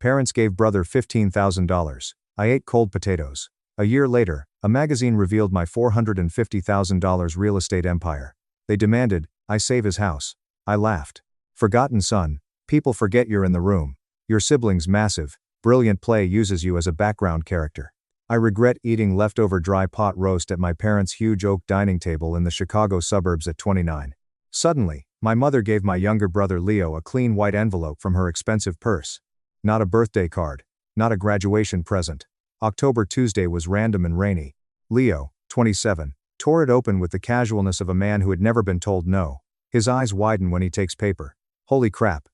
Parents gave brother $15,000. I ate cold potatoes. A year later, a magazine revealed my $450,000 real estate empire. They demanded I save his house. I laughed. Forgotten son, people forget you're in the room. Your sibling's massive, brilliant play uses you as a background character. I regret eating leftover dry pot roast at my parents' huge oak dining table in the Chicago suburbs at 29. Suddenly, my mother gave my younger brother Leo a clean white envelope from her expensive purse. Not a birthday card. Not a graduation present. October Tuesday was random and rainy. Leo, 27, tore it open with the casualness of a man who had never been told no. His eyes widen when he takes paper. Holy crap.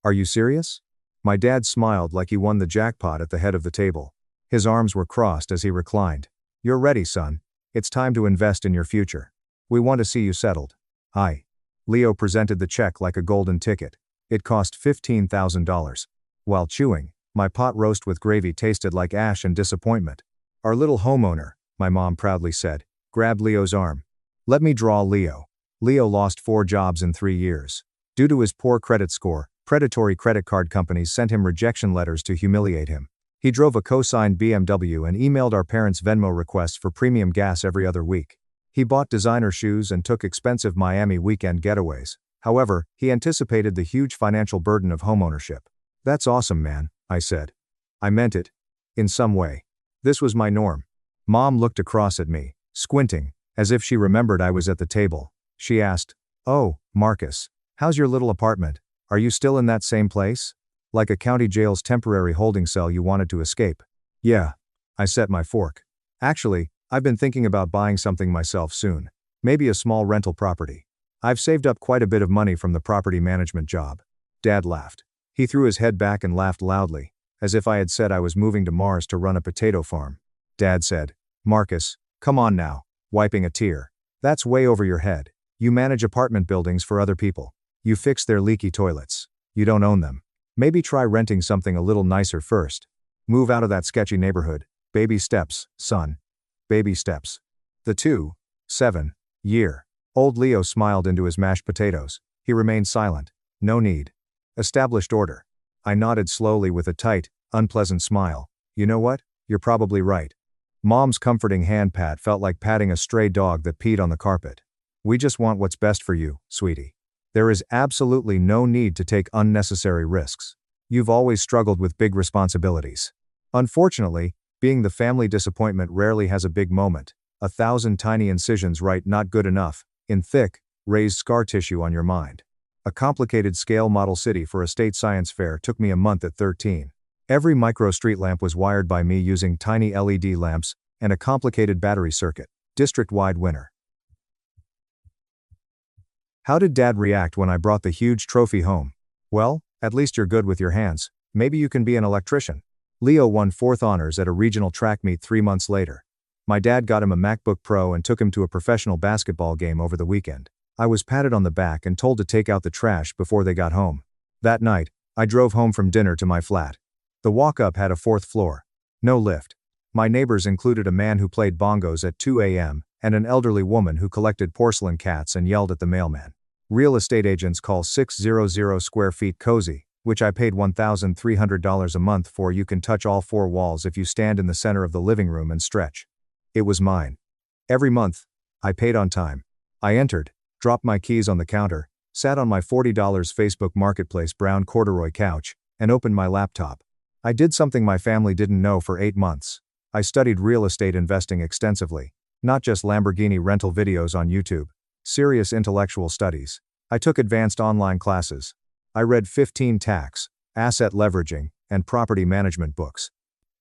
Are you serious? My dad smiled like he won the jackpot at the head of the table. His arms were crossed as he reclined. You're ready, son. It's time to invest in your future. We want to see you settled. Hi. Leo presented the check like a golden ticket. It cost $15,000. While chewing, my pot roast with gravy tasted like ash and disappointment. Our little homeowner, my mom proudly said, grabbed Leo's arm. Let me draw Leo. Leo lost 4 jobs in 3 years. Due to his poor credit score, predatory credit card companies sent him rejection letters to humiliate him. He drove a co-signed BMW and emailed our parents Venmo requests for premium gas every other week. He bought designer shoes and took expensive Miami weekend getaways. However, he anticipated the huge financial burden of homeownership. That's awesome, man, I said. I meant it. In some way. This was my norm. Mom looked across at me, squinting, as if she remembered I was at the table. She asked, "Oh, Marcus, how's your little apartment? Are you still in that same place? Like a county jail's temporary holding cell you wanted to escape?" Yeah. I set my fork. Actually, I've been thinking about buying something myself soon. Maybe a small rental property. I've saved up quite a bit of money from the property management job. Dad laughed. He threw his head back and laughed loudly, as if I had said I was moving to Mars to run a potato farm. Dad said, "Marcus, come on now," wiping a tear. "That's way over your head. You manage apartment buildings for other people. You fix their leaky toilets. You don't own them. Maybe try renting something a little nicer first. Move out of that sketchy neighborhood. Baby steps, son. Baby steps." The 7-year-old Leo smiled into his mashed potatoes. He remained silent. No need. Established order. I nodded slowly with a tight, unpleasant smile. You know what? You're probably right. Mom's comforting hand pat felt like patting a stray dog that peed on the carpet. We just want what's best for you, sweetie. There is absolutely no need to take unnecessary risks. You've always struggled with big responsibilities. Unfortunately, being the family disappointment rarely has a big moment. 1,000 tiny incisions right not good enough, in thick, raised scar tissue on your mind. A complicated scale model city for a state science fair took me a month at 13. Every micro street lamp was wired by me using tiny LED lamps and a complicated battery circuit. District-wide winner. How did Dad react when I brought the huge trophy home? Well, at least you're good with your hands. Maybe you can be an electrician. Leo won 4th honors at a regional track meet 3 months later. My dad got him a MacBook Pro and took him to a professional basketball game over the weekend. I was patted on the back and told to take out the trash before they got home. That night, I drove home from dinner to my flat. The walk-up had a 4th floor. No lift. My neighbors included a man who played bongos at 2 a.m. and an elderly woman who collected porcelain cats and yelled at the mailman. Real estate agents call 600 square feet cozy, which I paid $1,300 a month for. You can touch all 4 walls if you stand in the center of the living room and stretch. It was mine. Every month, I paid on time. I entered, dropped my keys on the counter, sat on my $40 Facebook Marketplace brown corduroy couch, and opened my laptop. I did something my family didn't know for 8 months. I studied real estate investing extensively, not just Lamborghini rental videos on YouTube. Serious intellectual studies. I took advanced online classes. I read 15 tax, asset leveraging, and property management books.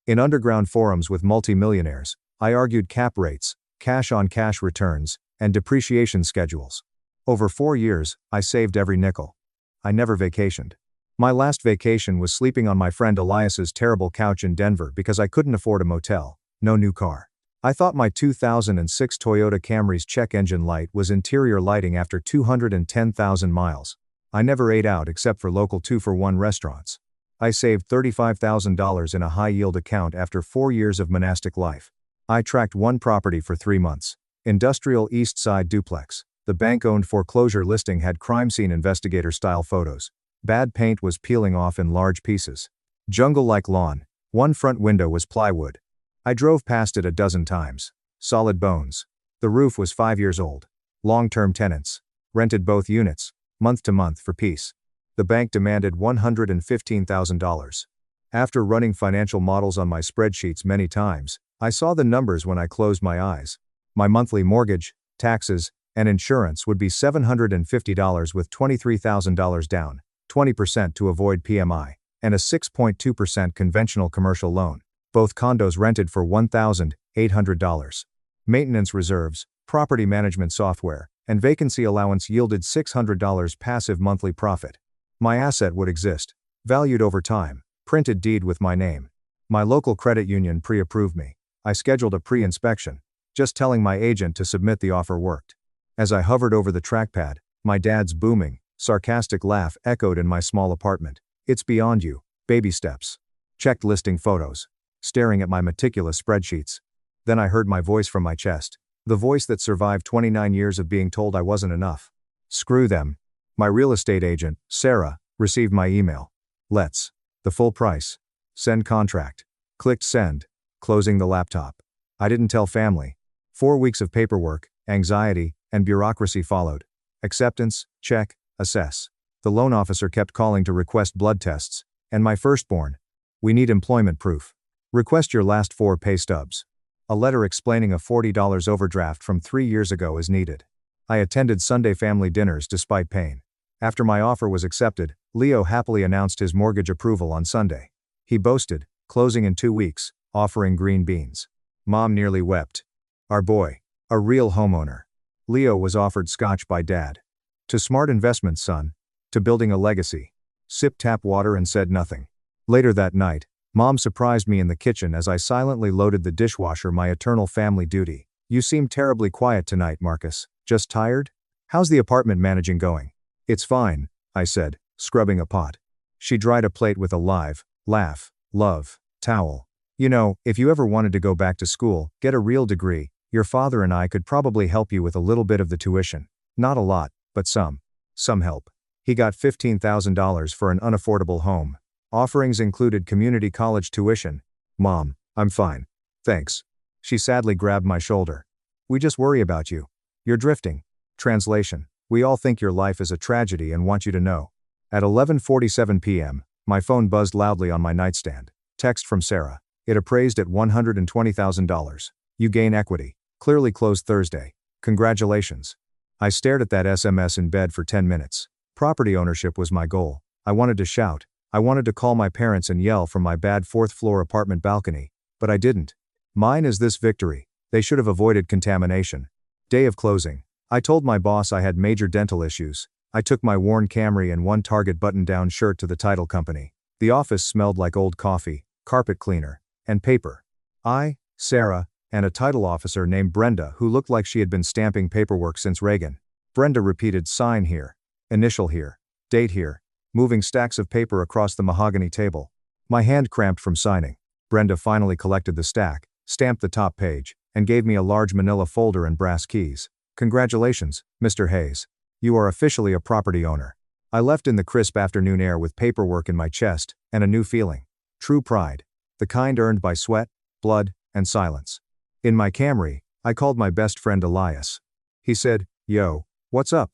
In underground forums with multimillionaires, I argued cap rates, cash-on-cash returns, and depreciation schedules. Over 4 years, I saved every nickel. I never vacationed. My last vacation was sleeping on my friend Elias's terrible couch in Denver because I couldn't afford a motel, no new car. I thought my 2006 Toyota Camry's check engine light was interior lighting after 210,000 miles. I never ate out except for local 2-for-1 restaurants. I saved $35,000 in a high-yield account after 4 years of monastic life. I tracked one property for 3 months. Industrial East Side duplex. The bank-owned foreclosure listing had crime scene investigator-style photos. Bad paint was peeling off in large pieces. Jungle-like lawn. One front window was plywood. I drove past it a dozen times. Solid bones. The roof was 5 years old. Long-term tenants. Rented both units, month to month for peace. The bank demanded $115,000. After running financial models on my spreadsheets many times, I saw the numbers when I closed my eyes. My monthly mortgage, taxes, and insurance would be $750 with $23,000 down, 20% to avoid PMI, and a 6.2% conventional commercial loan. Both condos rented for $1,800. Maintenance reserves, property management software, and vacancy allowance yielded $600 passive monthly profit. My asset would exist, valued over time, printed deed with my name. My local credit union pre-approved me. I scheduled a pre-inspection. Just telling my agent to submit the offer worked. As I hovered over the trackpad, my dad's booming, sarcastic laugh echoed in my small apartment. It's beyond you, baby steps. Checked listing photos. Staring at my meticulous spreadsheets. Then I heard my voice from my chest. The voice that survived 29 years of being told I wasn't enough. Screw them. My real estate agent, Sarah, received my email. Let's. The full price. Send contract. Clicked send. Closing the laptop. I didn't tell family. 4 weeks of paperwork, anxiety, and bureaucracy followed. Acceptance, check, assess. The loan officer kept calling to request blood tests, and my firstborn. We need employment proof. Request your last 4 pay stubs. A letter explaining a $40 overdraft from 3 years ago is needed. I attended Sunday family dinners despite pain. After my offer was accepted, Leo happily announced his mortgage approval on Sunday. He boasted, closing in 2 weeks, offering green beans. Mom nearly wept. Our boy. A real homeowner. Leo was offered scotch by dad. To smart investments, son. To building a legacy. Sipped tap water and said nothing. Later that night, Mom surprised me in the kitchen as I silently loaded the dishwasher, my eternal family duty. You seem terribly quiet tonight, Marcus. Just tired? How's the apartment managing going? It's fine, I said, scrubbing a pot. She dried a plate with a live, laugh, love, towel. You know, if you ever wanted to go back to school, get a real degree, your father and I could probably help you with a little bit of the tuition. Not a lot, but some. Some help. He got $15,000 for an unaffordable home. Offerings included community college tuition. Mom, I'm fine. Thanks. She sadly grabbed my shoulder. We just worry about you. You're drifting. Translation. We all think your life is a tragedy and want you to know. At 11:47 p.m., my phone buzzed loudly on my nightstand. Text from Sarah. It appraised at $120,000. You gain equity. Clearly closed Thursday. Congratulations. I stared at that SMS in bed for 10 minutes. Property ownership was my goal. I wanted to shout. I wanted to call my parents and yell from my bad 4th-floor apartment balcony. But I didn't. Mine is this victory. They should have avoided contamination. Day of closing. I told my boss I had major dental issues. I took my worn Camry and one Target button-down shirt to the title company. The office smelled like old coffee, carpet cleaner, and paper. I, Sarah, and a title officer named Brenda who looked like she had been stamping paperwork since Reagan. Brenda repeated sign here, initial here, date here, moving stacks of paper across the mahogany table. My hand cramped from signing. Brenda finally collected the stack, stamped the top page, and gave me a large manila folder and brass keys. Congratulations, Mr. Hayes. You are officially a property owner. I left in the crisp afternoon air with paperwork in my chest, and a new feeling. True pride. The kind earned by sweat, blood, and silence. In my Camry, I called my best friend Elias. He said, "Yo, what's up?"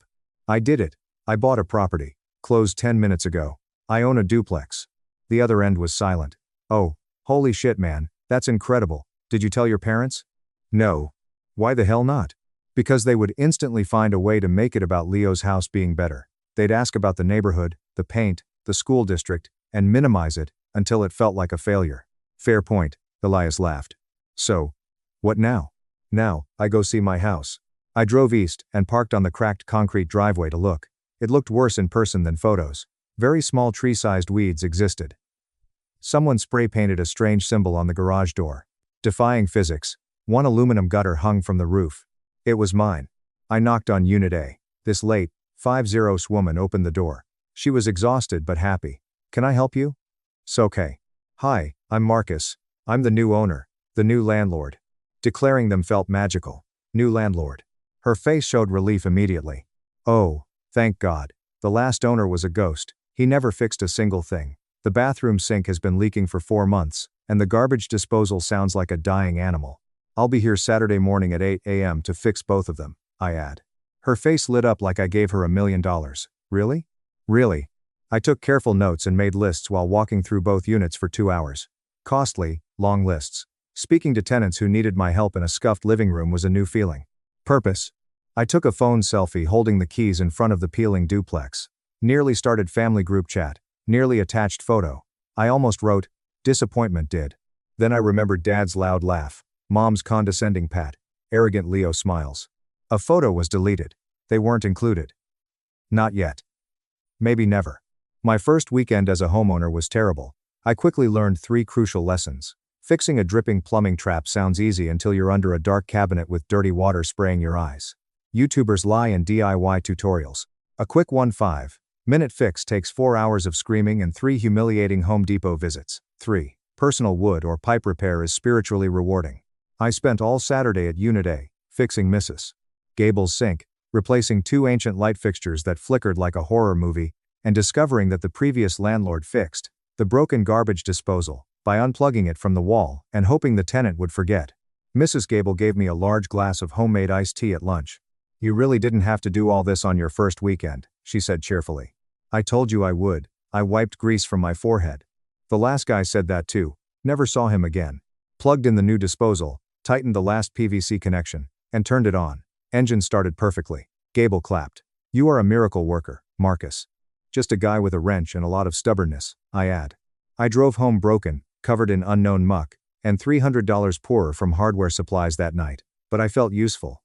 I did it. I bought a property. Closed 10 minutes ago. I own a duplex. The other end was silent. Oh, holy shit, man, that's incredible. Did you tell your parents? No. Why the hell not? Because they would instantly find a way to make it about Leo's house being better. They'd ask about the neighborhood, the paint, the school district, and minimize it until it felt like a failure. Fair point, Elias laughed. So, what now? Now, I go see my house. I drove east and parked on the cracked concrete driveway to look. It looked worse in person than photos. Very small tree-sized weeds existed. Someone spray-painted a strange symbol on the garage door. Defying physics, one aluminum gutter hung from the roof. It was mine. I knocked on Unit A. This late, 50's woman opened the door. She was exhausted but happy. Can I help you? "'S-okay. Hi, I'm Marcus. I'm the new owner, the new landlord." Declaring them felt magical. New landlord. Her face showed relief immediately. Oh, thank God. The last owner was a ghost. He never fixed a single thing. The bathroom sink has been leaking for 4 months, and the garbage disposal sounds like a dying animal. I'll be here Saturday morning at 8 a.m. to fix both of them, I add. Her face lit up like I gave her $1 million. Really? Really? I took careful notes and made lists while walking through both units for 2 hours. Costly, long lists. Speaking to tenants who needed my help in a scuffed living room was a new feeling. Purpose. I took a phone selfie holding the keys in front of the peeling duplex. Nearly started family group chat. Nearly attached photo. I almost wrote, disappointment did. Then I remembered Dad's loud laugh, Mom's condescending pat, arrogant Leo smiles. A photo was deleted. They weren't included. Not yet. Maybe never. My first weekend as a homeowner was terrible. I quickly learned 3 crucial lessons. Fixing a dripping plumbing trap sounds easy until you're under a dark cabinet with dirty water spraying your eyes. YouTubers lie in DIY tutorials. A quick 1-5-minute fix takes 4 hours of screaming and 3 humiliating Home Depot visits. 3. Personal wood or pipe repair is spiritually rewarding. I spent all Saturday at Unit A, fixing Mrs. Gable's sink, replacing 2 ancient light fixtures that flickered like a horror movie, and discovering that the previous landlord fixed the broken garbage disposal by unplugging it from the wall and hoping the tenant would forget. Mrs. Gable gave me a large glass of homemade iced tea at lunch. You really didn't have to do all this on your first weekend, she said cheerfully. I told you I would. I wiped grease from my forehead. The last guy said that too. Never saw him again. Plugged in the new disposal, tightened the last PVC connection, and turned it on. Engine started perfectly. Gable clapped. You are a miracle worker, Marcus. Just a guy with a wrench and a lot of stubbornness, I add. I drove home broken, covered in unknown muck, and $300 poorer from hardware supplies that night, but I felt useful.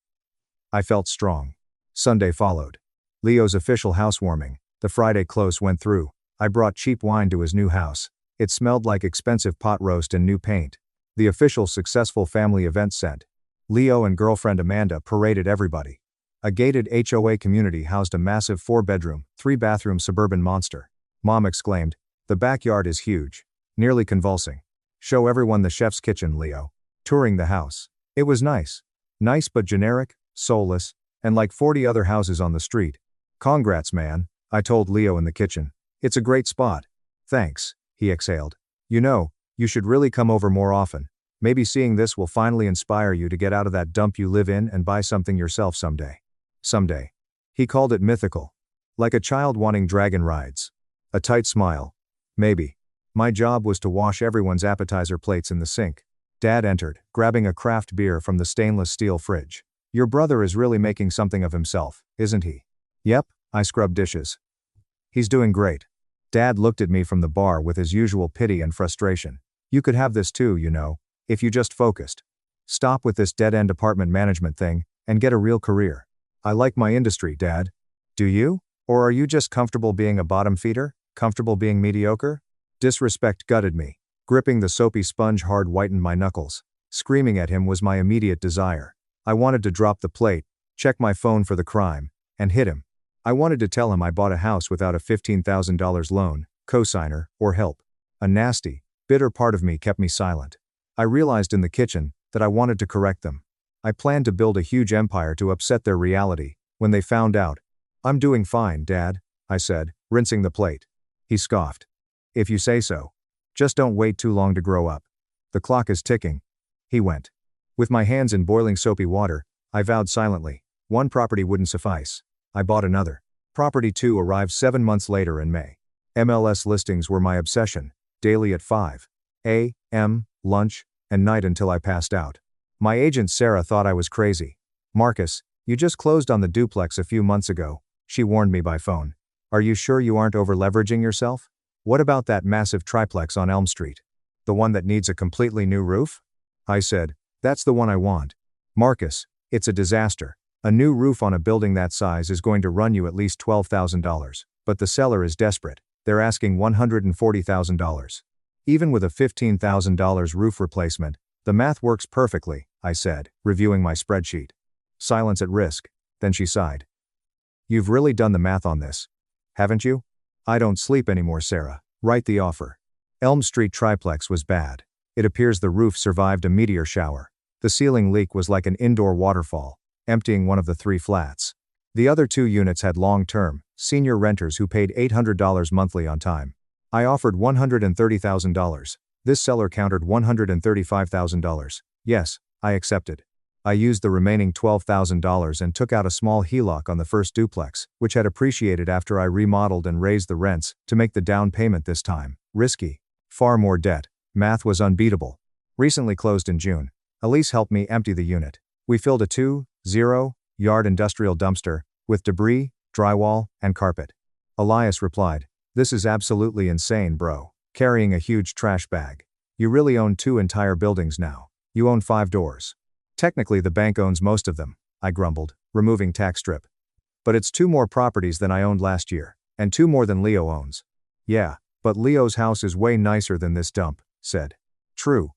I felt strong. Sunday followed. Leo's official housewarming. The Friday close went through. I brought cheap wine to his new house. It smelled like expensive pot roast and new paint. The official successful family event scent. Leo and girlfriend Amanda paraded everybody. A gated HOA community housed a massive 4-bedroom, 3-bathroom suburban monster. Mom exclaimed, the backyard is huge. Nearly convulsing. Show everyone the chef's kitchen, Leo. Touring the house. It was nice. Nice but generic, soulless, and like 40 other houses on the street. Congrats, man, I told Leo in the kitchen. It's a great spot. Thanks, he exhaled. You know, you should really come over more often. Maybe seeing this will finally inspire you to get out of that dump you live in and buy something yourself someday. Someday. He called it mythical. Like a child wanting dragon rides. A tight smile. Maybe. My job was to wash everyone's appetizer plates in the sink. Dad entered, grabbing a craft beer from the stainless steel fridge. Your brother is really making something of himself, isn't he? Yep, I scrubbed dishes. He's doing great. Dad looked at me from the bar with his usual pity and frustration. You could have this too, you know, if you just focused. Stop with this dead-end apartment management thing, and get a real career. I like my industry, Dad. Do you? Or are you just comfortable being a bottom feeder? Comfortable being mediocre? Disrespect gutted me. Gripping the soapy sponge hard whitened my knuckles. Screaming at him was my immediate desire. I wanted to drop the plate, check my phone for the crime, and hit him. I wanted to tell him I bought a house without a $15,000 loan, cosigner, or help. A nasty, bitter part of me kept me silent. I realized in the kitchen that I wanted to correct them. I planned to build a huge empire to upset their reality. When they found out, I'm doing fine, Dad, I said, rinsing the plate. He scoffed. If you say so. Just don't wait too long to grow up. The clock is ticking. He went. With my hands in boiling soapy water, I vowed silently. One property wouldn't suffice. I bought another. Property 2 arrived 7 months later in May. MLS listings were my obsession, daily at 5 a.m., lunch, and night until I passed out. My agent Sarah thought I was crazy. Marcus, you just closed on the duplex a few months ago, she warned me by phone. Are you sure you aren't over-leveraging yourself? What about that massive triplex on Elm Street? The one that needs a completely new roof? I said, that's the one I want. Marcus, it's a disaster. A new roof on a building that size is going to run you at least $12,000, but the seller is desperate. They're asking $140,000. Even with a $15,000 roof replacement, the math works perfectly, I said, reviewing my spreadsheet. Silence at risk, then she sighed. You've really done the math on this, haven't you? I don't sleep anymore, Sarah. Write the offer. Elm Street triplex was bad. It appears the roof survived a meteor shower. The ceiling leak was like an indoor waterfall, emptying one of the 3 flats. The other 2 units had long-term, senior renters who paid $800 monthly on time. I offered $130,000. This seller countered $135,000. Yes, I accepted. I used the remaining $12,000 and took out a small HELOC on the first duplex, which had appreciated after I remodeled and raised the rents, to make the down payment this time. Risky. Far more debt. Math was unbeatable. Recently closed in June. Elise helped me empty the unit. We filled a 2-0-yard industrial dumpster with debris, drywall, and carpet. Elias replied, "This is absolutely insane, bro. Carrying a huge trash bag. You really own 2 entire buildings now. You own 5 doors." "Technically the bank owns most of them," I grumbled, removing tax strip. "But it's 2 more properties than I owned last year, and 2 more than Leo owns." "Yeah, but Leo's house is way nicer than this dump," said. "True.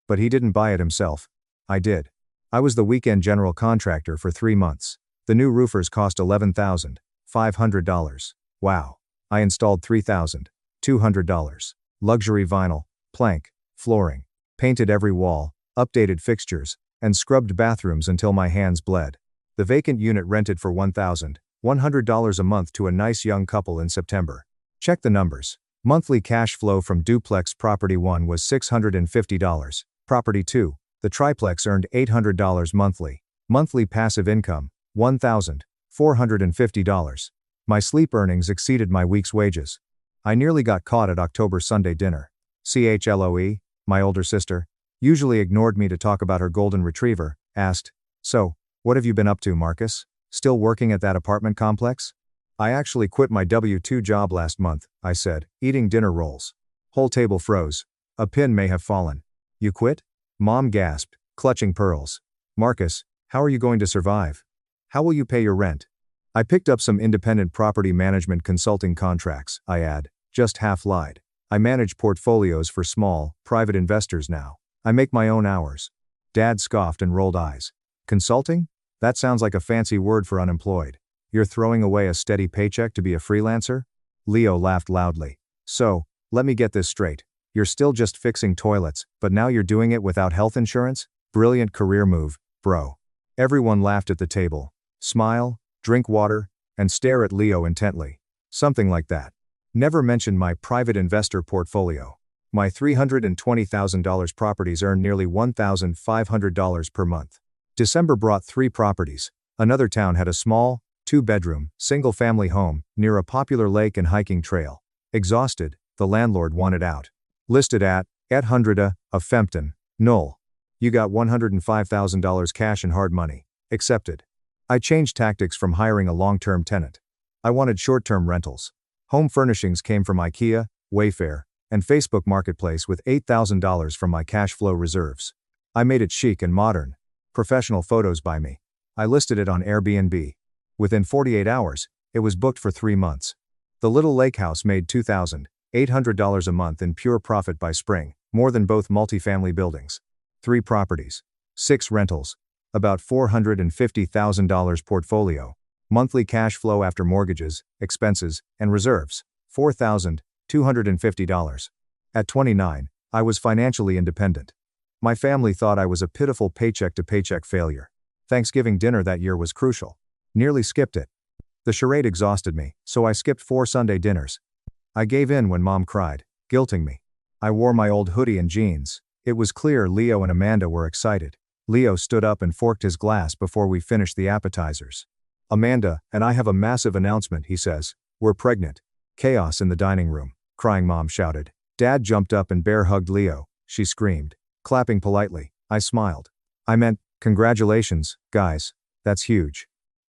But he didn't buy it himself. I did. I was the weekend general contractor for 3 months. The new roofers cost $11,500. Wow. I installed $3,200. Luxury vinyl, plank, flooring, painted every wall, updated fixtures, and scrubbed bathrooms until my hands bled. The vacant unit rented for $1,100 a month to a nice young couple in September. Check the numbers. Monthly cash flow from duplex property 1 was $650. Property 2, the triplex, earned $800 monthly. Monthly passive income, $1,450. My sleep earnings exceeded my week's wages. I nearly got caught at October Sunday dinner. Chloe, my older sister, usually ignored me to talk about her golden retriever, asked, "So, what have you been up to, Marcus? Still working at that apartment complex?" "I actually quit my W-2 job last month," I said, eating dinner rolls. Whole table froze. A pin may have fallen. "You quit?" Mom gasped, clutching pearls. "Marcus, how are you going to survive? How will you pay your rent?" "I picked up some independent property management consulting contracts," I add, just half lied. "I manage portfolios for small, private investors now. I make my own hours." Dad scoffed and rolled eyes. "Consulting? That sounds like a fancy word for unemployed. You're throwing away a steady paycheck to be a freelancer?" Leo laughed loudly. "So, let me get this straight. You're still just fixing toilets, but now you're doing it without health insurance? Brilliant career move, bro." Everyone laughed at the table. Smile, drink water, and stare at Leo intently. Something like that. Never mention my private investor portfolio. My $320,000 properties earn nearly $1,500 per month. December brought 3 properties. Another town had a small, 2-bedroom, single-family home near a popular lake and hiking trail. Exhausted, the landlord wanted out. Listed at $800 of Fempton, null. "You got $105,000 cash and hard money." Accepted. I changed tactics from hiring a long-term tenant. I wanted short-term rentals. Home furnishings came from IKEA, Wayfair, and Facebook Marketplace with $8,000 from my cash flow reserves. I made it chic and modern. Professional photos by me. I listed it on Airbnb. Within 48 hours, it was booked for 3 months. The little lake house made $2,800 a month in pure profit by spring, more than both multifamily buildings. 3 properties. 6 rentals. About $450,000 portfolio. Monthly cash flow after mortgages, expenses, and reserves, $4,250. At 29, I was financially independent. My family thought I was a pitiful paycheck-to-paycheck failure. Thanksgiving dinner that year was crucial. Nearly skipped it. The charade exhausted me, so I skipped 4 Sunday dinners. I gave in when Mom cried, guilting me. I wore my old hoodie and jeans. It was clear Leo and Amanda were excited. Leo stood up and forked his glass before we finished the appetizers. "Amanda and I have a massive announcement," he says. "We're pregnant." Chaos in the dining room. Crying mom shouted. Dad jumped up and bear-hugged Leo, she screamed. Clapping politely, I smiled. "I meant, congratulations, guys. That's huge.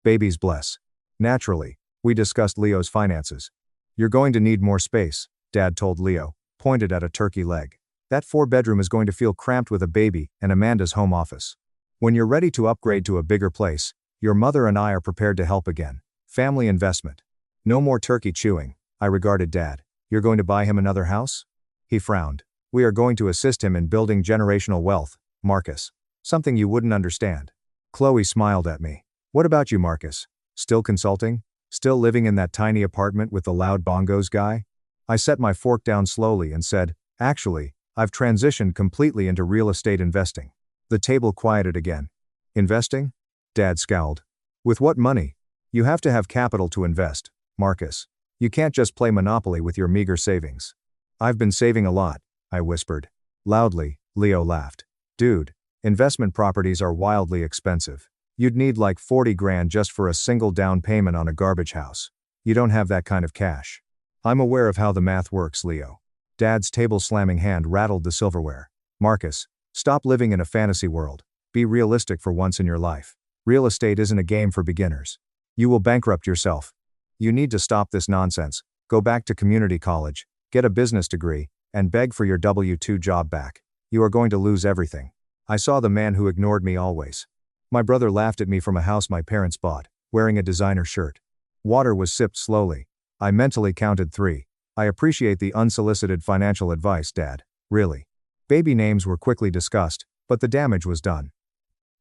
Babies bless." Naturally, we discussed Leo's finances. "You're going to need more space," Dad told Leo, pointed at a turkey leg. "That 4-bedroom is going to feel cramped with a baby and Amanda's home office. When you're ready to upgrade to a bigger place, your mother and I are prepared to help again. Family investment. No more turkey chewing," I regarded Dad. "You're going to buy him another house?" He frowned. "We are going to assist him in building generational wealth, Marcus. Something you wouldn't understand." Chloe smiled at me. "What about you, Marcus? Still consulting? Still living in that tiny apartment with the loud bongos guy?" I set my fork down slowly and said, "Actually, I've transitioned completely into real estate investing." The table quieted again. "Investing?" Dad scowled. "With what money? You have to have capital to invest, Marcus. You can't just play Monopoly with your meager savings." I've been saving a lot, I whispered. Loudly, Leo laughed. Dude, investment properties are wildly expensive. You'd need like 40 grand just for a single down payment on a garbage house. You don't have that kind of cash. I'm aware of how the math works, Leo. Dad's table-slamming hand rattled the silverware. Marcus, stop living in a fantasy world. Be realistic for once in your life. Real estate isn't a game for beginners. You will bankrupt yourself. You need to stop this nonsense, go back to community college, get a business degree, and beg for your W-2 job back. You are going to lose everything. I saw the man who ignored me always. My brother laughed at me from a house my parents bought, wearing a designer shirt. Water was sipped slowly. I mentally counted 3. I appreciate the unsolicited financial advice, Dad. Really. Baby names were quickly discussed, but the damage was done.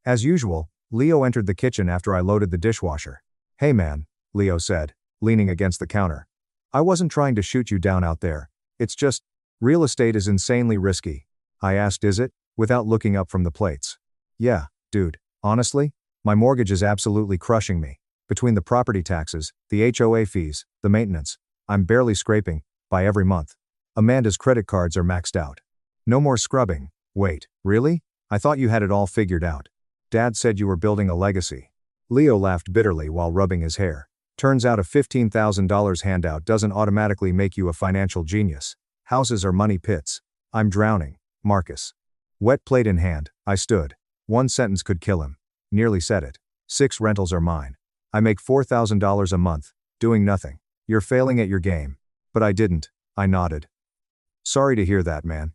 As usual, Leo entered the kitchen after I loaded the dishwasher. Hey man, Leo said, leaning against the counter. I wasn't trying to shoot you down out there. It's just, real estate is insanely risky. I asked, is it? Without looking up from the plates. Yeah, dude, honestly, my mortgage is absolutely crushing me. Between the property taxes, the HOA fees, the maintenance, I'm barely scraping, by every month. Amanda's credit cards are maxed out. No more scrubbing. Wait, really? I thought you had it all figured out. Dad said you were building a legacy. Leo laughed bitterly while rubbing his hair. Turns out a $15,000 handout doesn't automatically make you a financial genius. Houses are money pits. I'm drowning, Marcus. Wet plate in hand, I stood. One sentence could kill him. Nearly said it. 6 rentals are mine. I make $4,000 a month, doing nothing. You're failing at your game. But I didn't, I nodded. Sorry to hear that, man.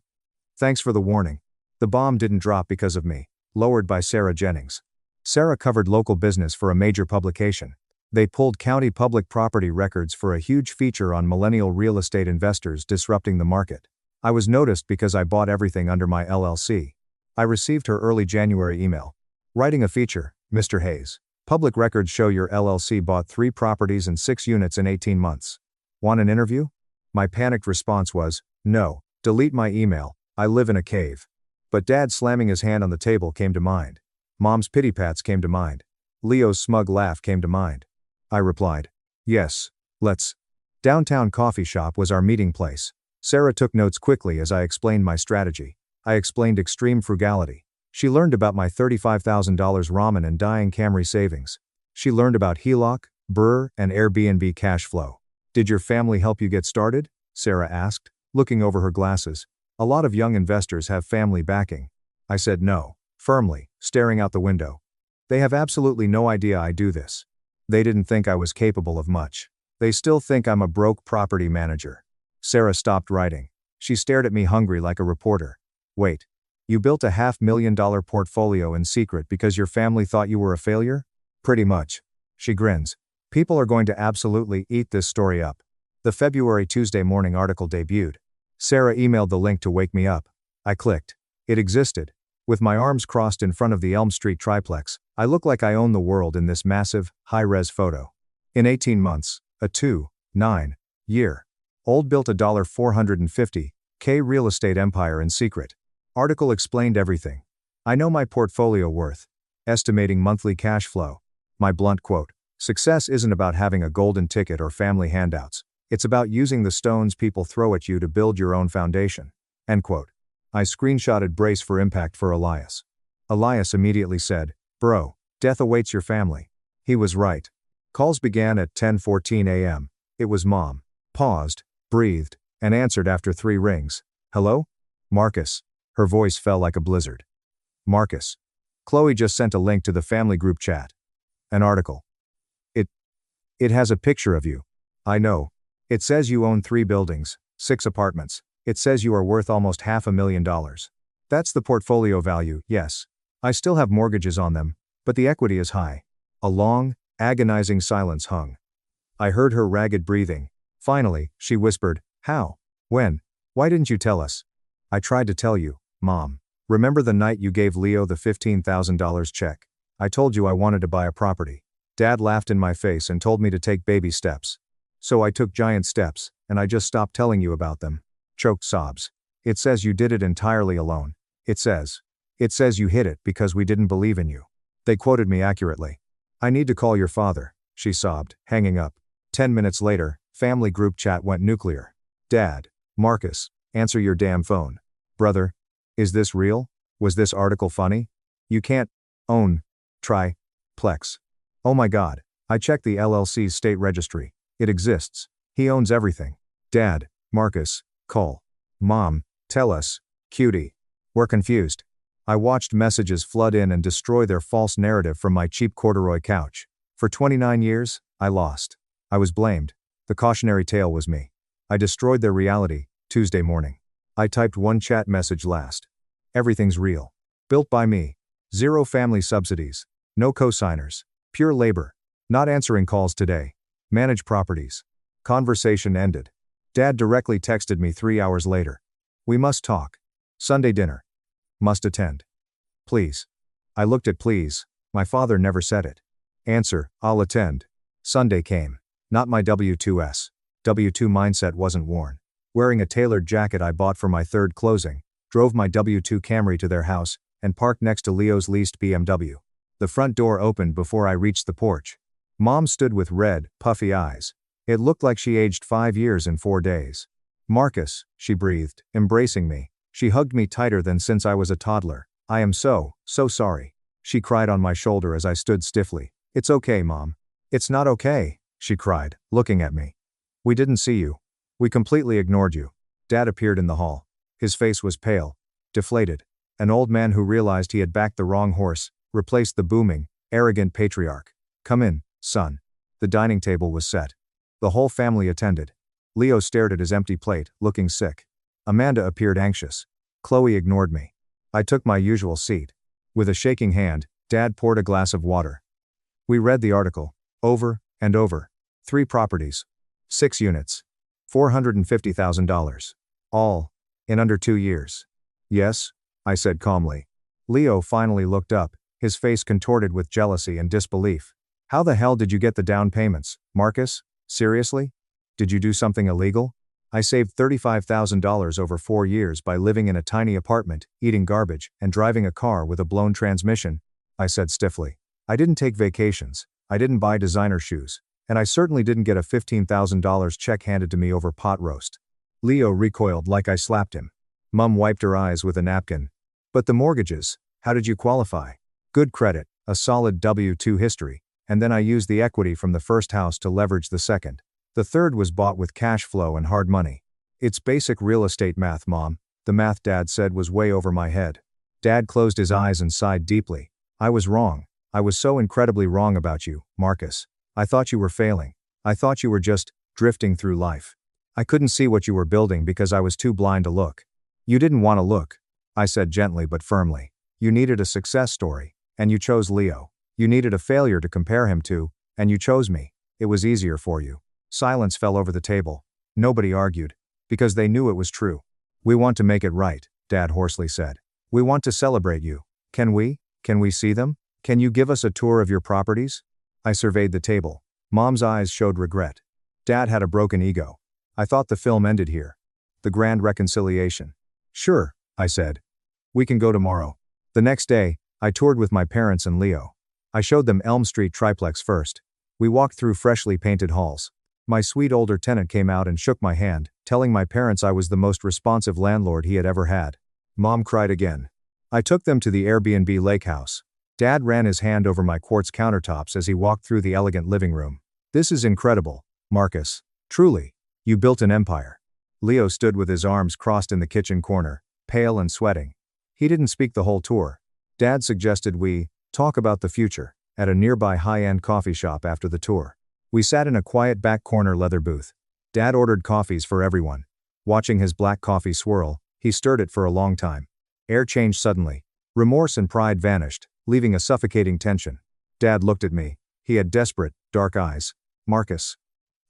Thanks for the warning. The bomb didn't drop because of me. Lowered by Sarah Jennings. Sarah covered local business for a major publication. They pulled county public property records for a huge feature on millennial real estate investors disrupting the market. I was noticed because I bought everything under my LLC. I received her early January email. Writing a feature, Mr. Hayes. Public records show your LLC bought 3 properties and 6 units in 18 months. Want an interview? My panicked response was, no, delete my email, I live in a cave. But Dad slamming his hand on the table came to mind. Mom's pity pats came to mind. Leo's smug laugh came to mind. I replied, yes, let's. Downtown coffee shop was our meeting place. Sarah took notes quickly as I explained my strategy. I explained extreme frugality. She learned about my $35,000 ramen and dying Camry savings. She learned about HELOC, BRRRR, and Airbnb cash flow. Did your family help you get started? Sarah asked, looking over her glasses. A lot of young investors have family backing. I said no, firmly, staring out the window. They have absolutely no idea I do this. They didn't think I was capable of much. They still think I'm a broke property manager. Sarah stopped writing. She stared at me hungry like a reporter. Wait. You built a $500,000 portfolio in secret because your family thought you were a failure? Pretty much. She grins. People are going to absolutely eat this story up. The February Tuesday morning article debuted. Sarah emailed the link to wake me up. I clicked. It existed. With my arms crossed in front of the Elm Street triplex, I look like I own the world in this massive, high-res photo. In 18 months, a 2.9-year-old built a $450K real estate empire in secret. Article explained everything. I know my portfolio worth. Estimating monthly cash flow. My blunt quote. Success isn't about having a golden ticket or family handouts. It's about using the stones people throw at you to build your own foundation. End quote. I screenshotted brace for impact for Elias. Elias immediately said, bro, death awaits your family. He was right. Calls began at 10:14 a.m. It was Mom. Paused, breathed, and answered after 3 rings. Hello? Marcus. Her voice fell like a blizzard. Marcus. Chloe just sent a link to the family group chat. An article. It has a picture of you. I know. It says you own 3 buildings, 6 apartments. It says you are worth almost $500,000. That's the portfolio value, yes. I still have mortgages on them, but the equity is high. A long, agonizing silence hung. I heard her ragged breathing. Finally, she whispered, how? When? Why didn't you tell us? I tried to tell you, Mom. Remember the night you gave Leo the $15,000 check? I told you I wanted to buy a property. Dad laughed in my face and told me to take baby steps. So I took giant steps, and I just stopped telling you about them. Choked sobs. It says you did it entirely alone. It says you hid it because we didn't believe in you. They quoted me accurately. I need to call your father, she sobbed, hanging up. 10 minutes later, family group chat went nuclear. Dad, Marcus, Answer your damn phone. Brother. Is this real? Was this article funny? You can't own. Try. Plex. Oh my god. I checked the LLC's state registry. It exists. He owns everything. Dad. Marcus. Call. Mom. Tell us. Cutie. We're confused. I watched messages flood in and destroy their false narrative from my cheap corduroy couch. For 29 years, I lost. I was blamed. The cautionary tale was me. I destroyed their reality. Tuesday morning. I typed one chat message last. Everything's real. Built by me. Zero family subsidies. No co-signers. Pure labor. Not answering calls today. Manage properties. Conversation ended. Dad directly texted me 3 hours later. We must talk. Sunday dinner. Must attend. Please. I looked at please. My father never said it. Answer, I'll attend. Sunday came. Not my W2S. W2 mindset wasn't worn. Wearing a tailored jacket I bought for my third closing, drove my W2 Camry to their house, and parked next to Leo's leased BMW. The front door opened before I reached the porch. Mom stood with red, puffy eyes. It looked like she aged 5 years in 4 days. Marcus, she breathed, embracing me. She hugged me tighter than since I was a toddler. I am so sorry. She cried on my shoulder as I stood stiffly. It's okay, Mom. It's not okay, she cried, looking at me. We didn't see you. We completely ignored you. Dad appeared in the hall. His face was pale, deflated. An old man who realized he had backed the wrong horse, replaced the booming, arrogant patriarch. Come in, son. The dining table was set. The whole family attended. Leo stared at his empty plate, looking sick. Amanda appeared anxious. Chloe ignored me. I took my usual seat. With a shaking hand, Dad poured a glass of water. We read the article. Over and over. 3 properties. 6 units. $450,000. All. In under 2 years. Yes, I said calmly. Leo finally looked up, his face contorted with jealousy and disbelief. How the hell did you get the down payments, Marcus? Seriously? Did you do something illegal? I saved $35,000 over 4 years by living in a tiny apartment, eating garbage, and driving a car with a blown transmission, I said stiffly. I didn't take vacations, I didn't buy designer shoes, and I certainly didn't get a $15,000 check handed to me over pot roast. Leo recoiled like I slapped him. Mum wiped her eyes with a napkin. But the mortgages, how did you qualify? Good credit, a solid W2 history, and then I used the equity from the first house to leverage the second. The third was bought with cash flow and hard money. It's basic real estate math, Mom. The math Dad said was way over my head. Dad closed his eyes and sighed deeply. I was wrong. I was so incredibly wrong about you, Marcus. I thought you were failing. I thought you were just drifting through life. I couldn't see what you were building because I was too blind to look. You didn't want to look, I said gently but firmly. You needed a success story, and you chose Leo. You needed a failure to compare him to, and you chose me. It was easier for you. Silence fell over the table. Nobody argued, because they knew it was true. We want to make it right, Dad hoarsely said. We want to celebrate you. Can we? Can we see them? Can you give us a tour of your properties? I surveyed the table. Mom's eyes showed regret. Dad had a broken ego. I thought the film ended here. The grand reconciliation. Sure, I said. We can go tomorrow. The next day, I toured with my parents and Leo. I showed them Elm Street triplex first. We walked through freshly painted halls. My sweet older tenant came out and shook my hand, telling my parents I was the most responsive landlord he had ever had. Mom cried again. I took them to the Airbnb lake house. Dad ran his hand over my quartz countertops as he walked through the elegant living room. This is incredible, Marcus. Truly. You built an empire. Leo stood with his arms crossed in the kitchen corner, pale and sweating. He didn't speak the whole tour. Dad suggested we talk about the future at a nearby high-end coffee shop after the tour. We sat in a quiet back corner leather booth. Dad ordered coffees for everyone. Watching his black coffee swirl, he stirred it for a long time. Air changed suddenly. Remorse and pride vanished, leaving a suffocating tension. Dad looked at me. He had desperate, dark eyes. Marcus.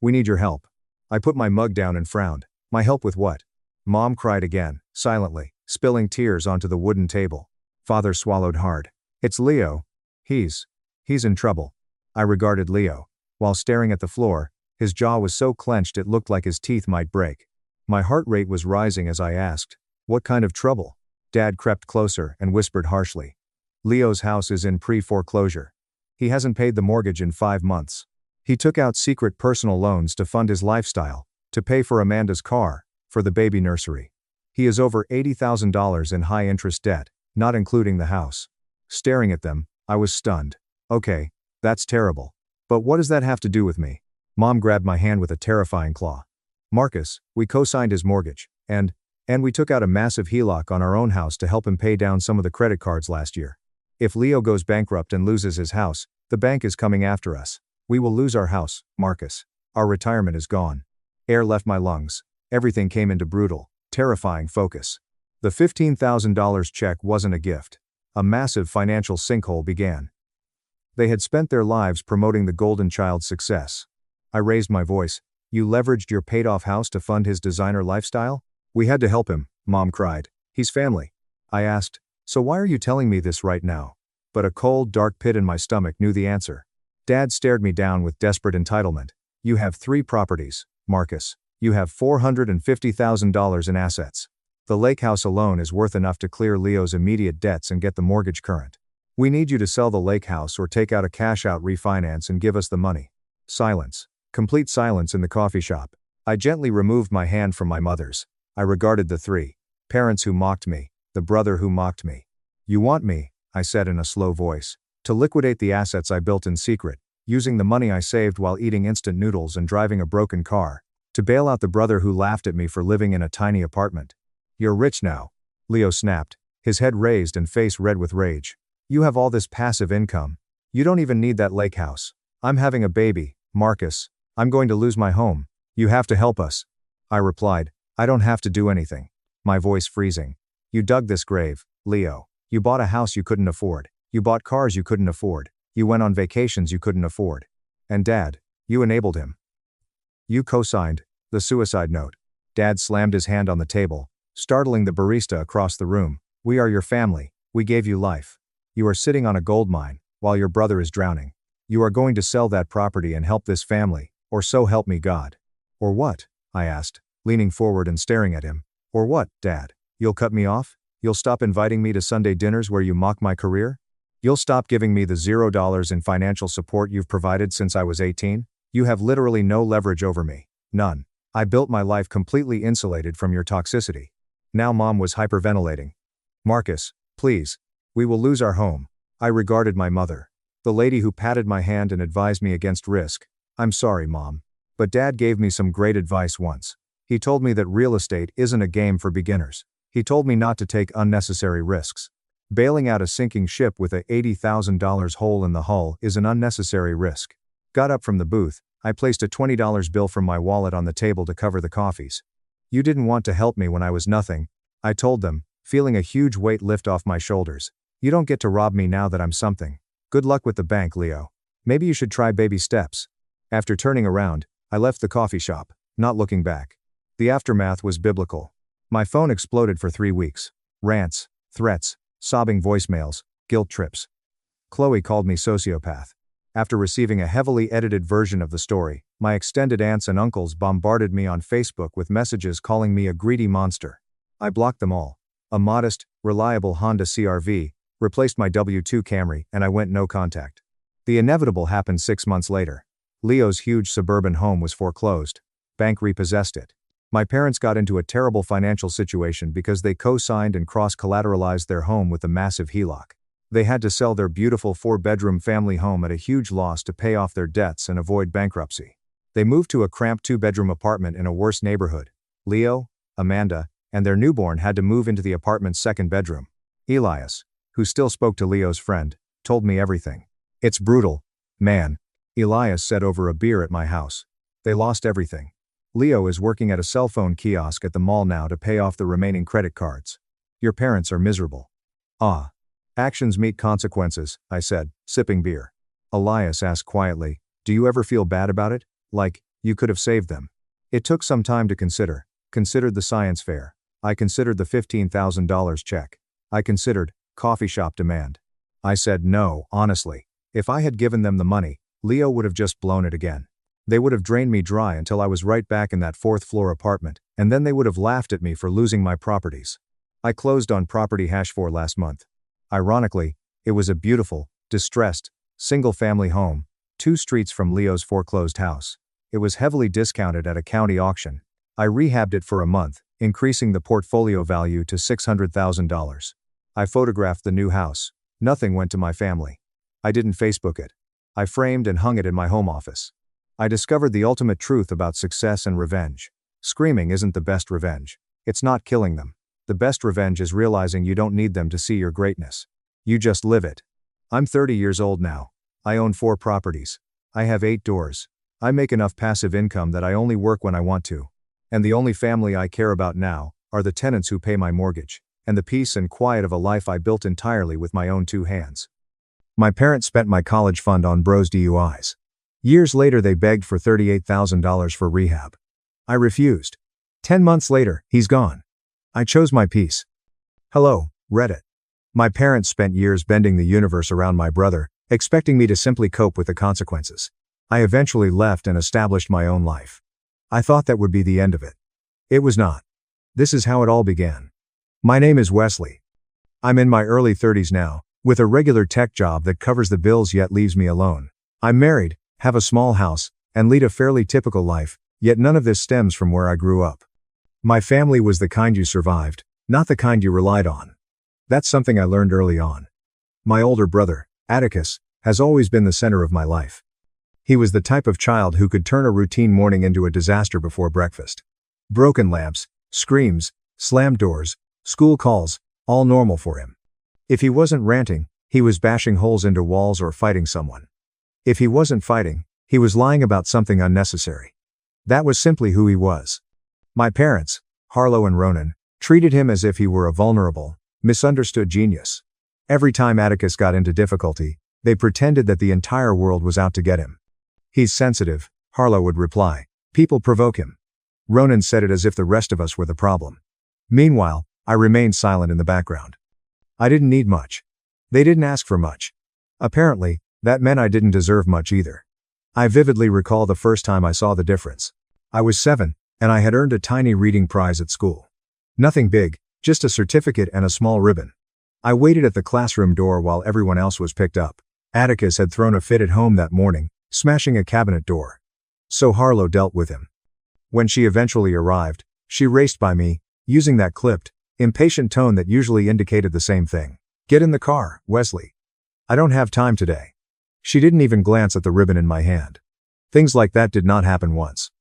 We need your help. I put my mug down and frowned. My help with what? Mom cried again, silently, spilling tears onto the wooden table. Father swallowed hard. It's Leo. He's in trouble. I regarded Leo. While staring at the floor, his jaw was so clenched it looked like his teeth might break. My heart rate was rising as I asked, what kind of trouble? Dad crept closer and whispered harshly. Leo's house is in pre-foreclosure. He hasn't paid the mortgage in 5 months. He took out secret personal loans to fund his lifestyle, to pay for Amanda's car, for the baby nursery. He is over $80,000 in high-interest debt, not including the house. Staring at them, I was stunned. Okay, that's terrible. But what does that have to do with me? Mom grabbed my hand with a terrifying claw. Marcus, we co-signed his mortgage, and we took out a massive HELOC on our own house to help him pay down some of the credit cards last year. If Leo goes bankrupt and loses his house, the bank is coming after us. We will lose our house, Marcus. Our retirement is gone. Air left my lungs. Everything came into brutal, terrifying focus. The $15,000 check wasn't a gift. A massive financial sinkhole began. They had spent their lives promoting the golden child's success. I raised my voice. You leveraged your paid-off house to fund his designer lifestyle? We had to help him, Mom cried. He's family. I asked, so why are you telling me this right now? But a cold, dark pit in my stomach knew the answer. Dad stared me down with desperate entitlement. You have 3 properties, Marcus. You have $450,000 in assets. The lake house alone is worth enough to clear Leo's immediate debts and get the mortgage current. We need you to sell the lake house or take out a cash-out refinance and give us the money. Silence. Complete silence in the coffee shop. I gently removed my hand from my mother's. I regarded the 3 parents who mocked me, the brother who mocked me. You want me, I said in a slow voice, to liquidate the assets I built in secret, using the money I saved while eating instant noodles and driving a broken car, to bail out the brother who laughed at me for living in a tiny apartment. You're rich now, Leo snapped, his head raised and face red with rage. You have all this passive income. You don't even need that lake house. I'm having a baby, Marcus. I'm going to lose my home. You have to help us. I replied, I don't have to do anything. My voice freezing. You dug this grave, Leo. You bought a house you couldn't afford. You bought cars you couldn't afford. You went on vacations you couldn't afford. And Dad, you enabled him. You co-signed the suicide note. Dad slammed his hand on the table, startling the barista across the room. We are your family. We gave you life. You are sitting on a gold mine, while your brother is drowning. You are going to sell that property and help this family, or so help me God. Or what? I asked, leaning forward and staring at him. Or what, Dad? You'll cut me off? You'll stop inviting me to Sunday dinners where you mock my career? You'll stop giving me the $0 in financial support you've provided since I was 18? You have literally no leverage over me. None. I built my life completely insulated from your toxicity. Now Mom was hyperventilating. Marcus, please. We will lose our home. I regarded my mother, the lady who patted my hand and advised me against risk. I'm sorry, Mom. But Dad gave me some great advice once. He told me that real estate isn't a game for beginners. He told me not to take unnecessary risks. Bailing out a sinking ship with a $80,000 hole in the hull is an unnecessary risk. Got up from the booth, I placed a $20 bill from my wallet on the table to cover the coffees. You didn't want to help me when I was nothing, I told them, feeling a huge weight lift off my shoulders. You don't get to rob me now that I'm something. Good luck with the bank, Leo. Maybe you should try baby steps. After turning around, I left the coffee shop, not looking back. The aftermath was biblical. My phone exploded for 3 weeks. Rants, threats, sobbing voicemails, guilt trips. Chloe called me sociopath. After receiving a heavily edited version of the story, my extended aunts and uncles bombarded me on Facebook with messages calling me a greedy monster. I blocked them all. A modest, reliable Honda CR-V replaced my W2 Camry and I went no contact. The inevitable happened 6 months later. Leo's huge suburban home was foreclosed. Bank repossessed it. My parents got into a terrible financial situation because they co-signed and cross-collateralized their home with a massive HELOC. They had to sell their beautiful 4-bedroom family home at a huge loss to pay off their debts and avoid bankruptcy. They moved to a cramped 2-bedroom apartment in a worse neighborhood. Leo, Amanda, and their newborn had to move into the apartment's 2nd bedroom. Elias, who still spoke to Leo's friend, told me everything. It's brutal, man, Elias said over a beer at my house. They lost everything. Leo is working at a cell phone kiosk at the mall now to pay off the remaining credit cards. Your parents are miserable. Ah. Actions meet consequences, I said, sipping beer. Elias asked quietly, do you ever feel bad about it? Like, you could have saved them. It took some time to consider. Considered the science fair. I considered the $15,000 check. I considered coffee shop demand. I said no, honestly. If I had given them the money, Leo would have just blown it again. They would have drained me dry until I was right back in that 4th-floor apartment, and then they would have laughed at me for losing my properties. I closed on property #4 last month. Ironically, it was a beautiful, distressed, single-family home, 2 streets from Leo's foreclosed house. It was heavily discounted at a county auction. I rehabbed it for a month, increasing the portfolio value to $600,000. I photographed the new house. Nothing went to my family. I didn't Facebook it. I framed and hung it in my home office. I discovered the ultimate truth about success and revenge. Screaming isn't the best revenge. It's not killing them. The best revenge is realizing you don't need them to see your greatness. You just live it. I'm 30 years old now. I own 4 properties. I have 8 doors. I make enough passive income that I only work when I want to. And the only family I care about now are the tenants who pay my mortgage, and the peace and quiet of a life I built entirely with my own 2 hands. My parents spent my college fund on bros DUIs. Years later they begged for $38,000 for rehab. I refused. 10 months later, he's gone. I chose my peace. Hello, Reddit. My parents spent years bending the universe around my brother, expecting me to simply cope with the consequences. I eventually left and established my own life. I thought that would be the end of it. It was not. This is how it all began. My name is Wesley. I'm in my early 30s now, with a regular tech job that covers the bills yet leaves me alone. I'm married, have a small house, and lead a fairly typical life, yet none of this stems from where I grew up. My family was the kind you survived, not the kind you relied on. That's something I learned early on. My older brother, Atticus, has always been the center of my life. He was the type of child who could turn a routine morning into a disaster before breakfast. Broken lamps, screams, slammed doors, school calls, all normal for him. If he wasn't ranting, he was bashing holes into walls or fighting someone. If he wasn't fighting, he was lying about something unnecessary. That was simply who he was. My parents, Harlow and Ronan, treated him as if he were a vulnerable, misunderstood genius. Every time Atticus got into difficulty, they pretended that the entire world was out to get him. He's sensitive, Harlow would reply. People provoke him. Ronan said it as if the rest of us were the problem. Meanwhile, I remained silent in the background. I didn't need much. They didn't ask for much. Apparently, that meant I didn't deserve much either. I vividly recall the first time I saw the difference. I was 7, and I had earned a tiny reading prize at school. Nothing big, just a certificate and a small ribbon. I waited at the classroom door while everyone else was picked up. Atticus had thrown a fit at home that morning, smashing a cabinet door. So Harlow dealt with him. When she eventually arrived, she raced by me, using that clipped, impatient tone that usually indicated the same thing. Get in the car, Wesley. I don't have time today. She didn't even glance at the ribbon in my hand. Things like that did not happen once.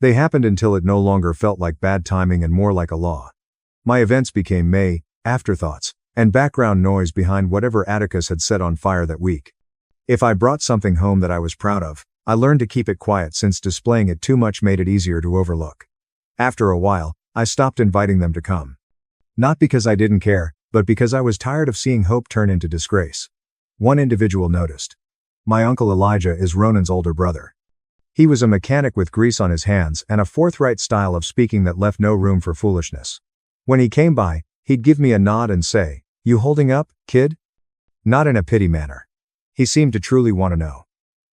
They happened until it no longer felt like bad timing and more like a law. My events became afterthoughts, and background noise behind whatever Atticus had set on fire that week. If I brought something home that I was proud of, I learned to keep it quiet since displaying it too much made it easier to overlook. After a while, I stopped inviting them to come. Not because I didn't care, but because I was tired of seeing hope turn into disgrace. One individual noticed. My uncle Elijah is Ronan's older brother. He was a mechanic with grease on his hands and a forthright style of speaking that left no room for foolishness. When he came by, he'd give me a nod and say, "You holding up, kid?" Not in a pity manner. He seemed to truly want to know.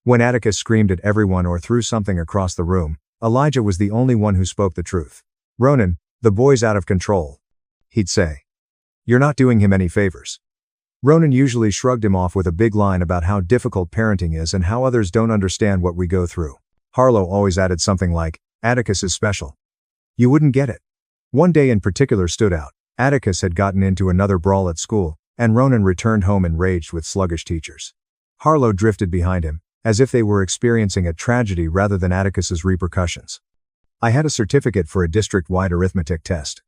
When Atticus screamed at everyone or threw something across the room, Elijah was the only one who spoke the truth. "Ronan, the boy's out of control," he'd say. "You're not doing him any favors." Ronan usually shrugged him off with a big line about how difficult parenting is and how others don't understand what we go through. Harlow always added something like, "Atticus is special. You wouldn't get it." One day in particular stood out. Atticus had gotten into another brawl at school, and Ronan returned home enraged with sluggish teachers. Harlow drifted behind him, as if they were experiencing a tragedy rather than Atticus's repercussions. I had a certificate for a district-wide arithmetic test.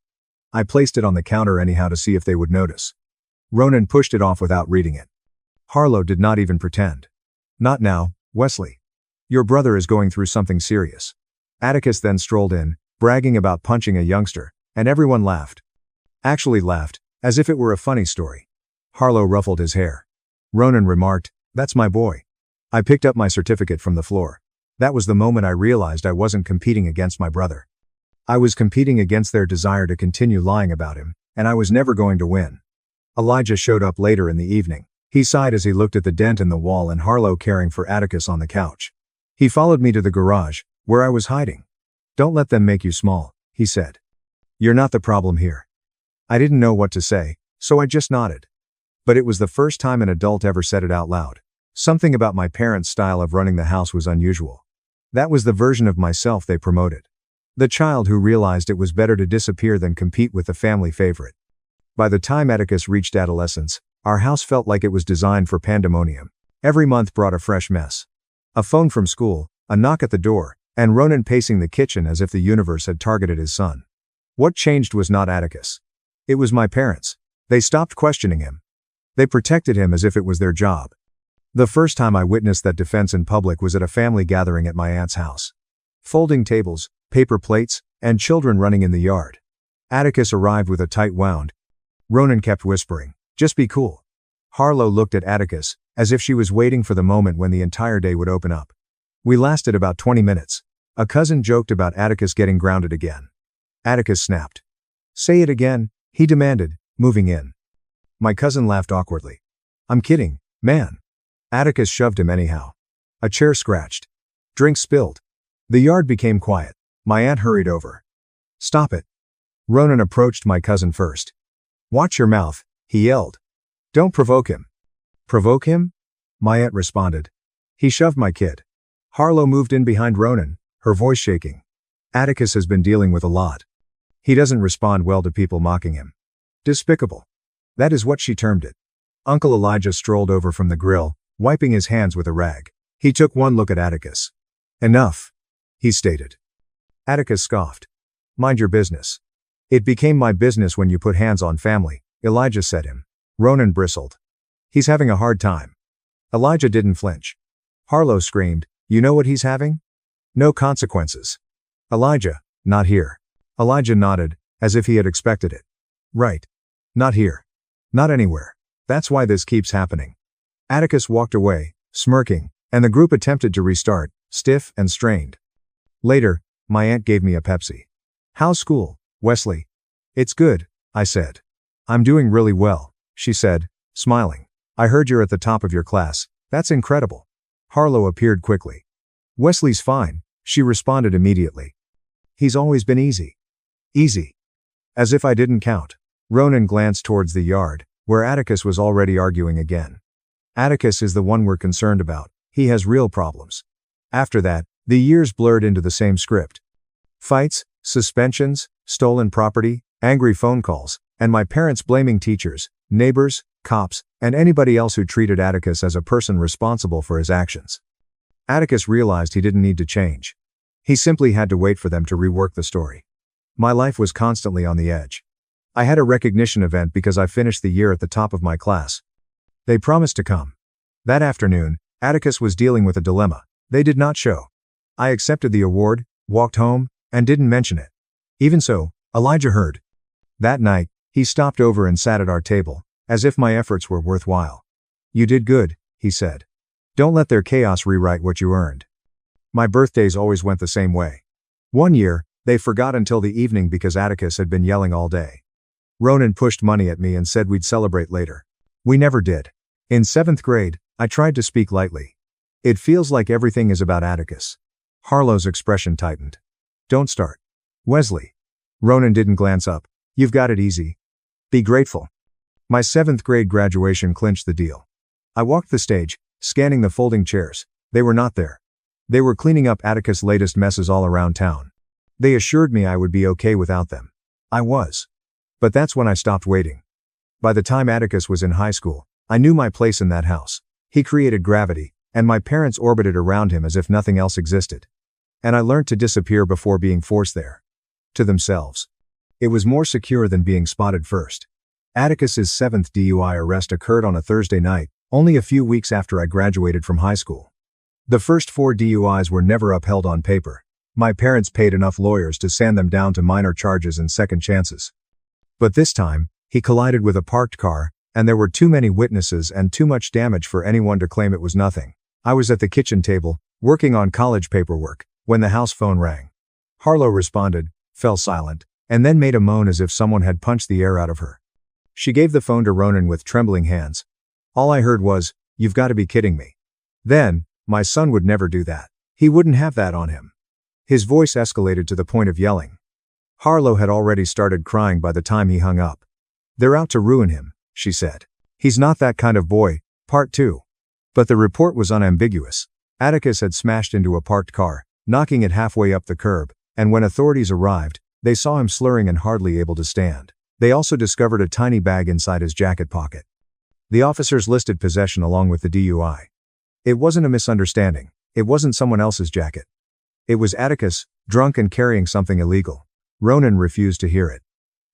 I placed it on the counter anyhow to see if they would notice. Ronan pushed it off without reading it. Harlow did not even pretend. "Not now, Wesley. Your brother is going through something serious." Atticus then strolled in, bragging about punching a youngster, and everyone laughed. Actually laughed, as if it were a funny story. Harlow ruffled his hair. Ronan remarked, "That's my boy." I picked up my certificate from the floor. That was the moment I realized I wasn't competing against my brother. I was competing against their desire to continue lying about him, and I was never going to win. Elijah showed up later in the evening. He sighed as he looked at the dent in the wall and Harlow caring for Atticus on the couch. He followed me to the garage, where I was hiding. "Don't let them make you small," he said. "You're not the problem here." I didn't know what to say, so I just nodded. But it was the first time an adult ever said it out loud. Something about my parents' style of running the house was unusual. That was the version of myself they promoted. The child who realized it was better to disappear than compete with the family favorite. By the time Atticus reached adolescence, our house felt like it was designed for pandemonium. Every month brought a fresh mess. A phone from school, a knock at the door, and Ronan pacing the kitchen as if the universe had targeted his son. What changed was not Atticus. It was my parents. They stopped questioning him. They protected him as if it was their job. The first time I witnessed that defense in public was at a family gathering at my aunt's house. Folding tables, paper plates, and children running in the yard. Atticus arrived with a tight wound. Ronan kept whispering, "Just be cool." Harlow looked at Atticus, as if she was waiting for the moment when the entire day would open up. We lasted about 20 minutes. A cousin joked about Atticus getting grounded again. Atticus snapped. "Say it again," he demanded, moving in. My cousin laughed awkwardly. "I'm kidding, man." Atticus shoved him anyhow. A chair scratched. Drink spilled. The yard became quiet. My aunt hurried over. "Stop it." Ronan approached my cousin first. "Watch your mouth," he yelled. "Don't provoke him." "Provoke him?" My aunt responded. "He shoved my kid." Harlow moved in behind Ronan, her voice shaking. "Atticus has been dealing with a lot. He doesn't respond well to people mocking him. Despicable." That is what she termed it. Uncle Elijah strolled over from the grill, wiping his hands with a rag. He took one look at Atticus. "Enough," he stated. Atticus scoffed. "Mind your business." "It became my business when you put hands on family," Elijah said him. Ronan bristled. "He's having a hard time." Elijah didn't flinch. Harlow screamed, "You know what he's having? No consequences." "Elijah, not here." Elijah nodded, as if he had expected it. "Right. Not here. Not anywhere. That's why this keeps happening." Atticus walked away, smirking, and the group attempted to restart, stiff and strained. Later, my aunt gave me a Pepsi. "How's school, Wesley?" "It's good," I said. "I'm doing really well," she said, smiling. "I heard you're at the top of your class. That's incredible." Harlow appeared quickly. "Wesley's fine," she responded immediately. "He's always been easy." "Easy." As if I didn't count. Ronan glanced towards the yard, where Atticus was already arguing again. "Atticus is the one we're concerned about. He has real problems." After that, the years blurred into the same script. Fights, suspensions, stolen property, angry phone calls, and my parents blaming teachers, neighbors, cops, and anybody else who treated Atticus as a person responsible for his actions. Atticus realized he didn't need to change. He simply had to wait for them to rework the story. My life was constantly on the edge. I had a recognition event because I finished the year at the top of my class. They promised to come. That afternoon, Atticus was dealing with a dilemma. They did not show. I accepted the award, walked home, and didn't mention it. Even so, Elijah heard. That night, he stopped over and sat at our table, as if my efforts were worthwhile. "You did good," he said. "Don't let their chaos rewrite what you earned." My birthdays always went the same way. One year, they forgot until the evening because Atticus had been yelling all day. Ronan pushed money at me and said we'd celebrate later. We never did. In 7th grade, I tried to speak lightly. "It feels like everything is about Atticus." Harlow's expression tightened. "Don't start. Wesley." Ronan didn't glance up. "You've got it easy. Be grateful." My 7th grade graduation clinched the deal. I walked the stage, scanning the folding chairs. They were not there. They were cleaning up Atticus' latest messes all around town. They assured me I would be okay without them. I was. But that's when I stopped waiting. By the time Atticus was in high school, I knew my place in that house. He created gravity, and my parents orbited around him as if nothing else existed. And I learned to disappear before being forced there. To themselves. It was more secure than being spotted first. Atticus's 7th DUI arrest occurred on a Thursday night, only a few weeks after I graduated from high school. The first 4 DUIs were never upheld on paper. My parents paid enough lawyers to sand them down to minor charges and second chances. But this time, he collided with a parked car, and there were too many witnesses and too much damage for anyone to claim it was nothing. I was at the kitchen table, working on college paperwork, when the house phone rang. Harlow responded, fell silent, and then made a moan as if someone had punched the air out of her. She gave the phone to Ronan with trembling hands. All I heard was, "You've got to be kidding me." Then, my son would never do that. He wouldn't have that on him. His voice escalated to the point of yelling. Harlow had already started crying by the time he hung up. "They're out to ruin him," she said. "He's not that kind of boy." Part 2. But the report was unambiguous. Atticus had smashed into a parked car, knocking it halfway up the curb, And when authorities arrived, they saw him slurring and hardly able to stand. They also discovered a tiny bag inside his jacket pocket. The officers listed possession along with the DUI. It wasn't a misunderstanding. It wasn't someone else's jacket. It was Atticus, drunk and carrying something illegal. Ronan refused to hear it.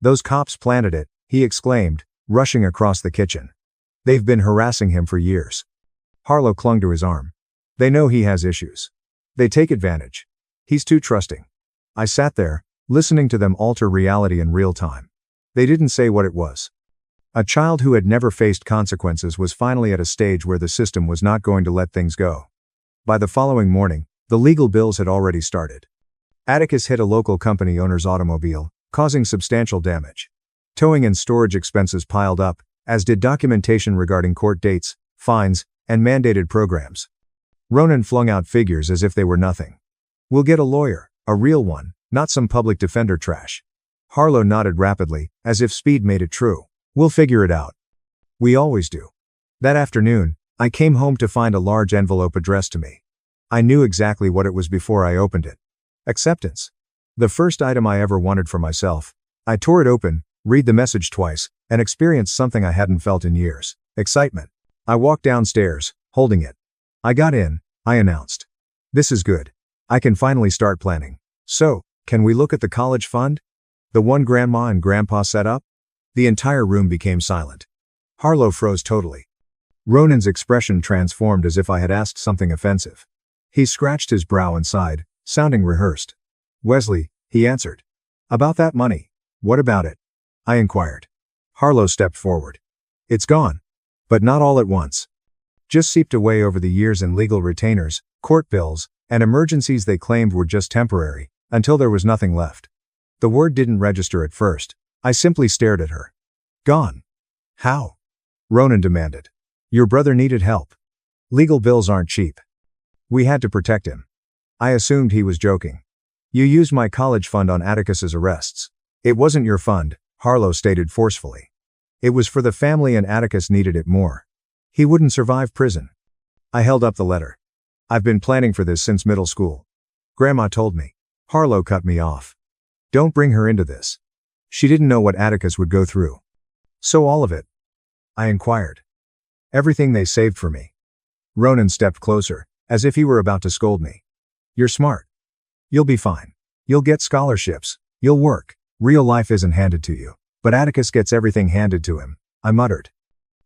"Those cops planted it," he exclaimed, rushing across the kitchen. "They've been harassing him for years." Harlow clung to his arm. "They know he has issues. They take advantage. He's too trusting." I sat there, listening to them alter reality in real time. They didn't say what it was. A child who had never faced consequences was finally at a stage where the system was not going to let things go. By the following morning, the legal bills had already started. Atticus hit a local company owner's automobile, causing substantial damage. Towing and storage expenses piled up, as did documentation regarding court dates, fines, and mandated programs. Ronan flung out figures as if they were nothing. "We'll get a lawyer, a real one, not some public defender trash." Harlow nodded rapidly, as if speed made it true. "We'll figure it out. We always do." That afternoon, I came home to find a large envelope addressed to me. I knew exactly what it was before I opened it. Acceptance. The first item I ever wanted for myself. I tore it open, read the message twice, and experienced something I hadn't felt in years: excitement. I walked downstairs, holding it. "I got in," I announced. "This is good. I can finally start planning. So, can we look at the college fund? The one Grandma and Grandpa set up?" The entire room became silent. Harlow froze totally. Ronan's expression transformed as if I had asked something offensive. He scratched his brow and sighed, sounding rehearsed. "Wesley," he answered. "About that money. What about it?" I inquired. Harlow stepped forward. "It's gone. But not all at once. Just seeped away over the years in legal retainers, court bills, and emergencies they claimed were just temporary, until there was nothing left." The word didn't register at first. I simply stared at her. "Gone? How?" Ronan demanded. "Your brother needed help. Legal bills aren't cheap. We had to protect him." I assumed he was joking. "You used my college fund on Atticus's arrests." "It wasn't your fund," Harlow stated forcefully. "It was for the family and Atticus needed it more. He wouldn't survive prison." I held up the letter. "I've been planning for this since middle school. Grandma told me." Harlow cut me off. "Don't bring her into this. She didn't know what Atticus would go through." "So all of it?" I inquired. "Everything they saved for me." Ronan stepped closer, as if he were about to scold me. "You're smart. You'll be fine. You'll get scholarships. You'll work. Real life isn't handed to you. But Atticus gets everything handed to him," I muttered.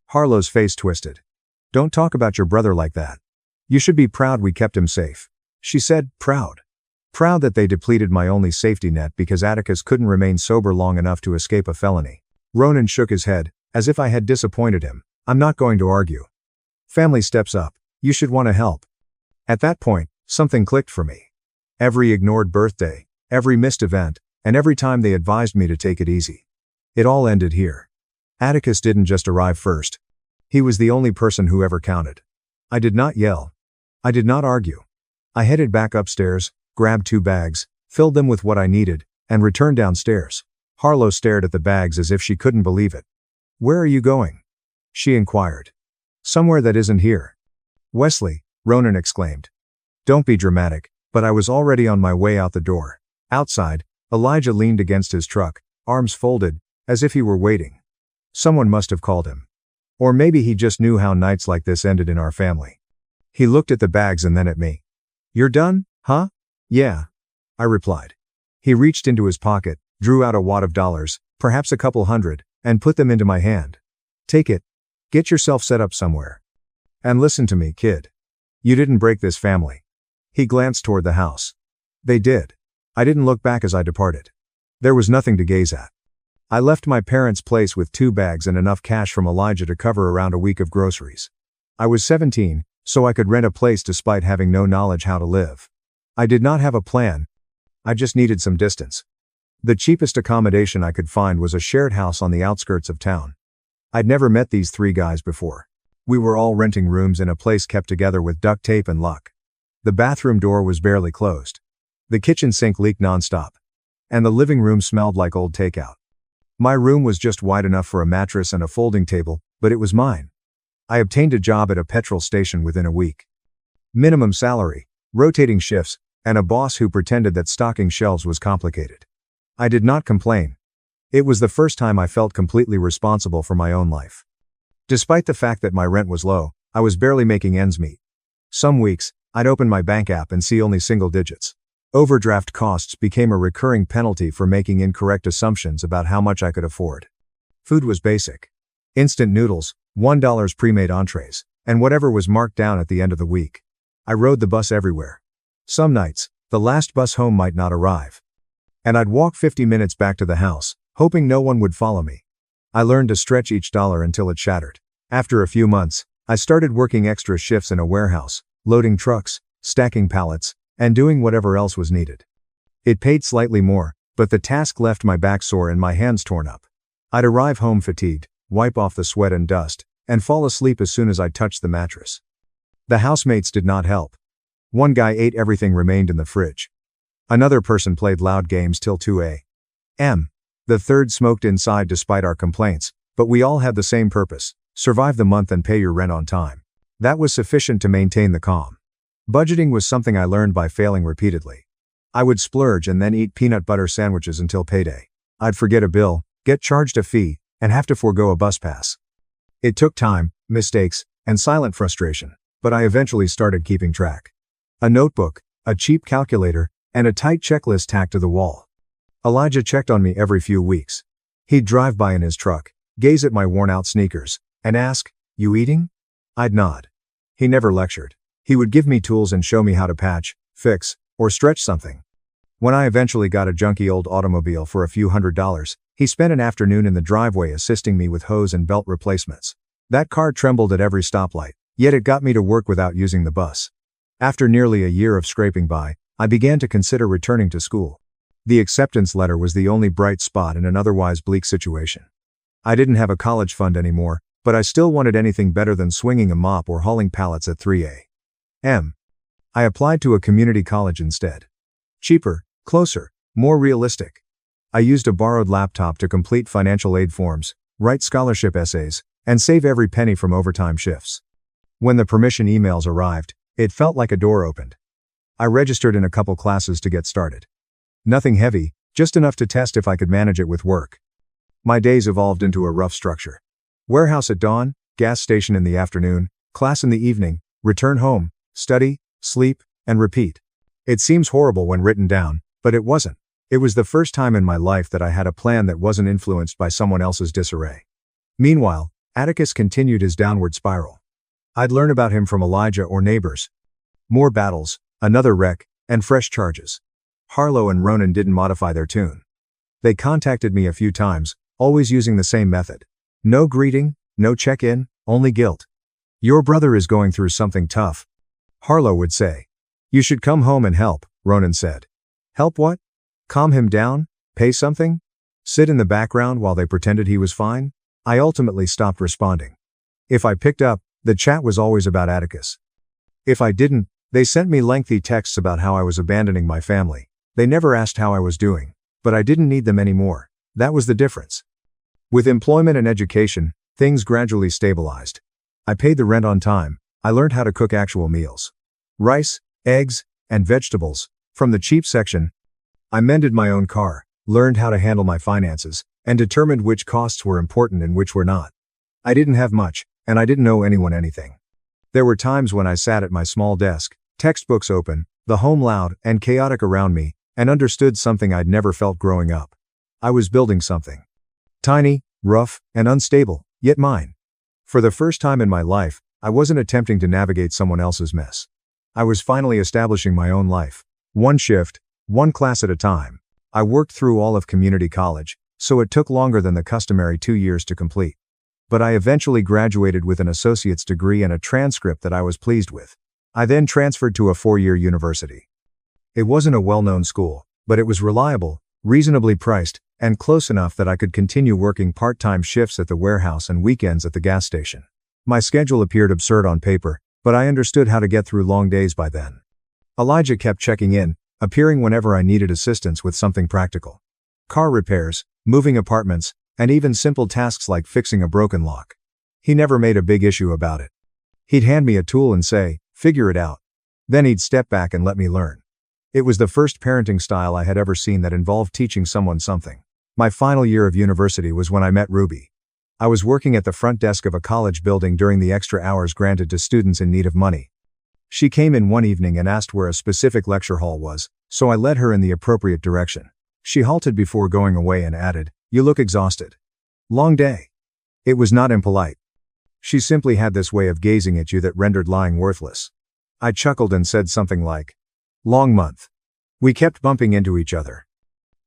Harlow's face twisted. "Don't talk about your brother like that. You should be proud we kept him safe." She said, "Proud? Proud that they depleted my only safety net because Atticus couldn't remain sober long enough to escape a felony." Ronan shook his head, as if I had disappointed him. "I'm not going to argue. Family steps up. You should want to help." At that point, something clicked for me. Every ignored birthday, every missed event, and every time they advised me to take it easy. It all ended here. Atticus didn't just arrive first. He was the only person who ever counted. I did not yell. I did not argue. I headed back upstairs, grabbed 2 bags, filled them with what I needed, and returned downstairs. Harlow stared at the bags as if she couldn't believe it. "Where are you going?" she inquired. "Somewhere that isn't here." "Wesley," Ronan exclaimed. "Don't be dramatic," but I was already on my way out the door. Outside, Elijah leaned against his truck, arms folded, as if he were waiting. Someone must have called him. Or maybe he just knew how nights like this ended in our family. He looked at the bags and then at me. "You're done, huh?" "Yeah," I replied. He reached into his pocket, drew out a wad of dollars, perhaps a couple hundred, and put them into my hand. "Take it. Get yourself set up somewhere. And listen to me, kid. You didn't break this family." He glanced toward the house. "They did." I didn't look back as I departed. There was nothing to gaze at. I left my parents' place with 2 bags and enough cash from Elijah to cover around a week of groceries. I was 17, so I could rent a place despite having no knowledge how to live. I did not have a plan. I just needed some distance. The cheapest accommodation I could find was a shared house on the outskirts of town. I'd never met these 3 guys before. We were all renting rooms in a place kept together with duct tape and luck. The bathroom door was barely closed. The kitchen sink leaked nonstop. And the living room smelled like old takeout. My room was just wide enough for a mattress and a folding table, but it was mine. I obtained a job at a petrol station within a week. Minimum salary, rotating shifts, and a boss who pretended that stocking shelves was complicated. I did not complain. It was the first time I felt completely responsible for my own life. Despite the fact that my rent was low, I was barely making ends meet. Some weeks, I'd open my bank app and see only single digits. Overdraft costs became a recurring penalty for making incorrect assumptions about how much I could afford. Food was basic. Instant noodles, $1 pre-made entrees, and whatever was marked down at the end of the week. I rode the bus everywhere. Some nights, the last bus home might not arrive. And I'd walk 50 minutes back to the house, hoping no one would follow me. I learned to stretch each dollar until it shattered. After a few months, I started working extra shifts in a warehouse, loading trucks, stacking pallets, and doing whatever else was needed. It paid slightly more, but the task left my back sore and my hands torn up. I'd arrive home fatigued, wipe off the sweat and dust, and fall asleep as soon as I touched the mattress. The housemates did not help. One guy ate everything remained in the fridge. Another person played loud games till 2 a.m. The third smoked inside despite our complaints, but we all had the same purpose: survive the month and pay your rent on time. That was sufficient to maintain the calm. Budgeting was something I learned by failing repeatedly. I would splurge and then eat peanut butter sandwiches until payday. I'd forget a bill, get charged a fee, and have to forego a bus pass. It took time, mistakes, and silent frustration, but I eventually started keeping track. A notebook, a cheap calculator, and a tight checklist tacked to the wall. Elijah checked on me every few weeks. He'd drive by in his truck, gaze at my worn-out sneakers, and ask, "You eating?" I'd nod. He never lectured. He would give me tools and show me how to patch, fix, or stretch something. When I eventually got a junky old automobile for a few $100s, he spent an afternoon in the driveway assisting me with hose and belt replacements. That car trembled at every stoplight, yet it got me to work without using the bus. After nearly a year of scraping by, I began to consider returning to school. The acceptance letter was the only bright spot in an otherwise bleak situation. I didn't have a college fund anymore, but I still wanted anything better than swinging a mop or hauling pallets at 3 a.m. I applied to a community college instead. Cheaper, closer, more realistic. I used a borrowed laptop to complete financial aid forms, write scholarship essays, and save every penny from overtime shifts. When the permission emails arrived, it felt like a door opened. I registered in a couple classes to get started. Nothing heavy, just enough to test if I could manage it with work. My days evolved into a rough structure. Warehouse at dawn, gas station in the afternoon, class in the evening, return home, study, sleep, and repeat. It seems horrible when written down, but it wasn't. It was the first time in my life that I had a plan that wasn't influenced by someone else's disarray. Meanwhile, Atticus continued his downward spiral. I'd learn about him from Elijah or neighbors. More battles, another wreck, and fresh charges. Harlow and Ronan didn't modify their tune. They contacted me a few times, always using the same method. No greeting, no check-in, only guilt. "Your brother is going through something tough," Harlow would say. "You should come home and help," Ronan said. Help what? Calm him down? Pay something? Sit in the background while they pretended he was fine? I ultimately stopped responding. If I picked up, the chat was always about Atticus. If I didn't, they sent me lengthy texts about how I was abandoning my family. They never asked how I was doing, but I didn't need them anymore. That was the difference. With employment and education, things gradually stabilized. I paid the rent on time. I learned how to cook actual meals. Rice, eggs, and vegetables, from the cheap section. I mended my own car, learned how to handle my finances, and determined which costs were important and which were not. I didn't have much, and I didn't owe anyone anything. There were times when I sat at my small desk, textbooks open, the home loud and chaotic around me, and understood something I'd never felt growing up. I was building something. Tiny, rough, and unstable, yet mine. For the first time in my life, I wasn't attempting to navigate someone else's mess. I was finally establishing my own life. One shift, one class at a time. I worked through all of community college, so it took longer than the customary 2 years to complete. But I eventually graduated with an associate's degree and a transcript that I was pleased with. I then transferred to a 4-year university. It wasn't a well-known school, but it was reliable, reasonably priced, and close enough that I could continue working part-time shifts at the warehouse and weekends at the gas station. My schedule appeared absurd on paper, but I understood how to get through long days by then. Elijah kept checking in, appearing whenever I needed assistance with something practical. Car repairs, moving apartments, and even simple tasks like fixing a broken lock. He never made a big issue about it. He'd hand me a tool and say, "Figure it out." Then he'd step back and let me learn. It was the first parenting style I had ever seen that involved teaching someone something. My final year of university was when I met Ruby. I was working at the front desk of a college building during the extra hours granted to students in need of money. She came in one evening and asked where a specific lecture hall was, so I led her in the appropriate direction. She halted before going away and added, "You look exhausted. Long day." It was not impolite. She simply had this way of gazing at you that rendered lying worthless. I chuckled and said something like, "Long month." We kept bumping into each other.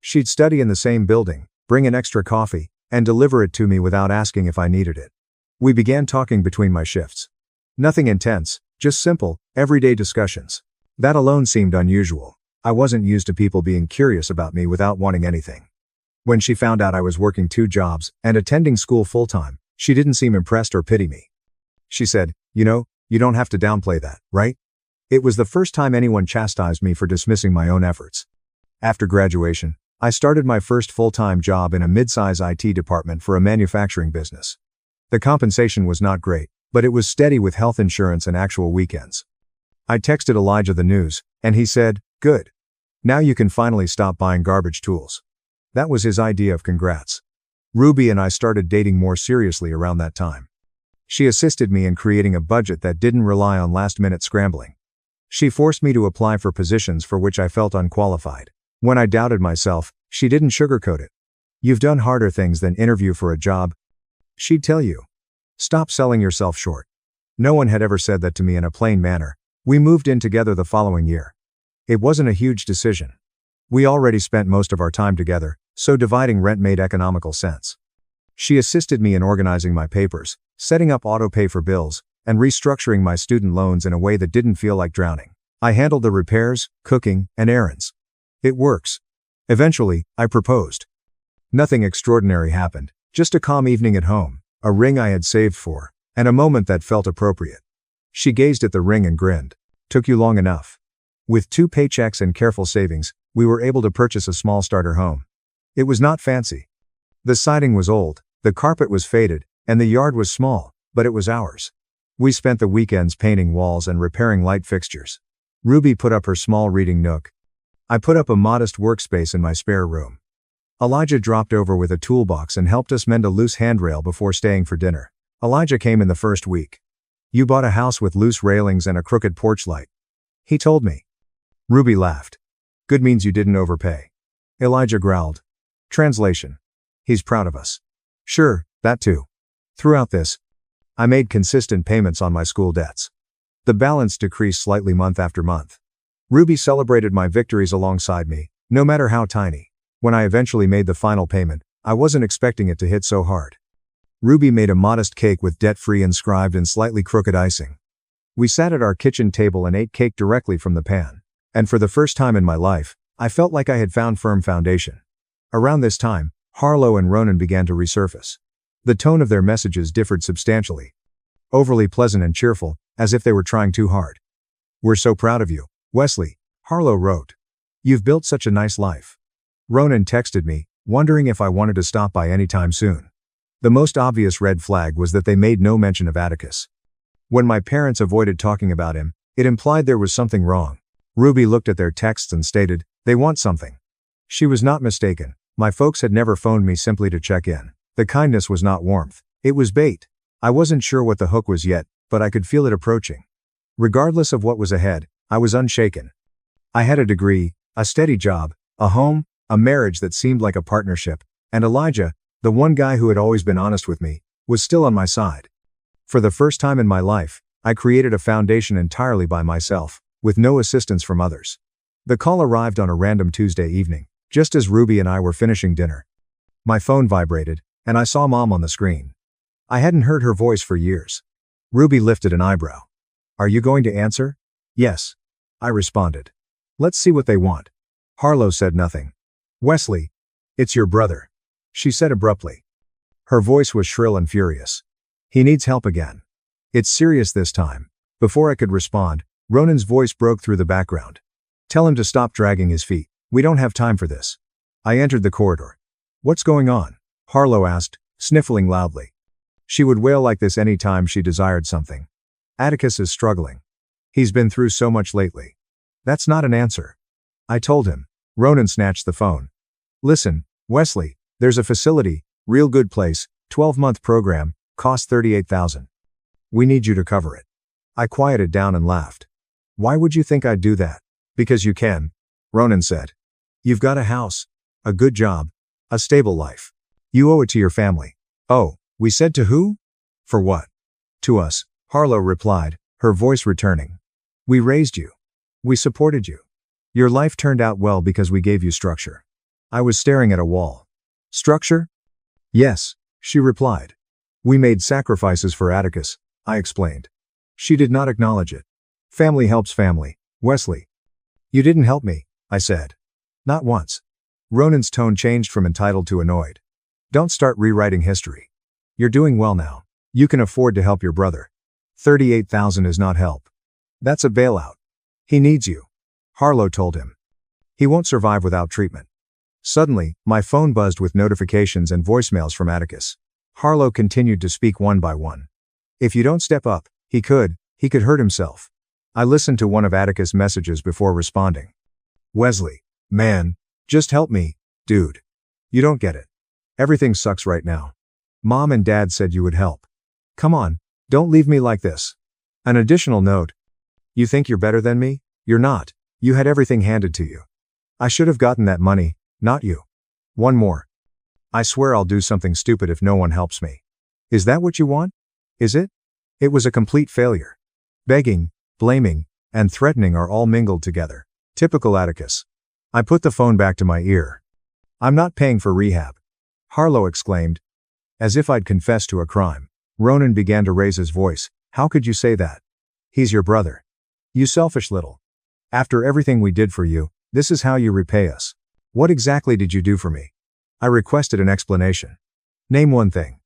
She'd study in the same building, bring an extra coffee, and deliver it to me without asking if I needed it. We began talking between my shifts. Nothing intense, just simple, everyday discussions. That alone seemed unusual. I wasn't used to people being curious about me without wanting anything. When she found out I was working 2 jobs and attending school full-time, she didn't seem impressed or pity me. She said, "You know, you don't have to downplay that, right?" It was the first time anyone chastised me for dismissing my own efforts. After graduation, I started my first full-time job in a mid-size IT department for a manufacturing business. The compensation was not great, but it was steady with health insurance and actual weekends. I texted Elijah the news, and he said, "Good. Now you can finally stop buying garbage tools." That was his idea of congrats. Ruby and I started dating more seriously around that time. She assisted me in creating a budget that didn't rely on last-minute scrambling. She forced me to apply for positions for which I felt unqualified. When I doubted myself, she didn't sugarcoat it. "You've done harder things than interview for a job," she'd tell you. "Stop selling yourself short." No one had ever said that to me in a plain manner. We moved in together the following year. It wasn't a huge decision. We already spent most of our time together, so dividing rent made economical sense. She assisted me in organizing my papers, setting up auto-pay for bills, and restructuring my student loans in a way that didn't feel like drowning. I handled the repairs, cooking, and errands. It works. Eventually, I proposed. Nothing extraordinary happened, just a calm evening at home, a ring I had saved for, and a moment that felt appropriate. She gazed at the ring and grinned. "Took you long enough." With 2 paychecks and careful savings, we were able to purchase a small starter home. It was not fancy. The siding was old, the carpet was faded, and the yard was small, but it was ours. We spent the weekends painting walls and repairing light fixtures. Ruby put up her small reading nook. I put up a modest workspace in my spare room. Elijah dropped over with a toolbox and helped us mend a loose handrail before staying for dinner. Elijah came in the first week. "You bought a house with loose railings and a crooked porch light," he told me. Ruby laughed. "Good means you didn't overpay." Elijah growled. Translation: "He's proud of us." "Sure, that too." Throughout this, I made consistent payments on my school debts. The balance decreased slightly month after month. Ruby celebrated my victories alongside me, no matter how tiny. When I eventually made the final payment, I wasn't expecting it to hit so hard. Ruby made a modest cake with debt-free inscribed and slightly crooked icing. We sat at our kitchen table and ate cake directly from the pan. And for the first time in my life, I felt like I had found firm foundation. Around this time, Harlow and Ronan began to resurface. The tone of their messages differed substantially. Overly pleasant and cheerful, as if they were trying too hard. "We're so proud of you, Wesley," Harlow wrote. "You've built such a nice life." Ronan texted me, wondering if I wanted to stop by anytime soon. The most obvious red flag was that they made no mention of Atticus. When my parents avoided talking about him, it implied there was something wrong. Ruby looked at their texts and stated, "They want something." She was not mistaken. My folks had never phoned me simply to check in. The kindness was not warmth. It was bait. I wasn't sure what the hook was yet, but I could feel it approaching. Regardless of what was ahead, I was unshaken. I had a degree, a steady job, a home, a marriage that seemed like a partnership, and Elijah, the one guy who had always been honest with me, was still on my side. For the first time in my life, I created a foundation entirely by myself, with no assistance from others. The call arrived on a random Tuesday evening, just as Ruby and I were finishing dinner. My phone vibrated, and I saw Mom on the screen. I hadn't heard her voice for years. Ruby lifted an eyebrow. "Are you going to answer?" "Yes," I responded. "Let's see what they want." Harlow said nothing. "Wesley, it's your brother," she said abruptly. Her voice was shrill and furious. "He needs help again. It's serious this time." Before I could respond, Ronan's voice broke through the background. "Tell him to stop dragging his feet. We don't have time for this." I entered the corridor. "What's going on?" Harlow asked, sniffling loudly. She would wail like this any time she desired something. "Atticus is struggling. He's been through so much lately." "That's not an answer." I told him. Ronan snatched the phone. Listen, Wesley, there's a facility, real good place, 12-month program, cost $38,000. We need you to cover it. I quieted down and laughed. Why would you think I'd do that? Because you can, Ronan said. You've got a house, a good job, a stable life. You owe it to your family. Oh, we said to who? For what? To us, Harlow replied, her voice returning. We raised you. We supported you. Your life turned out well because we gave you structure. I was staring at a wall. Structure? Yes, she replied. We made sacrifices for Atticus, I explained. She did not acknowledge it. Family helps family, Wesley. You didn't help me, I said. Not once. Ronan's tone changed from entitled to annoyed. Don't start rewriting history. You're doing well now. You can afford to help your brother. $38,000 is not help. That's a bailout. He needs you. Harlow told him. He won't survive without treatment. Suddenly, my phone buzzed with notifications and voicemails from Atticus. Harlow continued to speak one by one. If you don't step up, he could hurt himself. I listened to one of Atticus' messages before responding. Wesley, man, just help me, dude. You don't get it. Everything sucks right now. Mom and Dad said you would help. Come on, don't leave me like this. An additional note. You think you're better than me? You're not. You had everything handed to you. I should have gotten that money, not you. One more. I swear I'll do something stupid if no one helps me. Is that what you want? Is it? It was a complete failure. Begging, blaming, and threatening are all mingled together. Typical Atticus. I put the phone back to my ear. I'm not paying for rehab. Harlow exclaimed. As if I'd confessed to a crime. Ronan began to raise his voice. How could you say that? He's your brother. You selfish little. After everything we did for you, this is how you repay us. What exactly did you do for me? I requested an explanation. Name one thing.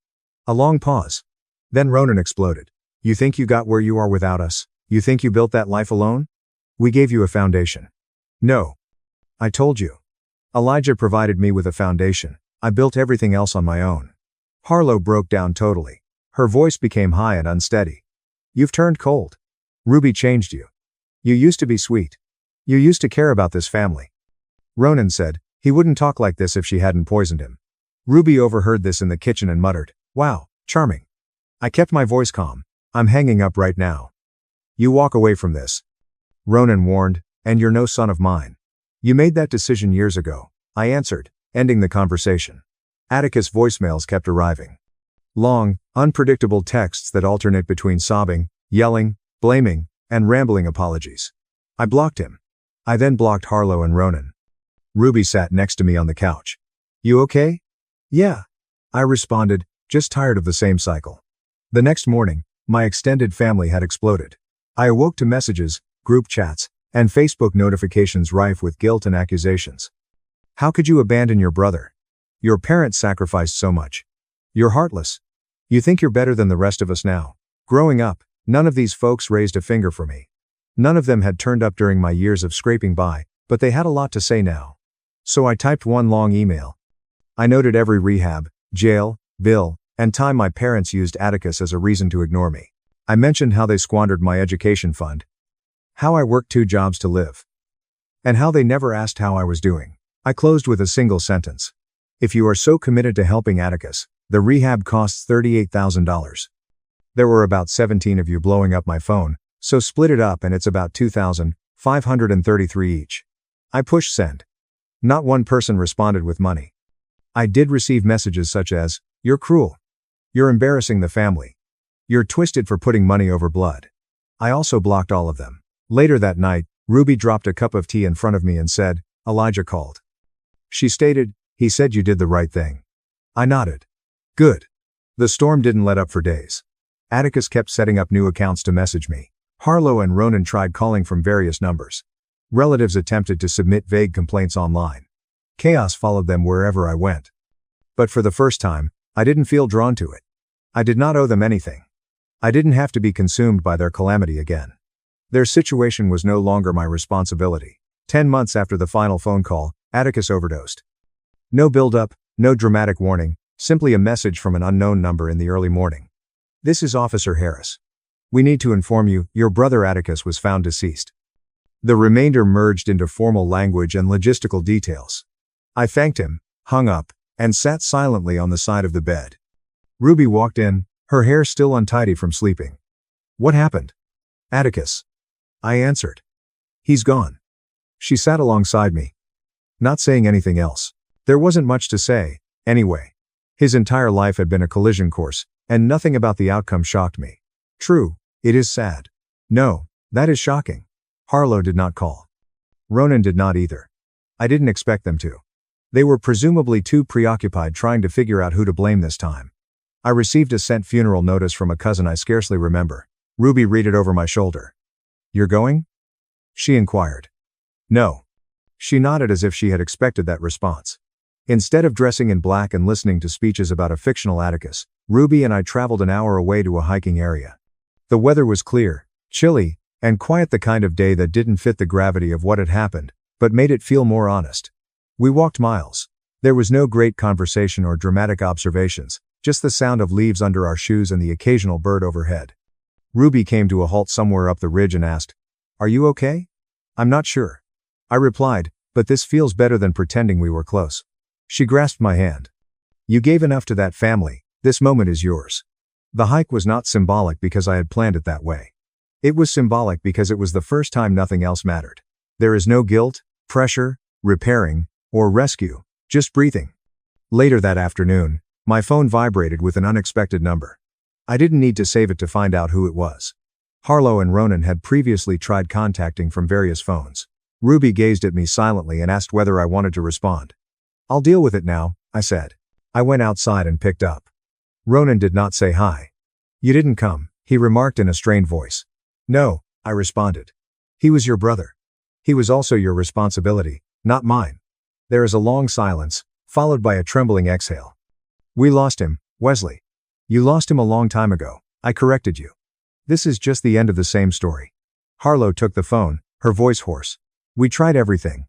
A long pause. Then Ronan exploded. You think you got where you are without us? You think you built that life alone? We gave you a foundation. No. I told you. Elijah provided me with a foundation. I built everything else on my own. Harlow broke down totally. Her voice became high and unsteady. You've turned cold. Ruby changed you. You used to be sweet. You used to care about this family. Ronan said, he wouldn't talk like this if she hadn't poisoned him. Ruby overheard this in the kitchen and muttered, wow, charming. I kept my voice calm. I'm hanging up right now. You walk away from this. Ronan warned, and you're no son of mine. You made that decision years ago, I answered, ending the conversation. Atticus' voicemails kept arriving. Long, unpredictable texts that alternate between sobbing, yelling, blaming, and rambling apologies. I blocked him. I then blocked Harlow and Ronan. Ruby sat next to me on the couch. You okay? Yeah. I responded, just tired of the same cycle. The next morning, my extended family had exploded. I awoke to messages, group chats, and Facebook notifications rife with guilt and accusations. How could you abandon your brother? Your parents sacrificed so much. You're heartless. You think you're better than the rest of us now. Growing up, none of these folks raised a finger for me. None of them had turned up during my years of scraping by, but they had a lot to say now. So I typed one long email. I noted every rehab, jail, bill, and time my parents used Atticus as a reason to ignore me. I mentioned how they squandered my education fund, how I worked 2 jobs to live, and how they never asked how I was doing. I closed with a single sentence. If you are so committed to helping Atticus, the rehab costs $38,000. There were about 17 of you blowing up my phone, so split it up and it's about $2,533 each. I pushed send. Not one person responded with money. I did receive messages such as, you're cruel. You're embarrassing the family. You're twisted for putting money over blood. I also blocked all of them. Later that night, Ruby dropped a cup of tea in front of me and said, Elijah called. She stated, he said you did the right thing. I nodded. Good. The storm didn't let up for days. Atticus kept setting up new accounts to message me. Harlow and Ronan tried calling from various numbers. Relatives attempted to submit vague complaints online. Chaos followed them wherever I went. But for the first time, I didn't feel drawn to it. I did not owe them anything. I didn't have to be consumed by their calamity again. Their situation was no longer my responsibility. 10 months after the final phone call, Atticus overdosed. No build-up, no dramatic warning, simply a message from an unknown number in the early morning. This is Officer Harris. We need to inform you, your brother Atticus was found deceased. The remainder merged into formal language and logistical details. I thanked him, hung up, and sat silently on the side of the bed. Ruby walked in, her hair still untidy from sleeping. "What happened?" "Atticus," I answered. "He's gone." She sat alongside me, not saying anything else. There wasn't much to say, anyway. His entire life had been a collision course, and nothing about the outcome shocked me. True, it is sad. No, that is shocking. Harlow did not call. Ronan did not either. I didn't expect them to. They were presumably too preoccupied trying to figure out who to blame this time. I received a sent funeral notice from a cousin I scarcely remember. Ruby read it over my shoulder. "You're going?" she inquired. "No." She nodded as if she had expected that response. Instead of dressing in black and listening to speeches about a fictional Atticus, Ruby and I traveled an hour away to a hiking area. The weather was clear, chilly, and quiet, the kind of day that didn't fit the gravity of what had happened, but made it feel more honest. We walked miles. There was no great conversation or dramatic observations, just the sound of leaves under our shoes and the occasional bird overhead. Ruby came to a halt somewhere up the ridge and asked, "Are you okay?" "I'm not sure," I replied, "but this feels better than pretending we were close." She grasped my hand. "You gave enough to that family, this moment is yours." The hike was not symbolic because I had planned it that way. It was symbolic because it was the first time nothing else mattered. There is no guilt, pressure, repairing, or rescue, just breathing. Later that afternoon, my phone vibrated with an unexpected number. I didn't need to save it to find out who it was. Harlow and Ronan had previously tried contacting from various phones. Ruby gazed at me silently and asked whether I wanted to respond. "I'll deal with it now," I said. I went outside and picked up. Ronan did not say hi. "You didn't come," he remarked in a strained voice. "No," I responded. "He was your brother. He was also your responsibility, not mine." There is a long silence, followed by a trembling exhale. "We lost him, Wesley." "You lost him a long time ago," I corrected you. "This is just the end of the same story." Harlow took the phone, her voice hoarse. "We tried everything.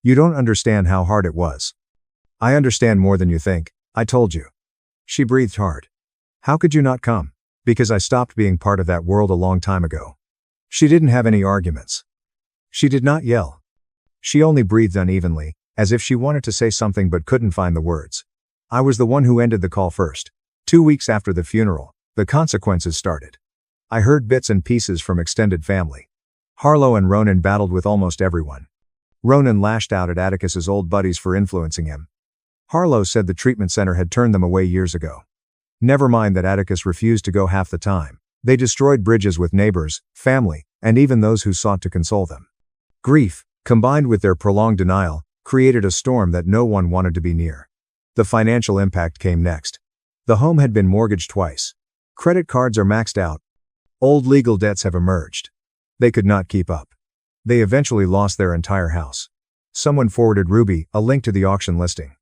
You don't understand how hard it was." "I understand more than you think, I told you." She breathed hard. "How could you not come?" "Because I stopped being part of that world a long time ago." She didn't have any arguments. She did not yell. She only breathed unevenly, as if she wanted to say something but couldn't find the words. I was the one who ended the call first. 2 weeks after the funeral, the consequences started. I heard bits and pieces from extended family. Harlow and Ronan battled with almost everyone. Ronan lashed out at Atticus's old buddies for influencing him. Harlow said the treatment center had turned them away years ago. Never mind that Atticus refused to go half the time. They destroyed bridges with neighbors, family, and even those who sought to console them. Grief, combined with their prolonged denial, created a storm that no one wanted to be near. The financial impact came next. The home had been mortgaged twice. Credit cards are maxed out. Old legal debts have emerged. They could not keep up. They eventually lost their entire house. Someone forwarded Ruby a link to the auction listing.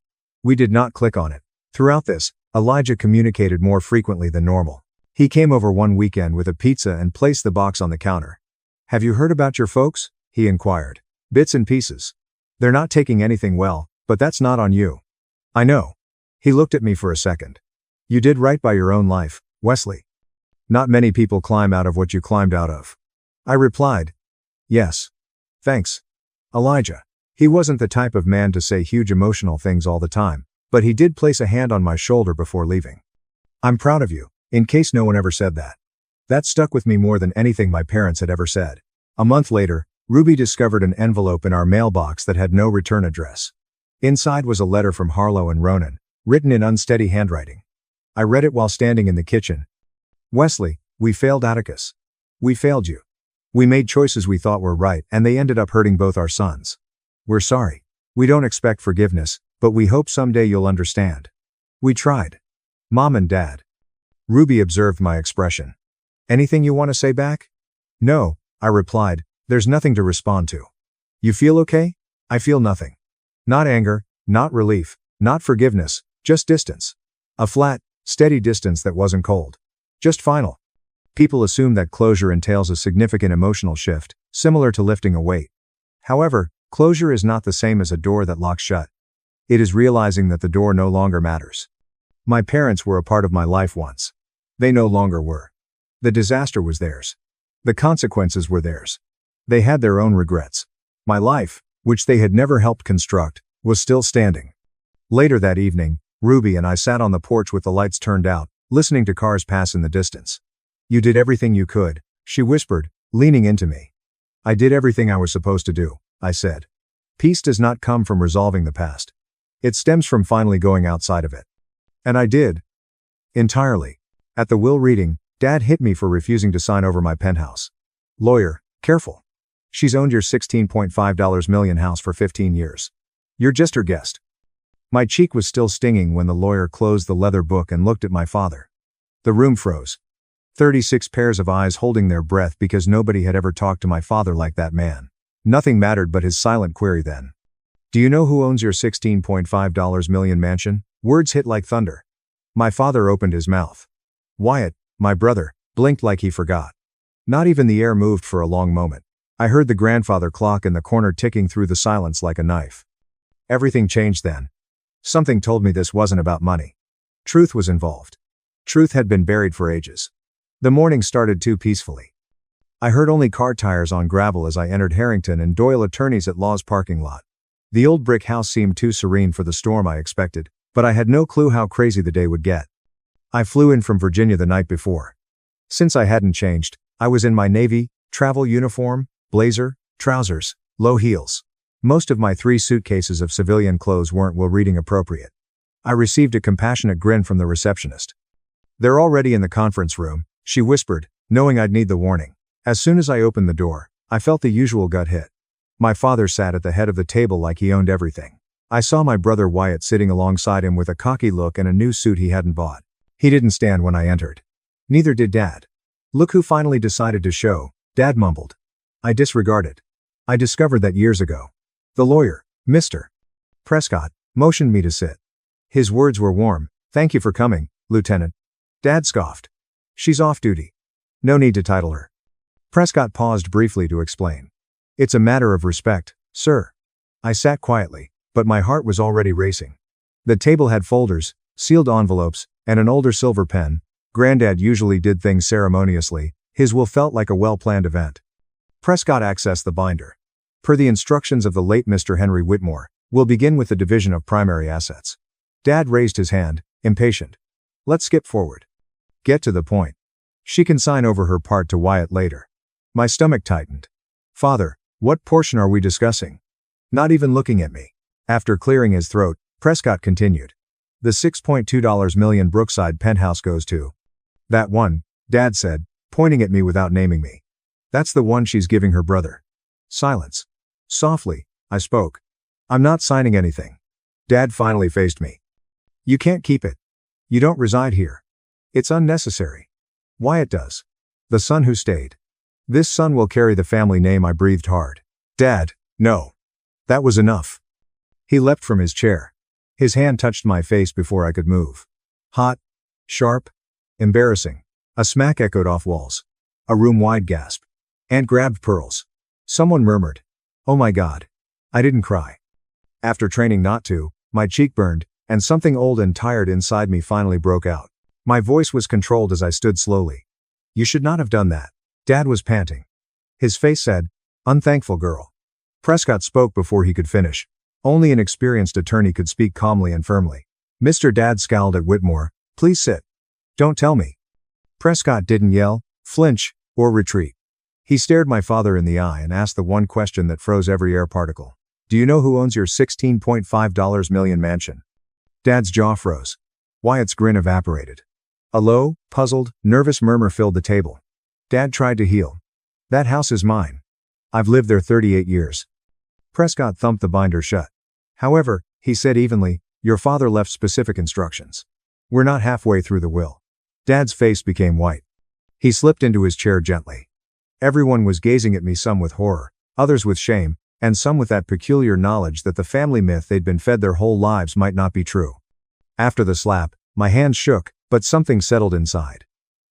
We did not click on it. Throughout this, Elijah communicated more frequently than normal. He came over one weekend with a pizza and placed the box on the counter. "Have you heard about your folks?" he inquired. "Bits and pieces. They're not taking anything well, but that's not on you." "I know." He looked at me for a second. "You did right by your own life, Wesley. Not many people climb out of what you climbed out of." I replied. "Yes. Thanks, Elijah." He wasn't the type of man to say huge emotional things all the time, but he did place a hand on my shoulder before leaving. "I'm proud of you, in case no one ever said that." That stuck with me more than anything my parents had ever said. A month later, Ruby discovered an envelope in our mailbox that had no return address. Inside was a letter from Harlow and Ronan, written in unsteady handwriting. I read it while standing in the kitchen. "Wesley, we failed Atticus. We failed you. We made choices we thought were right and they ended up hurting both our sons. We're sorry. We don't expect forgiveness, but we hope someday you'll understand. We tried. Mom and Dad." Ruby observed my expression. "Anything you want to say back?" "No," I replied, "there's nothing to respond to." "You feel okay?" "I feel nothing. Not anger, not relief, not forgiveness, just distance. A flat, steady distance that wasn't cold. Just final." People assume that closure entails a significant emotional shift, similar to lifting a weight. However, closure is not the same as a door that locks shut. It is realizing that the door no longer matters. My parents were a part of my life once. They no longer were. The disaster was theirs. The consequences were theirs. They had their own regrets. My life, which they had never helped construct, was still standing. Later that evening, Ruby and I sat on the porch with the lights turned out, listening to cars pass in the distance. "You did everything you could," she whispered, leaning into me. "I did everything I was supposed to do," I said. "Peace does not come from resolving the past. It stems from finally going outside of it." And I did. Entirely. At the will reading, Dad hit me for refusing to sign over my penthouse. Lawyer, careful. She's owned your $16.5 million house for 15 years. You're just her guest. My cheek was still stinging when the lawyer closed the leather book and looked at my father. The room froze. 36 pairs of eyes holding their breath because nobody had ever talked to my father like that man. Nothing mattered but his silent query then. "Do you know who owns your $16.5 million mansion?" Words hit like thunder. My father opened his mouth. Wyatt, my brother, blinked like he forgot. Not even the air moved for a long moment. I heard the grandfather clock in the corner ticking through the silence like a knife. Everything changed then. Something told me this wasn't about money. Truth was involved. Truth had been buried for ages. The morning started too peacefully. I heard only car tires on gravel as I entered Harrington and Doyle Attorneys at Law's parking lot. The old brick house seemed too serene for the storm I expected, but I had no clue how crazy the day would get. I flew in from Virginia the night before. Since I hadn't changed, I was in my Navy travel uniform, blazer, trousers, low heels. Most of my 3 suitcases of civilian clothes weren't well reading appropriate. I received a compassionate grin from the receptionist. "They're already in the conference room," she whispered, knowing I'd need the warning. As soon as I opened the door, I felt the usual gut hit. My father sat at the head of the table like he owned everything. I saw my brother Wyatt sitting alongside him with a cocky look and a new suit he hadn't bought. He didn't stand when I entered. Neither did Dad. "Look who finally decided to show," Dad mumbled. I disregarded. I discovered that years ago. The lawyer, Mr. Prescott, motioned me to sit. His words were warm. "Thank you for coming, Lieutenant." Dad scoffed. "She's off duty. No need to title her." Prescott paused briefly to explain. "It's a matter of respect, sir." I sat quietly, but my heart was already racing. The table had folders, sealed envelopes, and an older silver pen. Granddad usually did things ceremoniously. His will felt like a well-planned event. Prescott accessed the binder. "Per the instructions of the late Mr. Henry Whitmore, we'll begin with the division of primary assets." Dad raised his hand, impatient. "Let's skip forward. Get to the point. She can sign over her part to Wyatt later." My stomach tightened. "Father, what portion are we discussing?" Not even looking at me. After clearing his throat, Prescott continued. "The $6.2 million Brookside penthouse goes to." "That one," Dad said, pointing at me without naming me. "That's the one she's giving her brother." Silence. Softly, I spoke. "I'm not signing anything." Dad finally faced me. "You can't keep it. You don't reside here. It's unnecessary. Wyatt does. The son who stayed. This son will carry the family name." I breathed hard. "Dad, no." That was enough. He leapt from his chair. His hand touched my face before I could move. Hot. Sharp. Embarrassing. A smack echoed off walls. A room-wide gasp. Aunt grabbed pearls. Someone murmured, "Oh my God." I didn't cry. After training not to, my cheek burned, and something old and tired inside me finally broke out. My voice was controlled as I stood slowly. "You should not have done that." Dad was panting. His face said, "Unthankful girl." Prescott spoke before he could finish. Only an experienced attorney could speak calmly and firmly. Mr. Dad scowled at Whitmore. "Please sit." "Don't tell me." Prescott didn't yell, flinch, or retreat. He stared my father in the eye and asked the one question that froze every air particle. "Do you know who owns your $16.5 million mansion?" Dad's jaw froze. Wyatt's grin evaporated. A low, puzzled, nervous murmur filled the table. Dad tried to heal. "That house is mine. I've lived there 38 years. Prescott thumped the binder shut. "However," he said evenly, "your father left specific instructions. We're not halfway through the will." Dad's face became white. He slipped into his chair gently. Everyone was gazing at me, some with horror, others with shame, and some with that peculiar knowledge that the family myth they'd been fed their whole lives might not be true. After the slap, my hands shook, but something settled inside.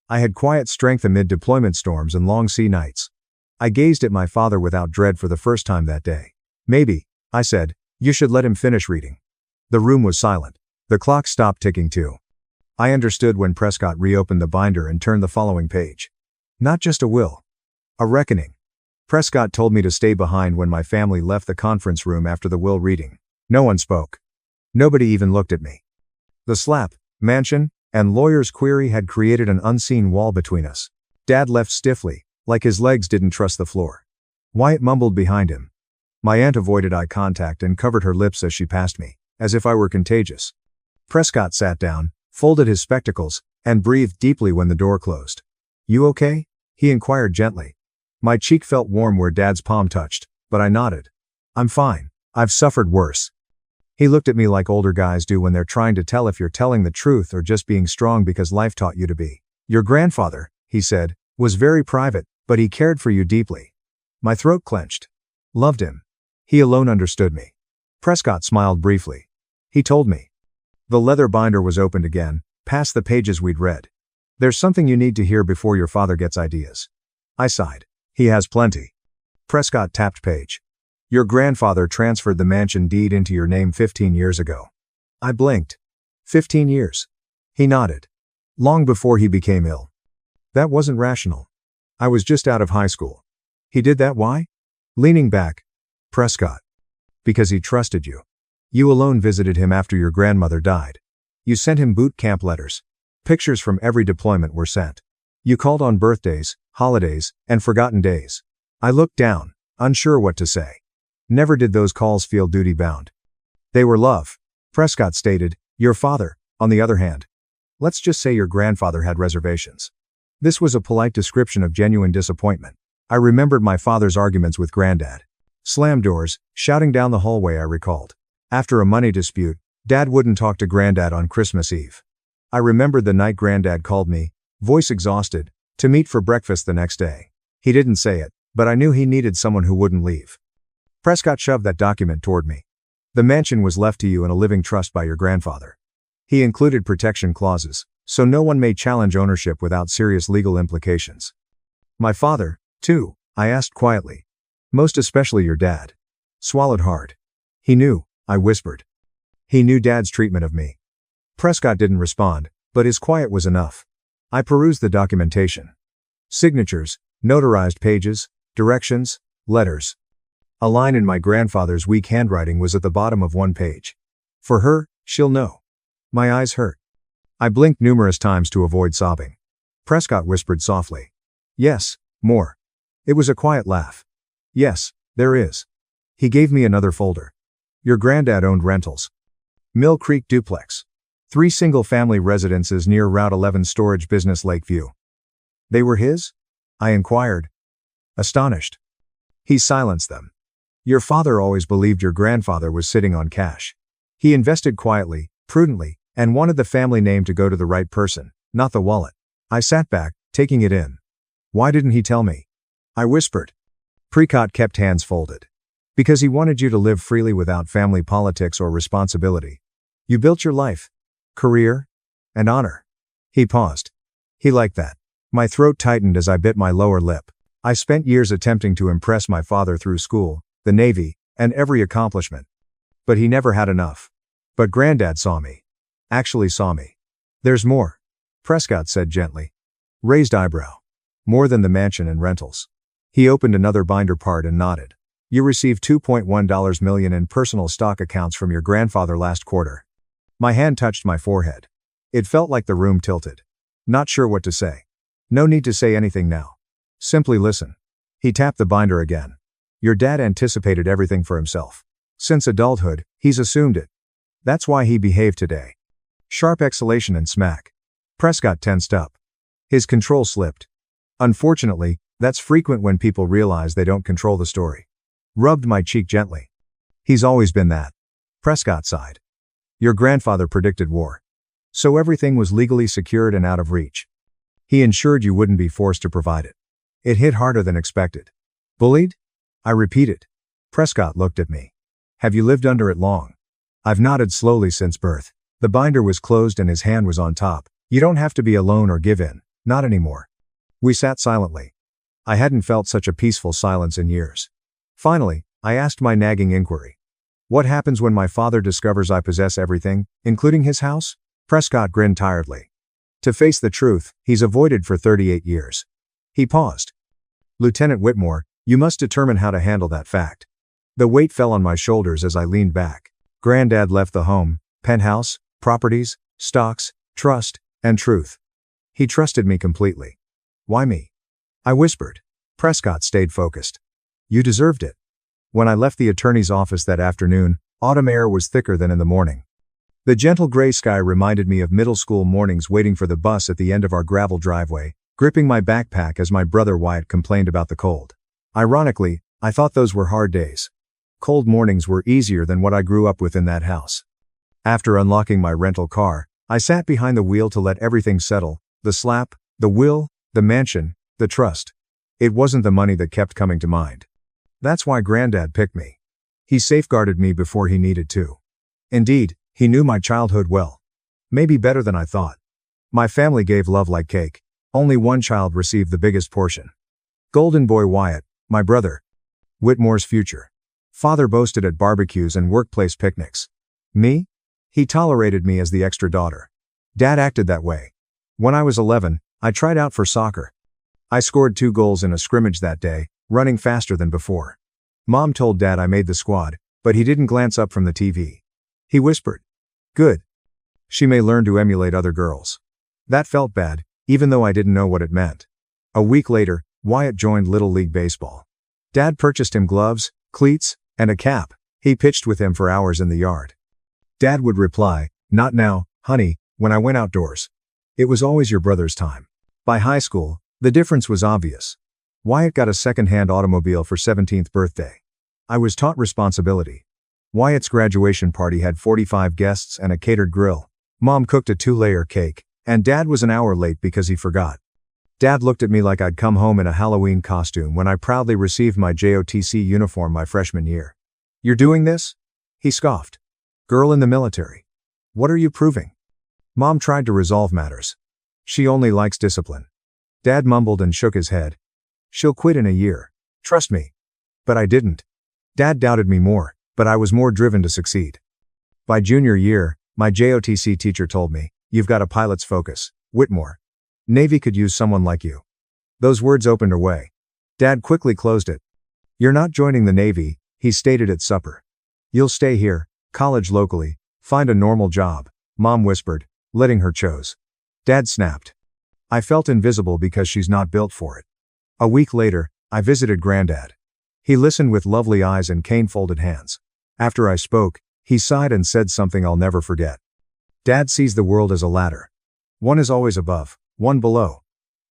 I had quiet strength amid deployment storms and long sea nights. I gazed at my father without dread for the first time that day. "Maybe," I said, "you should let him finish reading." The room was silent. The clock stopped ticking too. I understood when Prescott reopened the binder and turned the following page. Not just a will. A reckoning. Prescott told me to stay behind when my family left the conference room after the will reading. No one spoke. Nobody even looked at me. The slap, mansion, and lawyer's query had created an unseen wall between us. Dad left stiffly, like his legs didn't trust the floor. Wyatt mumbled behind him. My aunt avoided eye contact and covered her lips as she passed me, as if I were contagious. Prescott sat down, folded his spectacles, and breathed deeply when the door closed. You okay? He inquired gently. My cheek felt warm where Dad's palm touched, but I nodded. I'm fine. I've suffered worse. He looked at me like older guys do when they're trying to tell if you're telling the truth or just being strong because life taught you to be. Your grandfather, he said, was very private, but he cared for you deeply. My throat clenched. Loved him. He alone understood me. Prescott smiled briefly. He told me. The leather binder was opened again, past the pages we'd read. There's something you need to hear before your father gets ideas. I sighed. He has plenty. Prescott tapped page. Your grandfather transferred the mansion deed into your name 15 years ago. I blinked. 15 years. He nodded. Long before he became ill. That wasn't rational. I was just out of high school. He did that why? Leaning back. Prescott. Because he trusted you. You alone visited him after your grandmother died. You sent him boot camp letters. Pictures from every deployment were sent. You called on birthdays, holidays, and forgotten days. I looked down, unsure what to say. Never did those calls feel duty-bound. They were love. Prescott stated. Your father, on the other hand. Let's just say your grandfather had reservations. This was a polite description of genuine disappointment. I remembered my father's arguments with Granddad. Slam doors, shouting down the hallway I recalled. After a money dispute, Dad wouldn't talk to Granddad on Christmas Eve. I remembered the night Granddad called me, voice exhausted, to meet for breakfast the next day. He didn't say it, but I knew he needed someone who wouldn't leave. Prescott shoved that document toward me. The mansion was left to you in a living trust by your grandfather. He included protection clauses, so no one may challenge ownership without serious legal implications. My father, too, I asked quietly. Most especially your dad. Swallowed hard. He knew, I whispered. He knew Dad's treatment of me. Prescott didn't respond, but his quiet was enough. I perused the documentation. Signatures, notarized pages, directions, letters. A line in my grandfather's weak handwriting was at the bottom of one page. For her, she'll know. My eyes hurt. I blinked numerous times to avoid sobbing. Prescott whispered softly. Yes, more. It was a quiet laugh. Yes, there is. He gave me another folder. Your granddad owned rentals. Mill Creek Duplex. 3 single-family residences near Route 11 Storage Business Lakeview. They were his? I inquired. Astonished. He silenced them. Your father always believed your grandfather was sitting on cash. He invested quietly, prudently, and wanted the family name to go to the right person, not the wallet. I sat back, taking it in. Why didn't he tell me? I whispered. Prescott kept hands folded. Because he wanted you to live freely without family politics or responsibility. You built your life, career, and honor. He paused. He liked that. My throat tightened as I bit my lower lip. I spent years attempting to impress my father through school, the Navy, and every accomplishment. But he never had enough. But Granddad saw me. Actually saw me. There's more. Prescott said gently. Raised eyebrow. More than the mansion and rentals. He opened another binder part and nodded. You received $2.1 million in personal stock accounts from your grandfather last quarter. My hand touched my forehead. It felt like the room tilted. Not sure what to say. No need to say anything now. Simply listen. He tapped the binder again. Your dad anticipated everything for himself. Since adulthood, he's assumed it. That's why he behaved today. Sharp exhalation and smack. Prescott tensed up. His control slipped. Unfortunately, that's frequent when people realize they don't control the story. Rubbed my cheek gently. He's always been that. Prescott sighed. Your grandfather predicted war. So everything was legally secured and out of reach. He ensured you wouldn't be forced to provide it. It hit harder than expected. Bullied? I repeated. Prescott looked at me. Have you lived under it long? I've nodded slowly since birth. The binder was closed and his hand was on top. You don't have to be alone or give in. Not anymore. We sat silently. I hadn't felt such a peaceful silence in years. Finally, I asked my nagging inquiry. What happens when my father discovers I possess everything, including his house? Prescott grinned tiredly. To face the truth, he's avoided for 38 years. He paused. Lieutenant Whitmore, You must determine how to handle that fact. The weight fell on my shoulders as I leaned back. Granddad left the home, penthouse, properties, stocks, trust, and truth. He trusted me completely. Why me? I whispered. Prescott stayed focused. You deserved it. When I left the attorney's office that afternoon, autumn air was thicker than in the morning. The gentle gray sky reminded me of middle school mornings waiting for the bus at the end of our gravel driveway, gripping my backpack as my brother Wyatt complained about the cold. Ironically, I thought those were hard days. Cold mornings were easier than what I grew up with in that house. After unlocking my rental car, I sat behind the wheel to let everything settle, the slap, the will, the mansion, the trust. It wasn't the money that kept coming to mind. That's why Granddad picked me. He safeguarded me before he needed to. Indeed, he knew my childhood well. Maybe better than I thought. My family gave love like cake. Only one child received the biggest portion. Golden boy Wyatt, my brother. Whitmore's future. Father boasted at barbecues and workplace picnics. Me? He tolerated me as the extra daughter. Dad acted that way. When I was 11, I tried out for soccer. I scored 2 goals in a scrimmage that day, running faster than before. Mom told Dad I made the squad, but he didn't glance up from the TV. He whispered, "Good. She may learn to emulate other girls." That felt bad, even though I didn't know what it meant. A week later, Wyatt joined Little League Baseball. Dad purchased him gloves, cleats, and a cap. He pitched with him for hours in the yard. Dad would reply, "Not now, honey," when I went outdoors. It was always your brother's time. By high school, the difference was obvious. Wyatt got a second-hand automobile for 17th birthday. I was taught responsibility. Wyatt's graduation party had 45 guests and a catered grill. Mom cooked a 2-layer cake, and Dad was an hour late because he forgot. Dad looked at me like I'd come home in a Halloween costume when I proudly received my JOTC uniform my freshman year. "You're doing this?" He scoffed. "Girl in the military. What are you proving?" Mom tried to resolve matters. "She only likes discipline." Dad mumbled and shook his head. "She'll quit in a year. Trust me." But I didn't. Dad doubted me more, but I was more driven to succeed. By junior year, my JOTC teacher told me, "You've got a pilot's focus, Whitmore. Navy could use someone like you." Those words opened a way. Dad quickly closed it. "You're not joining the Navy," he stated at supper. "You'll stay here, college locally, find a normal job," Mom whispered, letting her choose. Dad snapped. "I felt invisible because she's not built for it." A week later, I visited Granddad. He listened with lovely eyes and cane-folded hands. After I spoke, he sighed and said something I'll never forget. "Dad sees the world as a ladder. One is always above, one below.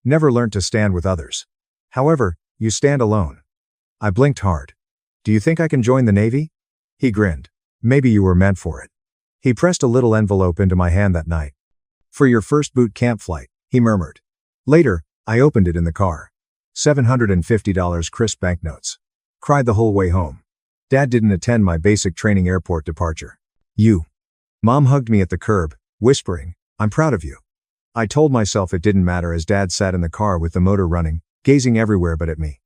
Never learnt to stand with others. However, you stand alone." I blinked hard. "Do you think I can join the Navy?" He grinned. "Maybe you were meant for it." He pressed a little envelope into my hand that night. "For your first boot camp flight," he murmured. Later, I opened it in the car. $750 crisp banknotes. Cried the whole way home. Dad didn't attend my basic training airport departure. "You." Mom hugged me at the curb, whispering, "I'm proud of you." I told myself it didn't matter as Dad sat in the car with the motor running, gazing everywhere but at me.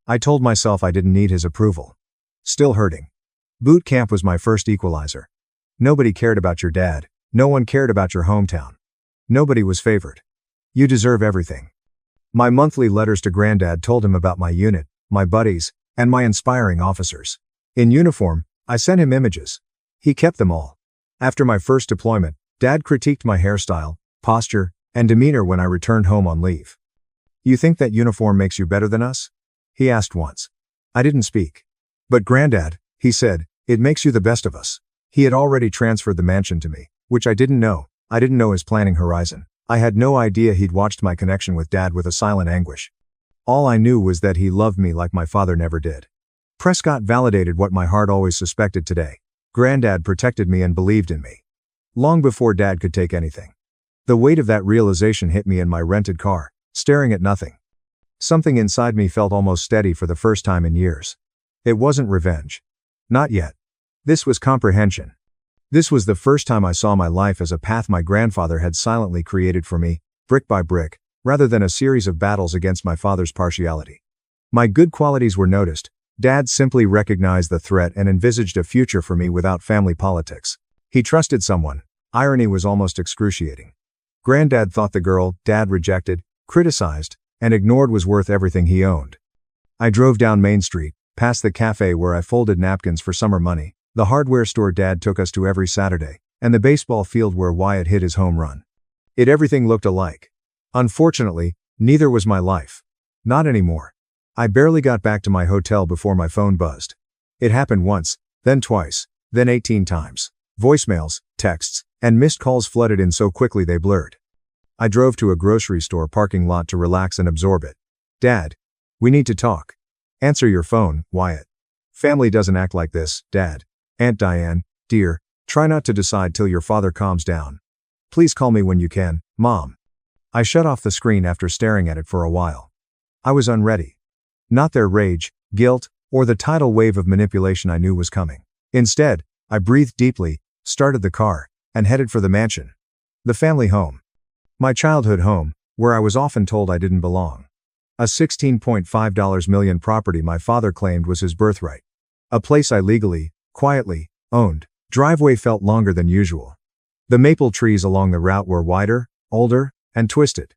I told myself I didn't need his approval. Still hurting. Boot camp was my first equalizer. Nobody cared about your dad. No one cared about your hometown. Nobody was favored. You deserve everything. My monthly letters to Granddad told him about my unit, my buddies, and my inspiring officers. In uniform, I sent him images. He kept them all. After my first deployment, Dad critiqued my hairstyle, posture, and demeanor when I returned home on leave. "You think that uniform makes you better than us?" he asked once. I didn't speak. "But Granddad," he said, "it makes you the best of us." He had already transferred the mansion to me, which I didn't know. I didn't know his planning horizon. I had no idea he'd watched my connection with Dad with a silent anguish. All I knew was that he loved me like my father never did. Prescott validated what my heart always suspected today. Granddad protected me and believed in me. Long before Dad could take anything. The weight of that realization hit me in my rented car, staring at nothing. Something inside me felt almost steady for the first time in years. It wasn't revenge. Not yet. This was comprehension. This was the first time I saw my life as a path my grandfather had silently created for me, brick by brick, rather than a series of battles against my father's partiality. My good qualities were noticed. Dad simply recognized the threat and envisaged a future for me without family politics. He trusted someone. Irony was almost excruciating. Granddad thought the girl Dad rejected, criticized, and ignored was worth everything he owned. I drove down Main Street, past the cafe where I folded napkins for summer money, the hardware store Dad took us to every Saturday, and the baseball field where Wyatt hit his home run. Everything looked alike. Unfortunately, neither was my life. Not anymore. I barely got back to my hotel before my phone buzzed. It happened once, then twice, then 18 times. Voicemails, texts, and missed calls flooded in so quickly they blurred. I drove to a grocery store parking lot to relax and absorb it. Dad. We need to talk. Answer your phone, Wyatt. Family doesn't act like this, Dad. Aunt Diane, dear, try not to decide till your father calms down. Please call me when you can, Mom. I shut off the screen after staring at it for a while. I was unready. Not their rage, guilt, or the tidal wave of manipulation I knew was coming. Instead, I breathed deeply, started the car, and headed for the mansion. The family home. My childhood home, where I was often told I didn't belong. A $16.5 million property my father claimed was his birthright. A place I legally, quietly, owned. Driveway felt longer than usual. The maple trees along the route were wider, older, and twisted.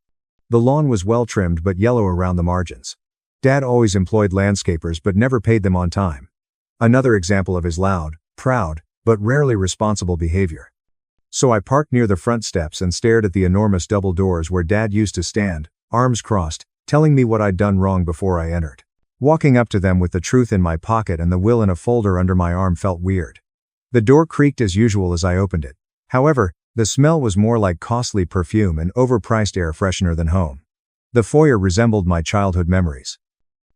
The lawn was well trimmed but yellow around the margins. Dad always employed landscapers but never paid them on time. Another example of his loud, proud, but rarely responsible behavior. So I parked near the front steps and stared at the enormous double doors where Dad used to stand, arms crossed, telling me what I'd done wrong before I entered. Walking up to them with the truth in my pocket and the will in a folder under my arm felt weird. The door creaked as usual as I opened it. However, the smell was more like costly perfume and overpriced air freshener than home. The foyer resembled my childhood memories.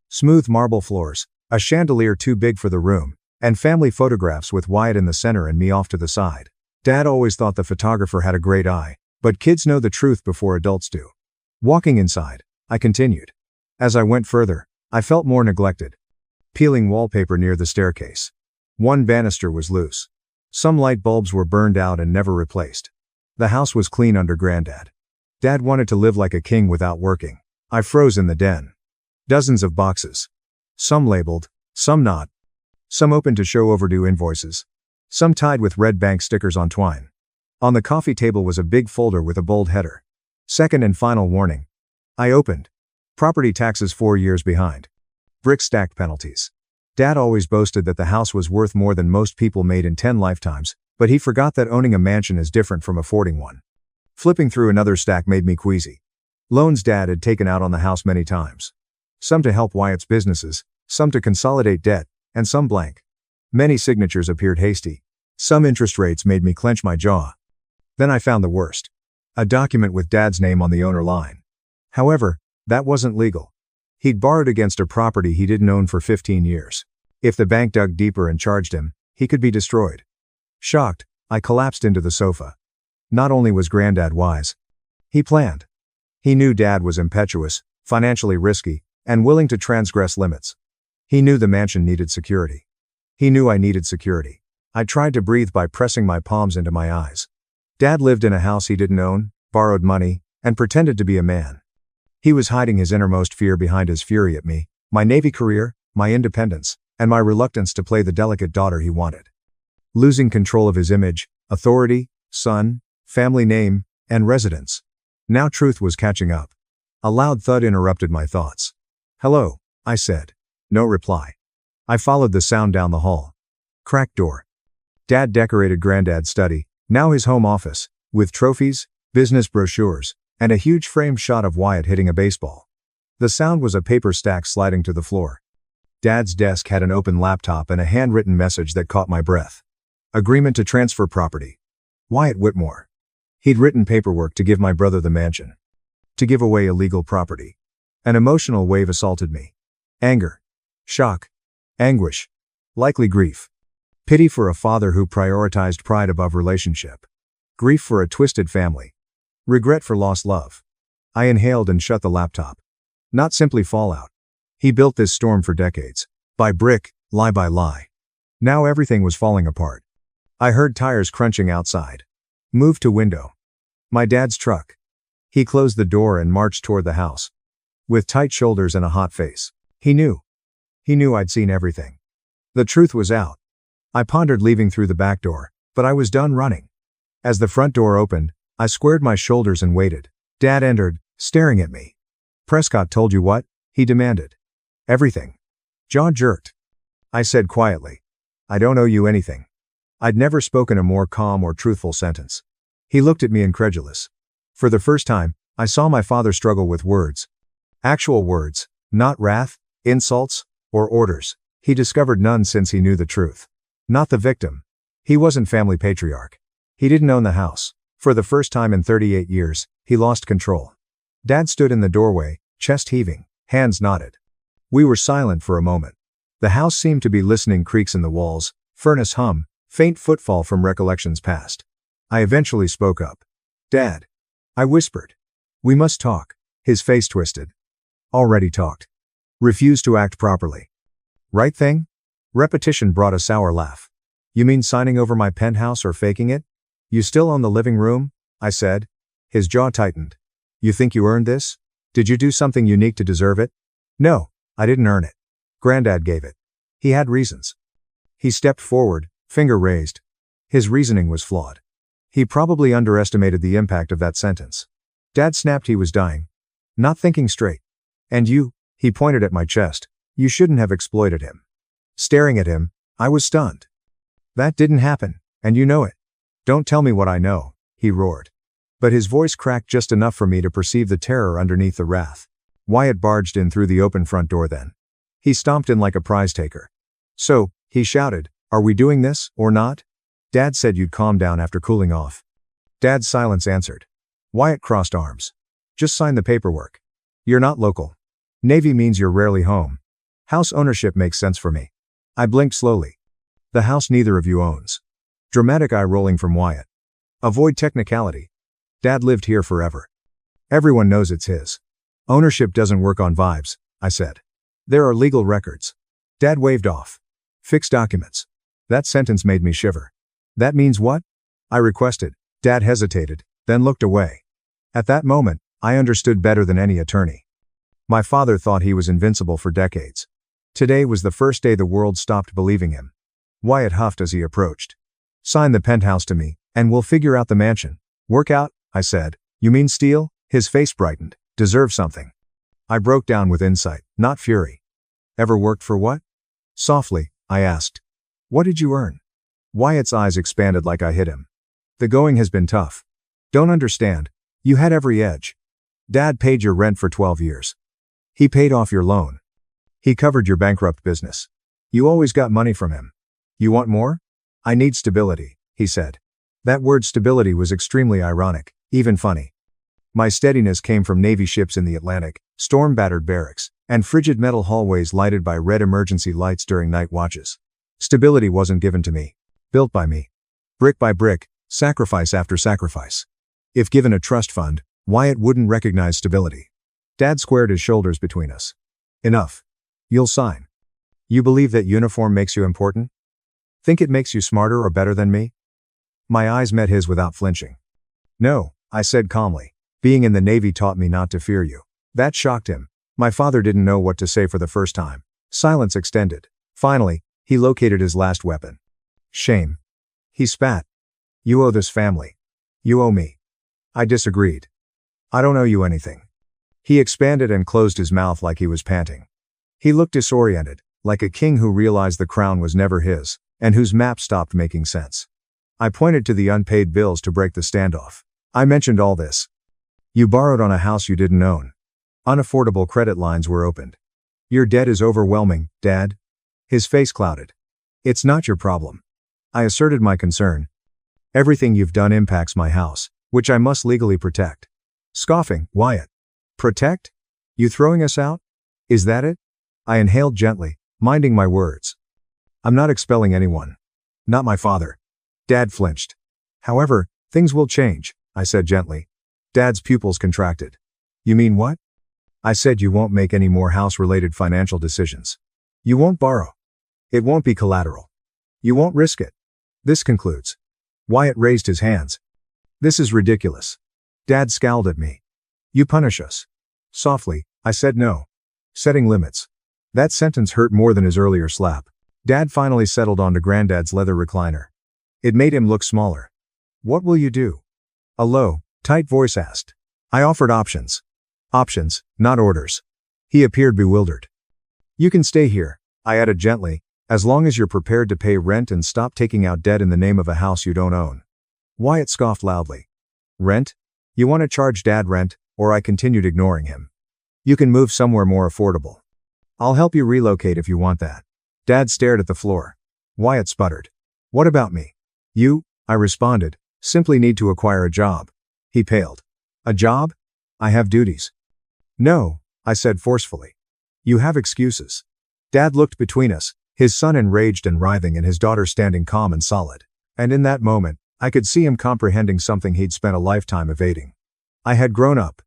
Smooth marble floors, a chandelier too big for the room, and family photographs with Wyatt in the center and me off to the side. Dad always thought the photographer had a great eye, but kids know the truth before adults do. Walking inside, I continued. As I went further, I felt more neglected. Peeling wallpaper near the staircase. One banister was loose. Some light bulbs were burned out and never replaced. The house was clean under Granddad. Dad wanted to live like a king without working. I froze in the den. Dozens of boxes. Some labeled, some not. Some open to show overdue invoices. Some tied with red bank stickers on twine. On the coffee table was a big folder with a bold header. Second and final warning. I opened. Property taxes 4 years behind. Brick stacked penalties. Dad always boasted that the house was worth more than most people made in 10 lifetimes, but he forgot that owning a mansion is different from affording one. Flipping through another stack made me queasy. Loans Dad had taken out on the house many times. Some to help Wyatt's businesses, some to consolidate debt, and some blank. Many signatures appeared hasty. Some interest rates made me clench my jaw. Then I found the worst. A document with Dad's name on the owner line. However, that wasn't legal. He'd borrowed against a property he didn't own for 15 years. If the bank dug deeper and charged him, he could be destroyed. Shocked, I collapsed into the sofa. Not only was Granddad wise. He planned. He knew Dad was impetuous, financially risky, and willing to transgress limits. He knew the mansion needed security. He knew I needed security. I tried to breathe by pressing my palms into my eyes. Dad lived in a house he didn't own, borrowed money, and pretended to be a man. He was hiding his innermost fear behind his fury at me, my Navy career, my independence, and my reluctance to play the delicate daughter he wanted. Losing control of his image, authority, son, family name, and residence. Now truth was catching up. A loud thud interrupted my thoughts. Hello, I said. No reply. I followed the sound down the hall. Cracked door. Dad decorated Granddad's study, now his home office, with trophies, business brochures, and a huge framed shot of Wyatt hitting a baseball. The sound was a paper stack sliding to the floor. Dad's desk had an open laptop and a handwritten message that caught my breath. Agreement to transfer property. Wyatt Whitmore. He'd written paperwork to give my brother the mansion. To give away illegal property. An emotional wave assaulted me. Anger. Shock. Anguish. Likely grief. Pity for a father who prioritized pride above relationship. Grief for a twisted family. Regret for lost love. I inhaled and shut the laptop. Not simply fallout. He built this storm for decades. By brick, lie by lie. Now everything was falling apart. I heard tires crunching outside. Moved to window. My dad's truck. He closed the door and marched toward the house. With tight shoulders and a hot face. He knew. He knew I'd seen everything. The truth was out. I pondered leaving through the back door, but I was done running. As the front door opened, I squared my shoulders and waited. Dad entered, staring at me. Prescott told you what? He demanded. Everything. Jaw jerked. I said quietly. I don't owe you anything. I'd never spoken a more calm or truthful sentence. He looked at me incredulous. For the first time, I saw my father struggle with words. Actual words, not wrath, insults, or orders. He discovered none since he knew the truth. Not the victim. He wasn't family patriarch. He didn't own the house. For the first time in 38 years, he lost control. Dad stood in the doorway, chest heaving, hands knotted. We were silent for a moment. The house seemed to be listening, creaks in the walls, furnace hum, faint footfall from recollections past. I eventually spoke up. Dad. I whispered. We must talk. His face twisted. Already talked. Refused to act properly. Right thing? Repetition brought a sour laugh. You mean signing over my penthouse or faking it? You still own the living room? I said. His jaw tightened. You think you earned this? Did you do something unique to deserve it? No, I didn't earn it. Granddad gave it. He had reasons. He stepped forward, finger raised. His reasoning was flawed. He probably underestimated the impact of that sentence. Dad snapped he was dying. Not thinking straight. And you, he pointed at my chest, you shouldn't have exploited him. Staring at him, I was stunned. That didn't happen, and you know it. Don't tell me what I know, he roared. But his voice cracked just enough for me to perceive the terror underneath the wrath. Wyatt barged in through the open front door then. He stomped in like a prize taker. So, he shouted, are we doing this, or not? Dad said you'd calm down after cooling off. Dad's silence answered. Wyatt crossed arms. Just sign the paperwork. You're not local. Navy means you're rarely home. House ownership makes sense for me. I blinked slowly. The house neither of you owns. Dramatic eye rolling from Wyatt. Avoid technicality. Dad lived here forever. Everyone knows it's his. Ownership doesn't work on vibes, I said. There are legal records. Dad waved off. Fixed documents. That sentence made me shiver. That means what? I requested. Dad hesitated, then looked away. At that moment, I understood better than any attorney. My father thought he was invincible for decades. Today was the first day the world stopped believing him. Wyatt huffed as he approached. Sign the penthouse to me, and we'll figure out the mansion. Work out, I said. You mean steal? His face brightened. Deserve something. I broke down with insight, not fury. Ever worked for what? Softly, I asked. What did you earn? Wyatt's eyes expanded like I hit him. The going has been tough. Don't understand. You had every edge. Dad paid your rent for 12 years. He paid off your loan. He covered your bankrupt business. You always got money from him. You want more? I need stability, he said. That word stability was extremely ironic, even funny. My steadiness came from Navy ships in the Atlantic, storm-battered barracks, and frigid metal hallways lighted by red emergency lights during night watches. Stability wasn't given to me. Built by me. Brick by brick, sacrifice after sacrifice. If given a trust fund, Wyatt wouldn't recognize stability. Dad squared his shoulders between us. Enough. You'll sign. You believe that uniform makes you important? Think it makes you smarter or better than me? My eyes met his without flinching. No, I said calmly. Being in the Navy taught me not to fear you. That shocked him. My father didn't know what to say for the first time. Silence extended. Finally, he located his last weapon. Shame. He spat. You owe this family. You owe me. I disagreed. I don't owe you anything. He expanded and closed his mouth like he was panting. He looked disoriented, like a king who realized the crown was never his, and whose map stopped making sense. I pointed to the unpaid bills to break the standoff. I mentioned all this. You borrowed on a house you didn't own. Unaffordable credit lines were opened. Your debt is overwhelming, Dad. His face clouded. It's not your problem. I asserted my concern. Everything you've done impacts my house, which I must legally protect. Scoffing, Wyatt. Protect? You throwing us out? Is that it? I inhaled gently, minding my words. I'm not expelling anyone. Not my father. Dad flinched. However, things will change, I said gently. Dad's pupils contracted. You mean what? I said you won't make any more house-related financial decisions. You won't borrow. It won't be collateral. You won't risk it. This concludes. Wyatt raised his hands. This is ridiculous. Dad scowled at me. You punish us. Softly, I said no. Setting limits. That sentence hurt more than his earlier slap. Dad finally settled onto Granddad's leather recliner. It made him look smaller. What will you do? A low, tight voice asked. I offered options. Options, not orders. He appeared bewildered. You can stay here, I added gently, as long as you're prepared to pay rent and stop taking out debt in the name of a house you don't own. Wyatt scoffed loudly. Rent? You want to charge Dad rent? Or I continued ignoring him. You can move somewhere more affordable. I'll help you relocate if you want that. Dad stared at the floor. Wyatt sputtered. What about me? You, I responded, simply need to acquire a job. He paled. A job? I have duties. No, I said forcefully. You have excuses. Dad looked between us, his son enraged and writhing and his daughter standing calm and solid. And in that moment, I could see him comprehending something he'd spent a lifetime evading. I had grown up.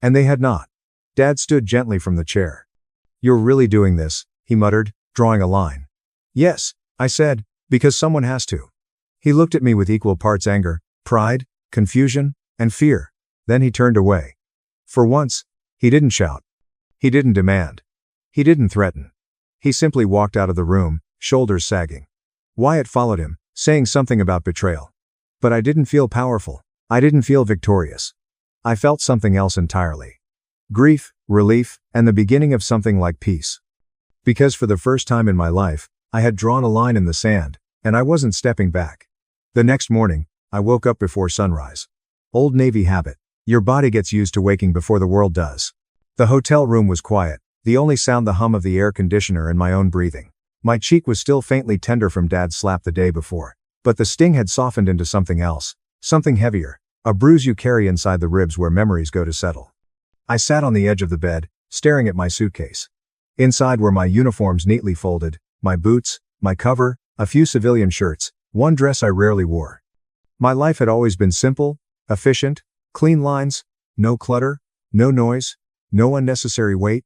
And they had not. Dad stood gently from the chair. You're really doing this, he muttered, drawing a line. Yes, I said, because someone has to. He looked at me with equal parts anger, pride, confusion, and fear. Then he turned away. For once, he didn't shout. He didn't demand. He didn't threaten. He simply walked out of the room, shoulders sagging. Wyatt followed him, saying something about betrayal. But I didn't feel powerful. I didn't feel victorious. I felt something else entirely. Grief, relief, and the beginning of something like peace. Because for the first time in my life, I had drawn a line in the sand, and I wasn't stepping back. The next morning, I woke up before sunrise. Old Navy habit. Your body gets used to waking before the world does. The hotel room was quiet, the only sound the hum of the air conditioner and my own breathing. My cheek was still faintly tender from Dad's slap the day before, but the sting had softened into something else, something heavier, a bruise you carry inside the ribs where memories go to settle. I sat on the edge of the bed, staring at my suitcase. Inside were my uniforms neatly folded, my boots, my cover, a few civilian shirts, one dress I rarely wore. My life had always been simple, efficient, clean lines, no clutter, no noise, no unnecessary weight.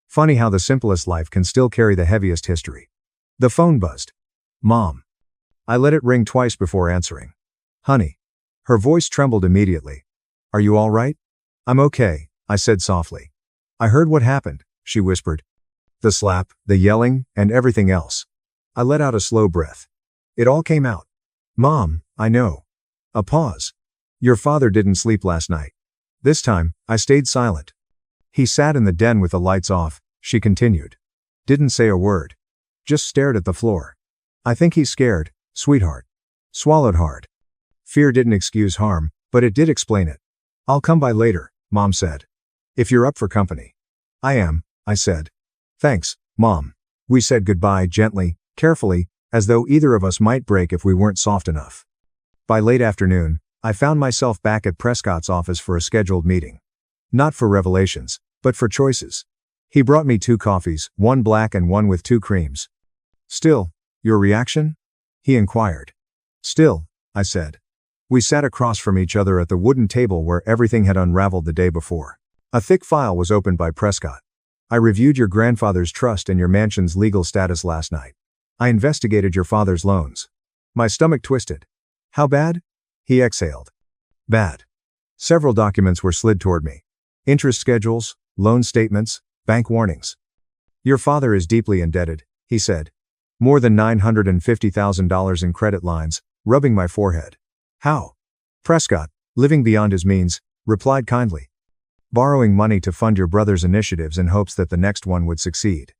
Funny how the simplest life can still carry the heaviest history. The phone buzzed. Mom. I let it ring twice before answering. Honey. Her voice trembled immediately. Are you all right? I'm okay, I said softly. I heard what happened, she whispered. The slap, the yelling, and everything else. I let out a slow breath. It all came out. Mom, I know. A pause. Your father didn't sleep last night. This time, I stayed silent. He sat in the den with the lights off, she continued. Didn't say a word. Just stared at the floor. I think he's scared, sweetheart. Swallowed hard. Fear didn't excuse harm, but it did explain it. I'll come by later, Mom said. If you're up for company. I am, I said. Thanks, Mom. We said goodbye gently, carefully, as though either of us might break if we weren't soft enough. By late afternoon, I found myself back at Prescott's office for a scheduled meeting. Not for revelations, but for choices. He brought me 2 coffees, one black and one with 2 creams. Still, your reaction? He inquired. Still, I said. We sat across from each other at the wooden table where everything had unraveled the day before. A thick file was opened by Prescott. I reviewed your grandfather's trust and your mansion's legal status last night. I investigated your father's loans. My stomach twisted. How bad? He exhaled. Bad. Several documents were slid toward me. Interest schedules, loan statements, bank warnings. Your father is deeply indebted, he said. More than $950,000 in credit lines, rubbing my forehead. How? Prescott, living beyond his means, replied kindly. Borrowing money to fund your brother's initiatives in hopes that the next one would succeed.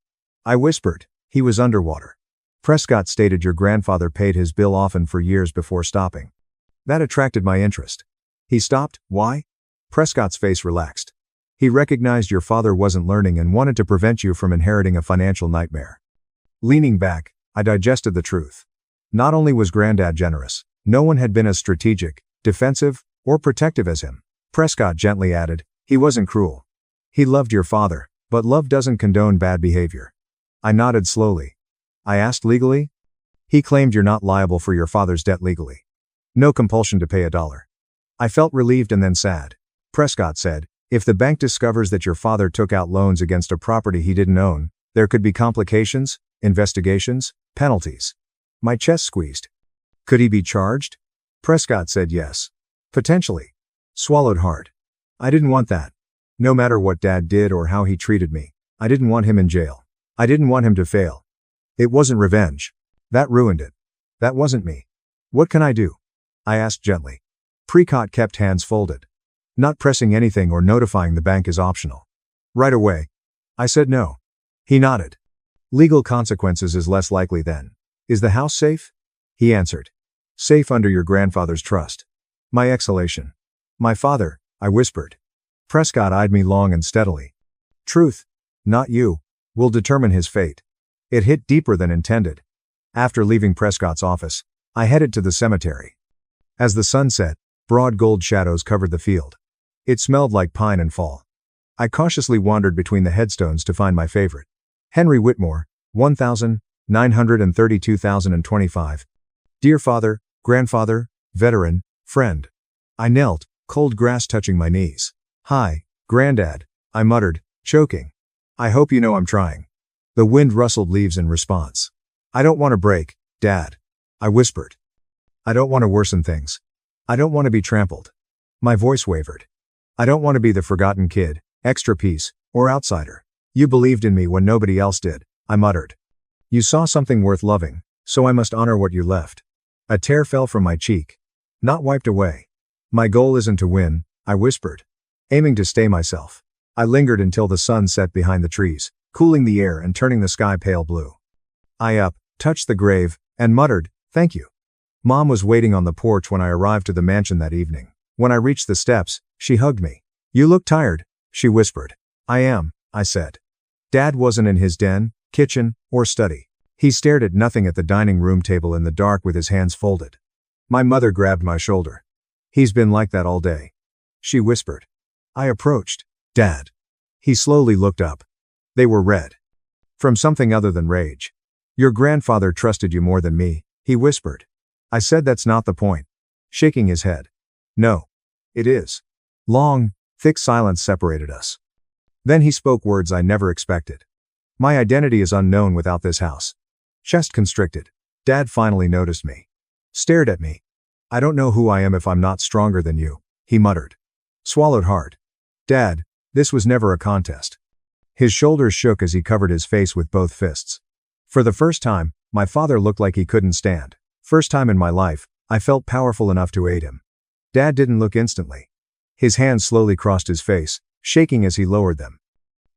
I whispered. He was underwater. Prescott stated your grandfather paid his bill often for years before stopping. That attracted my interest. He stopped, why? Prescott's face relaxed. He recognized your father wasn't learning and wanted to prevent you from inheriting a financial nightmare. Leaning back, I digested the truth. Not only was Granddad generous, no one had been as strategic, defensive, or protective as him. Prescott gently added, he wasn't cruel. He loved your father, but love doesn't condone bad behavior. I nodded slowly. I asked legally? He claimed you're not liable for your father's debt legally. No compulsion to pay $1. I felt relieved and then sad. Prescott said, if the bank discovers that your father took out loans against a property he didn't own, there could be complications, investigations, penalties. My chest squeezed. Could he be charged? Prescott said yes. Potentially. Swallowed hard. I didn't want that. No matter what Dad did or how he treated me, I didn't want him in jail. I didn't want him to fail. It wasn't revenge. That ruined it. That wasn't me. What can I do? I asked gently. Prescott kept hands folded. Not pressing anything or notifying the bank is optional. Right away. I said no. He nodded. Legal consequences is less likely then. Is the house safe? He answered. Safe under your grandfather's trust. My exhalation. My father, I whispered. Prescott eyed me long and steadily. Truth, not you, will determine his fate. It hit deeper than intended. After leaving Prescott's office, I headed to the cemetery. As the sun set, broad gold shadows covered the field. It smelled like pine and fall. I cautiously wandered between the headstones to find my favorite. Henry Whitmore, 1,932,025. Dear father, grandfather, veteran, friend. I knelt, cold grass touching my knees. Hi, Granddad, I muttered, choking. I hope you know I'm trying. The wind rustled leaves in response. I don't want to break, Dad. I whispered. I don't want to worsen things. I don't want to be trampled. My voice wavered. I don't want to be the forgotten kid, extra piece, or outsider. You believed in me when nobody else did, I muttered. You saw something worth loving, so I must honor what you left. A tear fell from my cheek. Not wiped away. My goal isn't to win, I whispered. Aiming to stay myself. I lingered until the sun set behind the trees, cooling the air and turning the sky pale blue. I touched the grave, and muttered, thank you. Mom was waiting on the porch when I arrived to the mansion that evening. When I reached the steps, she hugged me. You look tired, she whispered. I am, I said. Dad wasn't in his den, kitchen, or study. He stared at nothing at the dining room table in the dark with his hands folded. My mother grabbed my shoulder. He's been like that all day, she whispered. I approached. Dad. He slowly looked up. They were red. From something other than rage. Your grandfather trusted you more than me, he whispered. I said that's not the point. Shaking his head. No. It is. Long, thick silence separated us. Then he spoke words I never expected. My identity is unknown without this house. Chest constricted. Dad finally noticed me. Stared at me. I don't know who I am if I'm not stronger than you, he muttered. Swallowed hard. Dad, this was never a contest. His shoulders shook as he covered his face with both fists. For the first time, my father looked like he couldn't stand. First time in my life, I felt powerful enough to aid him. Dad didn't look instantly. His hands slowly crossed his face, shaking as he lowered them.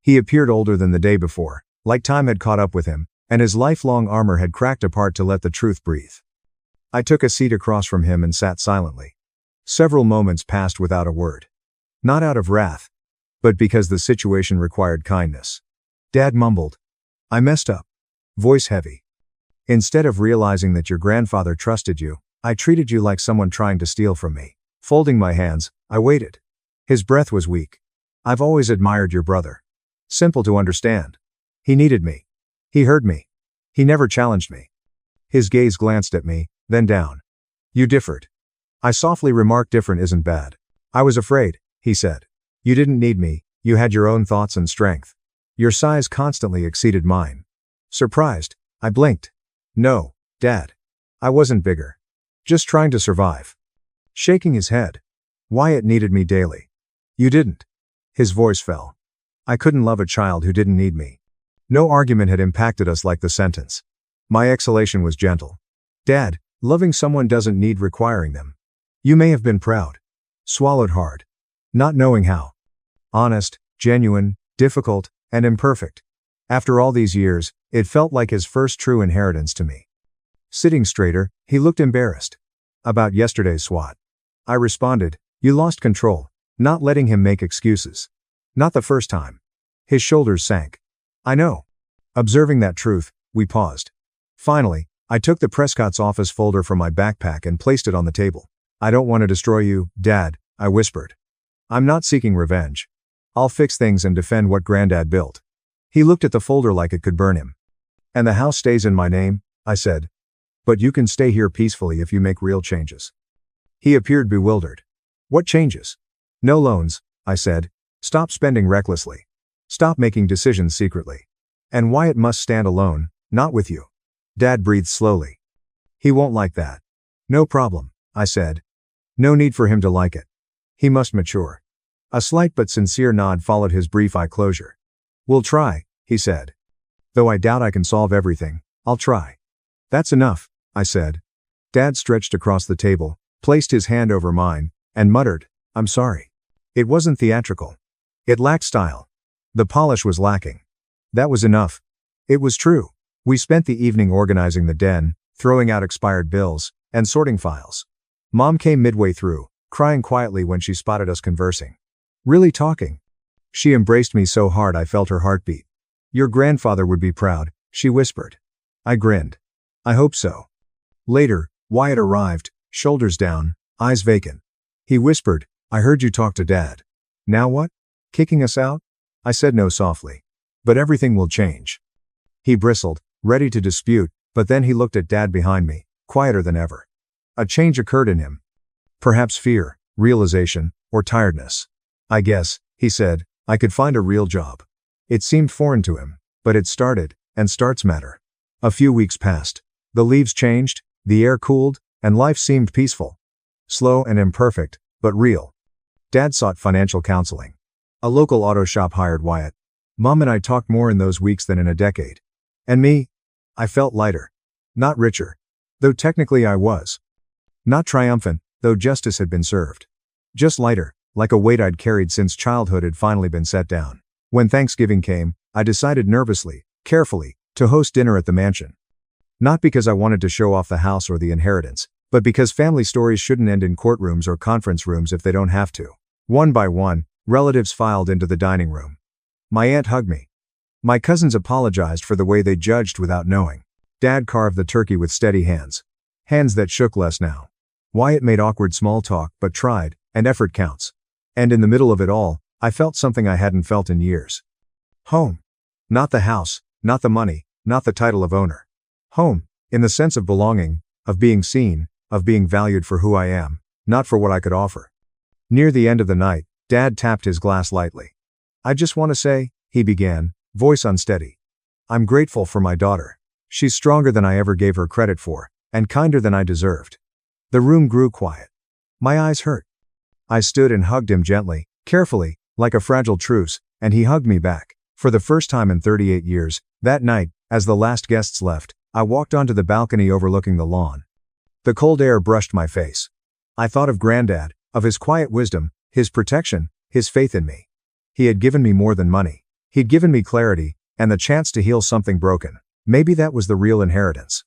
He appeared older than the day before, like time had caught up with him, and his lifelong armor had cracked apart to let the truth breathe. I took a seat across from him and sat silently. Several moments passed without a word. Not out of wrath, but because the situation required kindness. Dad mumbled. I messed up. Voice heavy. Instead of realizing that your grandfather trusted you, I treated you like someone trying to steal from me. Folding my hands, I waited. His breath was weak. I've always admired your brother. Simple to understand. He needed me. He heard me. He never challenged me. His gaze glanced at me, then down. You differed. I softly remarked different isn't bad. I was afraid, he said. You didn't need me, you had your own thoughts and strength. Your size constantly exceeded mine. Surprised, I blinked. No, Dad. I wasn't bigger. Just trying to survive. Shaking his head. Wyatt needed me daily. You didn't. His voice fell. I couldn't love a child who didn't need me. No argument had impacted us like the sentence. My exhalation was gentle. Dad, loving someone doesn't need requiring them. You may have been proud. Swallowed hard. Not knowing how. Honest, genuine, difficult, and imperfect. After all these years, it felt like his first true inheritance to me. Sitting straighter, he looked embarrassed. About yesterday's SWAT. I responded, you lost control, not letting him make excuses. Not the first time. His shoulders sank. I know. Observing that truth, we paused. Finally, I took the Prescott's office folder from my backpack and placed it on the table. I don't want to destroy you, Dad, I whispered. I'm not seeking revenge. I'll fix things and defend what Granddad built. He looked at the folder like it could burn him. And the house stays in my name, I said. But you can stay here peacefully if you make real changes. He appeared bewildered. What changes? No loans, I said. Stop spending recklessly. Stop making decisions secretly. And Wyatt must stand alone, not with you. Dad breathed slowly. He won't like that. No problem, I said. No need for him to like it. He must mature. A slight but sincere nod followed his brief eye closure. We'll try, he said. Though I doubt I can solve everything, I'll try. That's enough, I said. Dad stretched across the table, placed his hand over mine, and muttered, I'm sorry. It wasn't theatrical. It lacked style. The polish was lacking. That was enough. It was true. We spent the evening organizing the den, throwing out expired bills, and sorting files. Mom came midway through, crying quietly when she spotted us conversing. Really talking. She embraced me so hard I felt her heartbeat. Your grandfather would be proud, she whispered. I grinned. I hope so. Later, Wyatt arrived, shoulders down, eyes vacant. He whispered, I heard you talk to Dad. Now what? Kicking us out? I said no softly. But everything will change. He bristled, ready to dispute, but then he looked at Dad behind me, quieter than ever. A change occurred in him. Perhaps fear, realization, or tiredness. I guess, he said, I could find a real job. It seemed foreign to him, but it started, and starts matter. A few weeks passed. The leaves changed, the air cooled, and life seemed peaceful. Slow and imperfect, but real. Dad sought financial counseling. A local auto shop hired Wyatt. Mom and I talked more in those weeks than in a decade. And me? I felt lighter. Not richer. Though technically I was. Not triumphant, though justice had been served. Just lighter, like a weight I'd carried since childhood had finally been set down. When Thanksgiving came, I decided nervously, carefully, to host dinner at the mansion. Not because I wanted to show off the house or the inheritance, but because family stories shouldn't end in courtrooms or conference rooms if they don't have to. One by one, relatives filed into the dining room. My aunt hugged me. My cousins apologized for the way they judged without knowing. Dad carved the turkey with steady hands. Hands that shook less now. Wyatt made awkward small talk but tried, and effort counts. And in the middle of it all, I felt something I hadn't felt in years. Home. Not the house, not the money, not the title of owner. Home, in the sense of belonging, of being seen, of being valued for who I am, not for what I could offer. Near the end of the night, Dad tapped his glass lightly. I just want to say, he began, voice unsteady. I'm grateful for my daughter. She's stronger than I ever gave her credit for, and kinder than I deserved. The room grew quiet. My eyes hurt. I stood and hugged him gently, carefully, like a fragile truce, and he hugged me back. For the first time in 38 years, that night, as the last guests left, I walked onto the balcony overlooking the lawn. The cold air brushed my face. I thought of Granddad, of his quiet wisdom, his protection, his faith in me. He had given me more than money. He'd given me clarity, and the chance to heal something broken. Maybe that was the real inheritance.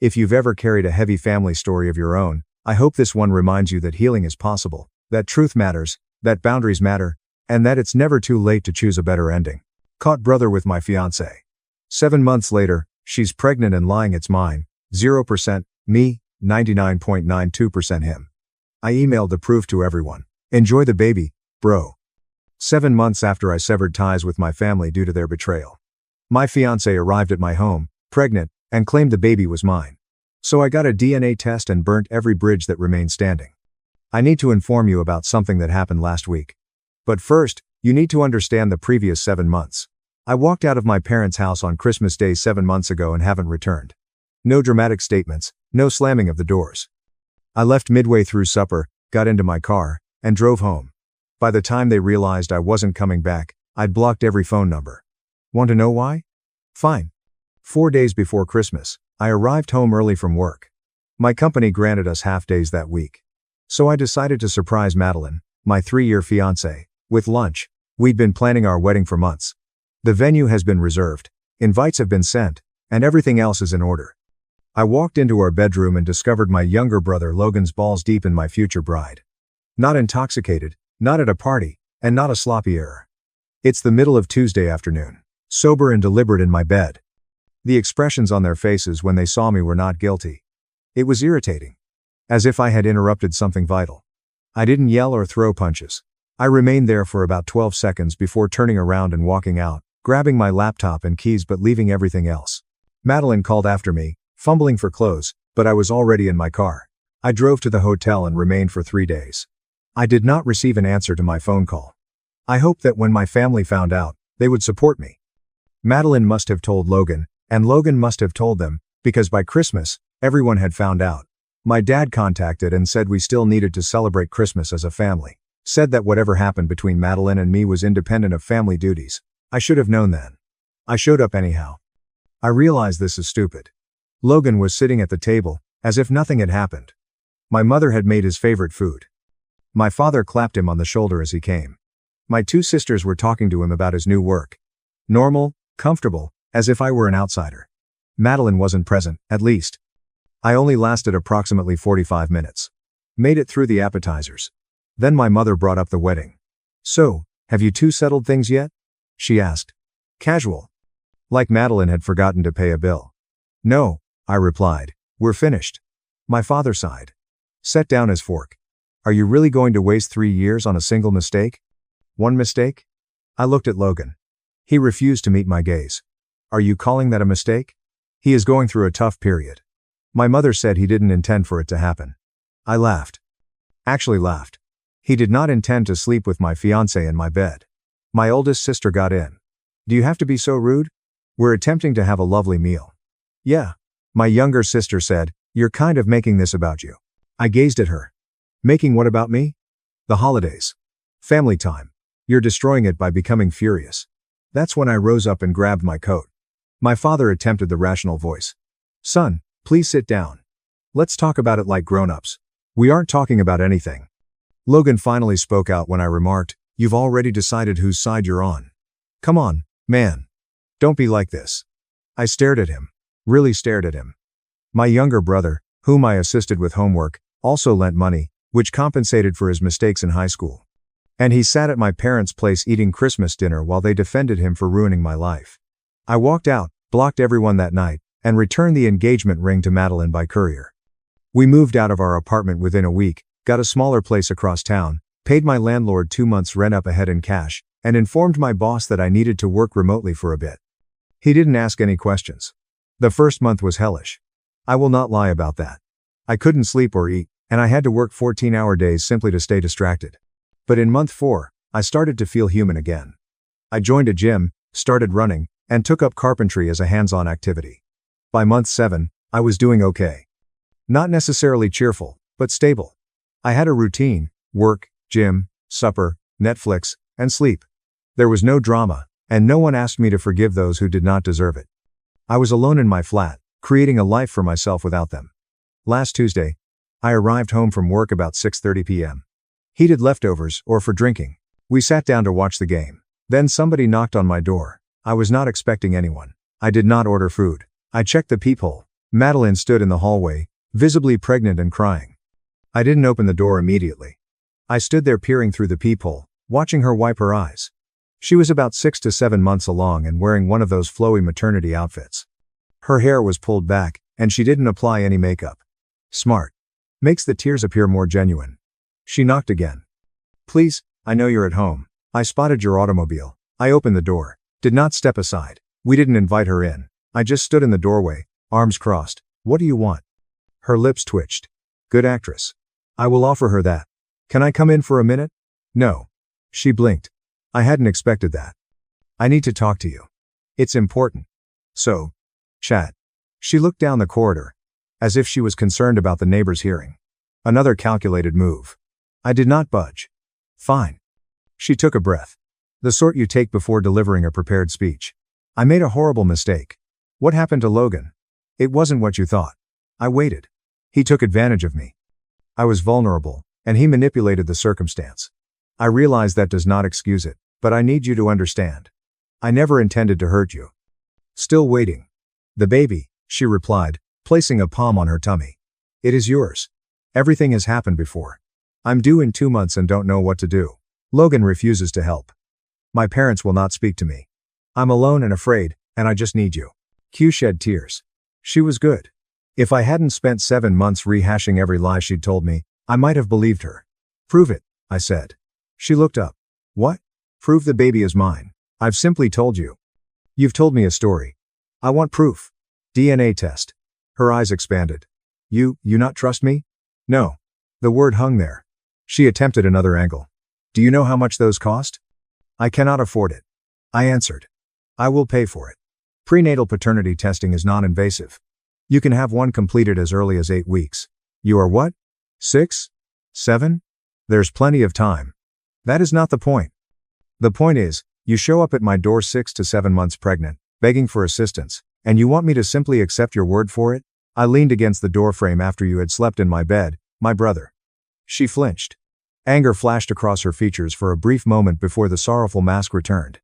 If you've ever carried a heavy family story of your own, I hope this one reminds you that healing is possible, that truth matters, that boundaries matter, and that it's never too late to choose a better ending. Caught brother with my fiancé. 7 months later, she's pregnant and lying it's mine. 0% me, 99.92% him. I emailed the proof to everyone. Enjoy the baby, bro. 7 months after I severed ties with my family due to their betrayal. My fiancé arrived at my home, pregnant, and claimed the baby was mine. So I got a DNA test and burnt every bridge that remained standing. I need to inform you about something that happened last week. But first, you need to understand the previous 7 months. I walked out of my parents' house on Christmas Day 7 months ago and haven't returned. No dramatic statements, no slamming of the doors. I left midway through supper, got into my car, and drove home. By the time they realized I wasn't coming back, I'd blocked every phone number. Want to know why? Fine. 4 days before Christmas, I arrived home early from work. My company granted us half days that week. So I decided to surprise Madeline, my 3-year fiancé, with lunch. We'd been planning our wedding for months. The venue has been reserved, invites have been sent, and everything else is in order. I walked into our bedroom and discovered my younger brother Logan's balls deep in my future bride. Not intoxicated, not at a party, and not a sloppy error. It's the middle of Tuesday afternoon. Sober and deliberate in my bed. The expressions on their faces when they saw me were not guilty. It was irritating. As if I had interrupted something vital. I didn't yell or throw punches. I remained there for about 12 seconds before turning around and walking out, grabbing my laptop and keys but leaving everything else. Madeline called after me, fumbling for clothes, but I was already in my car. I drove to the hotel and remained for 3 days. I did not receive an answer to my phone call. I hoped that when my family found out, they would support me. Madeline must have told Logan, and Logan must have told them, because by Christmas, everyone had found out. My dad contacted and said we still needed to celebrate Christmas as a family. Said that whatever happened between Madeline and me was independent of family duties. I should have known then. I showed up anyhow. I realized this is stupid. Logan was sitting at the table, as if nothing had happened. My mother had made his favorite food. My father clapped him on the shoulder as he came. My 2 sisters were talking to him about his new work. Normal, comfortable, As if I were an outsider. Madeline wasn't present, at least. I only lasted approximately 45 minutes. Made it through the appetizers. Then my mother brought up the wedding. "So, have you two settled things yet?" she asked. Casual. Like Madeline had forgotten to pay a bill. "No," I replied. "We're finished." My father sighed. Set down his fork. "Are you really going to waste 3 years on a single mistake?" "One mistake?" I looked at Logan. He refused to meet my gaze. "Are you calling that a mistake?" "He is going through a tough period." My mother said he didn't intend for it to happen. I laughed. Actually laughed. He did not intend to sleep with my fiancée in my bed. My oldest sister got in. "Do you have to be so rude? We're attempting to have a lovely meal." "Yeah." My younger sister said, "You're kind of making this about you." I gazed at her. "Making what about me?" "The holidays. Family time. You're destroying it by becoming furious." That's when I rose up and grabbed my coat. My father attempted the rational voice. "Son, please sit down. Let's talk about it like grown-ups. We aren't talking about anything." Logan finally spoke out when I remarked, "You've already decided whose side you're on. Come on, man. Don't be like this." I stared at him. Really stared at him. My younger brother, whom I assisted with homework, also lent money, which compensated for his mistakes in high school. And he sat at my parents' place eating Christmas dinner while they defended him for ruining my life. I walked out, blocked everyone that night, and returned the engagement ring to Madeline by courier. We moved out of our apartment within a week, got a smaller place across town, paid my landlord 2 months' rent up ahead in cash, and informed my boss that I needed to work remotely for a bit. He didn't ask any questions. The first month was hellish. I will not lie about that. I couldn't sleep or eat, and I had to work 14-hour days simply to stay distracted. But in month 4, I started to feel human again. I joined a gym, started running, and took up carpentry as a hands-on activity. By month 7, I was doing okay. Not necessarily cheerful, but stable. I had a routine: work, gym, supper, Netflix, and sleep. There was no drama, and no one asked me to forgive those who did not deserve it. I was alone in my flat, creating a life for myself without them. Last Tuesday, I arrived home from work about 6:30 p.m. Heated leftovers, or for drinking. We sat down to watch the game. Then somebody knocked on my door. I was not expecting anyone. I did not order food. I checked the peephole. Madeline stood in the hallway, visibly pregnant and crying. I didn't open the door immediately. I stood there peering through the peephole, watching her wipe her eyes. She was about 6 to 7 months along and wearing one of those flowy maternity outfits. Her hair was pulled back, and she didn't apply any makeup. Smart. Makes the tears appear more genuine. She knocked again. "Please, I know you're at home. I spotted your automobile." I opened the door. Did not step aside. We didn't invite her in. I just stood in the doorway, arms crossed. "What do you want?" Her lips twitched. "Good actress. I will offer her that. Can I come in for a minute?" "No." She blinked. I hadn't expected that. "I need to talk to you. It's important." "So?" "Chat." She looked down the corridor, as if she was concerned about the neighbors hearing. Another calculated move. I did not budge. "Fine." She took a breath. The sort you take before delivering a prepared speech. "I made a horrible mistake." "What happened to Logan?" "It wasn't what you thought." I waited. "He took advantage of me. I was vulnerable, and he manipulated the circumstance. I realize that does not excuse it, but I need you to understand. I never intended to hurt you." Still waiting. "The baby," she replied, placing a palm on her tummy. "It is yours. Everything has happened before. I'm due in 2 months and don't know what to do. Logan refuses to help. My parents will not speak to me. I'm alone and afraid, and I just need you." Q shed tears. She was good. If I hadn't spent 7 months rehashing every lie she'd told me, I might have believed her. "Prove it," I said. She looked up. "What?" "Prove the baby is mine. I've simply told you. You've told me a story. I want proof. DNA test." Her eyes expanded. You not trust me?" "No." The word hung there. She attempted another angle. "Do you know how much those cost?" "I cannot afford it." I answered. "I will pay for it. Prenatal paternity testing is non-invasive. You can have one completed as early as 8 weeks. You are what? 6? 7? There's plenty of time. That is not the point. The point is, you show up at my door 6 to 7 months pregnant, begging for assistance, and you want me to simply accept your word for it?" I leaned against the doorframe after you had slept in my bed, my brother. She flinched. Anger flashed across her features for a brief moment before the sorrowful mask returned.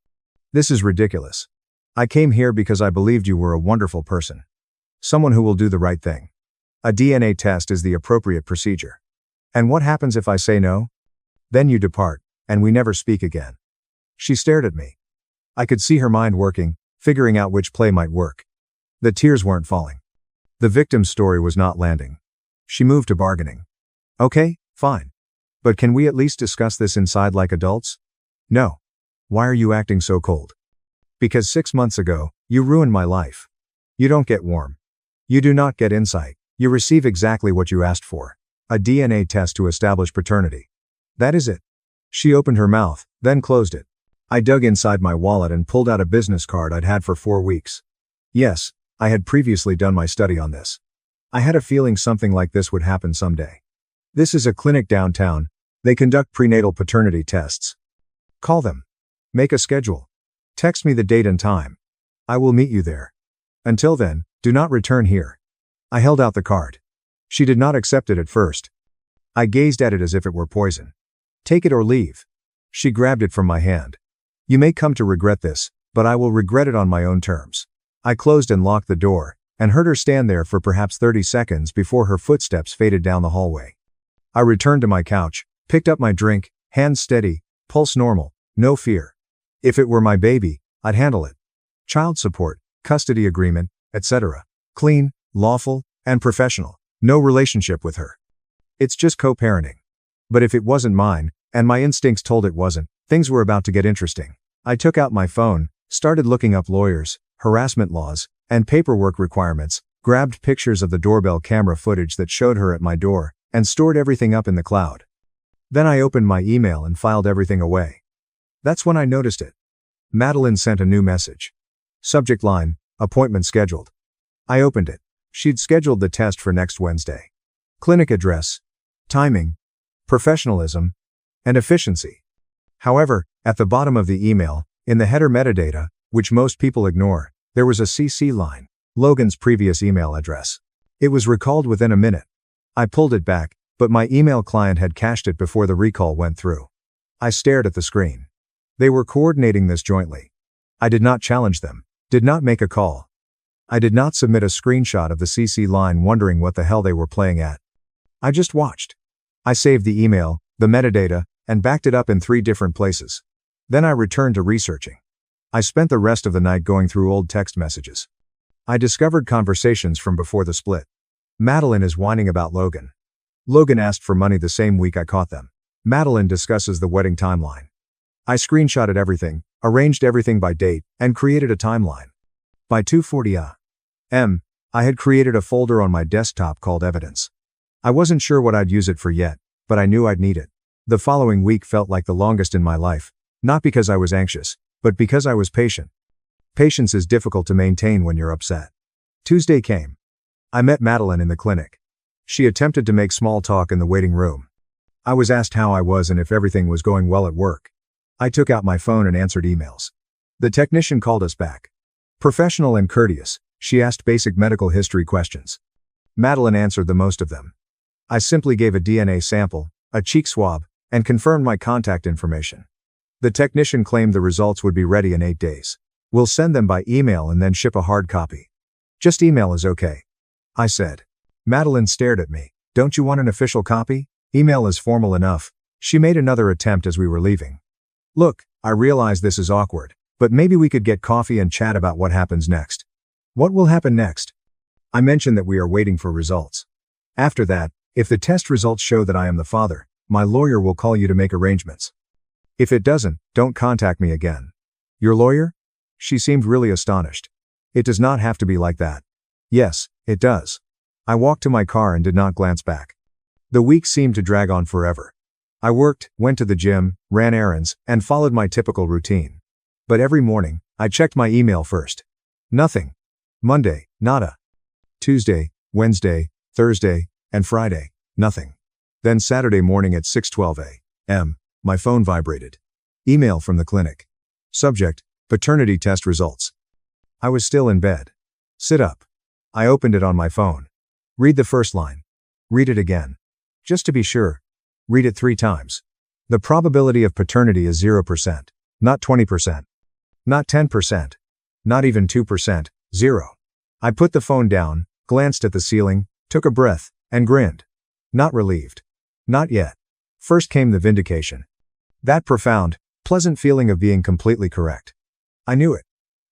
"This is ridiculous. I came here because I believed you were a wonderful person. Someone who will do the right thing. A DNA test is the appropriate procedure. And what happens if I say no? Then you depart, and we never speak again. She stared at me. I could see her mind working, figuring out which play might work. The tears weren't falling. The victim's story was not landing. She moved to bargaining. Okay, fine. But can we at least discuss this inside like adults? No. Why are you acting so cold? Because 6 months ago, you ruined my life. You don't get warm. You do not get insight. You receive exactly what you asked for. A DNA test to establish paternity. That is it. She opened her mouth, then closed it. I dug inside my wallet and pulled out a business card I'd had for 4 weeks. Yes, I had previously done my study on this. I had a feeling something like this would happen someday. This is a clinic downtown. They conduct prenatal paternity tests. Call them. Make a schedule. Text me the date and time. I will meet you there. Until then, do not return here. I held out the card. She did not accept it at first. I gazed at it as if it were poison. Take it or leave. She grabbed it from my hand. You may come to regret this, but I will regret it on my own terms. I closed and locked the door, and heard her stand there for perhaps 30 seconds before her footsteps faded down the hallway. I returned to my couch, picked up my drink, hands steady, pulse normal, no fear. If it were my baby, I'd handle it. Child support, custody agreement, etc. Clean, lawful, and professional. No relationship with her. It's just co-parenting. But if it wasn't mine, and my instincts told it wasn't, things were about to get interesting. I took out my phone, started looking up lawyers, harassment laws, and paperwork requirements, grabbed pictures of the doorbell camera footage that showed her at my door, and stored everything up in the cloud. Then I opened my email and filed everything away. That's when I noticed it. Madeline sent a new message. Subject line, appointment scheduled. I opened it. She'd scheduled the test for next Wednesday. Clinic address, timing, professionalism, and efficiency. However, at the bottom of the email, in the header metadata, which most people ignore, there was a CC line, Logan's previous email address. It was recalled within a minute. I pulled it back, but my email client had cached it before the recall went through. I stared at the screen. They were coordinating this jointly. I did not challenge them, did not make a call. I did not submit a screenshot of the CC line wondering what the hell they were playing at. I just watched. I saved the email, the metadata, and backed it up in 3 different places. Then I returned to researching. I spent the rest of the night going through old text messages. I discovered conversations from before the split. Madeline is whining about Logan. Logan asked for money the same week I caught them. Madeline discusses the wedding timeline. I screenshotted everything, arranged everything by date, and created a timeline. By 2:40 a.m., I had created a folder on my desktop called Evidence. I wasn't sure what I'd use it for yet, but I knew I'd need it. The following week felt like the longest in my life, not because I was anxious, but because I was patient. Patience is difficult to maintain when you're upset. Tuesday came. I met Madeline in the clinic. She attempted to make small talk in the waiting room. I was asked how I was and if everything was going well at work. I took out my phone and answered emails. The technician called us back. Professional and courteous, she asked basic medical history questions. Madeline answered the most of them. I simply gave a DNA sample, a cheek swab, and confirmed my contact information. The technician claimed the results would be ready in 8 days. We'll send them by email and then ship a hard copy. Just email is okay, I said. Madeline stared at me. Don't you want an official copy? Email is formal enough. She made another attempt as we were leaving. Look, I realize this is awkward, but maybe we could get coffee and chat about what happens next. What will happen next? I mentioned that we are waiting for results. After that, if the test results show that I am the father, my lawyer will call you to make arrangements. If it doesn't, don't contact me again. Your lawyer? She seemed really astonished. It does not have to be like that. Yes, it does. I walked to my car and did not glance back. The week seemed to drag on forever. I worked, went to the gym, ran errands, and followed my typical routine. But every morning, I checked my email first. Nothing. Monday, nada. Tuesday, Wednesday, Thursday, and Friday, nothing. Then Saturday morning at 6:12 a.m., my phone vibrated. Email from the clinic. Subject, paternity test results. I was still in bed. Sit up. I opened it on my phone. Read the first line. Read it again. Just to be sure. Read it 3 times. The probability of paternity is 0%. Not 20%. Not 10%. Not even 2%, 0. I put the phone down, glanced at the ceiling, took a breath, and grinned. Not relieved. Not yet. First came the vindication. That profound, pleasant feeling of being completely correct. I knew it.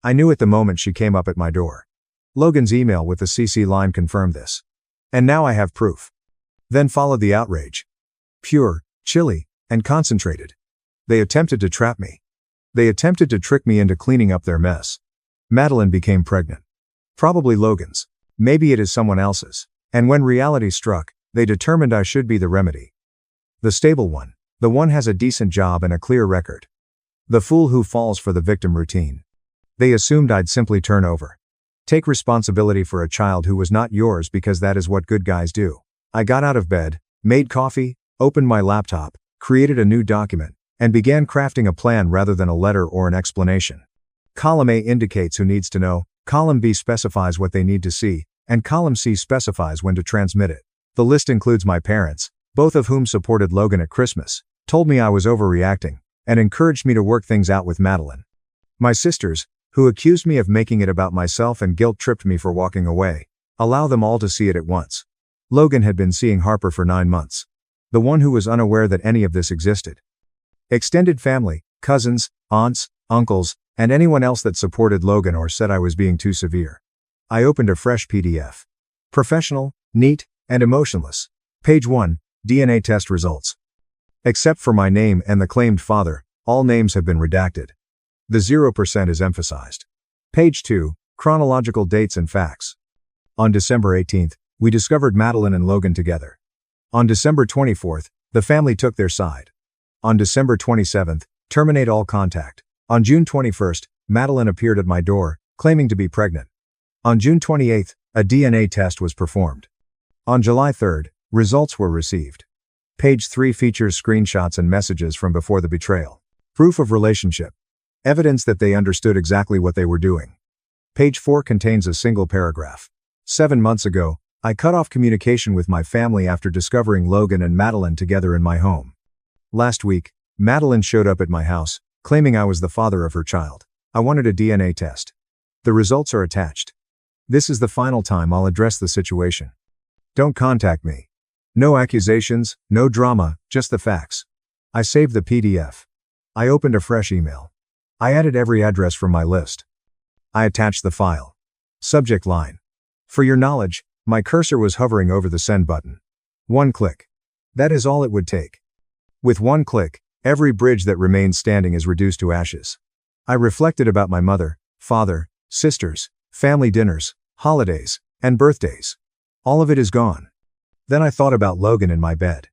I knew it the moment she came up at my door. Logan's email with the CC line confirmed this. And now I have proof. Then followed the outrage. Pure, chilly, and concentrated. They attempted to trap me. They attempted to trick me into cleaning up their mess. Madeline became pregnant. Probably Logan's. Maybe it is someone else's. And when reality struck, they determined I should be the remedy. The stable one. The one has a decent job and a clear record. The fool who falls for the victim routine. They assumed I'd simply turn over. Take responsibility for a child who was not yours because that is what good guys do. I got out of bed, made coffee, opened my laptop, created a new document, and began crafting a plan rather than a letter or an explanation. Column A indicates who needs to know, column B specifies what they need to see, and column C specifies when to transmit it. The list includes my parents, both of whom supported Logan at Christmas, told me I was overreacting, and encouraged me to work things out with Madeline. My sisters, who accused me of making it about myself and guilt-tripped me for walking away. Allow them all to see it at once. Logan had been seeing Harper for 9 months. The one who was unaware that any of this existed. Extended family, cousins, aunts, uncles, and anyone else that supported Logan or said I was being too severe. I opened a fresh PDF. Professional, neat, and emotionless. Page 1, DNA test results. Except for my name and the claimed father, all names have been redacted. The 0% is emphasized. Page 2, chronological dates and facts. On December 18th, we discovered Madeline and Logan together. On December 24th, the family took their side. On December 27th, terminate all contact. On June 21st, Madeline appeared at my door, claiming to be pregnant. On June 28th, a DNA test was performed. On July 3rd, results were received. Page 3 features screenshots and messages from before the betrayal. Proof of relationship. Evidence that they understood exactly what they were doing. Page 4 contains a single paragraph. 7 months ago, I cut off communication with my family after discovering Logan and Madeline together in my home. Last week, Madeline showed up at my house, claiming I was the father of her child. I wanted a DNA test. The results are attached. This is the final time I'll address the situation. Don't contact me. No accusations, no drama, just the facts. I saved the PDF. I opened a fresh email. I added every address from my list. I attached the file. Subject line. For your knowledge, my cursor was hovering over the send button. 1 click. That is all it would take. With 1 click, every bridge that remains standing is reduced to ashes. I reflected about my mother, father, sisters, family dinners, holidays, and birthdays. All of it is gone. Then I thought about Logan in my bed.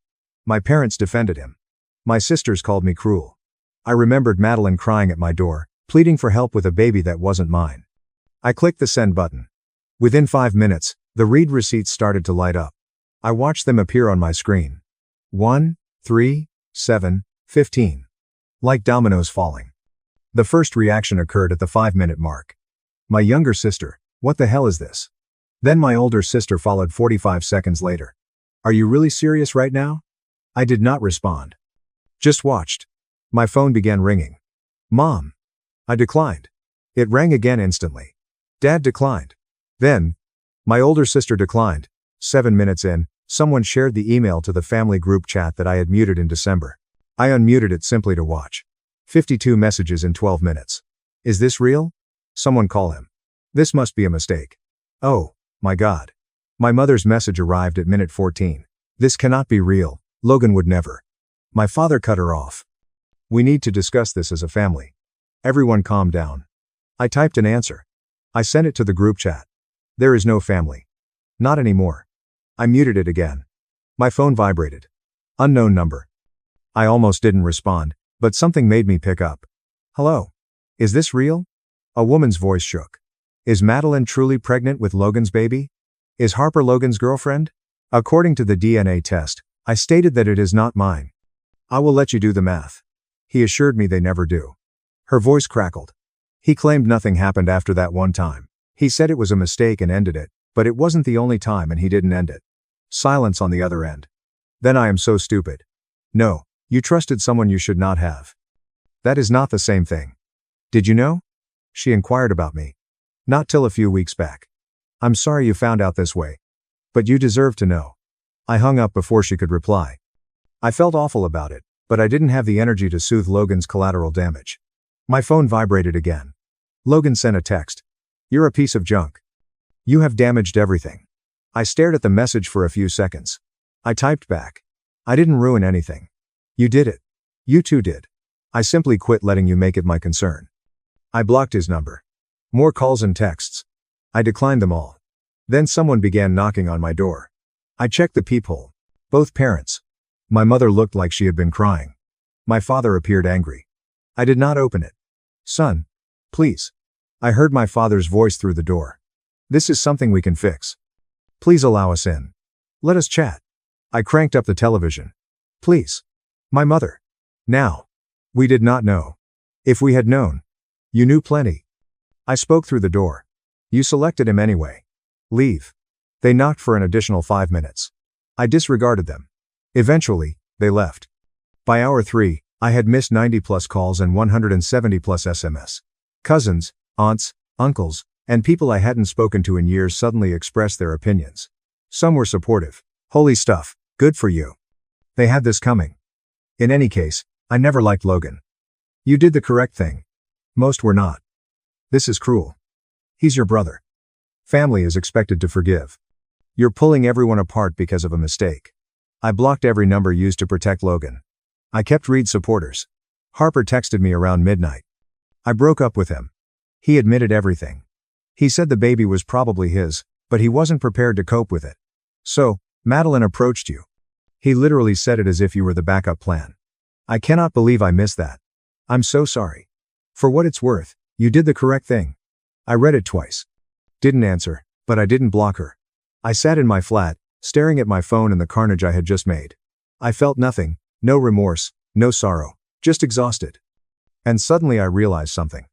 My parents defended him. My sisters called me cruel. I remembered Madeline crying at my door, pleading for help with a baby that wasn't mine. I clicked the send button. Within 5 minutes, the read receipts started to light up. I watched them appear on my screen. 1, 3, 7, 15. Like dominoes falling. The first reaction occurred at the 5-minute mark. My younger sister, what the hell is this? Then my older sister followed 45 seconds later. Are you really serious right now? I did not respond. Just watched. My phone began ringing. Mom. I declined. It rang again instantly. Dad declined. Then, my older sister declined. 7 minutes in, someone shared the email to the family group chat that I had muted in December. I unmuted it simply to watch. 52 messages in 12 minutes. Is this real? Someone call him. This must be a mistake. Oh, my God. My mother's message arrived at minute 14. This cannot be real. Logan would never. My father cut her off. We need to discuss this as a family. Everyone calm down. I typed an answer. I sent it to the group chat. There is no family. Not anymore. I muted it again. My phone vibrated. Unknown number. I almost didn't respond, but something made me pick up. Hello. Is this real? A woman's voice shook. Is Madeline truly pregnant with Logan's baby? Is Harper Logan's girlfriend? According to the DNA test, I stated that it is not mine. I will let you do the math. He assured me they never do. Her voice crackled. He claimed nothing happened after that one time. He said it was a mistake and ended it, but it wasn't the only time and he didn't end it. Silence on the other end. Then I am so stupid. No, you trusted someone you should not have. That is not the same thing. Did you know? She inquired about me. Not till a few weeks back. I'm sorry you found out this way. But you deserve to know. I hung up before she could reply. I felt awful about it, but I didn't have the energy to soothe Logan's collateral damage. My phone vibrated again. Logan sent a text. You're a piece of junk. You have damaged everything. I stared at the message for a few seconds. I typed back. I didn't ruin anything. You did it. You too did. I simply quit letting you make it my concern. I blocked his number. More calls and texts. I declined them all. Then someone began knocking on my door. I checked the peephole. Both parents. My mother looked like she had been crying. My father appeared angry. I did not open it. Son. Please. I heard my father's voice through the door. This is something we can fix. Please allow us in. Let us chat. I cranked up the television. Please. My mother. Now. We did not know. If we had known. You knew plenty. I spoke through the door. You selected him anyway. Leave. They knocked for an additional 5 minutes. I disregarded them. Eventually, they left. By hour 3, I had missed 90 plus calls and 170 plus SMS. Cousins, aunts, uncles, and people I hadn't spoken to in years suddenly expressed their opinions. Some were supportive. Holy stuff, good for you. They had this coming. In any case, I never liked Logan. You did the correct thing. Most were not. This is cruel. He's your brother. Family is expected to forgive. You're pulling everyone apart because of a mistake. I blocked every number used to protect Logan. I kept Reed's supporters. Harper texted me around midnight. I broke up with him. He admitted everything. He said the baby was probably his, but he wasn't prepared to cope with it. So, Madeline approached you. He literally said it as if you were the backup plan. I cannot believe I missed that. I'm so sorry. For what it's worth, you did the correct thing. I read it twice. Didn't answer, but I didn't block her. I sat in my flat, staring at my phone and the carnage I had just made. I felt nothing, no remorse, no sorrow, just exhausted. And suddenly I realized something.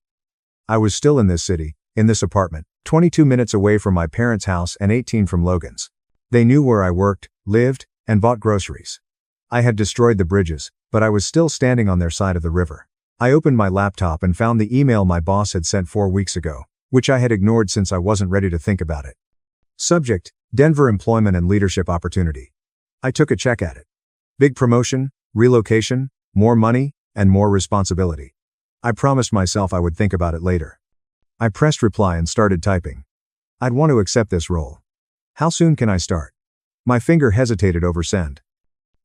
I was still in this city, in this apartment, 22 minutes away from my parents' house and 18 from Logan's. They knew where I worked, lived, and bought groceries. I had destroyed the bridges, but I was still standing on their side of the river. I opened my laptop and found the email my boss had sent 4 weeks ago, which I had ignored since I wasn't ready to think about it. Subject: Denver employment and leadership opportunity. I took a check at it. Big promotion, relocation, more money, and more responsibility. I promised myself I would think about it later. I pressed reply and started typing. I'd want to accept this role. How soon can I start? My finger hesitated over send.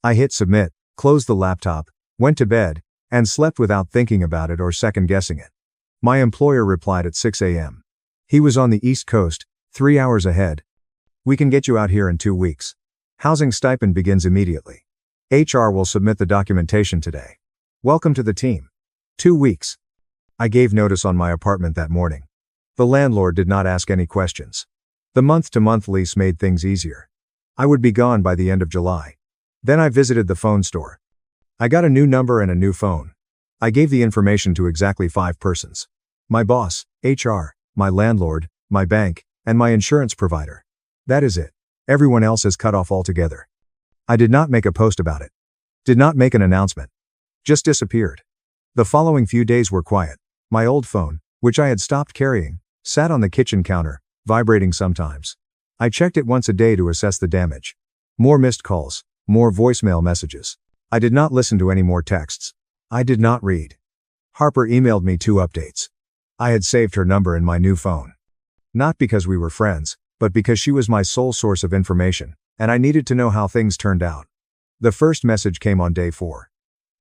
I hit submit, closed the laptop, went to bed, and slept without thinking about it or second guessing it. My employer replied at 6 a.m. He was on the East Coast, 3 hours ahead. We can get you out here in 2 weeks. Housing stipend begins immediately. HR will submit the documentation today. Welcome to the team. 2 weeks. I gave notice on my apartment that morning. The landlord did not ask any questions. The month-to-month lease made things easier. I would be gone by the end of July. Then I visited the phone store. I got a new number and a new phone. I gave the information to exactly 5 persons. My boss, HR, my landlord, my bank, and my insurance provider. That is it. Everyone else is cut off altogether. I did not make a post about it. Did not make an announcement. Just disappeared. The following few days were quiet. My old phone, which I had stopped carrying, sat on the kitchen counter, vibrating sometimes. I checked it once a day to assess the damage. More missed calls, more voicemail messages. I did not listen to any more texts. I did not read. Harper emailed me 2 updates. I had saved her number in my new phone. Not because we were friends, but because she was my sole source of information, and I needed to know how things turned out. The first message came on day 4.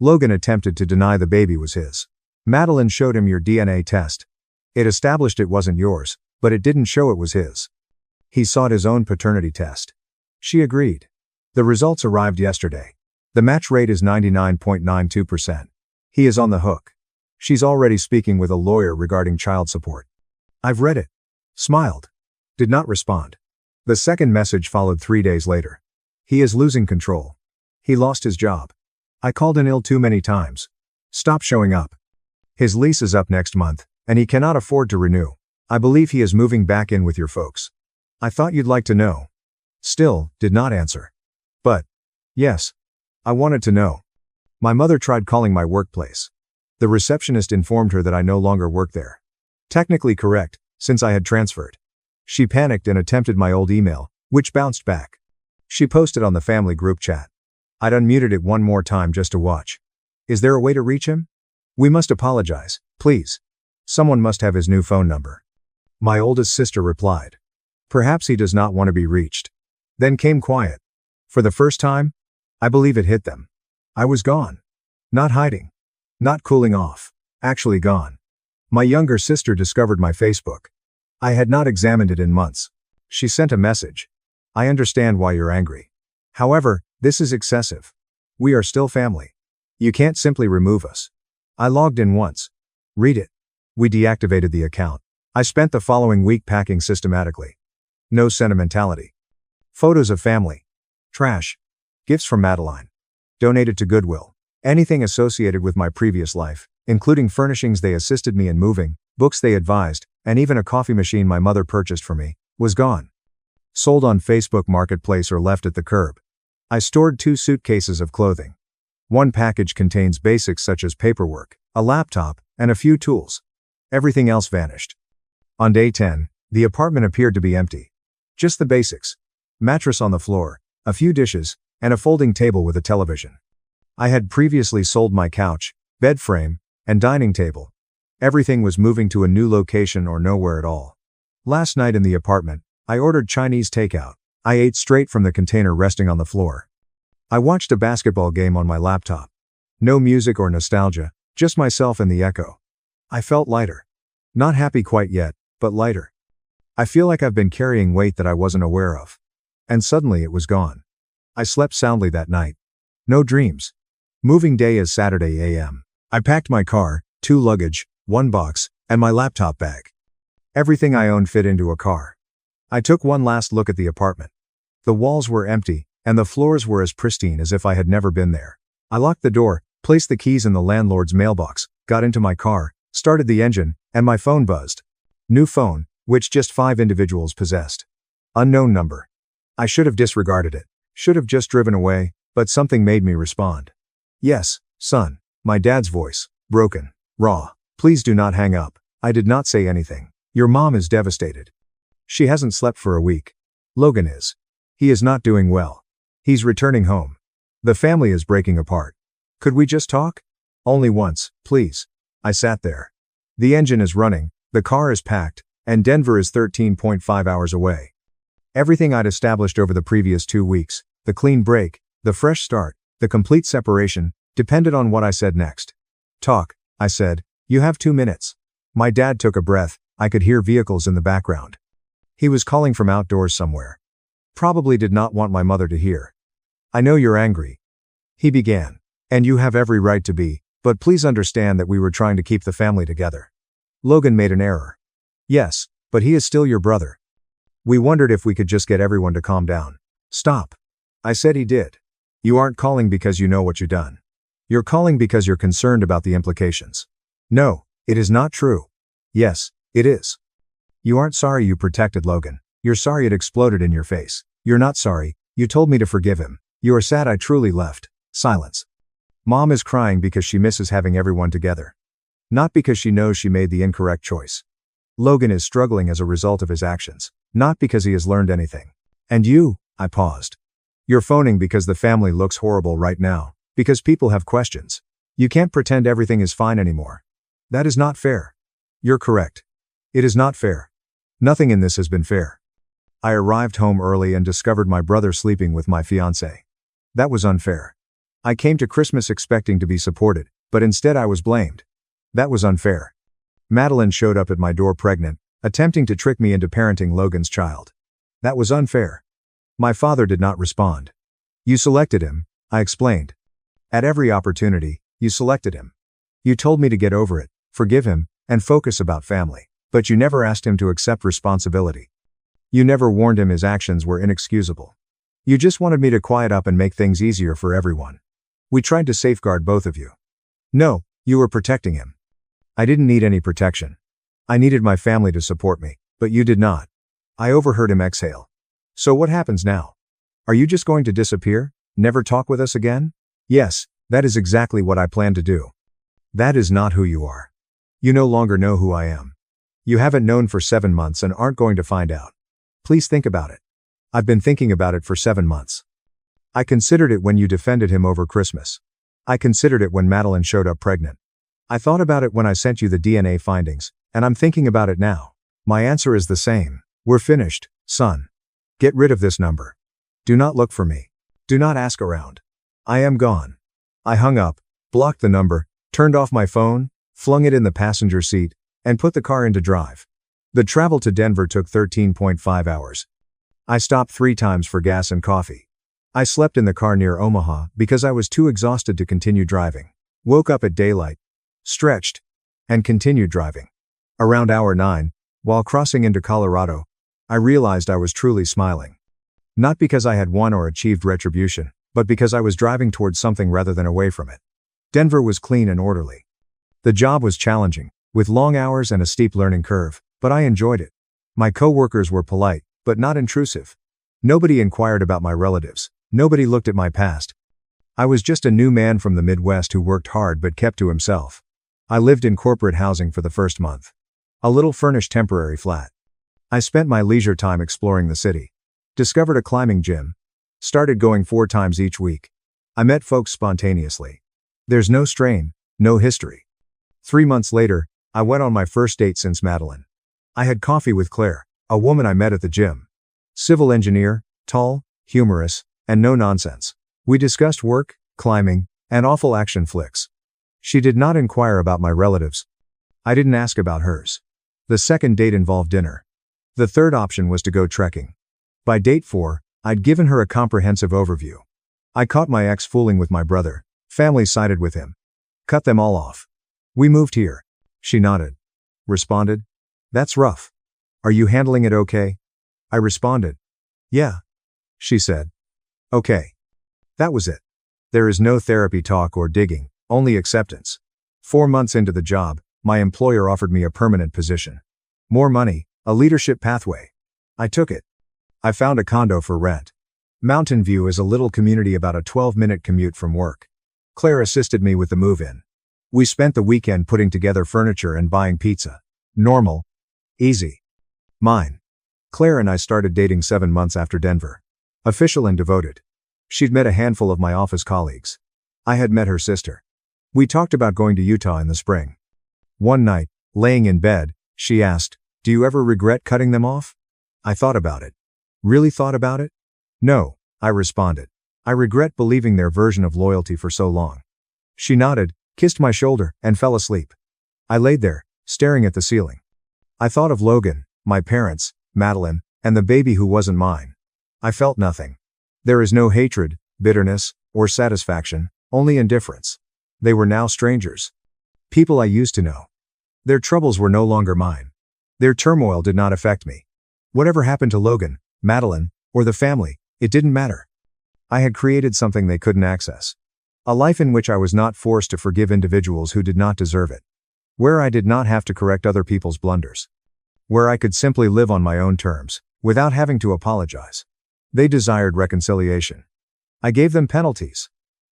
Logan attempted to deny the baby was his. Madeline showed him your DNA test. It established it wasn't yours, but it didn't show it was his. He sought his own paternity test. She agreed. The results arrived yesterday. The match rate is 99.92%. He is on the hook. She's already speaking with a lawyer regarding child support. I've read it. Smiled. Did not respond. The second message followed 3 days later. He is losing control. He lost his job. I called in ill too many times. Stop showing up. His lease is up next month, and he cannot afford to renew. I believe he is moving back in with your folks. I thought you'd like to know. Still, did not answer. But, yes. I wanted to know. My mother tried calling my workplace. The receptionist informed her that I no longer work there. Technically correct, since I had transferred. She panicked and attempted my old email, which bounced back. She posted on the family group chat. I'd unmuted it one more time just to watch. Is there a way to reach him? We must apologize, please. Someone must have his new phone number. My oldest sister replied. Perhaps he does not want to be reached. Then came quiet. For the first time, I believe it hit them. I was gone. Not hiding. Not cooling off. Actually gone. My younger sister discovered my Facebook. I had not examined it in months. She sent a message. I understand why you're angry. However, this is excessive. We are still family. You can't simply remove us. I logged in once. Read it. We deactivated the account. I spent the following week packing systematically. No sentimentality. Photos of family. Trash. Gifts from Madeline. Donated to Goodwill. Anything associated with my previous life, including furnishings they assisted me in moving, books they advised, and even a coffee machine my mother purchased for me, was gone. Sold on Facebook Marketplace or left at the curb. I stored 2 suitcases of clothing. One package contains basics such as paperwork, a laptop, and a few tools. Everything else vanished. On day 10, the apartment appeared to be empty. Just the basics. Mattress on the floor, a few dishes, and a folding table with a television. I had previously sold my couch, bed frame, and dining table. Everything was moving to a new location or nowhere at all. Last night in the apartment, I ordered Chinese takeout. I ate straight from the container resting on the floor. I watched a basketball game on my laptop. No music or nostalgia, just myself and the echo. I felt lighter. Not happy quite yet, but lighter. I feel like I've been carrying weight that I wasn't aware of. And suddenly it was gone. I slept soundly that night. No dreams. Moving day is Saturday a.m. I packed my car, 2 luggage, 1 box, and my laptop bag. Everything I owned fit into a car. I took one last look at the apartment. The walls were empty, and the floors were as pristine as if I had never been there. I locked the door, placed the keys in the landlord's mailbox, got into my car, started the engine, and my phone buzzed. New phone, which just 5 individuals possessed. Unknown number. I should have disregarded it, should have just driven away, but something made me respond. Yes, son, my dad's voice, broken, raw. Please do not hang up. I did not say anything. Your mom is devastated. She hasn't slept for a week. Logan is. He is not doing well. He's returning home. The family is breaking apart. Could we just talk? Only once, please. I sat there. The engine is running, the car is packed, and Denver is 13.5 hours away. Everything I'd established over the previous 2 weeks, the clean break, the fresh start, the complete separation, depended on what I said next. Talk, I said. You have 2 minutes. My dad took a breath. I could hear vehicles in the background. He was calling from outdoors somewhere. Probably did not want my mother to hear. I know you're angry. He began. And you have every right to be, but please understand that we were trying to keep the family together. Logan made an error. Yes, but he is still your brother. We wondered if we could just get everyone to calm down. Stop. I said he did. You aren't calling because you know what you've done. You're calling because you're concerned about the implications. No, it is not true. Yes, it is. You aren't sorry you protected Logan. You're sorry it exploded in your face. You're not sorry. You told me to forgive him. You are sad I truly left. Silence. Mom is crying because she misses having everyone together. Not because she knows she made the incorrect choice. Logan is struggling as a result of his actions, not because he has learned anything. And you, I paused. You're phoning because the family looks horrible right now, because people have questions. You can't pretend everything is fine anymore. That is not fair. You're correct. It is not fair. Nothing in this has been fair. I arrived home early and discovered my brother sleeping with my fiancée. That was unfair. I came to Christmas expecting to be supported, but instead I was blamed. That was unfair. Madeline showed up at my door pregnant, attempting to trick me into parenting Logan's child. That was unfair. My father did not respond. You selected him, I explained. At every opportunity, you selected him. You told me to get over it, forgive him, and focus about family, but you never asked him to accept responsibility. You never warned him his actions were inexcusable. You just wanted me to quiet up and make things easier for everyone. We tried to safeguard both of you. No, you were protecting him. I didn't need any protection. I needed my family to support me, but you did not. I overheard him exhale. So what happens now? Are you just going to disappear? Never talk with us again? Yes, that is exactly what I plan to do. That is not who you are. You no longer know who I am. You haven't known for 7 months and aren't going to find out. Please think about it. I've been thinking about it for 7 months. I considered it when you defended him over Christmas. I considered it when Madeline showed up pregnant. I thought about it when I sent you the DNA findings, and I'm thinking about it now. My answer is the same. We're finished, son. Get rid of this number. Do not look for me. Do not ask around. I am gone. I hung up, blocked the number, turned off my phone, flung it in the passenger seat, and put the car into drive. The travel to Denver took 13.5 hours. I stopped 3 times for gas and coffee. I slept in the car near Omaha because I was too exhausted to continue driving. Woke up at daylight, stretched, and continued driving. Around hour 9, while crossing into Colorado, I realized I was truly smiling. Not because I had won or achieved retribution, but because I was driving towards something rather than away from it. Denver was clean and orderly. The job was challenging, with long hours and a steep learning curve, but I enjoyed it. My coworkers were polite, but not intrusive. Nobody inquired about my relatives. Nobody looked at my past. I was just a new man from the Midwest who worked hard but kept to himself. I lived in corporate housing for the first month. A little furnished temporary flat. I spent my leisure time exploring the city. Discovered a climbing gym. Started going 4 times each week. I met folks spontaneously. There's no strain, no history. 3 months later, I went on my first date since Madeline. I had coffee with Claire, a woman I met at the gym. Civil engineer, tall, humorous, and no nonsense. We discussed work, climbing, and awful action flicks. She did not inquire about my relatives. I didn't ask about hers. The second date involved dinner. The third option was to go trekking. By date 4, I'd given her a comprehensive overview. I caught my ex fooling with my brother. Family sided with him. Cut them all off. We moved here. She nodded. Responded. That's rough. Are you handling it okay? I responded. Yeah. She said. Okay. That was it. There is no therapy talk or digging, only acceptance. 4 months into the job, my employer offered me a permanent position. More money, a leadership pathway. I took it. I found a condo for rent. Mountain View is a little community about a 12-minute commute from work. Claire assisted me with the move-in. We spent the weekend putting together furniture and buying pizza. Normal. Easy. Mine. Claire and I started dating 7 months after Denver. Official and devoted. She'd met a handful of my office colleagues. I had met her sister. We talked about going to Utah in the spring. One night, laying in bed, she asked, "Do you ever regret cutting them off?" I thought about it. Really thought about it? No, I responded. I regret believing their version of loyalty for so long. She nodded, kissed my shoulder, and fell asleep. I laid there, staring at the ceiling. I thought of Logan, my parents, Madeline, and the baby who wasn't mine. I felt nothing. There is no hatred, bitterness, or satisfaction, only indifference. They were now strangers. People I used to know. Their troubles were no longer mine. Their turmoil did not affect me. Whatever happened to Logan, Madeline, or the family, it didn't matter. I had created something they couldn't access. A life in which I was not forced to forgive individuals who did not deserve it. Where I did not have to correct other people's blunders. Where I could simply live on my own terms, without having to apologize. They desired reconciliation. I gave them penalties.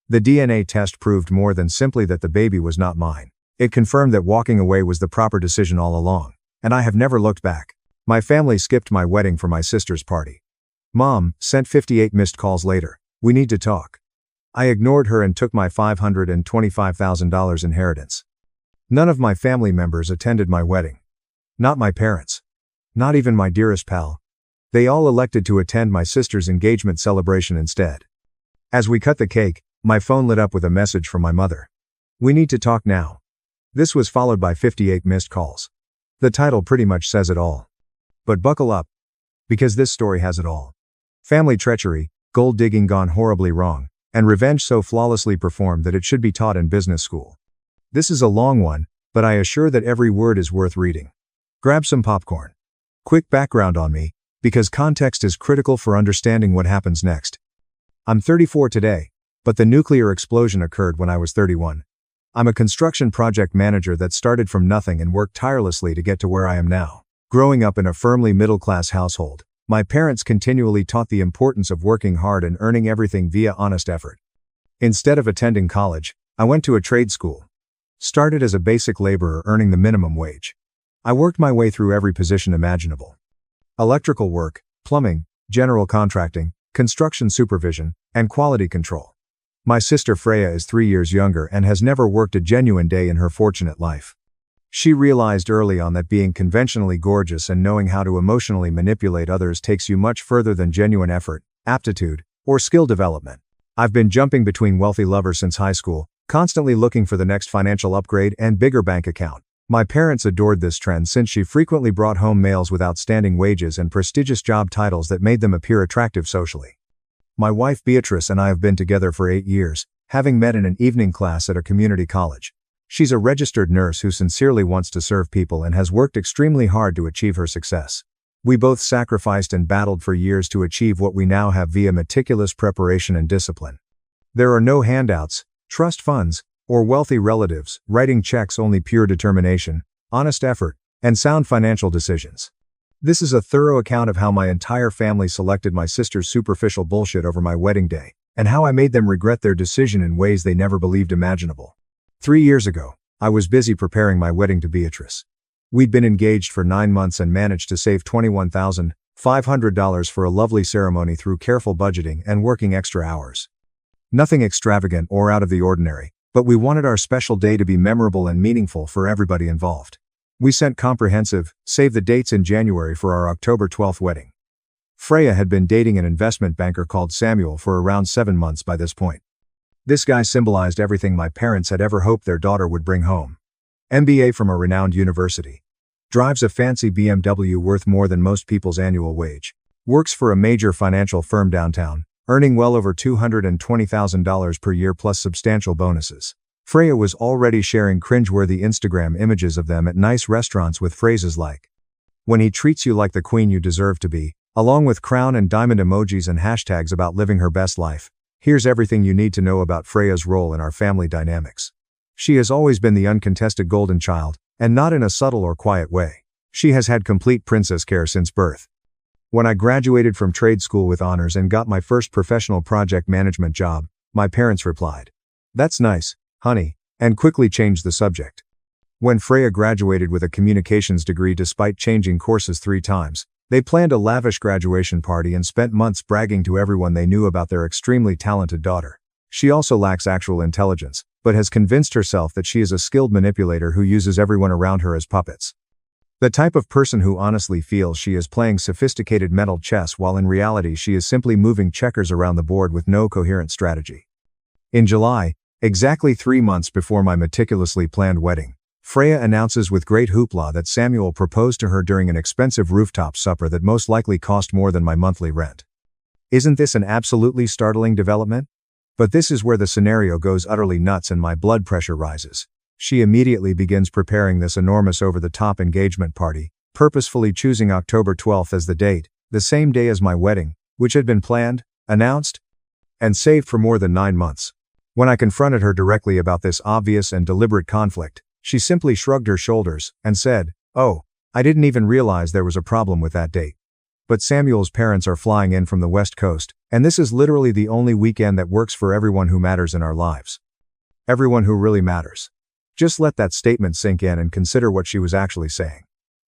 The DNA test proved more than simply that the baby was not mine. It confirmed that walking away was the proper decision all along, and I have never looked back. My family skipped my wedding for my sister's party. Mom sent 58 missed calls later. We need to talk. I ignored her and took my $525,000 inheritance. None of my family members attended my wedding. Not my parents. Not even my dearest pal. They all elected to attend my sister's engagement celebration instead. As we cut the cake, my phone lit up with a message from my mother. We need to talk now. This was followed by 58 missed calls. The title pretty much says it all. But buckle up. Because this story has it all. Family treachery, gold digging gone horribly wrong, and revenge so flawlessly performed that it should be taught in business school. This is a long one, but I assure that every word is worth reading. Grab some popcorn. Quick background on me, because context is critical for understanding what happens next. I'm 34 today, but the nuclear explosion occurred when I was 31. I'm a construction project manager that started from nothing and worked tirelessly to get to where I am now. Growing up in a firmly middle-class household, my parents continually taught the importance of working hard and earning everything via honest effort. Instead of attending college, I went to a trade school. Started as a basic laborer earning the minimum wage. I worked my way through every position imaginable. Electrical work, plumbing, general contracting, construction supervision, and quality control. My sister Freya is 3 years younger and has never worked a genuine day in her fortunate life. She realized early on that being conventionally gorgeous and knowing how to emotionally manipulate others takes you much further than genuine effort, aptitude, or skill development. I've been jumping between wealthy lovers since high school, constantly looking for the next financial upgrade and bigger bank account. My parents adored this trend since she frequently brought home males with outstanding wages and prestigious job titles that made them appear attractive socially. My wife Beatrice and I have been together for 8 years, having met in an evening class at a community college. She's a registered nurse who sincerely wants to serve people and has worked extremely hard to achieve her success. We both sacrificed and battled for years to achieve what we now have via meticulous preparation and discipline. There are no handouts, trust funds, or wealthy relatives, writing checks, only pure determination, honest effort, and sound financial decisions. This is a thorough account of how my entire family selected my sister's superficial bullshit over my wedding day, and how I made them regret their decision in ways they never believed imaginable. 3 years ago, I was busy preparing my wedding to Beatrice. We'd been engaged for 9 months and managed to save $21,500 for a lovely ceremony through careful budgeting and working extra hours. Nothing extravagant or out of the ordinary, but we wanted our special day to be memorable and meaningful for everybody involved. We sent comprehensive, save the dates in January for our October 12th wedding. Freya had been dating an investment banker called Samuel for around 7 months by this point. This guy symbolized everything my parents had ever hoped their daughter would bring home. MBA from a renowned university. Drives a fancy BMW worth more than most people's annual wage. Works for a major financial firm downtown, earning well over $220,000 per year plus substantial bonuses. Freya was already sharing cringeworthy Instagram images of them at nice restaurants with phrases like, "When he treats you like the queen you deserve to be," along with crown and diamond emojis and hashtags about living her best life. Here's everything you need to know about Freya's role in our family dynamics. She has always been the uncontested golden child, and not in a subtle or quiet way. She has had complete princess care since birth. When I graduated from trade school with honors and got my first professional project management job, my parents replied, "That's nice, honey," and quickly changed the subject. When Freya graduated with a communications degree despite changing courses 3 times, they planned a lavish graduation party and spent months bragging to everyone they knew about their extremely talented daughter. She also lacks actual intelligence, but has convinced herself that she is a skilled manipulator who uses everyone around her as puppets. The type of person who honestly feels she is playing sophisticated mental chess while in reality she is simply moving checkers around the board with no coherent strategy. In July, exactly 3 months before my meticulously planned wedding, Freya announces with great hoopla that Samuel proposed to her during an expensive rooftop supper that most likely cost more than my monthly rent. Isn't this an absolutely startling development? But this is where the scenario goes utterly nuts and my blood pressure rises. She immediately begins preparing this enormous over-the-top engagement party, purposefully choosing October 12th as the date, the same day as my wedding, which had been planned, announced, and saved for more than 9 months. When I confronted her directly about this obvious and deliberate conflict, she simply shrugged her shoulders and said, "Oh, I didn't even realize there was a problem with that date. But Samuel's parents are flying in from the West Coast, and this is literally the only weekend that works for everyone who matters in our lives. Everyone who really matters." Just let that statement sink in and consider what she was actually saying.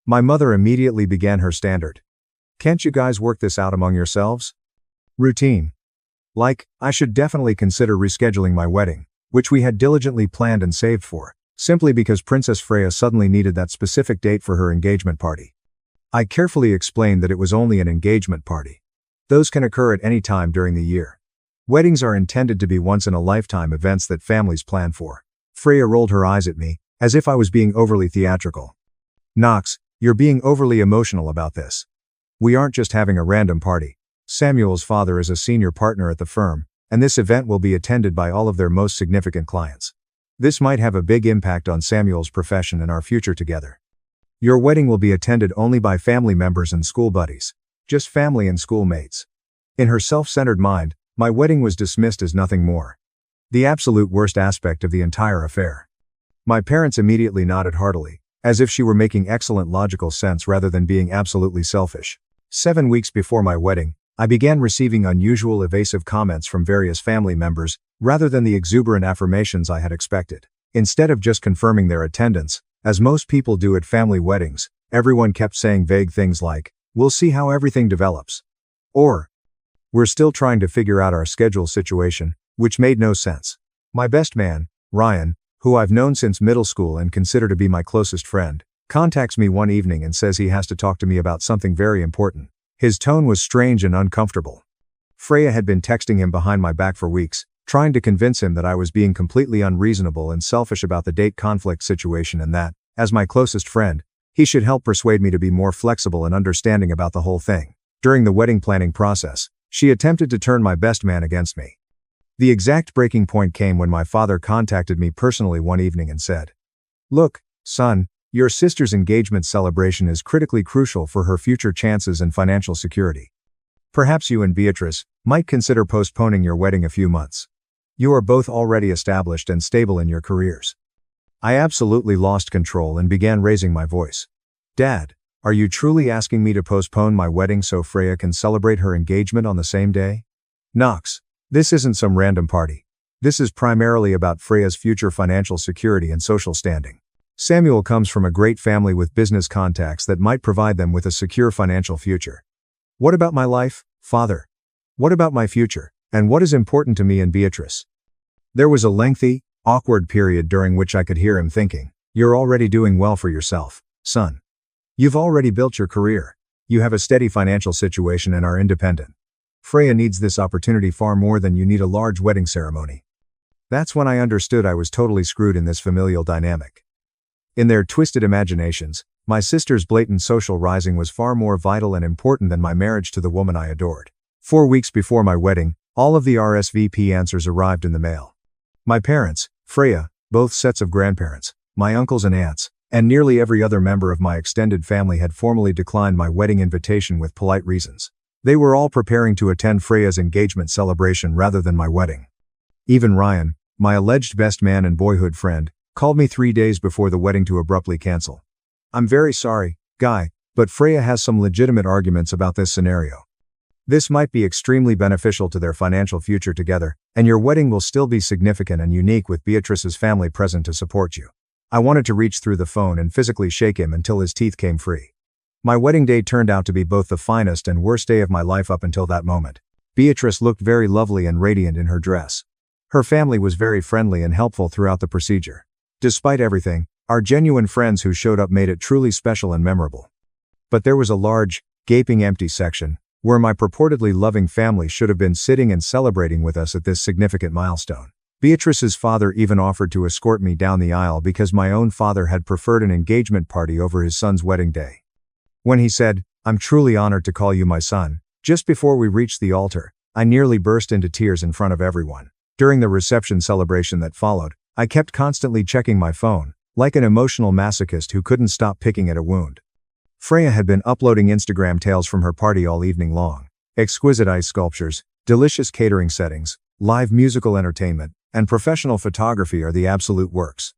My mother immediately began her standard, "Can't you guys work this out among yourselves?" routine. Like, I should definitely consider rescheduling my wedding, which we had diligently planned and saved for, simply because Princess Freya suddenly needed that specific date for her engagement party. I carefully explained that it was only an engagement party. Those can occur at any time during the year. Weddings are intended to be once-in-a-lifetime events that families plan for. Freya rolled her eyes at me, as if I was being overly theatrical. "Knox, you're being overly emotional about this. We aren't just having a random party. Samuel's father is a senior partner at the firm, and this event will be attended by all of their most significant clients. This might have a big impact on Samuel's profession and our future together. Your wedding will be attended only by family members and school buddies. Just family and schoolmates." In her self-centered mind, my wedding was dismissed as nothing more. The absolute worst aspect of the entire affair. My parents immediately nodded heartily, as if she were making excellent logical sense rather than being absolutely selfish. 7 weeks before my wedding, I began receiving unusual evasive comments from various family members, rather than the exuberant affirmations I had expected. Instead of just confirming their attendance, As most people do at family weddings, everyone kept saying vague things like, "We'll see how everything develops," or, "We're still trying to figure out our schedule situation," which made no sense. My best man, Ryan, who I've known since middle school and consider to be my closest friend, contacts me one evening and says he has to talk to me about something very important. His tone was strange and uncomfortable. Freya had been texting him behind my back for weeks, trying to convince him that I was being completely unreasonable and selfish about the date conflict situation and that, as my closest friend, he should help persuade me to be more flexible and understanding about the whole thing. During the wedding planning process, she attempted to turn my best man against me. The exact breaking point came when my father contacted me personally one evening and said, "Look, son, your sister's engagement celebration is critically crucial for her future chances and financial security. Perhaps you and Beatrice might consider postponing your wedding a few months. You are both already established and stable in your careers." I absolutely lost control and began raising my voice. "Dad, are you truly asking me to postpone my wedding so Freya can celebrate her engagement on the same day? Knox, this isn't some random party. This is primarily about Freya's future financial security and social standing. Samuel comes from a great family with business contacts that might provide them with a secure financial future. What about my life, Father? What about my future? And what is important to me and Beatrice?" There was a lengthy, awkward period during which I could hear him thinking, "You're already doing well for yourself, son. You've already built your career. You have a steady financial situation and are independent. Freya needs this opportunity far more than you need a large wedding ceremony." That's when I understood I was totally screwed in this familial dynamic. In their twisted imaginations, my sister's blatant social rising was far more vital and important than my marriage to the woman I adored. 4 weeks before my wedding, all of the RSVP answers arrived in the mail. My parents, Freya, both sets of grandparents, my uncles and aunts, and nearly every other member of my extended family had formally declined my wedding invitation with polite reasons. They were all preparing to attend Freya's engagement celebration rather than my wedding. Even Ryan, my alleged best man and boyhood friend, called me 3 days before the wedding to abruptly cancel. "I'm very sorry, Guy, but Freya has some legitimate arguments about this scenario. This might be extremely beneficial to their financial future together, and your wedding will still be significant and unique with Beatrice's family present to support you." I wanted to reach through the phone and physically shake him until his teeth came free. My wedding day turned out to be both the finest and worst day of my life up until that moment. Beatrice looked very lovely and radiant in her dress. Her family was very friendly and helpful throughout the procedure. Despite everything, our genuine friends who showed up made it truly special and memorable. But there was a large, gaping empty section, where my purportedly loving family should have been sitting and celebrating with us at this significant milestone. Beatrice's father even offered to escort me down the aisle because my own father had preferred an engagement party over his son's wedding day. When he said, "I'm truly honored to call you my son," just before we reached the altar, I nearly burst into tears in front of everyone. During the reception celebration that followed, I kept constantly checking my phone, like an emotional masochist who couldn't stop picking at a wound. Freya had been uploading Instagram tales from her party all evening long. Exquisite ice sculptures, delicious catering settings, live musical entertainment, and professional photography are the absolute works.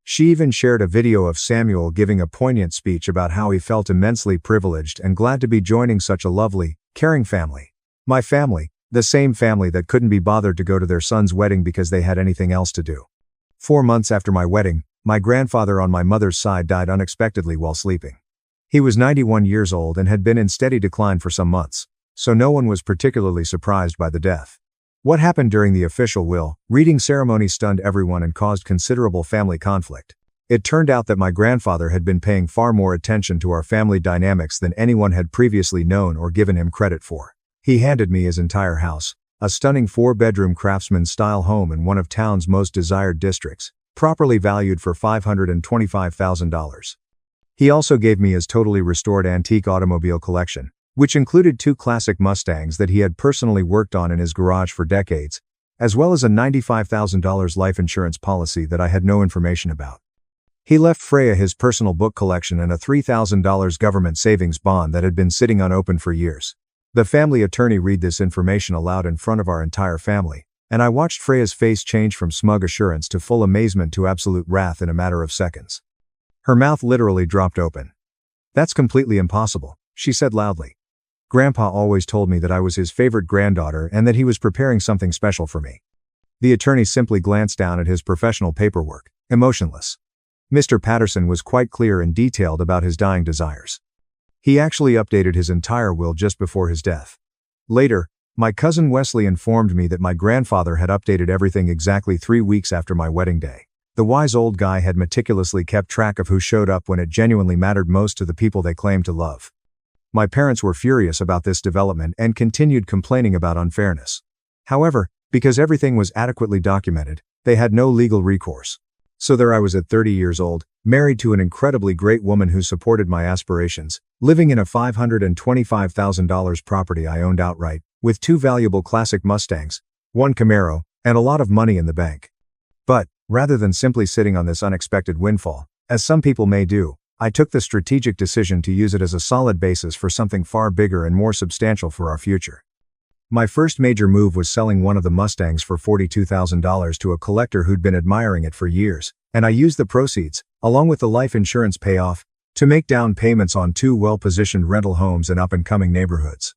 She even shared a video of Samuel giving a poignant speech about how he felt immensely privileged and glad to be joining such a lovely, caring family. My family, the same family that couldn't be bothered to go to their son's wedding because they had anything else to do. 4 months after my wedding, my grandfather on my mother's side died unexpectedly while sleeping. He was 91 years old and had been in steady decline for some months, so no one was particularly surprised by the death. What happened during the official will reading ceremony stunned everyone and caused considerable family conflict. It turned out that my grandfather had been paying far more attention to our family dynamics than anyone had previously known or given him credit for. He handed me his entire house, a stunning 4-bedroom craftsman-style home in one of town's most desired districts, properly valued for $525,000. He also gave me his totally restored antique automobile collection, which included 2 classic Mustangs that he had personally worked on in his garage for decades, as well as a $95,000 life insurance policy that I had no information about. He left Freya his personal book collection and a $3,000 government savings bond that had been sitting unopened for years. The family attorney read this information aloud in front of our entire family, and I watched Freya's face change from smug assurance to full amazement to absolute wrath in a matter of seconds. Her mouth literally dropped open. "That's completely impossible," she said loudly. "Grandpa always told me that I was his favorite granddaughter and that he was preparing something special for me." The attorney simply glanced down at his professional paperwork, emotionless. Mr. Patterson was quite clear and detailed about his dying desires. He actually updated his entire will just before his death. Later, my cousin Wesley informed me that my grandfather had updated everything exactly 3 weeks after my wedding day. The wise old guy had meticulously kept track of who showed up when it genuinely mattered most to the people they claimed to love. My parents were furious about this development and continued complaining about unfairness. However, because everything was adequately documented, they had no legal recourse. So there I was at 30 years old, married to an incredibly great woman who supported my aspirations, living in a $525,000 property I owned outright, with 2 valuable classic Mustangs, 1 Camaro, and a lot of money in the bank. But, rather than simply sitting on this unexpected windfall, as some people may do, I took the strategic decision to use it as a solid basis for something far bigger and more substantial for our future. My first major move was selling one of the Mustangs for $42,000 to a collector who'd been admiring it for years, and I used the proceeds, along with the life insurance payoff, to make down payments on 2 well-positioned rental homes in up-and-coming neighborhoods.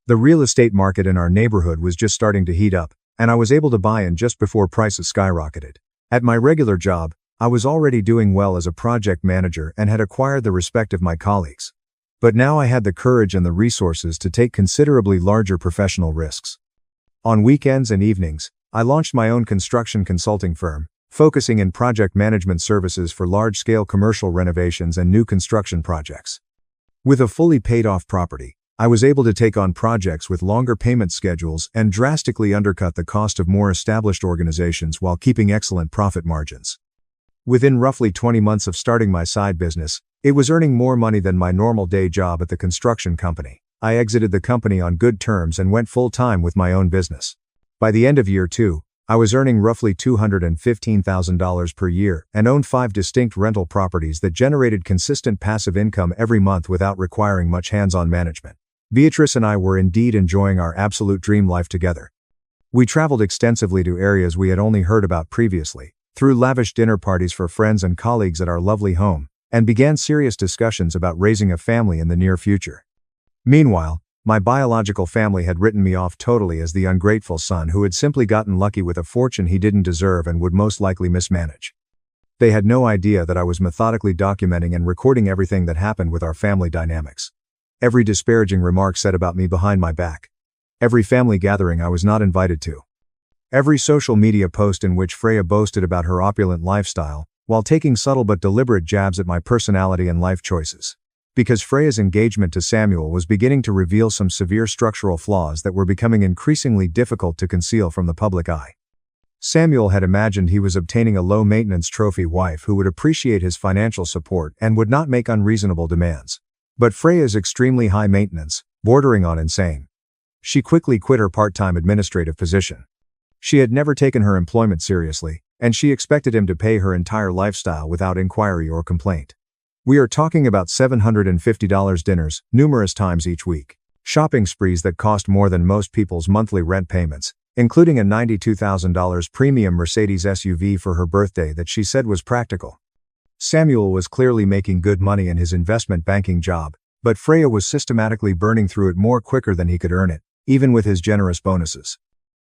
The real estate market in our neighborhood was just starting to heat up, and I was able to buy in just before prices skyrocketed. At my regular job, I was already doing well as a project manager and had acquired the respect of my colleagues. But now I had the courage and the resources to take considerably larger professional risks. On weekends and evenings, I launched my own construction consulting firm, focusing in project management services for large-scale commercial renovations and new construction projects. With a fully paid-off property, I was able to take on projects with longer payment schedules and drastically undercut the cost of more established organizations while keeping excellent profit margins. Within roughly 20 months of starting my side business, it was earning more money than my normal day job at the construction company. I exited the company on good terms and went full-time with my own business. By the end of year 2, I was earning roughly $215,000 per year and owned 5 distinct rental properties that generated consistent passive income every month without requiring much hands-on management. Beatrice and I were indeed enjoying our absolute dream life together. We traveled extensively to areas we had only heard about previously, threw lavish dinner parties for friends and colleagues at our lovely home, and began serious discussions about raising a family in the near future. Meanwhile, my biological family had written me off totally as the ungrateful son who had simply gotten lucky with a fortune he didn't deserve and would most likely mismanage. They had no idea that I was methodically documenting and recording everything that happened with our family dynamics. Every disparaging remark said about me behind my back. Every family gathering I was not invited to. Every social media post in which Freya boasted about her opulent lifestyle, while taking subtle but deliberate jabs at my personality and life choices. Because Freya's engagement to Samuel was beginning to reveal some severe structural flaws that were becoming increasingly difficult to conceal from the public eye. Samuel had imagined he was obtaining a low-maintenance trophy wife who would appreciate his financial support and would not make unreasonable demands. But Freya's extremely high maintenance, bordering on insane. She quickly quit her part-time administrative position. She had never taken her employment seriously, and she expected him to pay her entire lifestyle without inquiry or complaint. We are talking about $750 dinners, numerous times each week. Shopping sprees that cost more than most people's monthly rent payments, including a $92,000 premium Mercedes SUV for her birthday that she said was practical. Samuel was clearly making good money in his investment banking job, but Freya was systematically burning through it more quicker than he could earn it, even with his generous bonuses.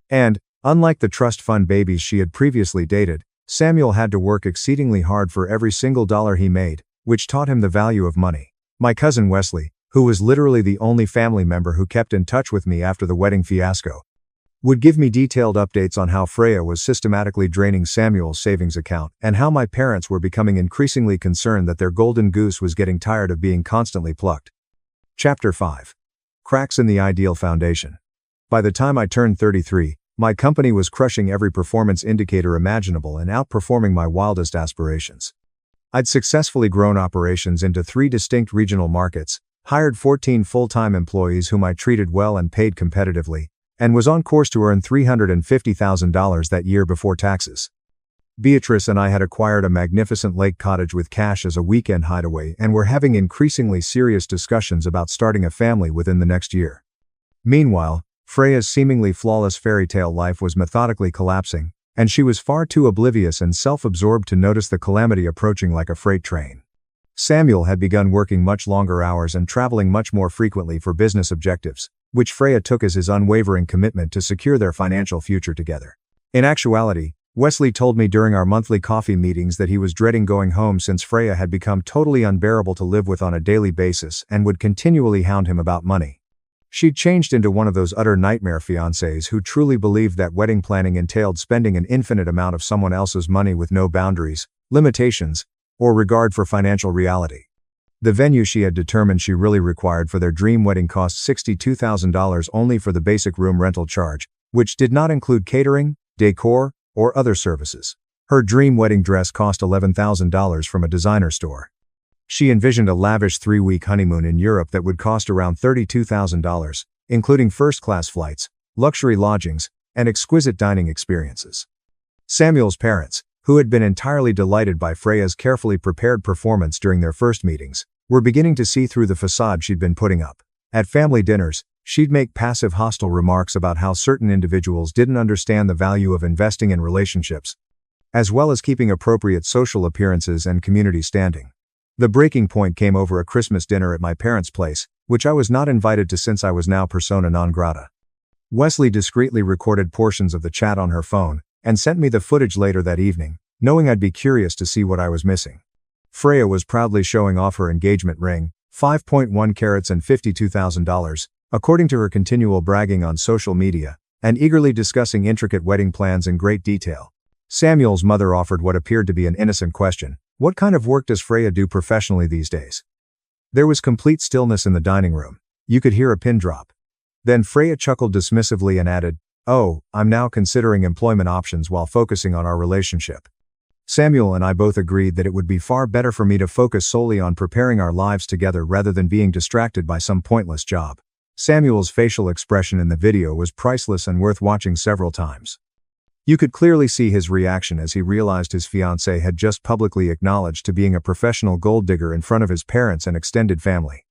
And, unlike the trust fund babies she had previously dated, Samuel had to work exceedingly hard for every single dollar he made, which taught him the value of money. My cousin Wesley, who was literally the only family member who kept in touch with me after the wedding fiasco, would give me detailed updates on how Freya was systematically draining Samuel's savings account and how my parents were becoming increasingly concerned that their golden goose was getting tired of being constantly plucked. Chapter 5. Cracks in the Ideal Foundation. By the time I turned 33, my company was crushing every performance indicator imaginable and outperforming my wildest aspirations. I'd successfully grown operations into 3 distinct regional markets, hired 14 full-time employees whom I treated well and paid competitively, and was on course to earn $350,000 that year before taxes. Beatrice and I had acquired a magnificent lake cottage with cash as a weekend hideaway and were having increasingly serious discussions about starting a family within the next year. Meanwhile, Freya's seemingly flawless fairy tale life was methodically collapsing, and she was far too oblivious and self-absorbed to notice the calamity approaching like a freight train. Samuel had begun working much longer hours and traveling much more frequently for business objectives, which Freya took as his unwavering commitment to secure their financial future together. In actuality, Wesley told me during our monthly coffee meetings that he was dreading going home since Freya had become totally unbearable to live with on a daily basis and would continually hound him about money. She'd changed into one of those utter nightmare fiancés who truly believed that wedding planning entailed spending an infinite amount of someone else's money with no boundaries, limitations, or regard for financial reality. The venue she had determined she really required for their dream wedding cost $62,000 only for the basic room rental charge, which did not include catering, decor, or other services. Her dream wedding dress cost $11,000 from a designer store. She envisioned a lavish 3-week honeymoon in Europe that would cost around $32,000, including first-class flights, luxury lodgings, and exquisite dining experiences. Samuel's parents, who had been entirely delighted by Freya's carefully prepared performance during their first meetings, were beginning to see through the facade she'd been putting up. At family dinners, she'd make passive hostile remarks about how certain individuals didn't understand the value of investing in relationships, as well as keeping appropriate social appearances and community standing. The breaking point came over a Christmas dinner at my parents' place, which I was not invited to since I was now persona non grata. Wesley discreetly recorded portions of the chat on her phone, and sent me the footage later that evening, knowing I'd be curious to see what I was missing. Freya was proudly showing off her engagement ring, 5.1 carats and $52,000, according to her continual bragging on social media, and eagerly discussing intricate wedding plans in great detail. Samuel's mother offered what appeared to be an innocent question: "What kind of work does Freya do professionally these days?" There was complete stillness in the dining room. You could hear a pin drop. Then Freya chuckled dismissively and added, "Oh, I'm now considering employment options while focusing on our relationship." Samuel and I both agreed that it would be far better for me to focus solely on preparing our lives together rather than being distracted by some pointless job. Samuel's facial expression in the video was priceless and worth watching several times. You could clearly see his reaction as he realized his fiancée had just publicly acknowledged to being a professional gold digger in front of his parents and extended family.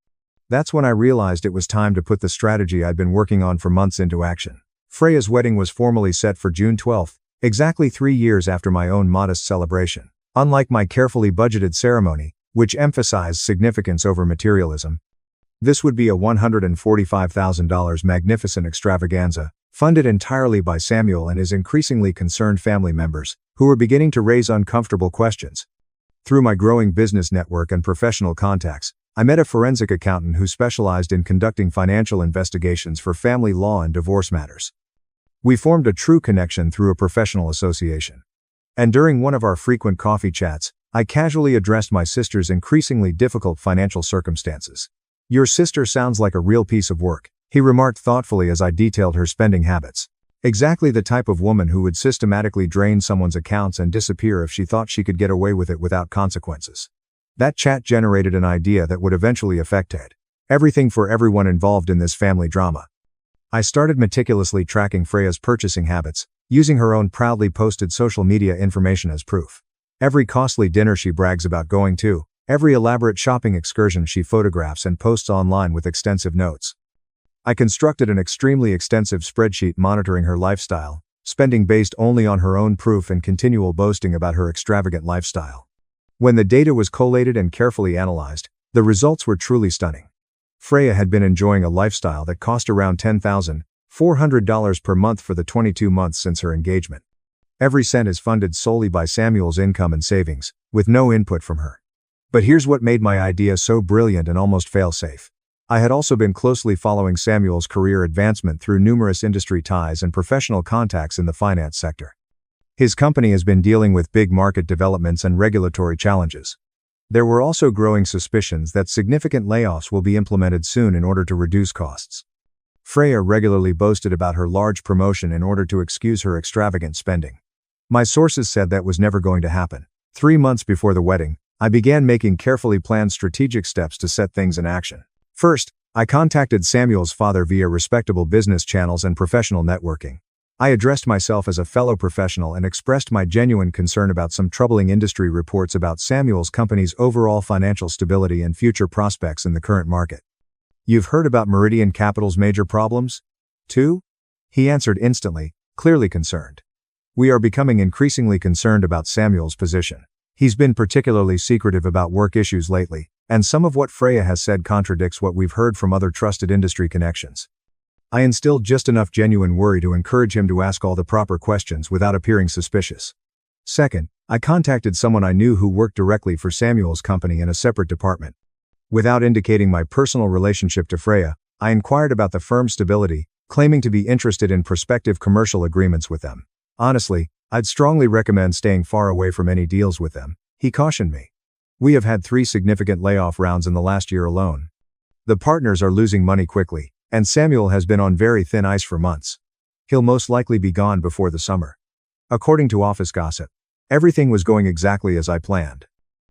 That's when I realized it was time to put the strategy I'd been working on for months into action. Freya's wedding was formally set for June 12th, exactly 3 years after my own modest celebration. Unlike my carefully budgeted ceremony, which emphasized significance over materialism, this would be a $145,000 magnificent extravaganza, funded entirely by Samuel and his increasingly concerned family members, who were beginning to raise uncomfortable questions. Through my growing business network and professional contacts, I met a forensic accountant who specialized in conducting financial investigations for family law and divorce matters. We formed a true connection through a professional association. And during one of our frequent coffee chats, I casually addressed my sister's increasingly difficult financial circumstances. "Your sister sounds like a real piece of work," he remarked thoughtfully as I detailed her spending habits. "Exactly the type of woman who would systematically drain someone's accounts and disappear if she thought she could get away with it without consequences." That chat generated an idea that would eventually affect everything for everyone involved in this family drama. I started meticulously tracking Freya's purchasing habits, using her own proudly posted social media information as proof. Every costly dinner she brags about going to, every elaborate shopping excursion she photographs and posts online with extensive notes. I constructed an extremely extensive spreadsheet monitoring her lifestyle, spending based only on her own proof and continual boasting about her extravagant lifestyle. When the data was collated and carefully analyzed, the results were truly stunning. Freya had been enjoying a lifestyle that cost around $10,400 per month for the 22 months since her engagement. Every cent is funded solely by Samuel's income and savings, with no input from her. But here's what made my idea so brilliant and almost fail-safe. I had also been closely following Samuel's career advancement through numerous industry ties and professional contacts in the finance sector. His company has been dealing with big market developments and regulatory challenges. There were also growing suspicions that significant layoffs will be implemented soon in order to reduce costs. Freya regularly boasted about her large promotion in order to excuse her extravagant spending. My sources said that was never going to happen. 3 months before the wedding, I began making carefully planned strategic steps to set things in action. First, I contacted Samuel's father via respectable business channels and professional networking. I addressed myself as a fellow professional and expressed my genuine concern about some troubling industry reports about Samuel's company's overall financial stability and future prospects in the current market. "You've heard about Meridian Capital's major problems, too?" he answered instantly, clearly concerned. "We are becoming increasingly concerned about Samuel's position. He's been particularly secretive about work issues lately, and some of what Freya has said contradicts what we've heard from other trusted industry connections." I instilled just enough genuine worry to encourage him to ask all the proper questions without appearing suspicious. Second, I contacted someone I knew who worked directly for Samuel's company in a separate department. Without indicating my personal relationship to Freya, I inquired about the firm's stability, claiming to be interested in prospective commercial agreements with them. Honestly, I'd strongly recommend staying far away from any deals with them, he cautioned me. We have had 3 significant layoff rounds in the last year alone. The partners are losing money quickly, and Samuel has been on very thin ice for months. He'll most likely be gone before the summer. According to office gossip, everything was going exactly as I planned.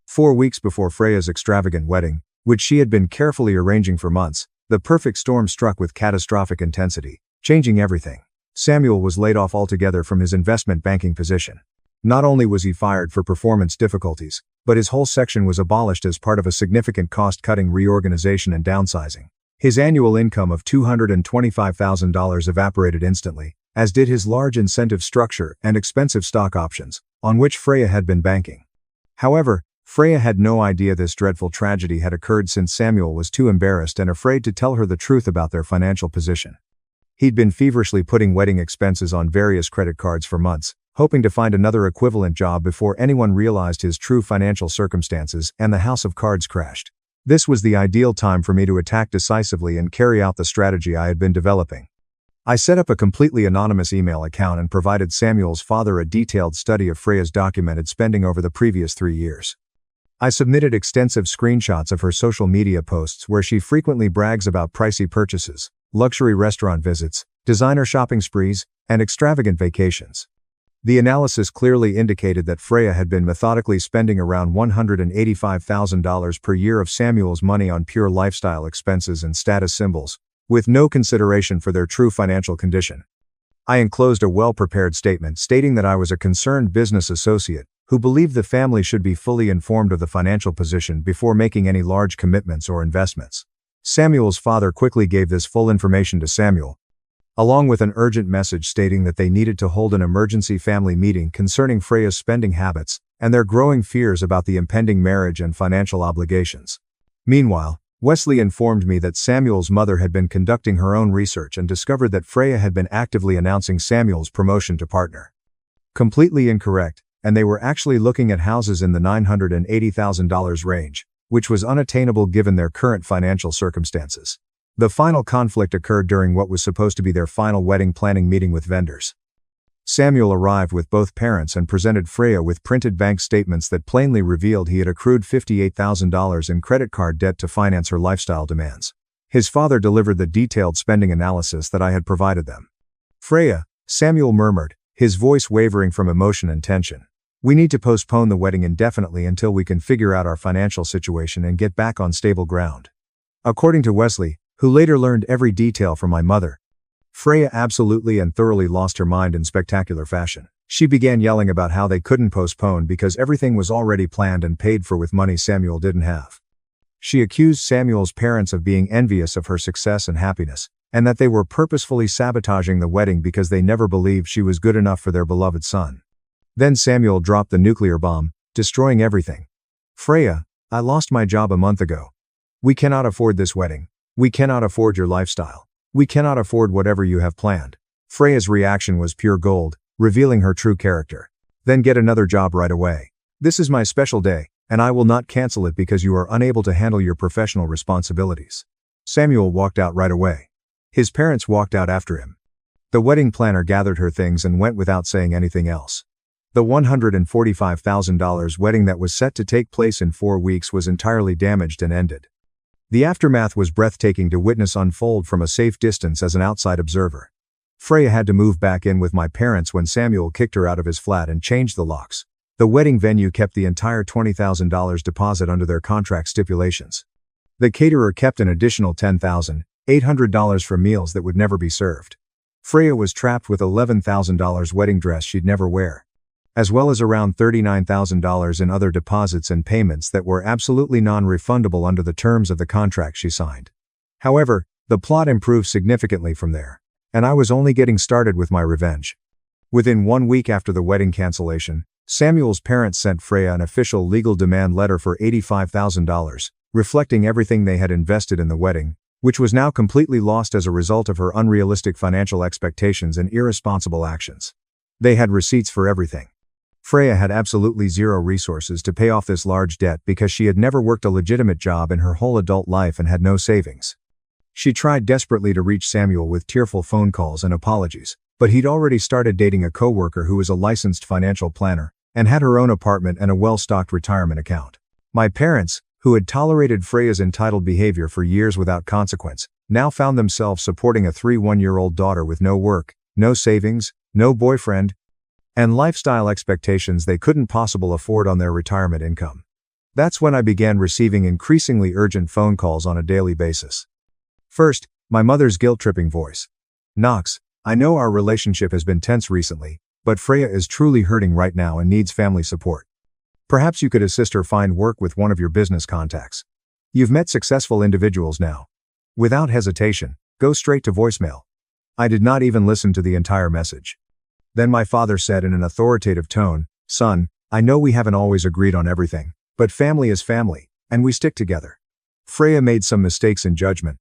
4 weeks before Freya's extravagant wedding, which she had been carefully arranging for months, the perfect storm struck with catastrophic intensity, changing everything. Samuel was laid off altogether from his investment banking position. Not only was he fired for performance difficulties, but his whole section was abolished as part of a significant cost-cutting reorganization and downsizing. His annual income of $225,000 evaporated instantly, as did his large incentive structure and expensive stock options, on which Freya had been banking. However, Freya had no idea this dreadful tragedy had occurred since Samuel was too embarrassed and afraid to tell her the truth about their financial position. He'd been feverishly putting wedding expenses on various credit cards for months, hoping to find another equivalent job before anyone realized his true financial circumstances and the house of cards crashed. This was the ideal time for me to attack decisively and carry out the strategy I had been developing. I set up a completely anonymous email account and provided Samuel's father a detailed study of Freya's documented spending over the previous 3 years. I submitted extensive screenshots of her social media posts where she frequently brags about pricey purchases, luxury restaurant visits, designer shopping sprees, and extravagant vacations. The analysis clearly indicated that Freya had been methodically spending around $185,000 per year of Samuel's money on pure lifestyle expenses and status symbols, with no consideration for their true financial condition. I enclosed a well-prepared statement stating that I was a concerned business associate who believed the family should be fully informed of the financial position before making any large commitments or investments. Samuel's father quickly gave this full information to Samuel, along with an urgent message stating that they needed to hold an emergency family meeting concerning Freya's spending habits and their growing fears about the impending marriage and financial obligations. Meanwhile, Wesley informed me that Samuel's mother had been conducting her own research and discovered that Freya had been actively announcing Samuel's promotion to partner. Completely incorrect, and they were actually looking at houses in the $980,000 range, which was unattainable given their current financial circumstances. The final conflict occurred during what was supposed to be their final wedding planning meeting with vendors. Samuel arrived with both parents and presented Freya with printed bank statements that plainly revealed he had accrued $58,000 in credit card debt to finance her lifestyle demands. His father delivered the detailed spending analysis that I had provided them. "Freya," Samuel murmured, his voice wavering from emotion and tension. "We need to postpone the wedding indefinitely until we can figure out our financial situation and get back on stable ground." According to Wesley, who later learned every detail from my mother, Freya absolutely and thoroughly lost her mind in spectacular fashion. She began yelling about how they couldn't postpone because everything was already planned and paid for with money Samuel didn't have. She accused Samuel's parents of being envious of her success and happiness, and that they were purposefully sabotaging the wedding because they never believed she was good enough for their beloved son. Then Samuel dropped the nuclear bomb, destroying everything. "Freya, I lost my job a month ago. We cannot afford this wedding. We cannot afford your lifestyle. We cannot afford whatever you have planned." Freya's reaction was pure gold, revealing her true character. "Then get another job right away. This is my special day, and I will not cancel it because you are unable to handle your professional responsibilities." Samuel walked out right away. His parents walked out after him. The wedding planner gathered her things and went without saying anything else. The $145,000 wedding that was set to take place in 4 weeks was entirely damaged and ended. The aftermath was breathtaking to witness unfold from a safe distance as an outside observer. Freya had to move back in with my parents when Samuel kicked her out of his flat and changed the locks. The wedding venue kept the entire $20,000 deposit under their contract stipulations. The caterer kept an additional $10,800 for meals that would never be served. Freya was trapped with $11,000 wedding dress she'd never wear, as well as around $39,000 in other deposits and payments that were absolutely non-refundable under the terms of the contract she signed. However, the plot improved significantly from there, and I was only getting started with my revenge. Within 1 week after the wedding cancellation, Samuel's parents sent Freya an official legal demand letter for $85,000, reflecting everything they had invested in the wedding, which was now completely lost as a result of her unrealistic financial expectations and irresponsible actions. They had receipts for everything. Freya had absolutely zero resources to pay off this large debt because she had never worked a legitimate job in her whole adult life and had no savings. She tried desperately to reach Samuel with tearful phone calls and apologies, but he'd already started dating a coworker who was a licensed financial planner and had her own apartment and a well-stocked retirement account. My parents, who had tolerated Freya's entitled behavior for years without consequence, now found themselves supporting a 1-year-old daughter with no work, no savings, no boyfriend, and lifestyle expectations they couldn't possibly afford on their retirement income. That's when I began receiving increasingly urgent phone calls on a daily basis. First, my mother's guilt-tripping voice. "Knox, I know our relationship has been tense recently, but Freya is truly hurting right now and needs family support. Perhaps you could assist her find work with one of your business contacts. You've met successful individuals now." Without hesitation, go straight to voicemail. I did not even listen to the entire message. Then my father said in an authoritative tone, "Son, I know we haven't always agreed on everything, but family is family, and we stick together. Freya made some mistakes in judgment,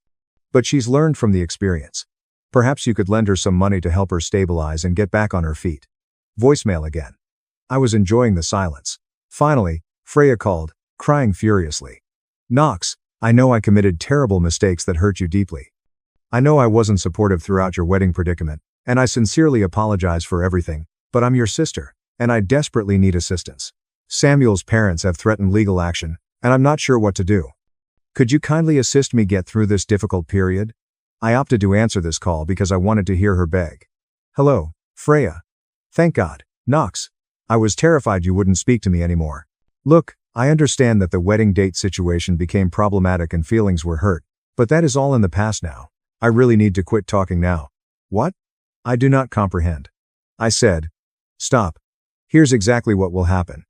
but she's learned from the experience. Perhaps you could lend her some money to help her stabilize and get back on her feet." Voicemail again. I was enjoying the silence. Finally, Freya called, crying furiously. "Knox, I know I committed terrible mistakes that hurt you deeply. I know I wasn't supportive throughout your wedding predicament, and I sincerely apologize for everything, but I'm your sister, and I desperately need assistance. Samuel's parents have threatened legal action, and I'm not sure what to do. Could you kindly assist me get through this difficult period?" I opted to answer this call because I wanted to hear her beg. "Hello, Freya. Thank God, Knox. I was terrified you wouldn't speak to me anymore. Look, I understand that the wedding date situation became problematic and feelings were hurt, but that is all in the past now. I really need to quit talking now." "What? I do not comprehend." I said. "Stop. Here's exactly what will happen.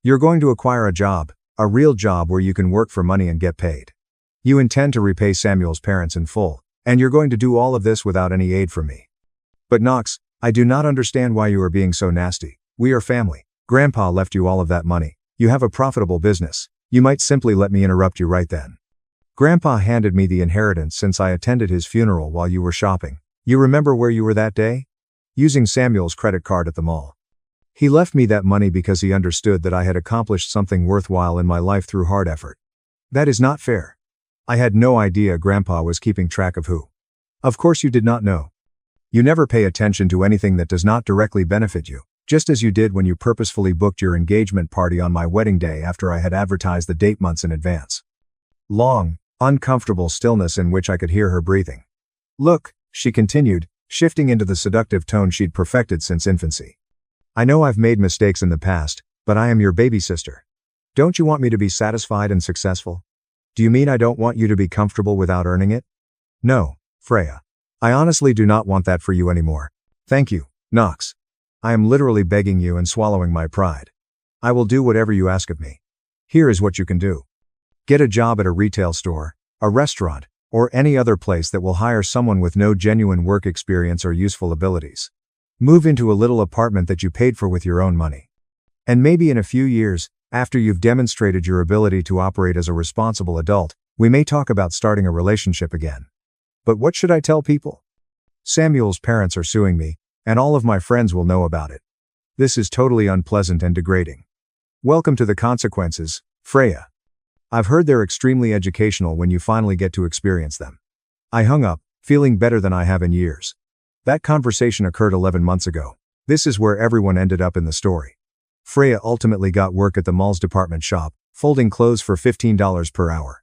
You're going to acquire a job, a real job where you can work for money and get paid. You intend to repay Samuel's parents in full, and you're going to do all of this without any aid from me. But Knox, I do not understand why you are being so nasty. We are family. Grandpa left you all of that money. You have a profitable business. You might simply let me interrupt you right then. Grandpa handed me the inheritance since I attended his funeral while you were shopping. You remember where you were that day? Using Samuel's credit card at the mall. He left me that money because he understood that I had accomplished something worthwhile in my life through hard effort. That is not fair. I had no idea Grandpa was keeping track of who. Of course you did not know. You never pay attention to anything that does not directly benefit you, just as you did when you purposefully booked your engagement party on my wedding day after I had advertised the date months in advance." Long, uncomfortable stillness in which I could hear her breathing. "Look," she continued, shifting into the seductive tone she'd perfected since infancy. "I know I've made mistakes in the past, but I am your baby sister. Don't you want me to be satisfied and successful? Do you mean I don't want you to be comfortable without earning it? No, Freya. I honestly do not want that for you anymore. Thank you, Knox. I am literally begging you and swallowing my pride. I will do whatever you ask of me. Here is what you can do. Get a job at a retail store, a restaurant, or any other place that will hire someone with no genuine work experience or useful abilities. Move into a little apartment that you paid for with your own money. And maybe in a few years, after you've demonstrated your ability to operate as a responsible adult, we may talk about starting a relationship again. But what should I tell people? Samuel's parents are suing me, and all of my friends will know about it. This is totally unpleasant and degrading. Welcome to the consequences, Freya. I've heard they're extremely educational when you finally get to experience them. I hung up, feeling better than I have in years. That conversation occurred 11 months ago. This is where everyone ended up in the story. Freya ultimately got work at the mall's department shop, folding clothes for $15 per hour.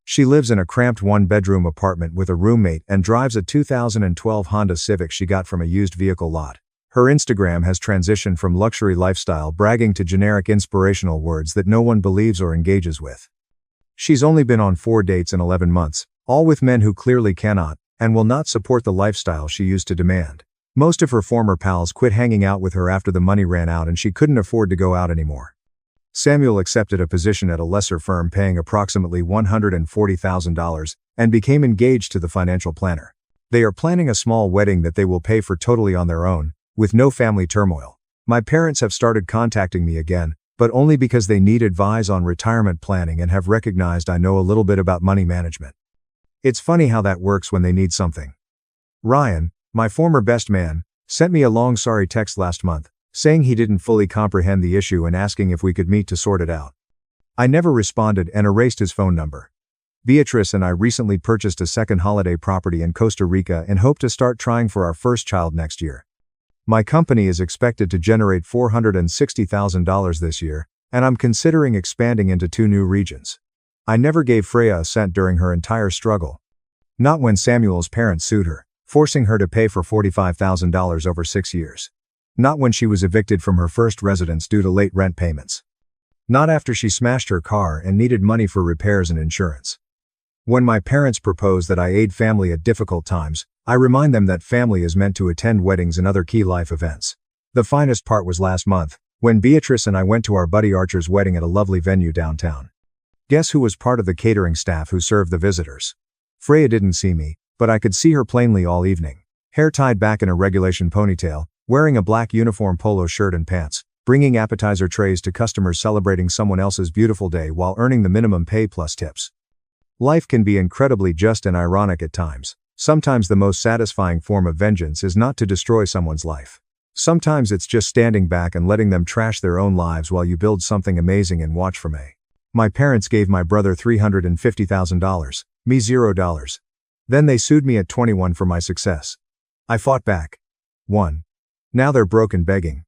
She lives in a cramped one-bedroom apartment with a roommate and drives a 2012 Honda Civic she got from a used vehicle lot. Her Instagram has transitioned from luxury lifestyle bragging to generic inspirational words that no one believes or engages with. She's only been on 4 dates in 11 months, all with men who clearly cannot and will not support the lifestyle she used to demand. Most of her former pals quit hanging out with her after the money ran out and she couldn't afford to go out anymore. Samuel accepted a position at a lesser firm paying approximately $140,000 and became engaged to the financial planner. They are planning a small wedding that they will pay for totally on their own, with no family turmoil. My parents have started contacting me again, but only because they need advice on retirement planning and have recognized I know a little bit about money management. It's funny how that works when they need something. Ryan, my former best man, sent me a long sorry text last month, saying he didn't fully comprehend the issue and asking if we could meet to sort it out. I never responded and erased his phone number. Beatrice and I recently purchased a second holiday property in Costa Rica and hope to start trying for our first child next year. My company is expected to generate $460,000 this year, and I'm considering expanding into 2 new regions. I never gave Freya a cent during her entire struggle. Not when Samuel's parents sued her, forcing her to pay for $45,000 over 6 years. Not when she was evicted from her first residence due to late rent payments. Not after she smashed her car and needed money for repairs and insurance. When my parents propose that I aid family at difficult times, I remind them that family is meant to attend weddings and other key life events. The finest part was last month, when Beatrice and I went to our buddy Archer's wedding at a lovely venue downtown. Guess who was part of the catering staff who served the visitors? Freya didn't see me, but I could see her plainly all evening. Hair tied back in a regulation ponytail, wearing a black uniform polo shirt and pants, bringing appetizer trays to customers celebrating someone else's beautiful day while earning the minimum pay plus tips. Life can be incredibly just and ironic at times. Sometimes the most satisfying form of vengeance is not to destroy someone's life. Sometimes it's just standing back and letting them trash their own lives while you build something amazing and watch from a. My parents gave my brother $350,000, me $0. Then they sued me at 21 for my success. I fought back. Won. Now they're broke and begging.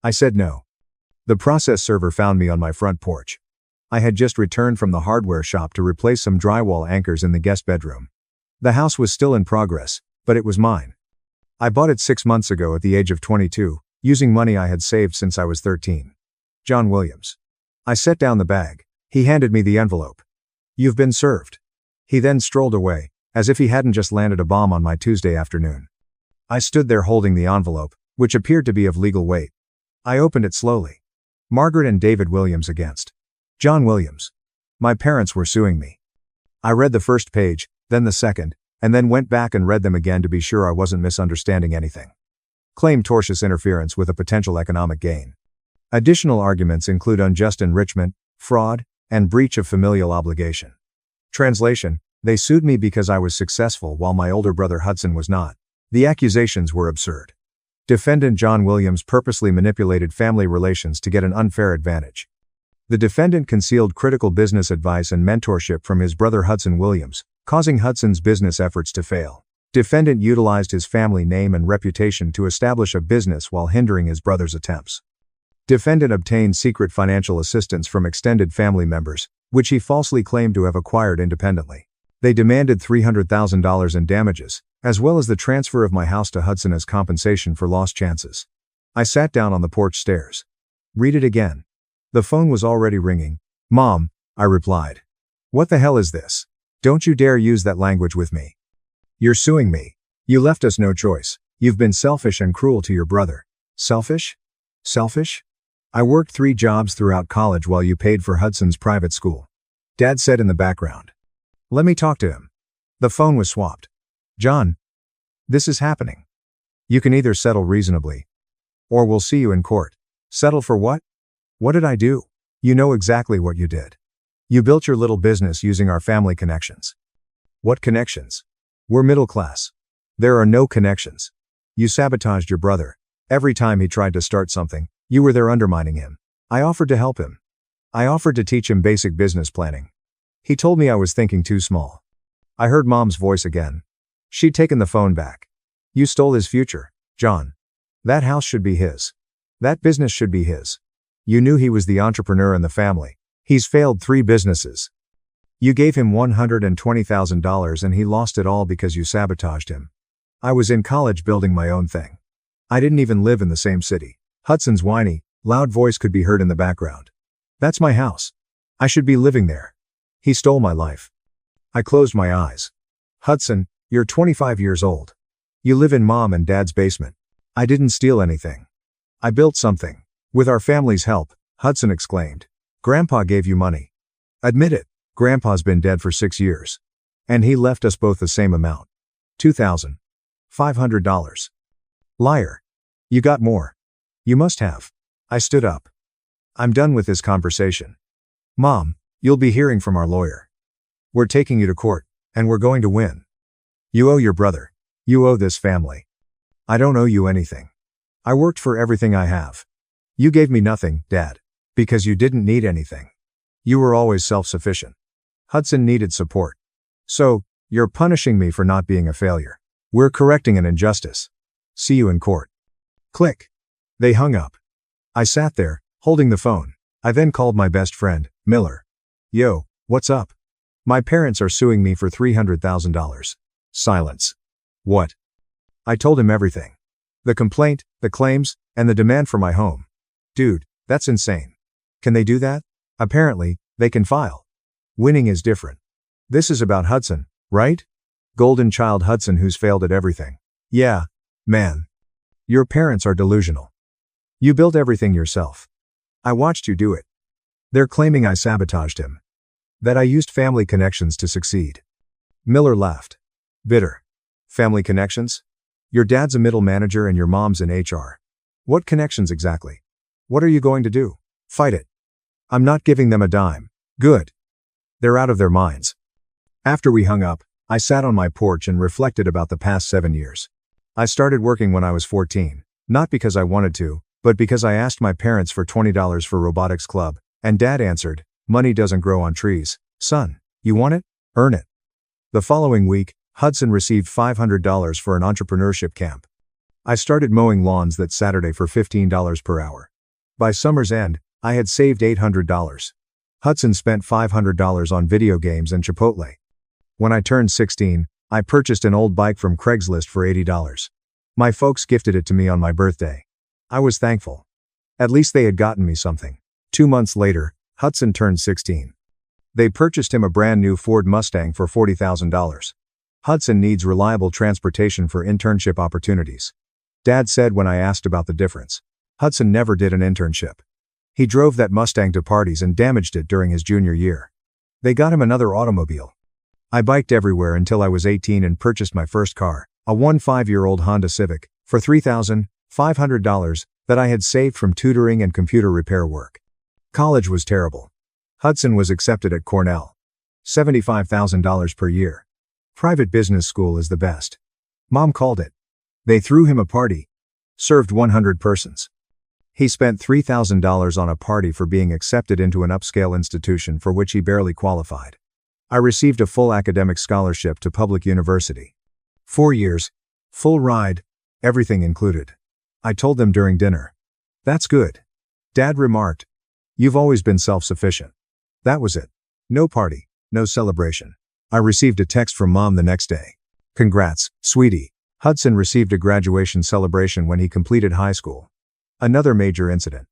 I said no. The process server found me on my front porch. I had just returned from the hardware shop to replace some drywall anchors in the guest bedroom. The house was still in progress, but it was mine. I bought it 6 months ago at the age of 22, using money I had saved since I was 13. John Williams. I set down the bag. He handed me the envelope. You've been served. He then strolled away, as if he hadn't just landed a bomb on my Tuesday afternoon. I stood there holding the envelope, which appeared to be of legal weight. I opened it slowly. Margaret and David Williams against John Williams. My parents were suing me. I read the first page, then the second, and then went back and read them again to be sure I wasn't misunderstanding anything. Claim tortious interference with a potential economic gain. Additional arguments include unjust enrichment, fraud, and breach of familial obligation. Translation: they sued me because I was successful while my older brother Hudson was not. The accusations were absurd. Defendant John Williams purposely manipulated family relations to get an unfair advantage. The defendant concealed critical business advice and mentorship from his brother Hudson Williams, causing Hudson's business efforts to fail. Defendant utilized his family name and reputation to establish a business while hindering his brother's attempts. Defendant obtained secret financial assistance from extended family members, which he falsely claimed to have acquired independently. They demanded $300,000 in damages, as well as the transfer of my house to Hudson as compensation for lost chances. I sat down on the porch stairs. Read it again. The phone was already ringing. Mom, I replied. What the hell is this? Don't you dare use that language with me. You're suing me. You left us no choice. You've been selfish and cruel to your brother. Selfish? Selfish? I worked 3 jobs throughout college while you paid for Hudson's private school. Dad said in the background. Let me talk to him. The phone was swapped. John. This is happening. You can either settle reasonably, or we'll see you in court. Settle for what? What did I do? You know exactly what you did. You built your little business using our family connections. What connections? We're middle class. There are no connections. You sabotaged your brother. Every time he tried to start something, you were there undermining him. I offered to help him. I offered to teach him basic business planning. He told me I was thinking too small. I heard Mom's voice again. She'd taken the phone back. You stole his future, John. That house should be his. That business should be his. You knew he was the entrepreneur in the family. He's failed 3 businesses. You gave him $120,000 and he lost it all because you sabotaged him. I was in college building my own thing. I didn't even live in the same city. Hudson's whiny, loud voice could be heard in the background. That's my house. I should be living there. He stole my life. I closed my eyes. Hudson, you're 25 years old. You live in Mom and Dad's basement. I didn't steal anything. I built something. With our family's help, Hudson exclaimed. Grandpa gave you money. Admit it, Grandpa's been dead for 6 years. And he left us both the same amount. $2,500. Liar. You got more. You must have. I stood up. I'm done with this conversation. Mom, you'll be hearing from our lawyer. We're taking you to court. And we're going to win. You owe your brother. You owe this family. I don't owe you anything. I worked for everything I have. You gave me nothing, Dad. Because you didn't need anything. You were always self-sufficient. Hudson needed support. So, you're punishing me for not being a failure. We're correcting an injustice. See you in court. Click. They hung up. I sat there, holding the phone. I then called my best friend, Miller. Yo, what's up? My parents are suing me for $300,000. Silence. What? I told him everything. The complaint, the claims, and the demand for my home. Dude, that's insane. Can they do that? Apparently, they can file. Winning is different. This is about Hudson, right? Golden child Hudson who's failed at everything. Yeah, man. Your parents are delusional. You built everything yourself. I watched you do it. They're claiming I sabotaged him. That I used family connections to succeed. Miller laughed. Bitter. Family connections? Your dad's a middle manager and your mom's in HR. What connections exactly? What are you going to do? Fight it. I'm not giving them a dime. Good. They're out of their minds. After we hung up, I sat on my porch and reflected about the past 7 years. I started working when I was 14, not because I wanted to, but because I asked my parents for $20 for robotics club, and Dad answered, money doesn't grow on trees, son. You want it? Earn it. The following week, Hudson received $500 for an entrepreneurship camp. I started mowing lawns that Saturday for $15 per hour. By summer's end, I had saved $800. Hudson spent $500 on video games and Chipotle. When I turned 16, I purchased an old bike from Craigslist for $80. My folks gifted it to me on my birthday. I was thankful. At least they had gotten me something. 2 months later, Hudson turned 16. They purchased him a brand new Ford Mustang for $40,000. Hudson needs reliable transportation for internship opportunities. Dad said when I asked about the difference. Hudson never did an internship. He drove that Mustang to parties and damaged it during his junior year. They got him another automobile. I biked everywhere until I was 18 and purchased my first car, a 5-year-old Honda Civic, for $3,500 that I had saved from tutoring and computer repair work. College was terrible. Hudson was accepted at Cornell. $75,000 per year. Private business school is the best. Mom called it. They threw him a party. Served 100 persons. He spent $3,000 on a party for being accepted into an upscale institution for which he barely qualified. I received a full academic scholarship to public university. 4 years. Full ride. Everything included. I told them during dinner. That's good. Dad remarked. You've always been self-sufficient. That was it. No party, no celebration. I received a text from Mom the next day. Congrats, sweetie. Hudson received a graduation celebration when he completed high school. Another major incident.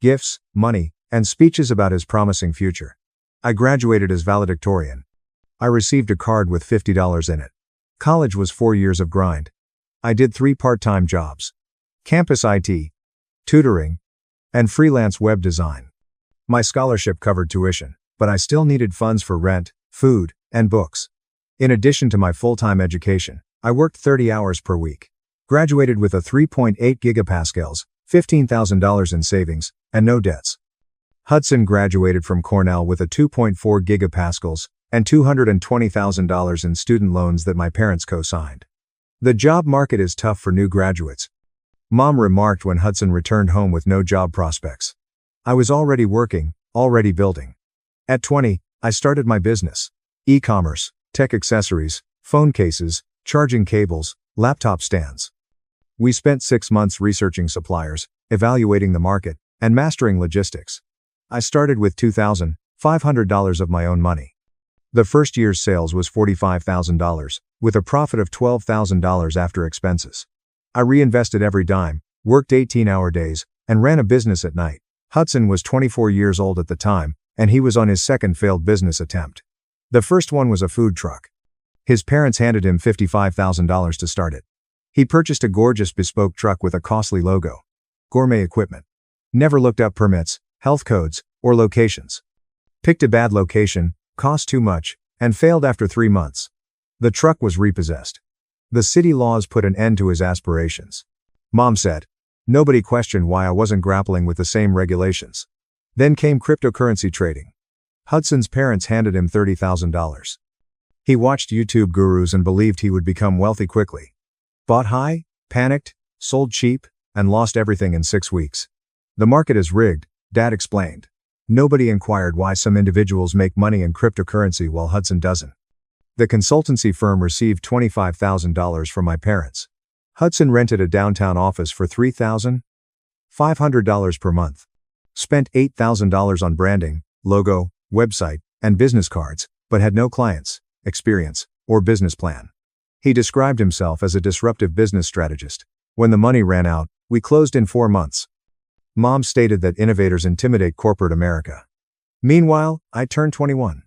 Gifts, money, and speeches about his promising future. I graduated as valedictorian. I received a card with $50 in it. College was 4 years of grind. I did 3 part-time jobs. Campus IT, tutoring, and freelance web design. My scholarship covered tuition, but I still needed funds for rent, food, and books. In addition to my full-time education, I worked 30 hours per week. Graduated with a 3.8 gigapascals, $15,000 in savings, and no debts. Hudson graduated from Cornell with a 2.4 gigapascals and $220,000 in student loans that my parents co-signed. The job market is tough for new graduates. Mom remarked when Hudson returned home with no job prospects. I was already working, already building. At 20, I started my business. E-commerce, tech accessories, phone cases, charging cables, laptop stands. We spent 6 months researching suppliers, evaluating the market, and mastering logistics. I started with $2,500 of my own money. The first year's sales was $45,000, with a profit of $12,000 after expenses. I reinvested every dime, worked 18-hour days, and ran a business at night. Hudson was 24 years old at the time, and he was on his second failed business attempt. The first one was a food truck. His parents handed him $55,000 to start it. He purchased a gorgeous bespoke truck with a costly logo. Gourmet equipment. Never looked up permits, health codes, or locations. Picked a bad location, cost too much, and failed after 3 months. The truck was repossessed. The city laws put an end to his aspirations. Mom said. Nobody questioned why I wasn't grappling with the same regulations. Then came cryptocurrency trading. Hudson's parents handed him $30,000. He watched YouTube gurus and believed he would become wealthy quickly. Bought high, panicked, sold cheap, and lost everything in 6 weeks. The market is rigged, Dad explained. Nobody inquired why some individuals make money in cryptocurrency while Hudson doesn't. The consultancy firm received $25,000 from my parents. Hudson rented a downtown office for $3,500 per month. Spent $8,000 on branding, logo, website, and business cards, but had no clients, experience, or business plan. He described himself as a disruptive business strategist. When the money ran out, we closed in 4 months. Mom stated that innovators intimidate corporate America. Meanwhile, I turned 21.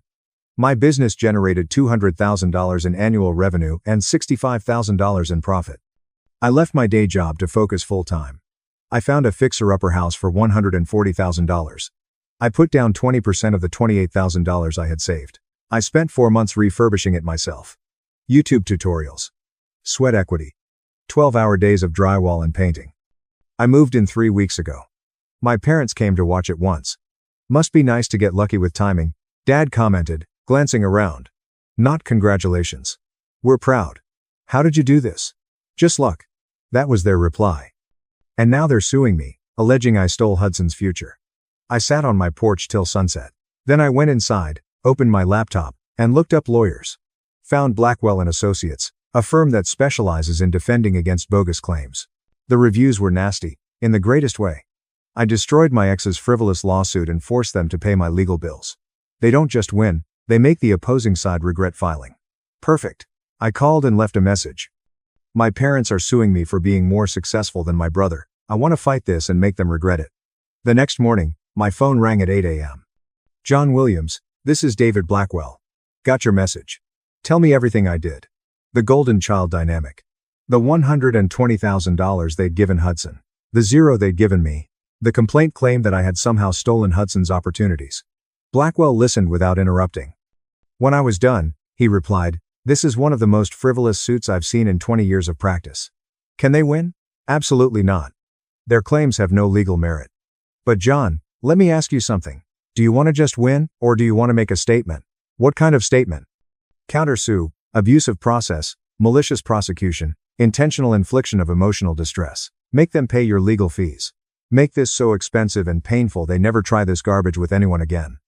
My business generated $200,000 in annual revenue and $65,000 in profit. I left my day job to focus full-time. I found a fixer-upper house for $140,000. I put down 20% of the $28,000 I had saved. I spent 4 months refurbishing it myself. YouTube tutorials. Sweat equity. 12-hour days of drywall and painting. I moved in 3 weeks ago. My parents came to watch it once. Must be nice to get lucky with timing, Dad commented, glancing around. Not congratulations. We're proud. How did you do this? Just luck. That was their reply. And now they're suing me, alleging I stole Hudson's future. I sat on my porch till sunset. Then I went inside, opened my laptop, and looked up lawyers. Found Blackwell & Associates, a firm that specializes in defending against bogus claims. The reviews were nasty, in the greatest way. I destroyed my ex's frivolous lawsuit and forced them to pay my legal bills. They don't just win, they make the opposing side regret filing. Perfect. I called and left a message. My parents are suing me for being more successful than my brother. I want to fight this and make them regret it. The next morning, my phone rang at 8 a.m. John Williams, this is David Blackwell. Got your message. Tell me everything I did. The golden child dynamic. The $120,000 they'd given Hudson. The $0 they'd given me. The complaint claimed that I had somehow stolen Hudson's opportunities. Blackwell listened without interrupting. When I was done, he replied, this is one of the most frivolous suits I've seen in 20 years of practice. Can they win? Absolutely not. Their claims have no legal merit. But John, let me ask you something. Do you want to just win, or do you want to make a statement? What kind of statement? Countersue, abusive process, malicious prosecution, intentional infliction of emotional distress. Make them pay your legal fees. Make this so expensive and painful they never try this garbage with anyone again.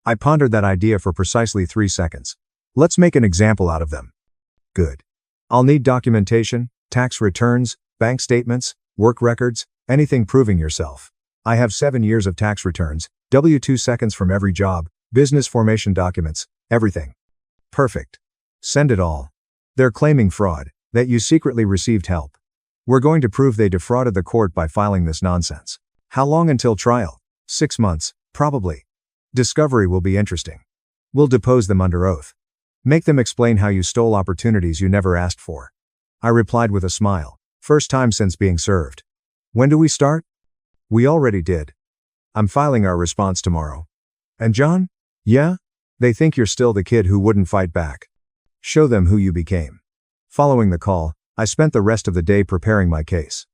I pondered that idea for precisely 3 seconds. Let's make an example out of them. Good. I'll need documentation, tax returns, bank statements, work records, anything proving yourself. I have 7 years of tax returns, W-2 seconds from every job, business formation documents, everything. Perfect. Send it all. They're claiming fraud, that you secretly received help. We're going to prove they defrauded the court by filing this nonsense. How long until trial? 6 months, probably. Discovery will be interesting. We'll depose them under oath. Make them explain how you stole opportunities you never asked for. I replied with a smile. First time since being served. When do we start? We already did. I'm filing our response tomorrow. And John? Yeah? They think you're still the kid who wouldn't fight back. Show them who you became. Following the call, I spent the rest of the day preparing my case.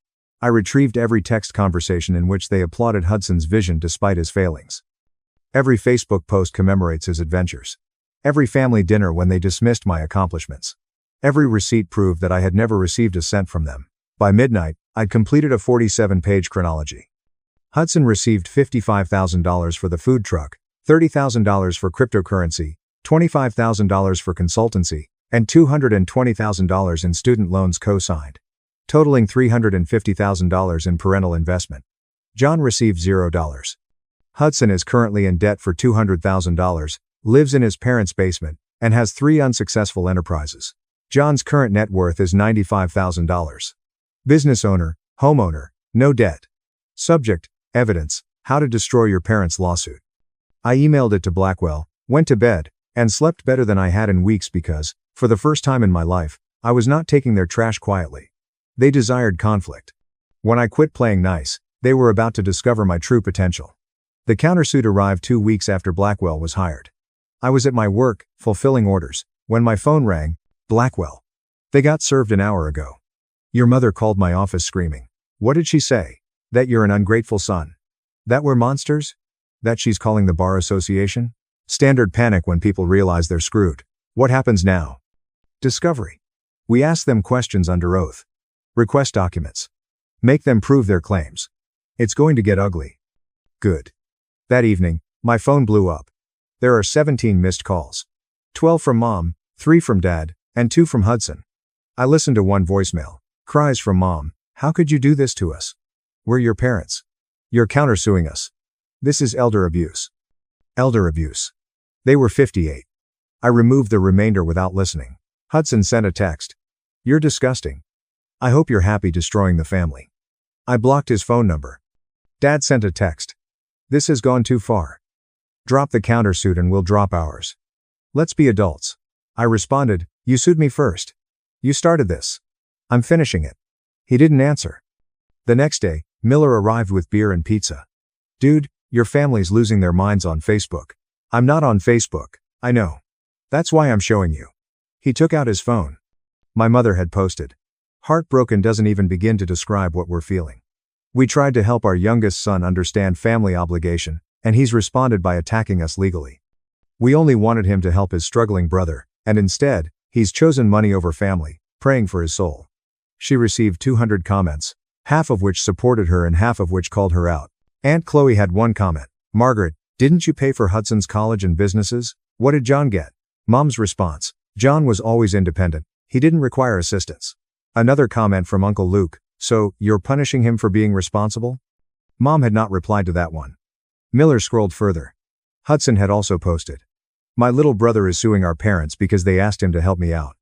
I retrieved every text conversation in which they applauded Hudson's vision despite his failings. Every Facebook post commemorates his adventures. Every family dinner when they dismissed my accomplishments. Every receipt proved that I had never received a cent from them. By midnight, I'd completed a 47-page chronology. Hudson received $55,000 for the food truck, $30,000 for cryptocurrency, $25,000 for consultancy, and $220,000 in student loans co-signed, totaling $350,000 in parental investment. John received $0. Hudson is currently in debt for $200,000, lives in his parents' basement, and has 3 unsuccessful enterprises. John's current net worth is $95,000. Business owner, homeowner, no debt. Subject, evidence, how to destroy your parents' lawsuit. I emailed it to Blackwell, went to bed, and slept better than I had in weeks because, for the first time in my life, I was not taking their trash quietly. They desired conflict. When I quit playing nice, they were about to discover my true potential. The countersuit arrived 2 weeks after Blackwell was hired. I was at my work, fulfilling orders, when my phone rang. Blackwell. They got served an hour ago. Your mother called my office screaming. What did she say? That you're an ungrateful son. That we're monsters? That she's calling the Bar Association? Standard panic when people realize they're screwed. What happens now? Discovery. We ask them questions under oath. Request documents. Make them prove their claims. It's going to get ugly. Good. That evening, my phone blew up. There are 17 missed calls. 12 from Mom, 3 from Dad, and 2 from Hudson. I listened to one voicemail. Cries from Mom. How could you do this to us? We're your parents. You're countersuing us. This is elder abuse. Elder abuse. They were 58. I removed the remainder without listening. Hudson sent a text. You're disgusting. I hope you're happy destroying the family. I blocked his phone number. Dad sent a text. This has gone too far. Drop the countersuit and we'll drop ours. Let's be adults. I responded, you sued me first. You started this. I'm finishing it. He didn't answer. The next day, Miller arrived with beer and pizza. Dude, your family's losing their minds on Facebook. I'm not on Facebook, I know. That's why I'm showing you. He took out his phone. My mother had posted. Heartbroken doesn't even begin to describe what we're feeling. We tried to help our youngest son understand family obligation, and he's responded by attacking us legally. We only wanted him to help his struggling brother, and instead, he's chosen money over family, praying for his soul. She received 200 comments, half of which supported her and half of which called her out. Aunt Chloe had one comment. Margaret, didn't you pay for Hudson's college and businesses? What did John get? Mom's response. John was always independent. He didn't require assistance. Another comment from Uncle Luke. So, you're punishing him for being responsible? Mom had not replied to that one. Miller scrolled further. Hudson had also posted. My little brother is suing our parents because they asked him to help me out.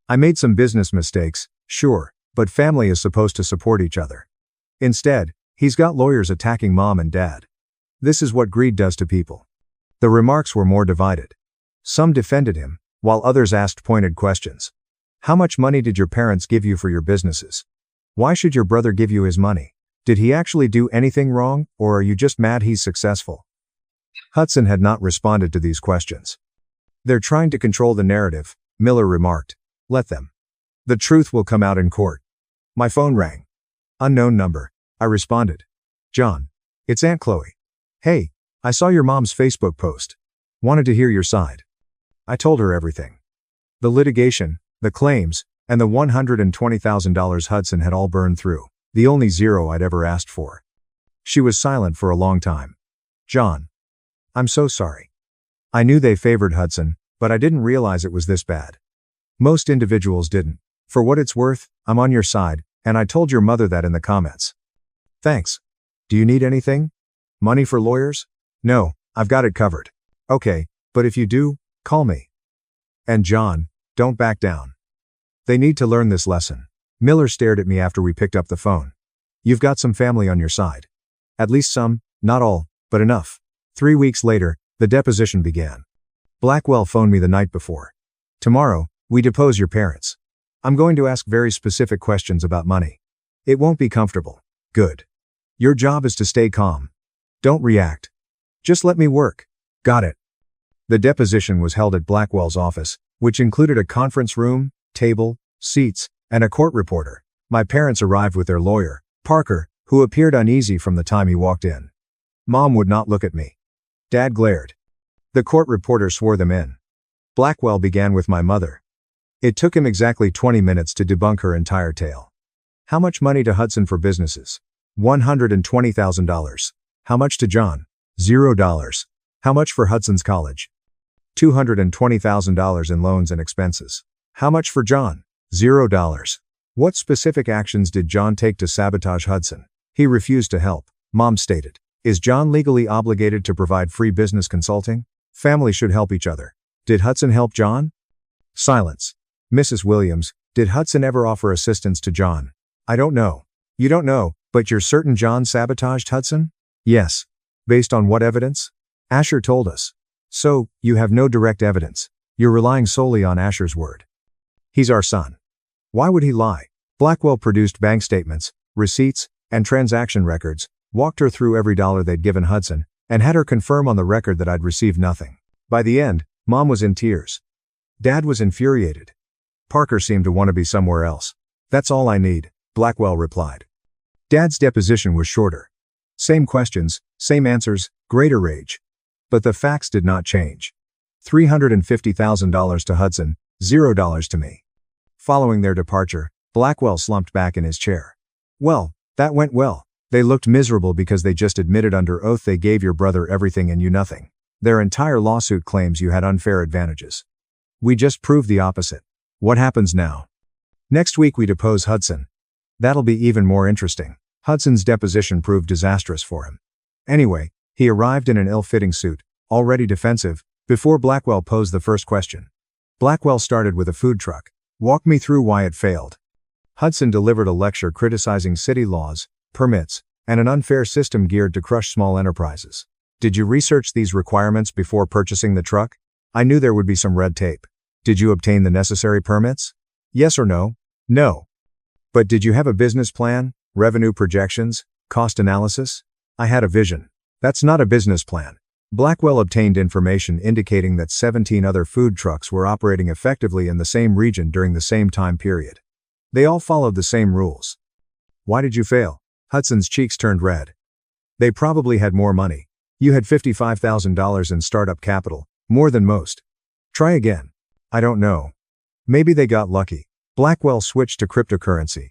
I made some business mistakes, sure, but family is supposed to support each other. Instead, he's got lawyers attacking Mom and Dad. This is what greed does to people. The remarks were more divided. Some defended him, while others asked pointed questions. How much money did your parents give you for your businesses? Why should your brother give you his money? Did he actually do anything wrong, or are you just mad he's successful? Hudson had not responded to these questions. They're trying to control the narrative, Miller remarked. Let them. The truth will come out in court. My phone rang. Unknown number. I responded. John. It's Aunt Chloe. Hey, I saw your mom's Facebook post. Wanted to hear your side. I told her everything. The litigation, the claims, and the $120,000 Hudson had all burned through, the only zero I'd ever asked for. She was silent for a long time. John. I'm so sorry. I knew they favored Hudson, but I didn't realize it was this bad. Most individuals didn't. For what it's worth, I'm on your side, and I told your mother that in the comments. Thanks. Do you need anything? Money for lawyers? No, I've got it covered. Okay, but if you do, call me. And John, don't back down. They need to learn this lesson. Miller stared at me after we picked up the phone. You've got some family on your side. At least some, not all, but enough. 3 weeks later, the deposition began. Blackwell phoned me the night before. Tomorrow, we depose your parents. I'm going to ask very specific questions about money. It won't be comfortable. Good. Your job is to stay calm. Don't react. Just let me work. Got it. The deposition was held at Blackwell's office, which included a conference room, table, seats, and a court reporter. My parents arrived with their lawyer, Parker, who appeared uneasy from the time he walked in. Mom would not look at me. Dad glared. The court reporter swore them in. Blackwell began with my mother. It took him exactly 20 minutes to debunk her entire tale. How much money to Hudson for businesses? $120,000. How much to John? $0. How much for Hudson's college? $220,000 in loans and expenses. How much for John? $0. What specific actions did John take to sabotage Hudson? He refused to help, Mom stated. Is John legally obligated to provide free business consulting? Families should help each other. Did Hudson help John? Silence. Mrs. Williams, did Hudson ever offer assistance to John? I don't know. You don't know, but you're certain John sabotaged Hudson? Yes. Based on what evidence? Asher told us. So, you have no direct evidence. You're relying solely on Asher's word. He's our son. Why would he lie? Blackwell produced bank statements, receipts, and transaction records, walked her through every dollar they'd given Hudson, and had her confirm on the record that I'd received nothing. By the end, Mom was in tears. Dad was infuriated. Parker seemed to want to be somewhere else. That's all I need, Blackwell replied. Dad's deposition was shorter. Same questions, same answers, greater rage. But the facts did not change. $350,000 to Hudson, $0 to me. Following their departure, Blackwell slumped back in his chair. Well, that went well. They looked miserable because they just admitted under oath they gave your brother everything and you nothing. Their entire lawsuit claims you had unfair advantages. We just proved the opposite. What happens now? Next week we depose Hudson. That'll be even more interesting. Hudson's deposition proved disastrous for him. Anyway, he arrived in an ill-fitting suit, already defensive, before Blackwell posed the first question. Blackwell started with a food truck. Walk me through why it failed. Hudson delivered a lecture criticizing city laws, permits, and an unfair system geared to crush small enterprises. Did you research these requirements before purchasing the truck? I knew there would be some red tape. Did you obtain the necessary permits? Yes or no? No. But did you have a business plan, revenue projections, cost analysis? I had a vision. That's not a business plan. Blackwell obtained information indicating that 17 other food trucks were operating effectively in the same region during the same time period. They all followed the same rules. Why did you fail? Hudson's cheeks turned red. They probably had more money. You had $55,000 in startup capital, more than most. Try again. I don't know. Maybe they got lucky. Blackwell switched to cryptocurrency.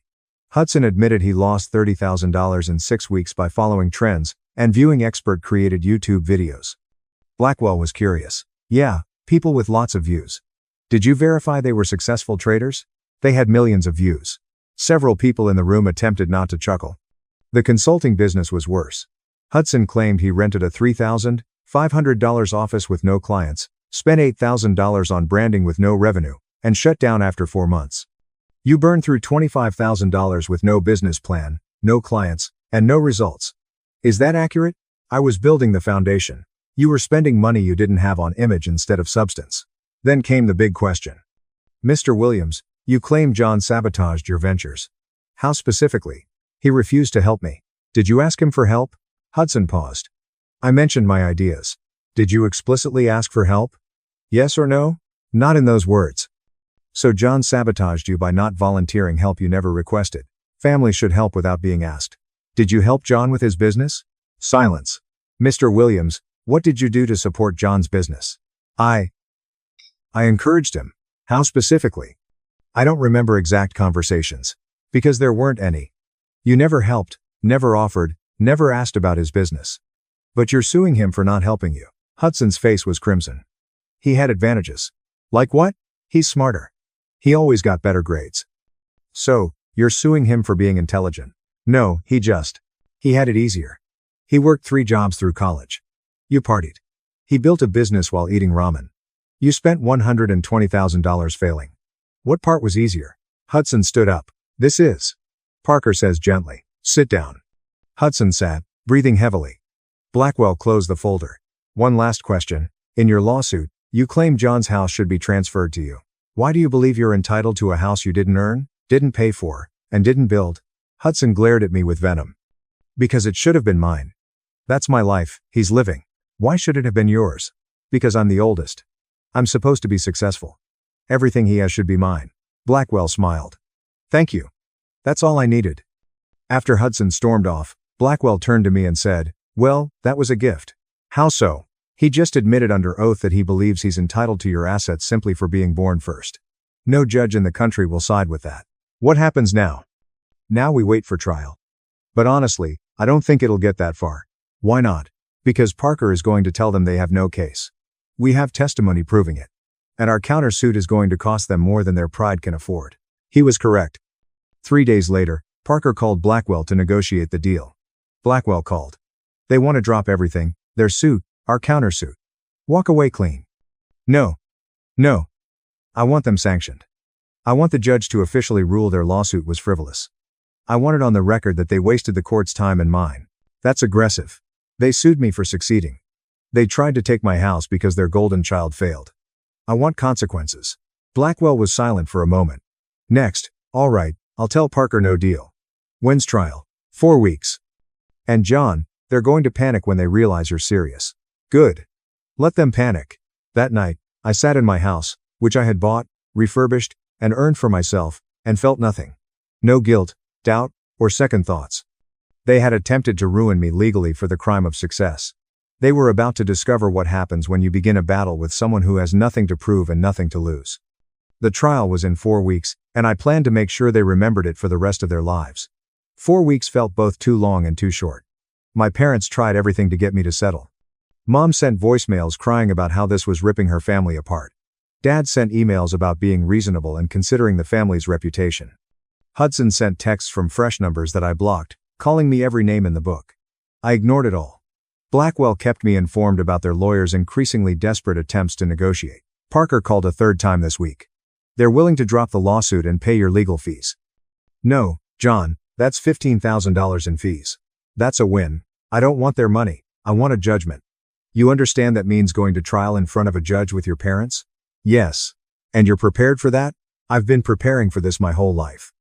Hudson admitted he lost $30,000 in 6 weeks by following trends and viewing expert-created YouTube videos. Blackwell was curious. Yeah, people with lots of views. Did you verify they were successful traders? They had millions of views. Several people in the room attempted not to chuckle. The consulting business was worse. Hudson claimed he rented a $3,500 office with no clients, spent $8,000 on branding with no revenue, and shut down after 4 months. You burned through $25,000 with no business plan, no clients, and no results. Is that accurate? I was building the foundation. You were spending money you didn't have on image instead of substance. Then came the big question. Mr. Williams, you claim John sabotaged your ventures. How specifically? He refused to help me. Did you ask him for help? Hudson paused. I mentioned my ideas. Did you explicitly ask for help? Yes or no? Not in those words. So John sabotaged you by not volunteering help you never requested. Family should help without being asked. Did you help John with his business? Silence. Mr. Williams, what did you do to support John's business? I encouraged him. How specifically? I don't remember exact conversations. Because there weren't any. You never helped, never offered, never asked about his business. But you're suing him for not helping you. Hudson's face was crimson. He had advantages. Like what? He's smarter. He always got better grades. So, you're suing him for being intelligent. No, he had it easier. He worked 3 jobs through college. You partied. He built a business while eating ramen. You spent $120,000 failing. What part was easier? Hudson stood up. This is. Parker says gently, sit down. Hudson sat, breathing heavily. Blackwell closed the folder. One last question. In your lawsuit, you claim John's house should be transferred to you. Why do you believe you're entitled to a house you didn't earn, didn't pay for, and didn't build? Hudson glared at me with venom. Because it should have been mine. That's my life, he's living. Why should it have been yours? Because I'm the oldest. I'm supposed to be successful. Everything he has should be mine. Blackwell smiled. Thank you. That's all I needed. After Hudson stormed off, Blackwell turned to me and said, well, that was a gift. How so? He just admitted under oath that he believes he's entitled to your assets simply for being born first. No judge in the country will side with that. What happens now? Now we wait for trial. But honestly, I don't think it'll get that far. Why not? Because Parker is going to tell them they have no case. We have testimony proving it. And our countersuit is going to cost them more than their pride can afford. He was correct. 3 days later, Parker called Blackwell to negotiate the deal. Blackwell called. They want to drop everything, their suit, our countersuit. Walk away clean. No. No. I want them sanctioned. I want the judge to officially rule their lawsuit was frivolous. I want it on the record that they wasted the court's time and mine. That's aggressive. They sued me for succeeding. They tried to take my house because their golden child failed. I want consequences. Blackwell was silent for a moment. Next, all right, I'll tell Parker no deal. When's trial? 4 weeks. And John, they're going to panic when they realize you're serious. Good. Let them panic. That night, I sat in my house, which I had bought, refurbished, and earned for myself, and felt nothing. No guilt, doubt, or second thoughts. They had attempted to ruin me legally for the crime of success. They were about to discover what happens when you begin a battle with someone who has nothing to prove and nothing to lose. The trial was in 4 weeks, and I planned to make sure they remembered it for the rest of their lives. 4 weeks felt both too long and too short. My parents tried everything to get me to settle. Mom sent voicemails crying about how this was ripping her family apart. Dad sent emails about being reasonable and considering the family's reputation. Hudson sent texts from fresh numbers that I blocked, calling me every name in the book. I ignored it all. Blackwell kept me informed about their lawyers' increasingly desperate attempts to negotiate. Parker called a third time this week. They're willing to drop the lawsuit and pay your legal fees. No, John, that's $15,000 in fees. That's a win. I don't want their money, I want a judgment. You understand that means going to trial in front of a judge with your parents? Yes. And you're prepared for that? I've been preparing for this my whole life.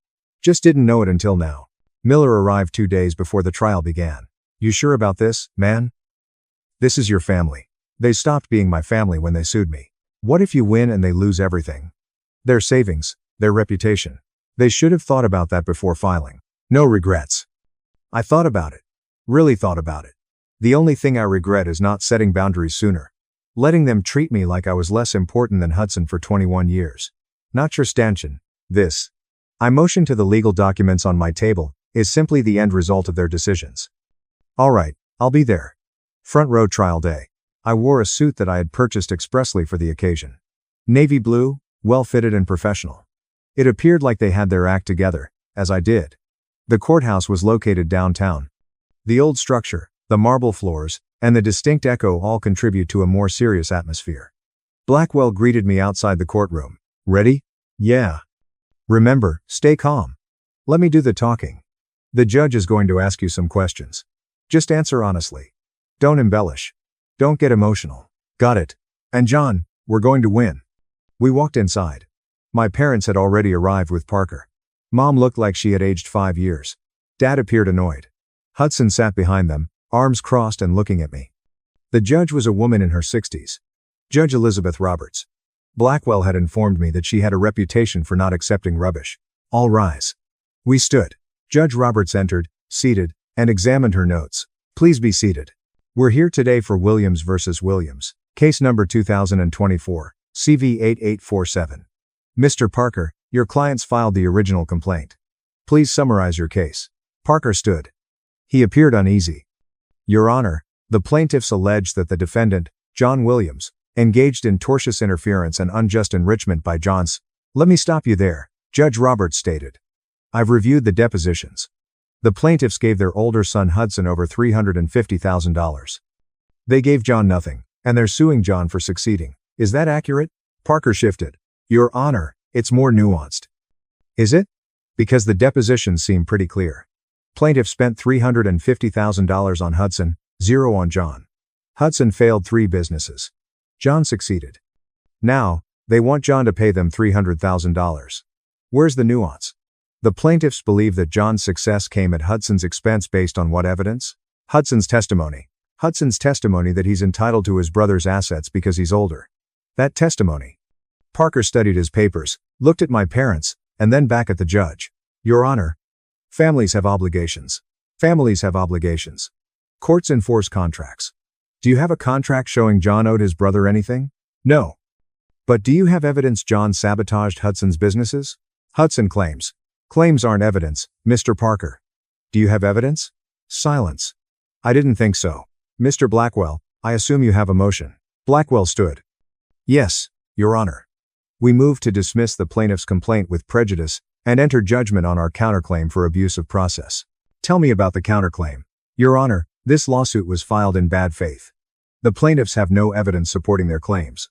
Just didn't know it until now. Miller arrived 2 days before the trial began. You sure about this, man? This is your family. They stopped being my family when they sued me. What if you win and they lose everything? Their savings, their reputation. They should have thought about that before filing. No regrets. I thought about it. Really thought about it. The only thing I regret is not setting boundaries sooner. Letting them treat me like I was less important than Hudson for 21 years. Not your stanchion. This. I motioned to the legal documents on my table, is simply the end result of their decisions. Alright, I'll be there. Front row trial day. I wore a suit that I had purchased expressly for the occasion. Navy blue, well-fitted and professional. It appeared like they had their act together, as I did. The courthouse was located downtown. The old structure, the marble floors, and the distinct echo all contribute to a more serious atmosphere. Blackwell greeted me outside the courtroom. Ready? Yeah. Remember, stay calm. Let me do the talking. The judge is going to ask you some questions. Just answer honestly. Don't embellish. Don't get emotional. Got it. And John, we're going to win. We walked inside. My parents had already arrived with Parker. Mom looked like she had aged 5 years. Dad appeared annoyed. Hudson sat behind them, arms crossed and looking at me. The judge was a woman in her 60s. Judge Elizabeth Roberts. Blackwell had informed me that she had a reputation for not accepting rubbish. All rise. We stood. Judge Roberts entered, seated, and examined her notes. Please be seated. We're here today for Williams versus Williams, case number 2024, CV 8847. Mr. Parker, your clients filed the original complaint. Please summarize your case. Parker stood. He appeared uneasy. Your Honor, the plaintiffs allege that the defendant, John Williams, engaged in tortious interference and unjust enrichment by John's. Let me stop you there, Judge Roberts stated. I've reviewed the depositions. The plaintiffs gave their older son Hudson over $350,000. They gave John nothing, and they're suing John for succeeding. Is that accurate? Parker shifted. Your Honor, it's more nuanced. Is it? Because the depositions seem pretty clear. Plaintiff spent $350,000 on Hudson, 0 on John. Hudson failed 3 businesses. John succeeded. Now, they want John to pay them $300,000. Where's the nuance? The plaintiffs believe that John's success came at Hudson's expense based on what evidence? Hudson's testimony. Hudson's testimony that he's entitled to his brother's assets because he's older. That testimony. Parker studied his papers, looked at my parents, and then back at the judge. Your Honor. Families have obligations. Families have obligations. Courts enforce contracts. Do you have a contract showing John owed his brother anything? No. But do you have evidence John sabotaged Hudson's businesses? Hudson claims. Claims aren't evidence, Mr. Parker. Do you have evidence? Silence. I didn't think so. Mr. Blackwell, I assume you have a motion. Blackwell stood. Yes, Your Honor. We moved to dismiss the plaintiff's complaint with prejudice and enter judgment on our counterclaim for abuse of process. Tell me about the counterclaim. Your Honor, this lawsuit was filed in bad faith. The plaintiffs have no evidence supporting their claims.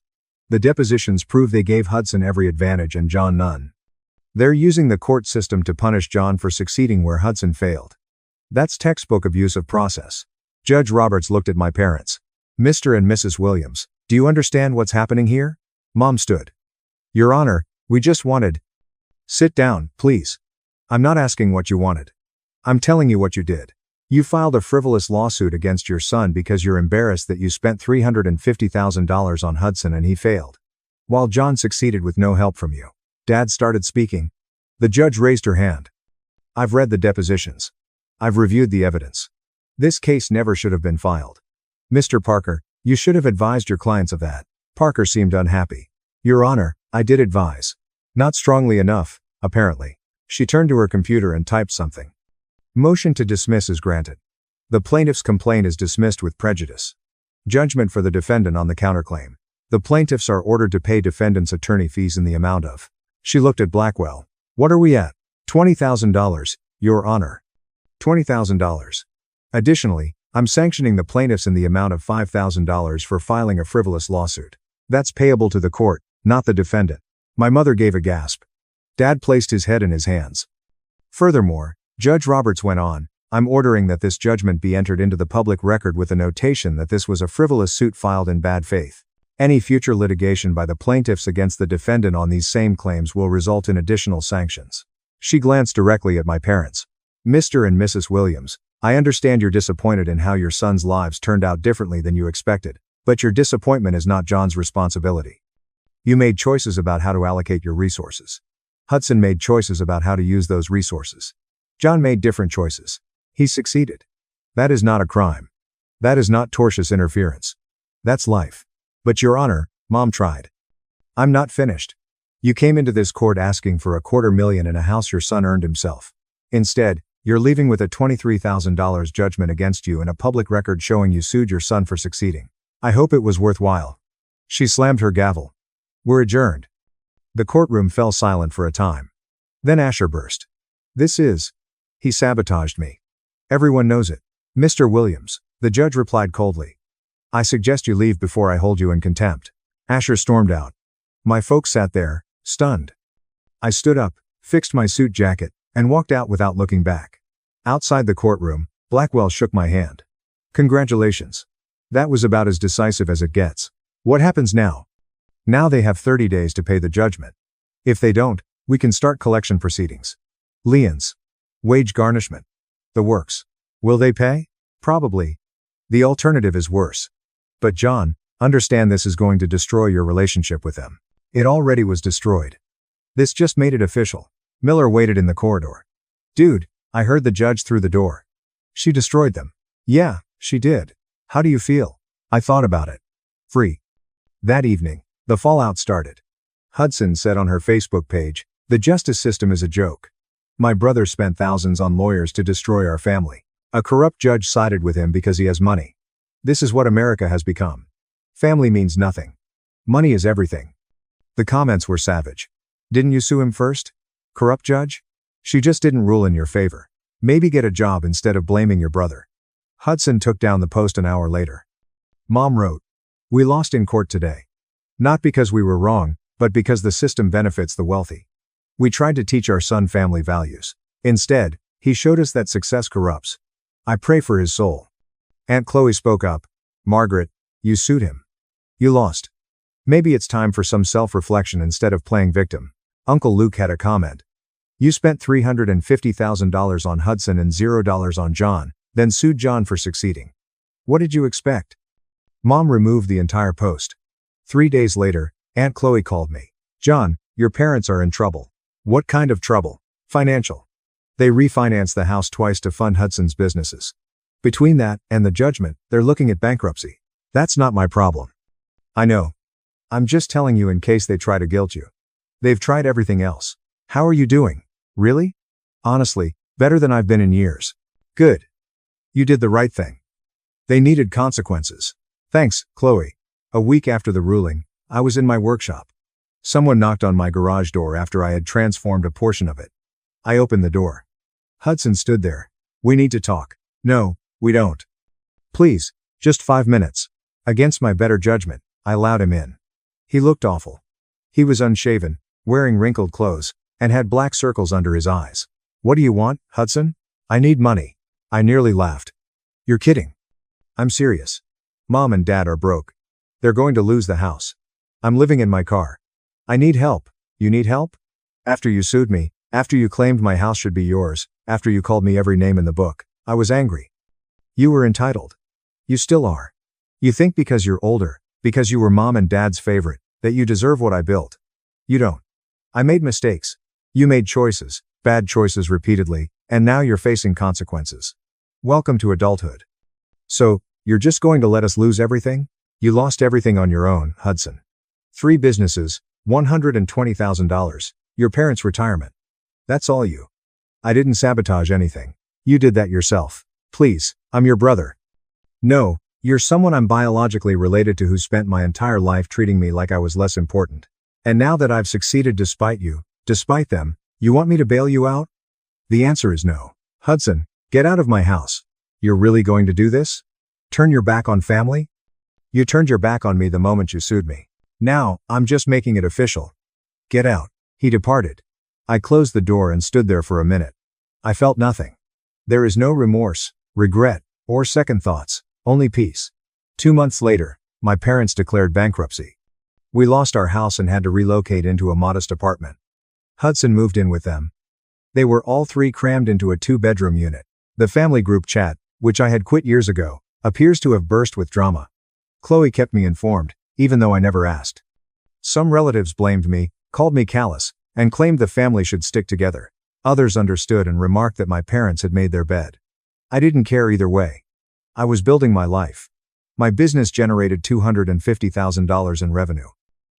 The depositions prove they gave Hudson every advantage and John none. They're using the court system to punish John for succeeding where Hudson failed. That's textbook abuse of process. Judge Roberts looked at my parents. Mr. and Mrs. Williams, do you understand what's happening here? Mom stood. Your Honor, we just wanted. Sit down, please. I'm not asking what you wanted. I'm telling you what you did. You filed a frivolous lawsuit against your son because you're embarrassed that you spent $350,000 on Hudson and he failed. While John succeeded with no help from you. Dad started speaking. The judge raised her hand. I've read the depositions. I've reviewed the evidence. This case never should have been filed. Mr. Parker, you should have advised your clients of that. Parker seemed unhappy. Your Honor, I did advise. Not strongly enough, apparently. She turned to her computer and typed something. Motion to dismiss is granted. The plaintiff's complaint is dismissed with prejudice. Judgment for the defendant on the counterclaim. The plaintiffs are ordered to pay defendant's attorney fees in the amount of. She looked at Blackwell. What are we at? $20,000, Your Honor. $20,000. Additionally, I'm sanctioning the plaintiffs in the amount of $5,000 for filing a frivolous lawsuit. That's payable to the court, not the defendant. My mother gave a gasp. Dad placed his head in his hands. Furthermore, Judge Roberts went on, I'm ordering that this judgment be entered into the public record with a notation that this was a frivolous suit filed in bad faith. Any future litigation by the plaintiffs against the defendant on these same claims will result in additional sanctions. She glanced directly at my parents. Mr. and Mrs. Williams, I understand you're disappointed in how your sons' lives turned out differently than you expected, but your disappointment is not John's responsibility. You made choices about how to allocate your resources. Hudson made choices about how to use those resources. John made different choices. He succeeded. That is not a crime. That is not tortious interference. That's life. But Your Honor, Mom tried. I'm not finished. You came into this court asking for $250,000 in a house your son earned himself. Instead, you're leaving with a $23,000 judgment against you and a public record showing you sued your son for succeeding. I hope it was worthwhile. She slammed her gavel. We're adjourned. The courtroom fell silent for a time. Then Asher burst. He sabotaged me. Everyone knows it. Mr. Williams, the judge replied coldly. I suggest you leave before I hold you in contempt. Asher stormed out. My folks sat there, stunned. I stood up, fixed my suit jacket, and walked out without looking back. Outside the courtroom, Blackwell shook my hand. Congratulations. That was about as decisive as it gets. What happens now? Now they have 30 days to pay the judgment. If they don't, we can start collection proceedings. Liens. Wage garnishment. The works. Will they pay? Probably. The alternative is worse. But John, understand this is going to destroy your relationship with them. It already was destroyed. This just made it official. Miller waited in the corridor. Dude, I heard the judge through the door. She destroyed them. Yeah, she did. How do you feel? I thought about it. Free. That evening, the fallout started. Hudson said on her Facebook page, the justice system is a joke. My brother spent thousands on lawyers to destroy our family. A corrupt judge sided with him because he has money. This is what America has become. Family means nothing. Money is everything. The comments were savage. Didn't you sue him first? Corrupt judge? She just didn't rule in your favor. Maybe get a job instead of blaming your brother. Hudson took down the post an hour later. Mom wrote, we lost in court today. Not because we were wrong, but because the system benefits the wealthy. We tried to teach our son family values. Instead, he showed us that success corrupts. I pray for his soul. Aunt Chloe spoke up. Margaret, you sued him. You lost. Maybe it's time for some self-reflection instead of playing victim. Uncle Luke had a comment. You spent $350,000 on Hudson and $0 on John, then sued John for succeeding. What did you expect? Mom removed the entire post. 3 days later, Aunt Chloe called me. John, your parents are in trouble. What kind of trouble? Financial. They refinanced the house twice to fund Hudson's businesses. Between that and the judgment, they're looking at bankruptcy. That's not my problem. I know. I'm just telling you in case they try to guilt you. They've tried everything else. How are you doing? Really? Honestly, better than I've been in years. Good. You did the right thing. They needed consequences. Thanks, Chloe. A week after the ruling, I was in my workshop. Someone knocked on my garage door after I had transformed a portion of it. I opened the door. Hudson stood there. We need to talk. No, we don't. Please, just 5 minutes. Against my better judgment, I allowed him in. He looked awful. He was unshaven, wearing wrinkled clothes, and had black circles under his eyes. What do you want, Hudson? I need money. I nearly laughed. You're kidding. I'm serious. Mom and Dad are broke. They're going to lose the house. I'm living in my car. I need help. You need help? After you sued me, after you claimed my house should be yours, after you called me every name in the book, I was angry. You were entitled. You still are. You think because you're older, because you were Mom and Dad's favorite, that you deserve what I built. You don't. I made mistakes. You made choices, bad choices repeatedly, and now you're facing consequences. Welcome to adulthood. So, You're just going to let us lose everything? You lost everything on your own, Hudson. 3 businesses, $120,000, your parents' retirement. That's all you. I didn't sabotage anything. You did that yourself. Please, I'm your brother. No, you're someone I'm biologically related to who spent my entire life treating me like I was less important. And now that I've succeeded despite you, despite them, you want me to bail you out? The answer is no. Hudson, get out of my house. You're really going to do this? Turn your back on family? You turned your back on me the moment you sued me. Now, I'm just making it official. Get out. He departed. I closed the door and stood there for a minute. I felt nothing. There is no remorse, regret, or second thoughts, only peace. 2 months later, my parents declared bankruptcy. We lost our house and had to relocate into a modest apartment. Hudson moved in with them. They were all 3 crammed into a 2-bedroom unit. The family group chat, which I had quit years ago, appears to have burst with drama. Chloe kept me informed, even though I never asked. Some relatives blamed me, called me callous, and claimed the family should stick together. Others understood and remarked that my parents had made their bed. I didn't care either way. I was building my life. My business generated $250,000 in revenue.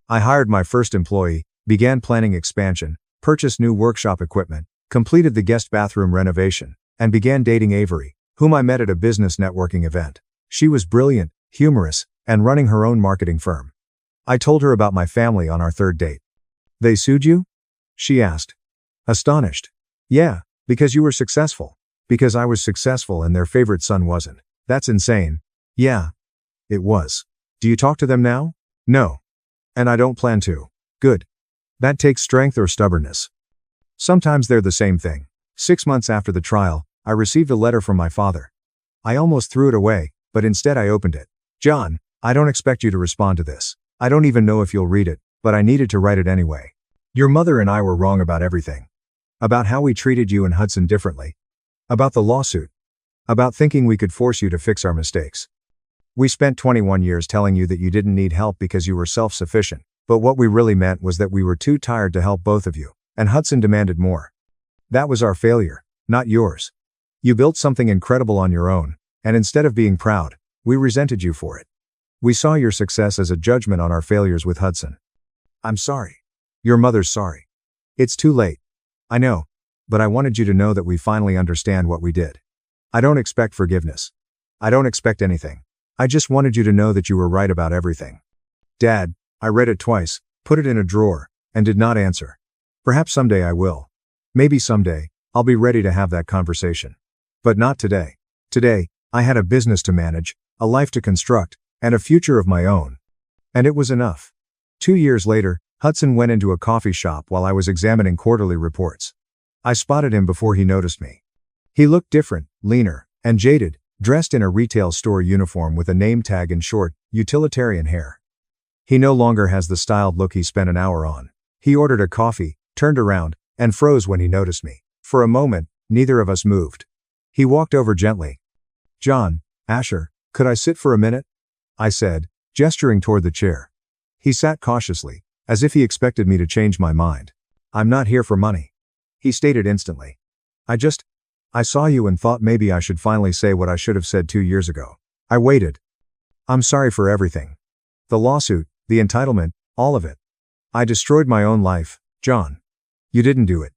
I hired my first employee, began planning expansion, purchased new workshop equipment, completed the guest bathroom renovation, and began dating Avery, whom I met at a business networking event. She was brilliant, humorous, and running her own marketing firm. I told her about my family on our 3rd date. They sued you? She asked. Astonished. Yeah, because you were successful. Because I was successful and their favorite son wasn't. That's insane. Yeah. It was. Do you talk to them now? No. And I don't plan to. Good. That takes strength or stubbornness. Sometimes they're the same thing. 6 months after the trial, I received a letter from my father. I almost threw it away, but instead I opened it. John, I don't expect you to respond to this. I don't even know if you'll read it, but I needed to write it anyway. Your mother and I were wrong about everything. About how we treated you and Hudson differently. About the lawsuit. About thinking we could force you to fix our mistakes. We spent 21 years telling you that you didn't need help because you were self-sufficient, but what we really meant was that we were too tired to help both of you, and Hudson demanded more. That was our failure, not yours. You built something incredible on your own, and instead of being proud, we resented you for it. We saw your success as a judgment on our failures with Hudson. I'm sorry. Your mother's sorry. It's too late. I know, but I wanted you to know that we finally understand what we did. I don't expect forgiveness. I don't expect anything. I just wanted you to know that you were right about everything. Dad, I read it twice, put it in a drawer, and did not answer. Perhaps someday I will. Maybe someday, I'll be ready to have that conversation. But not today. Today, I had a business to manage, a life to construct, and a future of my own. And it was enough. 2 years later, Hudson went into a coffee shop while I was examining quarterly reports. I spotted him before he noticed me. He looked different, leaner, and jaded, dressed in a retail store uniform with a name tag and short, utilitarian hair. He no longer has the styled look he spent an hour on. He ordered a coffee, turned around, and froze when he noticed me. For a moment, neither of us moved. He walked over gently. John, Asher, could I sit for a minute? I said, gesturing toward the chair. He sat cautiously, as if he expected me to change my mind. I'm not here for money. He stated instantly. I saw you and thought maybe I should finally say what I should have said 2 years ago. I waited. I'm sorry for everything. The lawsuit, the entitlement, all of it. I destroyed my own life, John. You didn't do it.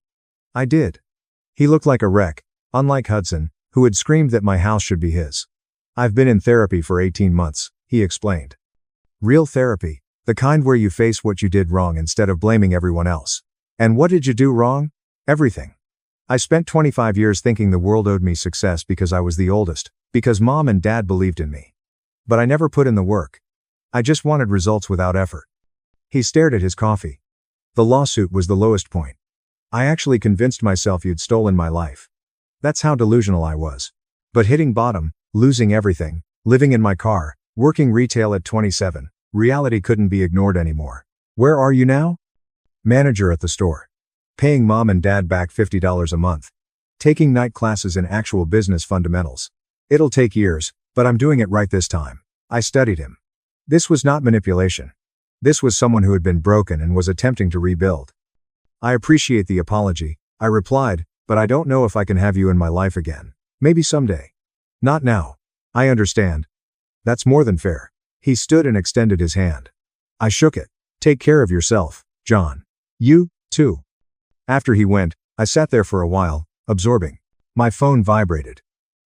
I did. He looked like a wreck, unlike Hudson, who had screamed that my house should be his. I've been in therapy for 18 months, he explained. Real therapy, the kind where you face what you did wrong instead of blaming everyone else. And what did you do wrong? Everything. I spent 25 years thinking the world owed me success because I was the oldest, because Mom and Dad believed in me. But I never put in the work. I just wanted results without effort. He stared at his coffee. The lawsuit was the lowest point. I actually convinced myself you'd stolen my life. That's how delusional I was. But hitting bottom, losing everything, living in my car, working retail at 27, reality couldn't be ignored anymore. Where are you now? Manager at the store. Paying Mom and Dad back $50 a month. Taking night classes in actual business fundamentals. It'll take years, but I'm doing it right this time. I studied him. This was not manipulation. This was someone who had been broken and was attempting to rebuild. I appreciate the apology, I replied, but I don't know if I can have you in my life again. Maybe someday. Not now. I understand. That's more than fair. He stood and extended his hand. I shook it. Take care of yourself, John. You, too. After he went, I sat there for a while, absorbing. My phone vibrated.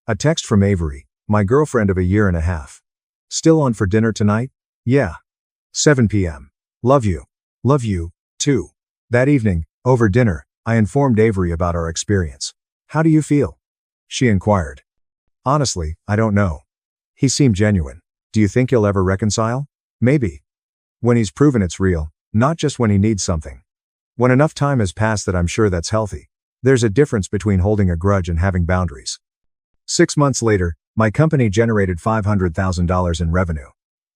A text from Avery, my girlfriend of a year and a half. Still on for dinner tonight? Yeah. 7 p.m. Love you. Love you, too. That evening, over dinner, I informed Avery about our experience. How do you feel? She inquired. Honestly, I don't know. He seemed genuine. Do you think he'll ever reconcile? Maybe. When he's proven it's real, not just when he needs something. When enough time has passed that I'm sure that's healthy. There's a difference between holding a grudge and having boundaries. 6 months later, my company generated $500,000 in revenue.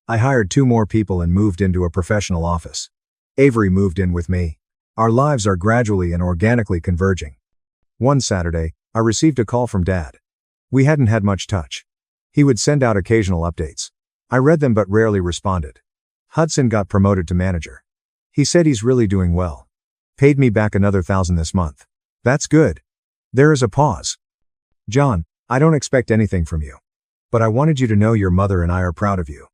I hired 2 more people and moved into a professional office. Avery moved in with me. Our lives are gradually and organically converging. One Saturday, I received a call from Dad. We hadn't had much touch. He would send out occasional updates. I read them but rarely responded. Hudson got promoted to manager. He said he's really doing well. Paid me back another $1,000 this month. That's good. There is a pause. John, I don't expect anything from you. But I wanted you to know your mother and I are proud of you.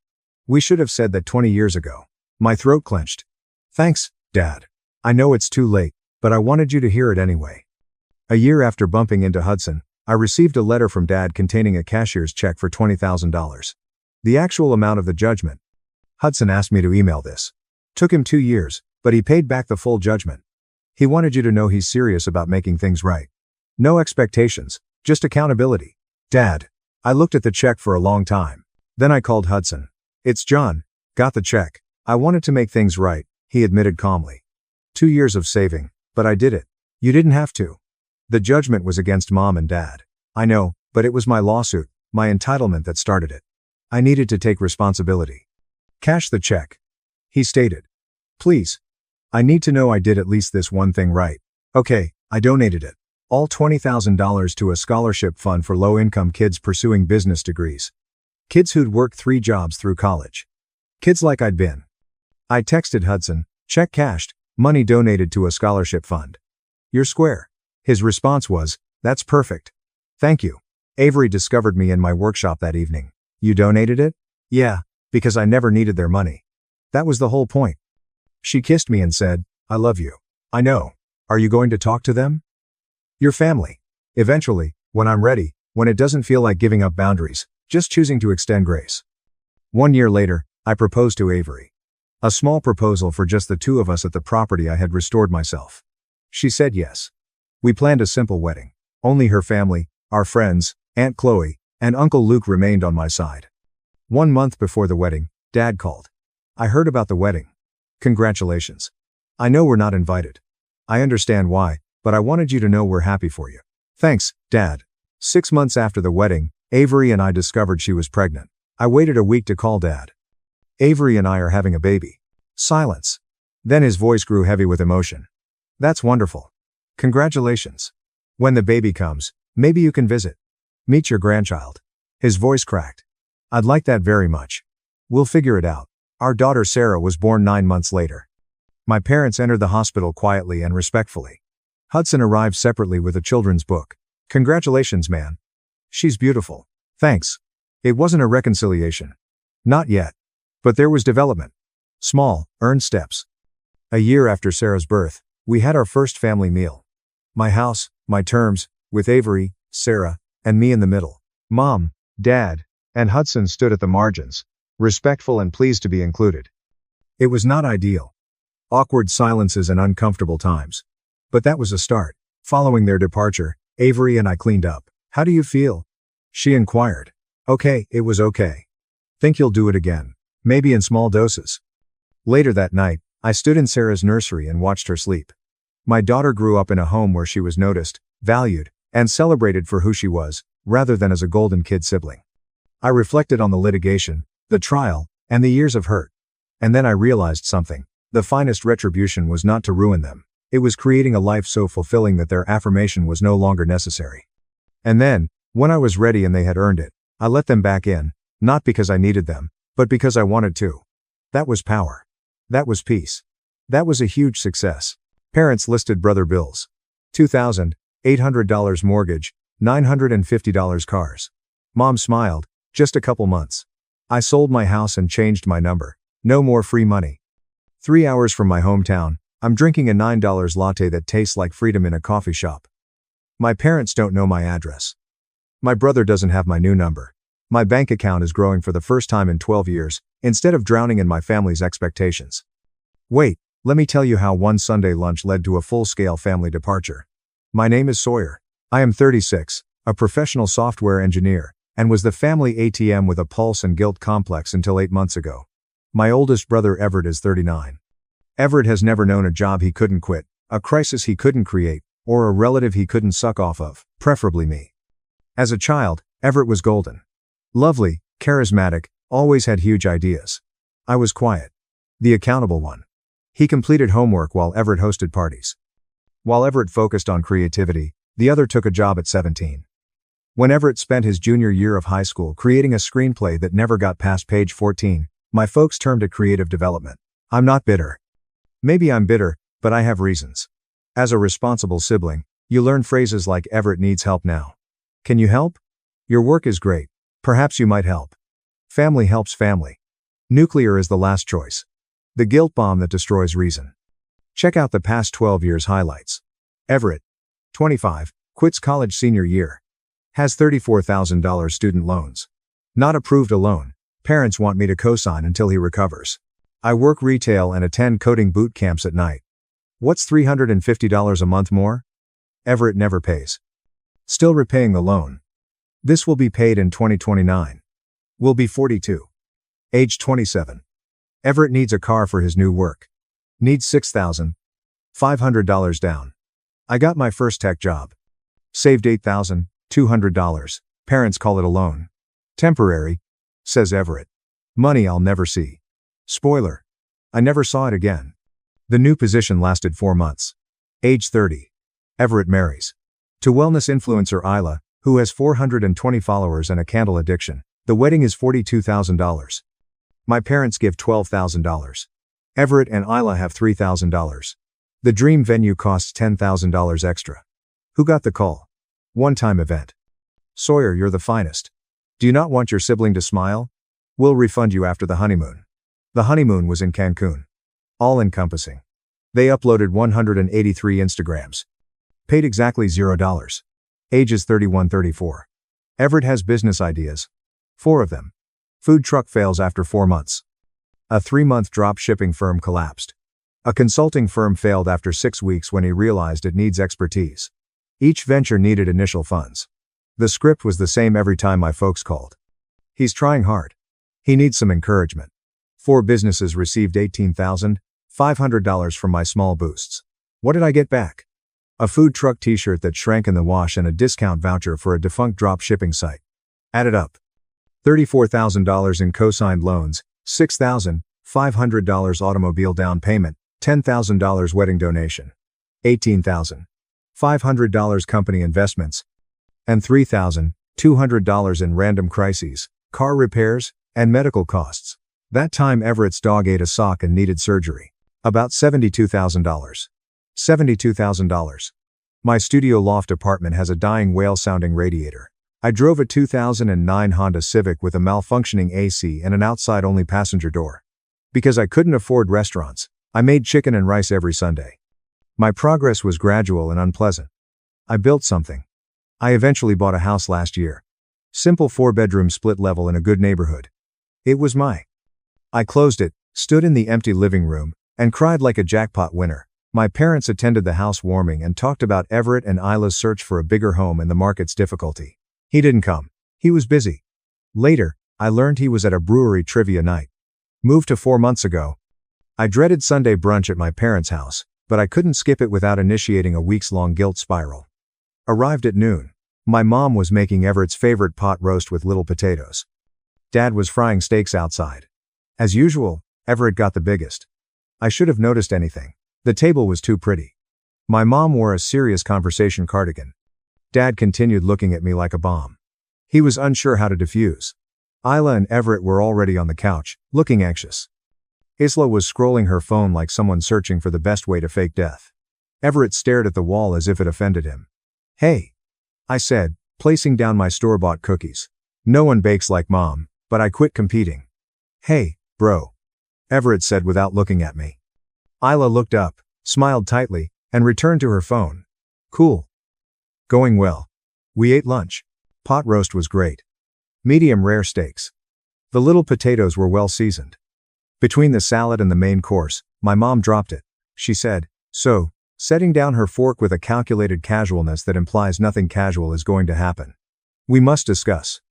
We should have said that 20 years ago. My throat clenched. Thanks, Dad. I know it's too late, but I wanted you to hear it anyway. A year after bumping into Hudson, I received a letter from Dad containing a cashier's check for $20,000. The actual amount of the judgment. Hudson asked me to email this. Took him 2 years, but he paid back the full judgment. He wanted you to know he's serious about making things right. No expectations, just accountability. Dad. I looked at the check for a long time. Then I called Hudson. It's John. Got the check. I wanted to make things right, he admitted calmly. 2 years of saving, but I did it. You didn't have to. The judgment was against Mom and Dad. I know, but it was my lawsuit, my entitlement that started it. I needed to take responsibility. Cash the check. He stated. Please. I need to know I did at least this one thing right. Okay, I donated it. All $20,000 to a scholarship fund for low-income kids pursuing business degrees. Kids who'd worked 3 jobs through college. Kids like I'd been. I texted Hudson, check cashed, money donated to a scholarship fund. You're square. His response was, that's perfect. Thank you. Avery discovered me in my workshop that evening. You donated it? Yeah, because I never needed their money. That was the whole point. She kissed me and said, I love you. I know. Are you going to talk to them? Your family. Eventually, when I'm ready, when it doesn't feel like giving up boundaries, just choosing to extend grace. 1 year later, I proposed to Avery. A small proposal for just the 2 of us at the property I had restored myself. She said yes. We planned a simple wedding. Only her family, our friends, Aunt Chloe, and Uncle Luke remained on my side. 1 month before the wedding, Dad called. I heard about the wedding. Congratulations. I know we're not invited. I understand why, but I wanted you to know we're happy for you. Thanks, Dad. 6 months after the wedding, Avery and I discovered she was pregnant. I waited a week to call Dad. Avery and I are having a baby. Silence. Then his voice grew heavy with emotion. That's wonderful. Congratulations. When the baby comes, maybe you can visit. Meet your grandchild. His voice cracked. I'd like that very much. We'll figure it out. Our daughter Sarah was born 9 months later. My parents entered the hospital quietly and respectfully. Hudson arrived separately with a children's book. Congratulations, man. She's beautiful. Thanks. It wasn't a reconciliation. Not yet. But there was development. Small, earned steps. A year after Sarah's birth, we had our first family meal. My house, my terms, with Avery, Sarah, and me in the middle. Mom, Dad, and Hudson stood at the margins, respectful and pleased to be included. It was not ideal. Awkward silences and uncomfortable times. But that was a start. Following their departure, Avery and I cleaned up. How do you feel? She inquired. Okay, it was okay. Think you'll do it again. Maybe in small doses. Later that night, I stood in Sarah's nursery and watched her sleep. My daughter grew up in a home where she was noticed, valued, and celebrated for who she was, rather than as a golden kid sibling. I reflected on the litigation, the trial, and the years of hurt. And then I realized something. The finest retribution was not to ruin them. It was creating a life so fulfilling that their affirmation was no longer necessary. And then, when I was ready and they had earned it, I let them back in, not because I needed them, but because I wanted to. That was power. That was peace. That was a huge success. Parents listed brother bills. $2,800 mortgage, $950 cars. Mom smiled, just a couple months. I sold my house and changed my number. No more free money. 3 hours from my hometown, I'm drinking a $9 latte that tastes like freedom in a coffee shop. My parents don't know my address. My brother doesn't have my new number. My bank account is growing for the first time in 12 years, instead of drowning in my family's expectations. Wait, let me tell you how one Sunday lunch led to a full-scale family departure. My name is Sawyer. I am 36, a professional software engineer, and was the family ATM with a pulse and guilt complex until 8 months ago. My oldest brother Everett is 39. Everett has never known a job he couldn't quit, a crisis he couldn't create, or a relative he couldn't suck off of, preferably me. As a child, Everett was golden. Lovely, charismatic, always had huge ideas. I was quiet. The accountable one. He completed homework while Everett hosted parties. While Everett focused on creativity, the other took a job at 17. When Everett spent his junior year of high school creating a screenplay that never got past page 14, my folks termed it creative development. I'm not bitter. Maybe I'm bitter, but I have reasons. As a responsible sibling, you learn phrases like Everett needs help now. Can you help? Your work is great. Perhaps you might help. Family helps family. Nuclear is the last choice. The guilt bomb that destroys reason. Check out the past 12 years highlights. Everett, 25, quits college senior year. Has $34,000 student loans. Not approved a loan. Parents want me to co-sign until he recovers. I work retail and attend coding boot camps at night. What's $350 a month more? Everett never pays. Still repaying the loan. This will be paid in 2029. Will be 42. Age 27. Everett needs a car for his new work. Needs $6,500 down. I got my first tech job. Saved $8,200. Parents call it a loan. Temporary, says Everett. Money I'll never see. Spoiler. I never saw it again. The new position lasted 4 months. Age 30. Everett marries. To wellness influencer Aita, who has 420 followers and a candle addiction. The wedding is $42,000. My parents give $12,000. Everett and Aita have $3,000. The dream venue costs $10,000 extra. Who got the call? One-time event. Sawyer, you're the finest. Do you not want your sibling to smile? We'll refund you after the honeymoon. The honeymoon was in Cancun. All-encompassing. They uploaded 183 Instagrams. Paid exactly $0. Ages 31-34. Everett has business ideas. 4 of them. Food truck fails after 4 months. A 3-month drop shipping firm collapsed. A consulting firm failed after 6 weeks when he realized it needs expertise. Each venture needed initial funds. The script was the same every time my folks called. He's trying hard. He needs some encouragement. 4 businesses received $18,500 from my small boosts. What did I get back? A food truck t-shirt that shrank in the wash and a discount voucher for a defunct drop shipping site. Added up. $34,000 in co-signed loans, $6,500 automobile down payment, $10,000 wedding donation, $18,500 company investments, and $3,200 in random crises, car repairs, and medical costs. That time Everett's dog ate a sock and needed surgery. About $72,000. $72,000. My studio loft apartment has a dying whale-sounding radiator. I drove a 2009 Honda Civic with a malfunctioning AC and an outside-only passenger door. Because I couldn't afford restaurants, I made chicken and rice every Sunday. My progress was gradual and unpleasant. I built something. I eventually bought a house last year. Simple 4-bedroom split level in a good neighborhood. It was my. I closed it, stood in the empty living room, and cried like a jackpot winner. My parents attended the housewarming and talked about Everett and Isla's search for a bigger home and the market's difficulty. He didn't come. He was busy. Later, I learned he was at a brewery trivia night. Moved to 4 months ago. I dreaded Sunday brunch at my parents' house, but I couldn't skip it without initiating a weeks-long guilt spiral. Arrived at noon. My mom was making Everett's favorite pot roast with little potatoes. Dad was frying steaks outside. As usual, Everett got the biggest. I should have noticed anything. The table was too pretty. My mom wore a serious conversation cardigan. Dad continued looking at me like a bomb. He was unsure how to defuse. Isla and Everett were already on the couch, looking anxious. Isla was scrolling her phone like someone searching for the best way to fake death. Everett stared at the wall as if it offended him. Hey, I said, placing down my store-bought cookies. No one bakes like Mom. but I quit competing. Hey, bro. Everett said without looking at me. Isla looked up, smiled tightly, and returned to her phone. Cool. Going well. We ate lunch. Pot roast was great. Medium rare steaks. The little potatoes were well seasoned. Between the salad and the main course, my mom dropped it. She said, so, setting down her fork with a calculated casualness that implies nothing casual is going to happen. We must discuss.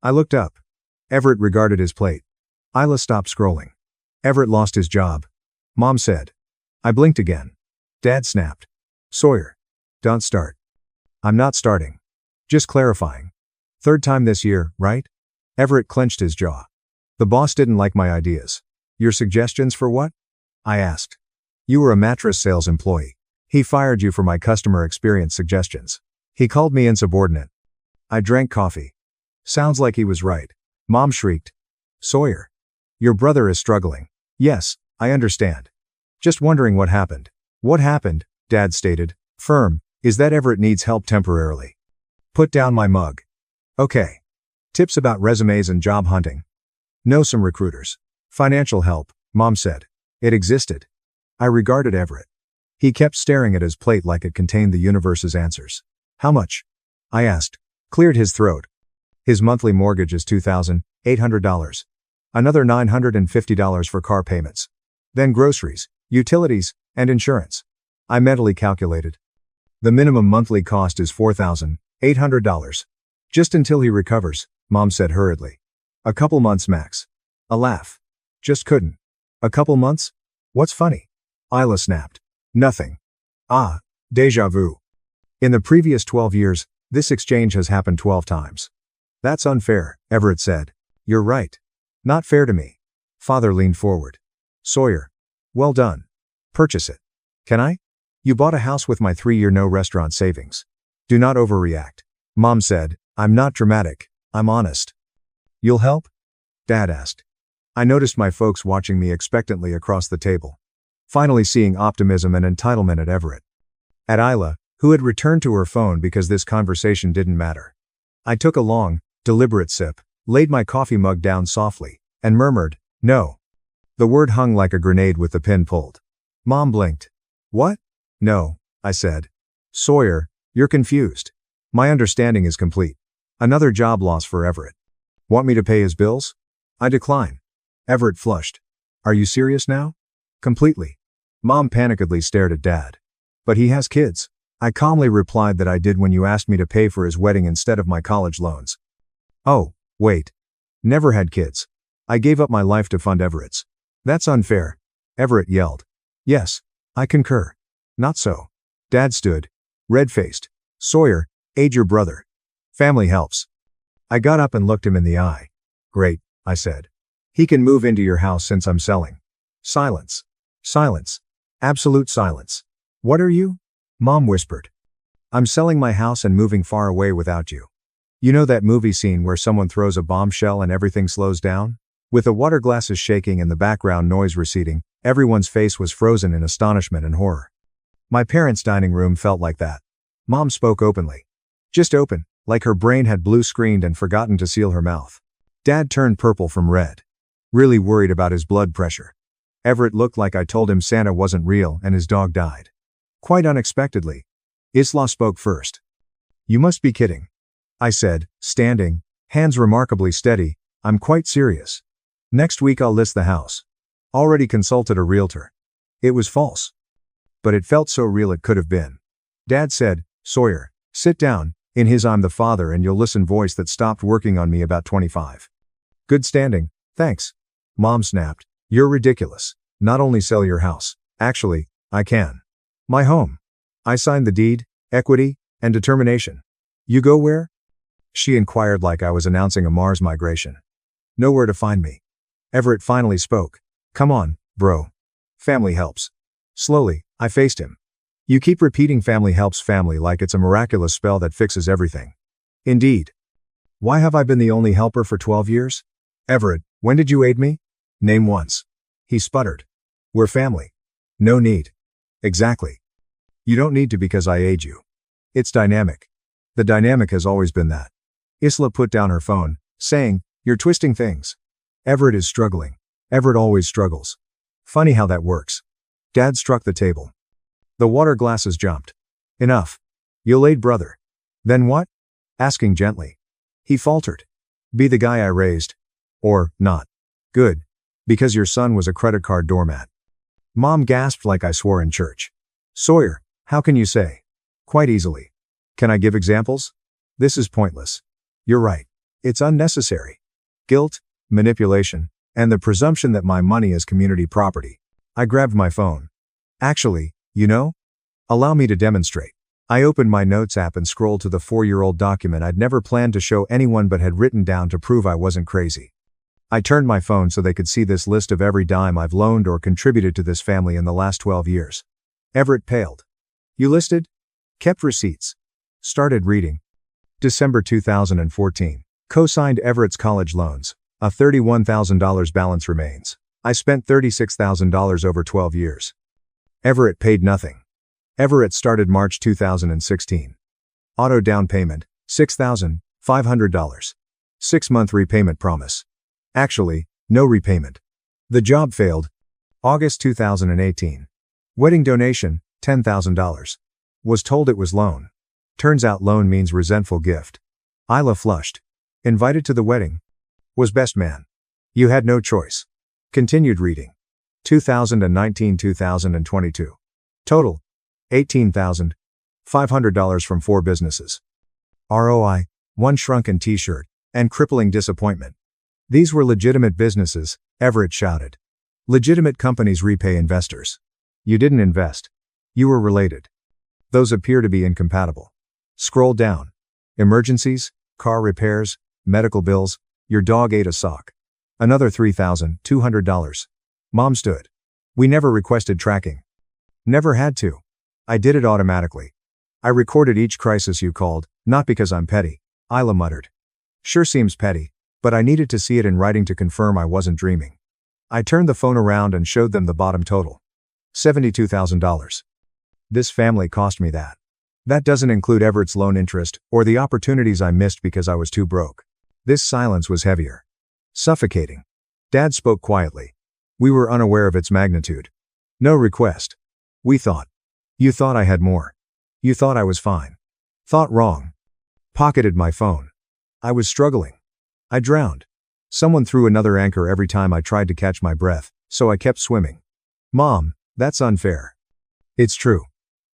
I looked up. Everett regarded his plate. Isla stopped scrolling. Everett lost his job. Mom said. I blinked again. Dad snapped. Sawyer. Don't start. I'm not starting. Just clarifying. Third time this year, right? Everett clenched his jaw. The boss didn't like my ideas. Your suggestions for what? I asked. You were a mattress sales employee. He fired you for my customer experience suggestions. He called me insubordinate. I drank coffee. Sounds like he was right. Mom shrieked. Sawyer. Your brother is struggling. Yes, I understand. Just wondering what happened. What happened, Dad stated, firm, is that Everett needs help temporarily. Put down my mug. Okay. Tips about resumes and job hunting. Know some recruiters. Financial help, Mom said. It existed. I regarded Everett. He kept staring at his plate like it contained the universe's answers. How much? I asked. Cleared his throat. His monthly mortgage is $2,800. Another $950 for car payments. Then groceries, utilities, and insurance. I mentally calculated. The minimum monthly cost is $4,800. Just until he recovers, Mom said hurriedly. A couple months max. A laugh. Just couldn't. A couple months? What's funny? Isla snapped. Nothing. Ah, déjà vu. In the previous 12 years, this exchange has happened 12 times. That's unfair, Everett said. You're right. Not fair to me. Father leaned forward. Sawyer. Well done. Purchase it. Can I? You bought a house with my 3-year no-restaurant savings. Do not overreact. Mom said, I'm not dramatic, I'm honest. You'll help? Dad asked. I noticed my folks watching me expectantly across the table. Finally seeing optimism and entitlement at Everett. At Isla, who had returned to her phone because this conversation didn't matter. I took a long, deliberate sip, laid my coffee mug down softly, and murmured, no. The word hung like a grenade with the pin pulled. Mom blinked. What? No, I said. Sawyer, you're confused. My understanding is complete. Another job loss for Everett. Want me to pay his bills? I decline. Everett flushed. Are you serious now? Completely. Mom panikedly stared at Dad. But he has kids. I calmly replied that I did when you asked me to pay for his wedding instead of my college loans. Oh, wait. Never had kids. I gave up my life to fund Everett's. That's unfair. Everett yelled. Yes, I concur. Not so. Dad stood, red-faced. Sawyer, aid your brother. Family helps. I got up and looked him in the eye. Great, I said. He can move into your house since I'm selling. Silence. Silence. Absolute silence. What are you? Mom whispered. I'm selling my house and moving far away without you. You know that movie scene where someone throws a bombshell and everything slows down? With the water glasses shaking and the background noise receding, everyone's face was frozen in astonishment and horror. My parents' dining room felt like that. Mom spoke openly. Just open, like her brain had blue screened and forgotten to seal her mouth. Dad turned purple from red. Really worried about his blood pressure. Everett looked like I told him Santa wasn't real and his dog died. Quite unexpectedly. Isla spoke first. You must be kidding. I said, standing, hands remarkably steady, I'm quite serious. Next week I'll list the house. Already consulted a realtor. It was false. But it felt so real it could have been. Dad said, Sawyer, sit down, in his I'm the father and you'll listen voice that stopped working on me about 25. Good standing, thanks. Mom snapped, you're ridiculous. Not only sell your house, actually, I can. My home. I signed the deed, equity, and determination. You go where? She inquired like I was announcing a Mars migration. Nowhere to find me. Everett finally spoke. Come on, bro. Family helps. Slowly, I faced him. You keep repeating family helps family like it's a miraculous spell that fixes everything. Indeed. Why have I been the only helper for 12 years? Everett, when did you aid me? Name once. He sputtered. We're family. No need. Exactly. You don't need to because I aid you. It's dynamic. The dynamic has always been that. Isla put down her phone, saying, You're twisting things. Everett is struggling. Everett always struggles. Funny how that works. Dad struck the table. The water glasses jumped. Enough. You laid brother. Then what? Asking gently. He faltered. Be the guy I raised. Or, not. Good. Because your son was a credit card doormat. Mom gasped like I swore in church. Sawyer, how can you say? Quite easily. Can I give examples? This is pointless. You're right. It's unnecessary. Guilt, manipulation, and the presumption that my money is community property. I grabbed my phone. Actually, you know? Allow me to demonstrate. I opened my notes app and scrolled to the 4-year-old document I'd never planned to show anyone but had written down to prove I wasn't crazy. I turned my phone so they could see this list of every dime I've loaned or contributed to this family in the last 12 years. Everett paled. You listed? Kept receipts. Started reading. December 2014. Co-signed Everett's college loans. A $31,000 balance remains. I spent $36,000 over 12 years. Everett paid nothing. Everett started March 2016. Auto down payment, $6,500. 6-month repayment promise. Actually, no repayment. The job failed. August 2018. Wedding donation, $10,000. Was told it was loan. Turns out loan means resentful gift. Isla flushed. Invited to the wedding. Was best man. You had no choice. Continued reading. 2019-2022. Total. $18,500 from 4 businesses. ROI, 1 shrunken t-shirt, and crippling disappointment. These were legitimate businesses, Everett shouted. Legitimate companies repay investors. You didn't invest. You were related. Those appear to be incompatible. Scroll down. Emergencies, car repairs, medical bills, your dog ate a sock. Another $3,200. Mom stood. We never requested tracking. Never had to. I did it automatically. I recorded each crisis you called, not because I'm petty, Isla muttered. Sure seems petty, but I needed to see it in writing to confirm I wasn't dreaming. I turned the phone around and showed them the bottom total. $72,000. This family cost me that. That doesn't include Everett's loan interest, or the opportunities I missed because I was too broke. This silence was heavier. Suffocating. Dad spoke quietly. We were unaware of its magnitude. No request. We thought. You thought I had more. You thought I was fine. Thought wrong. Pocketed my phone. I was struggling. I drowned. Someone threw another anchor every time I tried to catch my breath, so I kept swimming. Mom, that's unfair. It's true.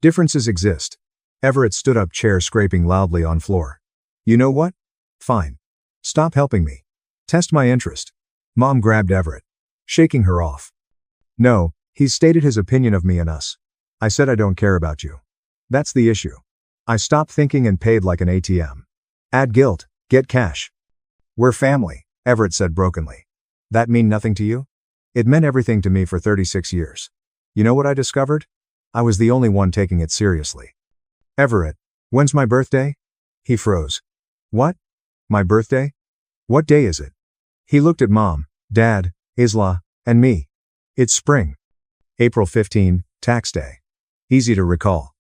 Differences exist. Everett stood up, chair scraping loudly on floor. You know what? Fine. Stop helping me. Test my interest. Mom grabbed Everett, shaking her off. No, he's stated his opinion of me and us. I said I don't care about you. That's the issue. I stopped thinking and paid like an ATM. Add guilt, get cash. We're family, Everett said brokenly. That mean nothing to you? It meant everything to me for 36 years. You know what I discovered? I was the only one taking it seriously. Everett, when's my birthday? He froze. What? My birthday? What day is it? He looked at Mom, Dad, Isla, and me. It's spring. April 15, tax day. Easy to recall.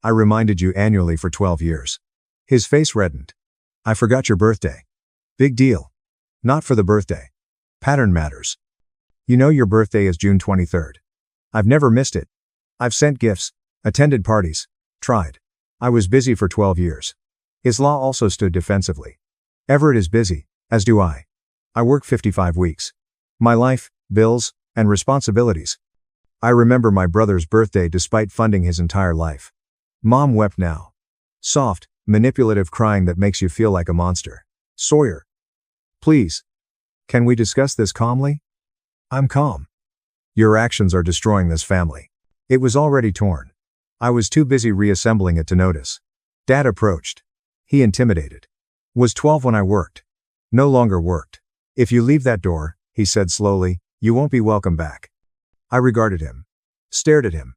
I reminded you annually for 12 years. His face reddened. I forgot your birthday. Big deal. Not for the birthday. Pattern matters. You know your birthday is June 23rd. I've never missed it. I've sent gifts, attended parties, tried. I was busy for 12 years. Isla also stood defensively. Everett is busy, as do I. I work 55 weeks. My life, bills, and responsibilities. I remember my brother's birthday despite funding his entire life. Mom wept now. Soft, manipulative crying that makes you feel like a monster. Sawyer. Please. Can we discuss this calmly? I'm calm. Your actions are destroying this family. It was already torn. I was too busy reassembling it to notice. Dad approached. He intimidated. Was 12 when I worked. No longer worked. If you leave that door, he said slowly, you won't be welcome back. I regarded him. Stared at him.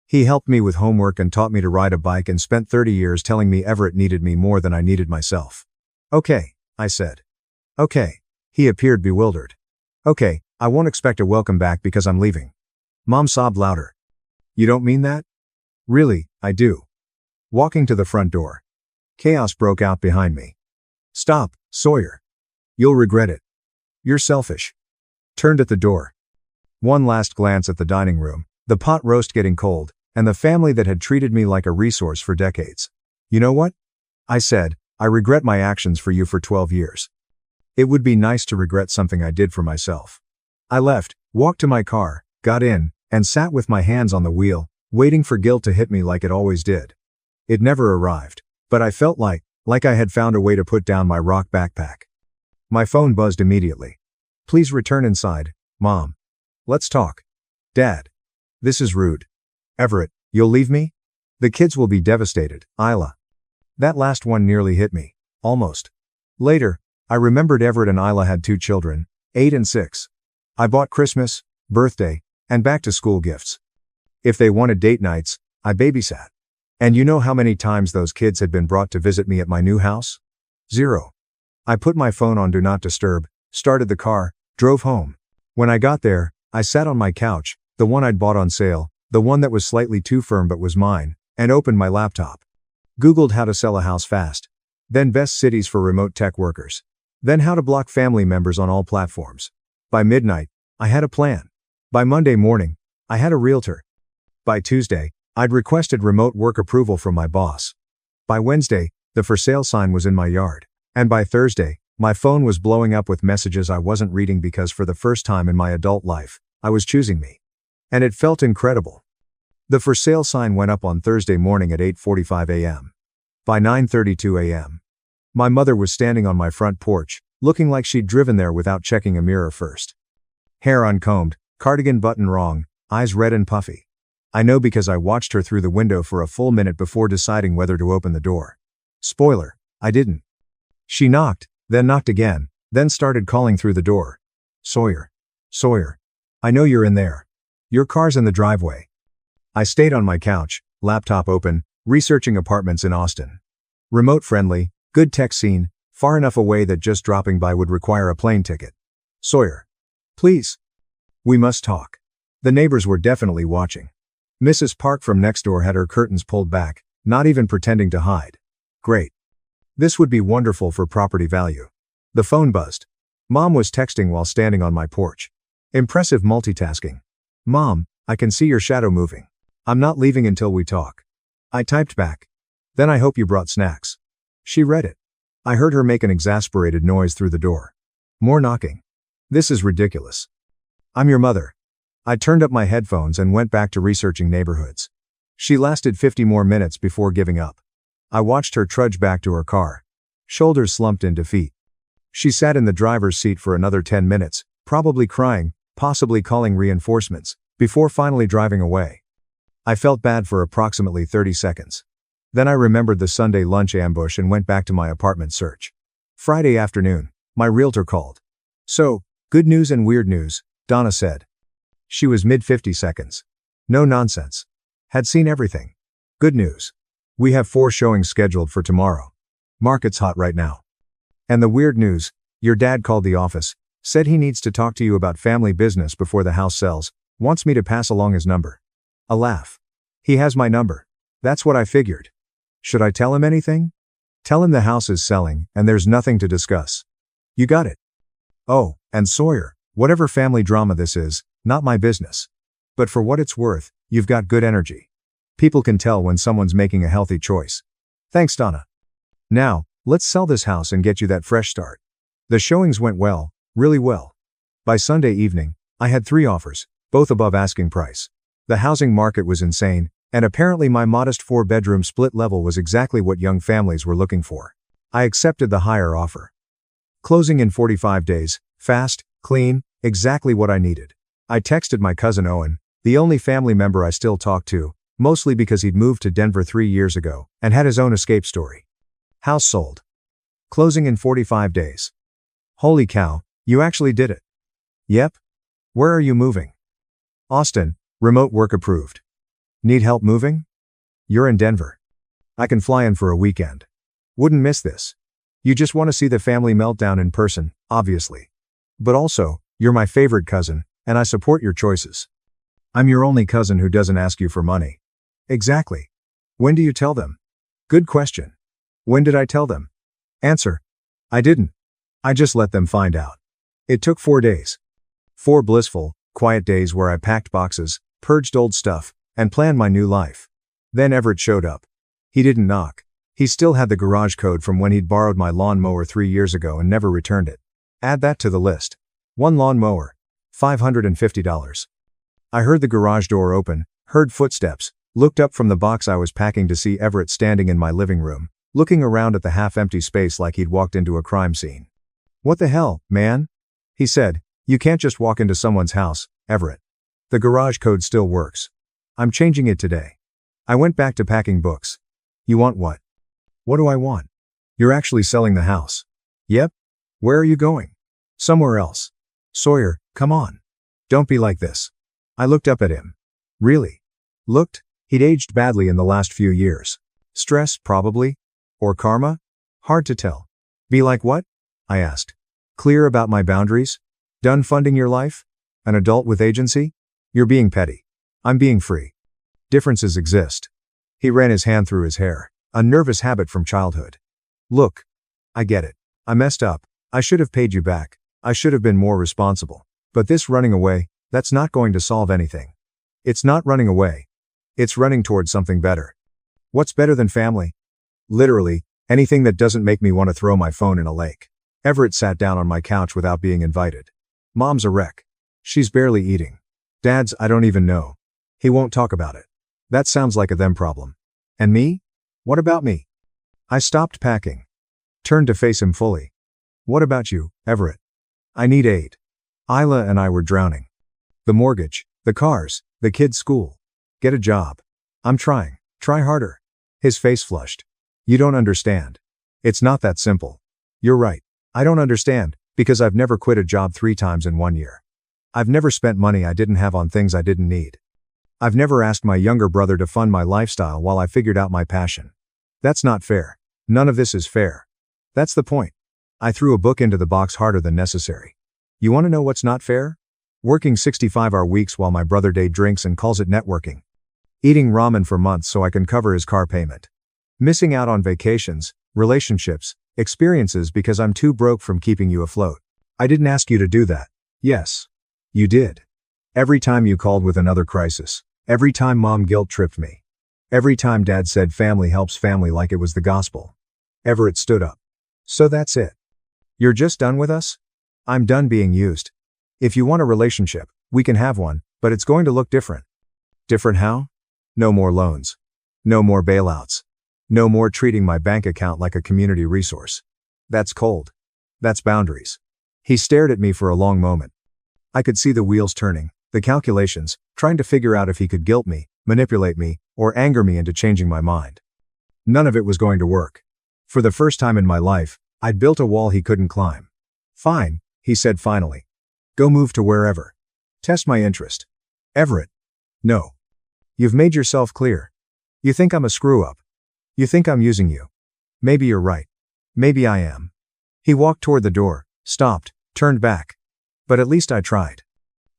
He helped me with homework and taught me to ride a bike and spent 30 years telling me Everett needed me more than I needed myself. Okay, I said. Okay. He appeared bewildered. Okay, I won't expect a welcome back because I'm leaving. Mom sobbed louder. You don't mean that? Really, I do. Walking to the front door. Chaos broke out behind me. Stop, Sawyer. You'll regret it. You're selfish. Turned at the door. One last glance at the dining room, the pot roast getting cold, and the family that had treated me like a resource for decades. You know what? I said, I regret my actions for you for 12 years. It would be nice to regret something I did for myself. I left, walked to my car, got in, and sat with my hands on the wheel, waiting for guilt to hit me like it always did. It never arrived, but I felt like I had found a way to put down my rock backpack. My phone buzzed immediately. Please return inside, Mom. Let's talk. Dad. This is rude. Everett, you'll leave me? The kids will be devastated, Isla. That last one nearly hit me. Almost. Later, I remembered Everett and Isla had 2 children, 8 and 6. I bought Christmas, birthday, and back-to-school gifts. If they wanted date nights, I babysat. And you know how many times those kids had been brought to visit me at my new house? 0. I put my phone on Do Not Disturb, started the car, drove home. When I got there, I sat on my couch, the one I'd bought on sale, the one that was slightly too firm but was mine, and opened my laptop. Googled how to sell a house fast. Then best cities for remote tech workers. Then how to block family members on all platforms. By midnight, I had a plan. By Monday morning, I had a realtor. By Tuesday, I'd requested remote work approval from my boss. By Wednesday, the for sale sign was in my yard. And by Thursday, my phone was blowing up with messages I wasn't reading because for the first time in my adult life, I was choosing me. And it felt incredible. The for sale sign went up on Thursday morning at 8:45 a.m. By 9:32 a.m., my mother was standing on my front porch, looking like she'd driven there without checking a mirror first. Hair uncombed, cardigan button wrong, eyes red and puffy. I know because I watched her through the window for a full minute before deciding whether to open the door. Spoiler, I didn't. She knocked, then knocked again, then started calling through the door. Sawyer. Sawyer. I know you're in there. Your car's in the driveway. I stayed on my couch, laptop open, researching apartments in Austin. Remote friendly, good tech scene, far enough away that just dropping by would require a plane ticket. Sawyer. Please. We must talk. The neighbors were definitely watching. Mrs. Park from next door had her curtains pulled back, not even pretending to hide. Great. This would be wonderful for property value. The phone buzzed. Mom was texting while standing on my porch. Impressive multitasking. Mom, I can see your shadow moving. I'm not leaving until we talk. I typed back. Then I hope you brought snacks. She read it. I heard her make an exasperated noise through the door. More knocking. This is ridiculous. I'm your mother. I turned up my headphones and went back to researching neighborhoods. She lasted 50 more minutes before giving up. I watched her trudge back to her car. Shoulders slumped in defeat. She sat in the driver's seat for another 10 minutes, probably crying, possibly calling reinforcements, before finally driving away. I felt bad for approximately 30 seconds. Then I remembered the Sunday lunch ambush and went back to my apartment search. Friday afternoon, my realtor called. So, good news and weird news, Donna said. She was mid-50 seconds. No nonsense. Had seen everything. Good news. We have 4 showings scheduled for tomorrow. Market's hot right now. And the weird news, your dad called the office, said he needs to talk to you about family business before the house sells, wants me to pass along his number. A laugh. He has my number. That's what I figured. Should I tell him anything? Tell him the house is selling and there's nothing to discuss. You got it. Oh, and Sawyer, whatever family drama this is, not my business. But for what it's worth, you've got good energy. People can tell when someone's making a healthy choice. Thanks, Donna. Now, let's sell this house and get you that fresh start. The showings went well, really well. By Sunday evening, I had 3 offers, both above asking price. The housing market was insane, and apparently my modest 4-bedroom split level was exactly what young families were looking for. I accepted the higher offer. Closing in 45 days, fast, clean, exactly what I needed. I texted my cousin Owen, the only family member I still talk to, mostly because he'd moved to Denver 3 years ago and had his own escape story. House sold. Closing in 45 days. Holy cow, you actually did it. Yep. Where are you moving? Austin, remote work approved. Need help moving? You're in Denver. I can fly in for a weekend. Wouldn't miss this. You just want to see the family meltdown in person, obviously. But also, you're my favorite cousin, and I support your choices. I'm your only cousin who doesn't ask you for money. Exactly. When do you tell them? Good question. When did I tell them? Answer. I didn't. I just let them find out. It took 4 days. 4 blissful, quiet days where I packed boxes, purged old stuff, and planned my new life. Then Everett showed up. He didn't knock. He still had the garage code from when he'd borrowed my lawnmower 3 years ago and never returned it. Add that to the list. 1 lawnmower. $550. I heard the garage door open, heard footsteps, looked up from the box I was packing to see Everett standing in my living room, looking around at the half-empty space like he'd walked into a crime scene. "What the hell, man?" he said. "You can't just walk into someone's house, Everett. The garage code still works. I'm changing it today." I went back to packing books. "You want what?" "What do I want?" "You're actually selling the house." "Yep." "Where are you going?" "Somewhere else." "Sawyer, come on. Don't be like this." I looked up at him. "Really?" "Looked?" He'd aged badly in the last few years. "Stress, probably. Or karma? Hard to tell." "Be like what?" I asked. "Clear about my boundaries? Done funding your life? An adult with agency?" "You're being petty. I'm being free. Differences exist." He ran his hand through his hair, a nervous habit from childhood. "Look. I get it. I messed up. I should have paid you back. I should have been more responsible. But this running away, that's not going to solve anything. It's not running away. It's running towards something better." "What's better than family?" "Literally, anything that doesn't make me want to throw my phone in a lake." Everett sat down on my couch without being invited. "Mom's a wreck. She's barely eating. Dad's, I don't even know. He won't talk about it. That sounds like a them problem. And me? What about me?" I stopped packing. Turned to face him fully. "What about you, Everett?" "I need aid. Isla and I were drowning. The mortgage, the cars, the kids' school. Get a job. I'm trying. Try harder." His face flushed. "You don't understand. It's not that simple." "You're right. I don't understand, because I've never quit a job 3 times in 1 year. I've never spent money I didn't have on things I didn't need. I've never asked my younger brother to fund my lifestyle while I figured out my passion. That's not fair. None of this is fair. That's the point." I threw a book into the box harder than necessary. "You want to know what's not fair? Working 65-hour weeks while my brother day drinks and calls it networking. Eating ramen for months so I can cover his car payment. Missing out on vacations, relationships, experiences because I'm too broke from keeping you afloat. I didn't ask you to do that." "Yes. You did. Every time you called with another crisis. Every time mom guilt-tripped me. Every time dad said family helps family like it was the gospel." Everett stood up. "So that's it. You're just done with us?" "I'm done being used. If you want a relationship, we can have one, but it's going to look different." "Different how?" "No more loans. No more bailouts. No more treating my bank account like a community resource. That's cold. That's boundaries." He stared at me for a long moment. I could see the wheels turning, the calculations, trying to figure out if he could guilt me, manipulate me, or anger me into changing my mind. None of it was going to work. For the first time in my life, I'd built a wall he couldn't climb. "Fine," he said finally. "Go move to wherever. Test my interest." "Everett." "No. You've made yourself clear. You think I'm a screw-up. You think I'm using you. Maybe you're right. Maybe I am." He walked toward the door, stopped, turned back. "But at least I tried.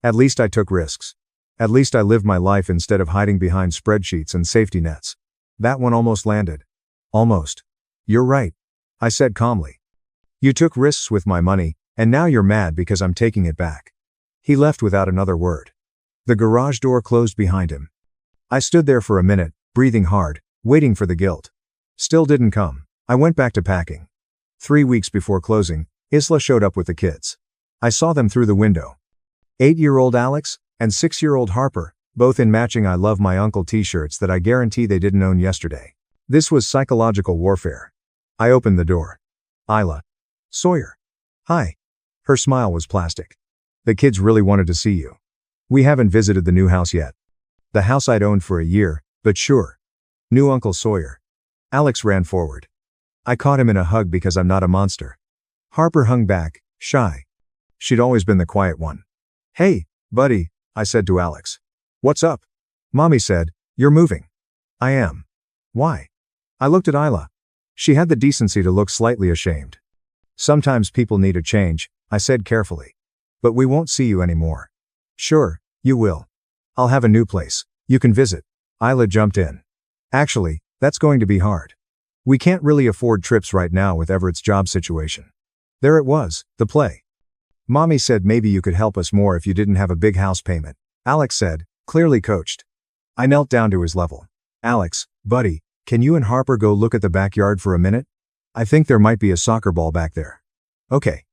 At least I took risks. At least I lived my life instead of hiding behind spreadsheets and safety nets." That one almost landed. Almost. "You're right," I said calmly. "You took risks with my money, and now you're mad because I'm taking it back." He left without another word. The garage door closed behind him. I stood there for a minute, breathing hard, waiting for the guilt. Still didn't come. I went back to packing. 3 weeks before closing, Isla showed up with the kids. I saw them through the window. 8-year-old Alex, and 6-year-old Harper, both in matching I Love My Uncle t-shirts that I guarantee they didn't own yesterday. This was psychological warfare. I opened the door. "Isla." "Sawyer." "Hi." Her smile was plastic. "The kids really wanted to see you. We haven't visited the new house yet." The house I'd owned for a year, but sure. "New Uncle Sawyer." Alex ran forward. I caught him in a hug because I'm not a monster. Harper hung back, shy. She'd always been the quiet one. "Hey, buddy," I said to Alex. "What's up?" "Mommy said, you're moving." "I am." "Why?" I looked at Isla. She had the decency to look slightly ashamed. "Sometimes people need a change," I said carefully. "But we won't see you anymore." "Sure, you will. I'll have a new place. You can visit." Isla jumped in. "Actually, that's going to be hard. We can't really afford trips right now with Everett's job situation." There it was, the play. Mommy said maybe you could help us more if you didn't have a big house payment, Alex said, clearly coached. I knelt down to his level. Alex, buddy, can you and Harper go look at the backyard for a minute? I think there might be a soccer ball back there. Okay.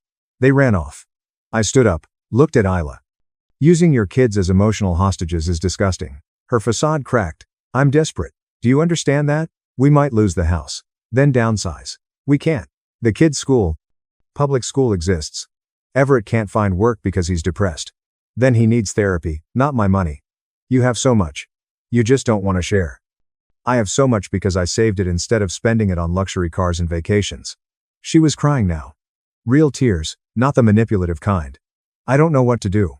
They ran off. I stood up, looked at Isla. Using your kids as emotional hostages is disgusting. Her facade cracked. I'm desperate. Do you understand that? We might lose the house. Then downsize. We can't. The kid's school. Public school exists. Everett can't find work because he's depressed. Then he needs therapy, not my money. You have so much. You just don't want to share. I have so much because I saved it instead of spending it on luxury cars and vacations. She was crying now. Real tears, not the manipulative kind. I don't know what to do.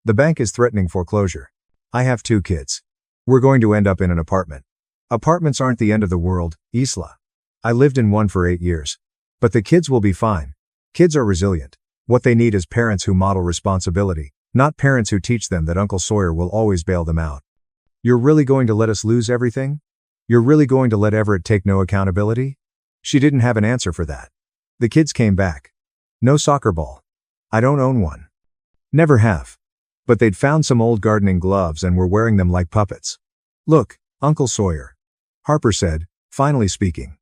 The bank is threatening foreclosure. I have 2 kids. We're going to end up in an apartment. Apartments aren't the end of the world, Isla. I lived in one for 8 years. But the kids will be fine. Kids are resilient. What they need is parents who model responsibility, not parents who teach them that Uncle Sawyer will always bail them out. You're really going to let us lose everything? You're really going to let Everett take no accountability? She didn't have an answer for that. The kids came back. No soccer ball. I don't own one. Never have. But they'd found some old gardening gloves and were wearing them like puppets. Look, Uncle Sawyer. Harper said, finally speaking.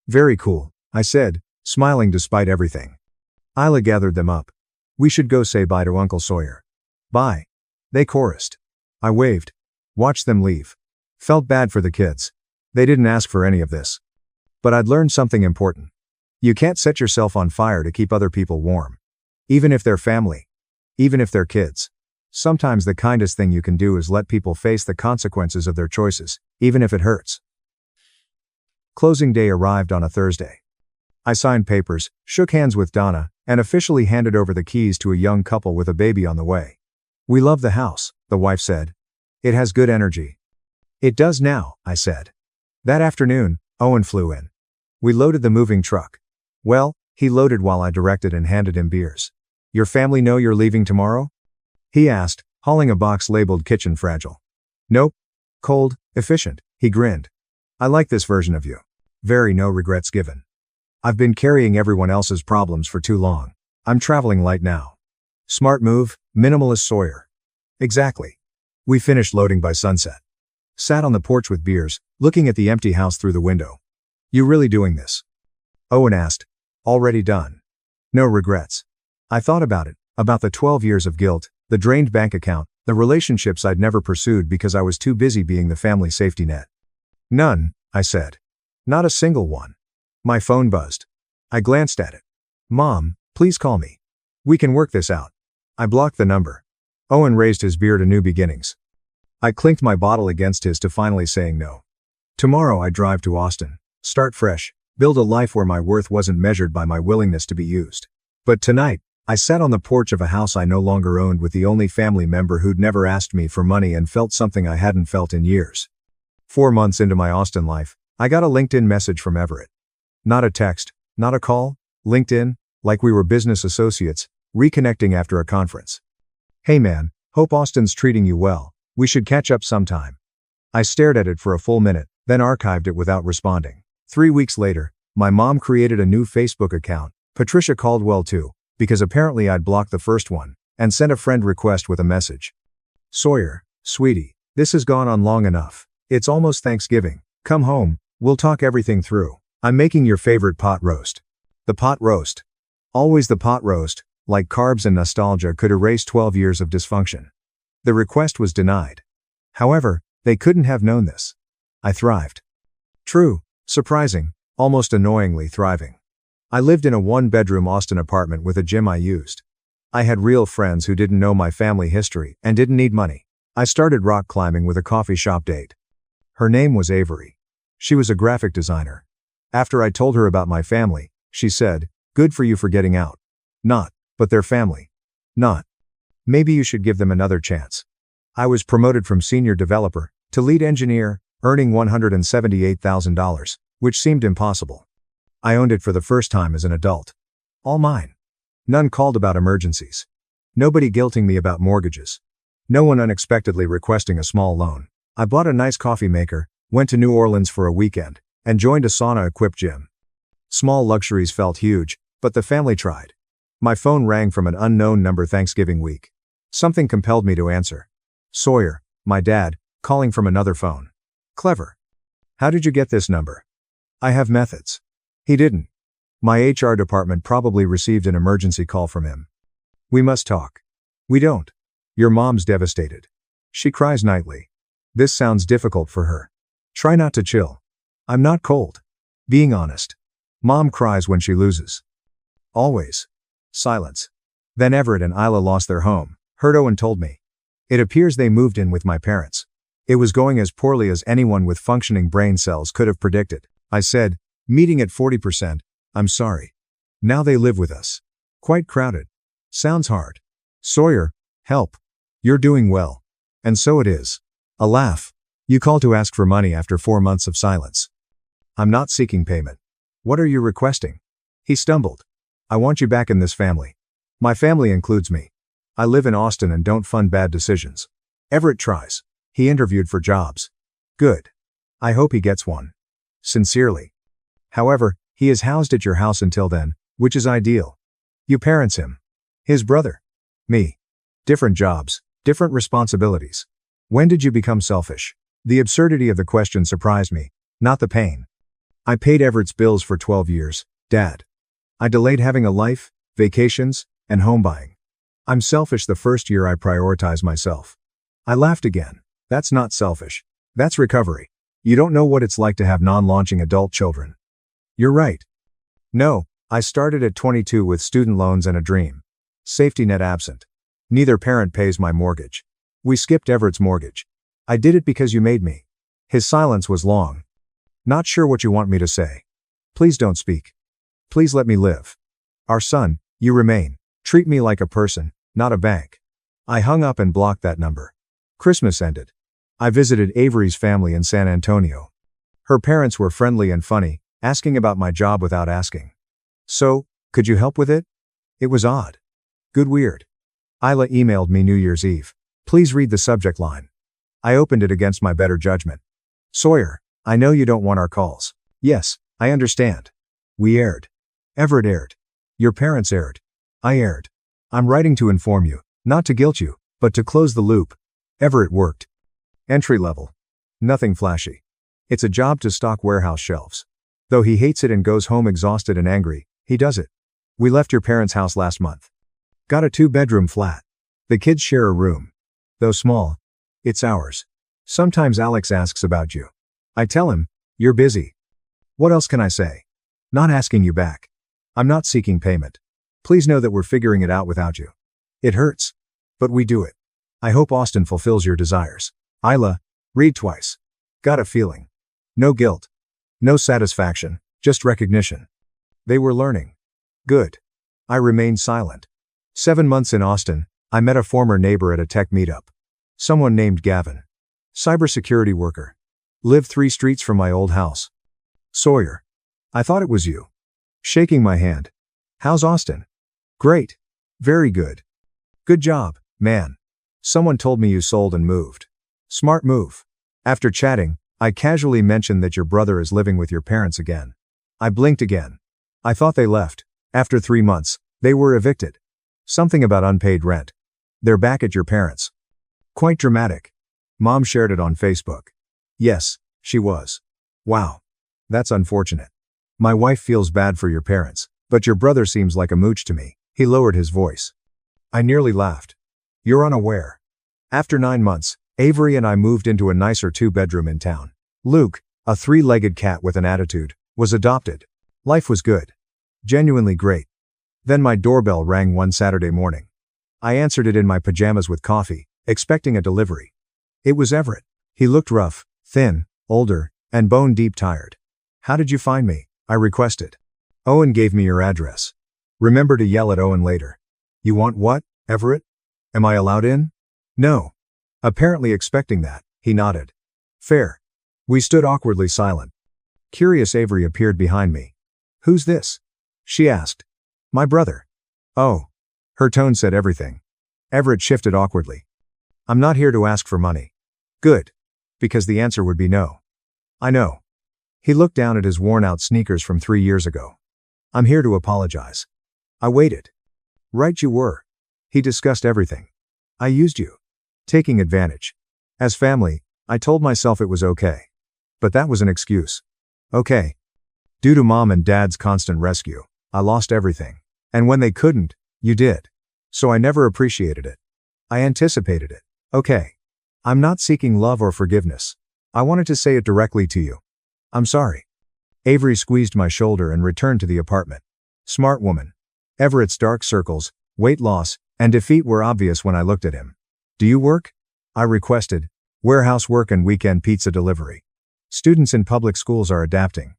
Very cool, I said, smiling despite everything. Isla gathered them up. We should go say bye to Uncle Sawyer. Bye. They chorused. I waved. Watched them leave. Felt bad for the kids. They didn't ask for any of this. But I'd learned something important. You can't set yourself on fire to keep other people warm. Even if they're family. Even if they're kids. Sometimes the kindest thing you can do is let people face the consequences of their choices, even if it hurts. Closing day arrived on a Thursday. I signed papers, shook hands with Donna, and officially handed over the keys to a young couple with a baby on the way. We love the house, the wife said. It has good energy. It does now, I said. That afternoon, Owen flew in. We loaded the moving truck. Well, he loaded while I directed and handed him beers. Your family know you're leaving tomorrow? He asked, hauling a box labeled Kitchen Fragile. Nope. Cold, efficient, he grinned. I like this version of you. Very no regrets given. I've been carrying everyone else's problems for too long. I'm traveling light now. Smart move, minimalist Sawyer. Exactly. We finished loading by sunset. Sat on the porch with beers, looking at the empty house through the window. You really doing this? Owen asked. Already done. No regrets. I thought about it, about the 12 years of guilt, the drained bank account, the relationships I'd never pursued because I was too busy being the family safety net. None, I said. Not a single one. My phone buzzed. I glanced at it. Mom, please call me. We can work this out. I blocked the number. Owen raised his beer to new beginnings. I clinked my bottle against his to finally saying no. Tomorrow I drive to Austin, start fresh, build a life where my worth wasn't measured by my willingness to be used. But tonight, I sat on the porch of a house I no longer owned with the only family member who'd never asked me for money and felt something I hadn't felt in years. 4 months into my Austin life, I got a LinkedIn message from Everett. Not a text, not a call, LinkedIn, like we were business associates, reconnecting after a conference. Hey man, hope Austin's treating you well, we should catch up sometime. I stared at it for a full minute, then archived it without responding. 3 weeks later, my mom created a new Facebook account, Patricia Caldwell too, because apparently I'd blocked the first one, and sent a friend request with a message. Sawyer, sweetie, this has gone on long enough. It's almost Thanksgiving. Come home, we'll talk everything through. I'm making your favorite pot roast. The pot roast. Always the pot roast, like carbs and nostalgia could erase 12 years of dysfunction. The request was denied. However, they couldn't have known this. I thrived. True, surprising, almost annoyingly thriving. I lived in a 1-bedroom Austin apartment with a gym I used. I had real friends who didn't know my family history and didn't need money. I started rock climbing with a coffee shop date. Her name was Avery. She was a graphic designer. After I told her about my family, she said, "Good for you for getting out." Not, but their family. Not. Maybe you should give them another chance. I was promoted from senior developer to lead engineer, earning $178,000, which seemed impossible. I owned it for the first time as an adult. All mine. None called about emergencies. Nobody guilting me about mortgages. No one unexpectedly requesting a small loan. I bought a nice coffee maker, went to New Orleans for a weekend, and joined a sauna-equipped gym. Small luxuries felt huge, but the family tried. My phone rang from an unknown number Thanksgiving week. Something compelled me to answer. Sawyer, my dad, calling from another phone. Clever. How did you get this number? I have methods. He didn't. My HR department probably received an emergency call from him. We must talk. We don't. Your mom's devastated. She cries nightly. This sounds difficult for her. Try not to chill. I'm not cold. Being honest. Mom cries when she loses. Always. Silence. Then Everett and Isla lost their home, heard Owen told me. It appears they moved in with my parents. It was going as poorly as anyone with functioning brain cells could have predicted. I said, meeting at 40%, I'm sorry. Now they live with us. Quite crowded. Sounds hard. Sawyer, help. You're doing well. And so it is. A laugh. You call to ask for money after 4 months of silence. I'm not seeking payment. What are you requesting? He stumbled. I want you back in this family. My family includes me. I live in Austin and don't fund bad decisions. Everett tries. He interviewed for jobs. Good. I hope he gets one. Sincerely. However, he is housed at your house until then, which is ideal. You parents him. His brother. Me. Different jobs, different responsibilities. When did you become selfish? The absurdity of the question surprised me, not the pain. I paid Everett's bills for 12 years, Dad. I delayed having a life, vacations, and home buying. I'm selfish the first year I prioritize myself. I laughed again. That's not selfish. That's recovery. You don't know what it's like to have non-launching adult children. You're right. No, I started at 22 with student loans and a dream. Safety net absent. Neither parent pays my mortgage. We skipped Everett's mortgage. I did it because you made me. His silence was long. Not sure what you want me to say. Please don't speak. Please let me live. Our son, you remain. Treat me like a person, not a bank. I hung up and blocked that number. Christmas ended. I visited Avery's family in San Antonio. Her parents were friendly and funny, asking about my job without asking. So, could you help with it? It was odd. Good weird. Isla emailed me New Year's Eve. Please read the subject line. I opened it against my better judgment. Sawyer, I know you don't want our calls. Yes, I understand. We aired. Everett aired. Your parents aired. I aired. I'm writing to inform you, not to guilt you, but to close the loop. Everett worked. Entry level. Nothing flashy. It's a job to stock warehouse shelves. Though he hates it and goes home exhausted and angry, he does it. We left your parents' house last month. Got a 2-bedroom flat. The kids share a room. Though small, it's ours. Sometimes Alex asks about you. I tell him, you're busy. What else can I say? Not asking you back. I'm not seeking payment. Please know that we're figuring it out without you. It hurts. But we do it. I hope Austin fulfills your desires. Isla, read twice. Got a feeling. No guilt. No satisfaction, just recognition. They were learning. Good. I remained silent. 7 months in Austin, I met a former neighbor at a tech meetup. Someone named Gavin. Cybersecurity worker. Lived 3 streets from my old house. Sawyer. I thought it was you. Shaking my hand. How's Austin? Great. Very good. Good job, man. Someone told me you sold and moved. Smart move. After chatting, I casually mentioned that your brother is living with your parents again. I blinked again. I thought they left. After 3 months, they were evicted. Something about unpaid rent. They're back at your parents'. Quite dramatic. Mom shared it on Facebook. Yes, she was. Wow. That's unfortunate. My wife feels bad for your parents, but your brother seems like a mooch to me. He lowered his voice. I nearly laughed. You're unaware. After 9 months, Avery and I moved into a nicer 2-bedroom in town. Luke, a 3-legged cat with an attitude, was adopted. Life was good. Genuinely great. Then my doorbell rang one Saturday morning. I answered it in my pajamas with coffee, expecting a delivery. It was Everett. He looked rough, thin, older, and bone-deep tired. How did you find me? I requested. Owen gave me your address. Remember to yell at Owen later. You want what, Everett? Am I allowed in? No. Apparently expecting that, he nodded. Fair. We stood awkwardly silent. Curious Avery appeared behind me. Who's this? She asked. My brother. Oh. Her tone said everything. Everett shifted awkwardly. I'm not here to ask for money. Good. Because the answer would be no. I know. He looked down at his worn-out sneakers from 3 years ago. I'm here to apologize. I waited. Right you were. He discussed everything. I used you. Taking advantage. As family, I told myself it was okay. But that was an excuse. Okay. Due to mom and dad's constant rescue, I lost everything. And when they couldn't, you did. So I never appreciated it. I anticipated it. Okay. I'm not seeking love or forgiveness. I wanted to say it directly to you. I'm sorry. Avery squeezed my shoulder and returned to the apartment. Smart woman. Everett's dark circles, weight loss, and defeat were obvious when I looked at him. Do you work? I requested. Warehouse work and weekend pizza delivery. Students in public schools are adapting.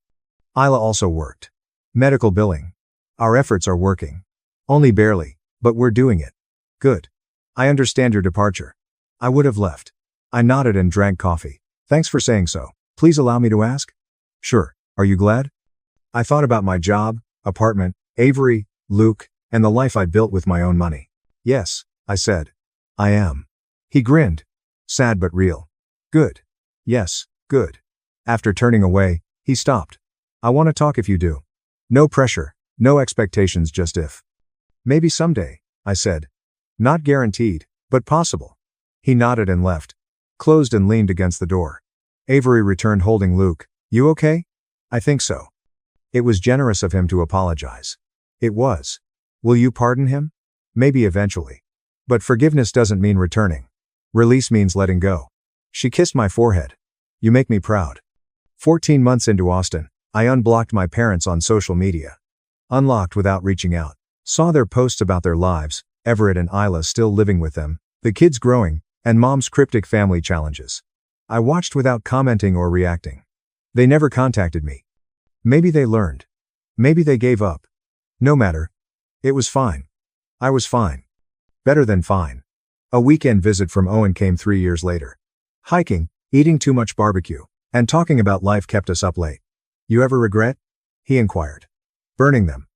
Isla also worked. Medical billing. Our efforts are working. Only barely, but we're doing it. Good. I understand your departure. I would have left. I nodded and drank coffee. Thanks for saying so. Please allow me to ask? Sure. Are you glad? I thought about my job, apartment, Avery, Luke, and the life I built with my own money. Yes, I said. I am. He grinned. Sad but real. Good. Yes, good. After turning away, he stopped. I want to talk if you do. No pressure, no expectations, just if. Maybe someday, I said. Not guaranteed, but possible. He nodded and left. Closed and leaned against the door. Avery returned holding Luke. You okay? I think so. It was generous of him to apologize. It was. Will you pardon him? Maybe eventually. But forgiveness doesn't mean returning. Release means letting go. She kissed my forehead. You make me proud. 14 months into Austin, I unblocked my parents on social media. Unlocked without reaching out. Saw their posts about their lives, Everett and Isla still living with them, the kids growing, and mom's cryptic family challenges. I watched without commenting or reacting. They never contacted me. Maybe they learned. Maybe they gave up. No matter. It was fine. I was fine. Better than fine. A weekend visit from Owen came 3 years later. Hiking, eating too much barbecue, and talking about life kept us up late. You ever regret? He inquired. Burning them.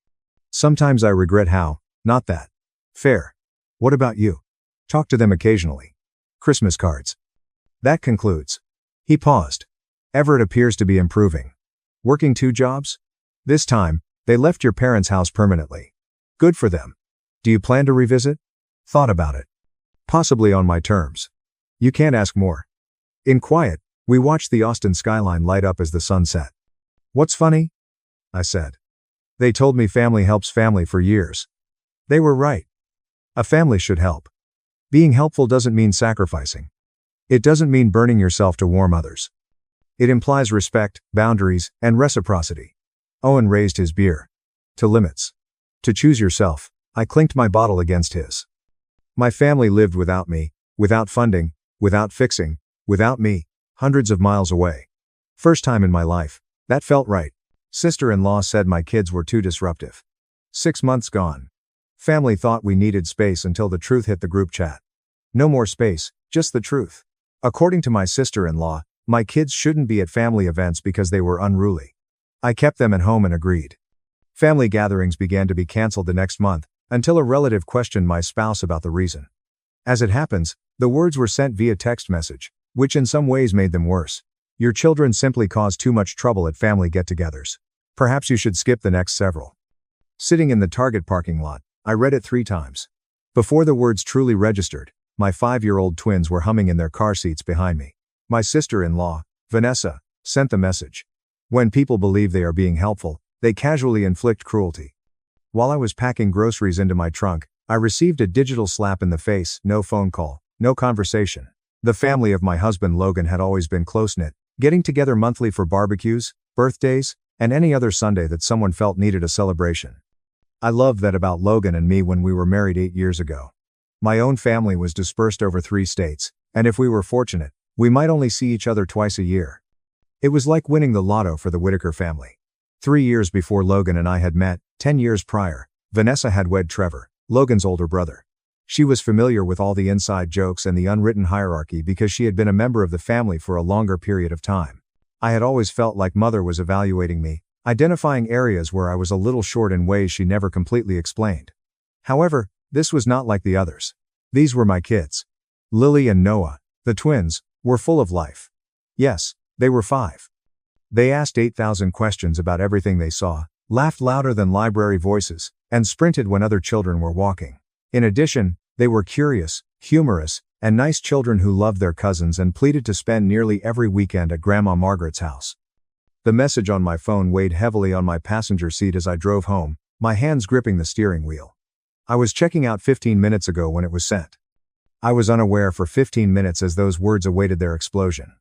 Sometimes I regret how, not that. Fair. What about you? Talk to them occasionally. Christmas cards. That concludes. He paused. Everett appears to be improving. Working 2 jobs? This time, they left your parents' house permanently. Good for them. Do you plan to revisit? Thought about it. Possibly on my terms. You can't ask more. In quiet, we watched the Austin skyline light up as the sun set. What's funny? I said. They told me family helps family for years. They were right. A family should help. Being helpful doesn't mean sacrificing. It doesn't mean burning yourself to warm others. It implies respect, boundaries, and reciprocity. Owen raised his beer. To limits. To choose yourself, I clinked my bottle against his. My family lived without me, without funding, without fixing, without me, hundreds of miles away. First time in my life. That felt right. Sister-in-law said my kids were too disruptive. 6 months gone. Family thought we needed space until the truth hit the group chat. No more space, just the truth. According to my sister-in-law, my kids shouldn't be at family events because they were unruly. I kept them at home and agreed. Family gatherings began to be canceled the next month, until a relative questioned my spouse about the reason. As it happens, the words were sent via text message, which in some ways made them worse. Your children simply cause too much trouble at family get-togethers. Perhaps you should skip the next several. Sitting in the Target parking lot, I read it 3 times. Before the words truly registered, my 5-year-old twins were humming in their car seats behind me. My sister-in-law, Vanessa, sent the message. When people believe they are being helpful, they casually inflict cruelty. While I was packing groceries into my trunk, I received a digital slap in the face. No phone call, no conversation. The family of my husband Logan had always been close-knit, getting together monthly for barbecues, birthdays, and any other Sunday that someone felt needed a celebration. I loved that about Logan and me when we were married 8 years ago. My own family was dispersed over 3 states, and if we were fortunate, we might only see each other twice a year. It was like winning the lotto for the Whitaker family. 3 years before Logan and I had met, 10 years prior, Vanessa had wed Trevor, Logan's older brother. She was familiar with all the inside jokes and the unwritten hierarchy because she had been a member of the family for a longer period of time. I had always felt like Mother was evaluating me, identifying areas where I was a little short in ways she never completely explained. However, this was not like the others. These were my kids. Lily and Noah, the twins, were full of life. Yes, they were 5. They asked 8,000 questions about everything they saw, laughed louder than library voices, and sprinted when other children were walking. In addition, they were curious, humorous, and nice children who loved their cousins and pleaded to spend nearly every weekend at Grandma Margaret's house. The message on my phone weighed heavily on my passenger seat as I drove home, my hands gripping the steering wheel. I was checking out 15 minutes ago when it was sent. I was unaware for 15 minutes as those words awaited their explosion.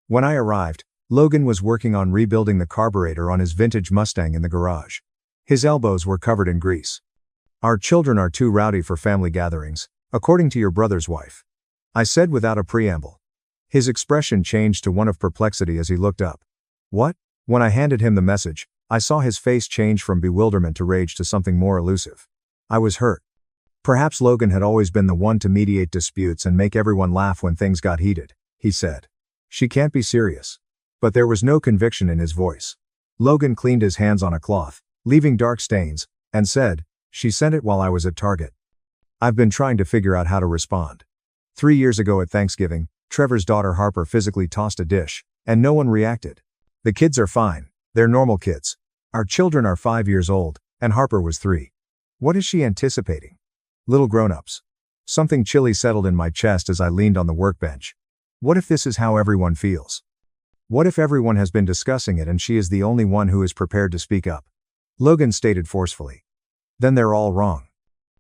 When I arrived, Logan was working on rebuilding the carburetor on his vintage Mustang in the garage. His elbows were covered in grease. "Our children are too rowdy for family gatherings, according to your brother's wife," I said without a preamble. His expression changed to one of perplexity as he looked up. "What?" When I handed him the message, I saw his face change from bewilderment to rage to something more elusive. I was hurt. Perhaps Logan had always been the one to mediate disputes and make everyone laugh when things got heated, he said. "She can't be serious." But there was no conviction in his voice. Logan cleaned his hands on a cloth, leaving dark stains, and said, "She sent it while I was at Target." I've been trying to figure out how to respond. 3 years ago at Thanksgiving, Trevor's daughter Harper physically tossed a dish, and no one reacted. The kids are fine. They're normal kids. Our children are 5 years old, and Harper was 3. What is she anticipating? Little grown-ups. Something chilly settled in my chest as I leaned on the workbench. What if this is how everyone feels? What if everyone has been discussing it and she is the only one who is prepared to speak up? Logan stated forcefully. Then they're all wrong.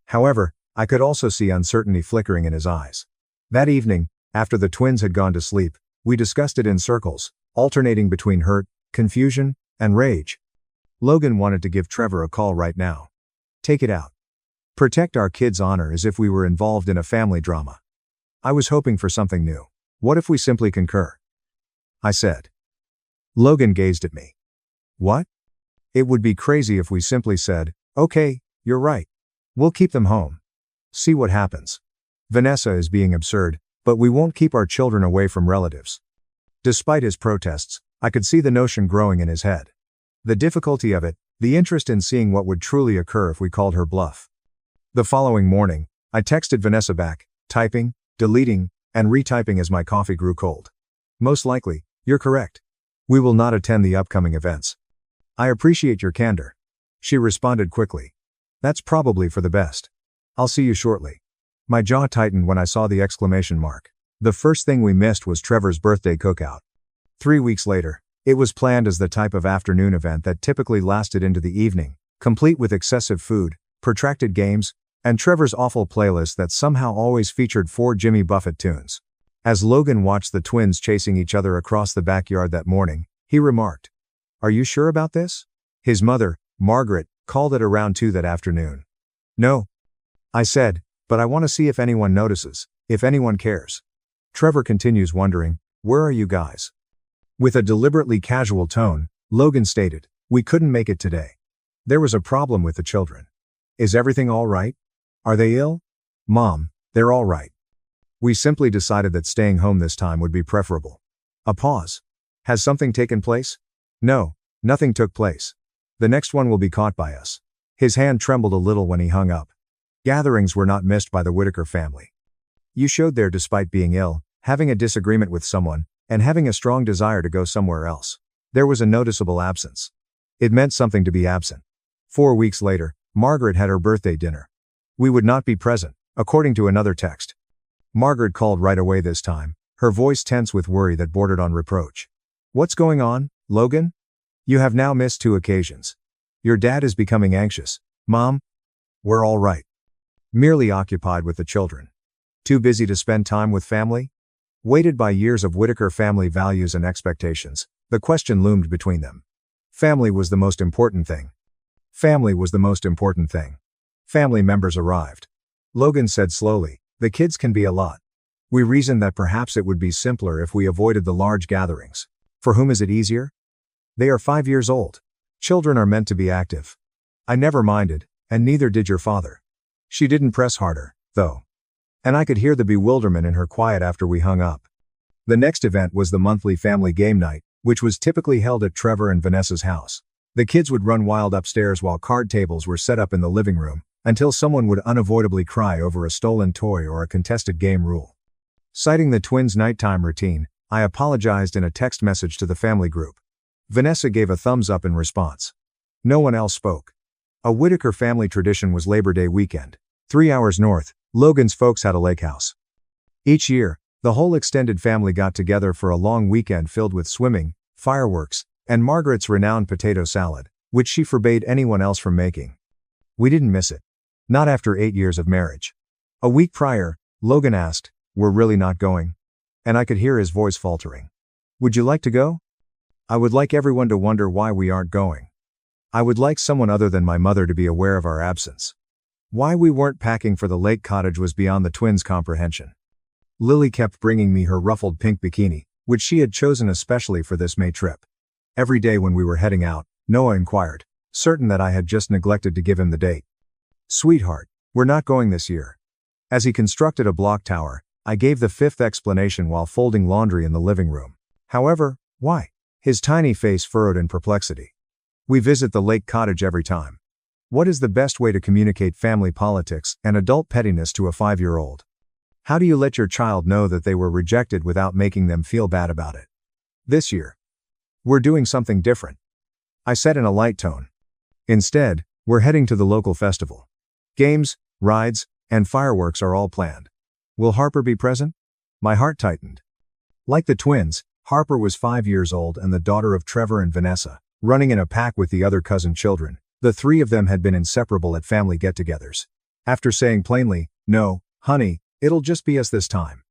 However, I could also see uncertainty flickering in his eyes. That evening, after the twins had gone to sleep, we discussed it in circles, alternating between hurt, confusion, and rage. Logan wanted to give Trevor a call right now. Take it out. Protect our kids' honor as if we were involved in a family drama. I was hoping for something new. What if we simply concur? I said. Logan gazed at me. What? It would be crazy if we simply said, "Okay, you're right. We'll keep them home. See what happens." Vanessa is being absurd, but we won't keep our children away from relatives. Despite his protests, I could see the notion growing in his head. The difficulty of it, the interest in seeing what would truly occur if we called her bluff. The following morning, I texted Vanessa back, typing, deleting, and retyping as my coffee grew cold. "Most likely, you're correct. We will not attend the upcoming events. I appreciate your candor." She responded quickly. "That's probably for the best. I'll see you shortly." My jaw tightened when I saw the exclamation mark. The first thing we missed was Trevor's birthday cookout. 3 weeks later, it was planned as the type of afternoon event that typically lasted into the evening, complete with excessive food, protracted games, and Trevor's awful playlist that somehow always featured 4 Jimmy Buffett tunes. As Logan watched the twins chasing each other across the backyard that morning, he remarked, "Are you sure about this?" His mother, Margaret, called at around 2 that afternoon. "No," I said, "but I want to see if anyone notices, if anyone cares." Trevor continues wondering, "Where are you guys?" With a deliberately casual tone, Logan stated, "We couldn't make it today. There was a problem with the children." "Is everything all right? Are they ill?" "Mom, they're all right. We simply decided that staying home this time would be preferable." A pause. "Has something taken place?" "No, nothing took place. The next one will be caught by us." His hand trembled a little when he hung up. Gatherings were not missed by the Whitaker family. You showed there despite being ill, having a disagreement with someone, and having a strong desire to go somewhere else. There was a noticeable absence. It meant something to be absent. 4 weeks later, Margaret had her birthday dinner. We would not be present, according to another text. Margaret called right away this time, her voice tense with worry that bordered on reproach. "What's going on, Logan? You have now missed 2 occasions. Your dad is becoming anxious." "Mom, we're all right. Merely occupied with the children. Too busy to spend time with family?" Weighted by years of Whitaker family values and expectations, the question loomed between them. Family was the most important thing. Family was the most important thing. Family members arrived. Logan said slowly, "The kids can be a lot. We reasoned that perhaps it would be simpler if we avoided the large gatherings. For whom is it easier? They are 5 years old. Children are meant to be active. I never minded, and neither did your father." She didn't press harder, though. And I could hear the bewilderment in her quiet after we hung up. The next event was the monthly family game night, which was typically held at Trevor and Vanessa's house. The kids would run wild upstairs while card tables were set up in the living room, until someone would unavoidably cry over a stolen toy or a contested game rule. Citing the twins' nighttime routine, I apologized in a text message to the family group. Vanessa gave a thumbs up in response. No one else spoke. A Whitaker family tradition was Labor Day weekend. 3 hours north, Logan's folks had a lake house. Each year, the whole extended family got together for a long weekend filled with swimming, fireworks, and Margaret's renowned potato salad, which she forbade anyone else from making. We didn't miss it. Not after 8 years of marriage. A week prior, Logan asked, "We're really not going?" And I could hear his voice faltering. "Would you like to go?" I would like everyone to wonder why we aren't going. I would like someone other than my mother to be aware of our absence. Why we weren't packing for the lake cottage was beyond the twins' comprehension. Lily kept bringing me her ruffled pink bikini, which she had chosen especially for this May trip. Every day when we were heading out, Noah inquired, certain that I had just neglected to give him the date. "Sweetheart, we're not going this year." As he constructed a block tower, I gave the fifth explanation while folding laundry in the living room. "However, why?" His tiny face furrowed in perplexity. "We visit the lake cottage every time. What is the best way to communicate family politics and adult pettiness to a 5-year-old? How do you let your child know that they were rejected without making them feel bad about it? This year, we're doing something different," I said in a light tone. "Instead, we're heading to the local festival. Games, rides, and fireworks are all planned. Will Harper be present?" My heart tightened. Like the twins, Harper was 5 years old and the daughter of Trevor and Vanessa, running in a pack with the other cousin children. The three of them had been inseparable at family get-togethers. After saying plainly, "No, honey, it'll just be us this time.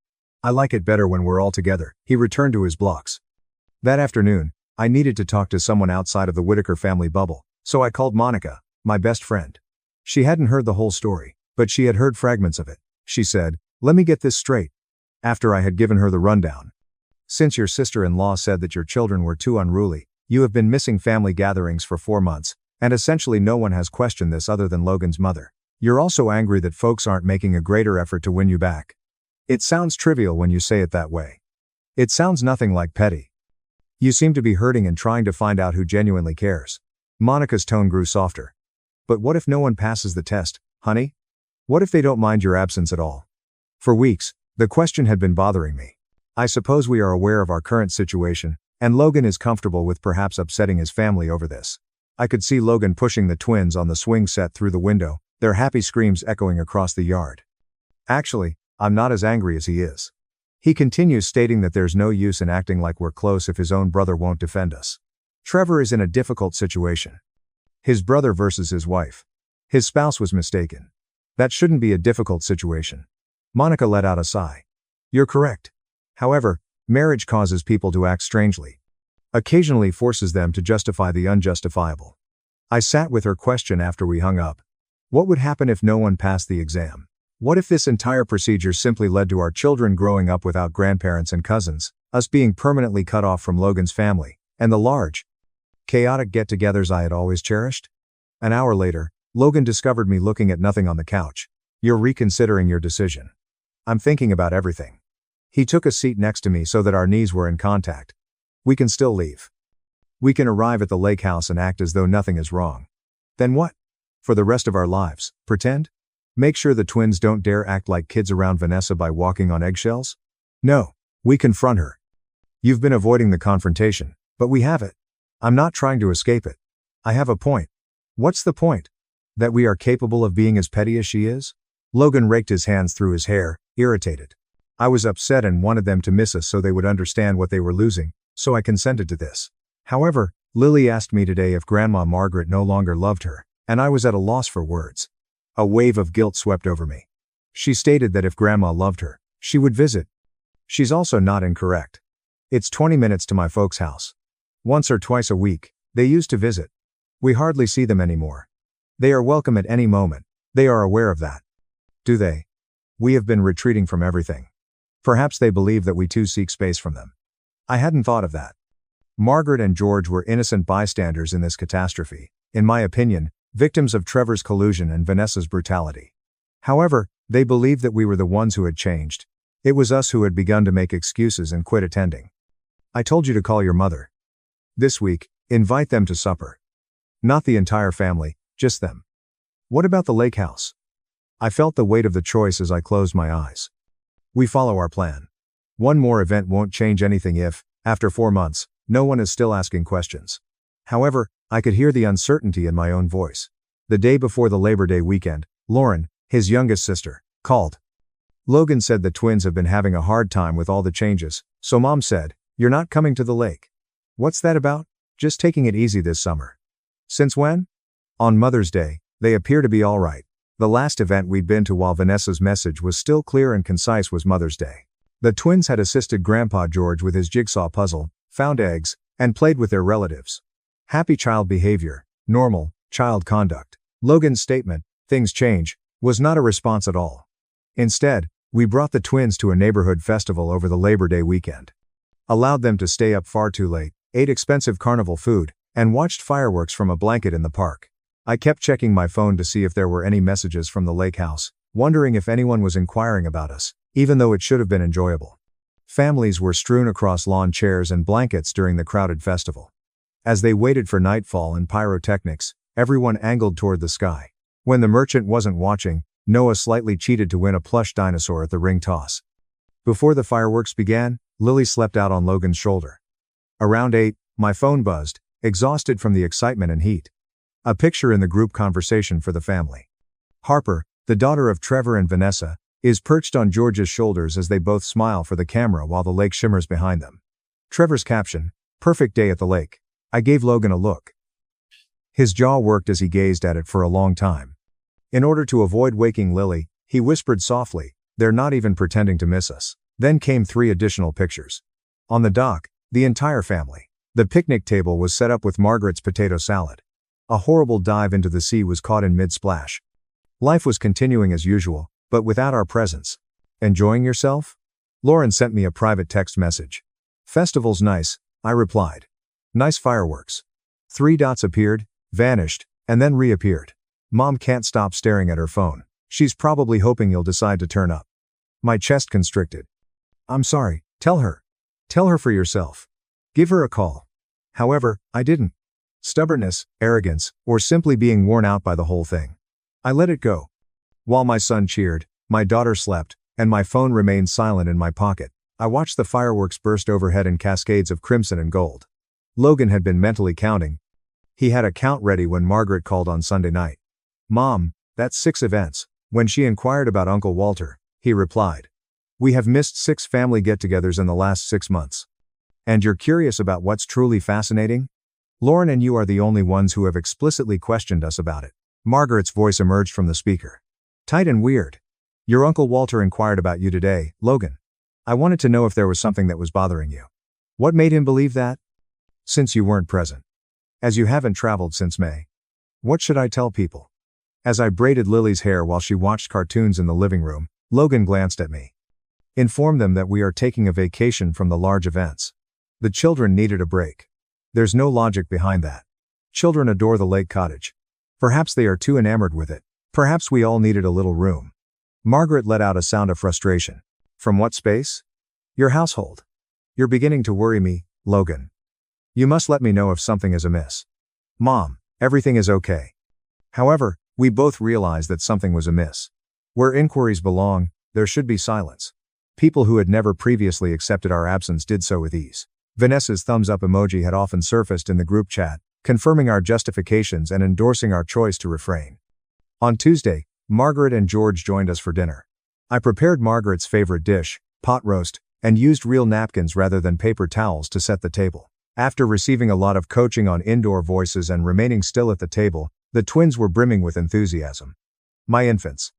I like it better when we're all together," he returned to his blocks. That afternoon, I needed to talk to someone outside of the Whitaker family bubble, so I called Monica, my best friend. She hadn't heard the whole story, but she had heard fragments of it. She said, "Let me get this straight." After I had given her the rundown. "Since your sister-in-law said that your children were too unruly, you have been missing family gatherings for 4 months, and essentially no one has questioned this other than Logan's mother. You're also angry that folks aren't making a greater effort to win you back. It sounds trivial when you say it that way. It sounds nothing like petty. You seem to be hurting and trying to find out who genuinely cares." Monica's tone grew softer. "But what if no one passes the test, honey? What if they don't mind your absence at all?" For weeks, the question had been bothering me. I suppose we are aware of our current situation, and Logan is comfortable with perhaps upsetting his family over this. I could see Logan pushing the twins on the swing set through the window, their happy screams echoing across the yard. "Actually, I'm not as angry as he is." He continues stating that there's no use in acting like we're close if his own brother won't defend us. Trevor is in a difficult situation. His brother versus his wife. His spouse was mistaken. That shouldn't be a difficult situation. Monica let out a sigh. "You're correct. However, marriage causes people to act strangely. Occasionally forces them to justify the unjustifiable." I sat with her question after we hung up. What would happen if no one passed the exam? What if this entire procedure simply led to our children growing up without grandparents and cousins, us being permanently cut off from Logan's family, and the large, chaotic get-togethers I had always cherished? An hour later, Logan discovered me looking at nothing on the couch. "You're reconsidering your decision." "I'm thinking about everything." He took a seat next to me so that our knees were in contact. "We can still leave. We can arrive at the lake house and act as though nothing is wrong. Then what? For the rest of our lives, pretend? Make sure the twins don't dare act like kids around Vanessa by walking on eggshells? No, we confront her. You've been avoiding the confrontation, but we have it. I'm not trying to escape it. I have a point." "What's the point? That we are capable of being as petty as she is?" Logan raked his hands through his hair, irritated. I was upset and wanted them to miss us so they would understand what they were losing, so I consented to this. However, Lily asked me today if Grandma Margaret no longer loved her, and I was at a loss for words. A wave of guilt swept over me. She stated that if Grandma loved her, she would visit. She's also not incorrect. It's 20 minutes to my folks' house. Once or twice a week, they used to visit. We hardly see them anymore. They are welcome at any moment. They are aware of that. Do they? We have been retreating from everything. Perhaps they believe that we too seek space from them. I hadn't thought of that. Margaret and George were innocent bystanders in this catastrophe, in my opinion, victims of Trevor's collusion and Vanessa's brutality. However, they believed that we were the ones who had changed. It was us who had begun to make excuses and quit attending. "I told you to call your mother. This week, invite them to supper. Not the entire family, just them." "What about the lake house?" I felt the weight of the choice as I closed my eyes. We follow our plan. One more event won't change anything if, after 4 months, no one is still asking questions. However, I could hear the uncertainty in my own voice. The day before the Labor Day weekend, Lauren, his youngest sister, called. Logan said the twins have been having a hard time with all the changes, so Mom said, "You're not coming to the lake." "What's that about?" "Just taking it easy this summer." "Since when?" "On Mother's Day, they appear to be all right." The last event we'd been to while Vanessa's message was still clear and concise was Mother's Day. The twins had assisted Grandpa George with his jigsaw puzzle, found eggs, and played with their relatives. Happy child behavior, normal child conduct. Logan's statement, "Things change," was not a response at all. Instead, we brought the twins to a neighborhood festival over the Labor Day weekend. Allowed them to stay up far too late, ate expensive carnival food, and watched fireworks from a blanket in the park. I kept checking my phone to see if there were any messages from the lake house, wondering if anyone was inquiring about us, even though it should have been enjoyable. Families were strewn across lawn chairs and blankets during the crowded festival. As they waited for nightfall and pyrotechnics, everyone angled toward the sky. When the merchant wasn't watching, Noah slightly cheated to win a plush dinosaur at the ring toss. Before the fireworks began, Lily slept out on Logan's shoulder. Around 8, my phone buzzed, exhausted from the excitement and heat. A picture in the group conversation for the family. Harper, the daughter of Trevor and Vanessa, is perched on George's shoulders as they both smile for the camera while the lake shimmers behind them. Trevor's caption, "Perfect day at the lake." I gave Logan a look. His jaw worked as he gazed at it for a long time. In order to avoid waking Lily, he whispered softly, "They're not even pretending to miss us." Then came 3 additional pictures. On the dock, the entire family. The picnic table was set up with Margaret's potato salad. A horrible dive into the sea was caught in mid-splash. Life was continuing as usual, but without our presence. "Enjoying yourself?" Lauren sent me a private text message. "Festival's nice," I replied. "Nice fireworks." 3 dots appeared, vanished, and then reappeared. Mom can't stop staring at her phone. She's probably hoping you'll decide to turn up. My chest constricted. "I'm sorry, tell her. Tell her for yourself. Give her a call." However, I didn't. Stubbornness, arrogance, or simply being worn out by the whole thing. I let it go. While my son cheered, my daughter slept, and my phone remained silent in my pocket, I watched the fireworks burst overhead in cascades of crimson and gold. Logan had been mentally counting. He had a count ready when Margaret called on Sunday night. "Mom, that's 6 events." When she inquired about Uncle Walter, he replied, "We have missed 6 family get-togethers in the last 6 months. And you're curious about what's truly fascinating? Lauren and you are the only ones who have explicitly questioned us about it." Margaret's voice emerged from the speaker. "Tight and weird. Your Uncle Walter inquired about you today, Logan. I wanted to know if there was something that was bothering you." "What made him believe that?" "Since you weren't present. As you haven't traveled since May. What should I tell people?" As I braided Lily's hair while she watched cartoons in the living room, Logan glanced at me. "Inform them that we are taking a vacation from the large events. The children needed a break. There's no logic behind that. Children adore the lake cottage. Perhaps they are too enamored with it. Perhaps we all needed a little room." Margaret let out a sound of frustration. "From what space?" "Your household. You're beginning to worry me, Logan. You must let me know if something is amiss." "Mom, everything is okay." However, we both realized that something was amiss. Where inquiries belong, there should be silence. People who had never previously accepted our absence did so with ease. Vanessa's thumbs-up emoji had often surfaced in the group chat, confirming our justifications and endorsing our choice to refrain. On Tuesday, Margaret and George joined us for dinner. I prepared Margaret's favorite dish, pot roast, and used real napkins rather than paper towels to set the table. After receiving a lot of coaching on indoor voices and remaining still at the table, the twins were brimming with enthusiasm. My infants.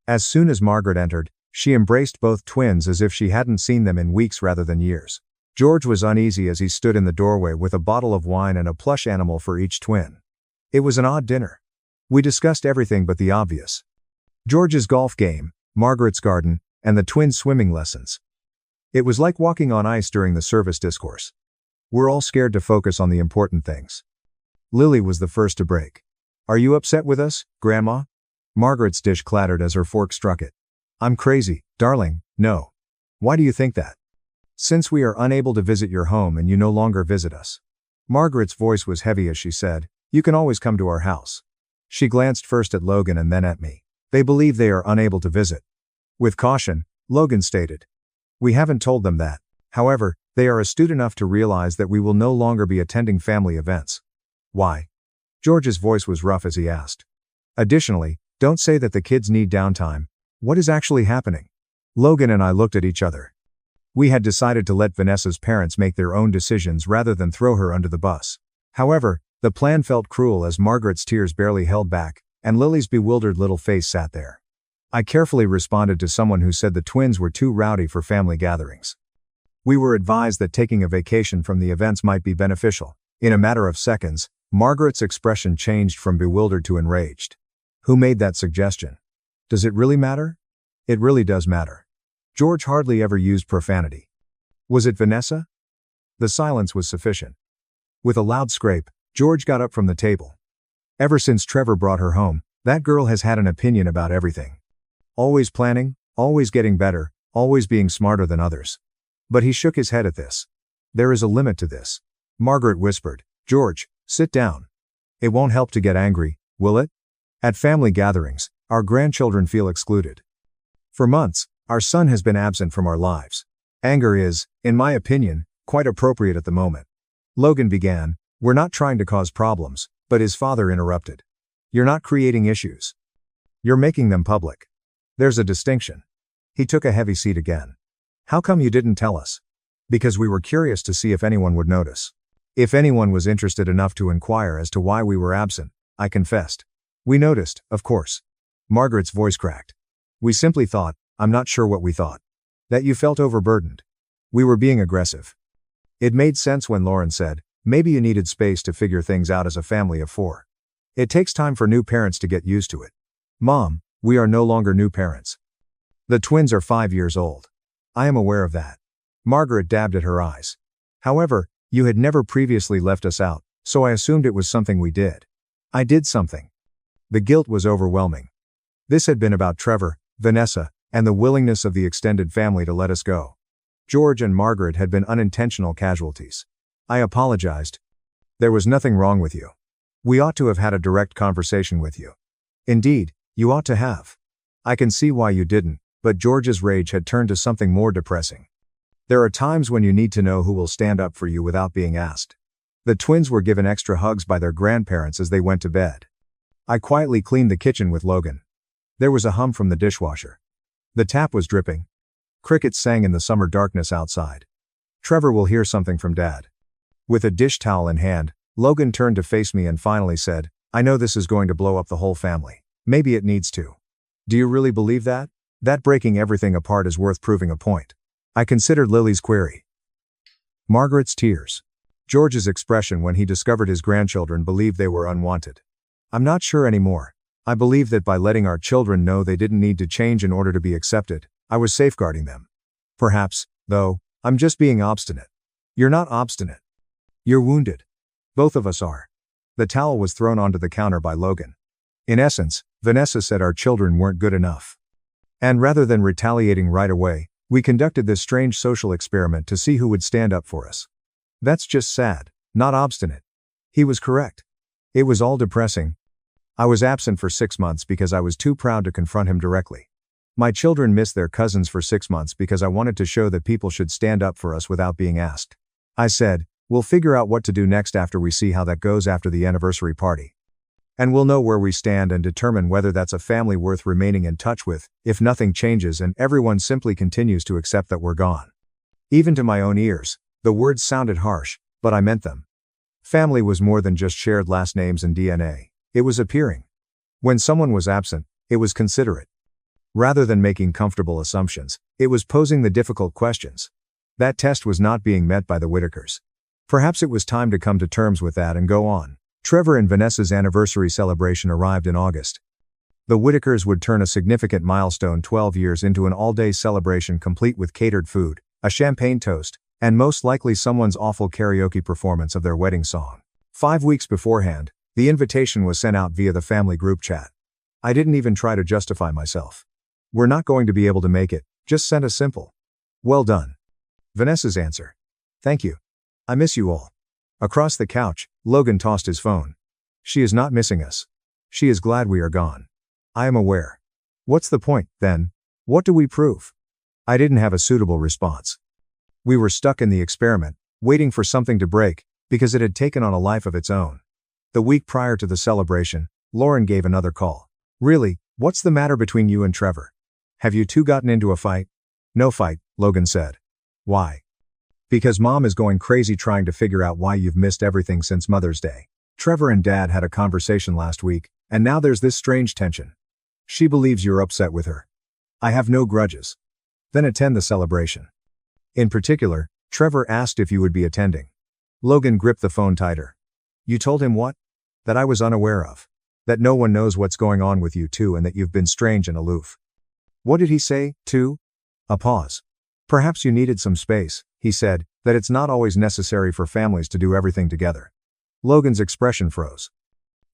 As soon as Margaret entered, she embraced both twins as if she hadn't seen them in weeks rather than years. George was uneasy as he stood in the doorway with a bottle of wine and a plush animal for each twin. It was an odd dinner. We discussed everything but the obvious. George's golf game, Margaret's garden, and the twins' swimming lessons. It was like walking on ice during the service discourse. We're all scared to focus on the important things. Lily was the first to break. "Are you upset with us, Grandma?" Margaret's dish clattered as her fork struck it. "I'm crazy, darling, no. Why do you think that?" "Since we are unable to visit your home and you no longer visit us." Margaret's voice was heavy as she said, "You can always come to our house." She glanced first at Logan and then at me. "They believe they are unable to visit." With caution, Logan stated, "We haven't told them that. However, they are astute enough to realize that we will no longer be attending family events." "Why?" George's voice was rough as he asked. Additionally, don't say that the kids need downtime. What is actually happening? Logan and I looked at each other. We had decided to let Vanessa's parents make their own decisions rather than throw her under the bus. However, the plan felt cruel as Margaret's tears barely held back, and Lily's bewildered little face sat there. I carefully responded to someone who said the twins were too rowdy for family gatherings. We were advised that taking a vacation from the events might be beneficial. In a matter of seconds, Margaret's expression changed from bewildered to enraged. Who made that suggestion? Does it really matter? It really does matter. George hardly ever used profanity. Was it Vanessa? The silence was sufficient. With a loud scrape, George got up from the table. Ever since Trevor brought her home, that girl has had an opinion about everything. Always planning, always getting better, always being smarter than others. But he shook his head at this. There is a limit to this. Margaret whispered, George, sit down. It won't help to get angry, will it? At family gatherings, our grandchildren feel excluded. For months, our son has been absent from our lives. Anger is, in my opinion, quite appropriate at the moment. Logan began, we're not trying to cause problems, but his father interrupted. You're not creating issues. You're making them public. There's a distinction. He took a heavy seat again. How come you didn't tell us? Because we were curious to see if anyone would notice. If anyone was interested enough to inquire as to why we were absent, I confessed. We noticed, of course. Margaret's voice cracked. We simply thought, I'm not sure what we thought. That you felt overburdened. We were being aggressive. It made sense when Lauren said, maybe you needed space to figure things out as a family of 4. It takes time for new parents to get used to it. Mom, we are no longer new parents. The twins are 5 years old. I am aware of that. Margaret dabbed at her eyes. However, you had never previously left us out, so I assumed it was something we did. I did something. The guilt was overwhelming. This had been about Trevor, Vanessa, and the willingness of the extended family to let us go. George and Margaret had been unintentional casualties. I apologized. There was nothing wrong with you. We ought to have had a direct conversation with you. Indeed, you ought to have. I can see why you didn't, but George's rage had turned to something more depressing. There are times when you need to know who will stand up for you without being asked. The twins were given extra hugs by their grandparents as they went to bed. I quietly cleaned the kitchen with Logan. There was a hum from the dishwasher. The tap was dripping. Crickets sang in the summer darkness outside. Trevor will hear something from Dad. With a dish towel in hand, Logan turned to face me and finally said, I know this is going to blow up the whole family. Maybe it needs to. Do you really believe that? That breaking everything apart is worth proving a point. I considered Lily's query. Margaret's tears. George's expression when he discovered his grandchildren believed they were unwanted. I'm not sure anymore. I believe that by letting our children know they didn't need to change in order to be accepted, I was safeguarding them. Perhaps, though, I'm just being obstinate. You're not obstinate. You're wounded. Both of us are. The towel was thrown onto the counter by Logan. In essence, Vanessa said our children weren't good enough. And rather than retaliating right away, we conducted this strange social experiment to see who would stand up for us. That's just sad, not obstinate. He was correct. It was all depressing. I was absent for 6 months because I was too proud to confront him directly. My children missed their cousins for 6 months because I wanted to show that people should stand up for us without being asked. I said, we'll figure out what to do next after we see how that goes after the anniversary party. And we'll know where we stand and determine whether that's a family worth remaining in touch with, if nothing changes and everyone simply continues to accept that we're gone. Even to my own ears, the words sounded harsh, but I meant them. Family was more than just shared last names and DNA. It was appearing. When someone was absent, it was considerate. Rather than making comfortable assumptions, it was posing the difficult questions. That test was not being met by the Whitakers. Perhaps it was time to come to terms with that and go on. Trevor and Vanessa's anniversary celebration arrived in August. The Whitakers would turn a significant milestone 12 years into an all-day celebration complete with catered food, a champagne toast, and most likely someone's awful karaoke performance of their wedding song. 5 weeks beforehand, the invitation was sent out via the family group chat. I didn't even try to justify myself. We're not going to be able to make it, just send a simple, well done. Vanessa's answer. Thank you. I miss you all. Across the couch, Logan tossed his phone. She is not missing us. She is glad we are gone. I am aware. What's the point, then? What do we prove? I didn't have a suitable response. We were stuck in the experiment, waiting for something to break, because it had taken on a life of its own. The week prior to the celebration, Lauren gave another call. Really, what's the matter between you and Trevor? Have you two gotten into a fight? No fight, Logan said. Why? Because Mom is going crazy trying to figure out why you've missed everything since Mother's Day. Trevor and Dad had a conversation last week, and now there's this strange tension. She believes you're upset with her. I have no grudges. Then attend the celebration. In particular, Trevor asked if you would be attending. Logan gripped the phone tighter. You told him what? That I was unaware of. That no one knows what's going on with you two and that you've been strange and aloof. What did he say, too? A pause. Perhaps you needed some space, he said, that it's not always necessary for families to do everything together. Logan's expression froze.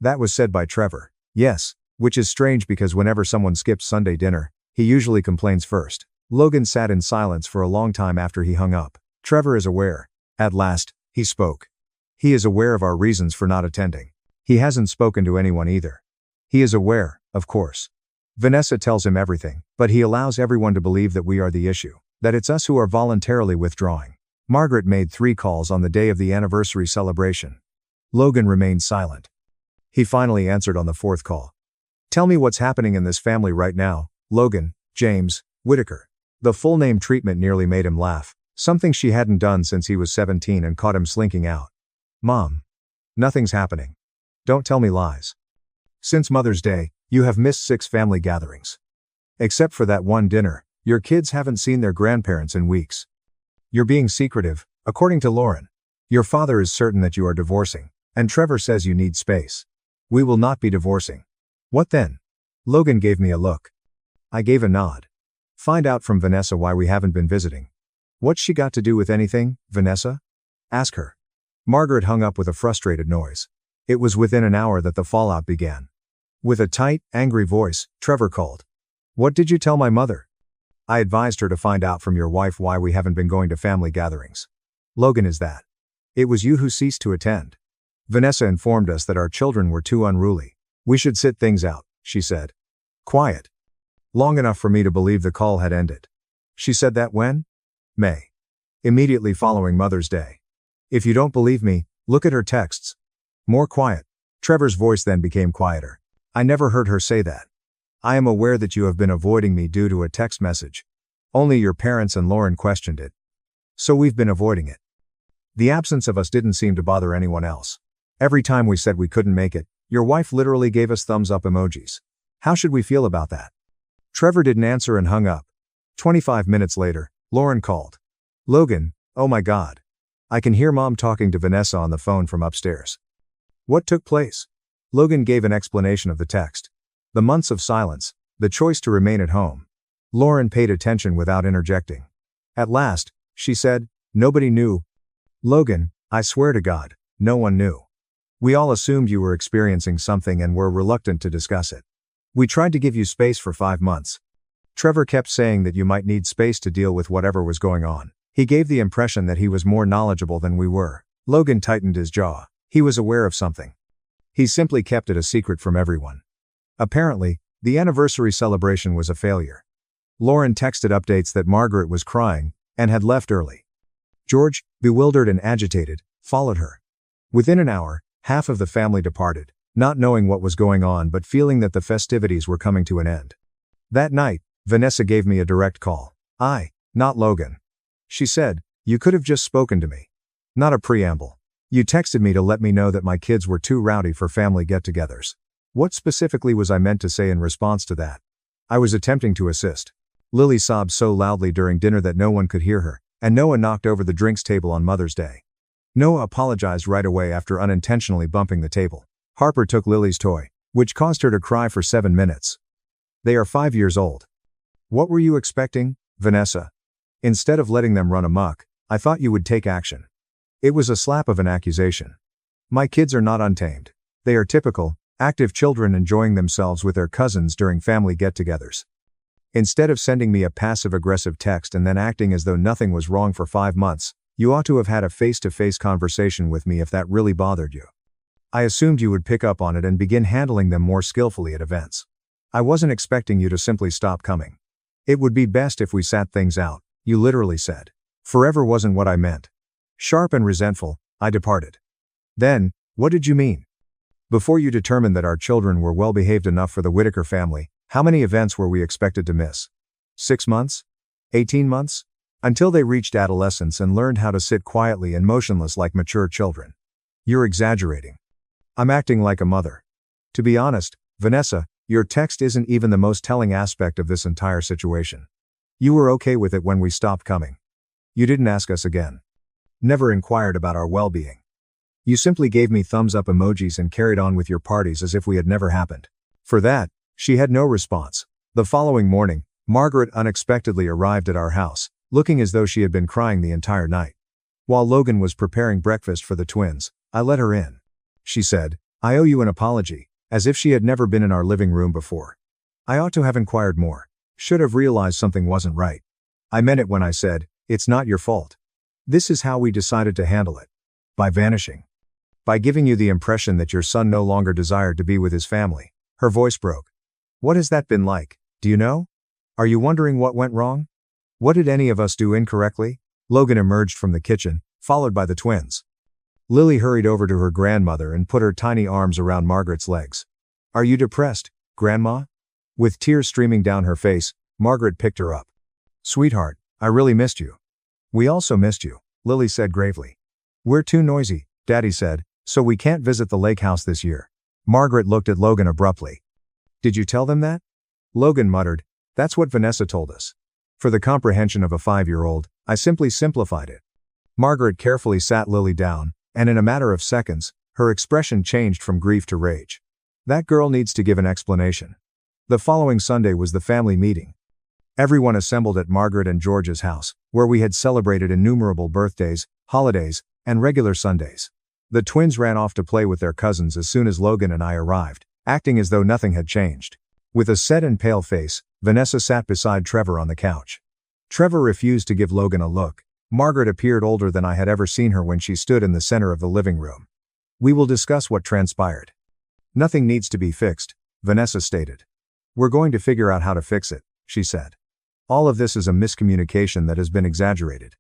That was said by Trevor. Yes, which is strange because whenever someone skips Sunday dinner, he usually complains first. Logan sat in silence for a long time after he hung up. Trevor is aware. At last, he spoke. He is aware of our reasons for not attending. He hasn't spoken to anyone either. He is aware, of course. Vanessa tells him everything, but he allows everyone to believe that we are the issue, that it's us who are voluntarily withdrawing. Margaret made 3 calls on the day of the anniversary celebration. Logan remained silent. He finally answered on the 4th call. Tell me what's happening in this family right now, Logan, James, Whitaker. The full name treatment nearly made him laugh, something she hadn't done since he was 17 and caught him slinking out. Mom. Nothing's happening. Don't tell me lies. Since Mother's Day, you have missed 6 family gatherings. Except for that one dinner, your kids haven't seen their grandparents in weeks. You're being secretive, according to Lauren. Your father is certain that you are divorcing, and Trevor says you need space. We will not be divorcing. What then? Logan gave me a look. I gave a nod. Find out from Vanessa why we haven't been visiting. What's she got to do with anything, Vanessa? Ask her. Margaret hung up with a frustrated noise. It was within an hour that the fallout began. With a tight, angry voice, Trevor called. What did you tell my mother? I advised her to find out from your wife why we haven't been going to family gatherings. Logan, is that? It was you who ceased to attend. Vanessa informed us that our children were too unruly. We should sit things out, she said. Quiet. Long enough for me to believe the call had ended. She said that when? May. Immediately following Mother's Day. If you don't believe me, look at her texts. More quiet. Trevor's voice then became quieter. I never heard her say that. I am aware that you have been avoiding me due to a text message. Only your parents and Lauren questioned it. So we've been avoiding it. The absence of us didn't seem to bother anyone else. Every time we said we couldn't make it, your wife literally gave us thumbs up emojis. How should we feel about that? Trevor didn't answer and hung up. 25 minutes later, Lauren called. Logan, oh my God. I can hear Mom talking to Vanessa on the phone from upstairs. What took place? Logan gave an explanation of the text. The months of silence, the choice to remain at home. Lauren paid attention without interjecting. At last, she said, nobody knew. Logan, I swear to God, no one knew. We all assumed you were experiencing something and were reluctant to discuss it. We tried to give you space for 5 months. Trevor kept saying that you might need space to deal with whatever was going on. He gave the impression that he was more knowledgeable than we were. Logan tightened his jaw. He was aware of something. He simply kept it a secret from everyone. Apparently, the anniversary celebration was a failure. Lauren texted updates that Margaret was crying and had left early. George, bewildered and agitated, followed her. Within an hour, half of the family departed, not knowing what was going on but feeling that the festivities were coming to an end. That night, Vanessa gave me a direct call. Not Logan. She said, you could have just spoken to me. Not a preamble. You texted me to let me know that my kids were too rowdy for family get-togethers. What specifically was I meant to say in response to that? I was attempting to assist. Lily sobbed so loudly during dinner that no one could hear her, and Noah knocked over the drinks table on Mother's Day. Noah apologized right away after unintentionally bumping the table. Harper took Lily's toy, which caused her to cry for 7 minutes. They are 5 years old. What were you expecting, Vanessa? Instead of letting them run amok, I thought you would take action. It was a slap of an accusation. My kids are not untamed. They are typical, active children enjoying themselves with their cousins during family get-togethers. Instead of sending me a passive-aggressive text and then acting as though nothing was wrong for 5 months, you ought to have had a face-to-face conversation with me if that really bothered you. I assumed you would pick up on it and begin handling them more skillfully at events. I wasn't expecting you to simply stop coming. It would be best if we sat things out, you literally said. Forever wasn't what I meant. Sharp and resentful, I departed. Then, what did you mean? Before you determined that our children were well behaved enough for the Whitaker family, how many events were we expected to miss? 6 months? 18 months? Until they reached adolescence and learned how to sit quietly and motionless like mature children. You're exaggerating. I'm acting like a mother. To be honest, Vanessa, your text isn't even the most telling aspect of this entire situation. You were okay with it when we stopped coming. You didn't ask us again. Never inquired about our well-being. You simply gave me thumbs-up emojis and carried on with your parties as if we had never happened. For that, she had no response. The following morning, Margaret unexpectedly arrived at our house, looking as though she had been crying the entire night. While Logan was preparing breakfast for the twins, I let her in. She said, "I owe you an apology," as if she had never been in our living room before. I ought to have inquired more. Should have realized something wasn't right. I meant it when I said, "It's not your fault." This is how we decided to handle it. By vanishing. By giving you the impression that your son no longer desired to be with his family. Her voice broke. What has that been like, do you know? Are you wondering what went wrong? What did any of us do incorrectly? Logan emerged from the kitchen, followed by the twins. Lily hurried over to her grandmother and put her tiny arms around Margaret's legs. Are you depressed, Grandma? With tears streaming down her face, Margaret picked her up. Sweetheart, I really missed you. We also missed you, Lily said gravely. We're too noisy, Daddy said, so we can't visit the lake house this year. Margaret looked at Logan abruptly. Did you tell them that? Logan muttered, that's what Vanessa told us. For the comprehension of a 5-year-old, I simply simplified it. Margaret carefully sat Lily down, and in a matter of seconds, her expression changed from grief to rage. That girl needs to give an explanation. The following Sunday was the family meeting. Everyone assembled at Margaret and George's house, where we had celebrated innumerable birthdays, holidays, and regular Sundays. The twins ran off to play with their cousins as soon as Logan and I arrived, acting as though nothing had changed. With a set and pale face, Vanessa sat beside Trevor on the couch. Trevor refused to give Logan a look. Margaret appeared older than I had ever seen her when she stood in the center of the living room. We will discuss what transpired. Nothing needs to be fixed, Vanessa stated. We're going to figure out how to fix it, she said. All of this is a miscommunication that has been exaggerated.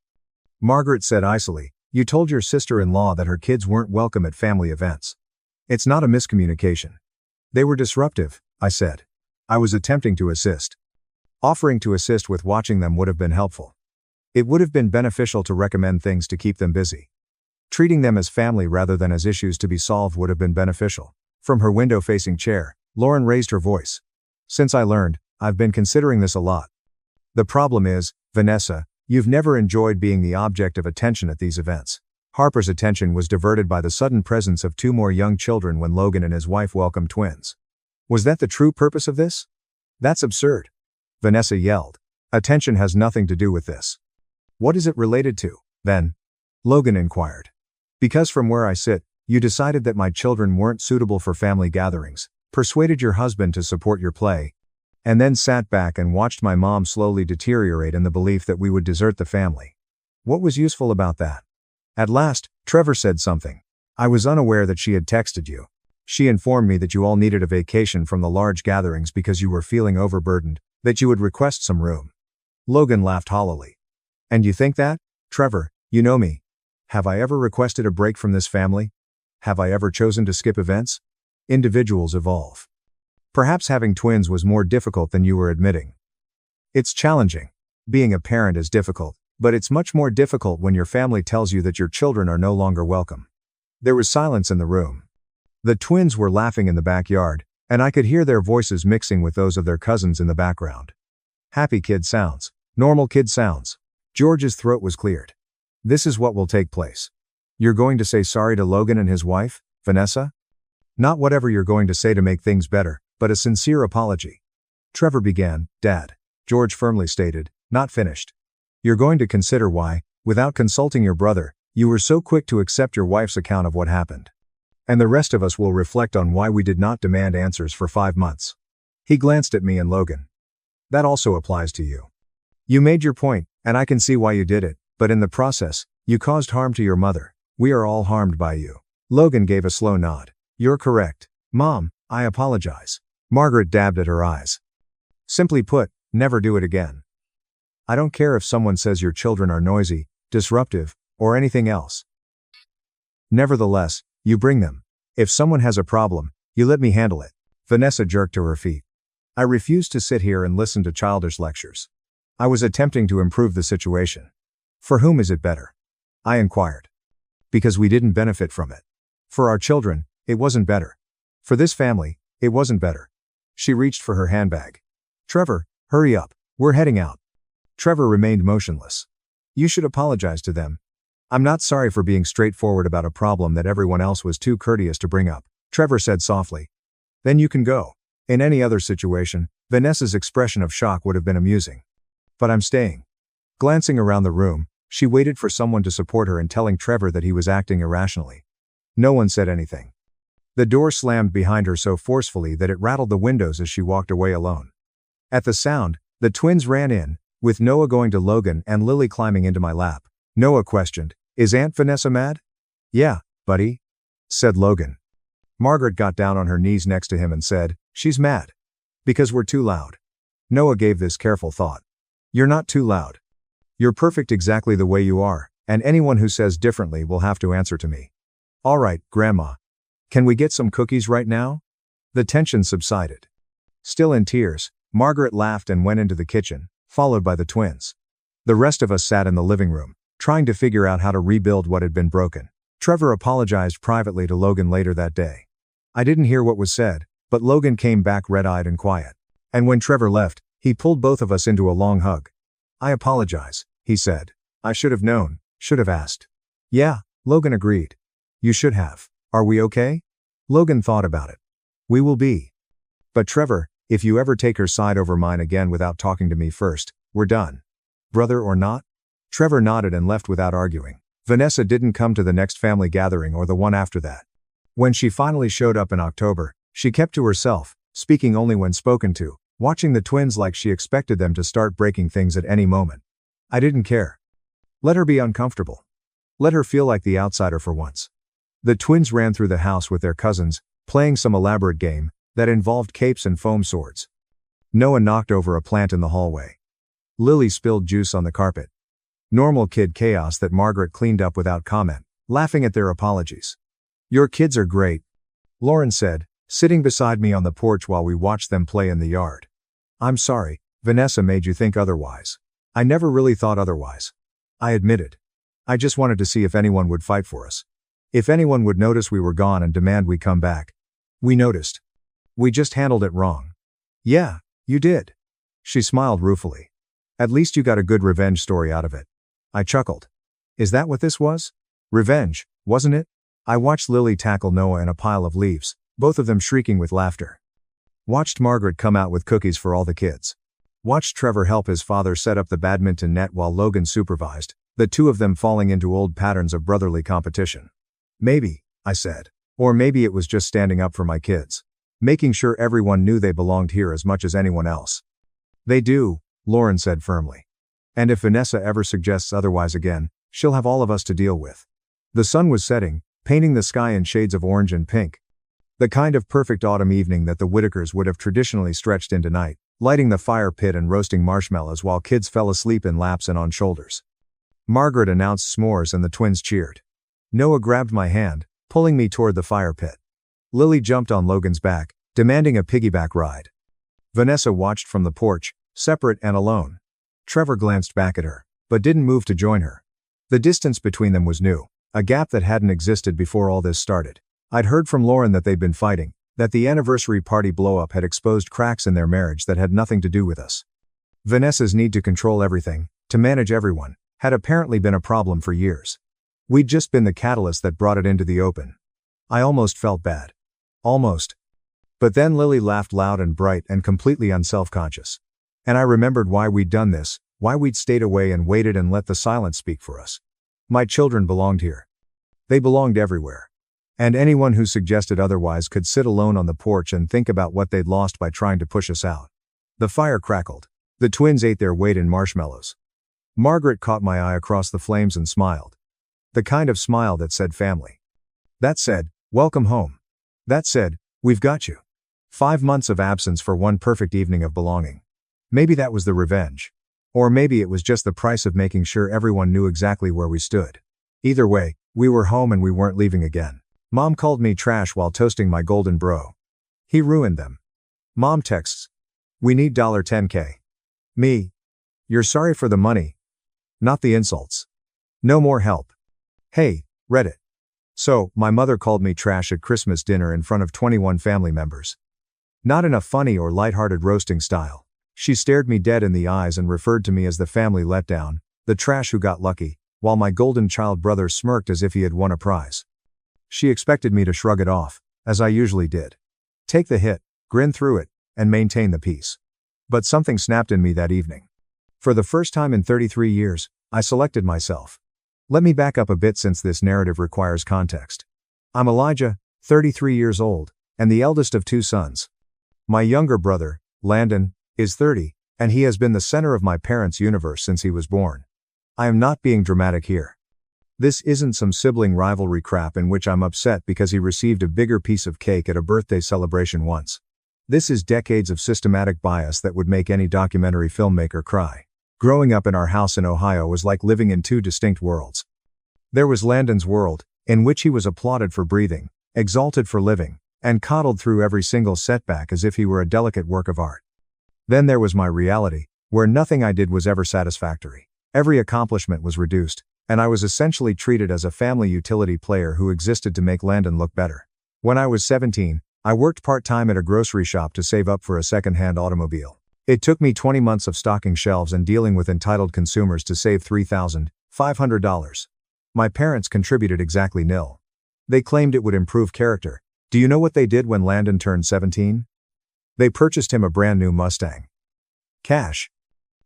Margaret said icily, you told your sister-in-law that her kids weren't welcome at family events. It's not a miscommunication. They were disruptive, I said. I was attempting to assist. Offering to assist with watching them would have been helpful. It would have been beneficial to recommend things to keep them busy. Treating them as family rather than as issues to be solved would have been beneficial. From her window-facing chair, Lauren raised her voice. Since I learned, I've been considering this a lot. The problem is, Vanessa, you've never enjoyed being the object of attention at these events. Harper's attention was diverted by the sudden presence of 2 more young children when Logan and his wife welcomed twins. Was that the true purpose of this? That's absurd. Vanessa yelled. Attention has nothing to do with this. What is it related to, then? Logan inquired. Because from where I sit, you decided that my children weren't suitable for family gatherings, persuaded your husband to support your play, and then sat back and watched my mom slowly deteriorate in the belief that we would desert the family. What was useful about that? At last, Trevor said something. I was unaware that she had texted you. She informed me that you all needed a vacation from the large gatherings because you were feeling overburdened, that you would request some room. Logan laughed hollowly. And you think that? Trevor, you know me. Have I ever requested a break from this family? Have I ever chosen to skip events? Individuals evolve. Perhaps having twins was more difficult than you were admitting. It's challenging. Being a parent is difficult, but it's much more difficult when your family tells you that your children are no longer welcome. There was silence in the room. The twins were laughing in the backyard, and I could hear their voices mixing with those of their cousins in the background. Happy kid sounds. Normal kid sounds. George's throat was cleared. This is what will take place. You're going to say sorry to Logan and his wife, Vanessa? Not whatever you're going to say to make things better, but a sincere apology. Trevor began, Dad. George firmly stated, not finished. You're going to consider why, without consulting your brother, you were so quick to accept your wife's account of what happened. And the rest of us will reflect on why we did not demand answers for 5 months. He glanced at me and Logan. That also applies to you. You made your point, and I can see why you did it, but in the process, you caused harm to your mother. We are all harmed by you. Logan gave a slow nod. You're correct. Mom, I apologize. Margaret dabbed at her eyes. Simply put, never do it again. I don't care if someone says your children are noisy, disruptive, or anything else. Nevertheless, you bring them. If someone has a problem, you let me handle it. Vanessa jerked to her feet. I refused to sit here and listen to childish lectures. I was attempting to improve the situation. For whom is it better? I inquired. Because we didn't benefit from it. For our children, it wasn't better. For this family, it wasn't better. She reached for her handbag. Trevor, hurry up, we're heading out. Trevor remained motionless. You should apologize to them. I'm not sorry for being straightforward about a problem that everyone else was too courteous to bring up, Trevor said softly. Then you can go. In any other situation, Vanessa's expression of shock would have been amusing. But I'm staying. Glancing around the room, she waited for someone to support her in telling Trevor that he was acting irrationally. No one said anything. The door slammed behind her so forcefully that it rattled the windows as she walked away alone. At the sound, the twins ran in, with Noah going to Logan and Lily climbing into my lap. Noah questioned, Is Aunt Vanessa mad? Yeah, buddy, said Logan. Margaret got down on her knees next to him and said, She's mad. Because we're too loud. Noah gave this careful thought. You're not too loud. You're perfect exactly the way you are, and anyone who says differently will have to answer to me. All right, Grandma. Can we get some cookies right now? The tension subsided. Still in tears, Margaret laughed and went into the kitchen, followed by the twins. The rest of us sat in the living room, trying to figure out how to rebuild what had been broken. Trevor apologized privately to Logan later that day. I didn't hear what was said, but Logan came back red-eyed and quiet. And when Trevor left, he pulled both of us into a long hug. I apologize, he said. I should have known, should have asked. Yeah, Logan agreed. You should have. Are we okay? Logan thought about it. We will be. But Trevor, if you ever take her side over mine again without talking to me first, we're done. Brother or not? Trevor nodded and left without arguing. Vanessa didn't come to the next family gathering or the one after that. When she finally showed up in October, she kept to herself, speaking only when spoken to, watching the twins like she expected them to start breaking things at any moment. I didn't care. Let her be uncomfortable. Let her feel like the outsider for once. The twins ran through the house with their cousins, playing some elaborate game that involved capes and foam swords. Noah knocked over a plant in the hallway. Lily spilled juice on the carpet. Normal kid chaos that Margaret cleaned up without comment, laughing at their apologies. Your kids are great, Lauren said, sitting beside me on the porch while we watched them play in the yard. I'm sorry, Vanessa made you think otherwise. I never really thought otherwise. I admitted. I just wanted to see if anyone would fight for us. If anyone would notice we were gone and demand we come back. We noticed. We just handled it wrong. Yeah, you did. She smiled ruefully. At least you got a good revenge story out of it. I chuckled. Is that what this was? Revenge, wasn't it? I watched Lily tackle Noah in a pile of leaves, both of them shrieking with laughter. Watched Margaret come out with cookies for all the kids. Watched Trevor help his father set up the badminton net while Logan supervised, the two of them falling into old patterns of brotherly competition. Maybe, I said. Or maybe it was just standing up for my kids. Making sure everyone knew they belonged here as much as anyone else. They do, Lauren said firmly. And if Vanessa ever suggests otherwise again, she'll have all of us to deal with. The sun was setting, painting the sky in shades of orange and pink. The kind of perfect autumn evening that the Whitakers would have traditionally stretched into night, lighting the fire pit and roasting marshmallows while kids fell asleep in laps and on shoulders. Margaret announced s'mores and the twins cheered. Noah grabbed my hand, pulling me toward the fire pit. Lily jumped on Logan's back, demanding a piggyback ride. Vanessa watched from the porch, separate and alone. Trevor glanced back at her, but didn't move to join her. The distance between them was new, a gap that hadn't existed before all this started. I'd heard from Lauren that they'd been fighting, that the anniversary party blow-up had exposed cracks in their marriage that had nothing to do with us. Vanessa's need to control everything, to manage everyone, had apparently been a problem for years. We'd just been the catalyst that brought it into the open. I almost felt bad. Almost. But then Lily laughed loud and bright and completely unself-conscious. And I remembered why we'd done this, why we'd stayed away and waited and let the silence speak for us. My children belonged here. They belonged everywhere. And anyone who suggested otherwise could sit alone on the porch and think about what they'd lost by trying to push us out. The fire crackled. The twins ate their weight in marshmallows. Margaret caught my eye across the flames and smiled. The kind of smile that said family. That said, welcome home. That said, we've got you. 5 months of absence for one perfect evening of belonging. Maybe that was the revenge. Or maybe it was just the price of making sure everyone knew exactly where we stood. Either way, we were home and we weren't leaving again. Mom called me trash while toasting my golden bro. He ruined them. Mom texts. We need $10K. Me. You're sorry for the money. Not the insults. No more help. Hey, Reddit. So, my mother called me trash at Christmas dinner in front of 21 family members. Not in a funny or lighthearted roasting style. She stared me dead in the eyes and referred to me as the family letdown, the trash who got lucky, while my golden child brother smirked as if he had won a prize. She expected me to shrug it off, as I usually did. Take the hit, grin through it, and maintain the peace. But something snapped in me that evening. For the first time in 33 years, I selected myself. Let me back up a bit since this narrative requires context. I'm Elijah, 33 years old, and the eldest of 2 sons. My younger brother, Landon, is 30, and he has been the center of my parents' universe since he was born. I am not being dramatic here. This isn't some sibling rivalry crap in which I'm upset because he received a bigger piece of cake at a birthday celebration once. This is decades of systematic bias that would make any documentary filmmaker cry. Growing up in our house in Ohio was like living in 2 distinct worlds. There was Landon's world, in which he was applauded for breathing, exalted for living, and coddled through every single setback as if he were a delicate work of art. Then there was my reality, where nothing I did was ever satisfactory. Every accomplishment was reduced, and I was essentially treated as a family utility player who existed to make Landon look better. When I was 17, I worked part-time at a grocery shop to save up for a second-hand automobile. It took me 20 months of stocking shelves and dealing with entitled consumers to save $3,500. My parents contributed exactly nil. They claimed it would improve character. Do you know what they did when Landon turned 17? They purchased him a brand new Mustang. Cash.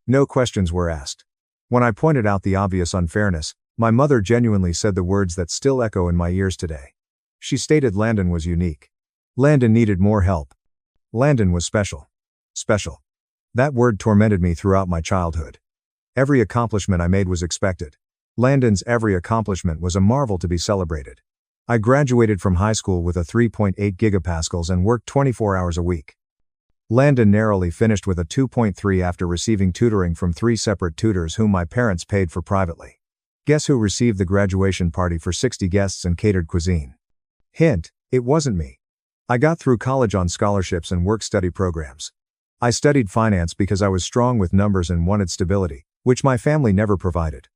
No questions were asked. When I pointed out the obvious unfairness, my mother genuinely said the words that still echo in my ears today. She stated Landon was unique. Landon needed more help. Landon was special. Special. That word tormented me throughout my childhood. Every accomplishment I made was expected. Landon's every accomplishment was a marvel to be celebrated. I graduated from high school with a 3.8 gigapascals and worked 24 hours a week. Landon narrowly finished with a 2.3 after receiving tutoring from 3 separate tutors whom my parents paid for privately. Guess who received the graduation party for 60 guests and catered cuisine? Hint, it wasn't me. I got through college on scholarships and work-study programs. I studied finance because I was strong with numbers and wanted stability, which my family never provided.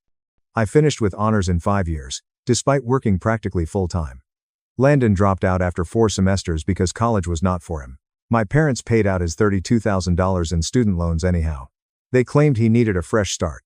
I finished with honors in 5 years, despite working practically full-time. Landon dropped out after 4 semesters because college was not for him. My parents paid out his $32,000 in student loans anyhow. They claimed he needed a fresh start.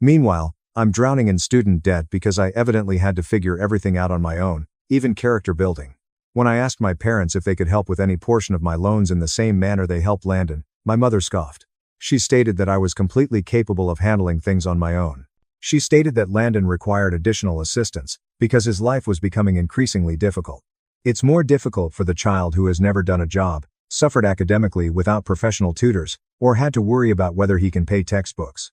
Meanwhile, I'm drowning in student debt because I evidently had to figure everything out on my own, even character building. When I asked my parents if they could help with any portion of my loans in the same manner they helped Landon, my mother scoffed. She stated that I was completely capable of handling things on my own. She stated that Landon required additional assistance, because his life was becoming increasingly difficult. It's more difficult for the child who has never done a job, suffered academically without professional tutors, or had to worry about whether he can pay textbooks.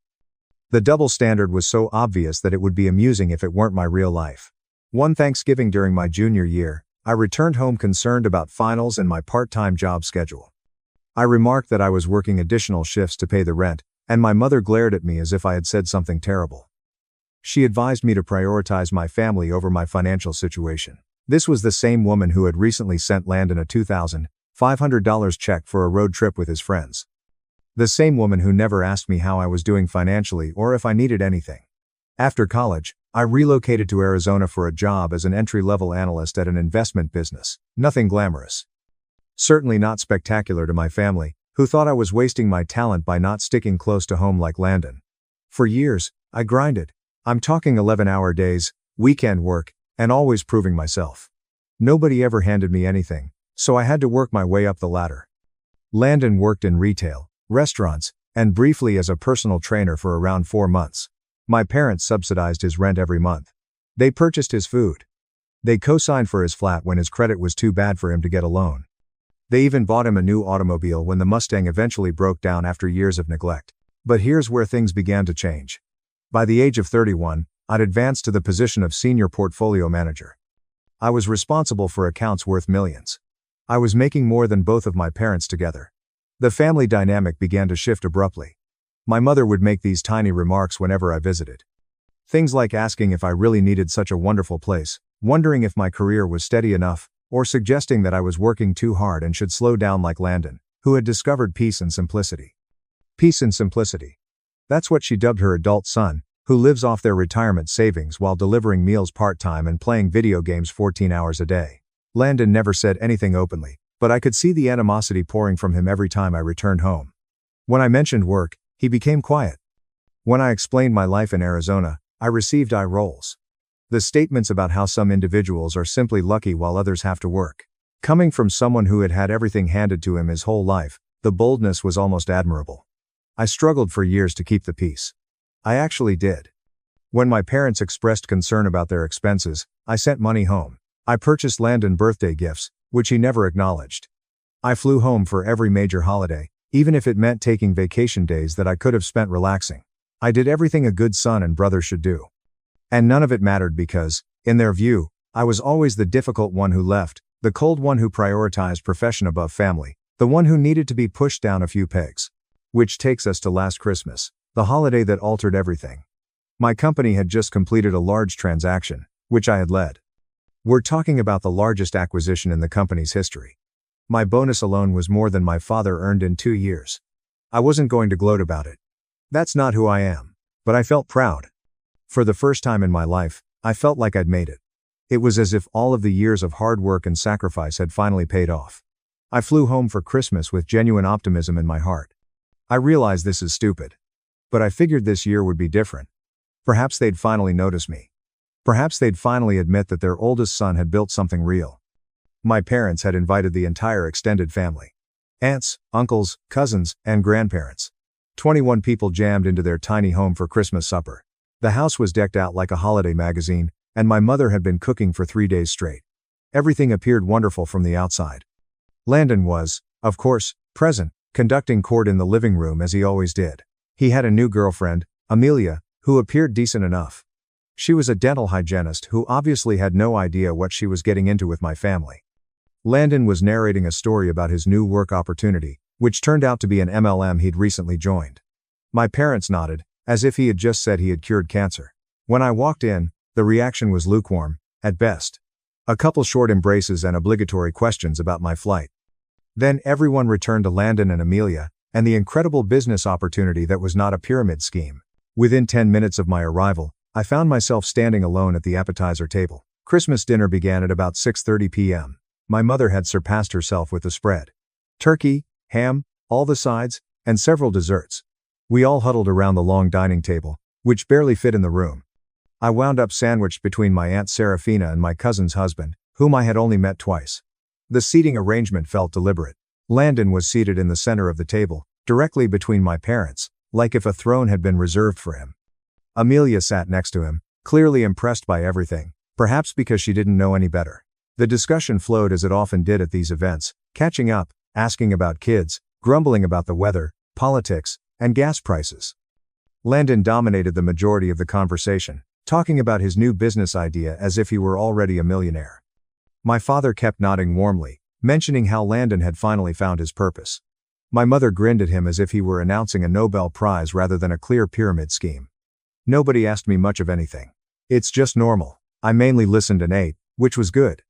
The double standard was so obvious that it would be amusing if it weren't my real life. One Thanksgiving during my junior year, I returned home concerned about finals and my part-time job schedule. I remarked that I was working additional shifts to pay the rent, and my mother glared at me as if I had said something terrible. She advised me to prioritize my family over my financial situation. This was the same woman who had recently sent Landon a $2,500 check for a road trip with his friends. The same woman who never asked me how I was doing financially or if I needed anything. After college, I relocated to Arizona for a job as an entry-level analyst at an investment business. Nothing glamorous. Certainly not spectacular to my family, who thought I was wasting my talent by not sticking close to home like Landon. For years, I grinded. I'm talking 11-hour days, weekend work, and always proving myself. Nobody ever handed me anything, so I had to work my way up the ladder. Landon worked in retail, restaurants, and briefly as a personal trainer for around 4 months. My parents subsidized his rent every month. They purchased his food. They co-signed for his flat when his credit was too bad for him to get a loan. They even bought him a new automobile when the Mustang eventually broke down after years of neglect. But here's where things began to change. By the age of 31, I'd advanced to the position of senior portfolio manager. I was responsible for accounts worth millions. I was making more than both of my parents together. The family dynamic began to shift abruptly. My mother would make these tiny remarks whenever I visited. Things like asking if I really needed such a wonderful place, wondering if my career was steady enough, or suggesting that I was working too hard and should slow down like Landon, who had discovered peace and simplicity. Peace and simplicity. That's what she dubbed her adult son, who lives off their retirement savings while delivering meals part-time and playing video games 14 hours a day. Landon never said anything openly, but I could see the animosity pouring from him every time I returned home. When I mentioned work, he became quiet. When I explained my life in Arizona, I received eye rolls. The statements about how some individuals are simply lucky while others have to work. Coming from someone who had had everything handed to him his whole life, the boldness was almost admirable. I struggled for years to keep the peace. I actually did. When my parents expressed concern about their expenses, I sent money home. I purchased Landon birthday gifts, which he never acknowledged. I flew home for every major holiday, even if it meant taking vacation days that I could have spent relaxing. I did everything a good son and brother should do. And none of it mattered because, in their view, I was always the difficult one who left, the cold one who prioritized profession above family, the one who needed to be pushed down a few pegs. Which takes us to last Christmas, the holiday that altered everything. My company had just completed a large transaction, which I had led. We're talking about the largest acquisition in the company's history. My bonus alone was more than my father earned in 2 years. I wasn't going to gloat about it. That's not who I am. But I felt proud. For the first time in my life, I felt like I'd made it. It was as if all of the years of hard work and sacrifice had finally paid off. I flew home for Christmas with genuine optimism in my heart. I realize this is stupid. But I figured this year would be different. Perhaps they'd finally notice me. Perhaps they'd finally admit that their oldest son had built something real. My parents had invited the entire extended family. Aunts, uncles, cousins, and grandparents. 21 people jammed into their tiny home for Christmas supper. The house was decked out like a holiday magazine, and my mother had been cooking for 3 days straight. Everything appeared wonderful from the outside. Landon was, of course, present, conducting court in the living room as he always did. He had a new girlfriend, Amelia, who appeared decent enough. She was a dental hygienist who obviously had no idea what she was getting into with my family. Landon was narrating a story about his new work opportunity, which turned out to be an MLM he'd recently joined. My parents nodded, as if he had just said he had cured cancer. When I walked in, the reaction was lukewarm, at best. A couple short embraces and obligatory questions about my flight. Then everyone returned to Landon and Amelia, and the incredible business opportunity that was not a pyramid scheme. Within 10 minutes of my arrival, I found myself standing alone at the appetizer table. Christmas dinner began at about 6:30 p.m. My mother had surpassed herself with the spread. Turkey, ham, all the sides, and several desserts. We all huddled around the long dining table, which barely fit in the room. I wound up sandwiched between my Aunt Serafina and my cousin's husband, whom I had only met twice. The seating arrangement felt deliberate. Landon was seated in the center of the table, directly between my parents, like if a throne had been reserved for him. Amelia sat next to him, clearly impressed by everything, perhaps because she didn't know any better. The discussion flowed as it often did at these events, catching up, asking about kids, grumbling about the weather, politics, and gas prices. Landon dominated the majority of the conversation, talking about his new business idea as if he were already a millionaire. My father kept nodding warmly, mentioning how Landon had finally found his purpose. My mother grinned at him as if he were announcing a Nobel Prize rather than a clear pyramid scheme. Nobody asked me much of anything. It's just normal. I mainly listened and ate, which was good.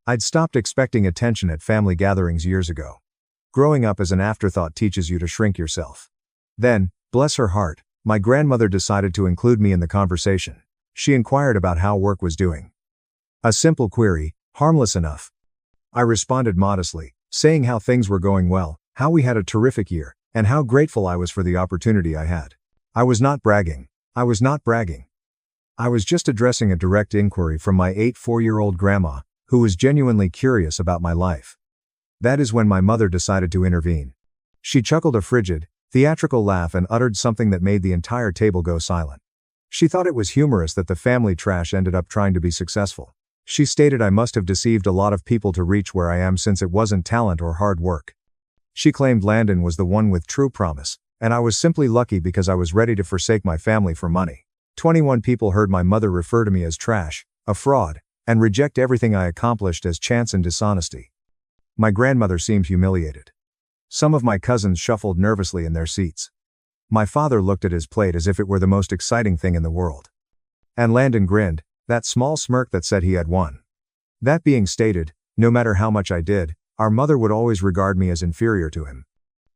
I'd stopped expecting attention at family gatherings years ago. Growing up as an afterthought teaches you to shrink yourself. Then, bless her heart, my grandmother decided to include me in the conversation. She inquired about how work was doing. A simple query, harmless enough. I responded modestly, saying how things were going well, how we had a terrific year, and how grateful I was for the opportunity I had. I was not bragging. I was just addressing a direct inquiry from my 84-year-old grandma, who was genuinely curious about my life. That is when my mother decided to intervene. She chuckled a frigid, theatrical laugh and uttered something that made the entire table go silent. She thought it was humorous that the family trash ended up trying to be successful. She stated I must have deceived a lot of people to reach where I am since it wasn't talent or hard work. She claimed Landon was the one with true promise, and I was simply lucky because I was ready to forsake my family for money. 21 people heard my mother refer to me as trash, a fraud, and reject everything I accomplished as chance and dishonesty. My grandmother seemed humiliated. Some of my cousins shuffled nervously in their seats. My father looked at his plate as if it were the most exciting thing in the world. And Landon grinned, That small smirk that said he had won. That being stated, no matter how much I did, our mother would always regard me as inferior to him.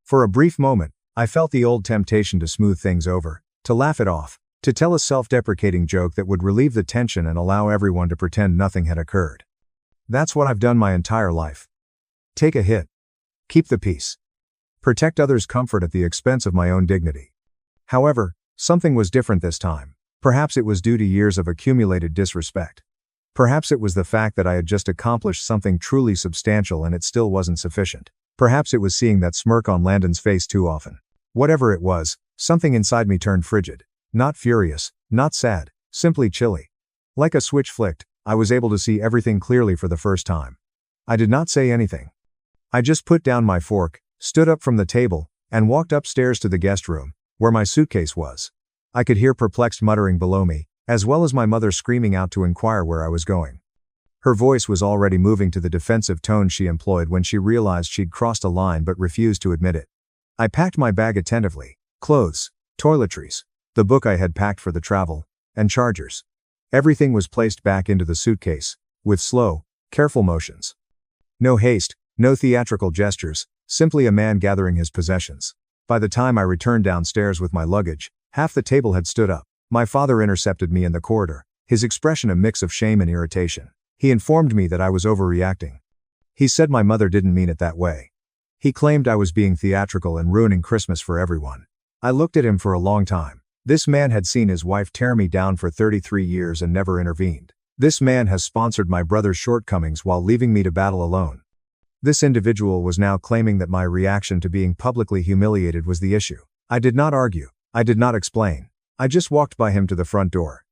For a brief moment, I felt the old temptation to smooth things over, to laugh it off, to tell a self-deprecating joke that would relieve the tension and allow everyone to pretend nothing had occurred. That's what I've done my entire life. Take a hit. Keep the peace. Protect others' comfort at the expense of my own dignity. However, something was different this time. Perhaps it was due to years of accumulated disrespect. Perhaps it was the fact that I had just accomplished something truly substantial and it still wasn't sufficient. Perhaps it was seeing that smirk on Landon's face too often. Whatever it was, something inside me turned frigid. Not furious, not sad, simply chilly. Like a switch flicked, I was able to see everything clearly for the first time. I did not say anything. I just put down my fork, stood up from the table, and walked upstairs to the guest room, where my suitcase was. I could hear perplexed muttering below me, as well as my mother screaming out to inquire where I was going. Her voice was already moving to the defensive tone she employed when she realized she'd crossed a line but refused to admit it. I packed my bag attentively, clothes, toiletries, the book I had packed for the travel, and chargers. Everything was placed back into the suitcase, with slow, careful motions. No haste, no theatrical gestures, simply a man gathering his possessions. By the time I returned downstairs with my luggage, half the table had stood up. My father intercepted me in the corridor, his expression a mix of shame and irritation. He informed me that I was overreacting. He said my mother didn't mean it that way. He claimed I was being theatrical and ruining Christmas for everyone. I looked at him for a long time. This man had seen his wife tear me down for 33 years and never intervened. This man has sponsored my brother's shortcomings while leaving me to battle alone. This individual was now claiming that my reaction to being publicly humiliated was the issue. I did not argue. I did not explain. I just walked by him to the front door.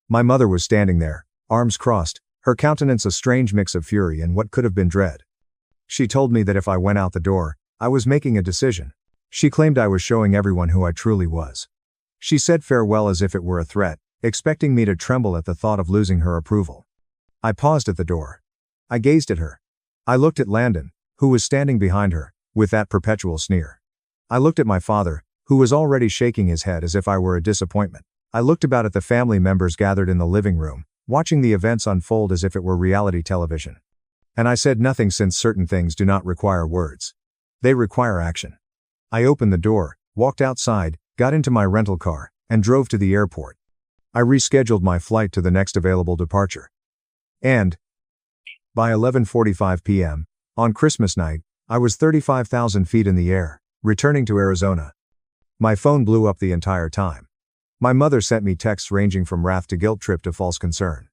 My mother was standing there, arms crossed, her countenance a strange mix of fury and what could have been dread. She told me that if I went out the door, I was making a decision. She claimed I was showing everyone who I truly was. She said farewell as if it were a threat, expecting me to tremble at the thought of losing her approval. I paused at the door. I gazed at her. I looked at Landon, who was standing behind her, with that perpetual sneer. I looked at my father, who was already shaking his head as if I were a disappointment. I looked about at the family members gathered in the living room, watching the events unfold as if it were reality television. And I said nothing since certain things do not require words. They require action. I opened the door, walked outside, got into my rental car, and drove to the airport. I rescheduled my flight to the next available departure. And by 11:45 p.m., on Christmas night, I was 35,000 feet in the air, returning to Arizona. My phone blew up the entire time. My mother sent me texts ranging from wrath to guilt trip to false concern.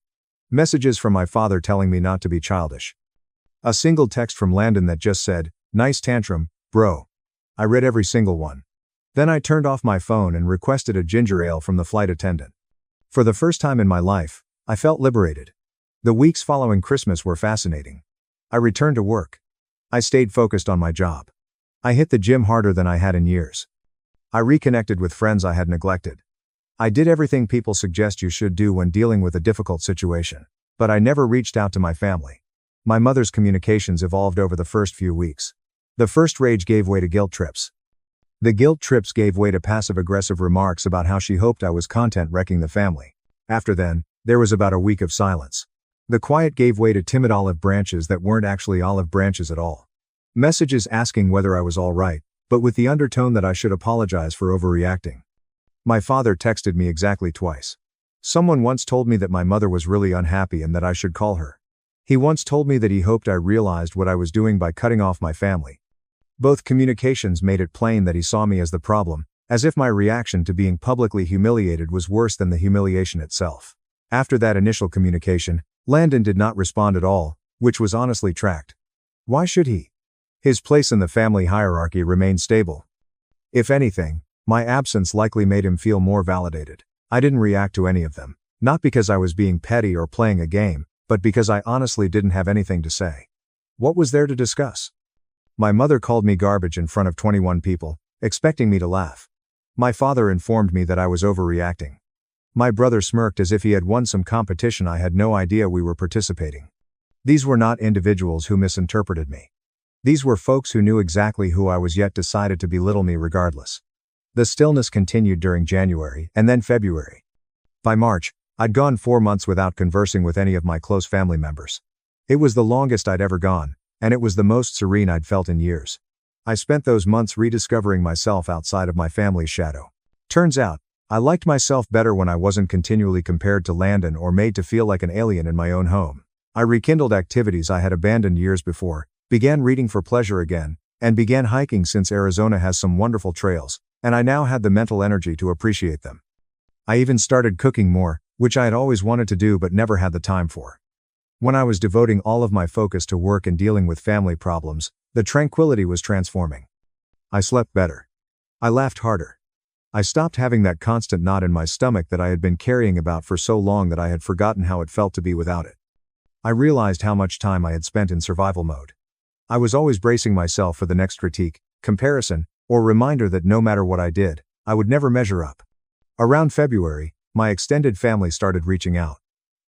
Messages from my father telling me not to be childish. A single text from Landon that just said, "Nice tantrum, bro." I read every single one. Then I turned off my phone and requested a ginger ale from the flight attendant. For the first time in my life, I felt liberated. The weeks following Christmas were fascinating. I returned to work. I stayed focused on my job. I hit the gym harder than I had in years. I reconnected with friends I had neglected. I did everything people suggest you should do when dealing with a difficult situation. But I never reached out to my family. My mother's communications evolved over the first few weeks. The first rage gave way to guilt trips. The guilt trips gave way to passive-aggressive remarks about how she hoped I was content wrecking the family. After then, there was about a week of silence. The quiet gave way to timid olive branches that weren't actually olive branches at all. Messages asking whether I was all right, but with the undertone that I should apologize for overreacting. My father texted me exactly twice. Someone once told me that my mother was really unhappy and that I should call her. He once told me that he hoped I realized what I was doing by cutting off my family. Both communications made it plain that he saw me as the problem, as if my reaction to being publicly humiliated was worse than the humiliation itself. After that initial communication, Landon did not respond at all, which was honestly tracked. Why should he? His place in the family hierarchy remained stable. If anything, my absence likely made him feel more validated. I didn't react to any of them, not because I was being petty or playing a game, but because I honestly didn't have anything to say. What was there to discuss? My mother called me garbage in front of 21 people, expecting me to laugh. My father informed me that I was overreacting. My brother smirked as if he had won some competition I had no idea we were participating. These were not individuals who misinterpreted me. These were folks who knew exactly who I was yet decided to belittle me regardless. The stillness continued during January and then February. By March, I'd gone 4 months without conversing with any of my close family members. It was the longest I'd ever gone, and it was the most serene I'd felt in years. I spent those months rediscovering myself outside of my family's shadow. Turns out, I liked myself better when I wasn't continually compared to Landon or made to feel like an alien in my own home. I rekindled activities I had abandoned years before, began reading for pleasure again, and began hiking since Arizona has some wonderful trails, and I now had the mental energy to appreciate them. I even started cooking more, which I had always wanted to do but never had the time for. When I was devoting all of my focus to work and dealing with family problems, the tranquility was transforming. I slept better. I laughed harder. I stopped having that constant knot in my stomach that I had been carrying about for so long that I had forgotten how it felt to be without it. I realized how much time I had spent in survival mode. I was always bracing myself for the next critique, comparison, or reminder that no matter what I did, I would never measure up. Around February, my extended family started reaching out.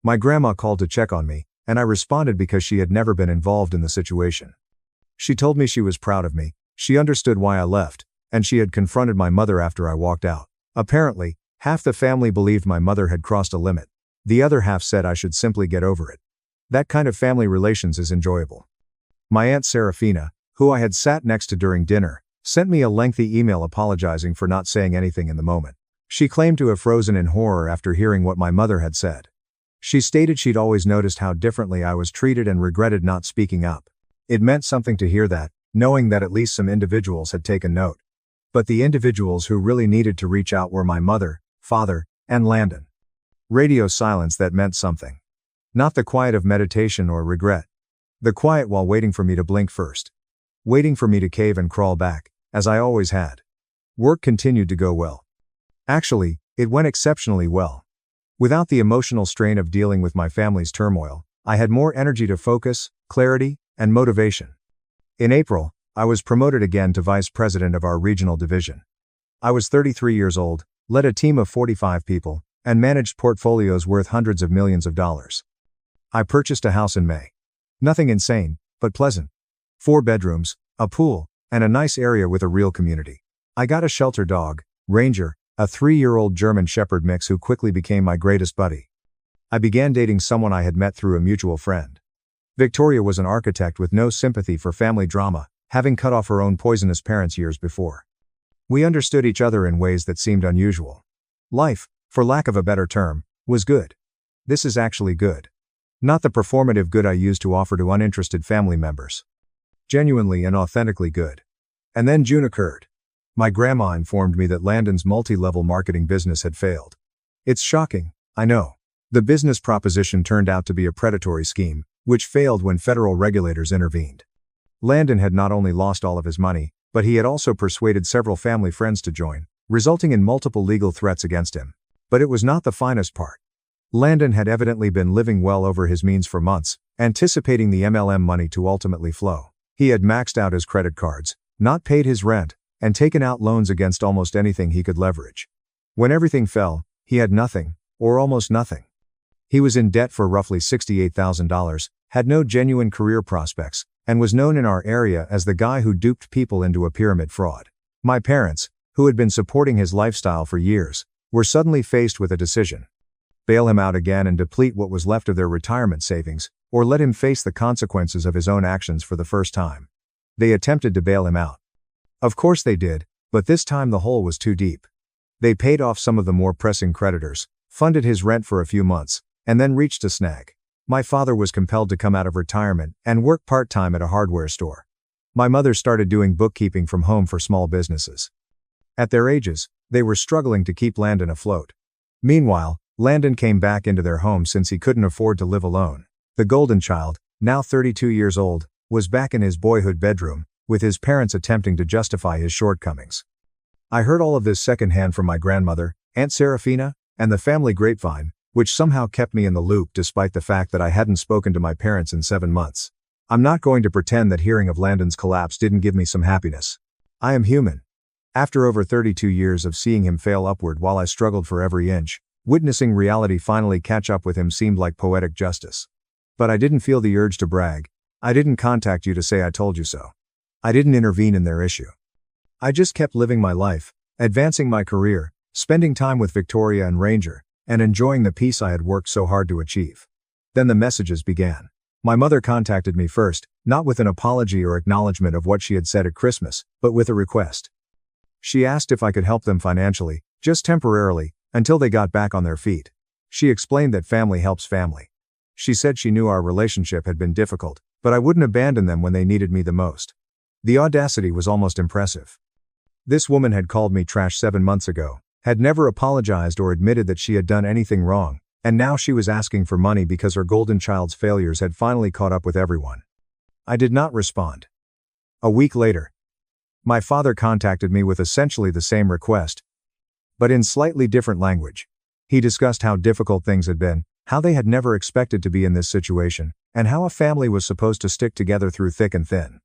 My grandma called to check on me, and I responded because she had never been involved in the situation. She told me she was proud of me, she understood why I left, and she had confronted my mother after I walked out. Apparently, half the family believed my mother had crossed a limit. The other half said I should simply get over it. That kind of family relations is enjoyable. My Aunt Serafina, who I had sat next to during dinner, sent me a lengthy email apologizing for not saying anything in the moment. She claimed to have frozen in horror after hearing what my mother had said. She stated she'd always noticed how differently I was treated and regretted not speaking up. It meant something to hear that, knowing that at least some individuals had taken note. But the individuals who really needed to reach out were my mother, father, and Landon. Radio silence that meant something. Not the quiet of meditation or regret. The quiet while waiting for me to blink first. Waiting for me to cave and crawl back, as I always had. Work continued to go well. Actually, it went exceptionally well. Without the emotional strain of dealing with my family's turmoil, I had more energy to focus, clarity, and motivation. In April, I was promoted again to vice president of our regional division. I was 33 years old, led a team of 45 people, and managed portfolios worth hundreds of millions of dollars. I purchased a house in May. Nothing insane, but pleasant. 4 bedrooms, a pool, and a nice area with a real community. I got a shelter dog, Ranger, a 3-year-old German Shepherd mix who quickly became my greatest buddy. I began dating someone I had met through a mutual friend. Victoria was an architect with no sympathy for family drama, having cut off her own poisonous parents years before. We understood each other in ways that seemed unusual. Life, for lack of a better term, was good. This is actually good. Not the performative good I used to offer to uninterested family members. Genuinely and authentically good. And then June occurred. My grandma informed me that Landon's multi-level marketing business had failed. It's shocking, I know. The business proposition turned out to be a predatory scheme, which failed when federal regulators intervened. Landon had not only lost all of his money, but he had also persuaded several family friends to join, resulting in multiple legal threats against him. But it was not the finest part. Landon had evidently been living well over his means for months, anticipating the MLM money to ultimately flow. He had maxed out his credit cards, not paid his rent, and taken out loans against almost anything he could leverage. When everything fell, he had nothing, or almost nothing. He was in debt for roughly $68,000, had no genuine career prospects, and was known in our area as the guy who duped people into a pyramid fraud. My parents, who had been supporting his lifestyle for years, were suddenly faced with a decision. Bail him out again and deplete what was left of their retirement savings, or let him face the consequences of his own actions for the first time. They attempted to bail him out. Of course they did, but this time the hole was too deep. They paid off some of the more pressing creditors, funded his rent for a few months, and then reached a snag. My father was compelled to come out of retirement and work part-time at a hardware store. My mother started doing bookkeeping from home for small businesses. At their ages, they were struggling to keep Landon afloat. Meanwhile, Landon came back into their home since he couldn't afford to live alone. The golden child, now 32 years old, was back in his boyhood bedroom, with his parents attempting to justify his shortcomings. I heard all of this secondhand from my grandmother, Aunt Serafina, and the family grapevine, which somehow kept me in the loop despite the fact that I hadn't spoken to my parents in 7 months. I'm not going to pretend that hearing of Landon's collapse didn't give me some happiness. I am human. After over 32 years of seeing him fail upward while I struggled for every inch, witnessing reality finally catch up with him seemed like poetic justice. But I didn't feel the urge to brag. I didn't contact you to say I told you so. I didn't intervene in their issue. I just kept living my life, advancing my career, spending time with Victoria and Ranger, and enjoying the peace I had worked so hard to achieve. Then the messages began. My mother contacted me first, not with an apology or acknowledgement of what she had said at Christmas, but with a request. She asked if I could help them financially, just temporarily, until they got back on their feet. She explained that family helps family. She said she knew our relationship had been difficult, but I wouldn't abandon them when they needed me the most. The audacity was almost impressive. This woman had called me trash 7 months ago, had never apologized or admitted that she had done anything wrong, and now she was asking for money because her golden child's failures had finally caught up with everyone. I did not respond. A week later, my father contacted me with essentially the same request, but in slightly different language. He discussed how difficult things had been, how they had never expected to be in this situation, and how a family was supposed to stick together through thick and thin.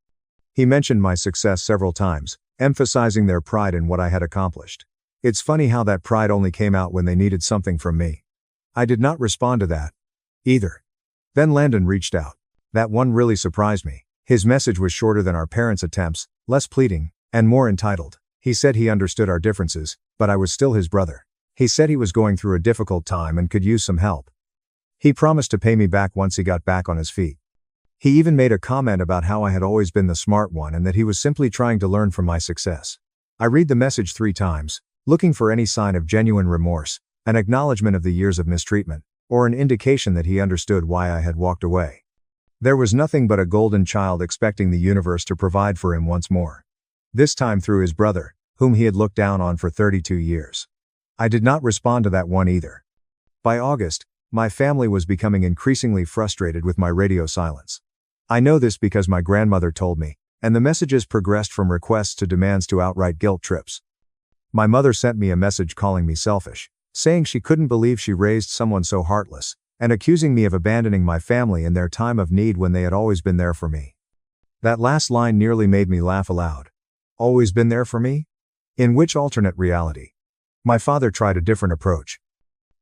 He mentioned my success several times, emphasizing their pride in what I had accomplished. It's funny how that pride only came out when they needed something from me. I did not respond to that either. Then Landon reached out. That one really surprised me. His message was shorter than our parents' attempts, less pleading, and more entitled. He said he understood our differences, but I was still his brother. He said he was going through a difficult time and could use some help. He promised to pay me back once he got back on his feet. He even made a comment about how I had always been the smart one and that he was simply trying to learn from my success. I read the message 3 times, looking for any sign of genuine remorse, an acknowledgement of the years of mistreatment, or an indication that he understood why I had walked away. There was nothing but a golden child expecting the universe to provide for him once more. This time through his brother, whom he had looked down on for 32 years. I did not respond to that one either. By August, my family was becoming increasingly frustrated with my radio silence. I know this because my grandmother told me, and the messages progressed from requests to demands to outright guilt trips. My mother sent me a message calling me selfish, saying she couldn't believe she raised someone so heartless, and accusing me of abandoning my family in their time of need when they had always been there for me. That last line nearly made me laugh aloud. Always been there for me? In which alternate reality? My father tried a different approach.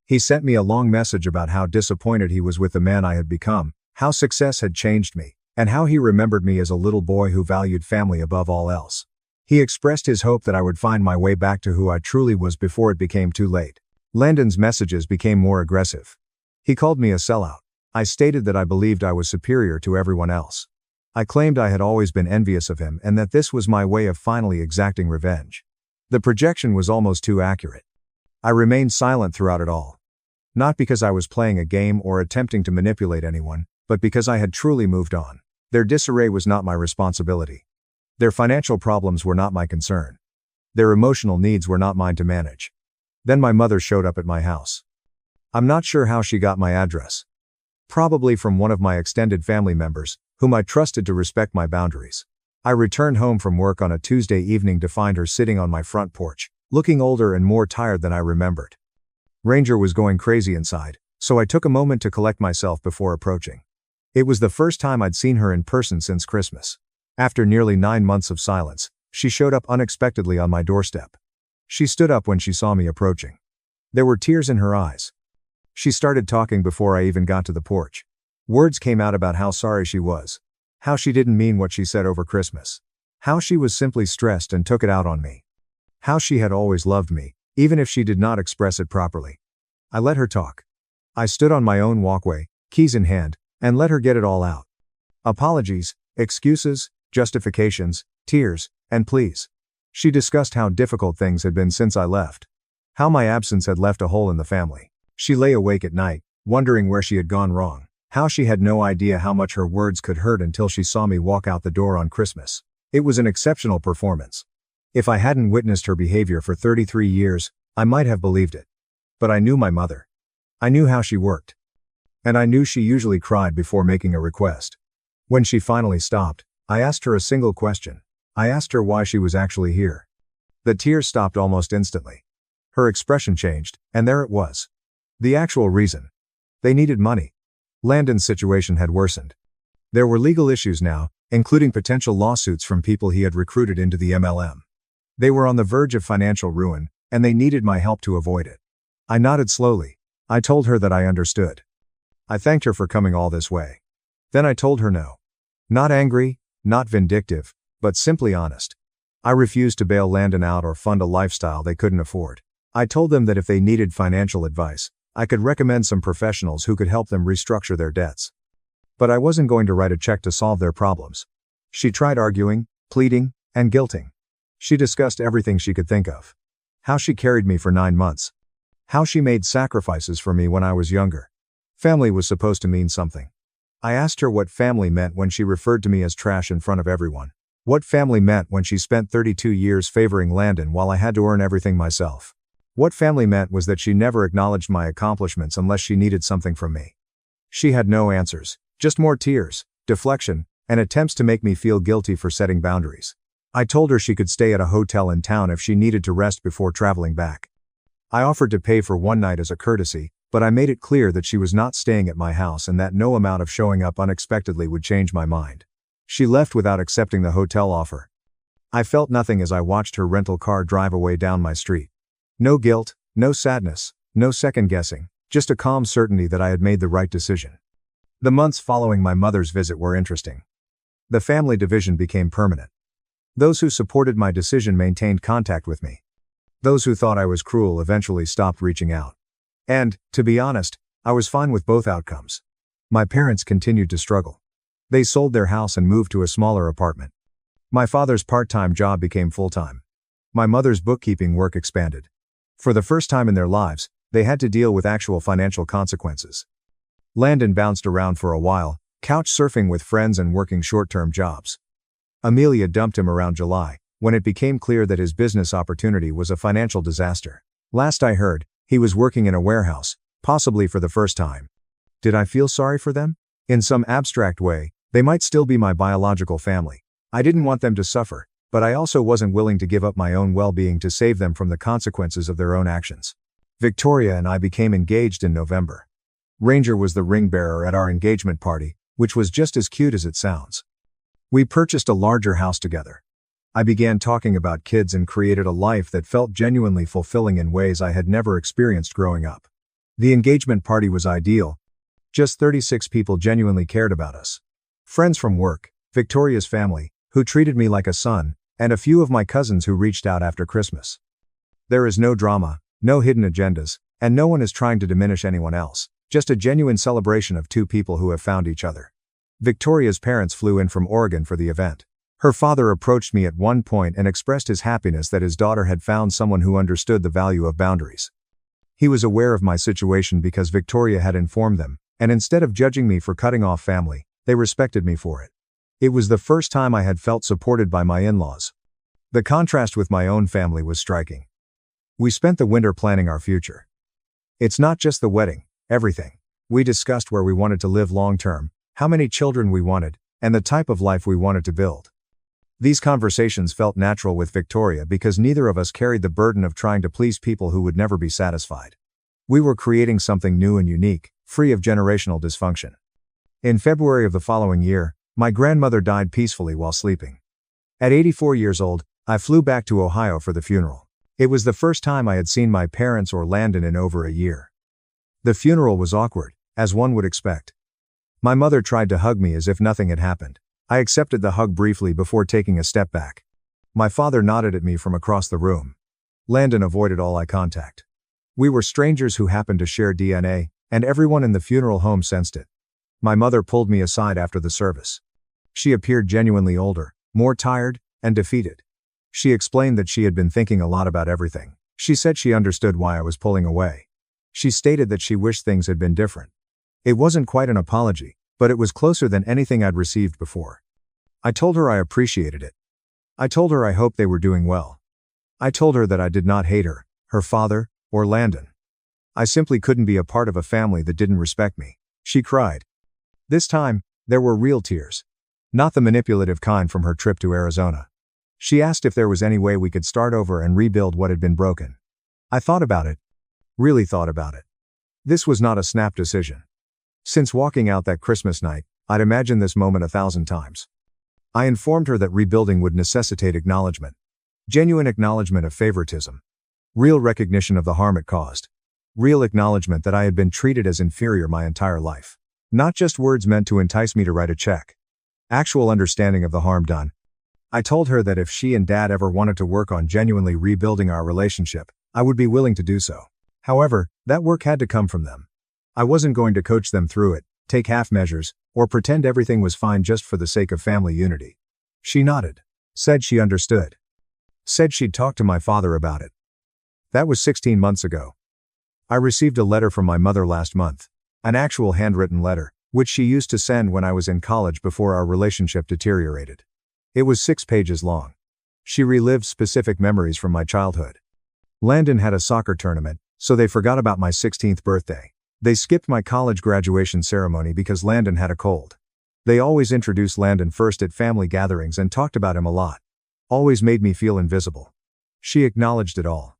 He sent me a long message about how disappointed he was with the man I had become, how success had changed me, and how he remembered me as a little boy who valued family above all else. He expressed his hope that I would find my way back to who I truly was before it became too late. Landon's messages became more aggressive. He called me a sellout. I stated that I believed I was superior to everyone else. I claimed I had always been envious of him and that this was my way of finally exacting revenge. The projection was almost too accurate. I remained silent throughout it all. Not because I was playing a game or attempting to manipulate anyone, but because I had truly moved on. Their disarray was not my responsibility. Their financial problems were not my concern. Their emotional needs were not mine to manage. Then my mother showed up at my house. I'm not sure how she got my address. Probably from one of my extended family members, whom I trusted to respect my boundaries. I returned home from work on a Tuesday evening to find her sitting on my front porch, looking older and more tired than I remembered. Ranger was going crazy inside, so I took a moment to collect myself before approaching. It was the first time I'd seen her in person since Christmas. After nearly 9 months of silence, she showed up unexpectedly on my doorstep. She stood up when she saw me approaching. There were tears in her eyes. She started talking before I even got to the porch. Words came out about how sorry she was. How she didn't mean what she said over Christmas. How she was simply stressed and took it out on me. How she had always loved me, even if she did not express it properly. I let her talk. I stood on my own walkway, keys in hand, and let her get it all out. Apologies, excuses, justifications, tears, and pleas. She discussed how difficult things had been since I left. How my absence had left a hole in the family. She lay awake at night, wondering where she had gone wrong. How she had no idea how much her words could hurt until she saw me walk out the door on Christmas. It was an exceptional performance. If I hadn't witnessed her behavior for 33 years, I might have believed it. But I knew my mother. I knew how she worked. And I knew she usually cried before making a request. When she finally stopped, I asked her a single question. I asked her why she was actually here. The tears stopped almost instantly. Her expression changed, and there it was. The actual reason. They needed money. Landon's situation had worsened. There were legal issues now, including potential lawsuits from people he had recruited into the MLM. They were on the verge of financial ruin, and they needed my help to avoid it. I nodded slowly. I told her that I understood. I thanked her for coming all this way. Then I told her no. Not angry, not vindictive, but simply honest. I refused to bail Landon out or fund a lifestyle they couldn't afford. I told them that if they needed financial advice, I could recommend some professionals who could help them restructure their debts. But I wasn't going to write a check to solve their problems. She tried arguing, pleading, and guilting. She discussed everything she could think of. How she carried me for 9 months. How she made sacrifices for me when I was younger. Family was supposed to mean something. I asked her what family meant when she referred to me as trash in front of everyone. What family meant when she spent 32 years favoring Landon while I had to earn everything myself. What family meant was that she never acknowledged my accomplishments unless she needed something from me. She had no answers, just more tears, deflection, and attempts to make me feel guilty for setting boundaries. I told her she could stay at a hotel in town if she needed to rest before traveling back. I offered to pay for one night as a courtesy, but I made it clear that she was not staying at my house and that no amount of showing up unexpectedly would change my mind. She left without accepting the hotel offer. I felt nothing as I watched her rental car drive away down my street. No guilt, no sadness, no second guessing, just a calm certainty that I had made the right decision. The months following my mother's visit were interesting. The family division became permanent. Those who supported my decision maintained contact with me. Those who thought I was cruel eventually stopped reaching out. And, to be honest, I was fine with both outcomes. My parents continued to struggle. They sold their house and moved to a smaller apartment. My father's part-time job became full-time. My mother's bookkeeping work expanded. For the first time in their lives, they had to deal with actual financial consequences. Landon bounced around for a while, couch surfing with friends and working short-term jobs. Amelia dumped him around July, when it became clear that his business opportunity was a financial disaster. Last I heard, he was working in a warehouse, possibly for the first time. Did I feel sorry for them? In some abstract way, they might still be my biological family. I didn't want them to suffer, but I also wasn't willing to give up my own well-being to save them from the consequences of their own actions. Victoria and I became engaged in November. Ranger was the ring bearer at our engagement party, which was just as cute as it sounds. We purchased a larger house together. I began talking about kids and created a life that felt genuinely fulfilling in ways I had never experienced growing up. The engagement party was ideal. Just 36 people genuinely cared about us. Friends from work, Victoria's family, who treated me like a son, and a few of my cousins who reached out after Christmas. There is no drama, no hidden agendas, and no one is trying to diminish anyone else, just a genuine celebration of two people who have found each other. Victoria's parents flew in from Oregon for the event. Her father approached me at one point and expressed his happiness that his daughter had found someone who understood the value of boundaries. He was aware of my situation because Victoria had informed them, and instead of judging me for cutting off family, they respected me for it. It was the first time I had felt supported by my in-laws. The contrast with my own family was striking. We spent the winter planning our future. It's not just the wedding, everything. We discussed where we wanted to live long-term, how many children we wanted, and the type of life we wanted to build. These conversations felt natural with Victoria because neither of us carried the burden of trying to please people who would never be satisfied. We were creating something new and unique, free of generational dysfunction. In February of the following year, my grandmother died peacefully while sleeping. At 84 years old, I flew back to Ohio for the funeral. It was the first time I had seen my parents or Landon in over a year. The funeral was awkward, as one would expect. My mother tried to hug me as if nothing had happened. I accepted the hug briefly before taking a step back. My father nodded at me from across the room. Landon avoided all eye contact. We were strangers who happened to share DNA, and everyone in the funeral home sensed it. My mother pulled me aside after the service. She appeared genuinely older, more tired, and defeated. She explained that she had been thinking a lot about everything. She said she understood why I was pulling away. She stated that she wished things had been different. It wasn't quite an apology, but it was closer than anything I'd received before. I told her I appreciated it. I told her I hoped they were doing well. I told her that I did not hate her, her father, or Landon. I simply couldn't be a part of a family that didn't respect me. She cried. This time, there were real tears. Not the manipulative kind from her trip to Arizona. She asked if there was any way we could start over and rebuild what had been broken. I thought about it. Really thought about it. This was not a snap decision. Since walking out that Christmas night, I'd imagined this moment 1,000 times. I informed her that rebuilding would necessitate acknowledgement. Genuine acknowledgement of favoritism. Real recognition of the harm it caused. Real acknowledgement that I had been treated as inferior my entire life. Not just words meant to entice me to write a check. Actual understanding of the harm done. I told her that if she and Dad ever wanted to work on genuinely rebuilding our relationship, I would be willing to do so. However, that work had to come from them. I wasn't going to coach them through it, take half measures, or pretend everything was fine just for the sake of family unity. She nodded. Said she understood. Said she'd talk to my father about it. That was 16 months ago. I received a letter from my mother last month. An actual handwritten letter, which she used to send when I was in college before our relationship deteriorated. It was 6 pages long. She relived specific memories from my childhood. Landon had a soccer tournament, so they forgot about my 16th birthday. They skipped my college graduation ceremony because Landon had a cold. They always introduced Landon first at family gatherings and talked about him a lot. Always made me feel invisible. She acknowledged it all.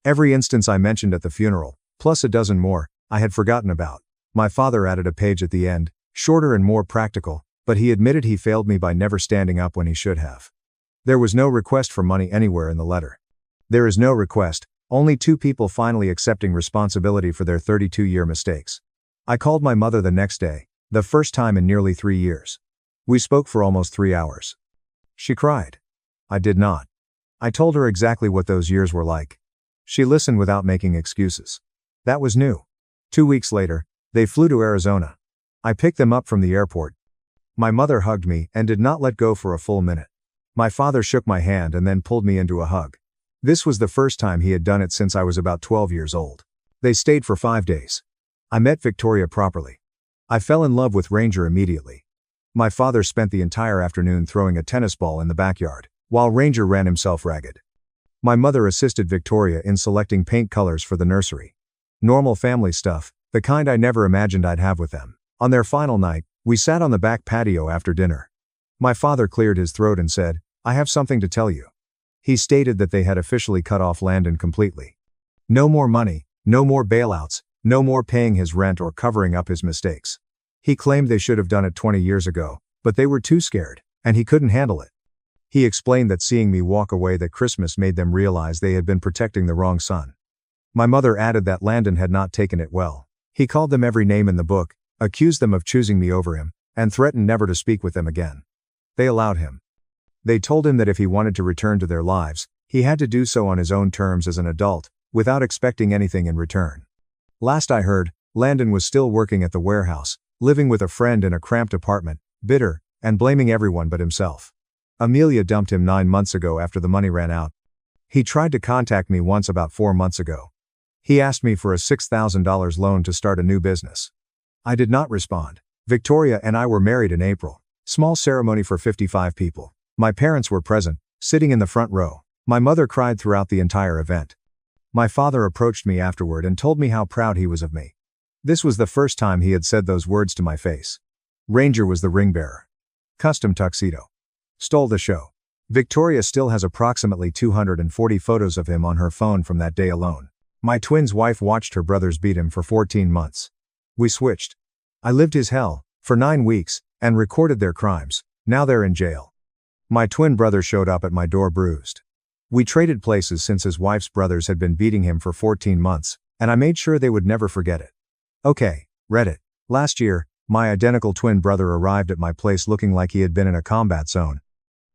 Every instance I mentioned at the funeral, plus a dozen more, I had forgotten about. My father added a page at the end, shorter and more practical, but he admitted he failed me by never standing up when he should have. There was no request for money anywhere in the letter. There is no request, only 2 people finally accepting responsibility for their 32-year mistakes. I called my mother the next day, the first time in nearly 3 years. We spoke for almost 3 hours. She cried. I did not. I told her exactly what those years were like. She listened without making excuses. That was new. 2 weeks later, they flew to Arizona. I picked them up from the airport. My mother hugged me and did not let go for a full minute. My father shook my hand and then pulled me into a hug. This was the first time he had done it since I was about 12 years old. They stayed for 5 days. I met Victoria properly. I fell in love with Ranger immediately. My father spent the entire afternoon throwing a tennis ball in the backyard, while Ranger ran himself ragged. My mother assisted Victoria in selecting paint colors for the nursery. Normal family stuff, the kind I never imagined I'd have with them. On their final night, we sat on the back patio after dinner. My father cleared his throat and said, "I have something to tell you." He stated that they had officially cut off Landon completely. No more money, no more bailouts, no more paying his rent or covering up his mistakes. He claimed they should have done it 20 years ago, but they were too scared, and he couldn't handle it. He explained that seeing me walk away that Christmas made them realize they had been protecting the wrong son. My mother added that Landon had not taken it well. He called them every name in the book, accused them of choosing me over him, and threatened never to speak with them again. They allowed him. They told him that if he wanted to return to their lives, he had to do so on his own terms as an adult, without expecting anything in return. Last I heard, Landon was still working at the warehouse, living with a friend in a cramped apartment, bitter, and blaming everyone but himself. Amelia dumped him 9 months ago after the money ran out. He tried to contact me once about 4 months ago. He asked me for a $6,000 loan to start a new business. I did not respond. Victoria and I were married in April. Small ceremony for 55 people. My parents were present, sitting in the front row. My mother cried throughout the entire event. My father approached me afterward and told me how proud he was of me. This was the first time he had said those words to my face. Ranger was the ring bearer. Custom tuxedo. Stole the show. Victoria still has approximately 240 photos of him on her phone from that day alone. My twin's wife watched her brothers beat him for 14 months. We switched. I lived his hell, for 9 weeks, and recorded their crimes. Now they're in jail. My twin brother showed up at my door bruised. We traded places since his wife's brothers had been beating him for 14 months, and I made sure they would never forget it. Okay, Reddit. Last year, my identical twin brother arrived at my place looking like he had been in a combat zone.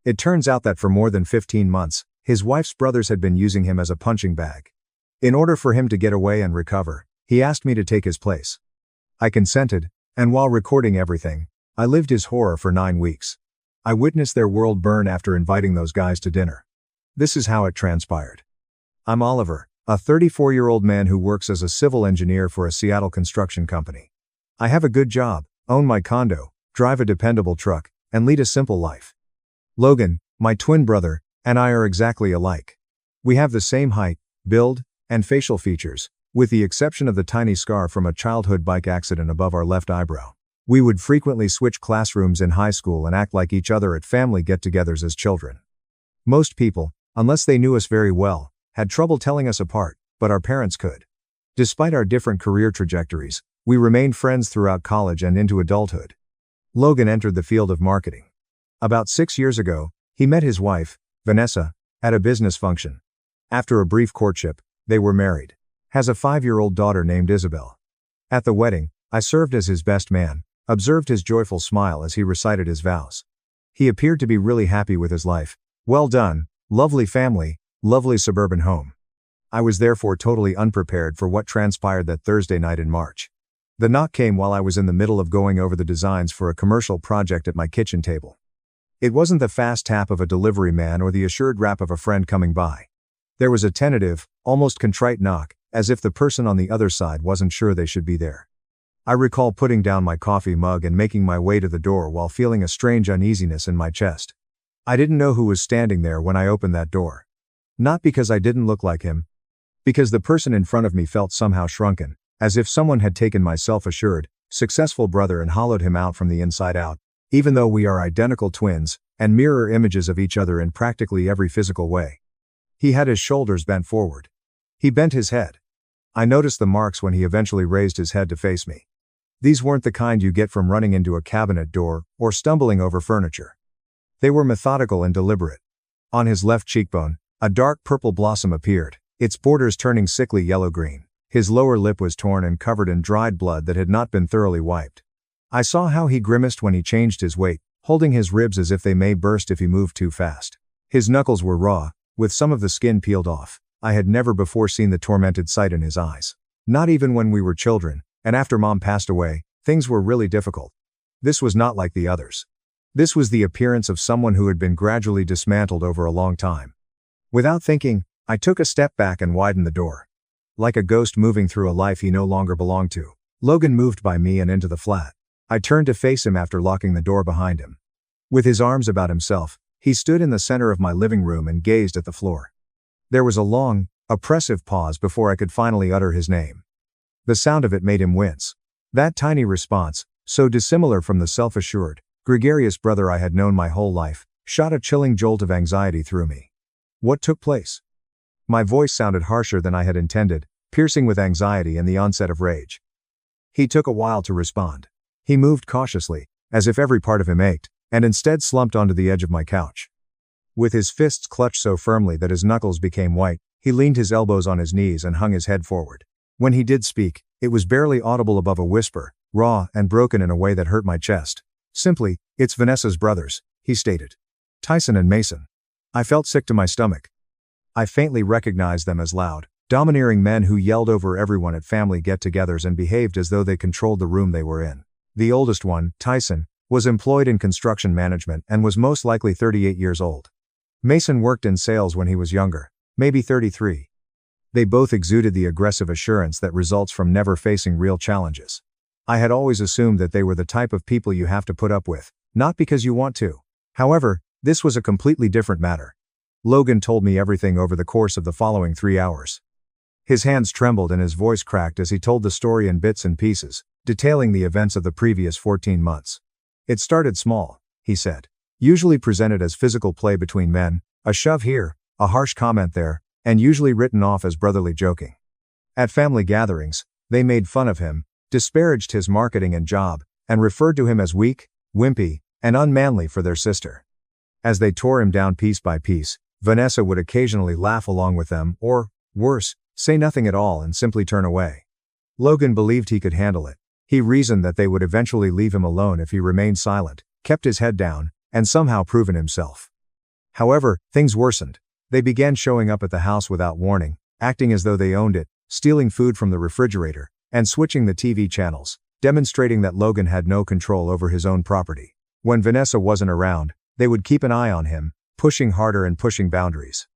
It turns out that for more than 15 months, his wife's brothers had been using him as a punching bag. In order for him to get away and recover, he asked me to take his place. I consented, and while recording everything, I lived his horror for 9 weeks. I witnessed their world burn after inviting those guys to dinner. This is how it transpired. I'm Oliver, a 34-year-old man who works as a civil engineer for a Seattle construction company. I have a good job, own my condo, drive a dependable truck, and lead a simple life. Logan, my twin brother, and I are exactly alike. We have the same height, build, and facial features, with the exception of the tiny scar from a childhood bike accident above our left eyebrow. We would frequently switch classrooms in high school and act like each other at family get-togethers as children. Most people, unless they knew us very well, had trouble telling us apart, but our parents could. Despite our different career trajectories, we remained friends throughout college and into adulthood. Logan entered the field of marketing. About 6 years ago, he met his wife, Vanessa, at a business function. After a brief courtship, they were married. Has a 5-year-old daughter named Isabel. At the wedding, I served as his best man, observed his joyful smile as he recited his vows. He appeared to be really happy with his life. Well done, lovely family, lovely suburban home. I was therefore totally unprepared for what transpired that Thursday night in March. The knock came while I was in the middle of going over the designs for a commercial project at my kitchen table. It wasn't the fast tap of a delivery man or the assured rap of a friend coming by. There was a tentative, almost contrite knock, as if the person on the other side wasn't sure they should be there. I recall putting down my coffee mug and making my way to the door while feeling a strange uneasiness in my chest. I didn't know who was standing there when I opened that door. Not because I didn't look like him. Because the person in front of me felt somehow shrunken, as if someone had taken my self-assured, successful brother and hollowed him out from the inside out, even though we are identical twins, and mirror images of each other in practically every physical way. He had his shoulders bent forward. He bent his head. I noticed the marks when he eventually raised his head to face me. These weren't the kind you get from running into a cabinet door or stumbling over furniture. They were methodical and deliberate. On his left cheekbone, a dark purple blossom appeared, its borders turning sickly yellow-green. His lower lip was torn and covered in dried blood that had not been thoroughly wiped. I saw how he grimaced when he changed his weight, holding his ribs as if they may burst if he moved too fast. His knuckles were raw, with some of the skin peeled off. I had never before seen the tormented sight in his eyes. Not even when we were children, and after Mom passed away, things were really difficult. This was not like the others. This was the appearance of someone who had been gradually dismantled over a long time. Without thinking, I took a step back and widened the door. Like a ghost moving through a life he no longer belonged to, Logan moved by me and into the flat. I turned to face him after locking the door behind him. With his arms about himself, he stood in the center of my living room and gazed at the floor. There was a long, oppressive pause before I could finally utter his name. The sound of it made him wince. That tiny response, so dissimilar from the self-assured, gregarious brother I had known my whole life, shot a chilling jolt of anxiety through me. What took place? My voice sounded harsher than I had intended, piercing with anxiety and the onset of rage. He took a while to respond. He moved cautiously, as if every part of him ached, and instead slumped onto the edge of my couch. With his fists clutched so firmly that his knuckles became white, he leaned his elbows on his knees and hung his head forward. When he did speak, it was barely audible above a whisper, raw and broken in a way that hurt my chest. Simply, "It's Vanessa's brothers," he stated. "Tyson and Mason." I felt sick to my stomach. I faintly recognized them as loud, domineering men who yelled over everyone at family get-togethers and behaved as though they controlled the room they were in. The oldest one, Tyson, was employed in construction management and was most likely 38 years old. Mason worked in sales when he was younger, maybe 33. They both exuded the aggressive assurance that results from never facing real challenges. I had always assumed that they were the type of people you have to put up with, not because you want to. However, this was a completely different matter. Logan told me everything over the course of the following 3 hours. His hands trembled and his voice cracked as he told the story in bits and pieces, detailing the events of the previous 14 months. "It started small," he said. "Usually presented as physical play between men, a shove here, a harsh comment there, and usually written off as brotherly joking. At family gatherings, they made fun of him, disparaged his marketing and job, and referred to him as weak, wimpy, and unmanly for their sister. As they tore him down piece by piece, Vanessa would occasionally laugh along with them, or, worse, say nothing at all and simply turn away. Logan believed he could handle it. He reasoned that they would eventually leave him alone if he remained silent, kept his head down, and somehow proven himself. However, things worsened. They began showing up at the house without warning, acting as though they owned it, stealing food from the refrigerator, and switching the TV channels, demonstrating that Logan had no control over his own property. When Vanessa wasn't around, they would keep an eye on him, pushing harder and pushing boundaries.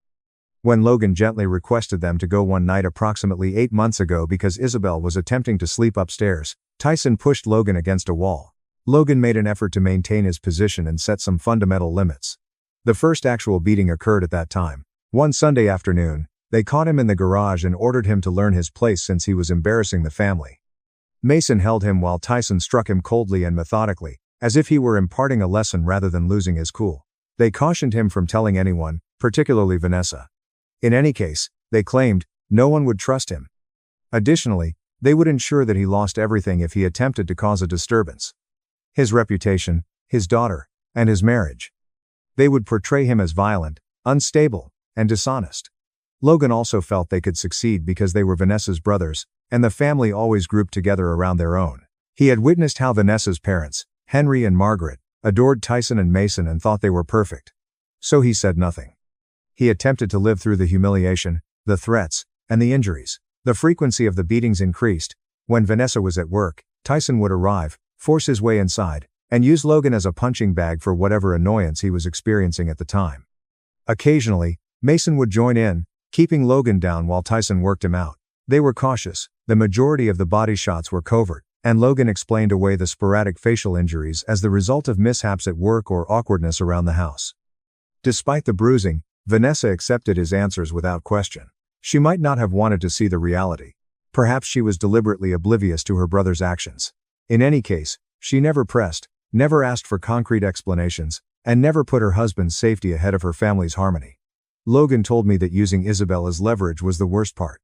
When Logan gently requested them to go one night approximately 8 months ago because Isabel was attempting to sleep upstairs, Tyson pushed Logan against a wall. Logan made an effort to maintain his position and set some fundamental limits. The first actual beating occurred at that time. One Sunday afternoon, they caught him in the garage and ordered him to learn his place since he was embarrassing the family. Mason held him while Tyson struck him coldly and methodically, as if he were imparting a lesson rather than losing his cool. They cautioned him from telling anyone, particularly Vanessa. In any case, they claimed, no one would trust him. Additionally, they would ensure that he lost everything if he attempted to cause a disturbance. His reputation, his daughter, and his marriage. They would portray him as violent, unstable, and dishonest. Logan also felt they could succeed because they were Vanessa's brothers, and the family always grouped together around their own. He had witnessed how Vanessa's parents, Henry and Margaret, adored Tyson and Mason and thought they were perfect. So he said nothing. He attempted to live through the humiliation, the threats, and the injuries. The frequency of the beatings increased. When Vanessa was at work, Tyson would arrive, force his way inside, and use Logan as a punching bag for whatever annoyance he was experiencing at the time. Occasionally, Mason would join in, keeping Logan down while Tyson worked him out. They were cautious, the majority of the body shots were covert, and Logan explained away the sporadic facial injuries as the result of mishaps at work or awkwardness around the house. Despite the bruising, Vanessa accepted his answers without question. She might not have wanted to see the reality. Perhaps she was deliberately oblivious to her brother's actions. In any case, she never pressed, never asked for concrete explanations, and never put her husband's safety ahead of her family's harmony. Logan told me that using Isabel as leverage was the worst part.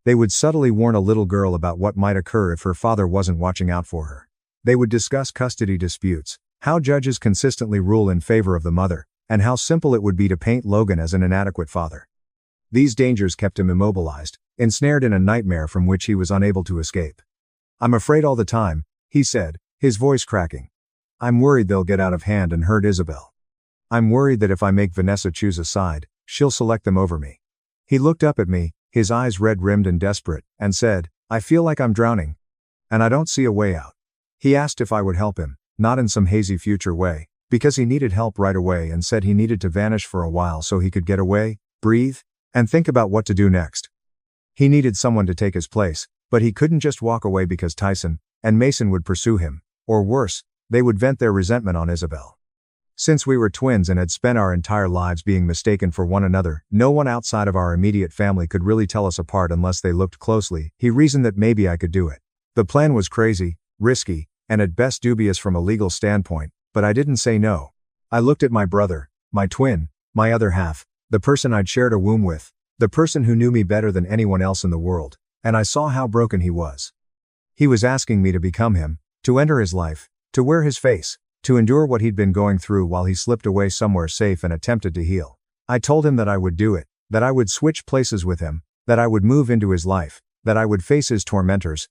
They would subtly warn a little girl about what might occur if her father wasn't watching out for her. They would discuss custody disputes, how judges consistently rule in favor of the mother, and how simple it would be to paint Logan as an inadequate father. These dangers kept him immobilized, ensnared in a nightmare from which he was unable to escape. "I'm afraid all the time," he said, his voice cracking. "I'm worried they'll get out of hand and hurt Isabel. I'm worried that if I make Vanessa choose a side, she'll select them over me." He looked up at me, his eyes red-rimmed and desperate, and said, "I feel like I'm drowning. And I don't see a way out." He asked if I would help him, not in some hazy future way, because he needed help right away, and said he needed to vanish for a while so he could get away, breathe, and think about what to do next. He needed someone to take his place, but he couldn't just walk away because Tyson and Mason would pursue him, or worse, they would vent their resentment on Isabel. Since we were twins and had spent our entire lives being mistaken for one another, no one outside of our immediate family could really tell us apart unless they looked closely. He reasoned that maybe I could do it. The plan was crazy, risky, and at best dubious from a legal standpoint, but I didn't say no. I looked at my brother, my twin, my other half, the person I'd shared a womb with, the person who knew me better than anyone else in the world, and I saw how broken he was. He was asking me to become him, to enter his life, to wear his face, to endure what he'd been going through while he slipped away somewhere safe and attempted to heal. I told him that I would do it, that I would switch places with him, that I would move into his life, that I would face his tormentors,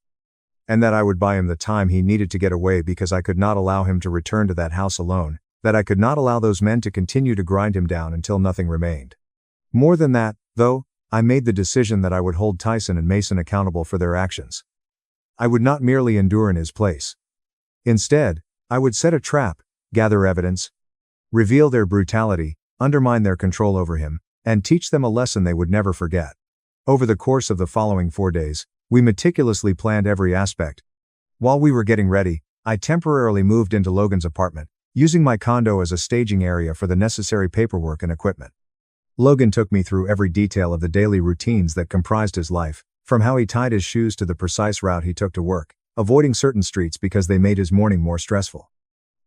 and that I would buy him the time he needed to get away because I could not allow him to return to that house alone, that I could not allow those men to continue to grind him down until nothing remained. More than that, though, I made the decision that I would hold Tyson and Mason accountable for their actions. I would not merely endure in his place. Instead, I would set a trap, gather evidence, reveal their brutality, undermine their control over him, and teach them a lesson they would never forget. Over the course of the following 4 days, we meticulously planned every aspect. While we were getting ready, I temporarily moved into Logan's apartment, using my condo as a staging area for the necessary paperwork and equipment. Logan took me through every detail of the daily routines that comprised his life, from how he tied his shoes to the precise route he took to work, avoiding certain streets because they made his morning more stressful.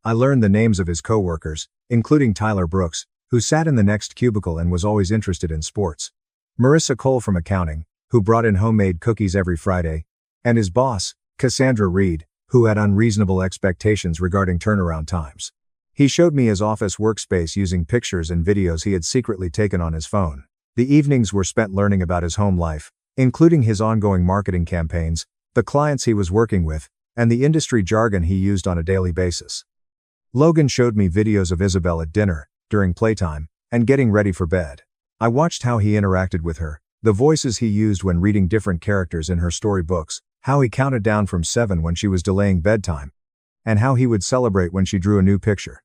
I learned the names of his co-workers, including Tyler Brooks, who sat in the next cubicle and was always interested in sports, Marissa Cole from accounting, who brought in homemade cookies every Friday, and his boss, Cassandra Reed, who had unreasonable expectations regarding turnaround times. He showed me his office workspace using pictures and videos he had secretly taken on his phone. The evenings were spent learning about his home life, including his ongoing marketing campaigns, the clients he was working with, and the industry jargon he used on a daily basis. Logan showed me videos of Isabel at dinner, during playtime, and getting ready for bed. I watched how he interacted with her, the voices he used when reading different characters in her storybooks, how he counted down from 7 when she was delaying bedtime, and how he would celebrate when she drew a new picture.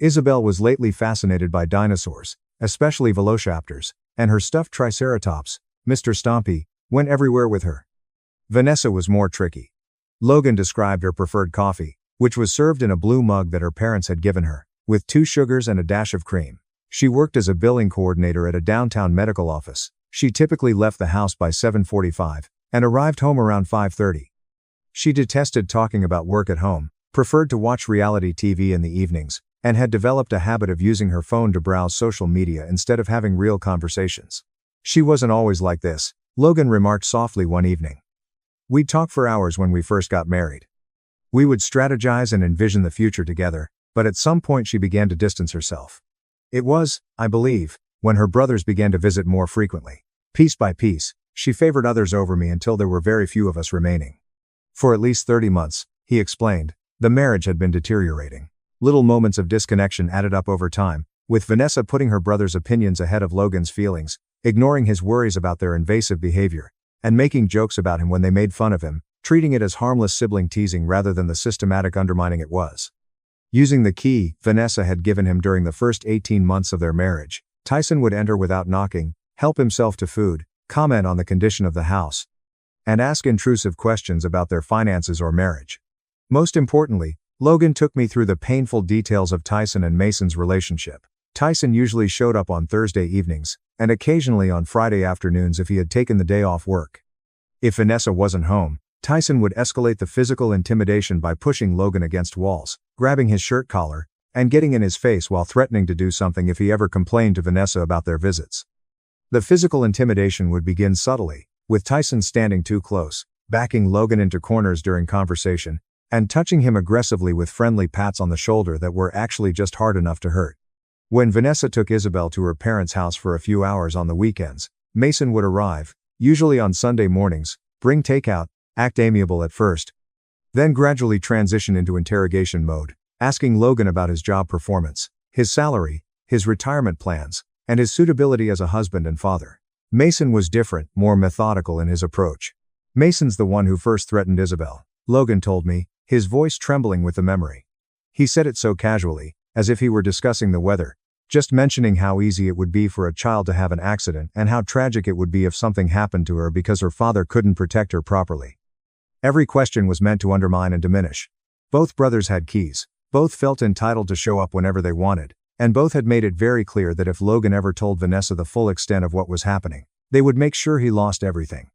Isabel was lately fascinated by dinosaurs, especially velociraptors, and her stuffed triceratops, Mr. Stompy, went everywhere with her. Vanessa was more tricky. Logan described her preferred coffee, which was served in a blue mug that her parents had given her, with 2 sugars and a dash of cream. She worked as a billing coordinator at a downtown medical office. She typically left the house by 7:45, and arrived home around 5:30. She detested talking about work at home, preferred to watch reality TV in the evenings, and had developed a habit of using her phone to browse social media instead of having real conversations. She wasn't always like this, Logan remarked softly one evening. We'd talk for hours when we first got married. We would strategize and envision the future together, but at some point she began to distance herself. It was, I believe, when her brothers began to visit more frequently. Piece by piece, she favored others over me until there were very few of us remaining. For at least 30 months, he explained, the marriage had been deteriorating. Little moments of disconnection added up over time, with Vanessa putting her brother's opinions ahead of Logan's feelings, ignoring his worries about their invasive behavior, and making jokes about him when they made fun of him, treating it as harmless sibling teasing rather than the systematic undermining it was. Using the key Vanessa had given him during the first 18 months of their marriage, Tyson would enter without knocking, help himself to food, comment on the condition of the house, and ask intrusive questions about their finances or marriage. Most importantly, Logan took me through the painful details of Tyson and Mason's relationship. Tyson usually showed up on Thursday evenings, and occasionally on Friday afternoons if he had taken the day off work. If Vanessa wasn't home, Tyson would escalate the physical intimidation by pushing Logan against walls, grabbing his shirt collar, and getting in his face while threatening to do something if he ever complained to Vanessa about their visits. The physical intimidation would begin subtly, with Tyson standing too close, backing Logan into corners during conversation, and touching him aggressively with friendly pats on the shoulder that were actually just hard enough to hurt. When Vanessa took Isabel to her parents' house for a few hours on the weekends, Mason would arrive, usually on Sunday mornings, bring takeout, act amiable at first, then gradually transition into interrogation mode, asking Logan about his job performance, his salary, his retirement plans, and his suitability as a husband and father. Mason was different, more methodical in his approach. Mason's the one who first threatened Isabel, Logan told me, his voice trembling with the memory. He said it so casually, as if he were discussing the weather, just mentioning how easy it would be for a child to have an accident and how tragic it would be if something happened to her because her father couldn't protect her properly. Every question was meant to undermine and diminish. Both brothers had keys, both felt entitled to show up whenever they wanted, and both had made it very clear that if Logan ever told Vanessa the full extent of what was happening, they would make sure he lost everything.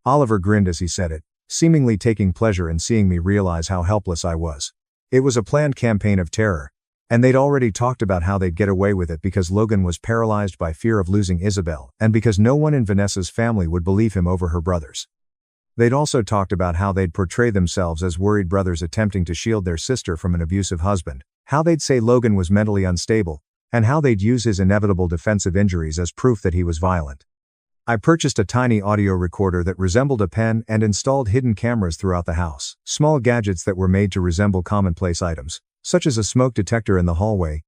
Oliver grinned as he said it, seemingly taking pleasure in seeing me realize how helpless I was. It was a planned campaign of terror, and they'd already talked about how they'd get away with it because Logan was paralyzed by fear of losing Isabel and because no one in Vanessa's family would believe him over her brothers. They'd also talked about how they'd portray themselves as worried brothers attempting to shield their sister from an abusive husband, how they'd say Logan was mentally unstable, and how they'd use his inevitable defensive injuries as proof that he was violent. I purchased a tiny audio recorder that resembled a pen and installed hidden cameras throughout the house, small gadgets that were made to resemble commonplace items, such as a smoke detector in the hallway,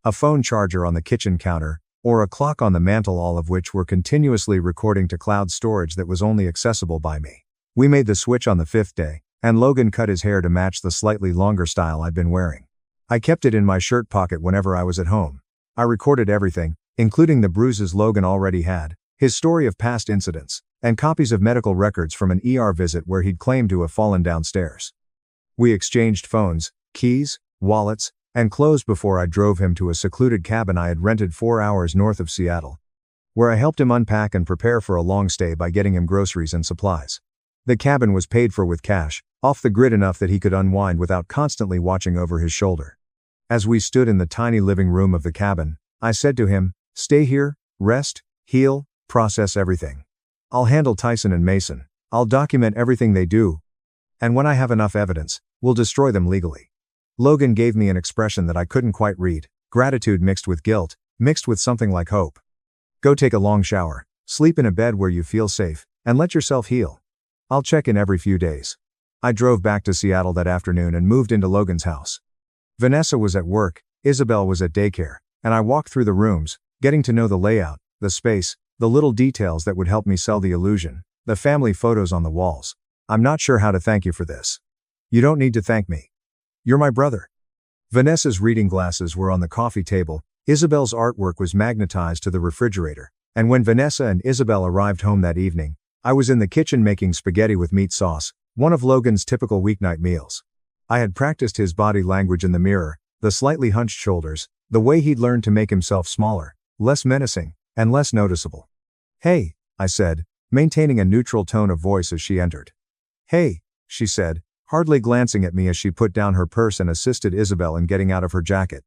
a phone charger on the kitchen counter, or a clock on the mantle, all of which were continuously recording to cloud storage that was only accessible by me. We made the switch on the 5th day, and Logan cut his hair to match the slightly longer style I'd been wearing. I kept it in my shirt pocket whenever I was at home. I recorded everything, including the bruises Logan already had, his story of past incidents, and copies of medical records from an ER visit where he'd claimed to have fallen downstairs. We exchanged phones, keys, wallets, and clothes before I drove him to a secluded cabin I had rented 4 hours north of Seattle, where I helped him unpack and prepare for a long stay by getting him groceries and supplies. The cabin was paid for with cash, off the grid enough that he could unwind without constantly watching over his shoulder. As we stood in the tiny living room of the cabin, I said to him, "Stay here, rest, heal, process everything. I'll handle Tyson and Mason. I'll document everything they do. And when I have enough evidence, we'll destroy them legally." Logan gave me an expression that I couldn't quite read, gratitude mixed with guilt, mixed with something like hope. "Go take a long shower, sleep in a bed where you feel safe, and let yourself heal. I'll check in every few days." I drove back to Seattle that afternoon and moved into Logan's house. Vanessa was at work, Isabel was at daycare, and I walked through the rooms, getting to know the layout, the space, the little details that would help me sell the illusion, the family photos on the walls. "I'm not sure how to thank you for this." "You don't need to thank me. You're my brother." Vanessa's reading glasses were on the coffee table, Isabel's artwork was magnetized to the refrigerator, and when Vanessa and Isabel arrived home that evening, I was in the kitchen making spaghetti with meat sauce, one of Logan's typical weeknight meals. I had practiced his body language in the mirror, the slightly hunched shoulders, the way he'd learned to make himself smaller, less menacing, and less noticeable. "Hey," I said, maintaining a neutral tone of voice as she entered. "Hey," she said, hardly glancing at me as she put down her purse and assisted Isabel in getting out of her jacket.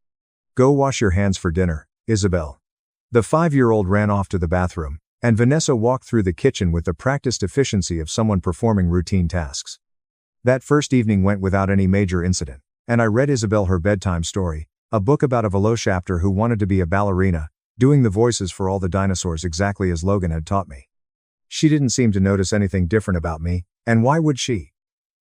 "Go wash your hands for dinner, Isabel." The 5-year-old ran off to the bathroom, and Vanessa walked through the kitchen with the practiced efficiency of someone performing routine tasks. That first evening went without any major incident, and I read Isabel her bedtime story, a book about a velociraptor who wanted to be a ballerina, doing the voices for all the dinosaurs exactly as Logan had taught me. She didn't seem to notice anything different about me, and why would she?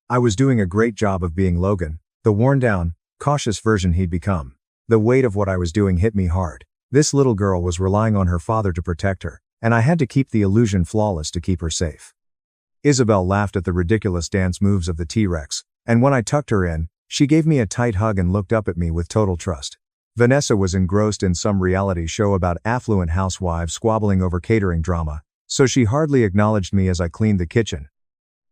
I was doing a great job of being Logan, the worn-down, cautious version he'd become. The weight of what I was doing hit me hard. This little girl was relying on her father to protect her, and I had to keep the illusion flawless to keep her safe. Isabel laughed at the ridiculous dance moves of the T-Rex, and when I tucked her in, she gave me a tight hug and looked up at me with total trust. Vanessa was engrossed in some reality show about affluent housewives squabbling over catering drama, so she hardly acknowledged me as I cleaned the kitchen,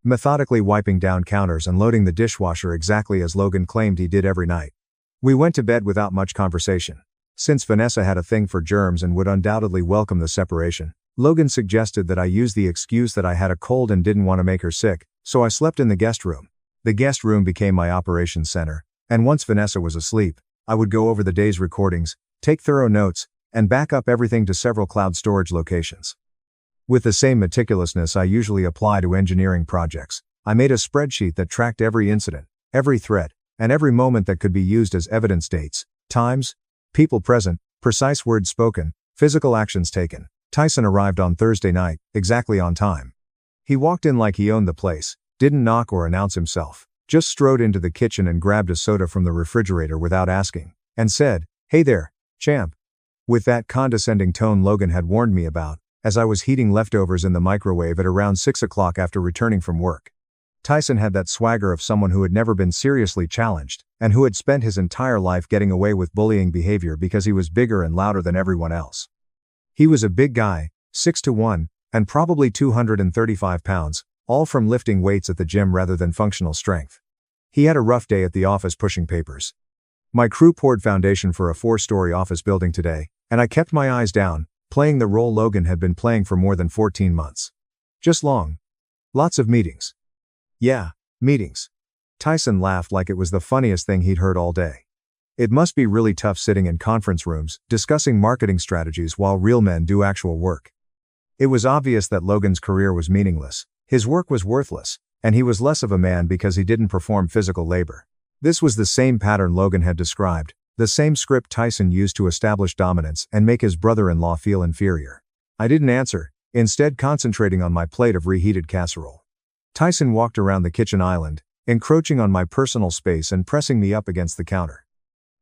methodically wiping down counters and loading the dishwasher exactly as Logan claimed he did every night. We went to bed without much conversation. Since Vanessa had a thing for germs and would undoubtedly welcome the separation, Logan suggested that I use the excuse that I had a cold and didn't want to make her sick, so I slept in the guest room. The guest room became my operations center, and once Vanessa was asleep, I would go over the day's recordings, take thorough notes, and back up everything to several cloud storage locations. With the same meticulousness I usually apply to engineering projects, I made a spreadsheet that tracked every incident, every threat, and every moment that could be used as evidence: dates, times, people present, precise words spoken, physical actions taken. Tyson arrived on Thursday night, exactly on time. He walked in like he owned the place, didn't knock or announce himself, just strode into the kitchen and grabbed a soda from the refrigerator without asking, and said, "Hey there, champ." With that condescending tone Logan had warned me about, as I was heating leftovers in the microwave at around 6 o'clock after returning from work. Tyson had that swagger of someone who had never been seriously challenged, and who had spent his entire life getting away with bullying behavior because he was bigger and louder than everyone else. He was a big guy, 6'1", and probably 235 pounds, all from lifting weights at the gym rather than functional strength. He had a rough day at the office pushing papers. My crew poured foundation for a 4-story office building today, and I kept my eyes down, playing the role Logan had been playing for more than 14 months. Just long. Lots of meetings. Yeah, meetings. Tyson laughed like it was the funniest thing he'd heard all day. It must be really tough sitting in conference rooms, discussing marketing strategies while real men do actual work. It was obvious that Logan's career was meaningless, his work was worthless, and he was less of a man because he didn't perform physical labor. This was the same pattern Logan had described, the same script Tyson used to establish dominance and make his brother-in-law feel inferior. I didn't answer, instead concentrating on my plate of reheated casserole. Tyson walked around the kitchen island, encroaching on my personal space and pressing me up against the counter.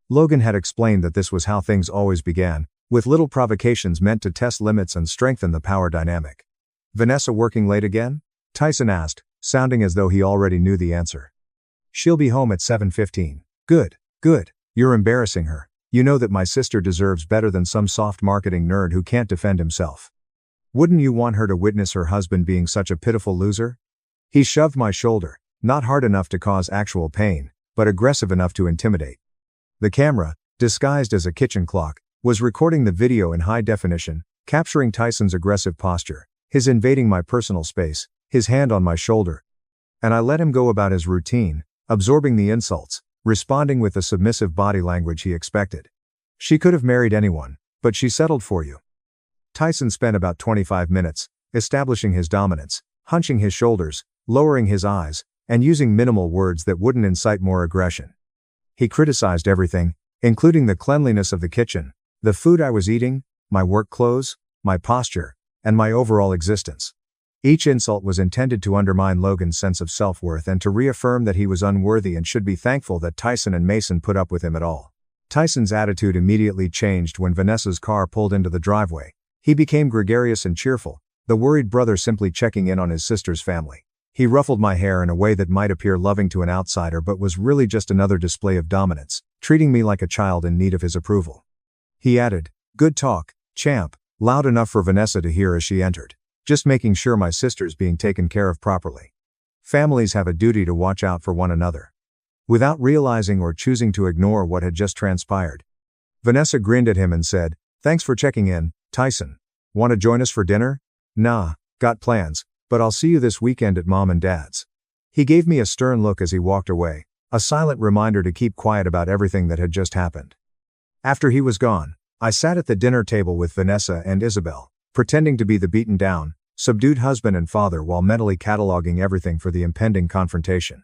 Logan had explained that this was how things always began, with little provocations meant to test limits and strengthen the power dynamic. "Vanessa working late again?" Tyson asked, sounding as though he already knew the answer. "She'll be home at 7:15. Good, good. You're embarrassing her. You know that my sister deserves better than some soft marketing nerd who can't defend himself. Wouldn't you want her to witness her husband being such a pitiful loser?" He shoved my shoulder, not hard enough to cause actual pain, but aggressive enough to intimidate. The camera, disguised as a kitchen clock, was recording the video in high definition, capturing Tyson's aggressive posture, his invading my personal space, his hand on my shoulder. And I let him go about his routine, absorbing the insults, responding with the submissive body language he expected. "She could have married anyone, but she settled for you." Tyson spent about 25 minutes, establishing his dominance, hunching his shoulders, lowering his eyes, and using minimal words that wouldn't incite more aggression. He criticized everything, including the cleanliness of the kitchen, the food I was eating, my work clothes, my posture, and my overall existence. Each insult was intended to undermine Logan's sense of self-worth and to reaffirm that he was unworthy and should be thankful that Tyson and Mason put up with him at all. Tyson's attitude immediately changed when Vanessa's car pulled into the driveway. He became gregarious and cheerful, the worried brother simply checking in on his sister's family. He ruffled my hair in a way that might appear loving to an outsider but was really just another display of dominance, treating me like a child in need of his approval. He added, "Good talk, champ," loud enough for Vanessa to hear as she entered. "Just making sure my sister's being taken care of properly. Families have a duty to watch out for one another." Without realizing or choosing to ignore what had just transpired, Vanessa grinned at him and said, "Thanks for checking in, Tyson. Want to join us for dinner?" "Nah, got plans, but I'll see you this weekend at Mom and Dad's." He gave me a stern look as he walked away, a silent reminder to keep quiet about everything that had just happened. After he was gone, I sat at the dinner table with Vanessa and Isabel, pretending to be the beaten down, subdued husband and father while mentally cataloging everything for the impending confrontation.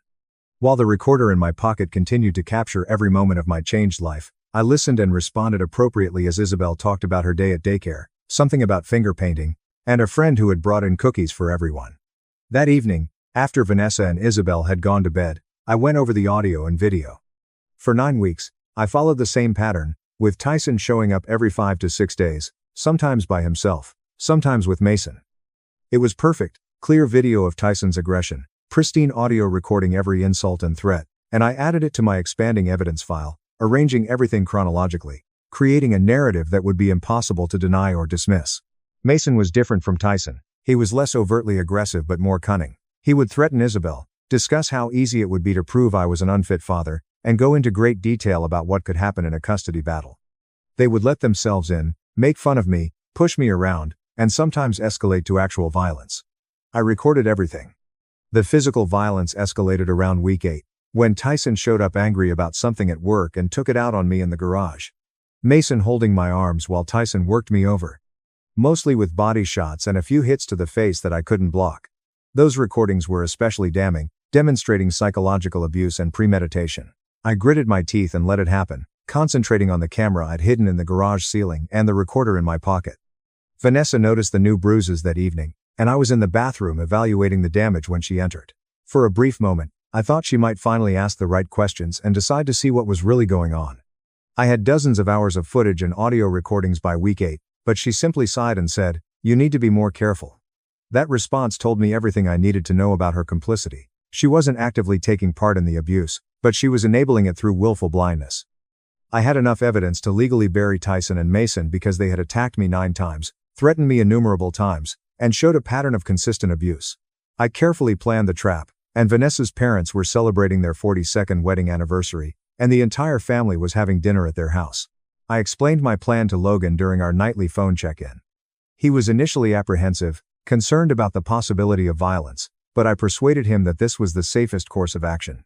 While the recorder in my pocket continued to capture every moment of my changed life, I listened and responded appropriately as Isabel talked about her day at daycare, something about finger painting, and a friend who had brought in cookies for everyone. That evening, after Vanessa and Isabel had gone to bed, I went over the audio and video. For 9 weeks, I followed the same pattern, with Tyson showing up every 5 to 6 days, sometimes by himself, sometimes with Mason. It was perfect, clear video of Tyson's aggression, pristine audio recording every insult and threat, and I added it to my expanding evidence file, arranging everything chronologically, creating a narrative that would be impossible to deny or dismiss. Mason was different from Tyson. He was less overtly aggressive but more cunning. He would threaten Isabel, discuss how easy it would be to prove I was an unfit father, and go into great detail about what could happen in a custody battle. They would let themselves in, make fun of me, push me around, and sometimes escalate to actual violence. I recorded everything. The physical violence escalated around week 8, when Tyson showed up angry about something at work and took it out on me in the garage. Mason holding my arms while Tyson worked me over. Mostly with body shots and a few hits to the face that I couldn't block. Those recordings were especially damning, demonstrating psychological abuse and premeditation. I gritted my teeth and let it happen, concentrating on the camera I'd hidden in the garage ceiling and the recorder in my pocket. Vanessa noticed the new bruises that evening, and I was in the bathroom evaluating the damage when she entered. For a brief moment, I thought she might finally ask the right questions and decide to see what was really going on. I had dozens of hours of footage and audio recordings by week 8, but she simply sighed and said, "You need to be more careful." That response told me everything I needed to know about her complicity. She wasn't actively taking part in the abuse, but she was enabling it through willful blindness. I had enough evidence to legally bury Tyson and Mason because they had attacked me 9 times, threatened me innumerable times, and showed a pattern of consistent abuse. I carefully planned the trap, and Vanessa's parents were celebrating their 42nd wedding anniversary, and the entire family was having dinner at their house. I explained my plan to Logan during our nightly phone check-in. He was initially apprehensive, concerned about the possibility of violence, but I persuaded him that this was the safest course of action.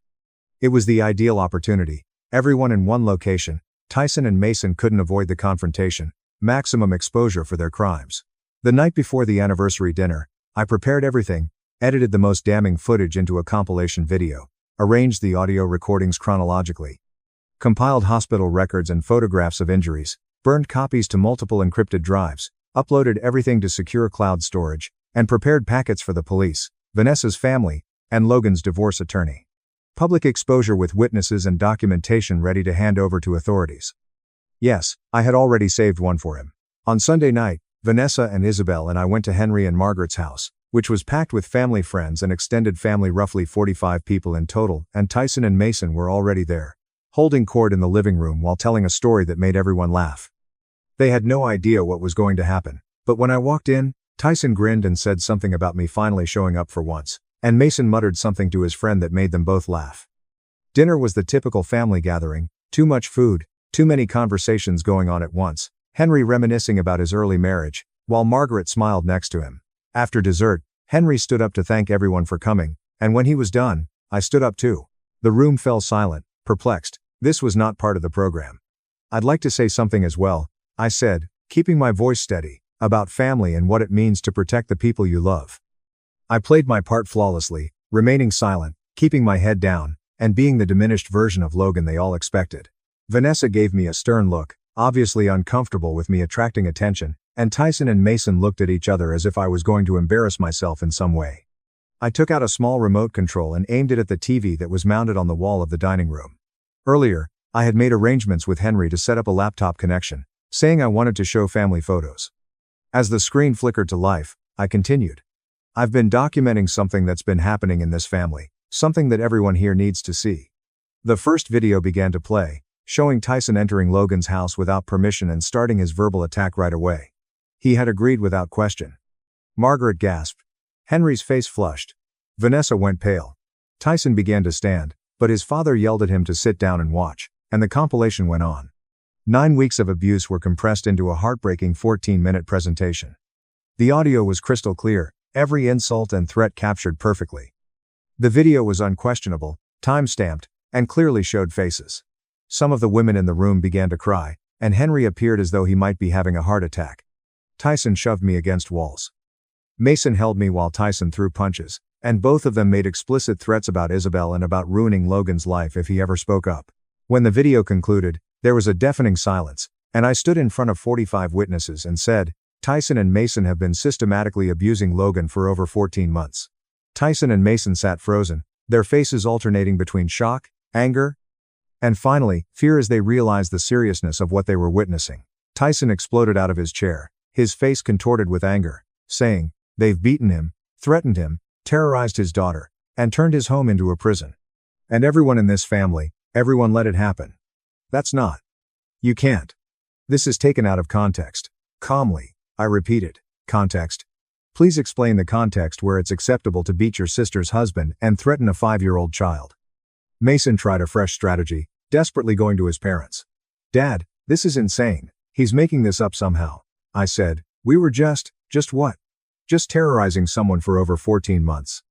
It was the ideal opportunity, everyone in one location. Tyson and Mason couldn't avoid the confrontation, maximum exposure for their crimes. The night before the anniversary dinner, I prepared everything, edited the most damning footage into a compilation video, arranged the audio recordings chronologically, compiled hospital records and photographs of injuries, burned copies to multiple encrypted drives, uploaded everything to secure cloud storage, and prepared packets for the police, Vanessa's family, and Logan's divorce attorney. Public exposure with witnesses and documentation ready to hand over to authorities. Yes, I had already saved one for him. On Sunday night, Vanessa and Isabel and I went to Henry and Margaret's house, which was packed with family friends and extended family, roughly 45 people in total, and Tyson and Mason were already there, holding court in the living room while telling a story that made everyone laugh. They had no idea what was going to happen, but when I walked in, Tyson grinned and said something about me finally showing up for once, and Mason muttered something to his friend that made them both laugh. Dinner was the typical family gathering, too much food, too many conversations going on at once, Henry reminiscing about his early marriage, while Margaret smiled next to him. After dessert, Henry stood up to thank everyone for coming, and when he was done, I stood up too. The room fell silent, perplexed. This was not part of the program. "I'd like to say something as well," I said, keeping my voice steady, "about family and what it means to protect the people you love." I played my part flawlessly, remaining silent, keeping my head down, and being the diminished version of Logan they all expected. Vanessa gave me a stern look, obviously uncomfortable with me attracting attention, and Tyson and Mason looked at each other as if I was going to embarrass myself in some way. I took out a small remote control and aimed it at the TV that was mounted on the wall of the dining room. Earlier, I had made arrangements with Henry to set up a laptop connection, saying I wanted to show family photos. As the screen flickered to life, I continued. "I've been documenting something that's been happening in this family, something that everyone here needs to see." The first video began to play, showing Tyson entering Logan's house without permission and starting his verbal attack right away. He had agreed without question. Margaret gasped. Henry's face flushed. Vanessa went pale. Tyson began to stand, but his father yelled at him to sit down and watch, and the compilation went on. 9 weeks of abuse were compressed into a heartbreaking 14-minute presentation. The audio was crystal clear, every insult and threat captured perfectly. The video was unquestionable, time-stamped, and clearly showed faces. Some of the women in the room began to cry, and Henry appeared as though he might be having a heart attack. Tyson shoved me against walls. Mason held me while Tyson threw punches, and both of them made explicit threats about Isabel and about ruining Logan's life if he ever spoke up. When the video concluded, there was a deafening silence, and I stood in front of 45 witnesses and said, "Tyson and Mason have been systematically abusing Logan for over 14 months. Tyson and Mason sat frozen, their faces alternating between shock, anger, and finally, fear as they realized the seriousness of what they were witnessing. Tyson exploded out of his chair. his face contorted with anger, saying, "They've beaten him, threatened him, terrorized his daughter, and turned his home into a prison. And everyone in this family, everyone let it happen. That's not. You can't. This is taken out of context." Calmly, I repeated, "Context? Please explain the context where it's acceptable to beat your sister's husband and threaten a 5-year-old child." Mason tried a fresh strategy, desperately going to his parents. "Dad, this is insane. He's making this up somehow," I said. "We were just what? Just terrorizing someone for over 14 months.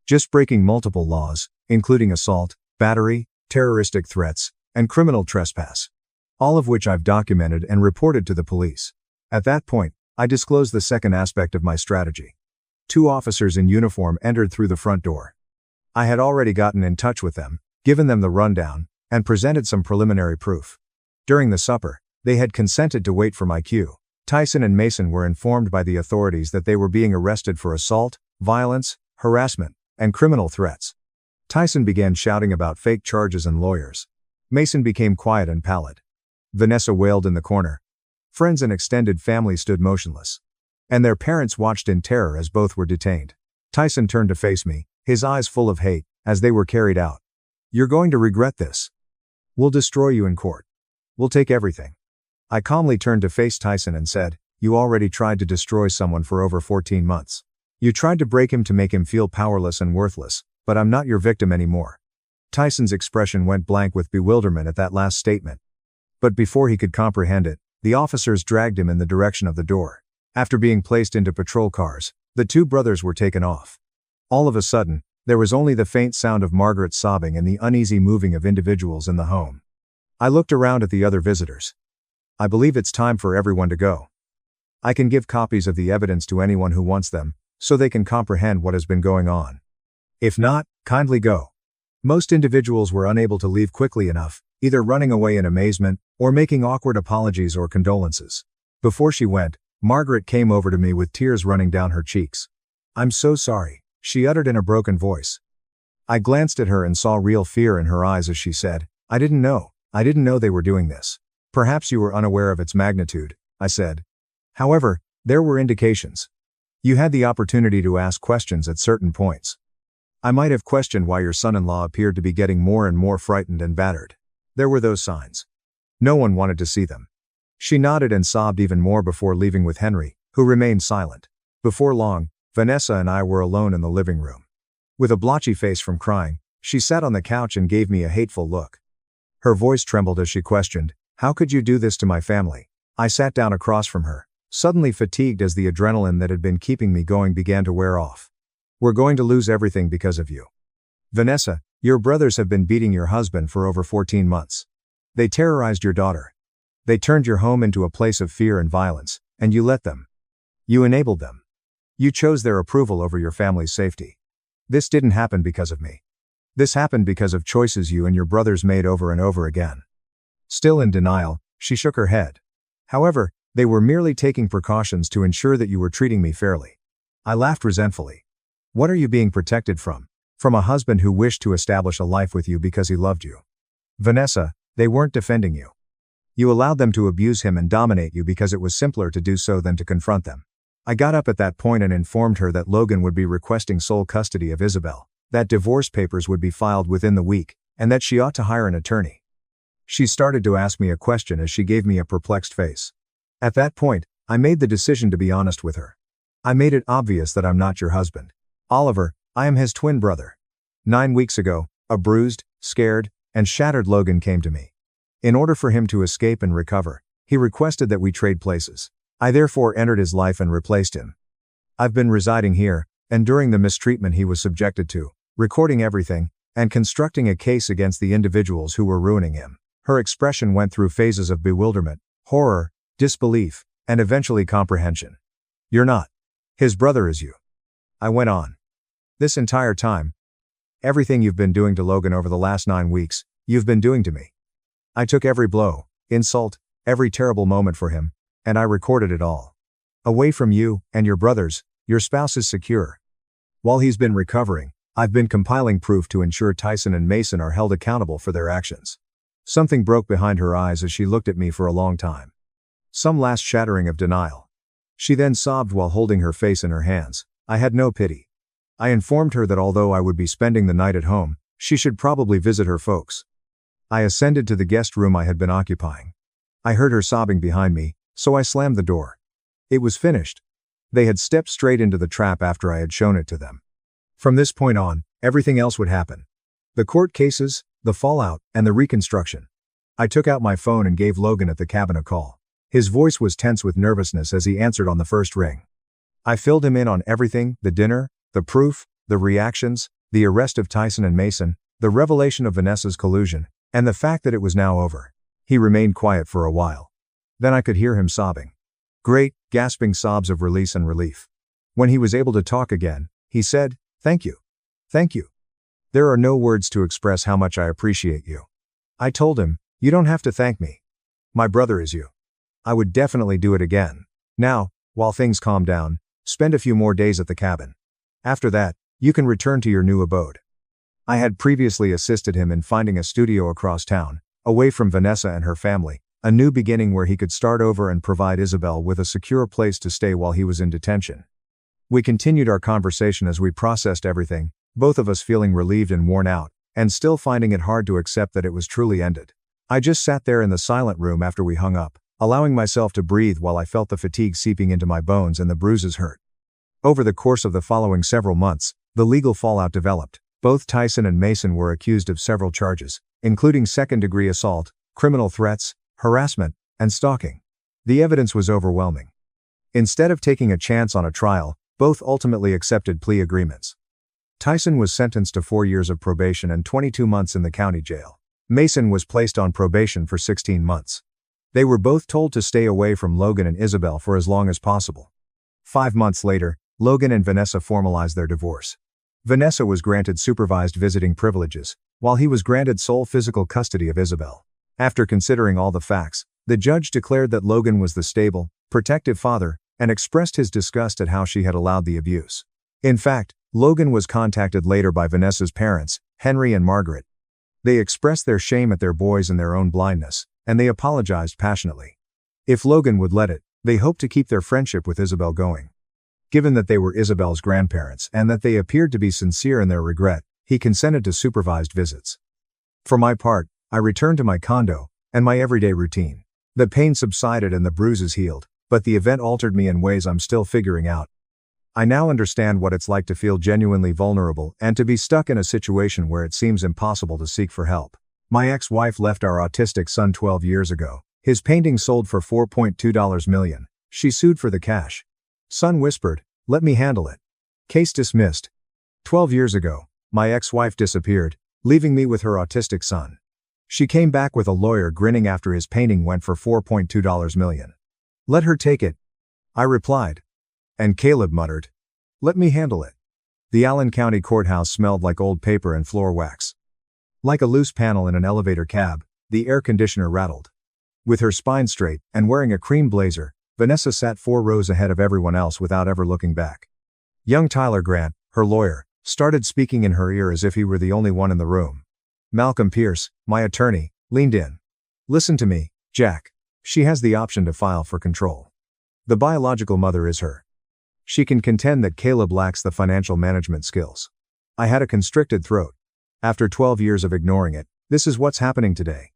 Just breaking multiple laws, including assault, battery, terroristic threats, and criminal trespass. All of which I've documented and reported to the police." At that point, I disclosed the second aspect of my strategy. 2 officers in uniform entered through the front door. I had already gotten in touch with them, given them the rundown, and presented some preliminary proof. During the supper, they had consented to wait for my cue. Tyson and Mason were informed by the authorities that they were being arrested for assault, violence, harassment, and criminal threats. Tyson began shouting about fake charges and lawyers. Mason became quiet and pallid. Vanessa wailed in the corner. Friends and extended family stood motionless. And their parents watched in terror as both were detained. Tyson turned to face me, his eyes full of hate, as they were carried out. "You're going to regret this. We'll destroy you in court. We'll take everything." I calmly turned to face Tyson and said, "You already tried to destroy someone for over 14 months. You tried to break him to make him feel powerless and worthless, but I'm not your victim anymore." Tyson's expression went blank with bewilderment at that last statement. But before he could comprehend it, the officers dragged him in the direction of the door. After being placed into patrol cars, the 2 brothers were taken off. All of a sudden, there was only the faint sound of Margaret sobbing and the uneasy moving of individuals in the home. I looked around at the other visitors. "I believe it's time for everyone to go. I can give copies of the evidence to anyone who wants them, so they can comprehend what has been going on. If not, kindly go." Most individuals were unable to leave quickly enough, either running away in amazement, or making awkward apologies or condolences. Before she went, Margaret came over to me with tears running down her cheeks. "I'm so sorry," she uttered in a broken voice. I glanced at her and saw real fear in her eyes as she said, I didn't know they were doing this." "Perhaps you were unaware of its magnitude," I said. "However, there were indications. You had the opportunity to ask questions at certain points. I might have questioned why your son-in-law appeared to be getting more and more frightened and battered. There were those signs. No one wanted to see them." She nodded and sobbed even more before leaving with Henry, who remained silent. Before long, Vanessa and I were alone in the living room. With a blotchy face from crying, she sat on the couch and gave me a hateful look. Her voice trembled as she questioned, "How could you do this to my family?" I sat down across from her, suddenly fatigued as the adrenaline that had been keeping me going began to wear off. "We're going to lose everything because of you. Vanessa, your brothers have been beating your husband for over 14 months. They terrorized your daughter. They turned your home into a place of fear and violence, and you let them. You enabled them. You chose their approval over your family's safety. This didn't happen because of me. This happened because of choices you and your brothers made over and over again." Still in denial, she shook her head. "However, they were merely taking precautions to ensure that you were treating me fairly." I laughed resentfully. "What are you being protected from? From a husband who wished to establish a life with you because he loved you. Vanessa, they weren't defending you. You allowed them to abuse him and dominate you because it was simpler to do so than to confront them." I got up at that point and informed her that Logan would be requesting sole custody of Isabel, that divorce papers would be filed within the week, and that she ought to hire an attorney. She started to ask me a question as she gave me a perplexed face. At that point, I made the decision to be honest with her. I made it obvious that I'm not your husband. Oliver, I am his twin brother. 9 weeks ago, a bruised, scared, and shattered Logan came to me. In order for him to escape and recover, he requested that we trade places. I therefore entered his life and replaced him. I've been residing here, enduring the mistreatment he was subjected to, recording everything, and constructing a case against the individuals who were ruining him. Her expression went through phases of bewilderment, horror, disbelief, and eventually comprehension. "You're not. His brother is you." I went on. "This entire time, everything you've been doing to Logan over the last 9 weeks, you've been doing to me. I took every blow, insult, every terrible moment for him, and I recorded it all. Away from you and your brothers, your spouse is secure. While he's been recovering, I've been compiling proof to ensure Tyson and Mason are held accountable for their actions." Something broke behind her eyes as she looked at me for a long time. Some last shattering of denial. She then sobbed while holding her face in her hands. I had no pity. I informed her that although I would be spending the night at home, she should probably visit her folks. I ascended to the guest room I had been occupying. I heard her sobbing behind me, so I slammed the door. It was finished. They had stepped straight into the trap after I had shown it to them. From this point on, everything else would happen. The court cases, the fallout, and the reconstruction. I took out my phone and gave Logan at the cabin a call. His voice was tense with nervousness as he answered on the first ring. I filled him in on everything: the dinner, the proof, the reactions, the arrest of Tyson and Mason, the revelation of Vanessa's collusion, and the fact that it was now over. He remained quiet for a while. Then I could hear him sobbing. Great, gasping sobs of release and relief. When he was able to talk again, he said, "Thank you. Thank you. There are no words to express how much I appreciate you." I told him, "You don't have to thank me. My brother is you. I would definitely do it again. Now, while things calm down, spend a few more days at the cabin. After that, you can return to your new abode." I had previously assisted him in finding a studio across town, away from Vanessa and her family, a new beginning where he could start over and provide Isabel with a secure place to stay while he was in detention. We continued our conversation as we processed everything, both of us feeling relieved and worn out, and still finding it hard to accept that it was truly ended. I just sat there in the silent room after we hung up, allowing myself to breathe while I felt the fatigue seeping into my bones and the bruises hurt. Over the course of the following several months, the legal fallout developed. Both Tyson and Mason were accused of several charges, including second-degree assault, criminal threats, harassment, and stalking. The evidence was overwhelming. Instead of taking a chance on a trial, both ultimately accepted plea agreements. Tyson was sentenced to 4 years of probation and 22 months in the county jail. Mason was placed on probation for 16 months. They were both told to stay away from Logan and Isabel for as long as possible. 5 months later, Logan and Vanessa formalized their divorce. Vanessa was granted supervised visiting privileges, while he was granted sole physical custody of Isabel. After considering all the facts, the judge declared that Logan was the stable, protective father, and expressed his disgust at how she had allowed the abuse. In fact, Logan was contacted later by Vanessa's parents, Henry and Margaret. They expressed their shame at their boys and their own blindness, and they apologized passionately. If Logan would let it, they hoped to keep their friendship with Isabel going. Given that they were Isabel's grandparents and that they appeared to be sincere in their regret, he consented to supervised visits. For my part, I returned to my condo and my everyday routine. The pain subsided and the bruises healed, but the event altered me in ways I'm still figuring out. I now understand what it's like to feel genuinely vulnerable and to be stuck in a situation where it seems impossible to seek for help. My ex-wife left our autistic son 12 years ago. His painting sold for $4.2 million. She sued for the cash. Son whispered, "Let me handle it." Case dismissed. 12 years ago, my ex-wife disappeared, leaving me with her autistic son. She came back with a lawyer grinning after his painting went for $4.2 million. "Let her take it," I replied. And Caleb muttered, "Let me handle it." The Allen County Courthouse smelled like old paper and floor wax. Like a loose panel in an elevator cab, the air conditioner rattled. With her spine straight and wearing a cream blazer, Vanessa sat 4 rows ahead of everyone else without ever looking back. Young Tyler Grant, her lawyer, started speaking in her ear as if he were the only one in the room. Malcolm Pierce, my attorney, leaned in. "Listen to me, Jack. She has the option to file for control. The biological mother is her. She can contend that Caleb lacks the financial management skills." I had a constricted throat. After 12 years of ignoring it, this is what's happening today.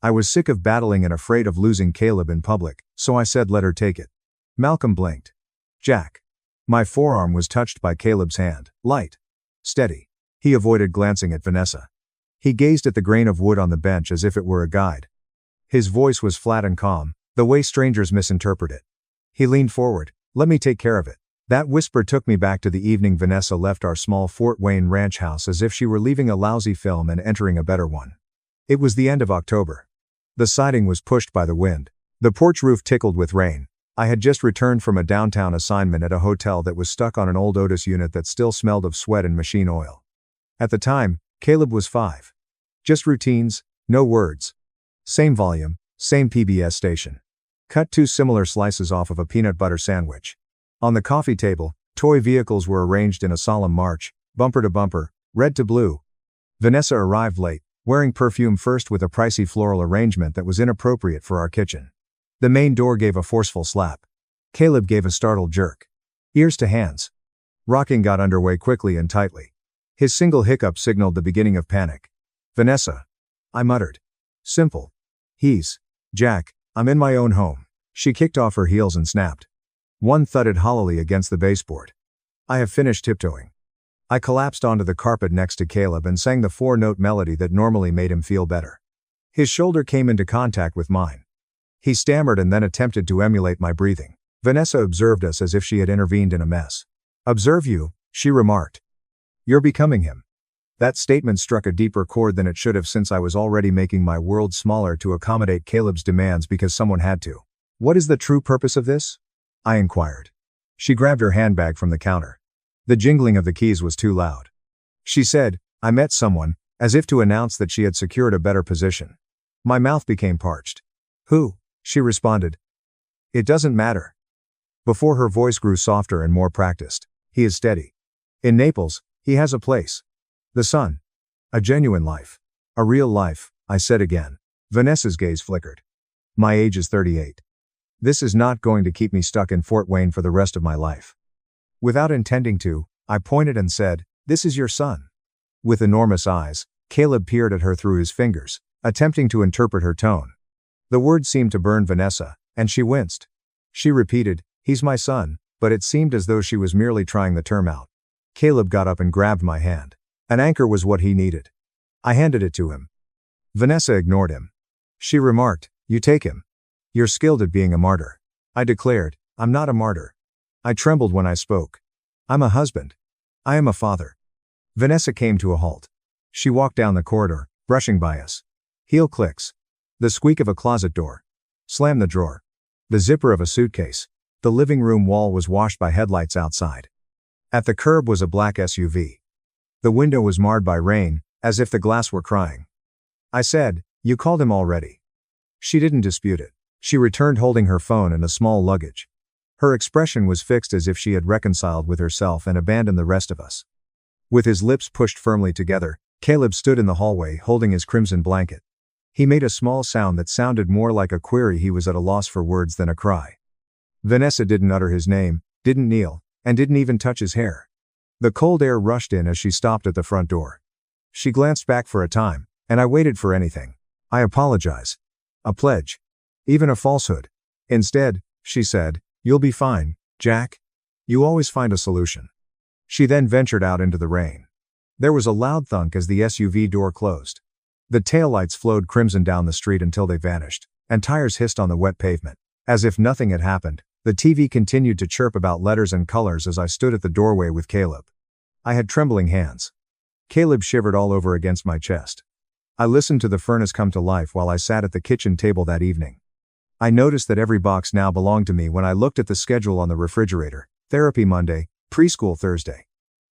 I was sick of battling and afraid of losing Caleb in public, so I said let her take it. Malcolm blinked. "Jack." My forearm was touched by Caleb's hand, light. Steady. He avoided glancing at Vanessa. He gazed at the grain of wood on the bench as if it were a guide. His voice was flat and calm, the way strangers misinterpret it. He leaned forward, "Let me take care of it." That whisper took me back to the evening Vanessa left our small Fort Wayne ranch house as if she were leaving a lousy film and entering a better one. It was the end of October. The siding was pushed by the wind. The porch roof tickled with rain. I had just returned from a downtown assignment at a hotel that was stuck on an old Otis unit that still smelled of sweat and machine oil. At the time, Caleb was 5. Just routines, no words. Same volume, same PBS station. Cut 2 similar slices off of a peanut butter sandwich. On the coffee table, toy vehicles were arranged in a solemn march, bumper to bumper, red to blue. Vanessa arrived late, wearing perfume first with a pricey floral arrangement that was inappropriate for our kitchen. The main door gave a forceful slap. Caleb gave a startled jerk. Ears to hands. Rocking got underway quickly and tightly. His single hiccup signaled the beginning of panic. Vanessa. I muttered. Simple. Jack, I'm in my own home. She kicked off her heels and snapped. One thudded hollowly against the baseboard. I have finished tiptoeing. I collapsed onto the carpet next to Caleb and sang the 4-note melody that normally made him feel better. His shoulder came into contact with mine. He stammered and then attempted to emulate my breathing. Vanessa observed us as if she had intervened in a mess. Observe you, she remarked. You're becoming him. That statement struck a deeper chord than it should have, since I was already making my world smaller to accommodate Caleb's demands because someone had to. What is the true purpose of this? I inquired. She grabbed her handbag from the counter. The jingling of the keys was too loud. She said, I met someone, as if to announce that she had secured a better position. My mouth became parched. Who? She responded. It doesn't matter. Before her voice grew softer and more practiced. He is steady. In Naples, he has a place. The sun. A genuine life. A real life, I said again. Vanessa's gaze flickered. My age is 38. This is not going to keep me stuck in Fort Wayne for the rest of my life. Without intending to, I pointed and said, this is your son. With enormous eyes, Caleb peered at her through his fingers, attempting to interpret her tone. The words seemed to burn Vanessa, and she winced. She repeated, he's my son, but it seemed as though she was merely trying the term out. Caleb got up and grabbed my hand. An anchor was what he needed. I handed it to him. Vanessa ignored him. She remarked, you take him. You're skilled at being a martyr. I declared, I'm not a martyr. I trembled when I spoke. I'm a husband. I am a father. Vanessa came to a halt. She walked down the corridor, brushing by us. Heel clicks. The squeak of a closet door. Slam the drawer. The zipper of a suitcase. The living room wall was washed by headlights outside. At the curb was a black SUV. The window was marred by rain, as if the glass were crying. I said, you called him already. She didn't dispute it. She returned holding her phone and a small luggage. Her expression was fixed, as if she had reconciled with herself and abandoned the rest of us. With his lips pushed firmly together, Caleb stood in the hallway holding his crimson blanket. He made a small sound that sounded more like a query. He was at a loss for words than a cry. Vanessa didn't utter his name, didn't kneel, and didn't even touch his hair. The cold air rushed in as she stopped at the front door. She glanced back for a time, and I waited for anything. I apologize. A pledge. Even a falsehood. Instead, she said, you'll be fine, Jack. You always find a solution. She then ventured out into the rain. There was a loud thunk as the SUV door closed. The taillights flowed crimson down the street until they vanished, and tires hissed on the wet pavement. As if nothing had happened, the TV continued to chirp about letters and colors as I stood at the doorway with Caleb. I had trembling hands. Caleb shivered all over against my chest. I listened to the furnace come to life while I sat at the kitchen table that evening. I noticed that every box now belonged to me when I looked at the schedule on the refrigerator. Therapy Monday, preschool Thursday.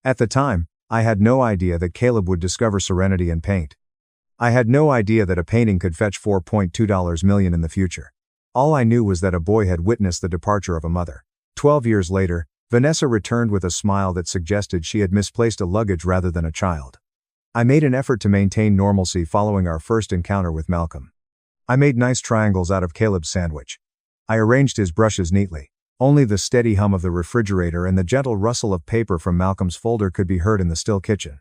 At the time, I had no idea that Caleb would discover serenity and paint. I had no idea that a painting could fetch $4.2 million in the future. All I knew was that a boy had witnessed the departure of a mother. 12 years later, Vanessa returned with a smile that suggested she had misplaced a luggage rather than a child. I made an effort to maintain normalcy following our first encounter with Malcolm. I made nice triangles out of Caleb's sandwich. I arranged his brushes neatly. Only the steady hum of the refrigerator and the gentle rustle of paper from Malcolm's folder could be heard in the still kitchen.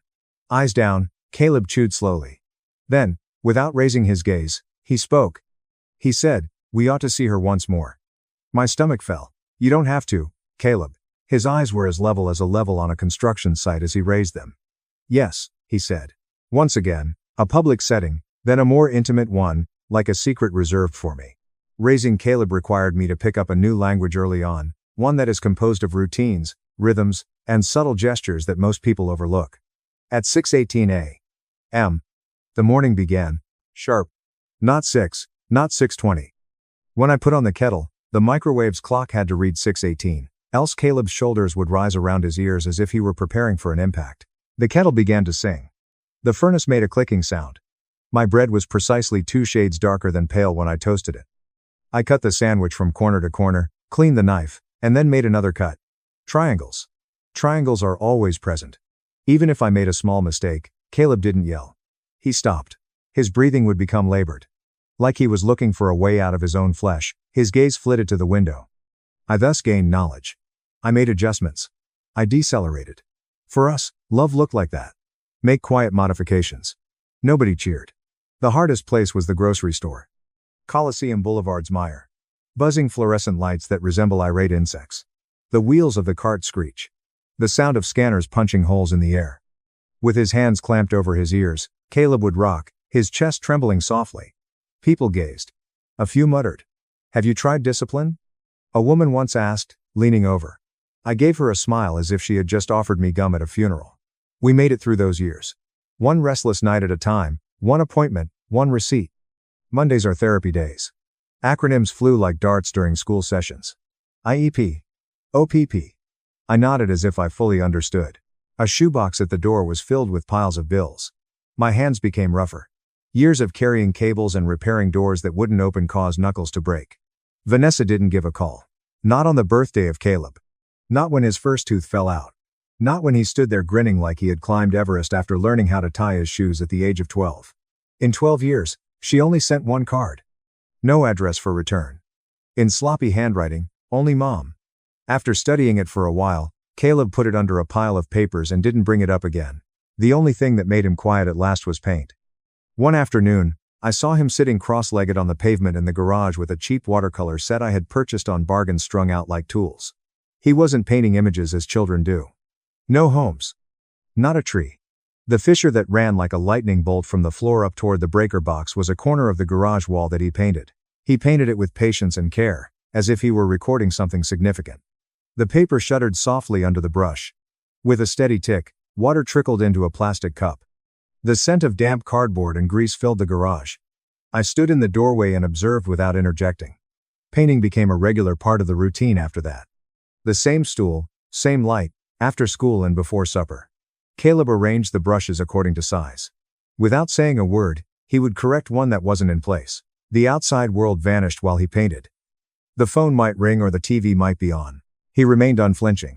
Eyes down, Caleb chewed slowly. Then, without raising his gaze, he spoke. He said, we ought to see her once more. My stomach fell. You don't have to, Caleb. His eyes were as level as a level on a construction site as he raised them. Yes, he said. Once again, a public setting, then a more intimate one, like a secret reserved for me. Raising Caleb required me to pick up a new language early on, one that is composed of routines, rhythms, and subtle gestures that most people overlook. At 6:18 a.m., the morning began, sharp. Not 6, not 6:20. When I put on the kettle, the microwave's clock had to read 6:18, else Caleb's shoulders would rise around his ears as if he were preparing for an impact. The kettle began to sing. The furnace made a clicking sound. My bread was precisely 2 shades darker than pale when I toasted it. I cut the sandwich from corner to corner, cleaned the knife, and then made another cut. Triangles. Triangles are always present. Even if I made a small mistake, Caleb didn't yell. He stopped. His breathing would become labored. Like he was looking for a way out of his own flesh, his gaze flitted to the window. I thus gained knowledge. I made adjustments. I decelerated. For us, love looked like that. Make quiet modifications. Nobody cheered. The hardest place was the grocery store. Coliseum Boulevard's mire. Buzzing fluorescent lights that resemble irate insects. The wheels of the cart screech. The sound of scanners punching holes in the air. With his hands clamped over his ears, Caleb would rock, his chest trembling softly. People gazed. A few muttered. "Have you tried discipline?" A woman once asked, leaning over. I gave her a smile as if she had just offered me gum at a funeral. We made it through those years. One restless night at a time, one appointment, one receipt. Mondays are therapy days. Acronyms flew like darts during school sessions. IEP. OPP. I nodded as if I fully understood. A shoebox at the door was filled with piles of bills. My hands became rougher. Years of carrying cables and repairing doors that wouldn't open caused knuckles to break. Vanessa didn't give a call. Not on the birthday of Caleb. Not when his first tooth fell out. Not when he stood there grinning like he had climbed Everest after learning how to tie his shoes at the age of 12. In 12 years, she only sent one card. No address for return. In sloppy handwriting, only mom. After studying it for a while, Caleb put it under a pile of papers and didn't bring it up again. The only thing that made him quiet at last was paint. One afternoon, I saw him sitting cross-legged on the pavement in the garage with a cheap watercolor set I had purchased on bargain strung out like tools. He wasn't painting images as children do. No homes. Not a tree. The fissure that ran like a lightning bolt from the floor up toward the breaker box was a corner of the garage wall that he painted. He painted it with patience and care, as if he were recording something significant. The paper shuddered softly under the brush. With a steady tick, water trickled into a plastic cup. The scent of damp cardboard and grease filled the garage. I stood in the doorway and observed without interjecting. Painting became a regular part of the routine after that. The same stool, same light, after school and before supper. Caleb arranged the brushes according to size. Without saying a word, he would correct one that wasn't in place. The outside world vanished while he painted. The phone might ring or the TV might be on. He remained unflinching.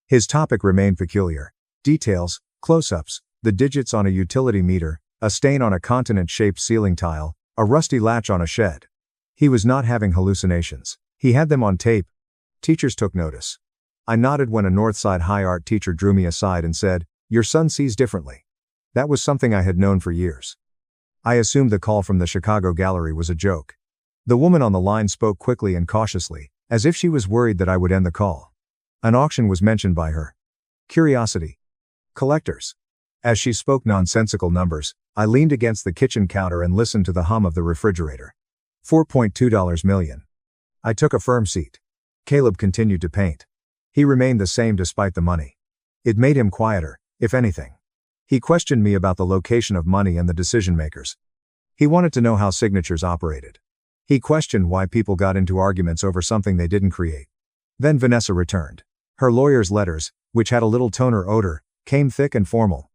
His topic remained peculiar. Details, close-ups, the digits on a utility meter, a stain on a continent-shaped ceiling tile, a rusty latch on a shed. He was not having hallucinations. He had them on tape. Teachers took notice. I nodded when a Northside High art teacher drew me aside and said, "Your son sees differently." That was something I had known for years. I assumed the call from the Chicago gallery was a joke. The woman on the line spoke quickly and cautiously, as if she was worried that I would end the call. An auction was mentioned by her. Curiosity. Collectors. As she spoke nonsensical numbers, I leaned against the kitchen counter and listened to the hum of the refrigerator. $4.2 million. I took a firm seat. Caleb continued to paint. He remained the same despite the money. It made him quieter, if anything. He questioned me about the location of money and the decision makers. He wanted to know how signatures operated. He questioned why people got into arguments over something they didn't create. Then Vanessa returned. Her lawyer's letters, which had a little toner odor, came thick and formal.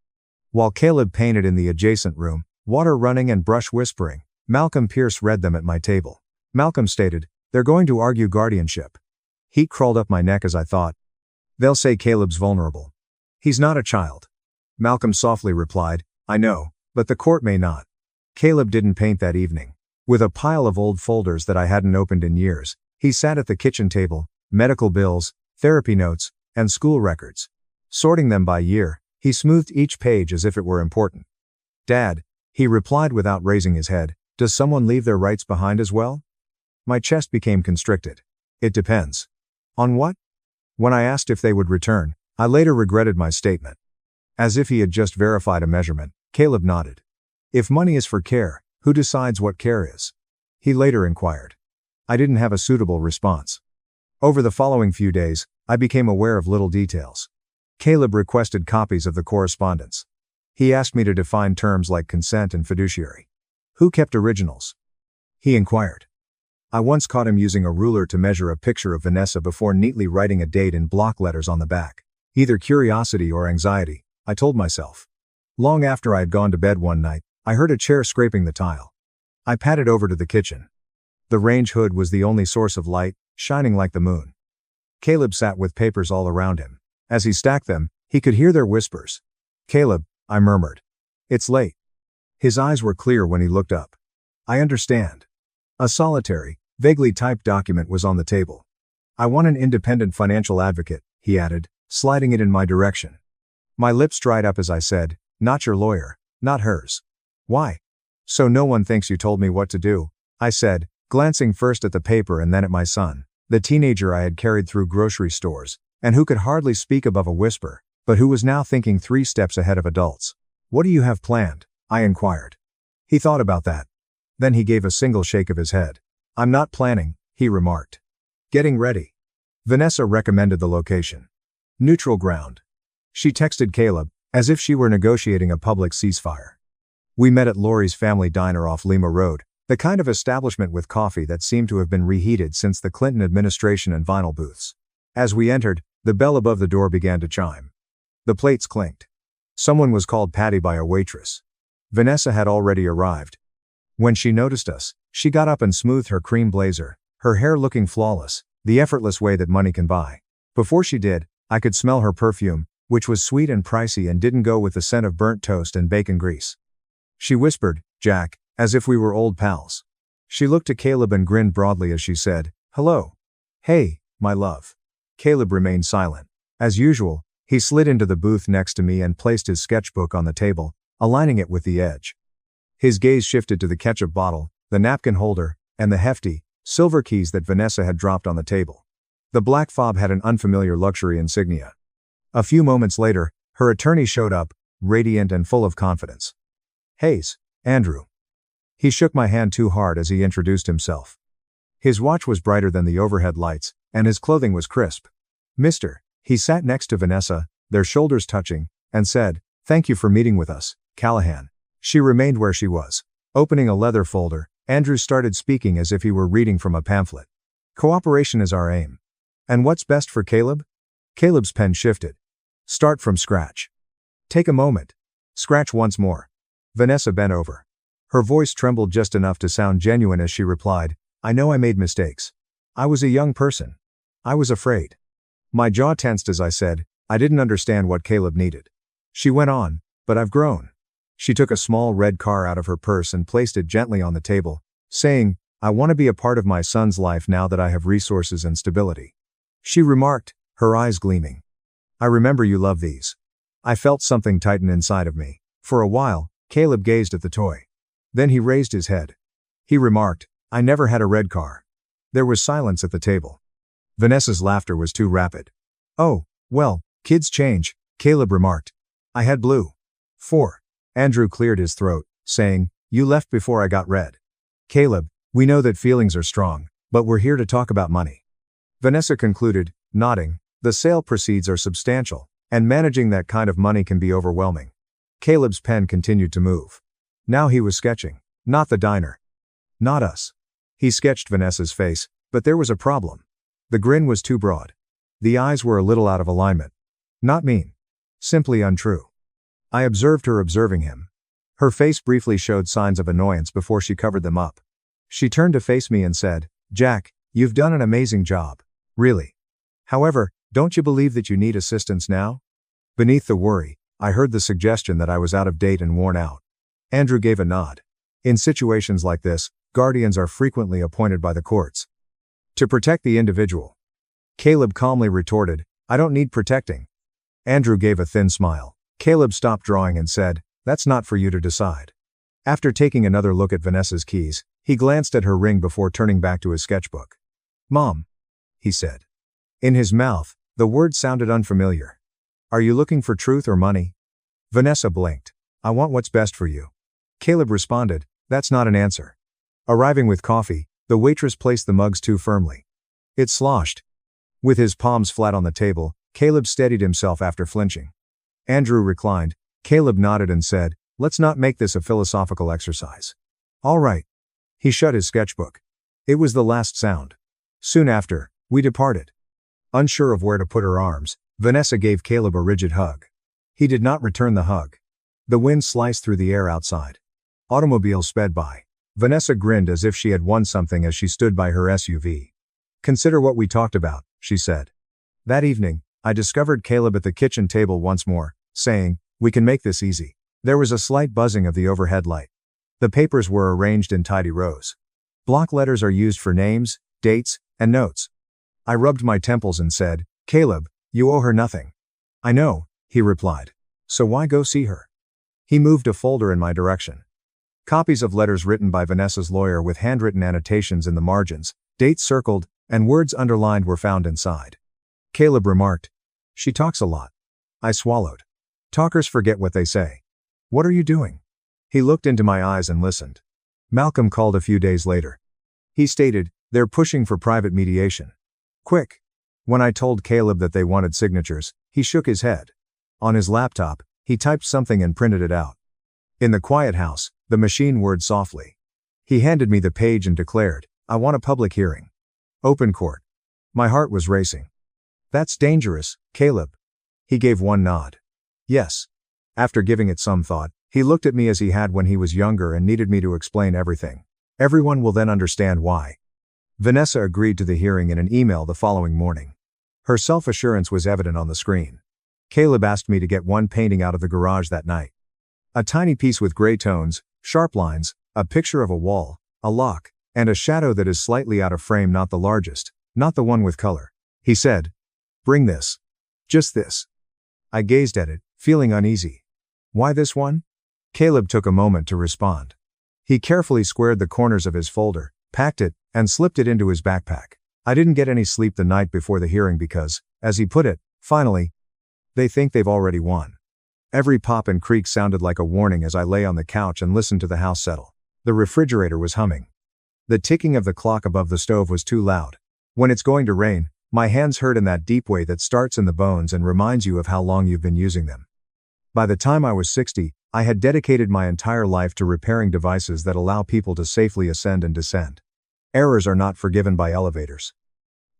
While Caleb painted in the adjacent room, water running and brush whispering, Malcolm Pierce read them at my table. Malcolm stated, "They're going to argue guardianship." Heat crawled up my neck as I thought. They'll say Caleb's vulnerable. He's not a child. Malcolm softly replied, "I know, but the court may not." Caleb didn't paint that evening. With a pile of old folders that I hadn't opened in years, he sat at the kitchen table, medical bills, therapy notes, and school records. Sorting them by year, he smoothed each page as if it were important. "Dad," he replied without raising his head, "does someone leave their rights behind as well?" My chest became constricted. "It depends." "On what?" When I asked if they would return, I later regretted my statement. As if he had just verified a measurement, Caleb nodded. "If money is for care, who decides what care is?" He later inquired. I didn't have a suitable response. Over the following few days, I became aware of little details. Caleb requested copies of the correspondence. He asked me to define terms like consent and fiduciary. "Who kept originals?" he inquired. I once caught him using a ruler to measure a picture of Vanessa before neatly writing a date in block letters on the back. Either curiosity or anxiety, I told myself. Long after I had gone to bed one night, I heard a chair scraping the tile. I padded over to the kitchen. The range hood was the only source of light, shining like the moon. Caleb sat with papers all around him. As he stacked them, he could hear their whispers. "Caleb," I murmured. "It's late." His eyes were clear when he looked up. "I understand." A solitary, vaguely typed document was on the table. I want an independent financial advocate, he added, sliding it in my direction. My lips dried up as I said, not your lawyer, not hers. Why? So no one thinks you told me what to do, I said, glancing first at the paper and then at my son, the teenager I had carried through grocery stores, and who could hardly speak above a whisper, but who was now thinking 3 steps ahead of adults. What do you have planned? I inquired. He thought about that. Then he gave a single shake of his head. I'm not planning, he remarked. Getting ready. Vanessa recommended the location. Neutral ground. She texted Caleb, as if she were negotiating a public ceasefire. We met at Lori's family diner off Lima Road, the kind of establishment with coffee that seemed to have been reheated since the Clinton administration and vinyl booths. As we entered, the bell above the door began to chime. The plates clinked. Someone was called Patty by a waitress. Vanessa had already arrived. When she noticed us, she got up and smoothed her cream blazer, her hair looking flawless, the effortless way that money can buy. Before she did, I could smell her perfume, which was sweet and pricey and didn't go with the scent of burnt toast and bacon grease. She whispered, Jack, as if we were old pals. She looked to Caleb and grinned broadly as she said, hello. Hey, my love. Caleb remained silent. As usual, he slid into the booth next to me and placed his sketchbook on the table, aligning it with the edge. His gaze shifted to the ketchup bottle, the napkin holder, and the hefty, silver keys that Vanessa had dropped on the table. The black fob had an unfamiliar luxury insignia. A few moments later, her attorney showed up, radiant and full of confidence. Hayes, Andrew. He shook my hand too hard as he introduced himself. His watch was brighter than the overhead lights, and his clothing was crisp. Mister, he sat next to Vanessa, their shoulders touching, and said, thank you for meeting with us, Callahan. She remained where she was. Opening a leather folder, Andrew started speaking as if he were reading from a pamphlet. Cooperation is our aim. And what's best for Caleb? Caleb's pen shifted. Start from scratch. Take a moment. Scratch once more. Vanessa bent over. Her voice trembled just enough to sound genuine as she replied, I know I made mistakes. I was a young person. I was afraid. My jaw tensed as I said, I didn't understand what Caleb needed. She went on, but I've grown. She took a small red car out of her purse and placed it gently on the table, saying, I want to be a part of my son's life now that I have resources and stability. She remarked, her eyes gleaming. I remember you love these. I felt something tighten inside of me. For a while, Caleb gazed at the toy. Then he raised his head. He remarked, I never had a red car. There was silence at the table. Vanessa's laughter was too rapid. Oh, well, kids change, Caleb remarked. I had blue. 4. Andrew cleared his throat, saying, you left before I got red. Caleb, we know that feelings are strong, but we're here to talk about money. Vanessa concluded, nodding, the sale proceeds are substantial, and managing that kind of money can be overwhelming. Caleb's pen continued to move. Now he was sketching. Not the diner. Not us. He sketched Vanessa's face, but there was a problem. The grin was too broad. The eyes were a little out of alignment. Not mean. Simply untrue. I observed her observing him. Her face briefly showed signs of annoyance before she covered them up. She turned to face me and said, Jack, you've done an amazing job. Really. However, don't you believe that you need assistance now? Beneath the worry, I heard the suggestion that I was out of date and worn out. Andrew gave a nod. In situations like this, guardians are frequently appointed by the courts to protect the individual. Caleb calmly retorted, I don't need protecting. Andrew gave a thin smile. Caleb stopped drawing and said, that's not for you to decide. After taking another look at Vanessa's keys, he glanced at her ring before turning back to his sketchbook. Mom, he said. In his mouth, the word sounded unfamiliar. Are you looking for truth or money? Vanessa blinked. I want what's best for you. Caleb responded, that's not an answer. Arriving with coffee, the waitress placed the mugs too firmly. It sloshed. With his palms flat on the table, Caleb steadied himself after flinching. Andrew reclined. Caleb nodded and said, let's not make this a philosophical exercise. All right. He shut his sketchbook. It was the last sound. Soon after, we departed. Unsure of where to put her arms, Vanessa gave Caleb a rigid hug. He did not return the hug. The wind sliced through the air outside. Automobiles sped by. Vanessa grinned as if she had won something as she stood by her SUV. Consider what we talked about, she said. That evening, I discovered Caleb at the kitchen table once more, saying, we can make this easy. There was a slight buzzing of the overhead light. The papers were arranged in tidy rows. Block letters are used for names, dates, and notes. I rubbed my temples and said, "Caleb, you owe her nothing." "I know," he replied. "So why go see her?" He moved a folder in my direction. Copies of letters written by Vanessa's lawyer with handwritten annotations in the margins, dates circled, and words underlined were found inside. Caleb remarked, "She talks a lot." I swallowed. Talkers forget what they say. "What are you doing?" He looked into my eyes and listened. Malcolm called a few days later. He stated, "They're pushing for private mediation. Quick." When I told Caleb that they wanted signatures, he shook his head. On his laptop, he typed something and printed it out. In the quiet house, the machine whirred softly. He handed me the page and declared, "I want a public hearing. Open court." My heart was racing. "That's dangerous, Caleb." He gave one nod. "Yes." After giving it some thought, he looked at me as he had when he was younger and needed me to explain everything. "Everyone will then understand why." Vanessa agreed to the hearing in an email the following morning. Her self-assurance was evident on the screen. Caleb asked me to get one painting out of the garage that night. A tiny piece with gray tones, sharp lines, a picture of a wall, a lock, and a shadow that is slightly out of frame, not the largest, not the one with color. He said, "Bring this. Just this." I gazed at it, feeling uneasy. "Why this one?" Caleb took a moment to respond. He carefully squared the corners of his folder, packed it, and slipped it into his backpack. I didn't get any sleep the night before the hearing because, as he put it, finally, they think they've already won. Every pop and creak sounded like a warning as I lay on the couch and listened to the house settle. The refrigerator was humming. The ticking of the clock above the stove was too loud. When it's going to rain, my hands hurt in that deep way that starts in the bones and reminds you of how long you've been using them. By the time I was 60, I had dedicated my entire life to repairing devices that allow people to safely ascend and descend. Errors are not forgiven by elevators.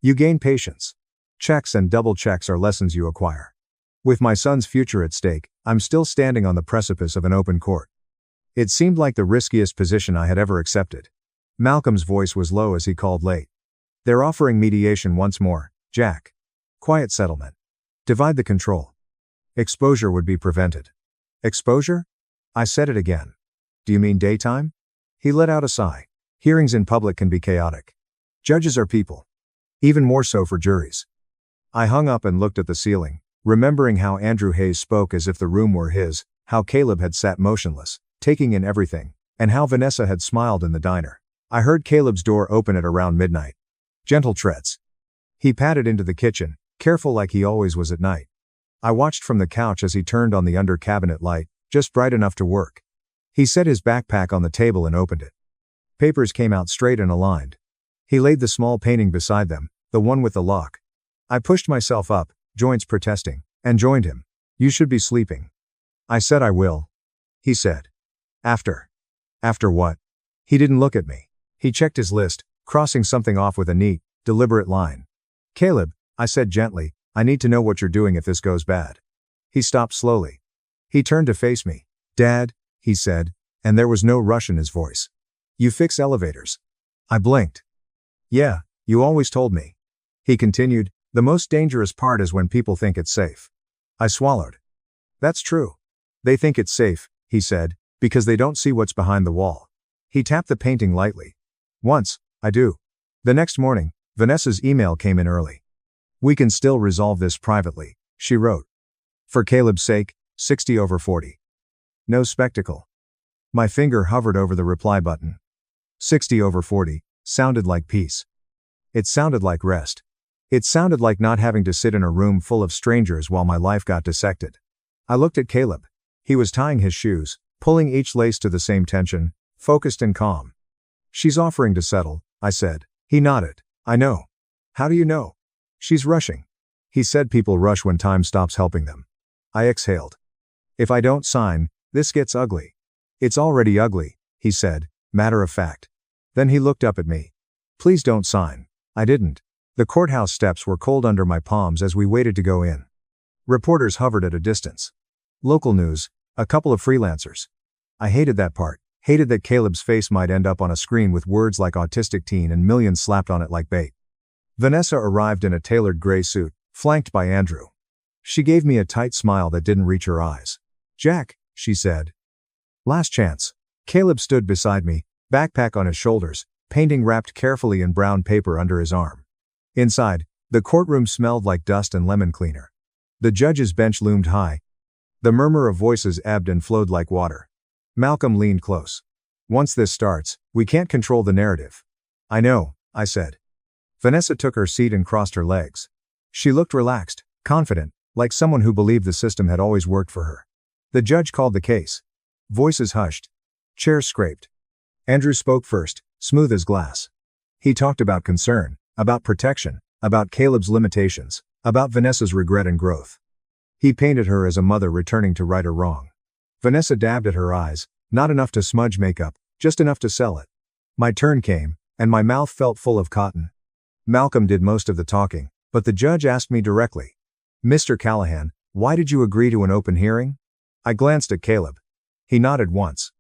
You gain patience. Checks and double checks are lessons you acquire. With my son's future at stake, I'm still standing on the precipice of an open court. It seemed like the riskiest position I had ever accepted. Malcolm's voice was low as he called late. "They're offering mediation once more, Jack. Quiet settlement. Divide the control. Exposure would be prevented." "Exposure?" I said it again. "Do you mean daytime?" He let out a sigh. "Hearings in public can be chaotic. Judges are people. Even more so for juries." I hung up and looked at the ceiling, remembering how Andrew Hayes spoke as if the room were his, how Caleb had sat motionless, taking in everything, and how Vanessa had smiled in the diner. I heard Caleb's door open at around midnight. Gentle treads. He padded into the kitchen, careful like he always was at night. I watched from the couch as he turned on the under-cabinet light, just bright enough to work. He set his backpack on the table and opened it. Papers came out straight and aligned. He laid the small painting beside them, the one with the lock. I pushed myself up, joints protesting, and joined him. "You should be sleeping." I said I will. He said. After what?" He didn't look at me. He checked his list, crossing something off with a neat, deliberate line. "Caleb," I said gently, "I need to know what you're doing if this goes bad." He stopped slowly. He turned to face me. "Dad," he said, and there was no rush in his voice. "You fix elevators." I blinked. "Yeah, you always told me." He continued, "The most dangerous part is when people think it's safe." I swallowed. "That's true. They think it's safe," he said, "because they don't see what's behind the wall." He tapped the painting lightly. "Once, I do." The next morning, Vanessa's email came in early. "We can still resolve this privately," she wrote. "For Caleb's sake, 60/40. No spectacle." My finger hovered over the reply button. 60/40 sounded like peace. It sounded like rest. It sounded like not having to sit in a room full of strangers while my life got dissected. I looked at Caleb. He was tying his shoes, pulling each lace to the same tension, focused and calm. "She's offering to settle," I said. He nodded. "I know." "How do you know?" "She's rushing." He said people rush when time stops helping them. I exhaled. "If I don't sign, this gets ugly." "It's already ugly," he said, matter of fact. Then he looked up at me. "Please don't sign." I didn't. The courthouse steps were cold under my palms as we waited to go in. Reporters hovered at a distance. Local news, a couple of freelancers. I hated that part, hated that Caleb's face might end up on a screen with words like autistic teen and millions slapped on it like bait. Vanessa arrived in a tailored gray suit, flanked by Andrew. She gave me a tight smile that didn't reach her eyes. "Jack," she said. "Last chance." Caleb stood beside me, backpack on his shoulders, painting wrapped carefully in brown paper under his arm. Inside, The courtroom smelled like dust and lemon cleaner. The judge's bench loomed high. The murmur of voices ebbed and flowed like water. Malcolm leaned close. Once this starts, we can't control the narrative. I know, I said. Vanessa took her seat and crossed her legs. She looked relaxed, confident, like someone who believed the system had always worked for her. The judge called the case. Voices hushed. Chairs scraped. Andrew spoke first, smooth as glass. He talked about concern, about protection, about Caleb's limitations, about Vanessa's regret and growth. He painted her as a mother returning to right a wrong. Vanessa dabbed at her eyes, not enough to smudge makeup, just enough to sell it. My turn came, and my mouth felt full of cotton. Malcolm did most of the talking, but the judge asked me directly. Mr. Callahan, why did you agree to an open hearing? I glanced at Caleb. He nodded once.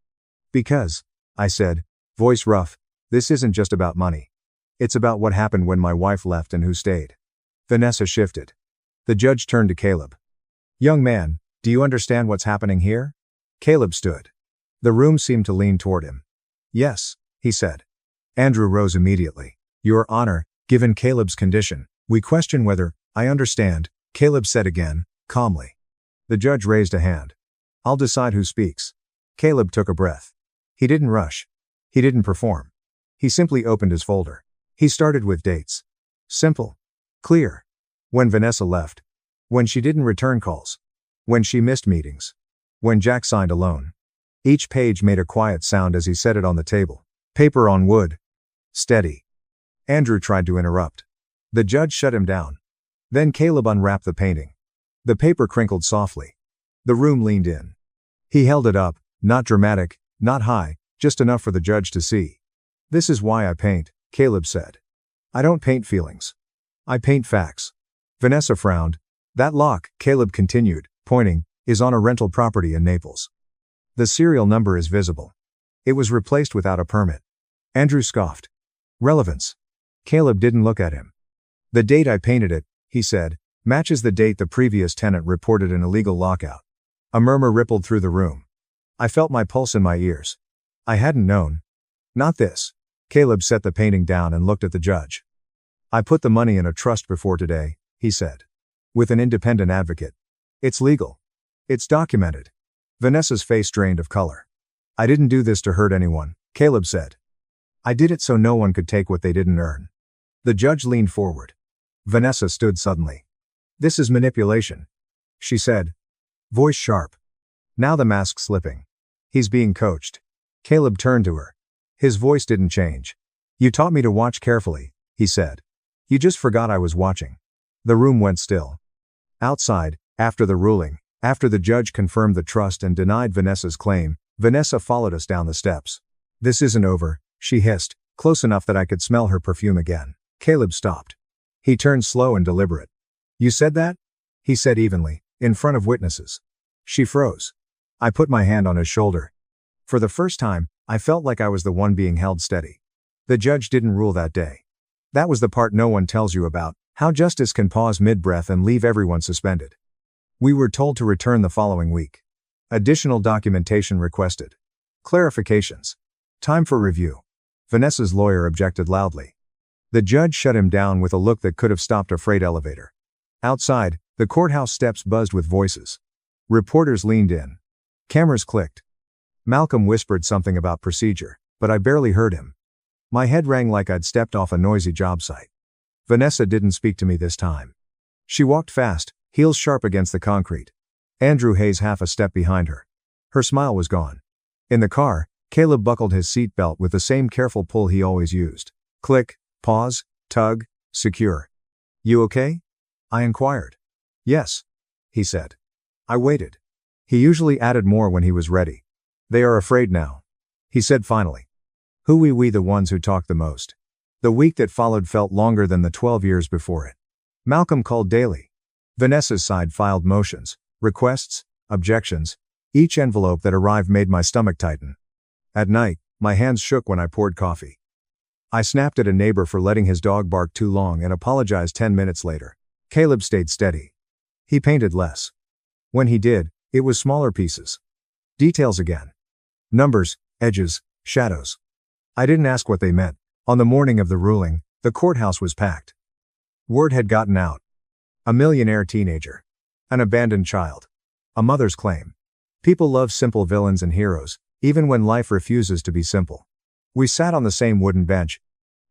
Because, I said, voice rough, this isn't just about money. It's about what happened when my wife left and who stayed. Vanessa shifted. The judge turned to Caleb. Young man, do you understand what's happening here? Caleb stood. The room seemed to lean toward him. Yes, he said. Andrew rose immediately. Your Honor, given Caleb's condition, we question whether, I understand, Caleb said again, calmly. The judge raised a hand. I'll decide who speaks. Caleb took a breath. He didn't rush. He didn't perform. He simply opened his folder. He started with dates. Simple. Clear. When Vanessa left. When she didn't return calls. When she missed meetings. When Jack signed a loan. Each page made a quiet sound as he set it on the table. Paper on wood. Steady. Andrew tried to interrupt. The judge shut him down. Then Caleb unwrapped the painting. The paper crinkled softly. The room leaned in. He held it up, not dramatic, not high, just enough for the judge to see. This is why I paint, Caleb said. I don't paint feelings. I paint facts. Vanessa frowned. That lock, Caleb continued, pointing, is on a rental property in Naples. The serial number is visible. It was replaced without a permit. Andrew scoffed. Relevance. Caleb didn't look at him. The date I painted it, he said, matches the date the previous tenant reported an illegal lockout. A murmur rippled through the room. I felt my pulse in my ears. I hadn't known. Not this. Caleb set the painting down and looked at the judge. I put the money in a trust before today, he said. With an independent advocate. It's legal. It's documented. Vanessa's face drained of color. I didn't do this to hurt anyone, Caleb said. I did it so no one could take what they didn't earn. The judge leaned forward. Vanessa stood suddenly. This is manipulation, she said. Voice sharp. Now the mask slipping. He's being coached. Caleb turned to her. His voice didn't change. You taught me to watch carefully, he said. You just forgot I was watching. The room went still. Outside, after the ruling, after the judge confirmed the trust and denied Vanessa's claim, Vanessa followed us down the steps. This isn't over, she hissed, close enough that I could smell her perfume again. Caleb stopped. He turned slow and deliberate. You said that? He said evenly, in front of witnesses. She froze. I put my hand on his shoulder. For the first time, I felt like I was the one being held steady. The judge didn't rule that day. That was the part no one tells you about, how justice can pause mid-breath and leave everyone suspended. We were told to return the following week. Additional documentation requested. Clarifications. Time for review. Vanessa's lawyer objected loudly. The judge shut him down with a look that could have stopped a freight elevator. Outside, the courthouse steps buzzed with voices. Reporters leaned in. Cameras clicked. Malcolm whispered something about procedure, but I barely heard him. My head rang like I'd stepped off a noisy job site. Vanessa didn't speak to me this time. She walked fast, heels sharp against the concrete. Andrew Hayes half a step behind her. Her smile was gone. In the car, Caleb buckled his seatbelt with the same careful pull he always used. Click, pause, tug, secure. You okay? I inquired. Yes, he said. I waited. He usually added more when he was ready. They are afraid now, he said finally. Who we the ones who talked the most. The week that followed felt longer than the 12 years before it. Malcolm called daily. Vanessa's side filed motions, requests, objections. Each envelope that arrived made my stomach tighten. At night, my hands shook when I poured coffee. I snapped at a neighbor for letting his dog bark too long and apologized 10 minutes later. Caleb stayed steady. He painted less. When he did, it was smaller pieces. Details again. Numbers, edges, shadows. I didn't ask what they meant. On the morning of the ruling, the courthouse was packed. Word had gotten out. A millionaire teenager. An abandoned child. A mother's claim. People love simple villains and heroes, even when life refuses to be simple. We sat on the same wooden bench.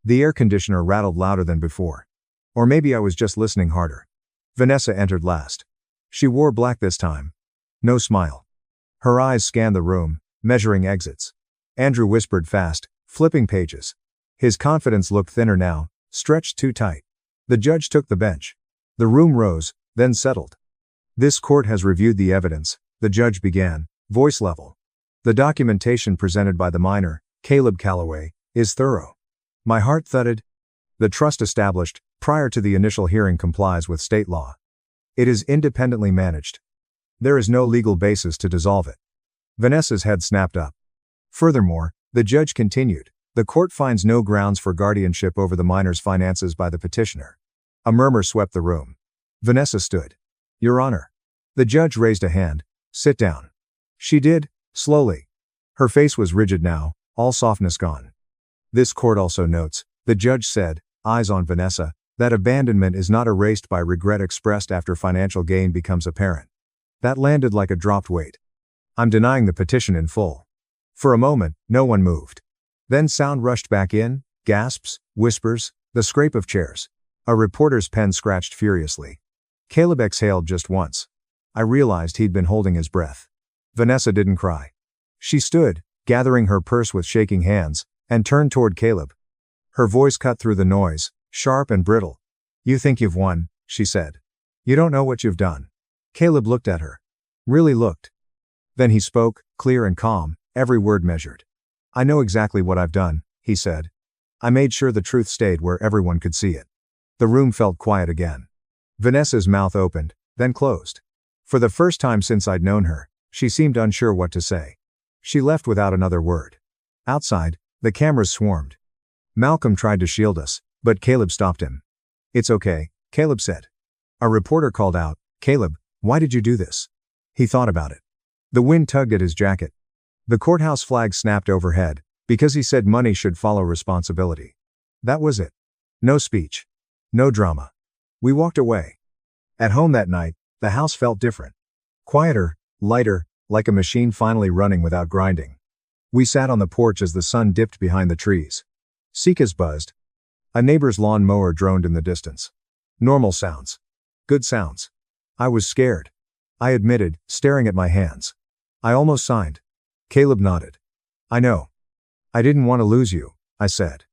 The air conditioner rattled louder than before. Or maybe I was just listening harder. Vanessa entered last. She wore black this time. No smile. Her eyes scanned the room, measuring exits. Andrew whispered fast, flipping pages. His confidence looked thinner now, stretched too tight. The judge took the bench. The room rose, then settled. This court has reviewed the evidence, the judge began, voice level. The documentation presented by the minor, Caleb Calloway, is thorough. My heart thudded. The trust established, prior to the initial hearing, complies with state law. It is independently managed. There is no legal basis to dissolve it. Vanessa's head snapped up. Furthermore, the judge continued, the court finds no grounds for guardianship over the minor's finances by the petitioner. A murmur swept the room. Vanessa stood. Your Honor. The judge raised a hand. Sit down. She did, slowly. Her face was rigid now, all softness gone. This court also notes, the judge said, eyes on Vanessa, that abandonment is not erased by regret expressed after financial gain becomes apparent. That landed like a dropped weight. I'm denying the petition in full. For a moment, no one moved. Then sound rushed back in, gasps, whispers, the scrape of chairs. A reporter's pen scratched furiously. Caleb exhaled just once. I realized he'd been holding his breath. Vanessa didn't cry. She stood, gathering her purse with shaking hands, and turned toward Caleb. Her voice cut through the noise, sharp and brittle. You think you've won, she said. You don't know what you've done. Caleb looked at her. Really looked. Then he spoke, clear and calm, every word measured. I know exactly what I've done, he said. I made sure the truth stayed where everyone could see it. The room felt quiet again. Vanessa's mouth opened, then closed. For the first time since I'd known her, she seemed unsure what to say. She left without another word. Outside, the cameras swarmed. Malcolm tried to shield us, but Caleb stopped him. It's okay, Caleb said. A reporter called out, Caleb, why did you do this? He thought about it. The wind tugged at his jacket. The courthouse flag snapped overhead, because he said money should follow responsibility. That was it. No speech. No drama. We walked away. At home that night, the house felt different. Quieter, lighter, like a machine finally running without grinding. We sat on the porch as the sun dipped behind the trees. Cicadas buzzed. A neighbor's lawn mower droned in the distance. Normal sounds. Good sounds. I was scared. I admitted, staring at my hands. I almost signed. Caleb nodded. I know. I didn't want to lose you, I said.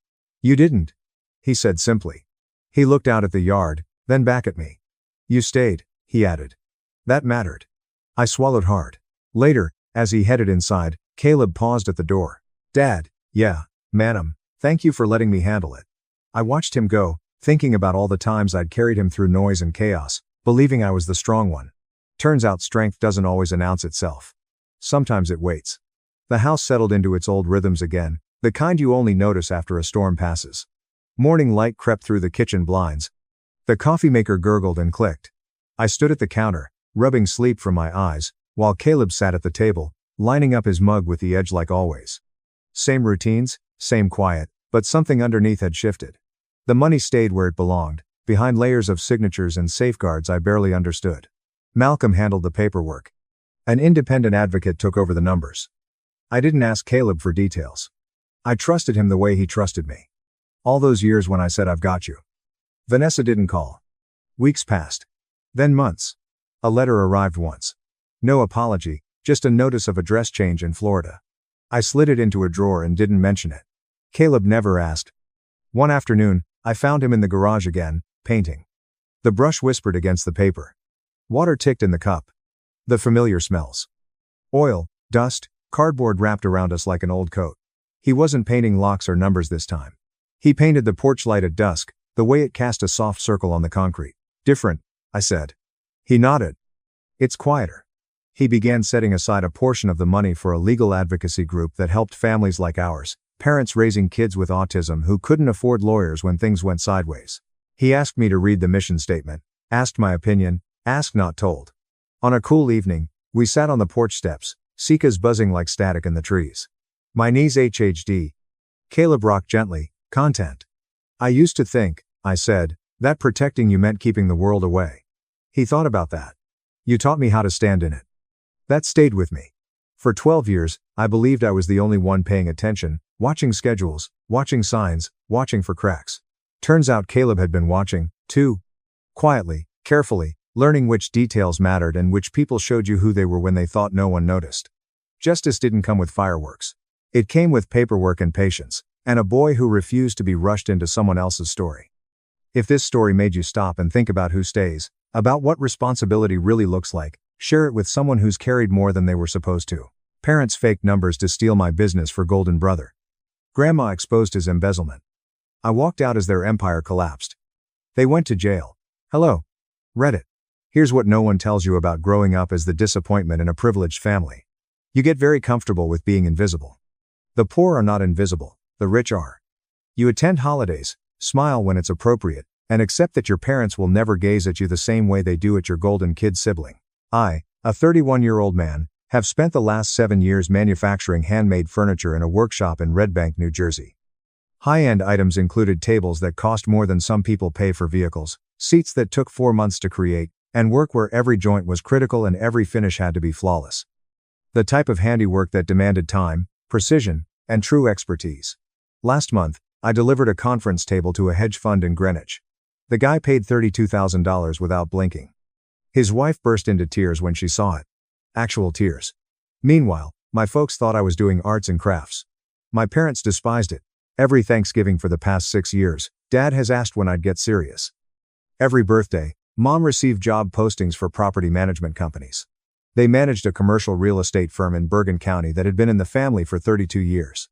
You didn't, he said simply. He looked out at the yard, then back at me. You stayed, he added. That mattered. I swallowed hard. Later, as he headed inside, Caleb paused at the door. Dad, yeah, madam, thank you for letting me handle it. I watched him go, thinking about all the times I'd carried him through noise and chaos, believing I was the strong one. Turns out strength doesn't always announce itself. Sometimes it waits. The house settled into its old rhythms again, the kind you only notice after a storm passes. Morning light crept through the kitchen blinds. The coffee maker gurgled and clicked. I stood at the counter, rubbing sleep from my eyes, while Caleb sat at the table, lining up his mug with the edge like always. Same routines, same quiet, but something underneath had shifted. The money stayed where it belonged, behind layers of signatures and safeguards I barely understood. Malcolm handled the paperwork. An independent advocate took over the numbers. I didn't ask Caleb for details. I trusted him the way he trusted me. All those years when I said I've got you. Vanessa didn't call. Weeks passed. Then months. A letter arrived once. No apology, just a notice of address change in Florida. I slid it into a drawer and didn't mention it. Caleb never asked. One afternoon, I found him in the garage again, painting. The brush whispered against the paper. Water ticked in the cup. The familiar smells. Oil, dust, cardboard wrapped around us like an old coat. He wasn't painting locks or numbers this time. He painted the porch light at dusk, the way it cast a soft circle on the concrete. Different, I said. He nodded. It's quieter. He began setting aside a portion of the money for a legal advocacy group that helped families like ours, parents raising kids with autism who couldn't afford lawyers when things went sideways. He asked me to read the mission statement, asked my opinion, asked not told. On a cool evening, we sat on the porch steps, cicadas buzzing like static in the trees. My knees HHD. Caleb rocked gently, content. I used to think, I said, That protecting you meant keeping the world away. He thought about that. You taught me how to stand in it. That stayed with me. For 12 years, I believed I was the only one paying attention, watching schedules, watching signs, watching for cracks. Turns out Caleb had been watching, too. Quietly, carefully, learning which details mattered and which people showed you who they were when they thought no one noticed. Justice didn't come with fireworks. It came with paperwork and patience, and a boy who refused to be rushed into someone else's story. If this story made you stop and think about who stays, about what responsibility really looks like, share it with someone who's carried more than they were supposed to. Parents faked numbers to steal my business for golden brother. Grandma exposed his embezzlement. I walked out as their empire collapsed. They went to jail. Hello. Reddit. Here's what no one tells you about growing up as the disappointment in a privileged family. You get very comfortable with being invisible. The poor are not invisible, the rich are. You attend holidays, smile when it's appropriate, and accept that your parents will never gaze at you the same way they do at your golden kid sibling. I, a 31-year-old man, have spent the last 7 years manufacturing handmade furniture in a workshop in Red Bank, New Jersey. High-end items included tables that cost more than some people pay for vehicles, seats that took 4 months to create, and work where every joint was critical and every finish had to be flawless. The type of handiwork that demanded time, precision, and true expertise. Last month, I delivered a conference table to a hedge fund in Greenwich. The guy paid $32,000 without blinking. His wife burst into tears when she saw it. Actual tears. Meanwhile, my folks thought I was doing arts and crafts. My parents despised it. Every Thanksgiving for the past 6 years, Dad has asked when I'd get serious. Every birthday, Mom received job postings for property management companies. They managed a commercial real estate firm in Bergen County that had been in the family for 32 years.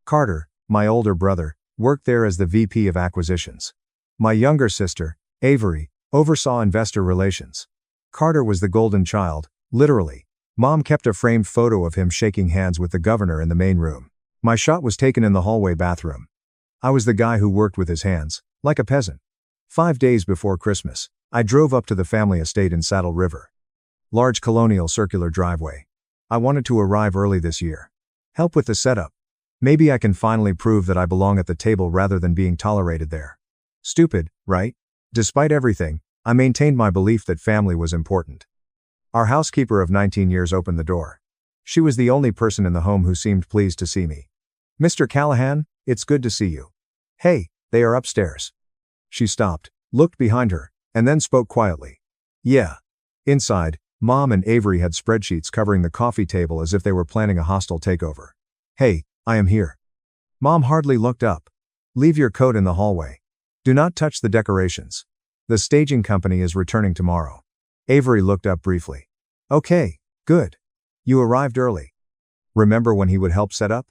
Carter, my older brother, worked there as the VP of acquisitions. My younger sister, Avery, oversaw investor relations. Carter was the golden child, literally. Mom kept a framed photo of him shaking hands with the governor in the main room. My shot was taken in the hallway bathroom. I was the guy who worked with his hands, like a peasant. 5 days before Christmas, I drove up to the family estate in Saddle River. Large colonial circular driveway. I wanted to arrive early this year. Help with the setup. Maybe I can finally prove that I belong at the table rather than being tolerated there. Stupid, right? Despite everything, I maintained my belief that family was important. Our housekeeper of 19 years opened the door. She was the only person in the home who seemed pleased to see me. Mr. Callahan, it's good to see you. Hey, they are upstairs. She stopped, looked behind her, and then spoke quietly. Yeah. Inside, Mom and Avery had spreadsheets covering the coffee table as if they were planning a hostile takeover. Hey, I am here. Mom hardly looked up. Leave your coat in the hallway. Do not touch the decorations. The staging company is returning tomorrow. Avery looked up briefly. Okay, good. You arrived early. Remember when he would help set up?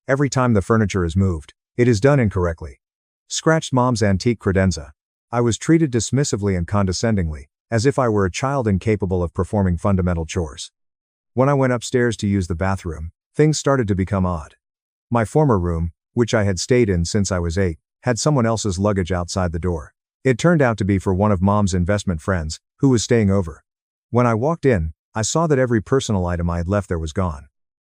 Every time the furniture is moved, it is done incorrectly. Scratched Mom's antique credenza. I was treated dismissively and condescendingly, as if I were a child incapable of performing fundamental chores. When I went upstairs to use the bathroom, things started to become odd. My former room, which I had stayed in since I was 8, had someone else's luggage outside the door. It turned out to be for one of Mom's investment friends, who was staying over. When I walked in, I saw that every personal item I had left there was gone.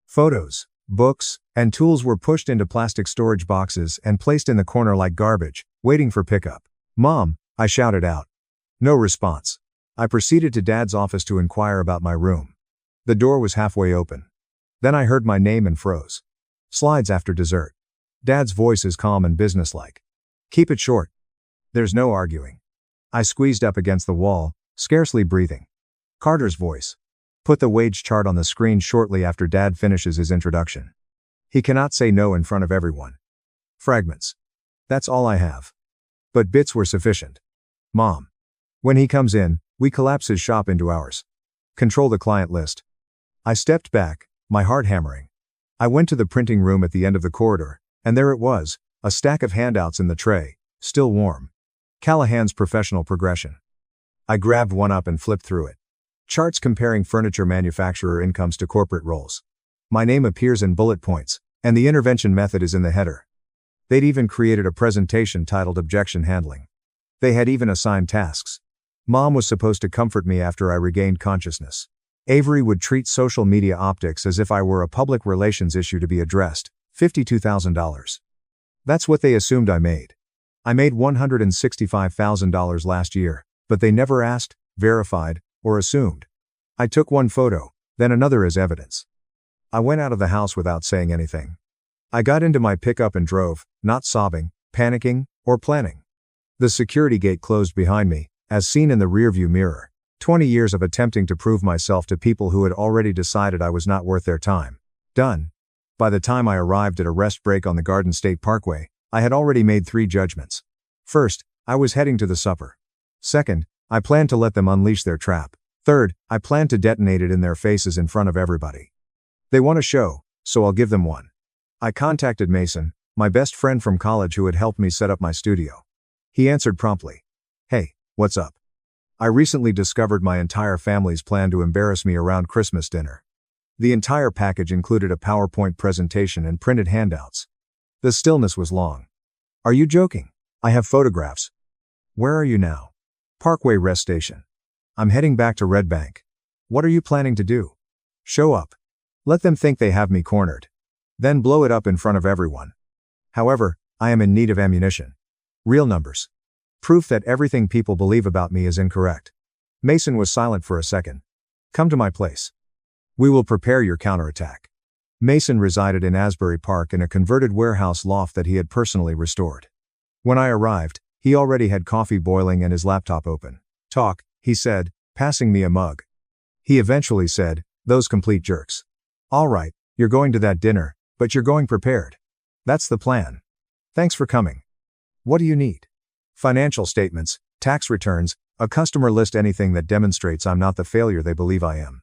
Photos, books, and tools were pushed into plastic storage boxes and placed in the corner like garbage, waiting for pickup. Mom, I shouted out. No response. I proceeded to Dad's office to inquire about my room. The door was halfway open. Then I heard my name and froze. Slides after dessert. Dad's voice is calm and businesslike. Keep it short. There's no arguing. I squeezed up against the wall, scarcely breathing. Carter's voice. Put the wage chart on the screen shortly after Dad finishes his introduction. He cannot say no in front of everyone. Fragments. That's all I have. But bits were sufficient. Mom. When he comes in, we collapse his shop into ours. Control the client list. I stepped back, my heart hammering. I went to the printing room at the end of the corridor, and there it was, a stack of handouts in the tray, still warm. Callahan's professional progression. I grabbed one up and flipped through it. Charts comparing furniture manufacturer incomes to corporate roles. My name appears in bullet points, and the intervention method is in the header. They'd even created a presentation titled Objection Handling. They had even assigned tasks. Mom was supposed to comfort me after I regained consciousness. Avery would treat social media optics as if I were a public relations issue to be addressed, $52,000. That's what they assumed I made. I made $165,000 last year, but they never asked, verified, or assumed. I took one photo, then another as evidence. I went out of the house without saying anything. I got into my pickup and drove, not sobbing, panicking, or planning. The security gate closed behind me, as seen in the rearview mirror. 20 years of attempting to prove myself to people who had already decided I was not worth their time. Done. By the time I arrived at a rest break on the Garden State Parkway, I had already made 3 judgments. First, I was heading to the supper. Second, I planned to let them unleash their trap. Third, I planned to detonate it in their faces in front of everybody. They want a show, so I'll give them one. I contacted Mason, my best friend from college who had helped me set up my studio. He answered promptly. Hey, what's up? I recently discovered my entire family's plan to embarrass me around Christmas dinner. The entire package included a PowerPoint presentation and printed handouts. The stillness was long. Are you joking? I have photographs. Where are you now? Parkway Rest Station. I'm heading back to Red Bank. What are you planning to do? Show up. Let them think they have me cornered. Then blow it up in front of everyone. However, I am in need of ammunition. Real numbers. Proof that everything people believe about me is incorrect. Mason was silent for a second. Come to my place. We will prepare your counterattack. Mason resided in Asbury Park in a converted warehouse loft that he had personally restored. When I arrived, he already had coffee boiling and his laptop open. Talk, he said, passing me a mug. He eventually said, those complete jerks. All right, you're going to that dinner, but you're going prepared. That's the plan. Thanks for coming. What do you need? Financial statements, tax returns, a customer list, anything that demonstrates I'm not the failure they believe I am.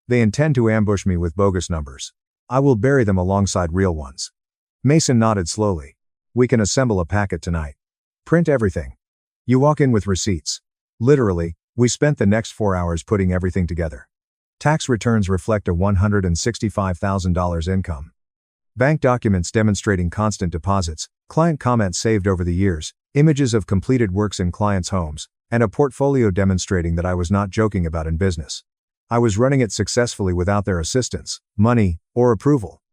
They intend to ambush me with bogus numbers. I will bury them alongside real ones. Mason nodded slowly. We can assemble a packet tonight. Print everything. You walk in with receipts. Literally, we spent the next 4 hours putting everything together. Tax returns reflect a $165,000 income. Bank documents demonstrating constant deposits, client comments saved over the years, images of completed works in clients' homes, and a portfolio demonstrating that I was not joking about in business. I was running it successfully without their assistance, money, or approval.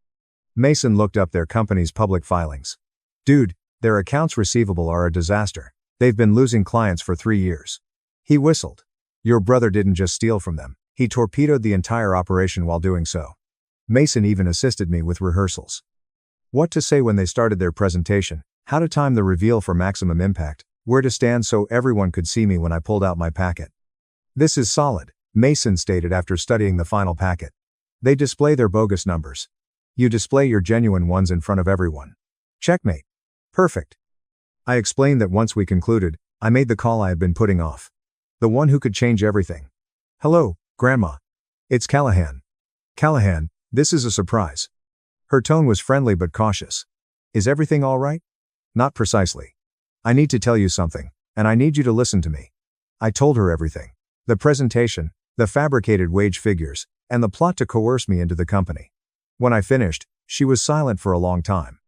Mason looked up their company's public filings. Dude, their accounts receivable are a disaster. They've been losing clients for 3 years. He whistled. Your brother didn't just steal from them, he torpedoed the entire operation while doing so. Mason even assisted me with rehearsals. What to say when they started their presentation, how to time the reveal for maximum impact, where to stand so everyone could see me when I pulled out my packet. This is solid, Mason stated after studying the final packet. They display their bogus numbers. You display your genuine ones in front of everyone. Checkmate. Perfect. I explained that once we concluded, I made the call I had been putting off. The one who could change everything. Hello, Grandma. It's Callahan. Callahan, this is a surprise. Her tone was friendly but cautious. Is everything all right? Not precisely. I need to tell you something, and I need you to listen to me. I told her everything. The presentation, the fabricated wage figures, and the plot to coerce me into the company. When I finished, she was silent for a long time.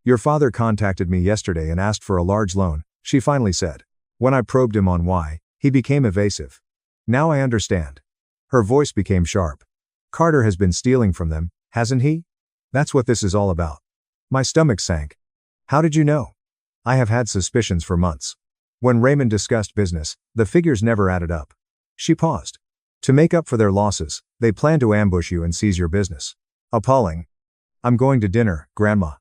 Your father contacted me yesterday and asked for a large loan, she finally said. When I probed him on why, he became evasive. Now I understand. Her voice became sharp. Carter has been stealing from them, hasn't he? That's what this is all about. My stomach sank. How did you know? I have had suspicions for months. When Raymond discussed business, the figures never added up. She paused. To make up for their losses, they plan to ambush you and seize your business. Appalling. I'm going to dinner, Grandma.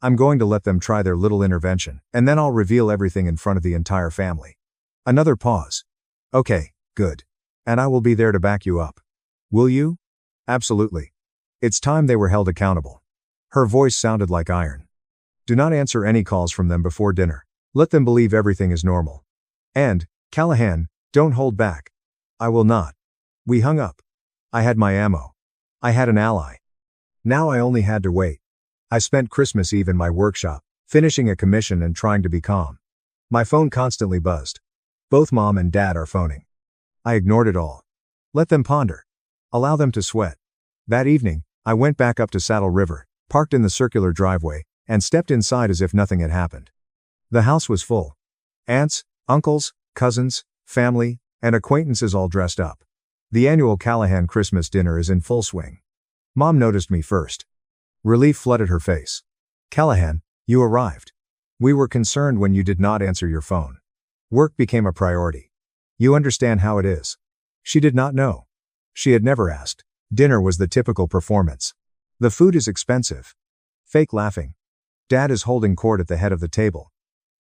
I'm going to let them try their little intervention, and then I'll reveal everything in front of the entire family. Another pause. Okay, good. And I will be there to back you up. Will you? Absolutely. It's time they were held accountable. Her voice sounded like iron. Do not answer any calls from them before dinner. Let them believe everything is normal. And, Callahan, don't hold back. I will not. We hung up. I had my ammo. I had an ally. Now I only had to wait. I spent Christmas Eve in my workshop, finishing a commission and trying to be calm. My phone constantly buzzed. Both Mom and Dad are phoning. I ignored it all. Let them ponder. Allow them to sweat. That evening, I went back up to Saddle River, parked in the circular driveway, and stepped inside as if nothing had happened. The house was full. Aunts, uncles, cousins, family, and acquaintances all dressed up. The annual Callahan Christmas dinner is in full swing. Mom noticed me first. Relief flooded her face. Callahan, you arrived. We were concerned when you did not answer your phone. Work became a priority. You understand how it is. She did not know. She had never asked. Dinner was the typical performance. The food is expensive. Fake laughing. Dad is holding court at the head of the table.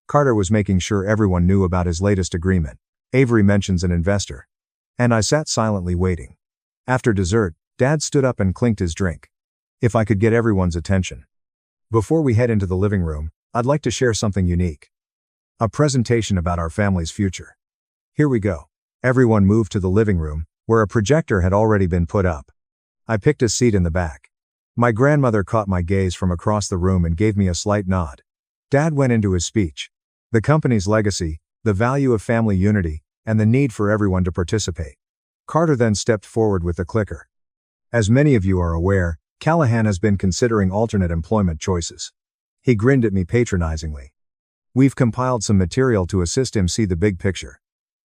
Carter was making sure everyone knew about his latest agreement. Avery mentions an investor. And I sat silently waiting. After dessert, Dad stood up and clinked his drink. If I could get everyone's attention. Before we head into the living room, I'd like to share something unique. A presentation about our family's future. Here we go. Everyone moved to the living room, where a projector had already been put up. I picked a seat in the back. My grandmother caught my gaze from across the room and gave me a slight nod. Dad went into his speech. The company's legacy, the value of family unity, and the need for everyone to participate. Carter then stepped forward with the clicker. As many of you are aware, Callahan has been considering alternate employment choices. He grinned at me patronizingly. We've compiled some material to assist him see the big picture.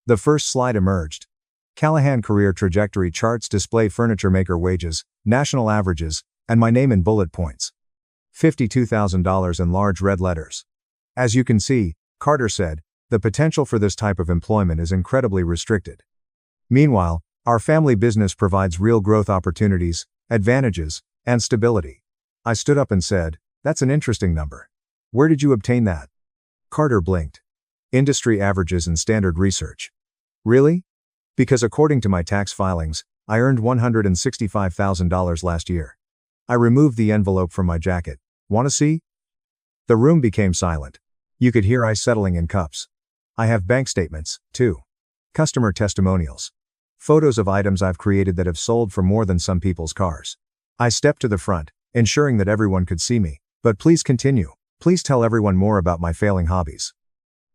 The first slide emerged. Callahan career trajectory charts display furniture maker wages, national averages, and my name in bullet points. $52,000 in large red letters. As you can see, Carter said, the potential for this type of employment is incredibly restricted. Meanwhile, our family business provides real growth opportunities, advantages, and stability. I stood up and said, that's an interesting number. Where did you obtain that? Carter blinked. Industry averages and standard research. Really? Because according to my tax filings, I earned $165,000 last year. I removed the envelope from my jacket. Want to see? The room became silent. You could hear ice settling in cups. I have bank statements, too. Customer testimonials. Photos of items I've created that have sold for more than some people's cars. I stepped to the front, ensuring that everyone could see me. But please continue. Please tell everyone more about my failing hobbies.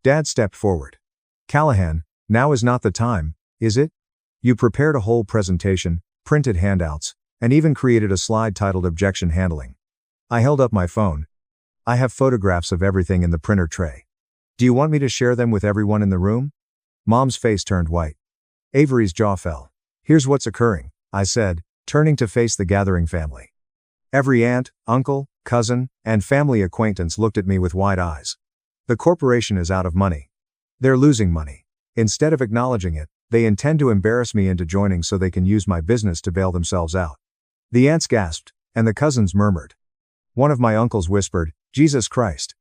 Dad stepped forward. Callahan, now is not the time, is it? You prepared a whole presentation, printed handouts, and even created a slide titled Objection Handling. I held up my phone. I have photographs of everything in the printer tray. Do you want me to share them with everyone in the room? Mom's face turned white. Avery's jaw fell. Here's what's occurring, I said, turning to face the gathering family. Every aunt, uncle, cousin, and family acquaintance looked at me with wide eyes. The corporation is out of money. They're losing money. Instead of acknowledging it, they intend to embarrass me into joining so they can use my business to bail themselves out. The aunts gasped, and the cousins murmured. One of my uncles whispered, Jesus Christ.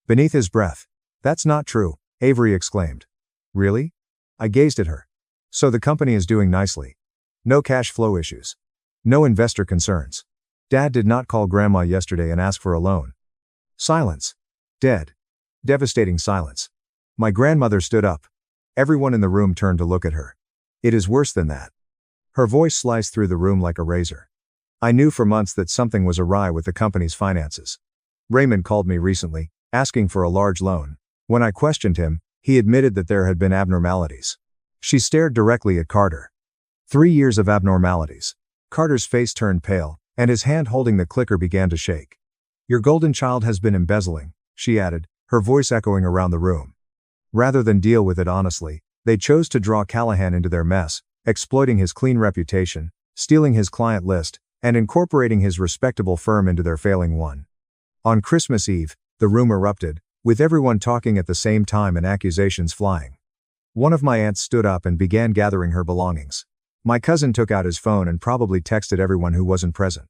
Beneath his breath. That's not true, Avery exclaimed. Really? I gazed at her. So the company is doing nicely. No cash flow issues. No investor concerns. Dad did not call Grandma yesterday and ask for a loan. Silence. Dead. Devastating silence. My grandmother stood up. Everyone in the room turned to look at her. It is worse than that. Her voice sliced through the room like a razor. I knew for months that something was awry with the company's finances. Raymond called me recently, asking for a large loan. When I questioned him, he admitted that there had been abnormalities. She stared directly at Carter. 3 years of abnormalities. Carter's face turned pale, and his hand holding the clicker began to shake. Your golden child has been embezzling, she added, her voice echoing around the room. Rather than deal with it honestly, they chose to draw Callahan into their mess, exploiting his clean reputation, stealing his client list, and incorporating his respectable firm into their failing one. On Christmas Eve, the room erupted, with everyone talking at the same time and accusations flying. One of my aunts stood up and began gathering her belongings. My cousin took out his phone and probably texted everyone who wasn't present.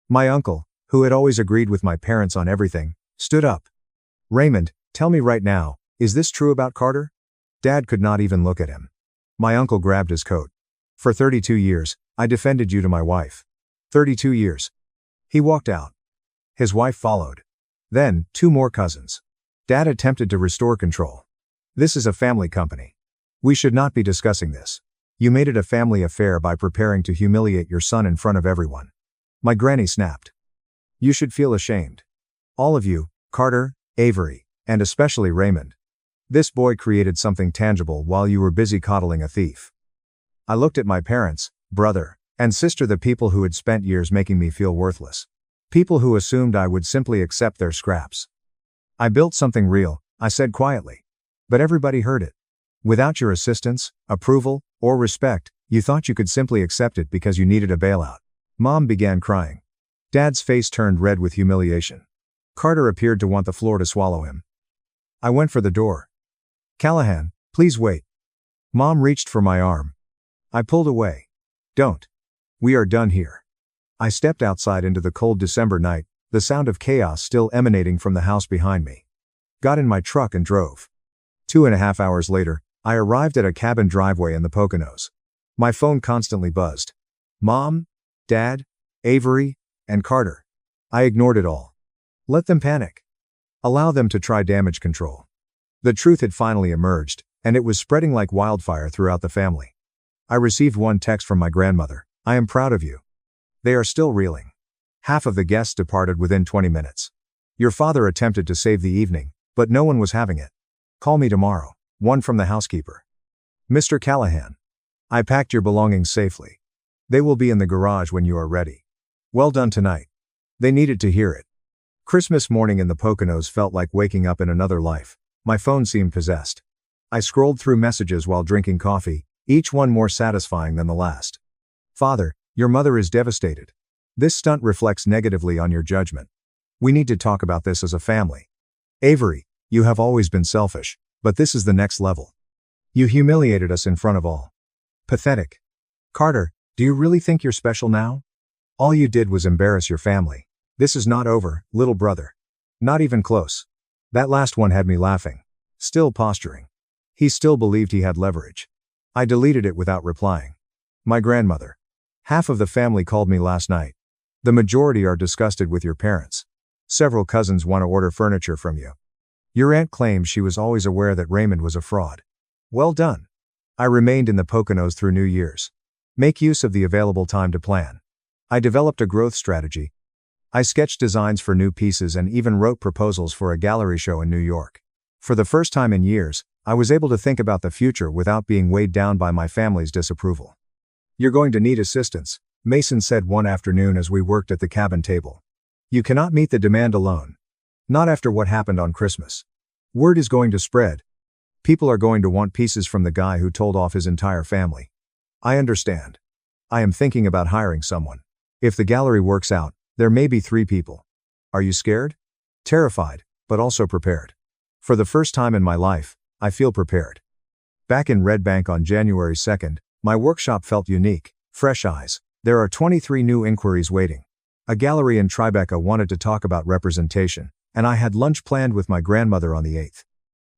My uncle, who had always agreed with my parents on everything, stood up. Raymond, tell me right now, is this true about Carter? Dad could not even look at him. My uncle grabbed his coat. For 32 years, I defended you to my wife. 32 years. He walked out. His wife followed. Then, 2 more cousins. Dad attempted to restore control. This is a family company. We should not be discussing this. You made it a family affair by preparing to humiliate your son in front of everyone. My granny snapped. You should feel ashamed. All of you, Carter, Avery, and especially Raymond. This boy created something tangible while you were busy coddling a thief. I looked at my parents, brother, and sister, the people who had spent years making me feel worthless. People who assumed I would simply accept their scraps. I built something real, I said quietly. But everybody heard it. Without your assistance, approval, or respect, you thought you could simply accept it because you needed a bailout. Mom began crying. Dad's face turned red with humiliation. Carter appeared to want the floor to swallow him. I went for the door. Callahan, please wait. Mom reached for my arm. I pulled away. Don't. We are done here. I stepped outside into the cold December night, the sound of chaos still emanating from the house behind me. Got in my truck and drove. 2.5 hours later, I arrived at a cabin driveway in the Poconos. My phone constantly buzzed. Mom, Dad, Avery, and Carter. I ignored it all. Let them panic. Allow them to try damage control. The truth had finally emerged, and it was spreading like wildfire throughout the family. I received one text from my grandmother. I am proud of you. They are still reeling. Half of the guests departed within 20 minutes. Your father attempted to save the evening, but no one was having it. Call me tomorrow. One from the housekeeper. Mr. Callahan. I packed your belongings safely. They will be in the garage when you are ready. Well done tonight. They needed to hear it. Christmas morning in the Poconos felt like waking up in another life. My phone seemed possessed. I scrolled through messages while drinking coffee, each one more satisfying than the last. Father, your mother is devastated. This stunt reflects negatively on your judgment. We need to talk about this as a family. Avery, you have always been selfish, but this is the next level. You humiliated us in front of all. Pathetic. Carter, do you really think you're special now? All you did was embarrass your family. This is not over, little brother. Not even close. That last one had me laughing. Still posturing. He still believed he had leverage. I deleted it without replying. My grandmother. Half of the family called me last night. The majority are disgusted with your parents. Several cousins want to order furniture from you. Your aunt claims she was always aware that Raymond was a fraud. Well done. I remained in the Poconos through New Year's. Make use of the available time to plan. I developed a growth strategy. I sketched designs for new pieces and even wrote proposals for a gallery show in New York. For the first time in years, I was able to think about the future without being weighed down by my family's disapproval. You're going to need assistance, Mason said one afternoon as we worked at the cabin table. You cannot meet the demand alone. Not after what happened on Christmas. Word is going to spread. People are going to want pieces from the guy who told off his entire family. I understand. I am thinking about hiring someone. If the gallery works out, there may be 3 people. Are you scared? Terrified, but also prepared. For the first time in my life, I feel prepared. Back in Red Bank on January 2nd, my workshop felt unique, fresh eyes. There are 23 new inquiries waiting. A gallery in Tribeca wanted to talk about representation, and I had lunch planned with my grandmother on the 8th.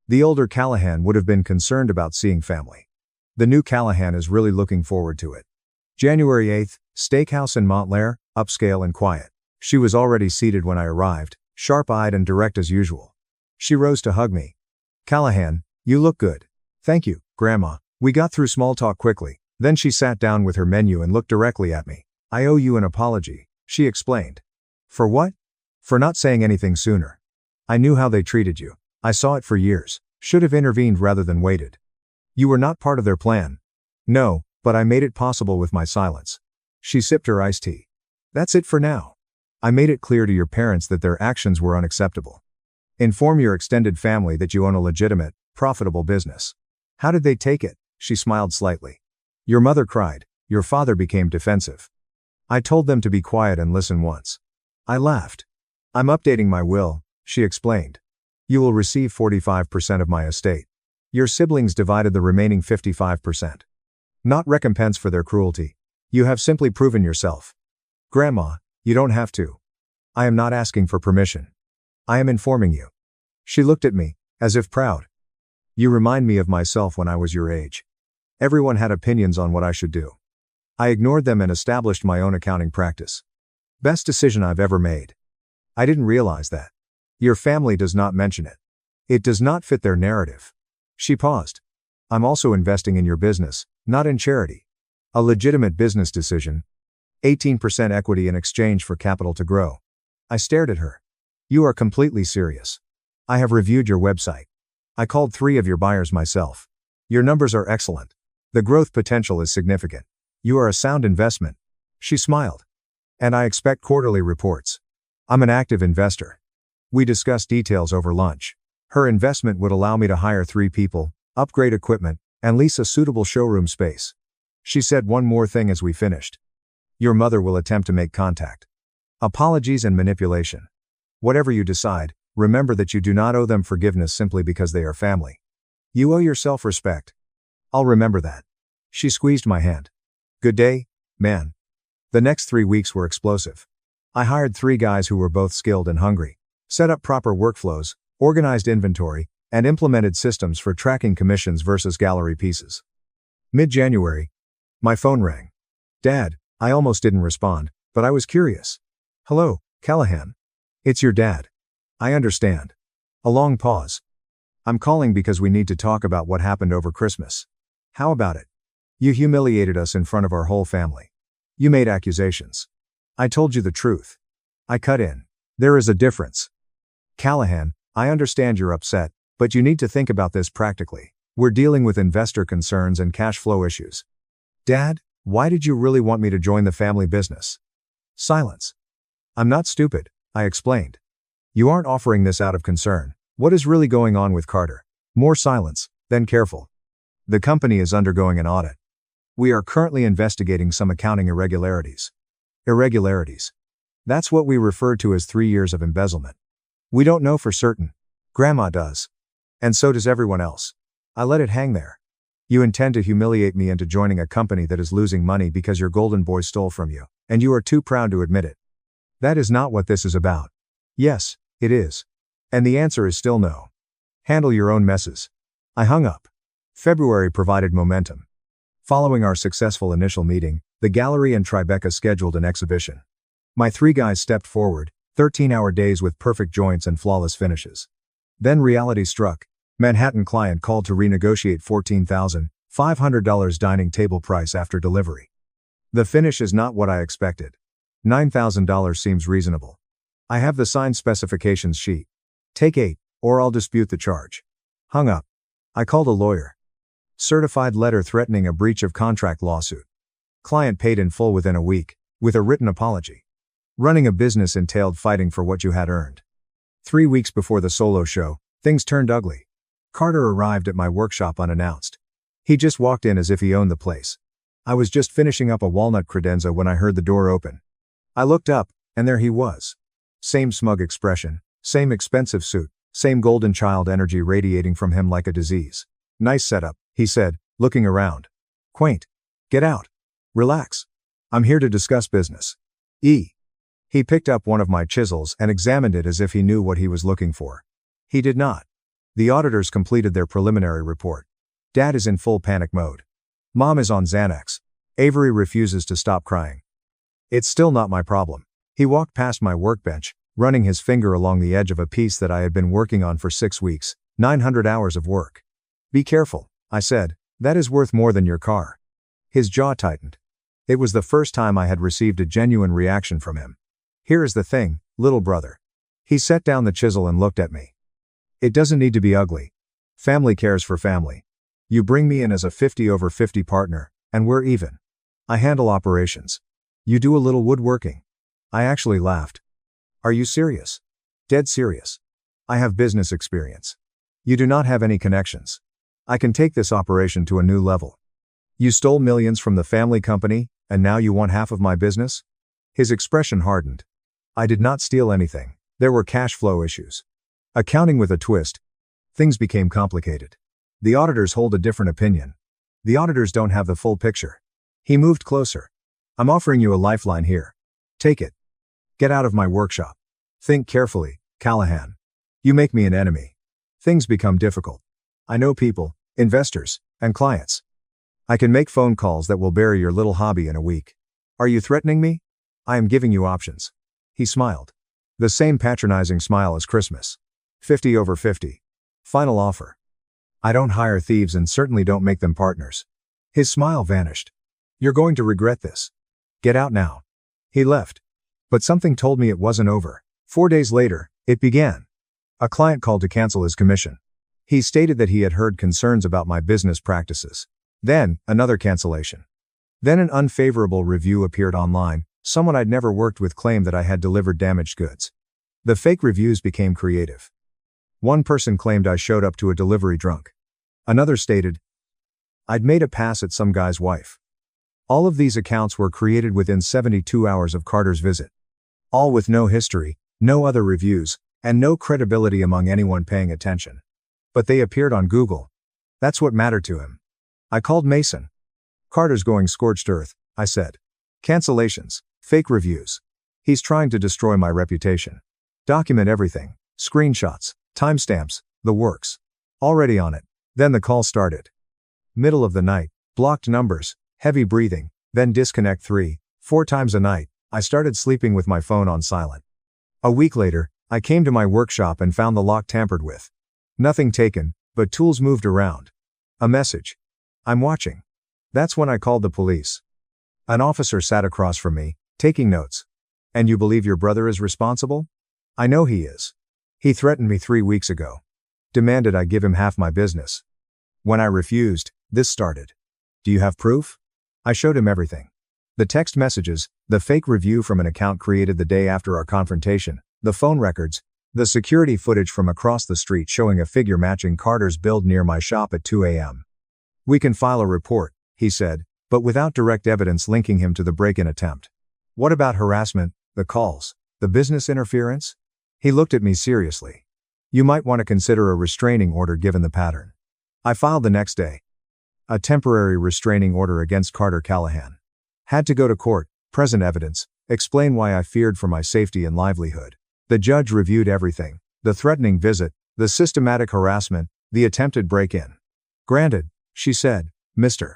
The older Callahan would have been concerned about seeing family. The new Callahan is really looking forward to it. January 8th, steakhouse in Montclair, upscale and quiet. She was already seated when I arrived, sharp-eyed and direct as usual. She rose to hug me. Callahan, you look good. Thank you, Grandma. We got through small talk quickly. Then she sat down with her menu and looked directly at me. I owe you an apology, she explained. For what? For not saying anything sooner. I knew how they treated you. I saw it for years. Should have intervened rather than waited. You were not part of their plan. No, but I made it possible with my silence. She sipped her iced tea. That's it for now. I made it clear to your parents that their actions were unacceptable. Inform your extended family that you own a legitimate, profitable business. How did they take it? She smiled slightly. Your mother cried. Your father became defensive. I told them to be quiet and listen once. I laughed. I'm updating my will, she explained. You will receive 45% of my estate. Your siblings divided the remaining 55%. Not recompense for their cruelty. You have simply proven yourself. Grandma, you don't have to. I am not asking for permission. I am informing you. She looked at me, as if proud. You remind me of myself when I was your age. Everyone had opinions on what I should do. I ignored them and established my own accounting practice. Best decision I've ever made. I didn't realize that. Your family does not mention it. It does not fit their narrative. She paused. I'm also investing in your business, not in charity. A legitimate business decision. 18% equity in exchange for capital to grow. I stared at her. You are completely serious. I have reviewed your website. I called 3 of your buyers myself. Your numbers are excellent. The growth potential is significant. You are a sound investment. She smiled. And I expect quarterly reports. I'm an active investor. We discussed details over lunch. Her investment would allow me to hire 3 people, upgrade equipment, and lease a suitable showroom space. She said one more thing as we finished. Your mother will attempt to make contact. Apologies and manipulation. Whatever you decide, Remember that you do not owe them forgiveness simply because they are family. You owe yourself respect. I'll remember that. She squeezed my hand. Good day, man. The next 3 weeks were explosive. I hired 3 guys who were both skilled and hungry, set up proper workflows, organized inventory, and implemented systems for tracking commissions versus gallery pieces. Mid-January, my phone rang. Dad, I almost didn't respond, but I was curious. Hello, Callahan. It's your dad. I understand. A long pause. I'm calling because we need to talk about what happened over Christmas. How about it? You humiliated us in front of our whole family. You made accusations. I told you the truth. I cut in. There is a difference. Callahan, I understand you're upset, but you need to think about this practically. We're dealing with investor concerns and cash flow issues. Dad, why did you really want me to join the family business? Silence. I'm not stupid, I explained. You aren't offering this out of concern. What is really going on with Carter? More silence, then careful. The company is undergoing an audit. We are currently investigating some accounting irregularities. Irregularities. That's what we refer to as 3 years of embezzlement. We don't know for certain. Grandma does. And so does everyone else. I let it hang there. You intend to humiliate me into joining a company that is losing money because your golden boy stole from you, and you are too proud to admit it. That is not what this is about. Yes, it is. And the answer is still no. Handle your own messes. I hung up. February provided momentum. Following our successful initial meeting, the gallery and Tribeca scheduled an exhibition. My 3 guys stepped forward, 13-hour days with perfect joints and flawless finishes. Then reality struck. Manhattan client called to renegotiate $14,500 dining table price after delivery. The finish is not what I expected. $9,000 seems reasonable. I have the signed specifications sheet. Take 8, or I'll dispute the charge. Hung up. I called a lawyer. Certified letter threatening a breach of contract lawsuit. Client paid in full within a week, with a written apology. Running a business entailed fighting for what you had earned. 3 weeks before the solo show, things turned ugly. Carter arrived at my workshop unannounced. He just walked in as if he owned the place. I was just finishing up a walnut credenza when I heard the door open. I looked up, and there he was. Same smug expression, same expensive suit, same golden child energy radiating from him like a disease. Nice setup, he said, looking around. Quaint. Get out. Relax. I'm here to discuss business. He picked up one of my chisels and examined it as if he knew what he was looking for. He did not. The auditors completed their preliminary report. Dad is in full panic mode. Mom is on Xanax. Avery refuses to stop crying. It's still not my problem. He walked past my workbench, running his finger along the edge of a piece that I had been working on for 6 weeks, 900 hours of work. Be careful, I said, that is worth more than your car. His jaw tightened. It was the first time I had received a genuine reaction from him. Here is the thing, little brother. He set down the chisel and looked at me. It doesn't need to be ugly. Family cares for family. You bring me in as a 50/50 partner, and we're even. I handle operations. You do a little woodworking. I actually laughed. Are you serious? Dead serious. I have business experience. You do not have any connections. I can take this operation to a new level. You stole millions from the family company, and now you want half of my business? His expression hardened. I did not steal anything. There were cash flow issues. Accounting with a twist. Things became complicated. The auditors hold a different opinion. The auditors don't have the full picture. He moved closer. I'm offering you a lifeline here. Take it. Get out of my workshop. Think carefully, Callahan. You make me an enemy. Things become difficult. I know people, investors, and clients. I can make phone calls that will bury your little hobby in a week. Are you threatening me? I am giving you options. He smiled. The same patronizing smile as Christmas. 50/50. Final offer. I don't hire thieves and certainly don't make them partners. His smile vanished. You're going to regret this. Get out now. He left. But something told me it wasn't over. 4 days later, it began. A client called to cancel his commission. He stated that he had heard concerns about my business practices. Then, another cancellation. Then an unfavorable review appeared online. Someone I'd never worked with claimed that I had delivered damaged goods. The fake reviews became creative. One person claimed I showed up to a delivery drunk. Another stated I'd made a pass at some guy's wife. All of these accounts were created within 72 hours of Carter's visit. All with no history, no other reviews, And no credibility among anyone paying attention. But they appeared on Google. That's what mattered to him. I called Mason. Carter's going scorched earth, I said. Cancellations, fake reviews. He's trying to destroy my reputation. Document everything, screenshots, timestamps, the works. Already on it. Then the call started. Middle of the night, blocked numbers, heavy breathing, then disconnect 3-4 times a night. I started sleeping with my phone on silent. A week later, I came to my workshop and found the lock tampered with. Nothing taken, but tools moved around. A message. I'm watching. That's when I called the police. An officer sat across from me, taking notes. And you believe your brother is responsible? I know he is. He threatened me 3 weeks ago. Demanded I give him half my business. When I refused, this started. Do you have proof? I showed him everything. The text messages, the fake review from an account created the day after our confrontation, the phone records, the security footage from across the street showing a figure matching Carter's build near my shop at 2 a.m. We can file a report, he said, but without direct evidence linking him to the break-in attempt. What about harassment, the calls, the business interference? He looked at me seriously. You might want to consider a restraining order given the pattern. I filed the next day. A temporary restraining order against Carter Callahan. Had to go to court, present evidence, explain why I feared for my safety and livelihood. The judge reviewed everything, the threatening visit, the systematic harassment, the attempted break-in. Granted, she said, Mr.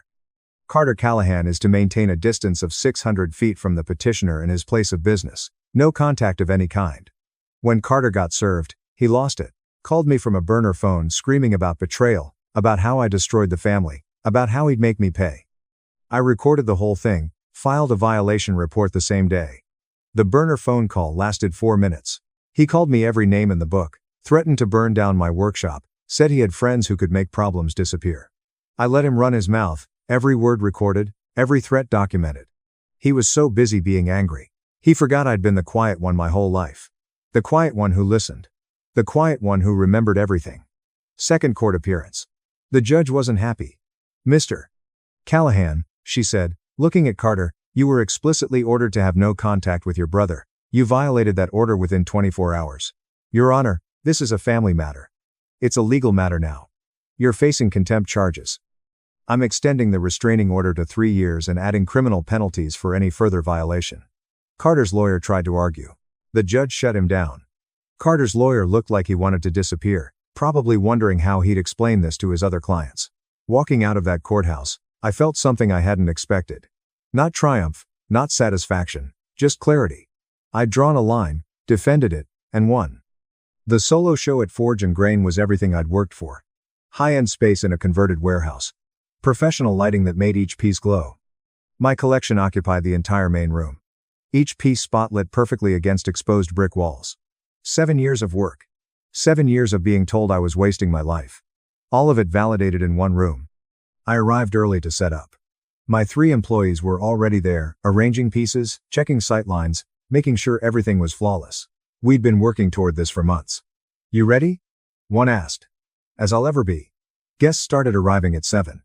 Carter Callahan is to maintain a distance of 600 feet from the petitioner and his place of business, no contact of any kind. When Carter got served, he lost it, called me from a burner phone screaming about betrayal, about how I destroyed the family, about how he'd make me pay. I recorded the whole thing, filed a violation report the same day. The burner phone call lasted 4 minutes. He called me every name in the book, threatened to burn down my workshop, said he had friends who could make problems disappear. I let him run his mouth, every word recorded, every threat documented. He was so busy being angry. He forgot I'd been the quiet one my whole life. The quiet one who listened. The quiet one who remembered everything. Second court appearance. The judge wasn't happy. Mr. Callahan, she said, looking at Carter, you were explicitly ordered to have no contact with your brother. You violated that order within 24 hours. Your Honor, this is a family matter. It's a legal matter now. You're facing contempt charges. I'm extending the restraining order to 3 years and adding criminal penalties for any further violation. Carter's lawyer tried to argue. The judge shut him down. Carter's lawyer looked like he wanted to disappear, probably wondering how he'd explain this to his other clients. Walking out of that courthouse, I felt something I hadn't expected. Not triumph, not satisfaction, just clarity. I'd drawn a line, defended it, and won. The solo show at Forge and Grain was everything I'd worked for. High-end space in a converted warehouse. Professional lighting that made each piece glow. My collection occupied the entire main room. Each piece spotlit perfectly against exposed brick walls. 7 years of work. 7 years of being told I was wasting my life. All of it validated in one room. I arrived early to set up. My 3 employees were already there, arranging pieces, checking sightlines, making sure everything was flawless. We'd been working toward this for months. You ready? One asked. As I'll ever be. Guests started arriving at 7.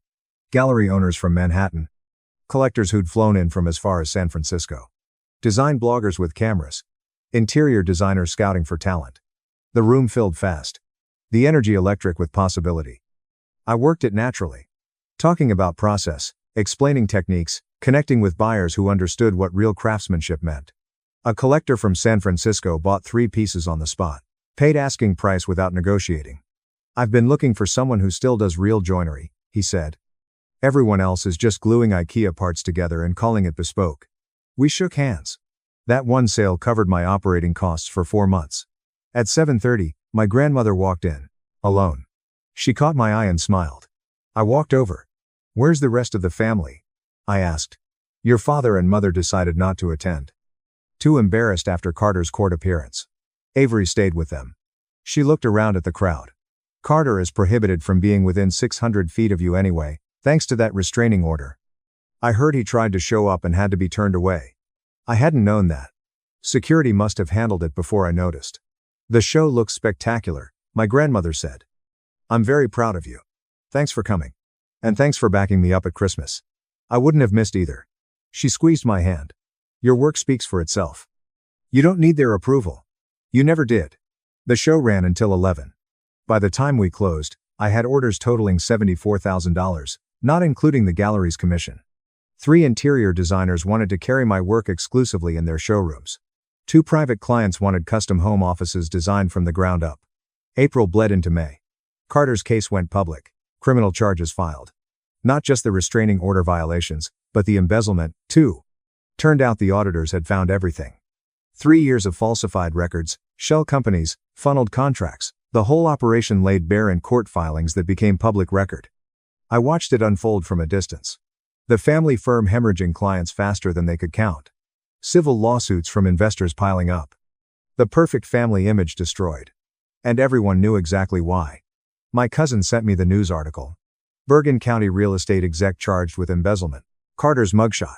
Gallery owners from Manhattan. Collectors who'd flown in from as far as San Francisco. Design bloggers with cameras. Interior designers scouting for talent. The room filled fast. The energy electric with possibility. I worked it naturally. Talking about process, explaining techniques, connecting with buyers who understood what real craftsmanship meant. A collector from San Francisco bought 3 pieces on the spot. Paid asking price without negotiating. I've been looking for someone who still does real joinery, he said. Everyone else is just gluing IKEA parts together and calling it bespoke. We shook hands. That one sale covered my operating costs for 4 months. At 7:30, my grandmother walked in. Alone. She caught my eye and smiled. I walked over. Where's the rest of the family? I asked. Your father and mother decided not to attend. Too embarrassed after Carter's court appearance. Avery stayed with them. She looked around at the crowd. Carter is prohibited from being within 600 feet of you anyway, thanks to that restraining order. I heard he tried to show up and had to be turned away. I hadn't known that. Security must have handled it before I noticed. The show looks spectacular, my grandmother said. I'm very proud of you. Thanks for coming. And thanks for backing me up at Christmas. I wouldn't have missed either. She squeezed my hand. Your work speaks for itself. You don't need their approval. You never did. The show ran until 11. By the time we closed, I had orders totaling $74,000, not including the gallery's commission. 3 interior designers wanted to carry my work exclusively in their showrooms. 2 private clients wanted custom home offices designed from the ground up. April bled into May. Carter's case went public. Criminal charges filed. Not just the restraining order violations, but the embezzlement, too. Turned out the auditors had found everything. 3 years of falsified records, shell companies, funneled contracts, the whole operation laid bare in court filings that became public record. I watched it unfold from a distance. The family firm hemorrhaging clients faster than they could count. Civil lawsuits from investors piling up. The perfect family image destroyed. And everyone knew exactly why. My cousin sent me the news article. Bergen County real estate exec charged with embezzlement. Carter's mugshot.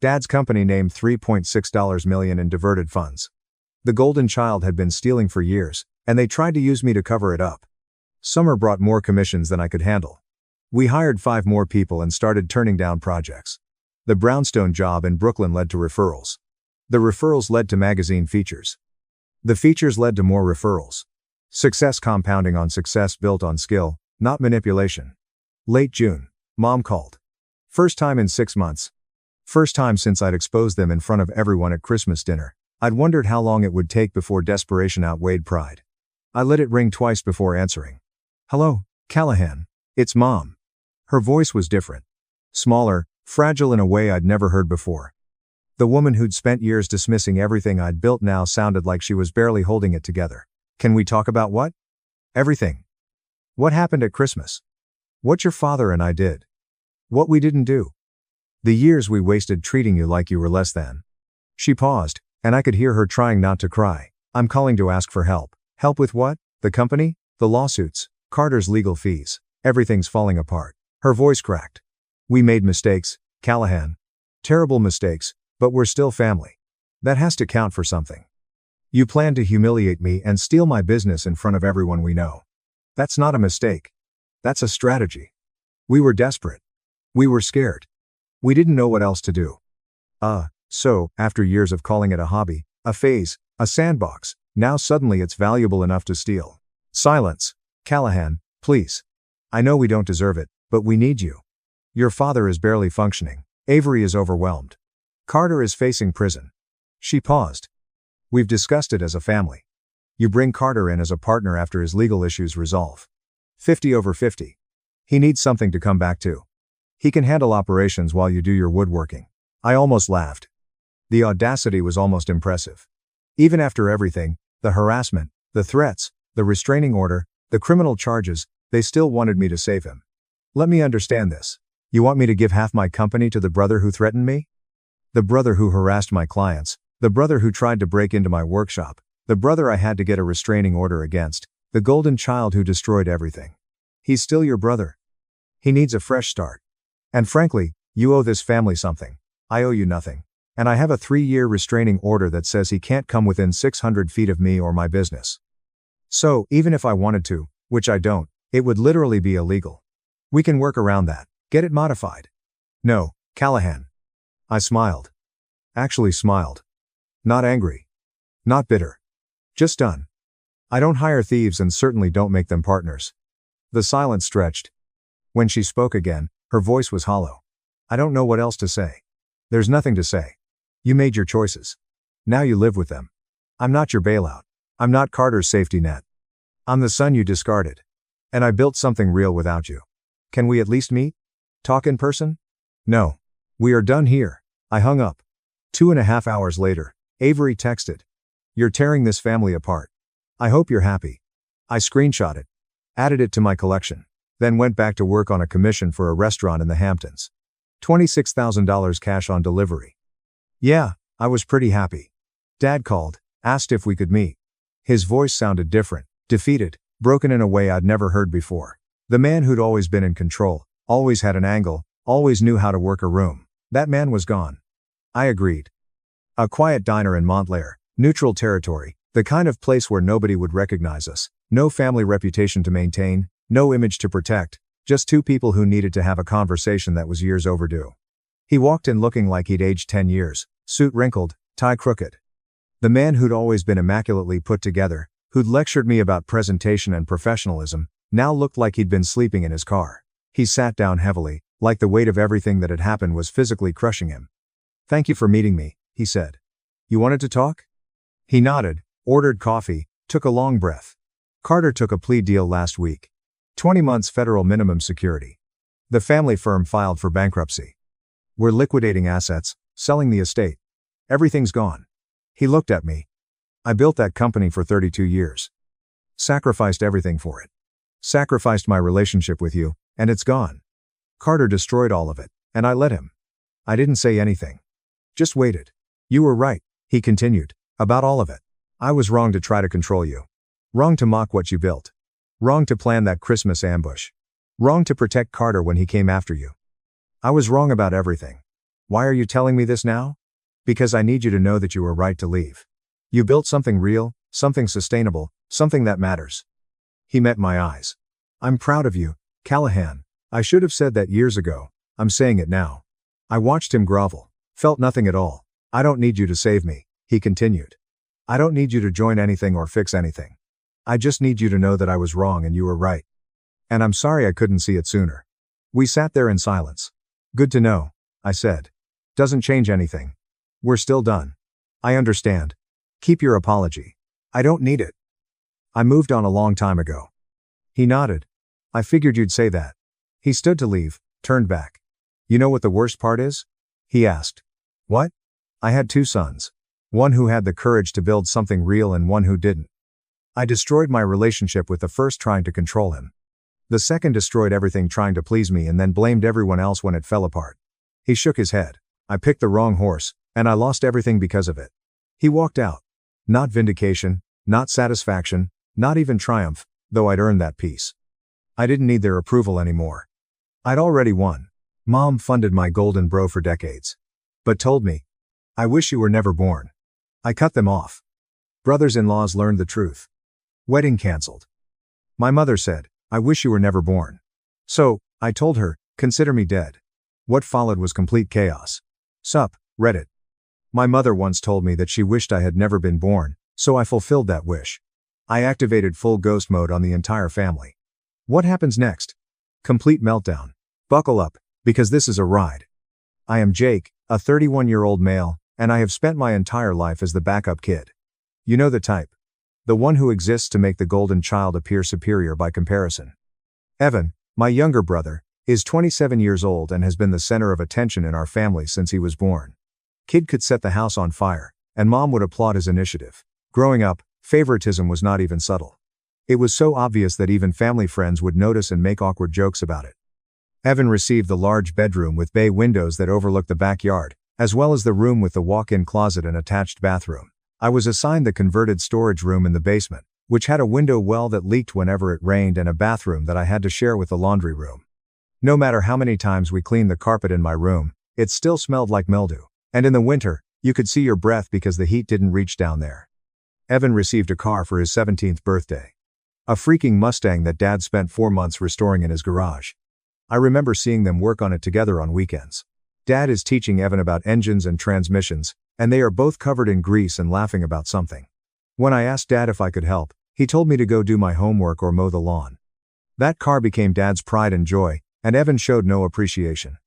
Dad's company named $3.6 million in diverted funds. The golden child had been stealing for years, and they tried to use me to cover it up. Summer brought more commissions than I could handle. We hired 5 more people and started turning down projects. The brownstone job in Brooklyn led to referrals. The referrals led to magazine features. The features led to more referrals. Success compounding on success built on skill, not manipulation. Late June. Mom called. First time in 6 months. First time since I'd exposed them in front of everyone at Christmas dinner. I'd wondered how long it would take before desperation outweighed pride. I let it ring twice before answering. Hello, Callahan. It's Mom. Her voice was different. Smaller, fragile in a way I'd never heard before. The woman who'd spent years dismissing everything I'd built now sounded like she was barely holding it together. Can we talk about what? Everything. What happened at Christmas? What your father and I did. What we didn't do. The years we wasted treating you like you were less than. She paused, and I could hear her trying not to cry. I'm calling to ask for help. Help with what? The company? The lawsuits? Carter's legal fees? Everything's falling apart. Her voice cracked. We made mistakes, Callahan. Terrible mistakes, but we're still family. That has to count for something. You planned to humiliate me and steal my business in front of everyone we know. That's not a mistake. That's a strategy. We were desperate. We were scared. We didn't know what else to do. So, after years of calling it a hobby, a phase, a sandbox, now suddenly it's valuable enough to steal. Silence. Callahan, please. I know we don't deserve it, but we need you. Your father is barely functioning. Avery is overwhelmed. Carter is facing prison. She paused. We've discussed it as a family. You bring Carter in as a partner after his legal issues resolve. 50 over 50. He needs something to come back to. He can handle operations while you do your woodworking. I almost laughed. The audacity was almost impressive. Even after everything, the harassment, the threats, the restraining order, the criminal charges, they still wanted me to save him. Let me understand this. You want me to give half my company to the brother who threatened me? The brother who harassed my clients, the brother who tried to break into my workshop, the brother I had to get a restraining order against, the golden child who destroyed everything. He's still your brother. He needs a fresh start. And frankly, you owe this family something. I owe you nothing. And I have a 3-year restraining order that says he can't come within 600 feet of me or my business. So, even if I wanted to, which I don't, it would literally be illegal. We can work around that. Get it modified. No, Callahan. I smiled. Actually smiled. Not angry. Not bitter. Just done. I don't hire thieves and certainly don't make them partners. The silence stretched. When she spoke again, her voice was hollow. I don't know what else to say. There's nothing to say. You made your choices. Now you live with them. I'm not your bailout. I'm not Carter's safety net. I'm the son you discarded. And I built something real without you. Can we at least meet? Talk in person? No. We are done here. I hung up. 2.5 hours later, Avery texted. You're tearing this family apart. I hope you're happy. I screenshot it. Added it to my collection. Then went back to work on a commission for a restaurant in the Hamptons. $26,000 cash on delivery. Yeah, I was pretty happy. Dad called, asked if we could meet. His voice sounded different, defeated, broken in a way I'd never heard before. The man who'd always been in control, always had an angle, always knew how to work a room. That man was gone. I agreed. A quiet diner in Montclair, neutral territory, the kind of place where nobody would recognize us, no family reputation to maintain, no image to protect, just 2 people who needed to have a conversation that was years overdue. He walked in looking like he'd aged 10 years, suit wrinkled, tie crooked. The man who'd always been immaculately put together, who'd lectured me about presentation and professionalism, now looked like he'd been sleeping in his car. He sat down heavily, like the weight of everything that had happened was physically crushing him. "Thank you for meeting me," he said. "You wanted to talk?" He nodded, ordered coffee, took a long breath. "Carter took a plea deal last week. 20 months federal minimum security. The family firm filed for bankruptcy. We're liquidating assets, selling the estate. Everything's gone." He looked at me. "I built that company for 32 years. Sacrificed everything for it. Sacrificed my relationship with you, and it's gone. Carter destroyed all of it, and I let him. I didn't say anything. Just waited. You were right," he continued, "about all of it. I was wrong to try to control you. Wrong to mock what you built. Wrong to plan that Christmas ambush. Wrong to protect Carter when he came after you. I was wrong about everything. Why are you telling me this now? Because I need you to know that you were right to leave. You built something real, something sustainable, something that matters." He met my eyes. "I'm proud of you, Callahan. I should have said that years ago. I'm saying it now." I watched him grovel. Felt nothing at all. "I don't need you to save me," he continued. "I don't need you to join anything or fix anything. I just need you to know that I was wrong and you were right. And I'm sorry I couldn't see it sooner." We sat there in silence. "Good to know," I said. "Doesn't change anything. We're still done. I understand. Keep your apology. I don't need it. I moved on a long time ago." He nodded. "I figured you'd say that." He stood to leave, turned back. "You know what the worst part is?" he asked. "What?" "I had 2 sons. One who had the courage to build something real and one who didn't. I destroyed my relationship with the first trying to control him. The second destroyed everything trying to please me and then blamed everyone else when it fell apart." He shook his head. "I picked the wrong horse, and I lost everything because of it." He walked out. Not vindication, not satisfaction, not even triumph, though I'd earned that peace. I didn't need their approval anymore. I'd already won. Mom funded my golden bro for decades. But told me, "I wish you were never born." I cut them off. Brothers-in-laws learned the truth. Wedding cancelled. My mother said, "I wish you were never born." So, I told her, "Consider me dead." What followed was complete chaos. Sup, Reddit. My mother once told me that she wished I had never been born, so I fulfilled that wish. I activated full ghost mode on the entire family. What happens next? Complete meltdown. Buckle up, because this is a ride. I am Jake, a 31-year-old male, and I have spent my entire life as the backup kid. You know the type. The one who exists to make the golden child appear superior by comparison. Evan, my younger brother, is 27 years old and has been the center of attention in our family since he was born. Kid could set the house on fire, and mom would applaud his initiative. Growing up, favoritism was not even subtle. It was so obvious that even family friends would notice and make awkward jokes about it. Evan received the large bedroom with bay windows that overlooked the backyard, as well as the room with the walk-in closet and attached bathroom. I was assigned the converted storage room in the basement, which had a window well that leaked whenever it rained and a bathroom that I had to share with the laundry room. No matter how many times we cleaned the carpet in my room, it still smelled like mildew. And in the winter, you could see your breath because the heat didn't reach down there. Evan received a car for his 17th birthday. A freaking Mustang that Dad spent 4 months restoring in his garage. I remember seeing them work on it together on weekends. Dad is teaching Evan about engines and transmissions, and they are both covered in grease and laughing about something. When I asked Dad if I could help, he told me to go do my homework or mow the lawn. That car became Dad's pride and joy, and Evan showed no appreciation.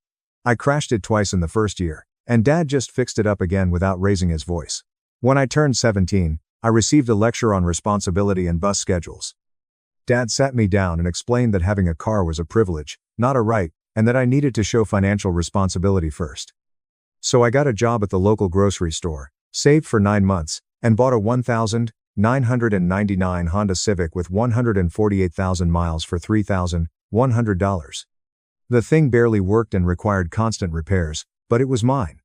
I crashed it twice in the first year, and Dad just fixed it up again without raising his voice. When I turned 17, I received a lecture on responsibility and bus schedules. Dad sat me down and explained that having a car was a privilege, not a right, and that I needed to show financial responsibility first. So I got a job at the local grocery store, saved for 9 months, and bought a 1,999 Honda Civic with 148,000 miles for $3,100. The thing barely worked and required constant repairs, but it was mine.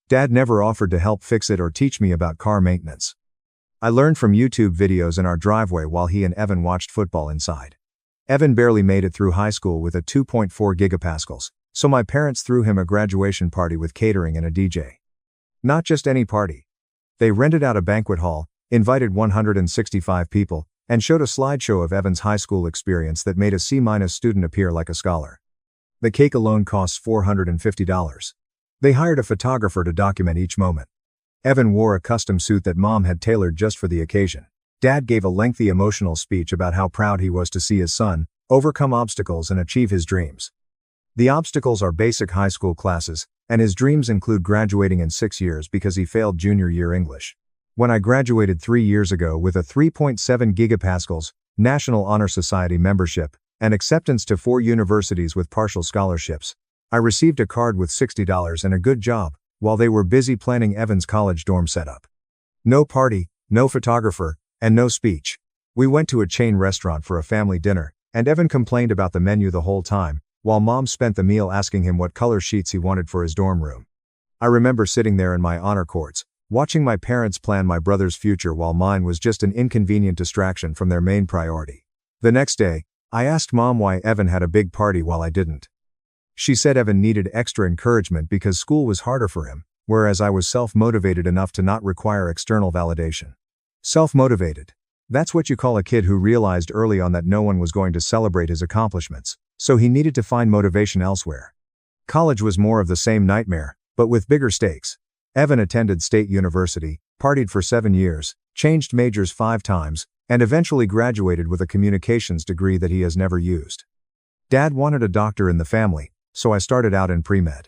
Dad never offered to help fix it or teach me about car maintenance. I learned from YouTube videos in our driveway while he and Evan watched football inside. Evan barely made it through high school with a 2.4 gigapascals, so my parents threw him a graduation party with catering and a DJ. Not just any party. They rented out a banquet hall, invited 165 people, and showed a slideshow of Evan's high school experience that made a C- student appear like a scholar. The cake alone costs $450. They hired a photographer to document each moment. Evan wore a custom suit that Mom had tailored just for the occasion. Dad gave a lengthy emotional speech about how proud he was to see his son overcome obstacles and achieve his dreams. The obstacles are basic high school classes, and his dreams include graduating in 6 years because he failed junior year English. When I graduated 3 years ago with a 3.7 gigapascals, National Honor Society membership, and acceptance to 4 universities with partial scholarships, I received a card with $60 and a good job, while they were busy planning Evan's college dorm setup. No party, no photographer, and no speech. We went to a chain restaurant for a family dinner, and Evan complained about the menu the whole time, while Mom spent the meal asking him what color sheets he wanted for his dorm room. I remember sitting there in my honor courts, watching my parents plan my brother's future while mine was just an inconvenient distraction from their main priority. The next day, I asked Mom why Evan had a big party while I didn't. She said Evan needed extra encouragement because school was harder for him, whereas I was self-motivated enough to not require external validation. Self-motivated. That's what you call a kid who realized early on that no one was going to celebrate his accomplishments, so he needed to find motivation elsewhere. College was more of the same nightmare, but with bigger stakes. Evan attended State University, partied for 7 years, changed majors 5 times, and eventually graduated with a communications degree that he has never used. Dad wanted a doctor in the family, so I started out in pre-med.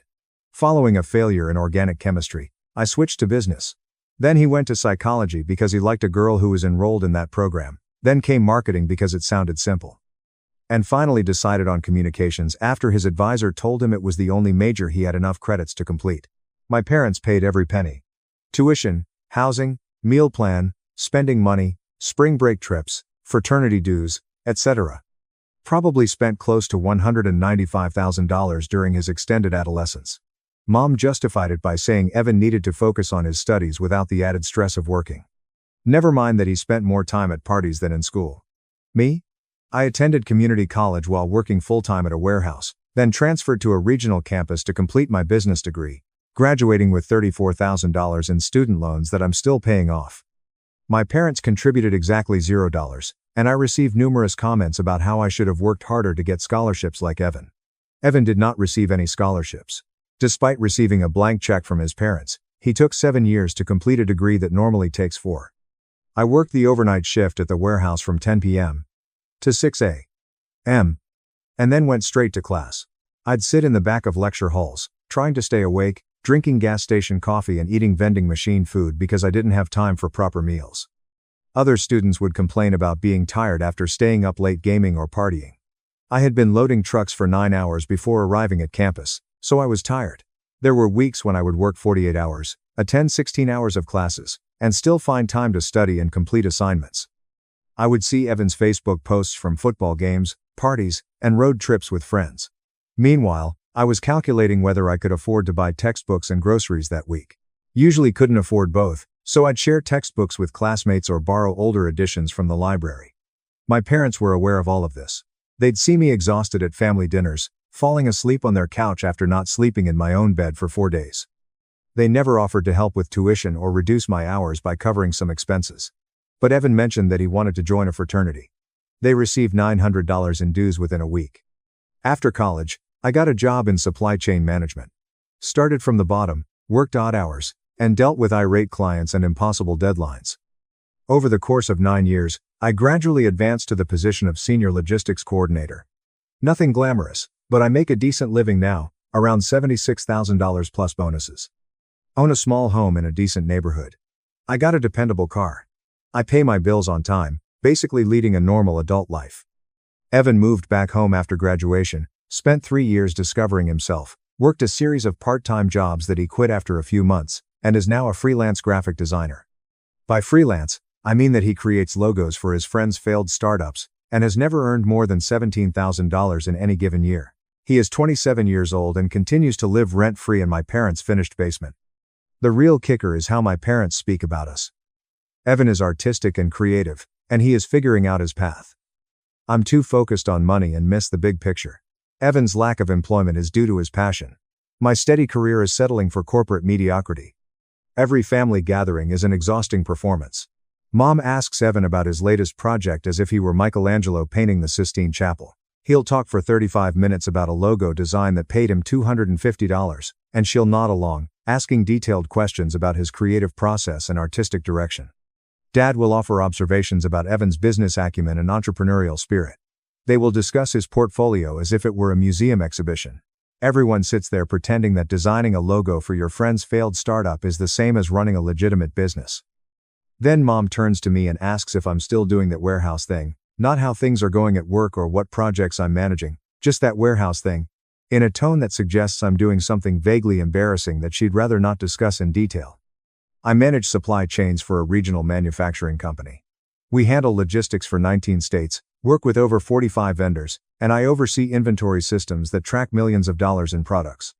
Following a failure in organic chemistry, I switched to business. Then he went to psychology because he liked a girl who was enrolled in that program, then came marketing because it sounded simple. And finally decided on communications after his advisor told him it was the only major he had enough credits to complete. My parents paid every penny. Tuition, housing, meal plan, spending money, spring break trips, fraternity dues, etc. Probably spent close to $195,000 during his extended adolescence. Mom justified it by saying Evan needed to focus on his studies without the added stress of working. Never mind that he spent more time at parties than in school. Me? I attended community college while working full-time at a warehouse, then transferred to a regional campus to complete my business degree, graduating with $34,000 in student loans that I'm still paying off. My parents contributed exactly $0, and I received numerous comments about how I should have worked harder to get scholarships like Evan. Evan did not receive any scholarships. Despite receiving a blank check from his parents, he took 7 years to complete a degree that normally takes 4. I worked the overnight shift at the warehouse from 10 p.m. to 6 a.m. and then went straight to class. I'd sit in the back of lecture halls, trying to stay awake, drinking gas station coffee and eating vending machine food because I didn't have time for proper meals. Other students would complain about being tired after staying up late gaming or partying. I had been loading trucks for 9 hours before arriving at campus, so I was tired. There were weeks when I would work 48 hours, attend 16 hours of classes, and still find time to study and complete assignments. I would see Evan's Facebook posts from football games, parties, and road trips with friends. Meanwhile, I was calculating whether I could afford to buy textbooks and groceries that week. Usually couldn't afford both, so I'd share textbooks with classmates or borrow older editions from the library. My parents were aware of all of this. They'd see me exhausted at family dinners, falling asleep on their couch after not sleeping in my own bed for 4 days. They never offered to help with tuition or reduce my hours by covering some expenses. But Evan mentioned that he wanted to join a fraternity. They received $900 in dues within a week. After college, I got a job in supply chain management. Started from the bottom, worked odd hours, and dealt with irate clients and impossible deadlines. Over the course of 9 years, I gradually advanced to the position of senior logistics coordinator. Nothing glamorous, but I make a decent living now, around $76,000 plus bonuses. Own a small home in a decent neighborhood. I got a dependable car. I pay my bills on time, basically leading a normal adult life. Evan moved back home after graduation, spent 3 years discovering himself, worked a series of part-time jobs that he quit after a few months, and is now a freelance graphic designer. By freelance, I mean that he creates logos for his friends' failed startups, and has never earned more than $17,000 in any given year. He is 27 years old and continues to live rent-free in my parents' finished basement. The real kicker is how my parents speak about us. Evan is artistic and creative, and he is figuring out his path. I'm too focused on money and miss the big picture. Evan's lack of employment is due to his passion. My steady career is settling for corporate mediocrity. Every family gathering is an exhausting performance. Mom asks Evan about his latest project as if he were Michelangelo painting the Sistine Chapel. He'll talk for 35 minutes about a logo design that paid him $250, and she'll nod along, asking detailed questions about his creative process and artistic direction. Dad will offer observations about Evan's business acumen and entrepreneurial spirit. They will discuss his portfolio as if it were a museum exhibition. Everyone sits there pretending that designing a logo for your friend's failed startup is the same as running a legitimate business. Then Mom turns to me and asks if I'm still doing that warehouse thing, not how things are going at work or what projects I'm managing, just that warehouse thing, in a tone that suggests I'm doing something vaguely embarrassing that she'd rather not discuss in detail. I manage supply chains for a regional manufacturing company. We handle logistics for 19 states, work with over 45 vendors, and I oversee inventory systems that track millions of dollars in products.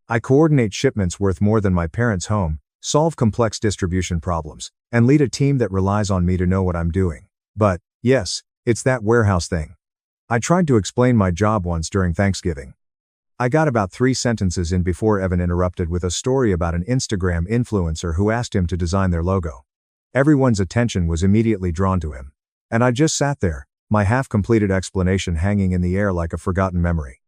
I coordinate shipments worth more than my parents' home, solve complex distribution problems, and lead a team that relies on me to know what I'm doing. But, yes, it's that warehouse thing. I tried to explain my job once during Thanksgiving. I got about 3 sentences in before Evan interrupted with a story about an Instagram influencer who asked him to design their logo. Everyone's attention was immediately drawn to him. And I just sat there, my half-completed explanation hanging in the air like a forgotten memory.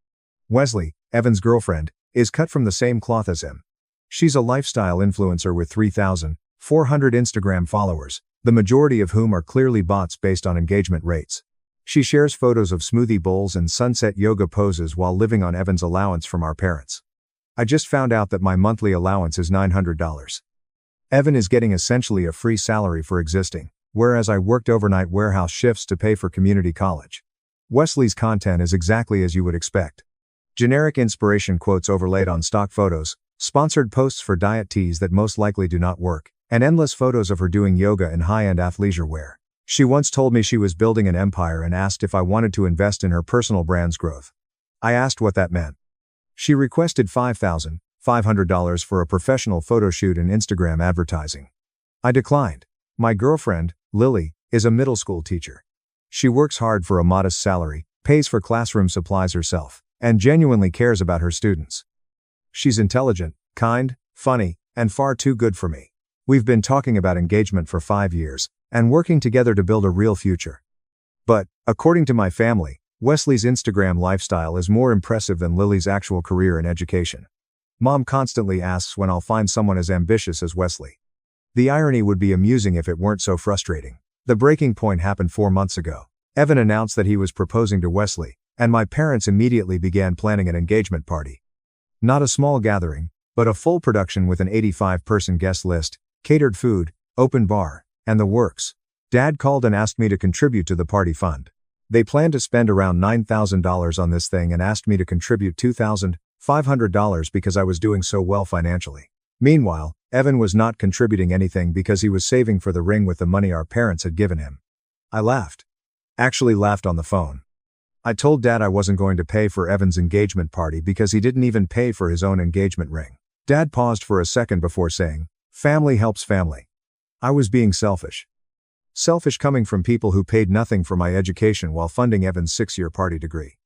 Wesley, Evan's girlfriend, is cut from the same cloth as him. She's a lifestyle influencer with 3,400 Instagram followers, the majority of whom are clearly bots based on engagement rates. She shares photos of smoothie bowls and sunset yoga poses while living on Evan's allowance from our parents. I just found out that my monthly allowance is $900. Evan is getting essentially a free salary for existing, whereas I worked overnight warehouse shifts to pay for community college. Wesley's content is exactly as you would expect. Generic inspiration quotes overlaid on stock photos, sponsored posts for diet teas that most likely do not work, and endless photos of her doing yoga in high-end athleisure wear. She once told me she was building an empire and asked if I wanted to invest in her personal brand's growth. I asked what that meant. She requested $5,500 for a professional photo shoot in Instagram advertising. I declined. My girlfriend, Lily, is a middle school teacher. She works hard for a modest salary, pays for classroom supplies herself, and genuinely cares about her students. She's intelligent, kind, funny, and far too good for me. We've been talking about engagement for 5 years, and working together to build a real future. But, according to my family, Wesley's Instagram lifestyle is more impressive than Lily's actual career in education. Mom constantly asks when I'll find someone as ambitious as Wesley. The irony would be amusing if it weren't so frustrating. The breaking point happened 4 months ago. Evan announced that he was proposing to Wesley, and my parents immediately began planning an engagement party. Not a small gathering, but a full production with an 85-person guest list, catered food, open bar, and the works. Dad called and asked me to contribute to the party fund. They planned to spend around $9,000 on this thing and asked me to contribute $2,500 because I was doing so well financially. Meanwhile, Evan was not contributing anything because he was saving for the ring with the money our parents had given him. I laughed. Actually laughed on the phone. I told Dad I wasn't going to pay for Evan's engagement party because he didn't even pay for his own engagement ring. Dad paused for a second before saying, "Family helps family." I was being selfish. Selfish coming from people who paid nothing for my education while funding Evan's 6-year party degree.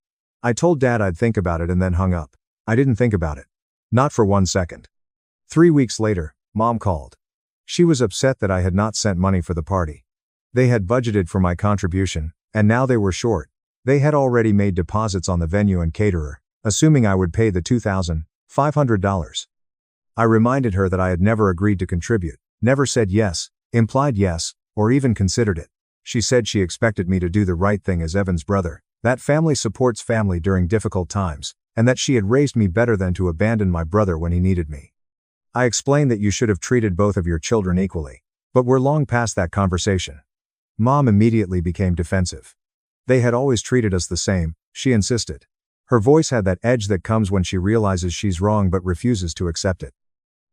I told Dad I'd think about it and then hung up. I didn't think about it. Not for 1 second. 3 weeks later, Mom called. She was upset that I had not sent money for the party. They had budgeted for my contribution, and now they were short. They had already made deposits on the venue and caterer, assuming I would pay the $2,500. I reminded her that I had never agreed to contribute, never said yes, implied yes, or even considered it. She said she expected me to do the right thing as Evan's brother, that family supports family during difficult times, and that she had raised me better than to abandon my brother when he needed me. I explained that you should have treated both of your children equally, but we're long past that conversation. Mom immediately became defensive. They had always treated us the same, she insisted. Her voice had that edge that comes when she realizes she's wrong but refuses to accept it.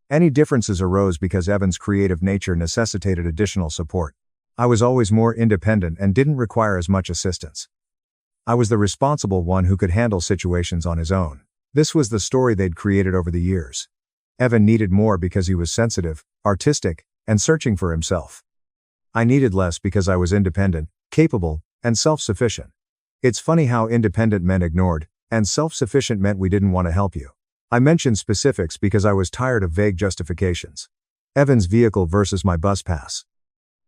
Any differences arose because Evan's creative nature necessitated additional support. I was always more independent and didn't require as much assistance. I was the responsible one who could handle situations on his own. This was the story they'd created over the years. Evan needed more because he was sensitive, artistic, and searching for himself. I needed less because I was independent, capable, and self-sufficient. It's funny how independent meant ignored, and self-sufficient meant we didn't want to help you. I mentioned specifics because I was tired of vague justifications. Evan's vehicle versus my bus pass.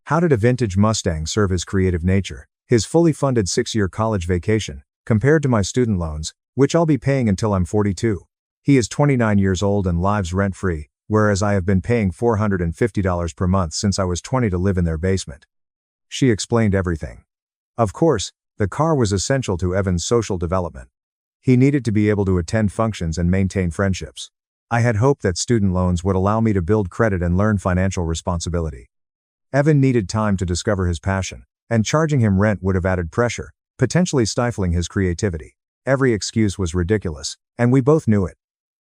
How did a vintage Mustang serve his creative nature, his fully funded 6-year college vacation, compared to my student loans, which I'll be paying until I'm 42? He is 29 years old and lives rent-free, whereas I have been paying $450 per month since I was 20 to live in their basement. She explained everything. Of course, the car was essential to Evan's social development. He needed to be able to attend functions and maintain friendships. I had hoped that student loans would allow me to build credit and learn financial responsibility. Evan needed time to discover his passion, and charging him rent would have added pressure, potentially stifling his creativity. Every excuse was ridiculous, and we both knew it.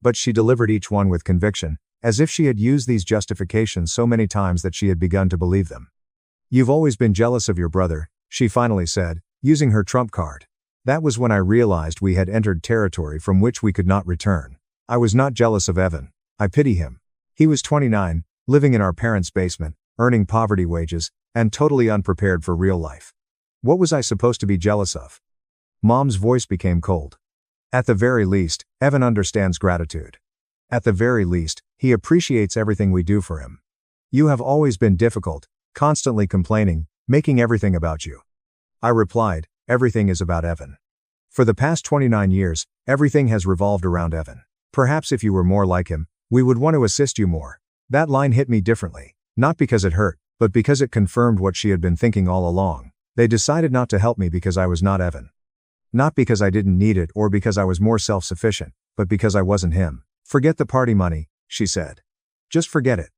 But she delivered each one with conviction, as if she had used these justifications so many times that she had begun to believe them. "You've always been jealous of your brother," she finally said, using her trump card. That was when I realized we had entered territory from which we could not return. I was not jealous of Evan. I pity him. He was 29, living in our parents' basement, earning poverty wages, and totally unprepared for real life. What was I supposed to be jealous of? Mom's voice became cold. At the very least, Evan understands gratitude. At the very least, he appreciates everything we do for him. You have always been difficult, constantly complaining, making everything about you. I replied, everything is about Evan. For the past 29 years, everything has revolved around Evan. Perhaps if you were more like him, we would want to assist you more. That line hit me differently, not because it hurt, but because it confirmed what she had been thinking all along. They decided not to help me because I was not Evan. Not because I didn't need it or because I was more self-sufficient, but because I wasn't him. Forget the party money, she said. Just forget it.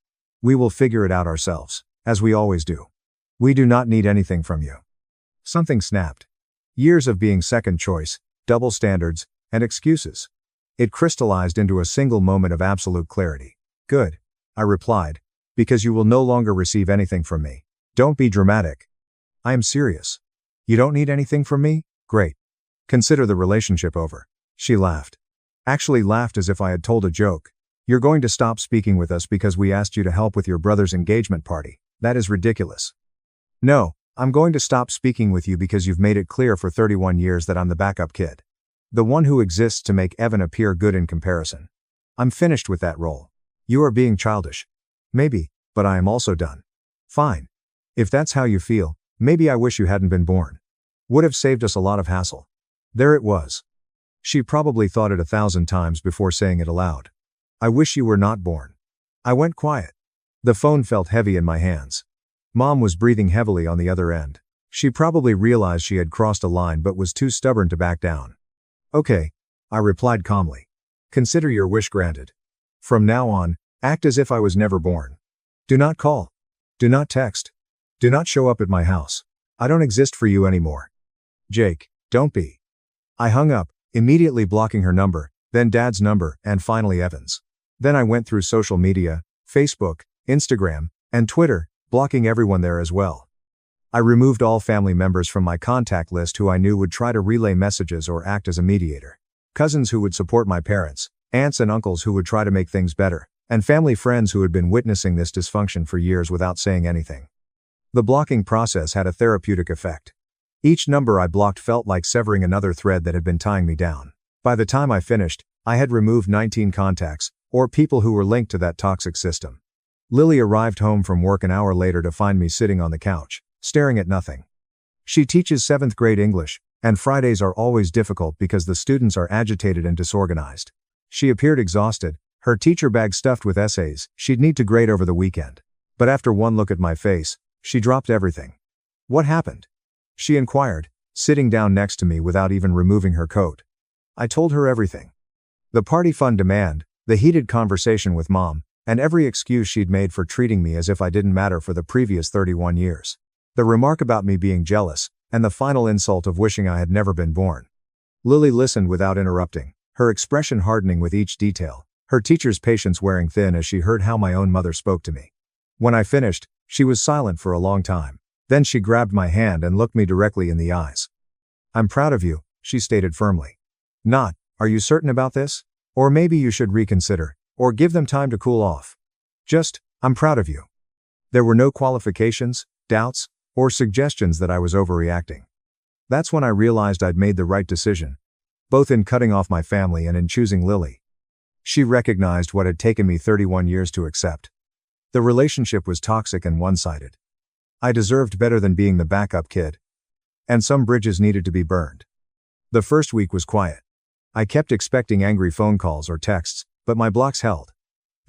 We will figure it out ourselves, as we always do. We do not need anything from you. Something snapped. Years of being second choice, double standards, and excuses. It crystallized into a single moment of absolute clarity. Good, I replied, because you will no longer receive anything from me. Don't be dramatic. I am serious. You don't need anything from me? Great. Consider the relationship over. She laughed. Actually laughed as if I had told a joke. You're going to stop speaking with us because we asked you to help with your brother's engagement party. That is ridiculous. No, I'm going to stop speaking with you because you've made it clear for 31 years that I'm the backup kid. The one who exists to make Evan appear good in comparison. I'm finished with that role. You are being childish. Maybe, but I am also done. Fine. If that's how you feel, maybe I wish you hadn't been born. Would have saved us a lot of hassle. There it was. She probably thought it 1,000 times before saying it aloud. I wish you were not born. I went quiet. The phone felt heavy in my hands. Mom was breathing heavily on the other end. She probably realized she had crossed a line but was too stubborn to back down. Okay, I replied calmly. Consider your wish granted. From now on, act as if I was never born. Do not call. Do not text. Do not show up at my house. I don't exist for you anymore. Jake, don't be. I hung up, immediately blocking her number, then Dad's number, and finally Evan's. Then I went through social media, Facebook, Instagram, and Twitter, blocking everyone there as well. I removed all family members from my contact list who I knew would try to relay messages or act as a mediator. Cousins who would support my parents, aunts and uncles who would try to make things better, and family friends who had been witnessing this dysfunction for years without saying anything. The blocking process had a therapeutic effect. Each number I blocked felt like severing another thread that had been tying me down. By the time I finished, I had removed 19 contacts, or people who were linked to that toxic system. Lily arrived home from work an hour later to find me sitting on the couch, staring at nothing. She teaches 7th grade English, and Fridays are always difficult because the students are agitated and disorganized. She appeared exhausted, her teacher bag stuffed with essays she'd need to grade over the weekend. But after one look at my face, she dropped everything. What happened? She inquired, sitting down next to me without even removing her coat. I told her everything. The party fund demand, the heated conversation with Mom, and every excuse she'd made for treating me as if I didn't matter for the previous 31 years. The remark about me being jealous, and the final insult of wishing I had never been born. Lily listened without interrupting, her expression hardening with each detail, her teacher's patience wearing thin as she heard how my own mother spoke to me. When I finished, she was silent for a long time. Then she grabbed my hand and looked me directly in the eyes. I'm proud of you, she stated firmly. Not, are you certain about this? Or maybe you should reconsider, or give them time to cool off. Just, I'm proud of you. There were no qualifications, doubts, or suggestions that I was overreacting. That's when I realized I'd made the right decision, both in cutting off my family and in choosing Lily. She recognized what had taken me 31 years to accept. The relationship was toxic and one-sided. I deserved better than being the backup kid. And some bridges needed to be burned. The first week was quiet. I kept expecting angry phone calls or texts, but my blocks held.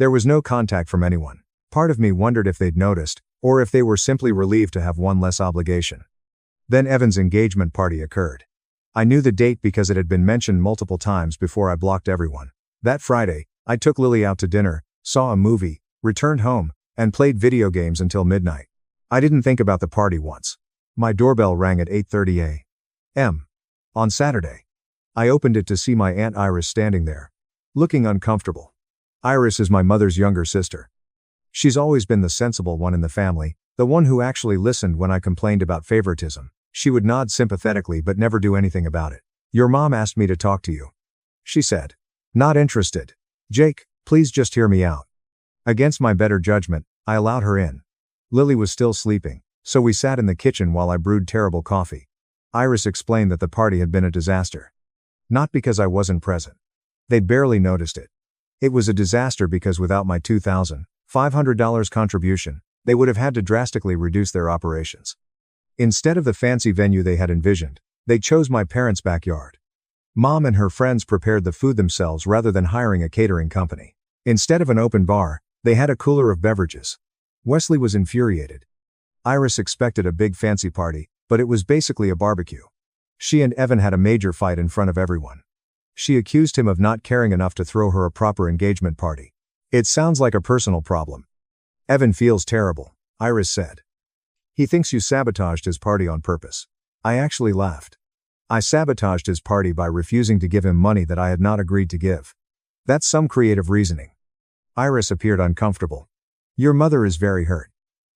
There was no contact from anyone. Part of me wondered if they'd noticed, or if they were simply relieved to have one less obligation. Then Evan's engagement party occurred. I knew the date because it had been mentioned multiple times before I blocked everyone. That Friday, I took Lily out to dinner, saw a movie, returned home, and played video games until midnight. I didn't think about the party once. My doorbell rang at 8:30 a.m. on Saturday. I opened it to see my Aunt Iris standing there, looking uncomfortable. Iris is my mother's younger sister. She's always been the sensible one in the family, the one who actually listened when I complained about favoritism. She would nod sympathetically but never do anything about it. "Your mom asked me to talk to you," she said. "Not interested. Jake, please just hear me out." Against my better judgment, I allowed her in. Lily was still sleeping, so we sat in the kitchen while I brewed terrible coffee. Iris explained that the party had been a disaster. Not because I wasn't present. They barely noticed it. It was a disaster because without my $2,500 contribution, they would have had to drastically reduce their operations. Instead of the fancy venue they had envisioned, they chose my parents' backyard. Mom and her friends prepared the food themselves rather than hiring a catering company. Instead of an open bar, they had a cooler of beverages. Wesley was infuriated. Iris expected a big fancy party, but it was basically a barbecue. She and Evan had a major fight in front of everyone. She accused him of not caring enough to throw her a proper engagement party. "It sounds like a personal problem." "Evan feels terrible," Iris said. "He thinks you sabotaged his party on purpose." I actually laughed. I sabotaged his party by refusing to give him money that I had not agreed to give. That's some creative reasoning. Iris appeared uncomfortable. "Your mother is very hurt."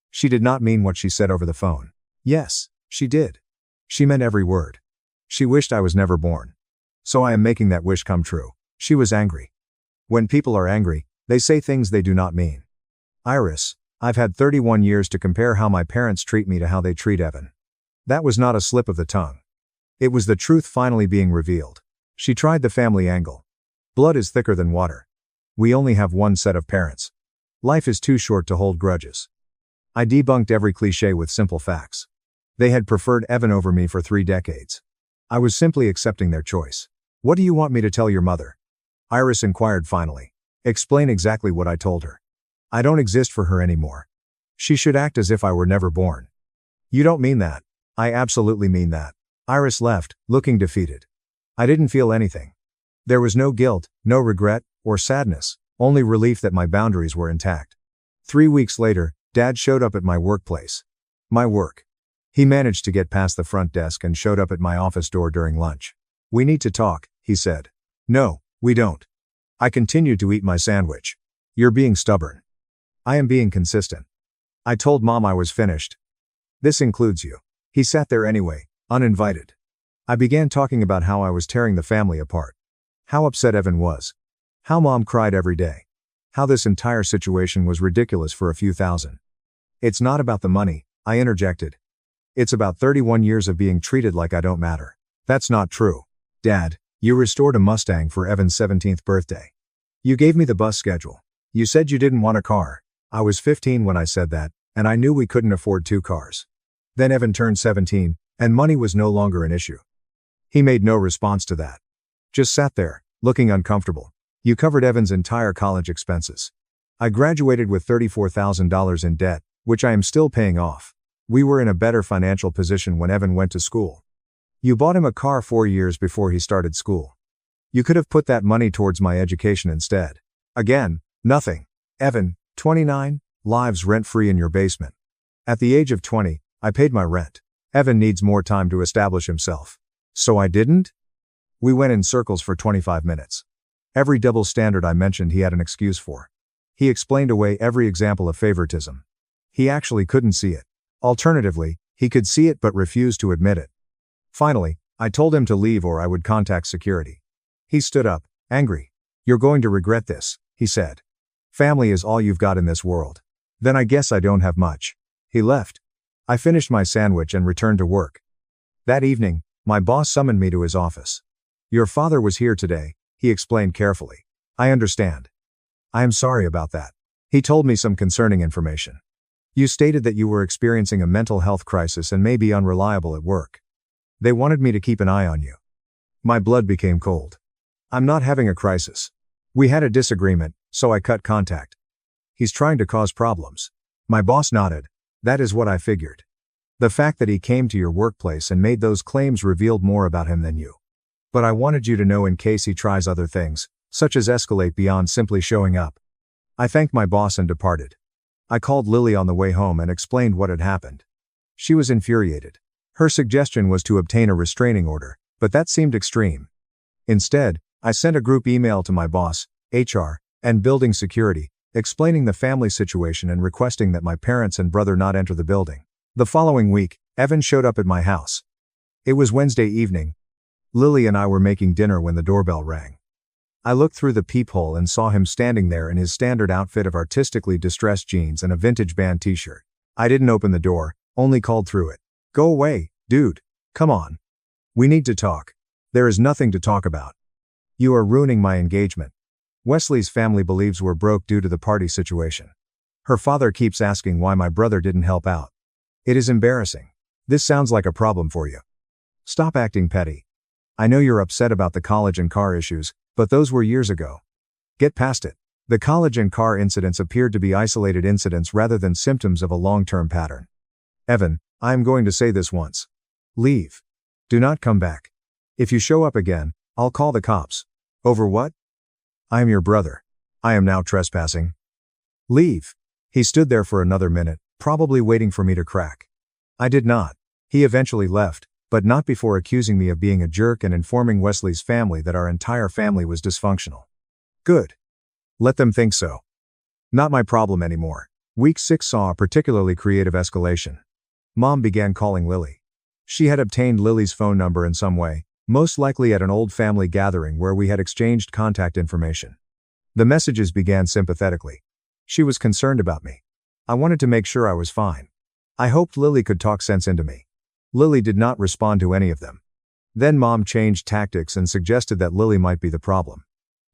She did not mean what she said over the phone. Yes, she did. She meant every word. She wished I was never born. So I am making that wish come true. She was angry. When people are angry, they say things they do not mean. "Iris, I've had 31 years to compare how my parents treat me to how they treat Evan." That was not a slip of the tongue. It was the truth finally being revealed. She tried the family angle. Blood is thicker than water. We only have one set of parents. Life is too short to hold grudges. I debunked every cliché with simple facts. They had preferred Evan over me for 3 decades. I was simply accepting their choice. "What do you want me to tell your mother?" Iris inquired finally. "Explain exactly what I told her. I don't exist for her anymore. She should act as if I were never born." "You don't mean that." "I absolutely mean that." Iris left, looking defeated. I didn't feel anything. There was no guilt, no regret, or sadness, only relief that my boundaries were intact. 3 weeks later, Dad showed up at my workplace. My work. He managed to get past the front desk and showed up at my office door during lunch. "We need to talk," he said. "No, we don't." I continued to eat my sandwich. "You're being stubborn." "I am being consistent." I told Mom I was finished. "This includes you." He sat there anyway, uninvited. I began talking about how I was tearing the family apart. How upset Evan was. How Mom cried every day. How this entire situation was ridiculous for a few thousand. "It's not about the money," I interjected. "It's about 31 years of being treated like I don't matter." "That's not true. Dad, you restored a Mustang for Evan's 17th birthday. You gave me the bus schedule. You said you didn't want a car." I was 15 when I said that, and I knew we couldn't afford 2 cars. Then Evan turned 17, and money was no longer an issue. He made no response to that. Just sat there, looking uncomfortable. "You covered Evan's entire college expenses. I graduated with $34,000 in debt, which I am still paying off. We were in a better financial position when Evan went to school. You bought him a car 4 years before he started school. You could have put that money towards my education instead. Again, nothing. Evan, 29, lives rent-free in your basement. At the age of 20, I paid my rent. Evan needs more time to establish himself. So I didn't?" We went in circles for 25 minutes. Every double standard I mentioned he had an excuse for. He explained away every example of favoritism. He actually couldn't see it. Alternatively, he could see it but refused to admit it. Finally, I told him to leave or I would contact security. He stood up, angry. "You're going to regret this," he said. "Family is all you've got in this world. Then I guess I don't have much." He left. I finished my sandwich and returned to work. That evening, my boss summoned me to his office. "Your father was here today," he explained carefully. "I understand. I am sorry about that." He told me some concerning information. "You stated that you were experiencing a mental health crisis and may be unreliable at work. They wanted me to keep an eye on you." My blood became cold. "I'm not having a crisis. We had a disagreement, so I cut contact." He's trying to cause problems. My boss nodded. That is what I figured. The fact that he came to your workplace and made those claims revealed more about him than you. But I wanted you to know in case he tries other things, such as escalate beyond simply showing up. I thanked my boss and departed. I called Lily on the way home and explained what had happened. She was infuriated. Her suggestion was to obtain a restraining order, but that seemed extreme. Instead, I sent a group email to my boss, HR, and building security, explaining the family situation and requesting that my parents and brother not enter the building. The following week, Evan showed up at my house. It was Wednesday evening. Lily and I were making dinner when the doorbell rang. I looked through the peephole and saw him standing there in his standard outfit of artistically distressed jeans and a vintage band t-shirt. I didn't open the door, only called through it. Go away, dude. Come on. We need to talk. There is nothing to talk about. You are ruining my engagement. Wesley's family believes we're broke due to the party situation. Her father keeps asking why my brother didn't help out. It is embarrassing. This sounds like a problem for you. Stop acting petty. I know you're upset about the college and car issues, but those were years ago. Get past it. The college and car incidents appeared to be isolated incidents rather than symptoms of a long-term pattern. Evan, I am going to say this once. Leave. Do not come back. If you show up again, I'll call the cops. Over what? I am your brother. I am now trespassing. Leave. He stood there for another minute, probably waiting for me to crack. I did not. He eventually left, but not before accusing me of being a jerk and informing Wesley's family that our entire family was dysfunctional. Good. Let them think so. Not my problem anymore. Week 6 saw a particularly creative escalation. Mom began calling Lily. She had obtained Lily's phone number in some way, most likely at an old family gathering where we had exchanged contact information. The messages began sympathetically. She was concerned about me. I wanted to make sure I was fine. I hoped Lily could talk sense into me. Lily did not respond to any of them. Then Mom changed tactics and suggested that Lily might be the problem.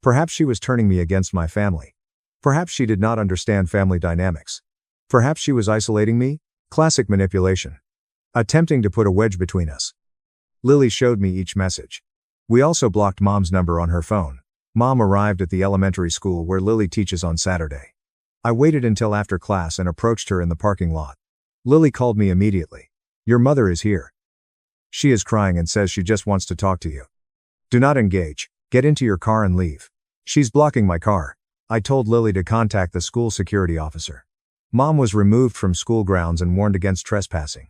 Perhaps she was turning me against my family. Perhaps she did not understand family dynamics. Perhaps she was isolating me? Classic manipulation. Attempting to put a wedge between us. Lily showed me each message. We also blocked Mom's number on her phone. Mom arrived at the elementary school where Lily teaches on Saturday. I waited until after class and approached her in the parking lot. Lily called me immediately. Your mother is here. She is crying and says she just wants to talk to you. Do not engage. Get into your car and leave. She's blocking my car. I told Lily to contact the school security officer. Mom was removed from school grounds and warned against trespassing.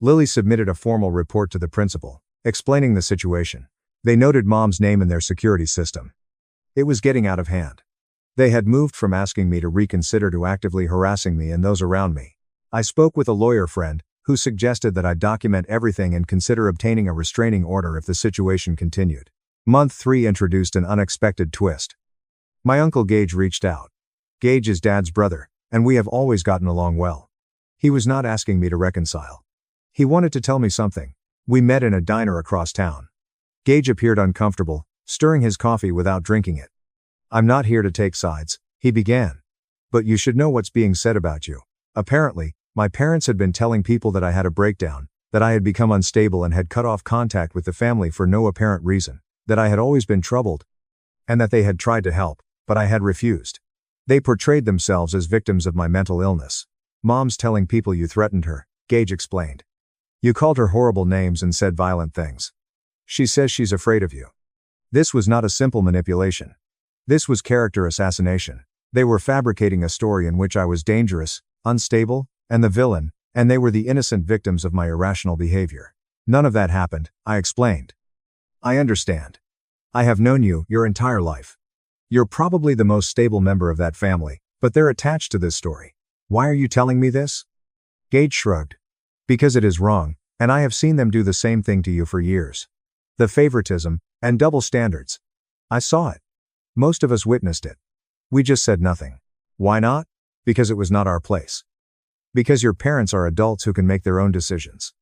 Lily submitted a formal report to the principal, explaining the situation. They noted Mom's name in their security system. It was getting out of hand. They had moved from asking me to reconsider to actively harassing me and those around me. I spoke with a lawyer friend, who suggested that I document everything and consider obtaining a restraining order if the situation continued. Month 3 introduced an unexpected twist. My uncle Gage reached out. Gage is Dad's brother, and we have always gotten along well. He was not asking me to reconcile. He wanted to tell me something. We met in a diner across town. Gage appeared uncomfortable, stirring his coffee without drinking it. I'm not here to take sides, he began. But you should know what's being said about you. Apparently, my parents had been telling people that I had a breakdown, that I had become unstable and had cut off contact with the family for no apparent reason, that I had always been troubled, and that they had tried to help, but I had refused. They portrayed themselves as victims of my mental illness. Mom's telling people you threatened her, Gage explained. You called her horrible names and said violent things. She says she's afraid of you. This was not a simple manipulation. This was character assassination. They were fabricating a story in which I was dangerous, unstable, and the villain, and they were the innocent victims of my irrational behavior. None of that happened, I explained. I understand. I have known you your entire life. You're probably the most stable member of that family, but they're attached to this story. Why are you telling me this? Gage shrugged. Because it is wrong, and I have seen them do the same thing to you for years. The favoritism, and double standards. I saw it. Most of us witnessed it. We just said nothing. Why not? Because it was not our place. Because your parents are adults who can make their own decisions.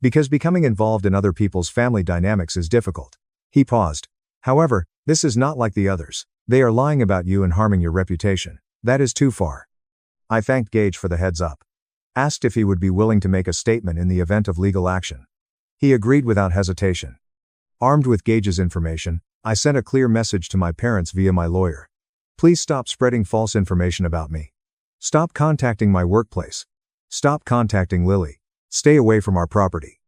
Because becoming involved in other people's family dynamics is difficult. He paused. However, this is not like the others. They are lying about you and harming your reputation. That is too far. I thanked Gage for the heads up. Asked if he would be willing to make a statement in the event of legal action. He agreed without hesitation. Armed with Gage's information, I sent a clear message to my parents via my lawyer. Please stop spreading false information about me. Stop contacting my workplace. Stop contacting Lily. Stay away from our property.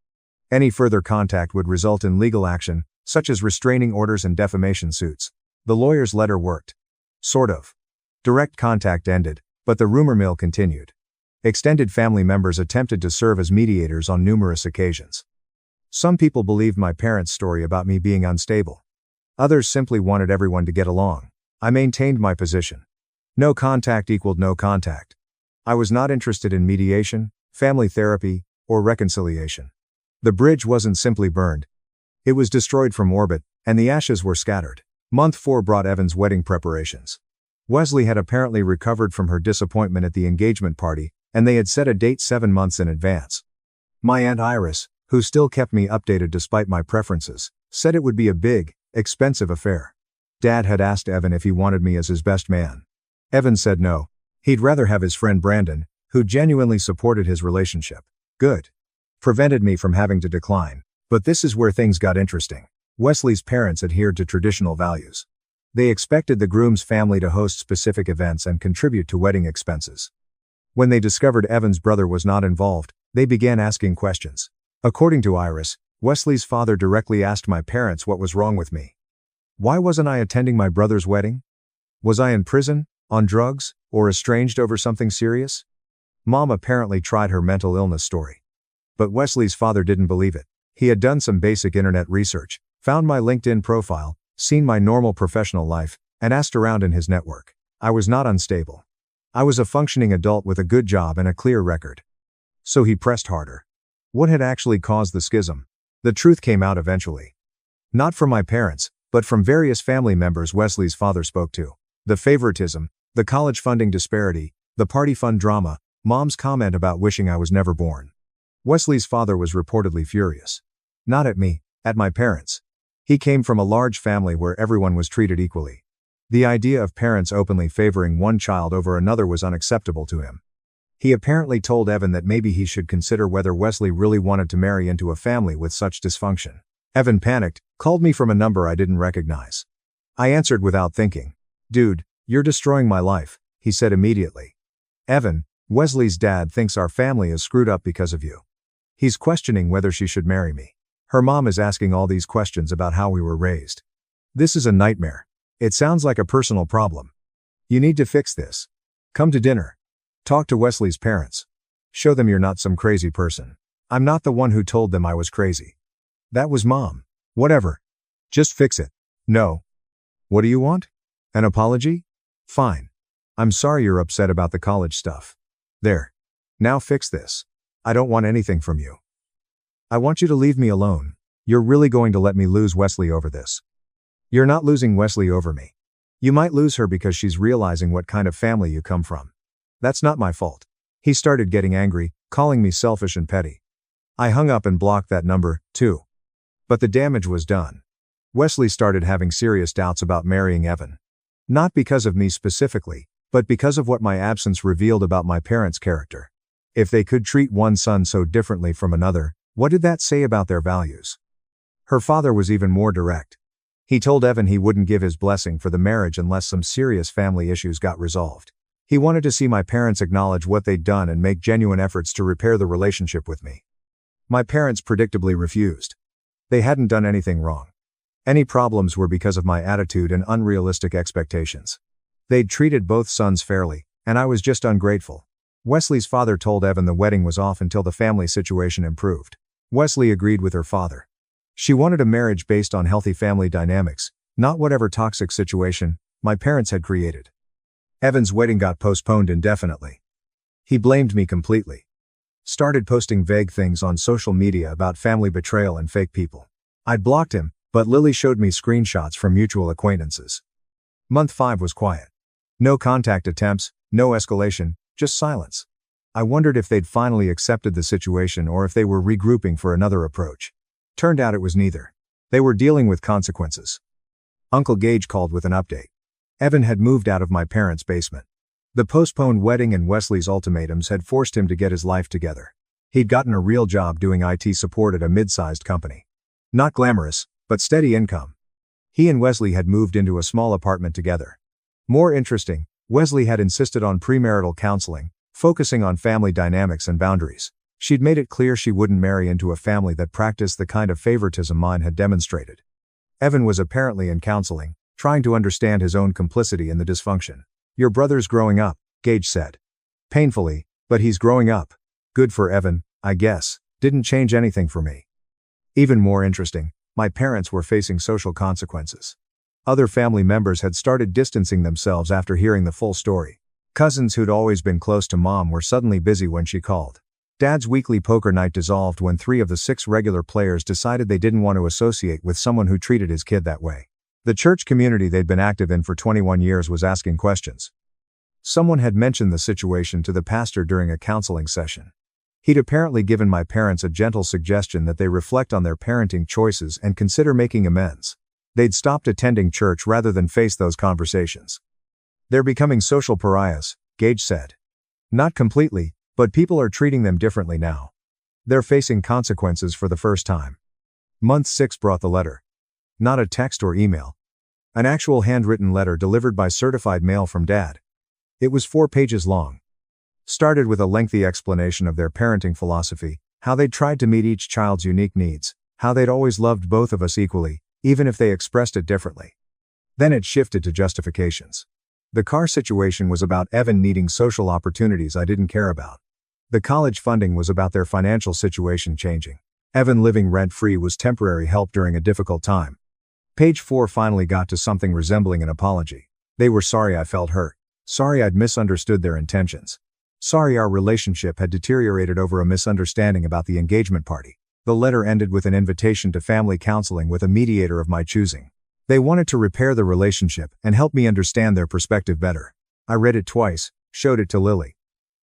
Any further contact would result in legal action, such as restraining orders and defamation suits. The lawyer's letter worked. Sort of. Direct contact ended, but the rumor mill continued. Extended family members attempted to serve as mediators on numerous occasions. Some people believed my parents' story about me being unstable. Others simply wanted everyone to get along. I maintained my position. No contact equaled no contact. I was not interested in mediation, family therapy, or reconciliation. The bridge wasn't simply burned. It was destroyed from orbit, and the ashes were scattered. Month 4 brought Evan's wedding preparations. Wesley had apparently recovered from her disappointment at the engagement party, and they had set a date 7 months in advance. My Aunt Iris, who still kept me updated despite my preferences, said it would be a big, expensive affair. Dad had asked Evan if he wanted me as his best man. Evan said no. He'd rather have his friend Brandon, who genuinely supported his relationship. Good. Prevented me from having to decline. But this is where things got interesting. Wesley's parents adhered to traditional values. They expected the groom's family to host specific events and contribute to wedding expenses. When they discovered Evan's brother was not involved, they began asking questions. According to Iris, Wesley's father directly asked my parents what was wrong with me. Why wasn't I attending my brother's wedding? Was I in prison, on drugs, or estranged over something serious? Mom apparently tried her mental illness story. But Wesley's father didn't believe it. He had done some basic internet research, found my LinkedIn profile, seen my normal professional life, and asked around in his network. I was not unstable. I was a functioning adult with a good job and a clear record. So he pressed harder. What had actually caused the schism? The truth came out eventually. Not from my parents, but from various family members Wesley's father spoke to. The favoritism, the college funding disparity, the party fund drama, Mom's comment about wishing I was never born. Wesley's father was reportedly furious. Not at me, at my parents. He came from a large family where everyone was treated equally. The idea of parents openly favoring one child over another was unacceptable to him. He apparently told Evan that maybe he should consider whether Wesley really wanted to marry into a family with such dysfunction. Evan panicked, called me from a number I didn't recognize. I answered without thinking. Dude, you're destroying my life, he said immediately. Evan, Wesley's dad thinks our family is screwed up because of you. He's questioning whether she should marry me. Her mom is asking all these questions about how we were raised. This is a nightmare. It sounds like a personal problem. You need to fix this. Come to dinner. Talk to Wesley's parents. Show them you're not some crazy person. I'm not the one who told them I was crazy. That was Mom. Whatever. Just fix it. No. What do you want? An apology? Fine. I'm sorry you're upset about the college stuff. There. Now fix this. I don't want anything from you. I want you to leave me alone. You're really going to let me lose Wesley over this. You're not losing Wesley over me. You might lose her because she's realizing what kind of family you come from. That's not my fault. He started getting angry, calling me selfish and petty. I hung up and blocked that number, too. But the damage was done. Wesley started having serious doubts about marrying Evan. Not because of me specifically, but because of what my absence revealed about my parents' character. If they could treat one son so differently from another, what did that say about their values? Her father was even more direct. He told Evan he wouldn't give his blessing for the marriage unless some serious family issues got resolved. He wanted to see my parents acknowledge what they'd done and make genuine efforts to repair the relationship with me. My parents predictably refused. They hadn't done anything wrong. Any problems were because of my attitude and unrealistic expectations. They'd treated both sons fairly, and I was just ungrateful. Wesley's father told Evan the wedding was off until the family situation improved. Wesley agreed with her father. She wanted a marriage based on healthy family dynamics, not whatever toxic situation my parents had created. Evan's wedding got postponed indefinitely. He blamed me completely. Started posting vague things on social media about family betrayal and fake people. I'd blocked him, but Lily showed me screenshots from mutual acquaintances. Month 5 was quiet. No contact attempts, no escalation, just silence. I wondered if they'd finally accepted the situation or if they were regrouping for another approach. Turned out it was neither. They were dealing with consequences. Uncle Gage called with an update. Evan had moved out of my parents' basement. The postponed wedding and Wesley's ultimatums had forced him to get his life together. He'd gotten a real job doing IT support at a mid-sized company. Not glamorous, but steady income. He and Wesley had moved into a small apartment together. More interesting, Wesley had insisted on premarital counseling, focusing on family dynamics and boundaries. She'd made it clear she wouldn't marry into a family that practiced the kind of favoritism mine had demonstrated. Evan was apparently in counseling, trying to understand his own complicity in the dysfunction. "Your brother's growing up," Gage said. Painfully, "but he's growing up. Good for Evan, I guess. Didn't change anything for me." Even more interesting, my parents were facing social consequences. Other family members had started distancing themselves after hearing the full story. Cousins who'd always been close to Mom were suddenly busy when she called. Dad's weekly poker night dissolved when 3 of the 6 regular players decided they didn't want to associate with someone who treated his kid that way. The church community they'd been active in for 21 years was asking questions. Someone had mentioned the situation to the pastor during a counseling session. He'd apparently given my parents a gentle suggestion that they reflect on their parenting choices and consider making amends. They'd stopped attending church rather than face those conversations. "They're becoming social pariahs," Gage said. "Not completely, but people are treating them differently now. They're facing consequences for the first time." Month 6 brought the letter. Not a text or email. An actual handwritten letter delivered by certified mail from Dad. It was 4 pages long. Started with a lengthy explanation of their parenting philosophy, how they'd tried to meet each child's unique needs, how they'd always loved both of us equally, even if they expressed it differently. Then it shifted to justifications. The car situation was about Evan needing social opportunities I didn't care about. The college funding was about their financial situation changing. Evan living rent-free was temporary help during a difficult time. Page 4 finally got to something resembling an apology. They were sorry I felt hurt. Sorry I'd misunderstood their intentions. Sorry our relationship had deteriorated over a misunderstanding about the engagement party. The letter ended with an invitation to family counseling with a mediator of my choosing. They wanted to repair the relationship and help me understand their perspective better. I read it twice, showed it to Lily.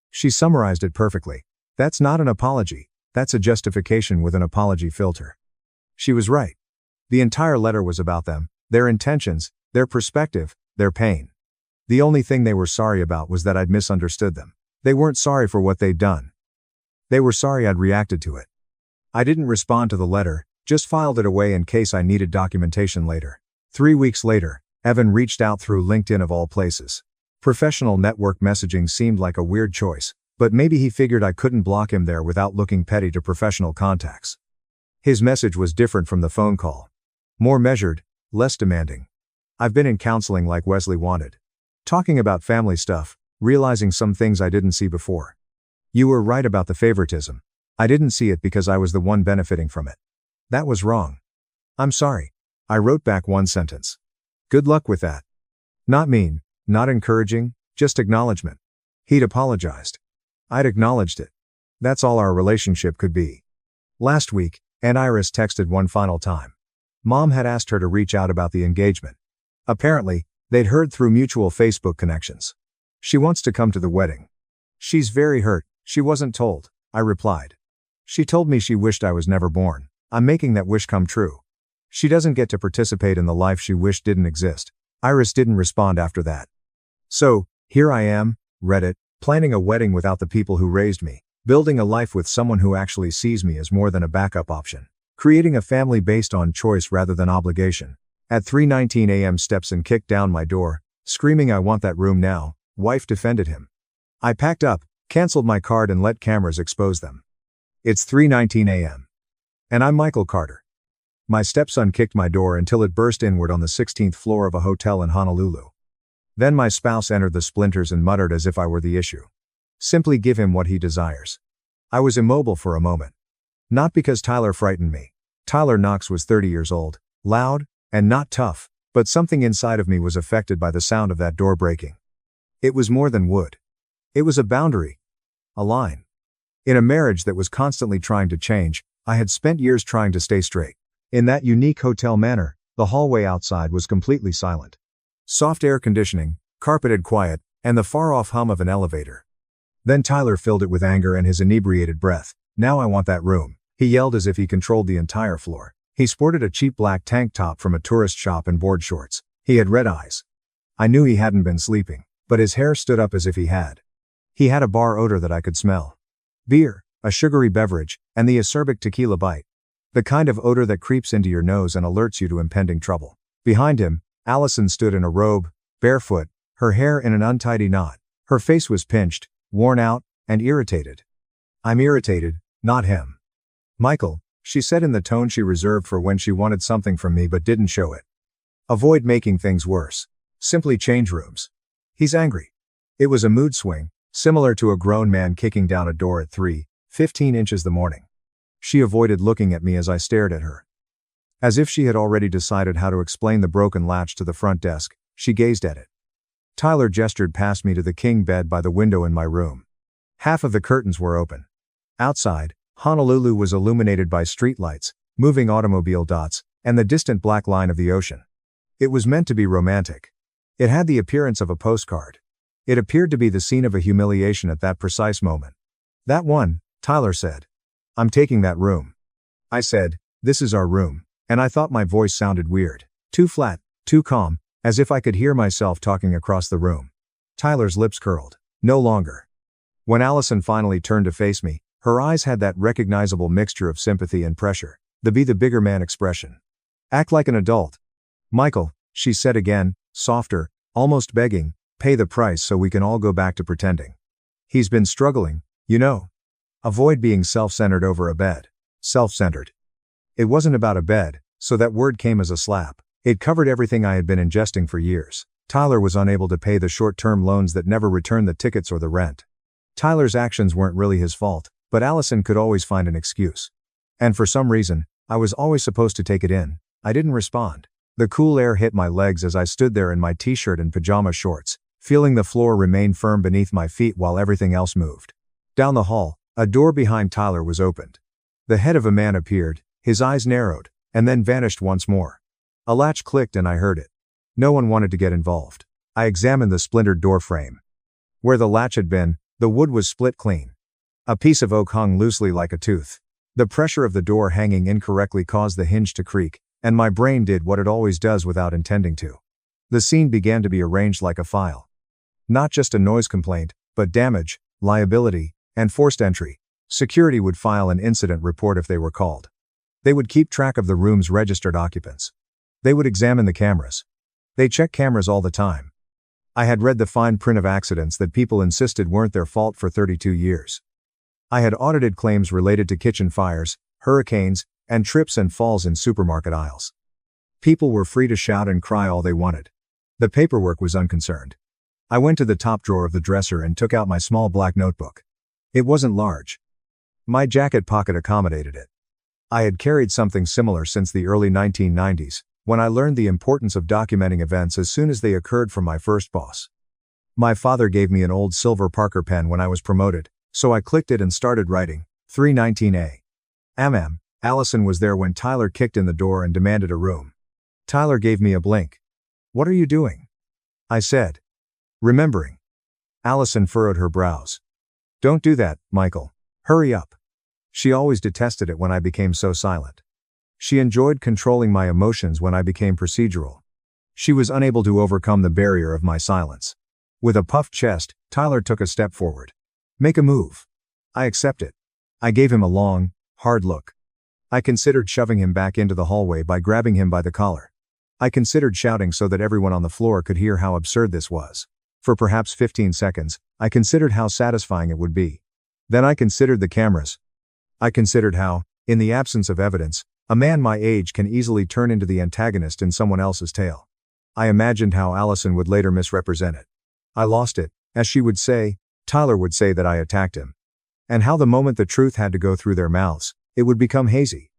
She summarized it perfectly. "That's not an apology, that's a justification with an apology filter." She was right. The entire letter was about them, their intentions, their perspective, their pain. The only thing they were sorry about was that I'd misunderstood them. They weren't sorry for what they'd done. They were sorry I'd reacted to it. I didn't respond to the letter, just filed it away in case I needed documentation later. 3 weeks later, Evan reached out through LinkedIn of all places. Professional network messaging seemed like a weird choice, but maybe he figured I couldn't block him there without looking petty to professional contacts. His message was different from the phone call. More measured, less demanding. "I've been in counseling like Wesley wanted. Talking about family stuff, realizing some things I didn't see before. You were right about the favoritism. I didn't see it because I was the one benefiting from it. That was wrong. I'm sorry." I wrote back one sentence. "Good luck with that." Not mean, not encouraging, just acknowledgement. He'd apologized. I'd acknowledged it. That's all our relationship could be. Last week, Aunt Iris texted one final time. Mom had asked her to reach out about the engagement. Apparently, they'd heard through mutual Facebook connections. "She wants to come to the wedding. She's very hurt, she wasn't told," I replied. "She told me she wished I was never born. I'm making that wish come true. She doesn't get to participate in the life she wished didn't exist." Iris didn't respond after that. So, here I am, Reddit, planning a wedding without the people who raised me, building a life with someone who actually sees me as more than a backup option, creating a family based on choice rather than obligation. At 3:19 a.m. Stepson kicked down my door, screaming "I want that room now." Wife defended him. I packed up, canceled my card and let cameras expose them. It's 3:19 a.m. And I'm Michael Carter. My stepson kicked my door until it burst inward on the 16th floor of a hotel in Honolulu. Then my spouse entered the splinters and muttered as if I were the issue. Simply give him what he desires. I was immobile for a moment. Not because Tyler frightened me. Tyler Knox was 30 years old, loud, and not tough, but something inside of me was affected by the sound of that door breaking. It was more than wood. It was a boundary. A line. In a marriage that was constantly trying to change, I had spent years trying to stay straight. In that unique hotel manner, the hallway outside was completely silent. Soft air conditioning, carpeted quiet, and the far-off hum of an elevator. Then Tyler filled it with anger and his inebriated breath. "Now I want that room," he yelled as if he controlled the entire floor. He sported a cheap black tank top from a tourist shop and board shorts. He had red eyes. I knew he hadn't been sleeping, but his hair stood up as if he had. He had a bar odor that I could smell. Beer, a sugary beverage, and the acerbic tequila bite. The kind of odor that creeps into your nose and alerts you to impending trouble. Behind him, Allison stood in a robe, barefoot, her hair in an untidy knot. Her face was pinched, worn out, and irritated. I'm irritated, not him. Michael, she said in the tone she reserved for when she wanted something from me but didn't show it. Avoid making things worse. Simply change rooms. He's angry. It was a mood swing, similar to a grown man kicking down a door at 3:15 inches the morning. She avoided looking at me as I stared at her. As if she had already decided how to explain the broken latch to the front desk, she gazed at it. Tyler gestured past me to the king bed by the window in my room. Half of the curtains were open. Outside, Honolulu was illuminated by streetlights, moving automobile dots, and the distant black line of the ocean. It was meant to be romantic. It had the appearance of a postcard. It appeared to be the scene of a humiliation at that precise moment. That one, Tyler said. I'm taking that room. I said, this is our room, and I thought my voice sounded weird. Too flat, too calm, as if I could hear myself talking across the room. Tyler's lips curled. No longer. When Allison finally turned to face me, her eyes had that recognizable mixture of sympathy and pressure, the be the bigger man expression. Act like an adult. Michael, she said again, softer, almost begging, pay the price so we can all go back to pretending. He's been struggling, you know. Avoid being self-centered over a bed. Self-centered. It wasn't about a bed, so that word came as a slap. It covered everything I had been ingesting for years. Tyler was unable to pay the short-term loans that never returned the tickets or the rent. Tyler's actions weren't really his fault, but Allison could always find an excuse. And for some reason, I was always supposed to take it in. I didn't respond. The cool air hit my legs as I stood there in my t-shirt and pajama shorts, feeling the floor remain firm beneath my feet while everything else moved. Down the hall, a door behind Tyler was opened. The head of a man appeared, his eyes narrowed, and then vanished once more. A latch clicked and I heard it. No one wanted to get involved. I examined the splintered door frame. Where the latch had been, the wood was split clean. A piece of oak hung loosely like a tooth. The pressure of the door hanging incorrectly caused the hinge to creak, and my brain did what it always does without intending to. The scene began to be arranged like a file. Not just a noise complaint, but damage, liability, and forced entry. Security would file an incident report if they were called. They would keep track of the room's registered occupants. They would examine the cameras. They check cameras all the time. I had read the fine print of accidents that people insisted weren't their fault for 32 years. I had audited claims related to kitchen fires, hurricanes, and trips and falls in supermarket aisles. People were free to shout and cry all they wanted. The paperwork was unconcerned. I went to the top drawer of the dresser and took out my small black notebook. It wasn't large. My jacket pocket accommodated it. I had carried something similar since the early 1990s, when I learned the importance of documenting events as soon as they occurred from my first boss. My father gave me an old silver Parker pen when I was promoted, so I clicked it and started writing, 319A. Allison was there when Tyler kicked in the door and demanded a room. Tyler gave me a blink. What are you doing? I said. Remembering. Allison furrowed her brows. Don't do that, Michael. Hurry up. She always detested it when I became so silent. She enjoyed controlling my emotions when I became procedural. She was unable to overcome the barrier of my silence. With a puffed chest, Tyler took a step forward. Make a move. I accept it. I gave him a long, hard look. I considered shoving him back into the hallway by grabbing him by the collar. I considered shouting so that everyone on the floor could hear how absurd this was. For perhaps 15 seconds, I considered how satisfying it would be. Then I considered the cameras. I considered how, in the absence of evidence, a man my age can easily turn into the antagonist in someone else's tale. I imagined how Allison would later misrepresent it. I lost it, as she would say, Tyler would say that I attacked him. And how the moment the truth had to go through their mouths, it would become hazy.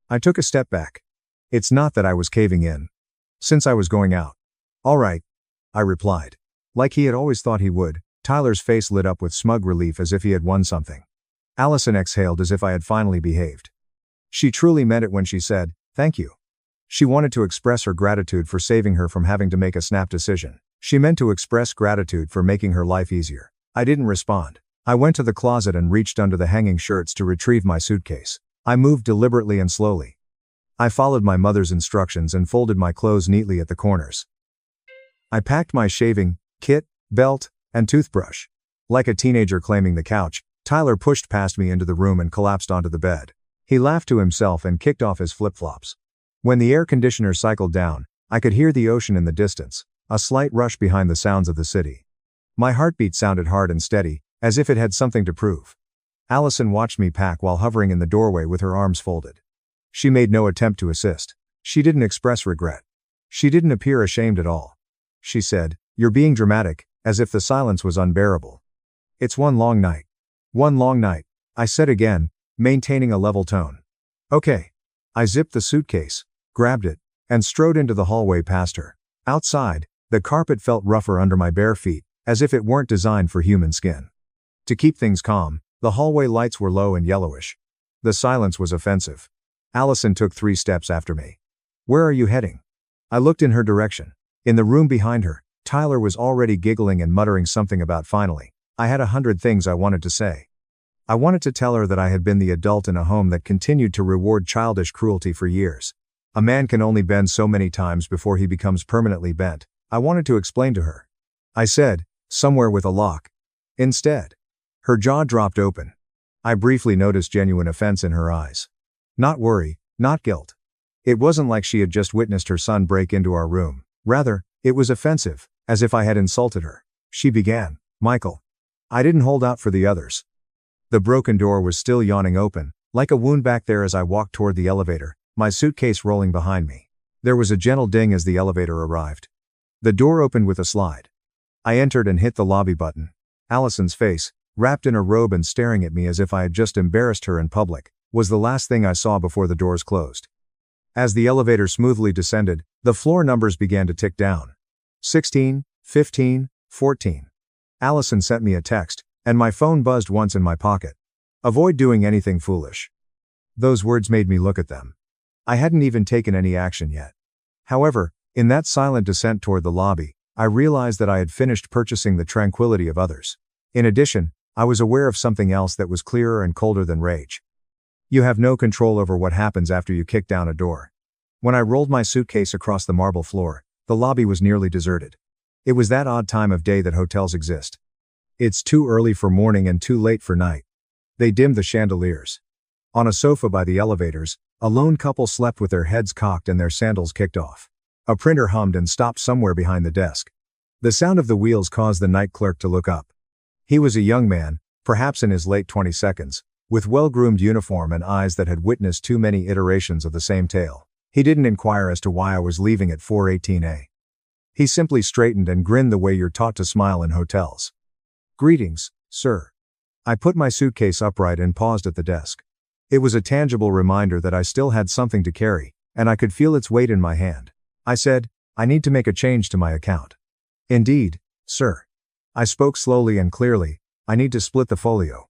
I took a step back. It's not that I was caving in. Since I was going out. All right, I replied. Like he had always thought he would, Tyler's face lit up with smug relief as if he had won something. Allison exhaled as if I had finally behaved. She truly meant it when she said, thank you. She wanted to express her gratitude for saving her from having to make a snap decision. She meant to express gratitude for making her life easier. I didn't respond. I went to the closet and reached under the hanging shirts to retrieve my suitcase. I moved deliberately and slowly. I followed my mother's instructions and folded my clothes neatly at the corners. I packed my shaving kit, belt, and toothbrush. Like a teenager claiming the couch, Tyler pushed past me into the room and collapsed onto the bed. He laughed to himself and kicked off his flip-flops. When the air conditioner cycled down, I could hear the ocean in the distance. a slight rush behind the sounds of the city. My heartbeat sounded hard and steady, as if it had something to prove. Allison watched me pack while hovering in the doorway with her arms folded. She made no attempt to assist. She didn't express regret. She didn't appear ashamed at all. She said, "You're being dramatic," as if the silence was unbearable. "It's one long night." "One long night," I said again, maintaining a level tone. "Okay." I zipped the suitcase, grabbed it, and strode into the hallway past her. Outside, the carpet felt rougher under my bare feet, as if it weren't designed for human skin. To keep things calm, the hallway lights were low and yellowish. The silence was offensive. Allison took 3 steps after me. "Where are you heading?" I looked in her direction. In the room behind her, Tyler was already giggling and muttering something about finally. I had 100 things I wanted to say. I wanted to tell her that I had been the adult in a home that continued to reward childish cruelty for years. A man can only bend so many times before he becomes permanently bent. I wanted to explain to her. I said, "Somewhere with a lock." Instead, her jaw dropped open. I briefly noticed genuine offense in her eyes. Not worry, not guilt. It wasn't like she had just witnessed her son break into our room. Rather, it was offensive, as if I had insulted her. She began, "Michael." I didn't hold out for the others. The broken door was still yawning open, like a wound back there as I walked toward the elevator, my suitcase rolling behind me. There was a gentle ding as the elevator arrived. The door opened with a slide. I entered and hit the lobby button. Allison's face, wrapped in a robe and staring at me as if I had just embarrassed her in public, was the last thing I saw before the doors closed. As the elevator smoothly descended, the floor numbers began to tick down. 16, 15, 14. Allison sent me a text, and my phone buzzed once in my pocket. "Avoid doing anything foolish." Those words made me look at them. I hadn't even taken any action yet. However, in that silent descent toward the lobby, I realized that I had finished purchasing the tranquility of others. In addition, I was aware of something else that was clearer and colder than rage. You have no control over what happens after you kick down a door. When I rolled my suitcase across the marble floor, the lobby was nearly deserted. It was that odd time of day that hotels exist. It's too early for morning and too late for night. They dimmed the chandeliers. On a sofa by the elevators, a lone couple slept with their heads cocked and their sandals kicked off. A printer hummed and stopped somewhere behind the desk. The sound of the wheels caused the night clerk to look up. He was a young man, perhaps in his late 22s, with well-groomed uniform and eyes that had witnessed too many iterations of the same tale. He didn't inquire as to why I was leaving at 4:18 a.m. He simply straightened and grinned the way you're taught to smile in hotels. "Greetings, sir." I put my suitcase upright and paused at the desk. It was a tangible reminder that I still had something to carry, and I could feel its weight in my hand. I said, "I need to make a change to my account." "Indeed, sir." I spoke slowly and clearly, "I need to split the folio."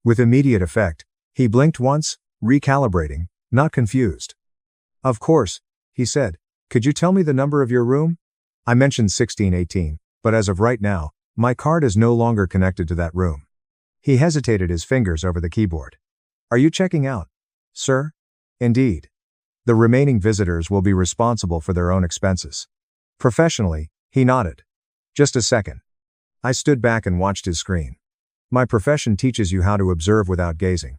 With immediate effect, he blinked once, recalibrating, not confused. "Of course," he said. "Could you tell me the number of your room?" I mentioned 1618, but as of right now, my card is no longer connected to that room. He hesitated, his fingers over the keyboard. "Are you checking out, sir?" "Indeed. The remaining visitors will be responsible for their own expenses." Professionally, he nodded. "Just a second." I stood back and watched his screen. My profession teaches you how to observe without gazing.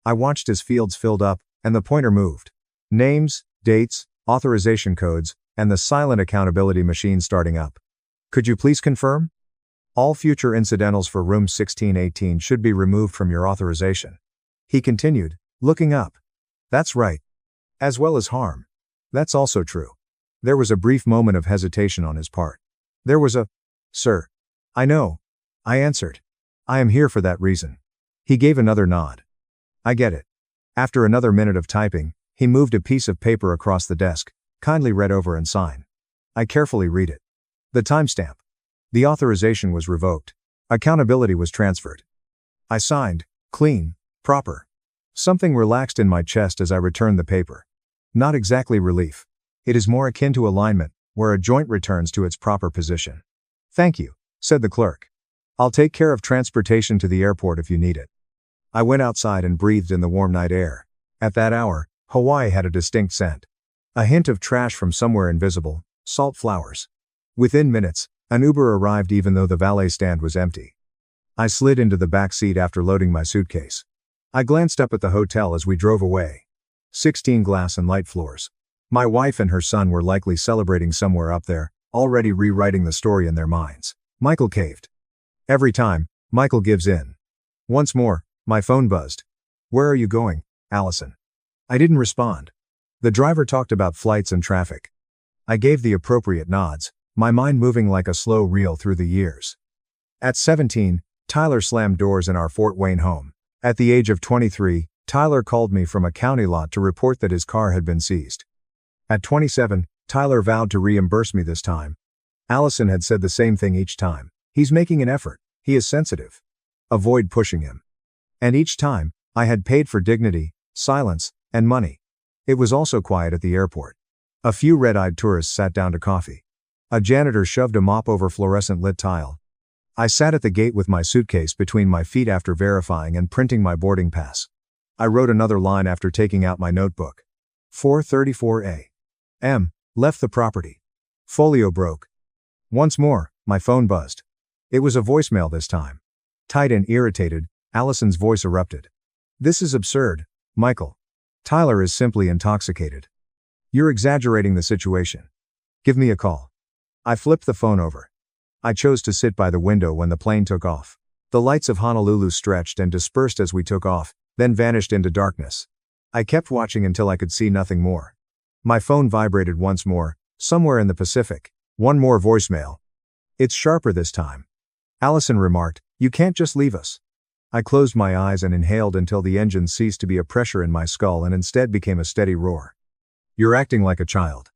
I watched as fields filled up, and the pointer moved. Names, dates, authorization codes, and the silent accountability machine starting up. "Could you please confirm? All future incidentals for room 1618 should be removed from your authorization." He continued, looking up. "That's right. As well as harm." "That's also true." There was a brief moment of hesitation on his part. There was a, "Sir." "I know," I answered. "I am here for that reason." He gave another nod. "I get it." After another minute of typing, he moved a piece of paper across the desk. "Kindly read over and sign." I carefully read it. The timestamp. The authorization was revoked. Accountability was transferred. I signed, clean, proper. Something relaxed in my chest as I returned the paper. Not exactly relief. It is more akin to alignment, where a joint returns to its proper position. "Thank you," said the clerk. "I'll take care of transportation to the airport if you need it." I went outside and breathed in the warm night air. At that hour, Hawaii had a distinct scent. A hint of trash from somewhere invisible, salt flowers. Within minutes, an Uber arrived even though the valet stand was empty. I slid into the back seat after loading my suitcase. I glanced up at the hotel as we drove away. 16 glass and light floors. My wife and her son were likely celebrating somewhere up there, already rewriting the story in their minds. Michael caved. Every time, Michael gives in. Once more, my phone buzzed. "Where are you going, Allison?" I didn't respond. The driver talked about flights and traffic. I gave the appropriate nods, my mind moving like a slow reel through the years. At 17, Tyler slammed doors in our Fort Wayne home. At the age of 23, Tyler called me from a county lot to report that his car had been seized. At 27, Tyler vowed to reimburse me this time. Allison had said the same thing each time. "He's making an effort. He is sensitive. Avoid pushing him." And each time, I had paid for dignity, silence, and money. It was also quiet at the airport. A few red-eyed tourists sat down to coffee. A janitor shoved a mop over fluorescent-lit tile. I sat at the gate with my suitcase between my feet after verifying and printing my boarding pass. I wrote another line after taking out my notebook. 4:34 a.m. Left the property. Folio broke. Once more, my phone buzzed. It was a voicemail this time. Tight and irritated, Allison's voice erupted. "This is absurd, Michael. Tyler is simply intoxicated. You're exaggerating the situation. Give me a call." I flipped the phone over. I chose to sit by the window when the plane took off. The lights of Honolulu stretched and dispersed as we took off, then vanished into darkness. I kept watching until I could see nothing more. My phone vibrated once more, somewhere in the Pacific. One more voicemail. "It's sharper this time." Allison remarked, "You can't just leave us." I closed my eyes and inhaled until the engine ceased to be a pressure in my skull and instead became a steady roar. "You're acting like a child."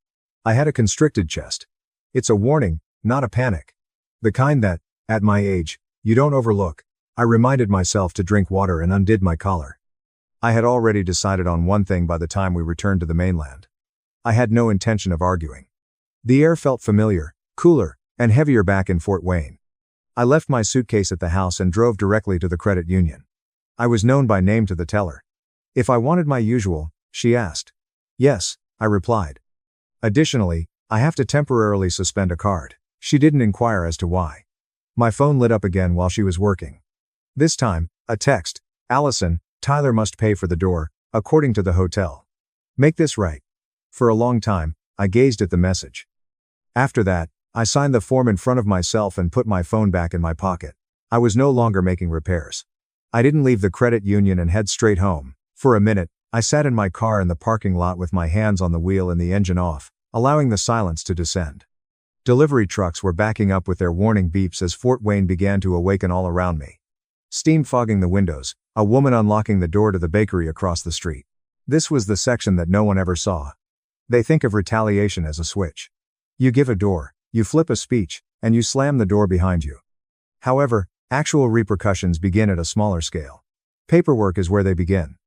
I had a constricted chest. "It's a warning, not a panic. The kind that, at my age, you don't overlook." I reminded myself to drink water and undid my collar. I had already decided on one thing by the time we returned to the mainland. I had no intention of arguing. The air felt familiar, cooler, and heavier back in Fort Wayne. I left my suitcase at the house and drove directly to the credit union. I was known by name to the teller. "If I wanted my usual," she asked. "Yes," I replied. "Additionally, I have to temporarily suspend a card." She didn't inquire as to why. My phone lit up again while she was working. This time, a text. "Allison, Tyler must pay for the door, according to the hotel. Make this right." For a long time, I gazed at the message. After that, I signed the form in front of myself and put my phone back in my pocket. I was no longer making repairs. I didn't leave the credit union and head straight home. For a minute, I sat in my car in the parking lot with my hands on the wheel and the engine off, allowing the silence to descend. Delivery trucks were backing up with their warning beeps as Fort Wayne began to awaken all around me. Steam fogging the windows, a woman unlocking the door to the bakery across the street. This was the section that no one ever saw. They think of retaliation as a switch. You give a door, you flip a speech, and you slam the door behind you. However, actual repercussions begin at a smaller scale. Paperwork is where they begin.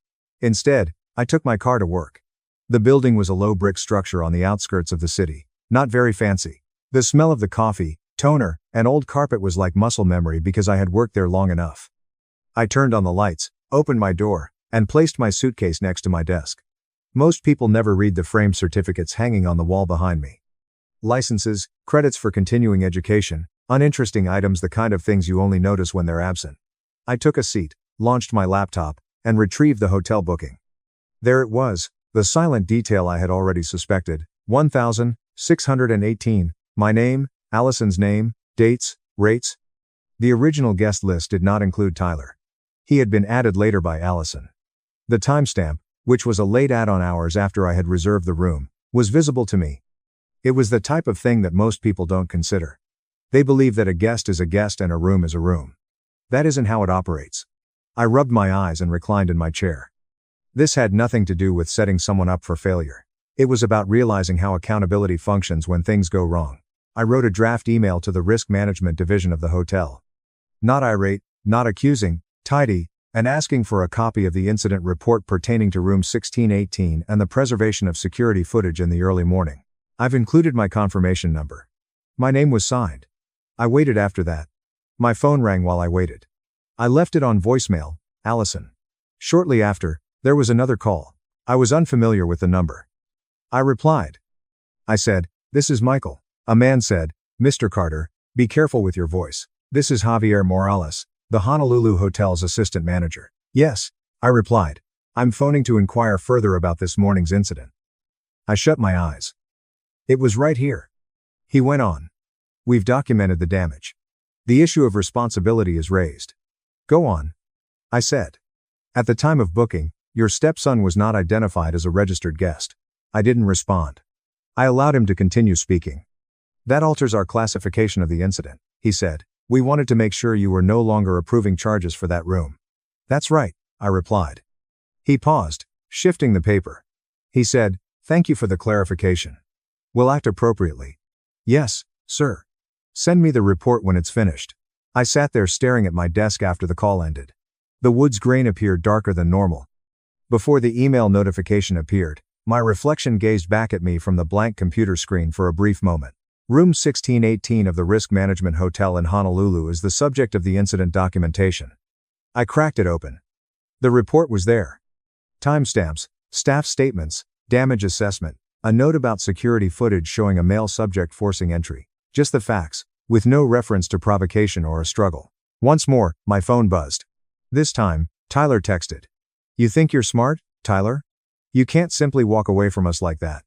Instead, I took my car to work. The building was a low brick structure on the outskirts of the city, not very fancy. The smell of the coffee, toner, and old carpet was like muscle memory because I had worked there long enough. I turned on the lights, opened my door, and placed my suitcase next to my desk. Most people never read the framed certificates hanging on the wall behind me. Licenses, credits for continuing education, uninteresting items, the kind of things you only notice when they're absent. I took a seat, launched my laptop, and retrieved the hotel booking. There it was, the silent detail I had already suspected. 1618, my name, Allison's name, dates, rates. The original guest list did not include Tyler. He had been added later by Allison. The timestamp, which was a late add-on hours after I had reserved the room, was visible to me. It was the type of thing that most people don't consider. They believe that a guest is a guest and a room is a room. That isn't how it operates. I rubbed my eyes and reclined in my chair. This had nothing to do with setting someone up for failure. It was about realizing how accountability functions when things go wrong. I wrote a draft email to the risk management division of the hotel. Not irate, not accusing, tidy, and asking for a copy of the incident report pertaining to room 1618 and the preservation of security footage in the early morning. I've included my confirmation number. My name was signed. I waited after that. My phone rang while I waited. I left it on voicemail, Allison. Shortly after, there was another call. I was unfamiliar with the number. I replied. I said, "This is Michael." A man said, "Mr. Carter, be careful with your voice. This is Javier Morales, the Honolulu Hotel's assistant manager." "Yes," I replied. "I'm phoning to inquire further about this morning's incident." I shut my eyes. It was right here. He went on. We've documented the damage. The issue of responsibility is raised. Go on. I said. At the time of booking, your stepson was not identified as a registered guest. I didn't respond. I allowed him to continue speaking. That alters our classification of the incident, he said. We wanted to make sure you were no longer approving charges for that room. That's right, I replied. He paused, shifting the paper. He said, thank you for the clarification. We'll act appropriately. Yes, sir. Send me the report when it's finished. I sat there staring at my desk after the call ended. The wood's grain appeared darker than normal. Before the email notification appeared, my reflection gazed back at me from the blank computer screen for a brief moment. Room 1618 of the Risk Management Hotel in Honolulu is the subject of the incident documentation. I cracked it open. The report was there. Timestamps, staff statements, damage assessment, a note about security footage showing a male subject forcing entry. Just the facts, with no reference to provocation or a struggle. Once more, my phone buzzed. This time, Tyler texted. You think you're smart, Tyler? You can't simply walk away from us like that.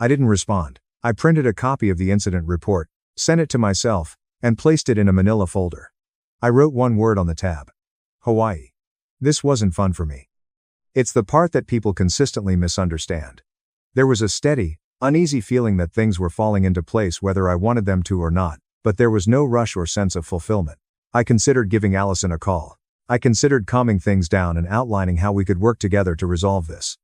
I didn't respond. I printed a copy of the incident report, sent it to myself, and placed it in a manila folder. I wrote one word on the tab. Hawaii. This wasn't fun for me. It's the part that people consistently misunderstand. There was a steady, uneasy feeling that things were falling into place whether I wanted them to or not, but there was no rush or sense of fulfillment. I considered giving Allison a call. I considered calming things down and outlining how we could work together to resolve this.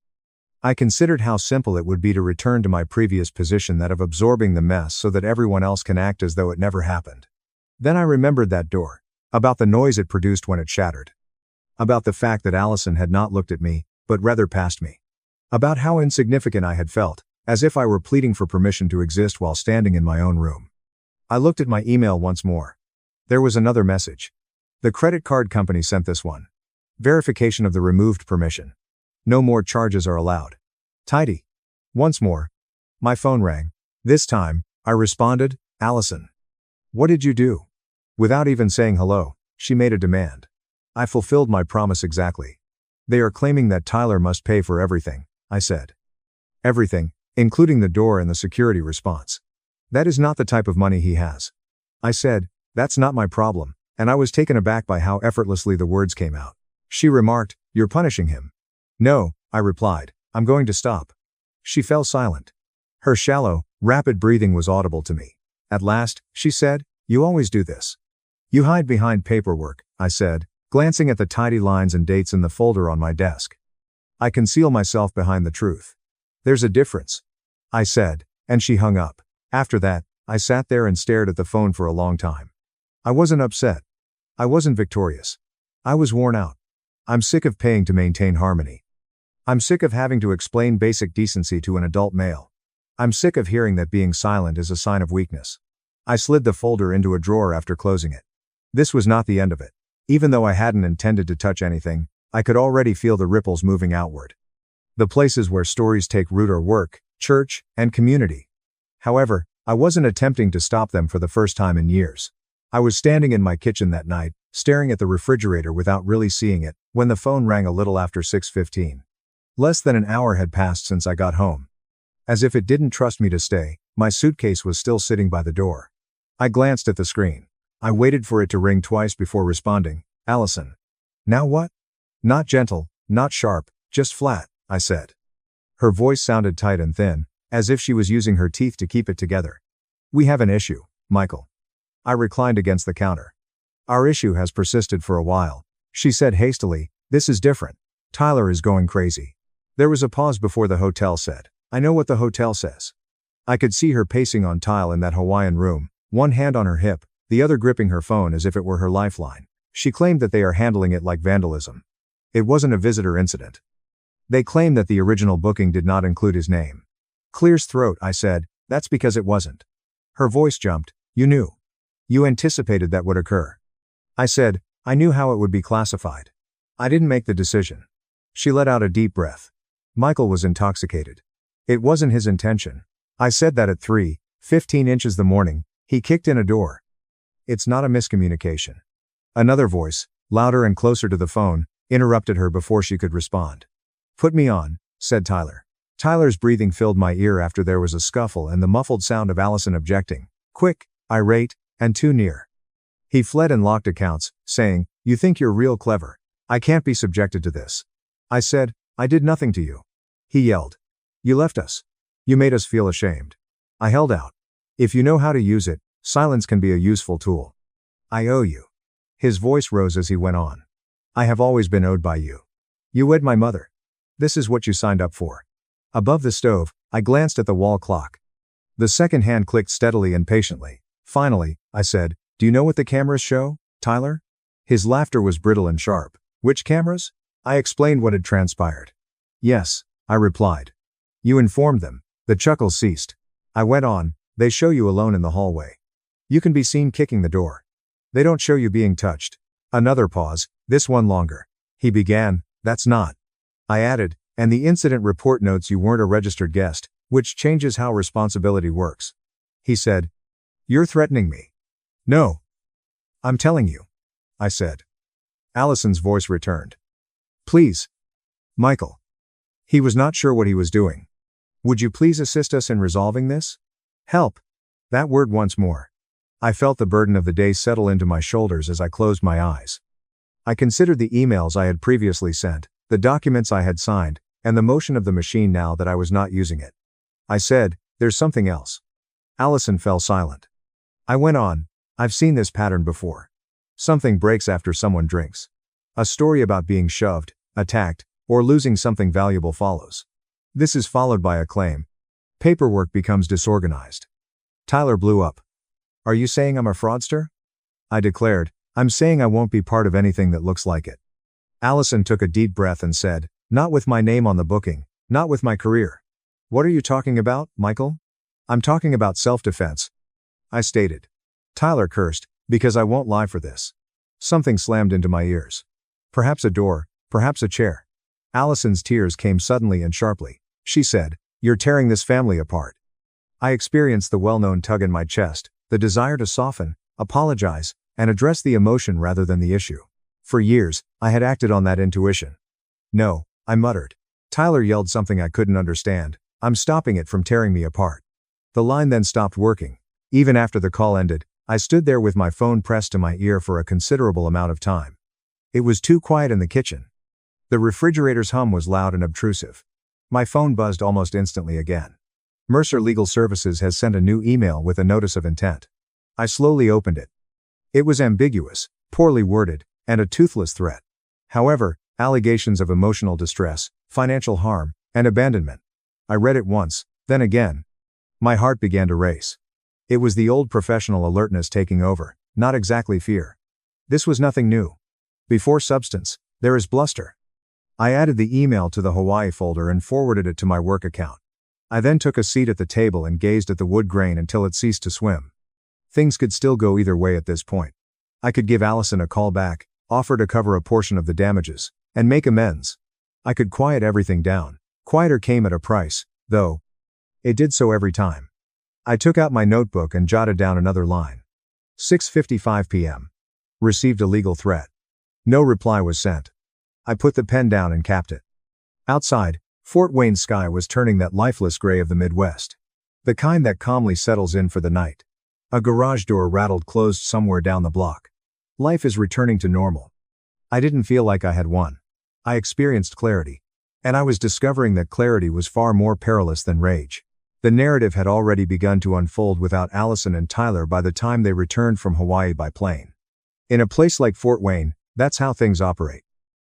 I considered how simple it would be to return to my previous position, that of absorbing the mess so that everyone else can act as though it never happened. Then I remembered that door. About the noise it produced when it shattered. About the fact that Allison had not looked at me, but rather past me. About how insignificant I had felt, as if I were pleading for permission to exist while standing in my own room. I looked at my email once more. There was another message. The credit card company sent this one. Verification of the removed permission. No more charges are allowed. Tidy. Once more. My phone rang. This time, I responded, Allison. What did you do? Without even saying hello, she made a demand. I fulfilled my promise exactly. They are claiming that Tyler must pay for everything, I said. Everything, including the door and the security response. That is not the type of money he has. I said, that's not my problem, and I was taken aback by how effortlessly the words came out. She remarked, you're punishing him. No, I replied, I'm going to stop. She fell silent. Her shallow, rapid breathing was audible to me. At last, she said, you always do this. You hide behind paperwork, I said, glancing at the tidy lines and dates in the folder on my desk. I conceal myself behind the truth. There's a difference, I said, and she hung up. After that, I sat there and stared at the phone for a long time. I wasn't upset. I wasn't victorious. I was worn out. I'm sick of paying to maintain harmony. I'm sick of having to explain basic decency to an adult male. I'm sick of hearing that being silent is a sign of weakness. I slid the folder into a drawer after closing it. This was not the end of it. Even though I hadn't intended to touch anything, I could already feel the ripples moving outward. The places where stories take root are work, church, and community. However, I wasn't attempting to stop them for the first time in years. I was standing in my kitchen that night, staring at the refrigerator without really seeing it, when the phone rang a little after 6:15. Less than an hour had passed since I got home. As if it didn't trust me to stay, my suitcase was still sitting by the door. I glanced at the screen. I waited for it to ring twice before responding, Allison. Now what? Not gentle, not sharp, just flat, I said. Her voice sounded tight and thin, as if she was using her teeth to keep it together. We have an issue, Michael. I reclined against the counter. Our issue has persisted for a while, she said hastily. This is different. Tyler is going crazy. There was a pause before the hotel said, I know what the hotel says. I could see her pacing on tile in that Hawaiian room, one hand on her hip, the other gripping her phone as if it were her lifeline. She claimed that they are handling it like vandalism. It wasn't a visitor incident. They claim that the original booking did not include his name. Clears throat, I said, that's because it wasn't. Her voice jumped, you knew. You anticipated that would occur. I said, I knew how it would be classified. I didn't make the decision. She let out a deep breath. Michael was intoxicated. It wasn't his intention. I said that at 3:15 inches the morning, he kicked in a door. It's not a miscommunication. Another voice, louder and closer to the phone, interrupted her before she could respond. Put me on, said Tyler. Tyler's breathing filled my ear after there was a scuffle and the muffled sound of Allison objecting. Quick, irate, and too near. He fled and locked accounts, saying, "You think you're real clever. I can't be subjected to this." I said, "I did nothing to you." He yelled, "You left us. You made us feel ashamed." I held out. "If you know how to use it, silence can be a useful tool. I owe you." His voice rose as he went on. "I have always been owed by you. You wed my mother. This is what you signed up for." Above the stove, I glanced at the wall clock. The second hand clicked steadily and patiently. Finally, I said, "Do you know what the cameras show, Tyler?" His laughter was brittle and sharp. "Which cameras?" I explained what had transpired. "Yes," I replied. "You informed them." The chuckles ceased. I went on, "They show you alone in the hallway. You can be seen kicking the door. They don't show you being touched." Another pause, this one longer. He began, "That's not." I added, "And the incident report notes you weren't a registered guest, which changes how responsibility works." He said, "You're threatening me." "No. I'm telling you," I said. Allison's voice returned. "Please. Michael." He was not sure what he was doing. "Would you please assist us in resolving this?" Help. That word once more. I felt the burden of the day settle into my shoulders as I closed my eyes. I considered the emails I had previously sent, the documents I had signed, and the motion of the machine now that I was not using it. I said, "There's something else." Allison fell silent. I went on, "I've seen this pattern before. Something breaks after someone drinks. A story about being shoved, attacked, or losing something valuable follows. This is followed by a claim. Paperwork becomes disorganized." Tyler blew up. "Are you saying I'm a fraudster?" I declared, "I'm saying I won't be part of anything that looks like it." Allison took a deep breath and said, "Not with my name on the booking, not with my career." "What are you talking about, Michael?" "I'm talking about self-defense," I stated. Tyler cursed, "Because I won't lie for this." Something slammed into my ears. Perhaps a door, perhaps a chair. Allison's tears came suddenly and sharply. She said, "You're tearing this family apart." I experienced the well-known tug in my chest, the desire to soften, apologize, and address the emotion rather than the issue. For years, I had acted on that intuition. "No," I muttered. Tyler yelled something I couldn't understand. "I'm stopping it from tearing me apart." The line then stopped working. Even after the call ended, I stood there with my phone pressed to my ear for a considerable amount of time. It was too quiet in the kitchen. The refrigerator's hum was loud and obtrusive. My phone buzzed almost instantly again. Mercer Legal Services has sent a new email with a notice of intent. I slowly opened it. It was ambiguous, poorly worded, and a toothless threat. However, allegations of emotional distress, financial harm, and abandonment. I read it once, then again. My heart began to race. It was the old professional alertness taking over, not exactly fear. This was nothing new. Before substance, there is bluster. I added the email to the Hawaii folder and forwarded it to my work account. I then took a seat at the table and gazed at the wood grain until it ceased to swim. Things could still go either way at this point. I could give Allison a call back, offer to cover a portion of the damages, and make amends. I could quiet everything down. Quieter came at a price, though. It did so every time. I took out my notebook and jotted down another line. 6:55 p.m. Received a legal threat. No reply was sent. I put the pen down and capped it. Outside, Fort Wayne's sky was turning that lifeless gray of the Midwest. The kind that calmly settles in for the night. A garage door rattled closed somewhere down the block. Life is returning to normal. I didn't feel like I had won. I experienced clarity. And I was discovering that clarity was far more perilous than rage. The narrative had already begun to unfold without Allison and Tyler by the time they returned from Hawaii by plane. In a place like Fort Wayne, that's how things operate.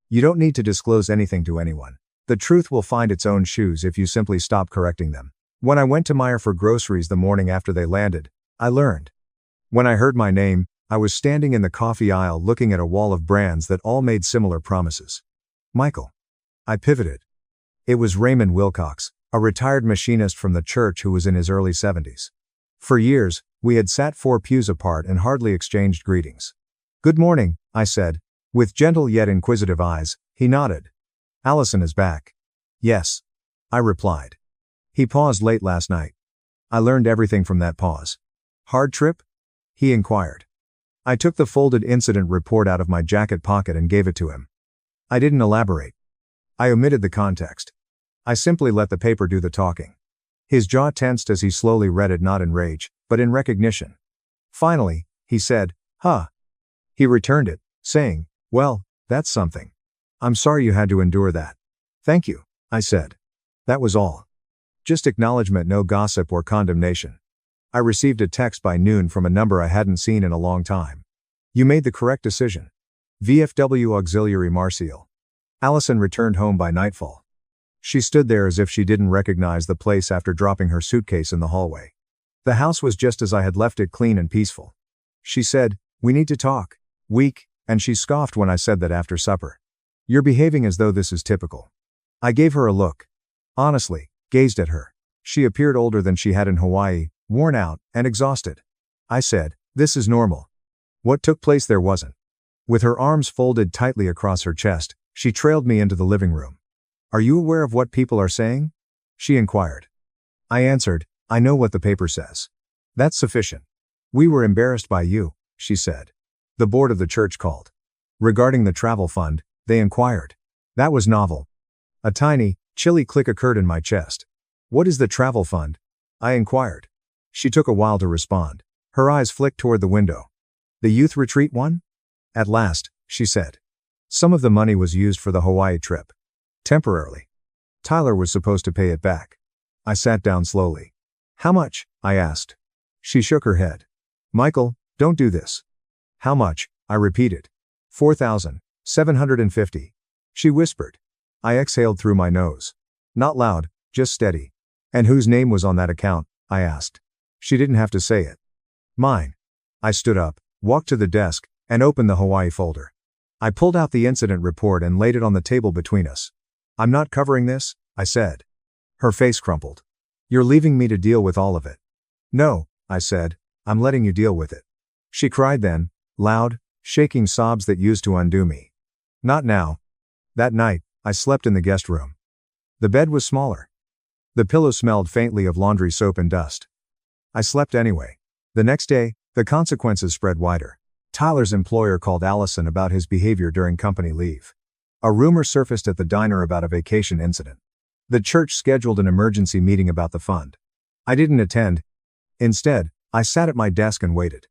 You don't need to disclose anything to anyone. The truth will find its own shoes if you simply stop correcting them. When I went to Meijer for groceries the morning after they landed, I learned. When I heard my name, I was standing in the coffee aisle looking at a wall of brands that all made similar promises. "Michael." I pivoted. It was Raymond Wilcox, a retired machinist from the church who was in his early 70s. For years, we had sat 4 pews apart and hardly exchanged greetings. "Good morning," I said. With gentle yet inquisitive eyes, he nodded. "Allison is back." "Yes," I replied. He paused late last night. I learned everything from that pause. "Hard trip?" he inquired. I took the folded incident report out of my jacket pocket and gave it to him. I didn't elaborate. I omitted the context. I simply let the paper do the talking. His jaw tensed as he slowly read it, not in rage, but in recognition. Finally, he said, "Huh." He returned it, saying, "Well, that's something. I'm sorry you had to endure that." "Thank you," I said. That was all. Just acknowledgement, no gossip or condemnation. I received a text by noon from a number I hadn't seen in a long time. "You made the correct decision. VFW Auxiliary Marseille." Allison returned home by nightfall. She stood there as if she didn't recognize the place after dropping her suitcase in the hallway. The house was just as I had left it, clean and peaceful. She said, "We need to talk." Weak, and she scoffed when I said that after supper. "You're behaving as though this is typical." I gave her a look. Honestly, gazed at her. She appeared older than she had in Hawaii, worn out and exhausted. I said, "This is normal." What took place there wasn't. With her arms folded tightly across her chest, she trailed me into the living room. "Are you aware of what people are saying?" she inquired. I answered, "I know what the paper says." "That's sufficient." "We were embarrassed by you," she said. "The board of the church called." Regarding the travel fund, they inquired. That was novel. A tiny, chilly click occurred in my chest. "What is the travel fund?" I inquired. She took a while to respond. Her eyes flicked toward the window. "The youth retreat one?" "At last," she said. "Some of the money was used for the Hawaii trip. Temporarily. Tyler was supposed to pay it back." I sat down slowly. "How much?" I asked. She shook her head. "Michael, don't do this." "How much?" I repeated. $4,750. She whispered. I exhaled through my nose. Not loud, just steady. "And whose name was on that account?" I asked. She didn't have to say it. "Mine." I stood up, walked to the desk, and opened the Hawaii folder. I pulled out the incident report and laid it on the table between us. "I'm not covering this," I said. Her face crumpled. "You're leaving me to deal with all of it." "No," I said, "I'm letting you deal with it." She cried then, loud, shaking sobs that used to undo me. "Not now." That night, I slept in the guest room. The bed was smaller. The pillow smelled faintly of laundry soap and dust. I slept anyway. The next day, the consequences spread wider. Tyler's employer called Allison about his behavior during company leave. A rumor surfaced at the diner about a vacation incident. The church scheduled an emergency meeting about the fund. I didn't attend. Instead, I sat at my desk and waited.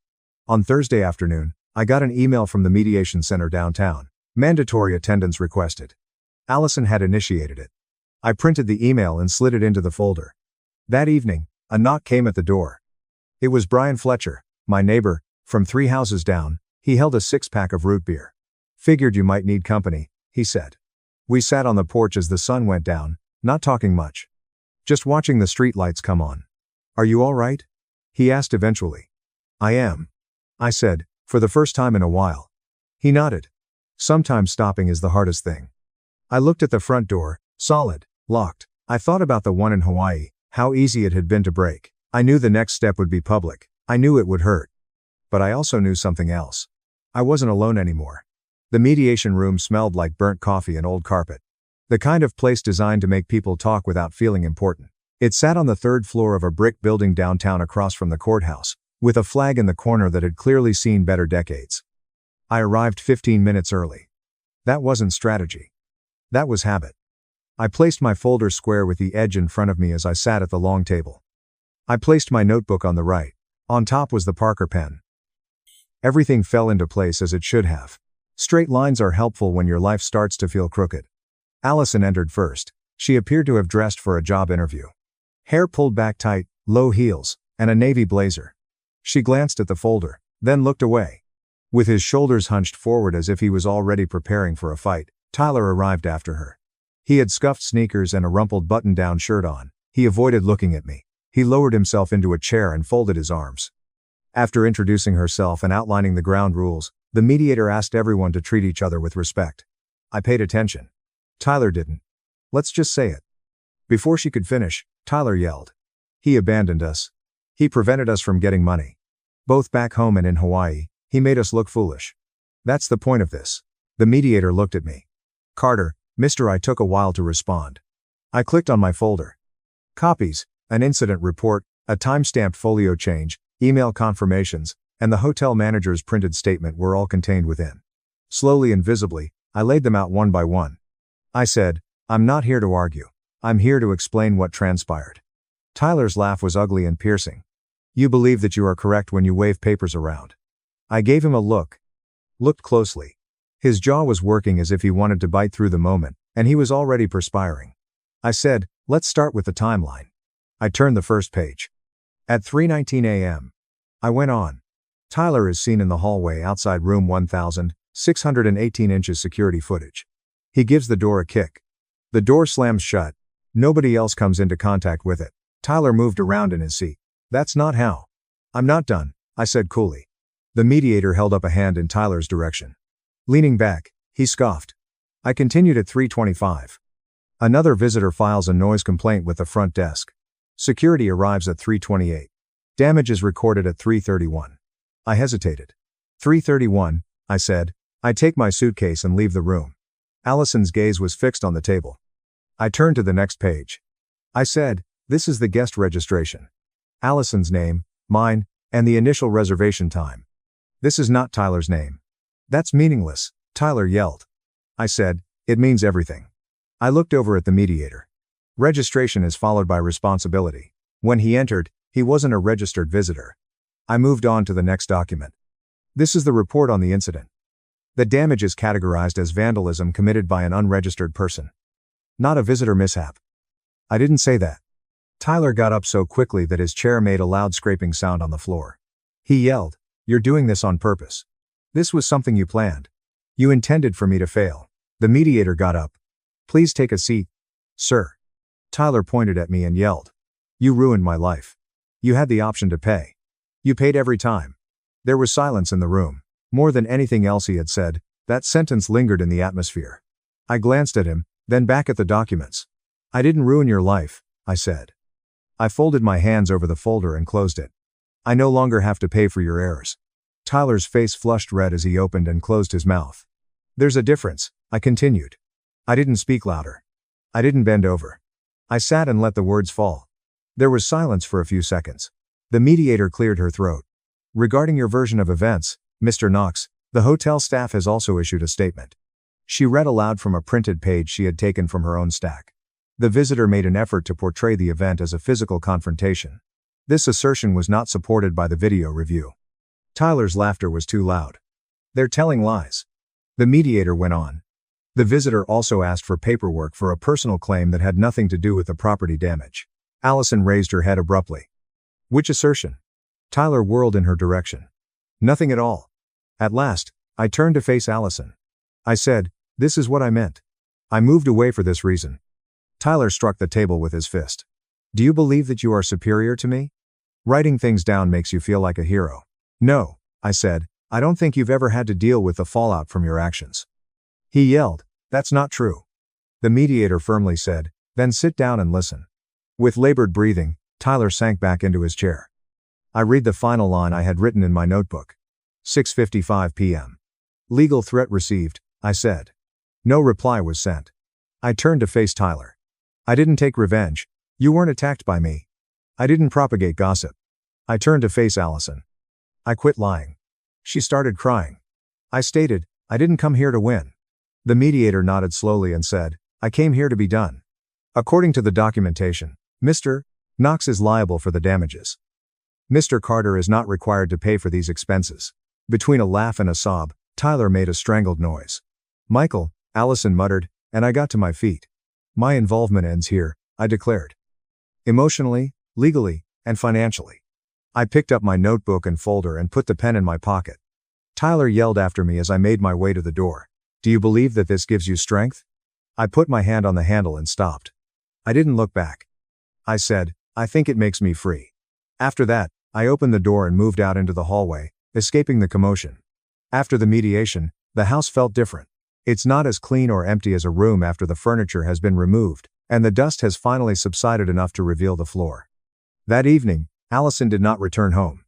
On Thursday afternoon, I got an email from the mediation center downtown. Mandatory attendance requested. Allison had initiated it. I printed the email and slid it into the folder. That evening, a knock came at the door. It was Brian Fletcher, my neighbor, from 3 houses down. He held a 6-pack of root beer. "Figured you might need company," he said. We sat on the porch as the sun went down, not talking much. Just watching the street lights come on. "Are you all right?" he asked eventually. "I am," I said, for the first time in a while. He nodded. "Sometimes stopping is the hardest thing." I looked at the front door, solid, locked. I thought about the one in Hawaii, how easy it had been to break. I knew the next step would be public. I knew it would hurt. But I also knew something else. I wasn't alone anymore. The mediation room smelled like burnt coffee and old carpet. The kind of place designed to make people talk without feeling important. It sat on the 3rd floor of a brick building downtown across from the courthouse, with a flag in the corner that had clearly seen better decades. I arrived 15 minutes early. That wasn't strategy. That was habit. I placed my folder square with the edge in front of me as I sat at the long table. I placed my notebook on the right. On top was the Parker pen. Everything fell into place as it should have. Straight lines are helpful when your life starts to feel crooked. Allison entered first. She appeared to have dressed for a job interview. Hair pulled back tight, low heels, and a navy blazer. She glanced at the folder, then looked away. With his shoulders hunched forward as if he was already preparing for a fight, Tyler arrived after her. He had scuffed sneakers and a rumpled button-down shirt on. He avoided looking at me. He lowered himself into a chair and folded his arms. After introducing herself and outlining the ground rules, the mediator asked everyone to treat each other with respect. I paid attention. Tyler didn't. Let's just say it. Before she could finish, Tyler yelled. He abandoned us. He prevented us from getting money. Both back home and in Hawaii, he made us look foolish. That's the point of this. The mediator looked at me. Carter, Mr. I took a while to respond. I clicked on my folder. Copies, an incident report, a time-stamped folio change, email confirmations, and the hotel manager's printed statement were all contained within. Slowly and visibly, I laid them out one by one. I said, I'm not here to argue. I'm here to explain what transpired. Tyler's laugh was ugly and piercing. You believe that you are correct when you wave papers around. I gave him a look. Looked closely. His jaw was working as if he wanted to bite through the moment, and he was already perspiring. I said, let's start with the timeline. I turned the first page. At 3:19 a.m. I went on. Tyler is seen in the hallway outside room 1618 inches security footage. He gives the door a kick. The door slams shut. Nobody else comes into contact with it. Tyler moved around in his seat. That's not how. I'm not done, I said coolly. The mediator held up a hand in Tyler's direction. Leaning back, he scoffed. I continued at 3:25. Another visitor files a noise complaint with the front desk. Security arrives at 3:28. Damage is recorded at 3:31. I hesitated. 3:31, I said. I take my suitcase and leave the room. Allison's gaze was fixed on the table. I turned to the next page. I said, this is the guest registration. Allison's name, mine, and the initial reservation time. This is not Tyler's name. That's meaningless, Tyler yelled. I said, it means everything. I looked over at the mediator. Registration is followed by responsibility. When he entered, he wasn't a registered visitor. I moved on to the next document. This is the report on the incident. The damage is categorized as vandalism committed by an unregistered person. Not a visitor mishap. I didn't say that. Tyler got up so quickly that his chair made a loud scraping sound on the floor. He yelled, you're doing this on purpose. This was something you planned. You intended for me to fail. The mediator got up. Please take a seat, sir. Tyler pointed at me and yelled. You ruined my life. You had the option to pay. You paid every time. There was silence in the room. More than anything else he had said, that sentence lingered in the atmosphere. I glanced at him, then back at the documents. I didn't ruin your life, I said. I folded my hands over the folder and closed it. I no longer have to pay for your errors. Tyler's face flushed red as he opened and closed his mouth. There's a difference, I continued. I didn't speak louder. I didn't bend over. I sat and let the words fall. There was silence for a few seconds. The mediator cleared her throat. Regarding your version of events, Mr. Knox, the hotel staff has also issued a statement. She read aloud from a printed page she had taken from her own stack. The visitor made an effort to portray the event as a physical confrontation. This assertion was not supported by the video review. Tyler's laughter was too loud. They're telling lies. The mediator went on. The visitor also asked for paperwork for a personal claim that had nothing to do with the property damage. Allison raised her head abruptly. Which assertion? Tyler whirled in her direction. Nothing at all. At last, I turned to face Allison. I said, this is what I meant. I moved away for this reason. Tyler struck the table with his fist. Do you believe that you are superior to me? Writing things down makes you feel like a hero. No, I said, I don't think you've ever had to deal with the fallout from your actions. He yelled, that's not true. The mediator firmly said, then sit down and listen. With labored breathing, Tyler sank back into his chair. I read the final line I had written in my notebook. 6:55 p.m. Legal threat received, I said. No reply was sent. I turned to face Tyler. I didn't take revenge. You weren't attacked by me. I didn't propagate gossip. I turned to face Allison. I quit lying. She started crying. I stated, I didn't come here to win. The mediator nodded slowly and said, I came here to be done. According to the documentation, Mr. Knox is liable for the damages. Mr. Carter is not required to pay for these expenses. Between a laugh and a sob, Tyler made a strangled noise. Michael, Allison muttered, and I got to my feet. My involvement ends here, I declared. Emotionally, legally, and financially. I picked up my notebook and folder and put the pen in my pocket. Tyler yelled after me as I made my way to the door. Do you believe that this gives you strength? I put my hand on the handle and stopped. I didn't look back. I said, I think it makes me free. After that, I opened the door and moved out into the hallway, escaping the commotion. After the mediation, the house felt different. It's not as clean or empty as a room after the furniture has been removed, and the dust has finally subsided enough to reveal the floor. That evening, Allison did not return home.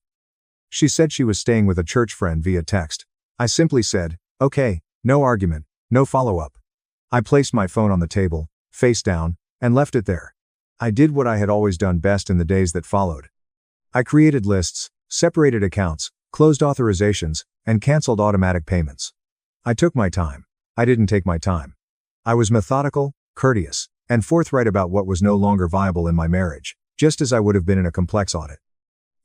She said she was staying with a church friend via text. I simply said, okay, no argument, no follow-up. I placed my phone on the table, face down, and left it there. I did what I had always done best in the days that followed. I created lists, separated accounts, closed authorizations, and canceled automatic payments. I took my time. I didn't take my time. I was methodical, courteous, and forthright about what was no longer viable in my marriage, just as I would have been in a complex audit.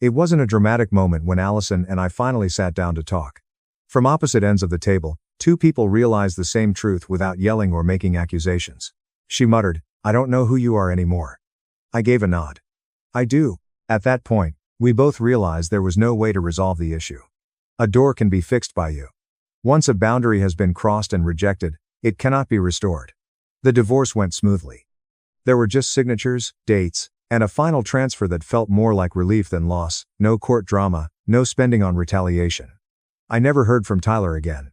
It wasn't a dramatic moment when Allison and I finally sat down to talk. From opposite ends of the table, two people realized the same truth without yelling or making accusations. She muttered, "I don't know who you are anymore." I gave a nod. "I do." At that point, we both realized there was no way to resolve the issue. A door can be fixed by you. Once a boundary has been crossed and rejected, it cannot be restored. The divorce went smoothly. There were just signatures, dates, and a final transfer that felt more like relief than loss. No court drama, no spending on retaliation. I never heard from Tyler again.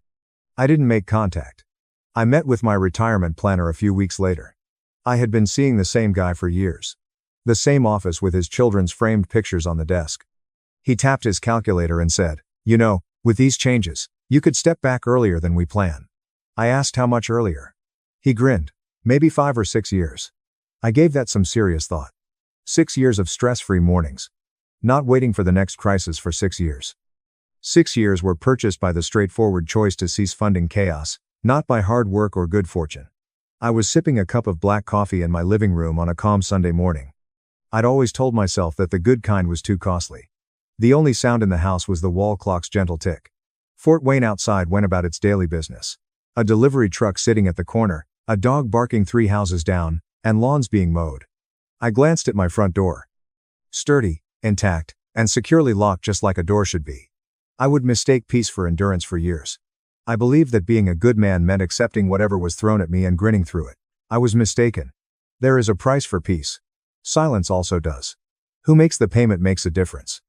I didn't make contact. I met with my retirement planner a few weeks later. I had been seeing the same guy for years. The same office with his children's framed pictures on the desk. He tapped his calculator and said, "You know, with these changes, you could step back earlier than we plan." I asked how much earlier. He grinned. "Maybe 5 or 6 years." I gave that some serious thought. 6 years of stress-free mornings. Not waiting for the next crisis for 6 years. 6 years were purchased by the straightforward choice to cease funding chaos, not by hard work or good fortune. I was sipping a cup of black coffee in my living room on a calm Sunday morning. I'd always told myself that the good kind was too costly. The only sound in the house was the wall clock's gentle tick. Fort Wayne outside went about its daily business. A delivery truck sitting at the corner, a dog barking 3 houses down, and lawns being mowed. I glanced at my front door. Sturdy, intact, and securely locked just like a door should be. I would mistake peace for endurance for years. I believed that being a good man meant accepting whatever was thrown at me and grinning through it. I was mistaken. There is a price for peace. Silence also does. Who makes the payment makes a difference.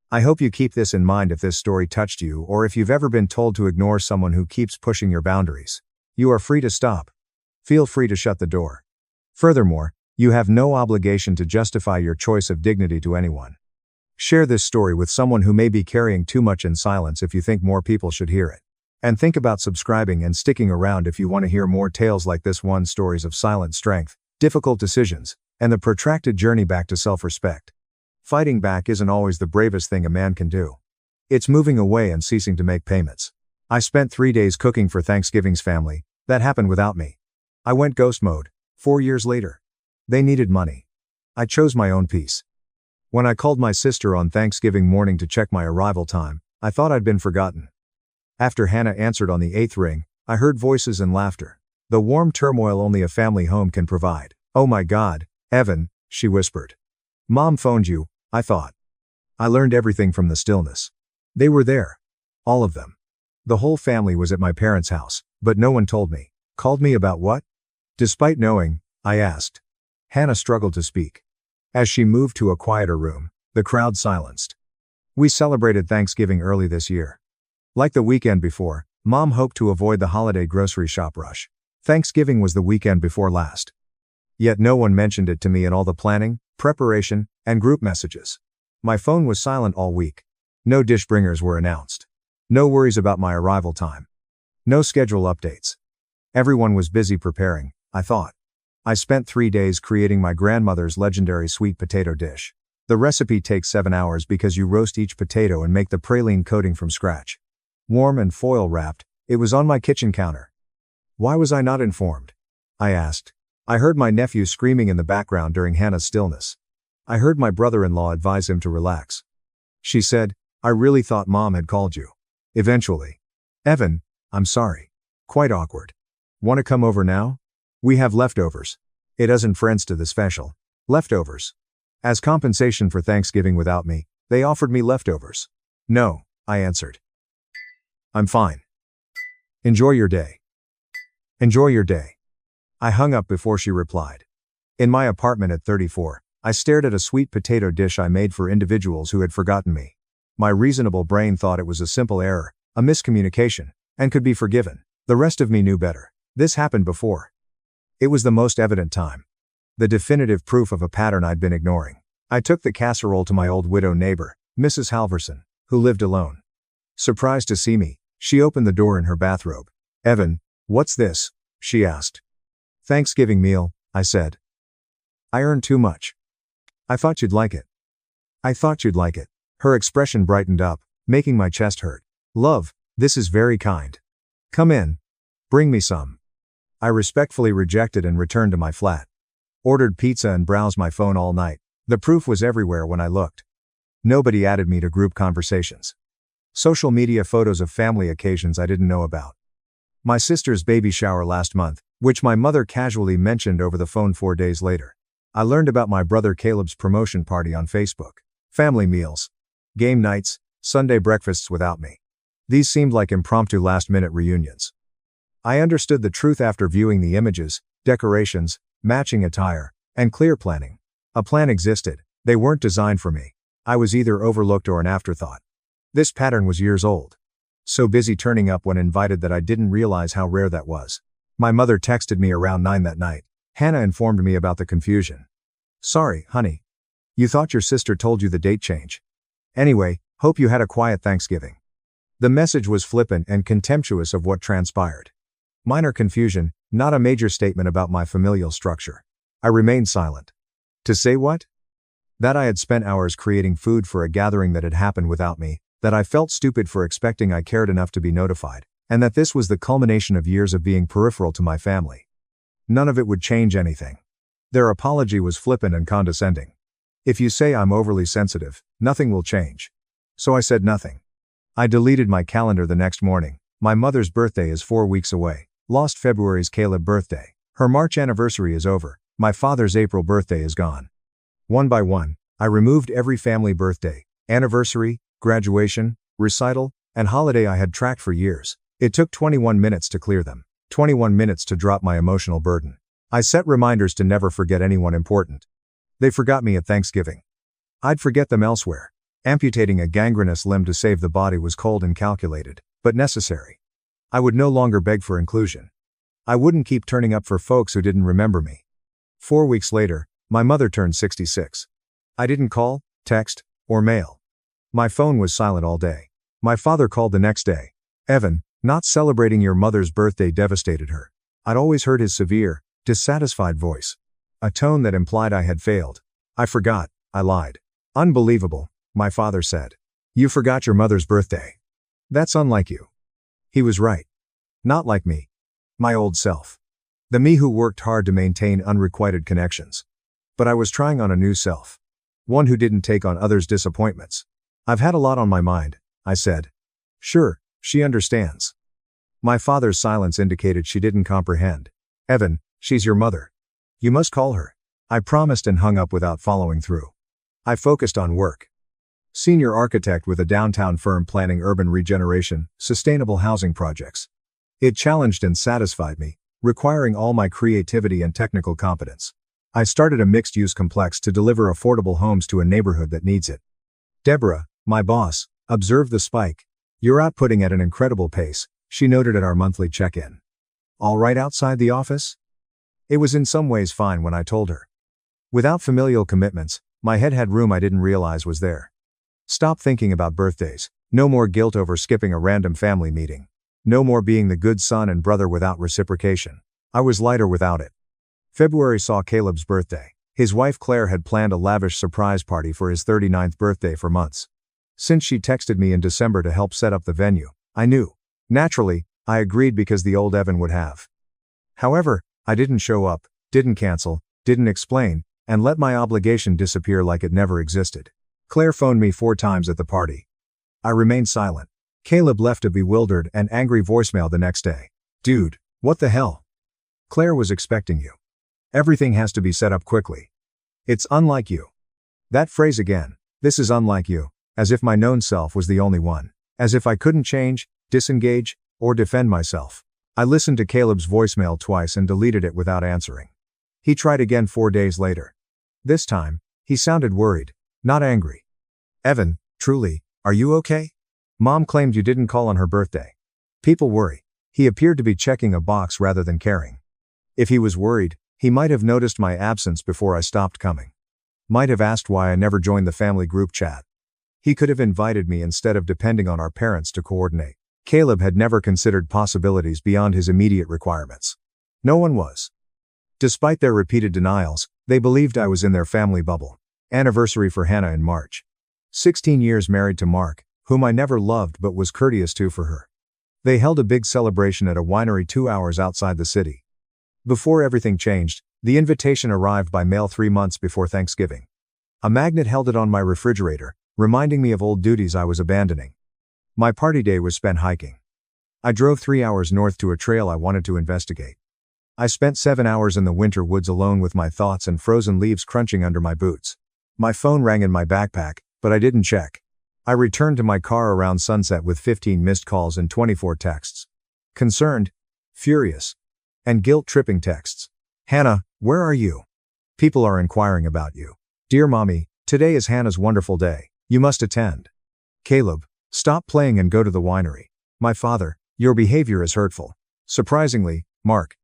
I hope you keep this in mind if this story touched you or if you've ever been told to ignore someone who keeps pushing your boundaries. You are free to stop. Feel free to shut the door. Furthermore, you have no obligation to justify your choice of dignity to anyone. Share this story with someone who may be carrying too much in silence if you think more people should hear it. And think about subscribing and sticking around if you want to hear more tales like this one, stories of silent strength, difficult decisions, and the protracted journey back to self-respect. Fighting back isn't always the bravest thing a man can do. It's moving away and ceasing to make payments. I spent 3 days cooking for Thanksgiving's family. That happened without me. I went ghost mode. 4 years later. They needed money. I chose my own peace. When I called my sister on Thanksgiving morning to check my arrival time, I thought I'd been forgotten. After Hannah answered on the 8th ring, I heard voices and laughter. The warm turmoil only a family home can provide. "Oh my God, Evan," she whispered. "Mom phoned you," I thought. I learned everything from the stillness. They were there. All of them. The whole family was at my parents' house, but no one told me. Called me about what? Despite knowing, I asked. Hannah struggled to speak. As she moved to a quieter room, the crowd silenced. We celebrated Thanksgiving early this year. Like the weekend before, Mom hoped to avoid the holiday grocery shop rush. Thanksgiving was the weekend before last. Yet no one mentioned it to me in all the planning, preparation, and group messages. My phone was silent all week. No dish bringers were announced. No worries about my arrival time. No schedule updates. Everyone was busy preparing, I thought. I spent 3 days creating my grandmother's legendary sweet potato dish. The recipe takes 7 hours because you roast each potato and make the praline coating from scratch. Warm and foil wrapped, it was on my kitchen counter. Why was I not informed? I asked. I heard my nephew screaming in the background during Hannah's stillness. I heard my brother-in-law advise him to relax. She said, "I really thought Mom had called you." Eventually. "Evan, I'm sorry. Quite awkward. Want to come over now? We have leftovers. It isn't friends to the special. Leftovers." As compensation for Thanksgiving without me, they offered me leftovers. "No," I answered. "I'm fine. Enjoy your day." "Enjoy your day." I hung up before she replied. In my apartment at 34, I stared at a sweet potato dish I made for individuals who had forgotten me. My reasonable brain thought it was a simple error, a miscommunication, and could be forgiven. The rest of me knew better. This happened before. It was the most evident time. The definitive proof of a pattern I'd been ignoring. I took the casserole to my old widow neighbor, Mrs. Halverson, who lived alone. Surprised to see me, she opened the door in her bathrobe. "Evan, what's this?" she asked. "Thanksgiving meal," I said. "I earned too much. I thought you'd like it." "I thought you'd like it." Her expression brightened up, making my chest hurt. "Love, this is very kind. Come in. Bring me some." I respectfully rejected and returned to my flat. Ordered pizza and browsed my phone all night. The proof was everywhere when I looked. Nobody added me to group conversations. Social media photos of family occasions I didn't know about. My sister's baby shower last month, which my mother casually mentioned over the phone 4 days later. I learned about my brother Caleb's promotion party on Facebook. Family meals. Game nights, Sunday breakfasts without me. These seemed like impromptu last-minute reunions. I understood the truth after viewing the images, decorations, matching attire, and clear planning. A plan existed, they weren't designed for me. I was either overlooked or an afterthought. This pattern was years old. So busy turning up when invited that I didn't realize how rare that was. My mother texted me around 9 that night. Hannah informed me about the confusion. Sorry, honey. You thought your sister told you the date change. Anyway, hope you had a quiet Thanksgiving. The message was flippant and contemptuous of what transpired. Minor confusion, not a major statement about my familial structure. I remained silent. To say what? That I had spent hours creating food for a gathering that had happened without me, that I felt stupid for expecting I cared enough to be notified, and that this was the culmination of years of being peripheral to my family. None of it would change anything. Their apology was flippant and condescending. If you say I'm overly sensitive, nothing will change. So I said nothing. I deleted my calendar the next morning. My mother's birthday is 4 weeks away. Lost February's Caleb birthday. Her March anniversary is over. My father's April birthday is gone. One by one, I removed every family birthday, anniversary, graduation, recital, and holiday I had tracked for years. It took 21 minutes to clear them. 21 minutes to drop my emotional burden. I set reminders to never forget anyone important. They forgot me at Thanksgiving. I'd forget them elsewhere. Amputating a gangrenous limb to save the body was cold and calculated, but necessary. I would no longer beg for inclusion. I wouldn't keep turning up for folks who didn't remember me. 4 weeks later, my mother turned 66. I didn't call, text, or mail. My phone was silent all day. My father called the next day. Evan, not celebrating your mother's birthday devastated her. I'd always heard his severe, dissatisfied voice. A tone that implied I had failed. I forgot, I lied. Unbelievable, my father said. You forgot your mother's birthday. That's unlike you. He was right. Not like me. My old self. The me who worked hard to maintain unrequited connections. But I was trying on a new self. One who didn't take on others' disappointments. I've had a lot on my mind, I said. Sure, she understands. My father's silence indicated she didn't comprehend. Evan, she's your mother. You must call her. I promised and hung up without following through. I focused on work. Senior architect with a downtown firm planning urban regeneration, sustainable housing projects. It challenged and satisfied me, requiring all my creativity and technical competence. I started a mixed-use complex to deliver affordable homes to a neighborhood that needs it. Deborah, my boss, observed the spike. You're outputting at an incredible pace, she noted at our monthly check-in. All right outside the office? It was in some ways fine when I told her. Without familial commitments, my head had room I didn't realize was there. Stop thinking about birthdays. No more guilt over skipping a random family meeting. No more being the good son and brother without reciprocation. I was lighter without it. February saw Caleb's birthday. His wife Claire had planned a lavish surprise party for his 39th birthday for months. Since she texted me in December to help set up the venue, I knew. Naturally, I agreed because the old Evan would have. However, I didn't show up, didn't cancel, didn't explain, and let my obligation disappear like it never existed. Claire phoned me 4 times at the party. I remained silent. Caleb left a bewildered and angry voicemail the next day. Dude, what the hell? Claire was expecting you. Everything has to be set up quickly. It's unlike you. That phrase again, this is unlike you, as if my known self was the only one. As if I couldn't change, disengage, or defend myself. I listened to Caleb's voicemail twice and deleted it without answering. He tried again 4 days later. This time, he sounded worried, not angry. Evan, truly, are you okay? Mom claimed you didn't call on her birthday. People worry. He appeared to be checking a box rather than caring. If he was worried, he might have noticed my absence before I stopped coming. Might have asked why I never joined the family group chat. He could have invited me instead of depending on our parents to coordinate. Caleb had never considered possibilities beyond his immediate requirements. No one was. Despite their repeated denials, they believed I was in their family bubble. Anniversary for Hannah in March. 16 years married to Mark, whom I never loved but was courteous to for her. They held a big celebration at a winery 2 hours outside the city. Before everything changed, the invitation arrived by mail 3 months before Thanksgiving. A magnet held it on my refrigerator, reminding me of old duties I was abandoning. My party day was spent hiking. I drove 3 hours north to a trail I wanted to investigate. I spent 7 hours in the winter woods alone with my thoughts and frozen leaves crunching under my boots. My phone rang in my backpack, but I didn't check. I returned to my car around sunset with 15 missed calls and 24 texts. Concerned, furious, and guilt-tripping texts. Hannah, where are you? People are inquiring about you. Dear Mommy, today is Hannah's wonderful day. You must attend. Caleb, stop playing and go to the winery. My father, your behavior is hurtful. Surprisingly, Mark.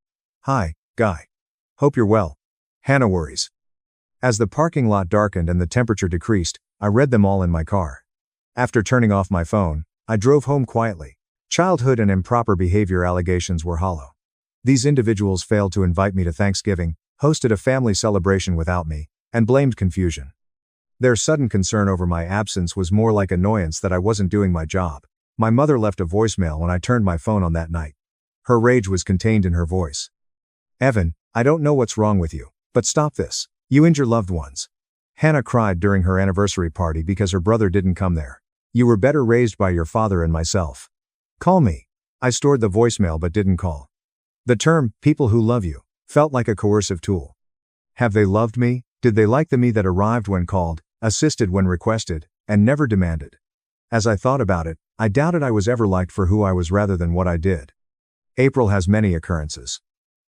Hi, Guy. Hope you're well. Hannah worries. As the parking lot darkened and the temperature decreased, I read them all in my car. After turning off my phone, I drove home quietly. Childhood and improper behavior allegations were hollow. These individuals failed to invite me to Thanksgiving, hosted a family celebration without me, and blamed confusion. Their sudden concern over my absence was more like annoyance that I wasn't doing my job. My mother left a voicemail when I turned my phone on that night. Her rage was contained in her voice. Evan, I don't know what's wrong with you, but stop this. You and your loved ones. Hannah cried during her anniversary party because her brother didn't come there. You were better raised by your father and myself. Call me. I stored the voicemail but didn't call. The term, people who love you, felt like a coercive tool. Have they loved me? Did they like the me that arrived when called, assisted when requested, and never demanded? As I thought about it, I doubted I was ever liked for who I was rather than what I did. April has many occurrences.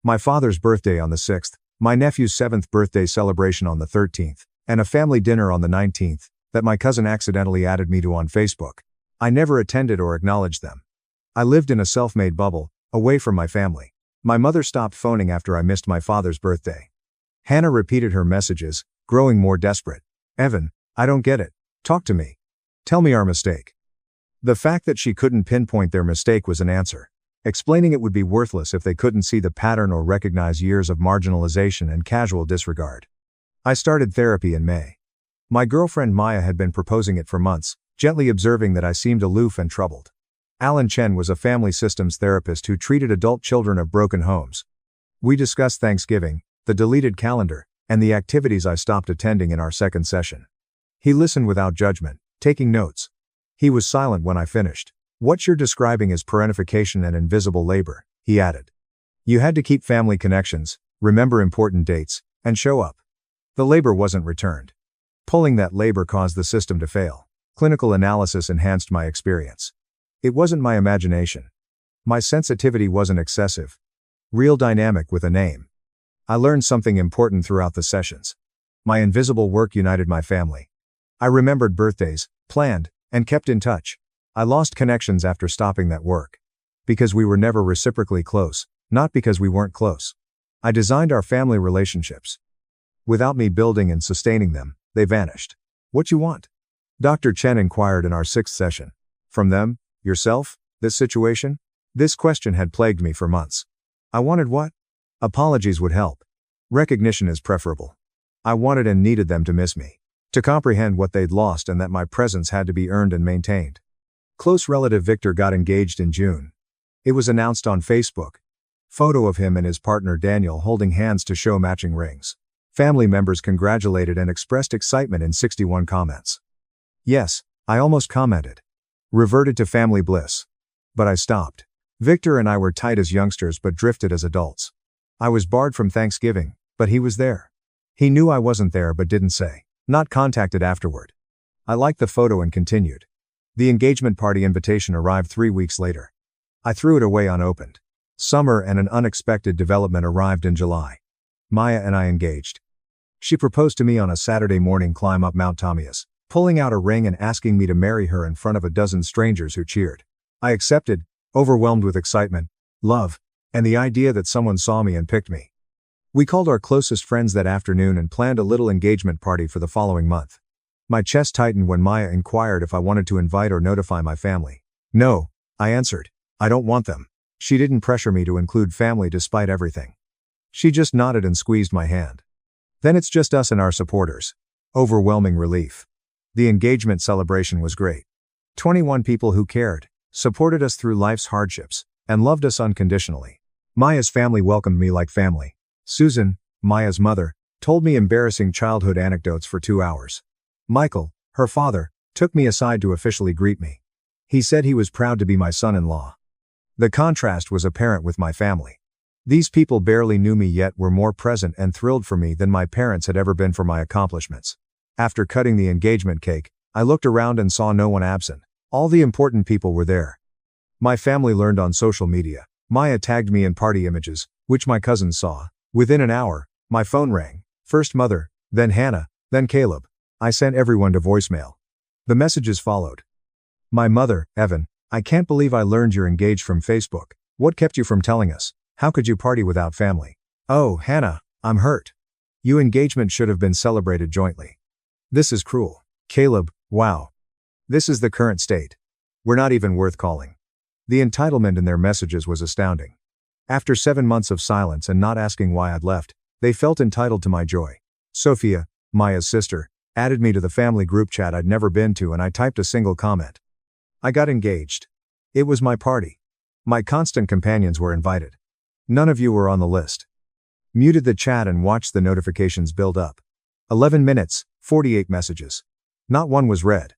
My father's birthday on the 6th, my nephew's 7th birthday celebration on the 13th, and a family dinner on the 19th, that my cousin accidentally added me to on Facebook. I never attended or acknowledged them. I lived in a self-made bubble, away from my family. My mother stopped phoning after I missed my father's birthday. Hannah repeated her messages, growing more desperate. Evan, I don't get it. Talk to me. Tell me our mistake. The fact that she couldn't pinpoint their mistake was an answer. Explaining it would be worthless if they couldn't see the pattern or recognize years of marginalization and casual disregard. I started therapy in May. My girlfriend Maya had been proposing it for months, gently observing that I seemed aloof and troubled. Alan Chen was a family systems therapist who treated adult children of broken homes. We discussed Thanksgiving, the deleted calendar, and the activities I stopped attending in our second session. He listened without judgment, taking notes. He was silent when I finished. What you're describing is parentification and invisible labor, he added. You had to keep family connections, remember important dates, and show up. The labor wasn't returned. Pulling that labor caused the system to fail. Clinical analysis enhanced my experience. It wasn't my imagination. My sensitivity wasn't excessive. Real dynamic with a name. I learned something important throughout the sessions. My invisible work united my family. I remembered birthdays, planned, and kept in touch. I lost connections after stopping that work. Because we were never reciprocally close, not because we weren't close. I designed our family relationships. Without me building and sustaining them, they vanished. What you want? Dr. Chen inquired in our 6th session. From them, yourself, this situation? This question had plagued me for months. I wanted what? Apologies would help. Recognition is preferable. I wanted and needed them to miss me. To comprehend what they'd lost and that my presence had to be earned and maintained. Close relative Victor got engaged in June. It was announced on Facebook. Photo of him and his partner Daniel holding hands to show matching rings. Family members congratulated and expressed excitement in 61 comments. Yes, I almost commented. Reverted to family bliss. But I stopped. Victor and I were tight as youngsters but drifted as adults. I was barred from Thanksgiving, but he was there. He knew I wasn't there but didn't say. Not contacted afterward. I liked the photo and continued. The engagement party invitation arrived 3 weeks later. I threw it away unopened. Summer and an unexpected development arrived in July. Maya and I engaged. She proposed to me on a Saturday morning climb up Mount Tamias, pulling out a ring and asking me to marry her in front of a dozen strangers who cheered. I accepted, overwhelmed with excitement, love, and the idea that someone saw me and picked me. We called our closest friends that afternoon and planned a little engagement party for the following month. My chest tightened when Maya inquired if I wanted to invite or notify my family. No, I answered. I don't want them. She didn't pressure me to include family despite everything. She just nodded and squeezed my hand. Then it's just us and our supporters. Overwhelming relief. The engagement celebration was great. 21 people who cared, supported us through life's hardships, and loved us unconditionally. Maya's family welcomed me like family. Susan, Maya's mother, told me embarrassing childhood anecdotes for 2 hours. Michael, her father, took me aside to officially greet me. He said he was proud to be my son-in-law. The contrast was apparent with my family. These people barely knew me yet were more present and thrilled for me than my parents had ever been for my accomplishments. After cutting the engagement cake, I looked around and saw no one absent. All the important people were there. My family learned on social media. Maya tagged me in party images, which my cousins saw. Within an hour, my phone rang. First mother, then Hannah, then Caleb. I sent everyone to voicemail. The messages followed. My mother, Evan, I can't believe I learned you're engaged from Facebook. What kept you from telling us? How could you party without family? Oh, Hannah, I'm hurt. Your engagement should have been celebrated jointly. This is cruel. Caleb, wow. This is the current state. We're not even worth calling. The entitlement in their messages was astounding. After 7 months of silence and not asking why I'd left, they felt entitled to my joy. Sophia, Maya's sister, added me to the family group chat I'd never been to, and I typed a single comment. I got engaged. It was my party. My constant companions were invited. None of you were on the list. Muted the chat and watched the notifications build up. 11 minutes, 48 messages. Not one was read.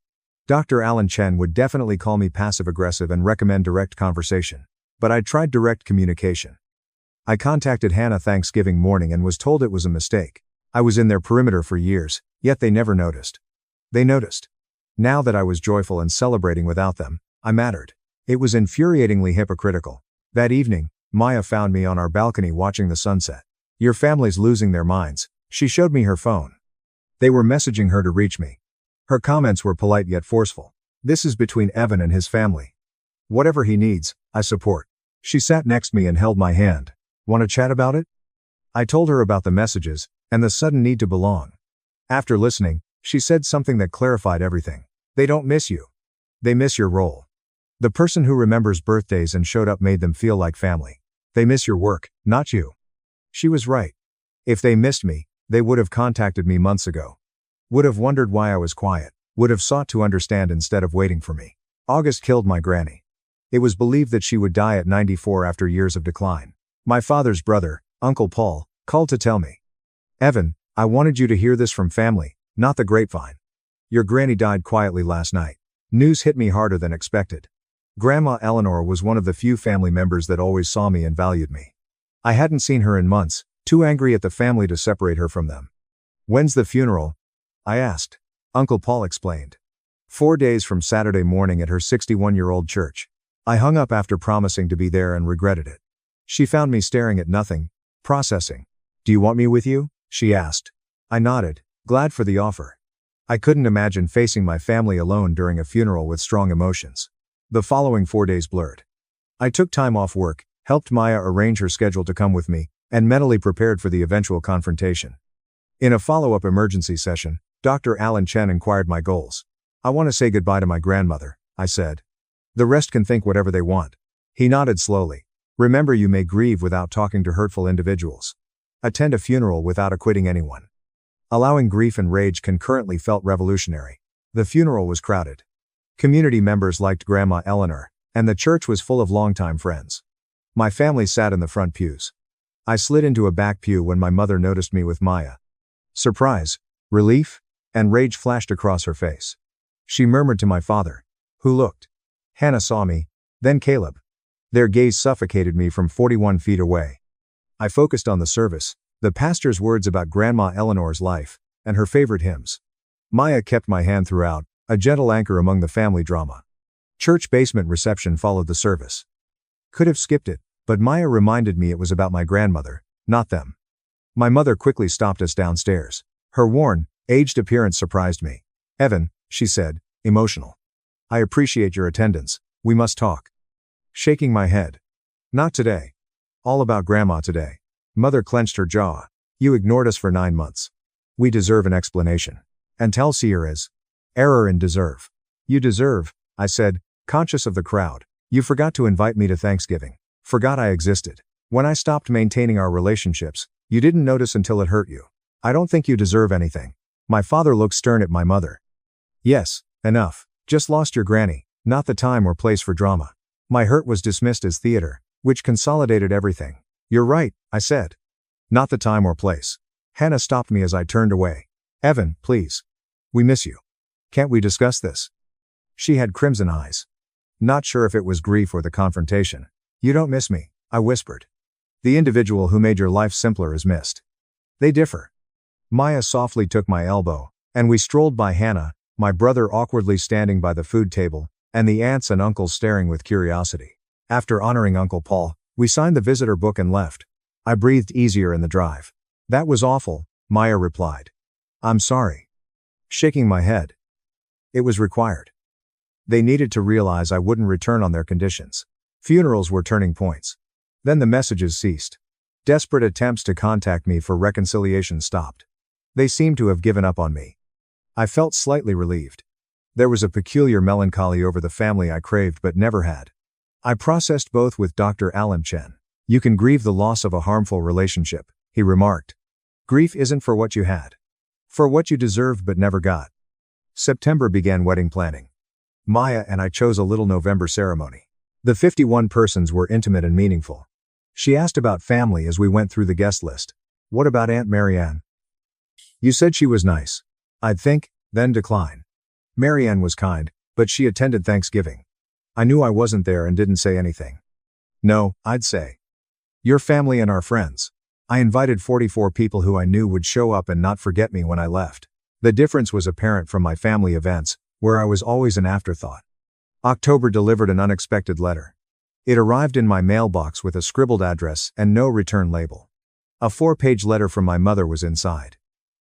Dr. Alan Chen would definitely call me passive-aggressive and recommend direct conversation. But I tried direct communication. I contacted Hannah Thanksgiving morning and was told it was a mistake. I was in their perimeter for years, yet they never noticed. They noticed. Now that I was joyful and celebrating without them, I mattered. It was infuriatingly hypocritical. That evening, Maya found me on our balcony watching the sunset. Your family's losing their minds. She showed me her phone. They were messaging her to reach me. Her comments were polite yet forceful. This is between Evan and his family. Whatever he needs, I support. She sat next to me and held my hand. Want to chat about it? I told her about the messages, and the sudden need to belong. After listening, she said something that clarified everything. They don't miss you. They miss your role. The person who remembers birthdays and showed up made them feel like family. They miss your work, not you. She was right. If they missed me, they would have contacted me months ago. Would have wondered why I was quiet, would have sought to understand instead of waiting for me. August killed my granny. It was believed that she would die at 94 after years of decline. My father's brother, Uncle Paul, called to tell me. Evan, I wanted you to hear this from family, not the grapevine. Your granny died quietly last night. News hit me harder than expected. Grandma Eleanor was one of the few family members that always saw me and valued me. I hadn't seen her in months, too angry at the family to separate her from them. When's the funeral? I asked. Uncle Paul explained. 4 days from Saturday morning at her 61-year-old church. I hung up after promising to be there and regretted it. She found me staring at nothing, processing. Do you want me with you? She asked. I nodded, glad for the offer. I couldn't imagine facing my family alone during a funeral with strong emotions. The following 4 days blurred. I took time off work, helped Maya arrange her schedule to come with me, and mentally prepared for the eventual confrontation. In a follow-up emergency session, Dr. Alan Chen inquired my goals. I want to say goodbye to my grandmother, I said. The rest can think whatever they want. He nodded slowly. Remember, you may grieve without talking to hurtful individuals. Attend a funeral without acquitting anyone. Allowing grief and rage concurrently felt revolutionary. The funeral was crowded. Community members liked Grandma Eleanor, and the church was full of longtime friends. My family sat in the front pews. I slid into a back pew when my mother noticed me with Maya. Surprise, relief, and rage flashed across her face. She murmured to my father, who looked. Hannah saw me, then Caleb. Their gaze suffocated me from 41 feet away. I focused on the service, the pastor's words about Grandma Eleanor's life, and her favorite hymns. Maya kept my hand throughout, a gentle anchor among the family drama. Church basement reception followed the service. Could have skipped it, but Maya reminded me it was about my grandmother, not them. My mother quickly stopped us downstairs. Her worn, aged appearance surprised me. Evan, she said, emotional. I appreciate your attendance, we must talk. Shaking my head. Not today. All about Grandma today. Mother clenched her jaw. You ignored us for 9 months. We deserve an explanation. And tell Seer is. Error in deserve. You deserve, I said, conscious of the crowd. You forgot to invite me to Thanksgiving. Forgot I existed. When I stopped maintaining our relationships, you didn't notice until it hurt you. I don't think you deserve anything. My father looked stern at my mother. Yes, enough. Just lost your granny, not the time or place for drama. My hurt was dismissed as theater, which consolidated everything. You're right, I said. Not the time or place. Hannah stopped me as I turned away. Evan, please. We miss you. Can't we discuss this? She had crimson eyes. Not sure if it was grief or the confrontation. You don't miss me, I whispered. The individual who made your life simpler is missed. They differ. Maya softly took my elbow, and we strolled by Hannah, my brother awkwardly standing by the food table, and the aunts and uncles staring with curiosity. After honoring Uncle Paul, we signed the visitor book and left. I breathed easier in the drive. That was awful, Maya replied. I'm sorry. Shaking my head. It was required. They needed to realize I wouldn't return on their conditions. Funerals were turning points. Then the messages ceased. Desperate attempts to contact me for reconciliation stopped. They seemed to have given up on me. I felt slightly relieved. There was a peculiar melancholy over the family I craved but never had. I processed both with Dr. Alan Chen. You can grieve the loss of a harmful relationship, he remarked. Grief isn't for what you had. For what you deserved but never got. September began wedding planning. Maya and I chose a little November ceremony. The 51 persons were intimate and meaningful. She asked about family as we went through the guest list. What about Aunt Marianne? You said she was nice. I'd think, then decline. Marianne was kind, but she attended Thanksgiving. I knew I wasn't there and didn't say anything. No, I'd say. Your family and our friends. I invited 44 people who I knew would show up and not forget me when I left. The difference was apparent from my family events, where I was always an afterthought. October delivered an unexpected letter. It arrived in my mailbox with a scribbled address and no return label. A 4-page letter from my mother was inside.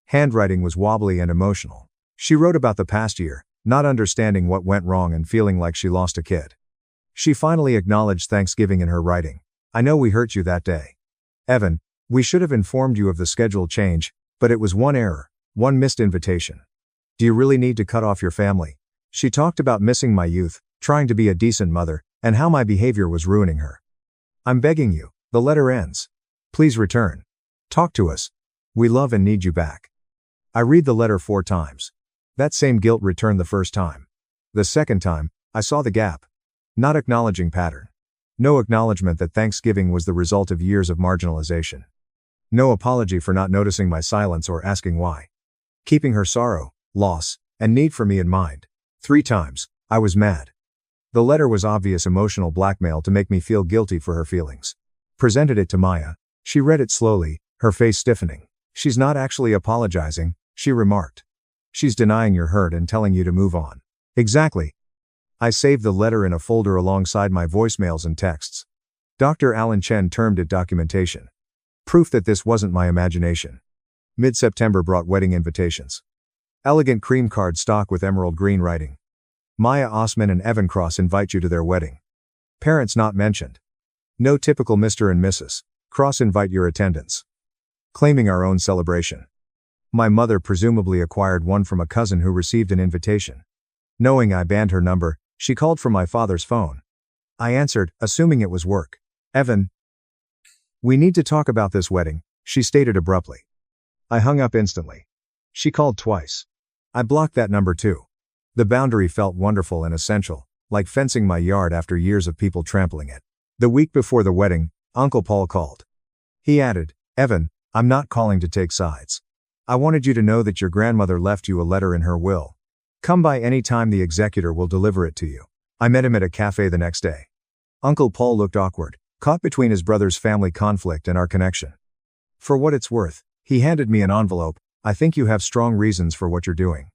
Handwriting was wobbly and emotional. She wrote about the past year, not understanding what went wrong and feeling like she lost a kid. She finally acknowledged Thanksgiving in her writing. I know we hurt you that day. Evan, we should have informed you of the schedule change, but it was one error, one missed invitation. Do you really need to cut off your family? She talked about missing my youth, trying to be a decent mother, and how my behavior was ruining her. I'm begging you, the letter ends. Please return. Talk to us. We love and need you back. I read the letter 4 times. That same guilt returned the first time. The second time, I saw the gap. Not acknowledging pattern. No acknowledgement that Thanksgiving was the result of years of marginalization. No apology for not noticing my silence or asking why. Keeping her sorrow, loss, and need for me in mind. 3 times, I was mad. The letter was obvious emotional blackmail to make me feel guilty for her feelings. Presented it to Maya. She read it slowly, her face stiffening. She's not actually apologizing, she remarked. She's denying your hurt and telling you to move on. Exactly. I saved the letter in a folder alongside my voicemails and texts. Dr. Alan Chen termed it documentation. Proof that this wasn't my imagination. Mid-September brought wedding invitations. Elegant cream card stock with emerald green writing. Maya Osman and Evan Cross invite you to their wedding. Parents not mentioned. No typical Mr. and Mrs. Cross invite your attendance. Claiming our own celebration. My mother presumably acquired one from a cousin who received an invitation. Knowing I banned her number, she called from my father's phone. I answered, assuming it was work. Evan. We need to talk about this wedding, she stated abruptly. I hung up instantly. She called twice. I blocked that number too. The boundary felt wonderful and essential, like fencing my yard after years of people trampling it. The week before the wedding, Uncle Paul called. He added, Evan, I'm not calling to take sides. I wanted you to know that your grandmother left you a letter in her will. Come by any time, the executor will deliver it to you. I met him at a cafe the next day. Uncle Paul looked awkward, caught between his brother's family conflict and our connection. For what it's worth, he handed me an envelope. I think you have strong reasons for what you're doing.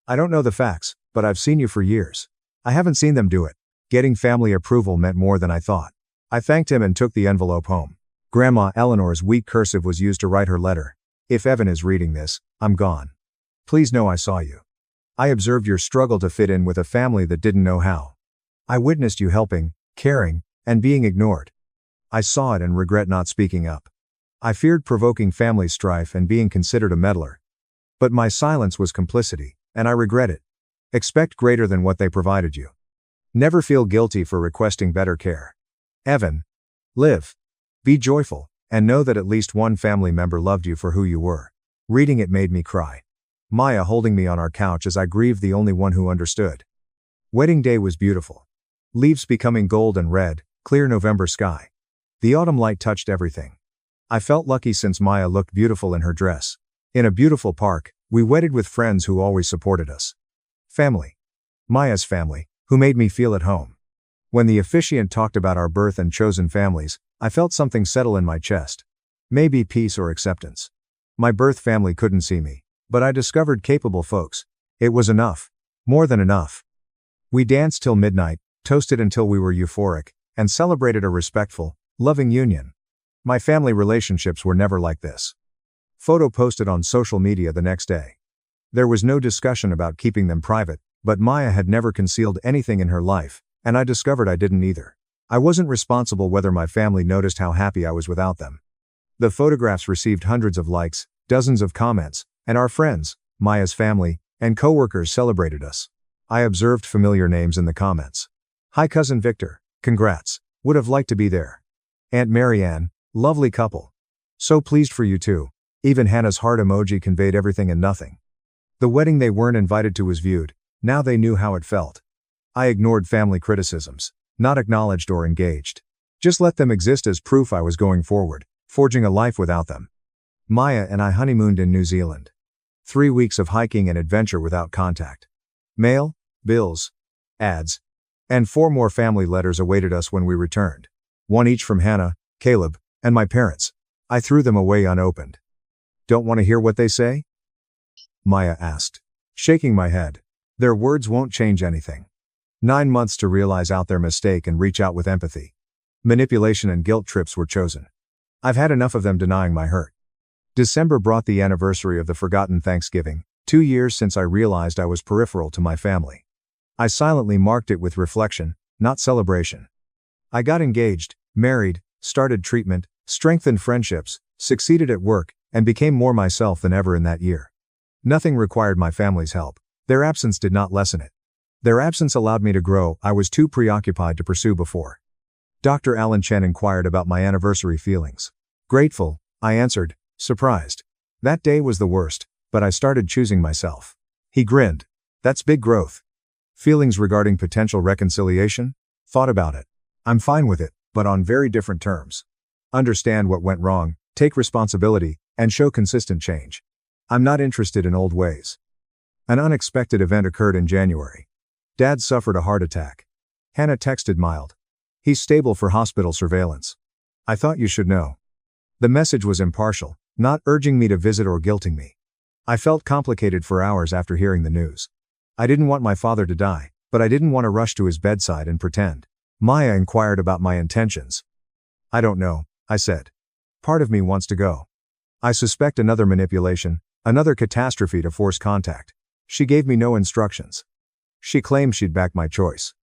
I don't know the facts, but I've seen you for years. I haven't seen them do it. Getting family approval meant more than I thought. I thanked him and took the envelope home. Grandma Eleanor's weak cursive was used to write her letter. If Evan is reading this, I'm gone. Please know I saw you. I observed your struggle to fit in with a family that didn't know how. I witnessed you helping, caring, and being ignored. I saw it and regret not speaking up. I feared provoking family strife and being considered a meddler. But my silence was complicity, and I regret it. Expect greater than what they provided you. Never feel guilty for requesting better care. Evan. Live. Be joyful, and know that at least one family member loved you for who you were. Reading it made me cry. Maya holding me on our couch as I grieved, the only one who understood. Wedding day was beautiful. Leaves becoming gold and red, clear November sky. The autumn light touched everything. I felt lucky since Maya looked beautiful in her dress. In a beautiful park, we wedded with friends who always supported us. Family. Maya's family, who made me feel at home. When the officiant talked about our birth and chosen families, I felt something settle in my chest. Maybe peace or acceptance. My birth family couldn't see me, but I discovered capable folks. It was enough. More than enough. We danced till midnight, toasted until we were euphoric, and celebrated a respectful, loving union. My family relationships were never like this. Photo posted on social media the next day. There was no discussion about keeping them private, but Maya had never concealed anything in her life, and I discovered I didn't either. I wasn't responsible whether my family noticed how happy I was without them. The photographs received hundreds of likes, dozens of comments, and our friends, Maya's family, and coworkers celebrated us. I observed familiar names in the comments. Hi Cousin Victor, congrats, would have liked to be there. Aunt Marianne, lovely couple. So pleased for you too. Even Hannah's heart emoji conveyed everything and nothing. The wedding they weren't invited to was viewed, now they knew how it felt. I ignored family criticisms, not acknowledged or engaged. Just let them exist as proof I was going forward, forging a life without them. Maya and I honeymooned in New Zealand. 3 weeks of hiking and adventure without contact. Mail, bills, ads, and 4 more family letters awaited us when we returned. 1 each from Hannah, Caleb, and my parents. I threw them away unopened. Don't want to hear what they say? Maya asked, shaking my head. Their words won't change anything. 9 months to realize out their mistake and reach out with empathy. Manipulation and guilt trips were chosen. I've had enough of them denying my hurt. December brought the anniversary of the forgotten Thanksgiving, 2 years since I realized I was peripheral to my family. I silently marked it with reflection, not celebration. I got engaged, married, started treatment, strengthened friendships, succeeded at work, and became more myself than ever in that year. Nothing required my family's help. Their absence did not lessen it. Their absence allowed me to grow. I was too preoccupied to pursue before. Dr. Alan Chen inquired about my anniversary feelings. Grateful, I answered, surprised. That day was the worst, but I started choosing myself. He grinned. That's big growth. Feelings regarding potential reconciliation? Thought about it. I'm fine with it, but on very different terms. Understand what went wrong, take responsibility, and show consistent change. I'm not interested in old ways. An unexpected event occurred in January. Dad suffered a heart attack. Hannah texted mild. He's stable for hospital surveillance. I thought you should know. The message was impartial, not urging me to visit or guilting me. I felt complicated for hours after hearing the news. I didn't want my father to die, but I didn't want to rush to his bedside and pretend. Maya inquired about my intentions. I don't know, I said. Part of me wants to go. I suspect another manipulation, another catastrophe to force contact. She gave me no instructions. She claimed she'd back my choice.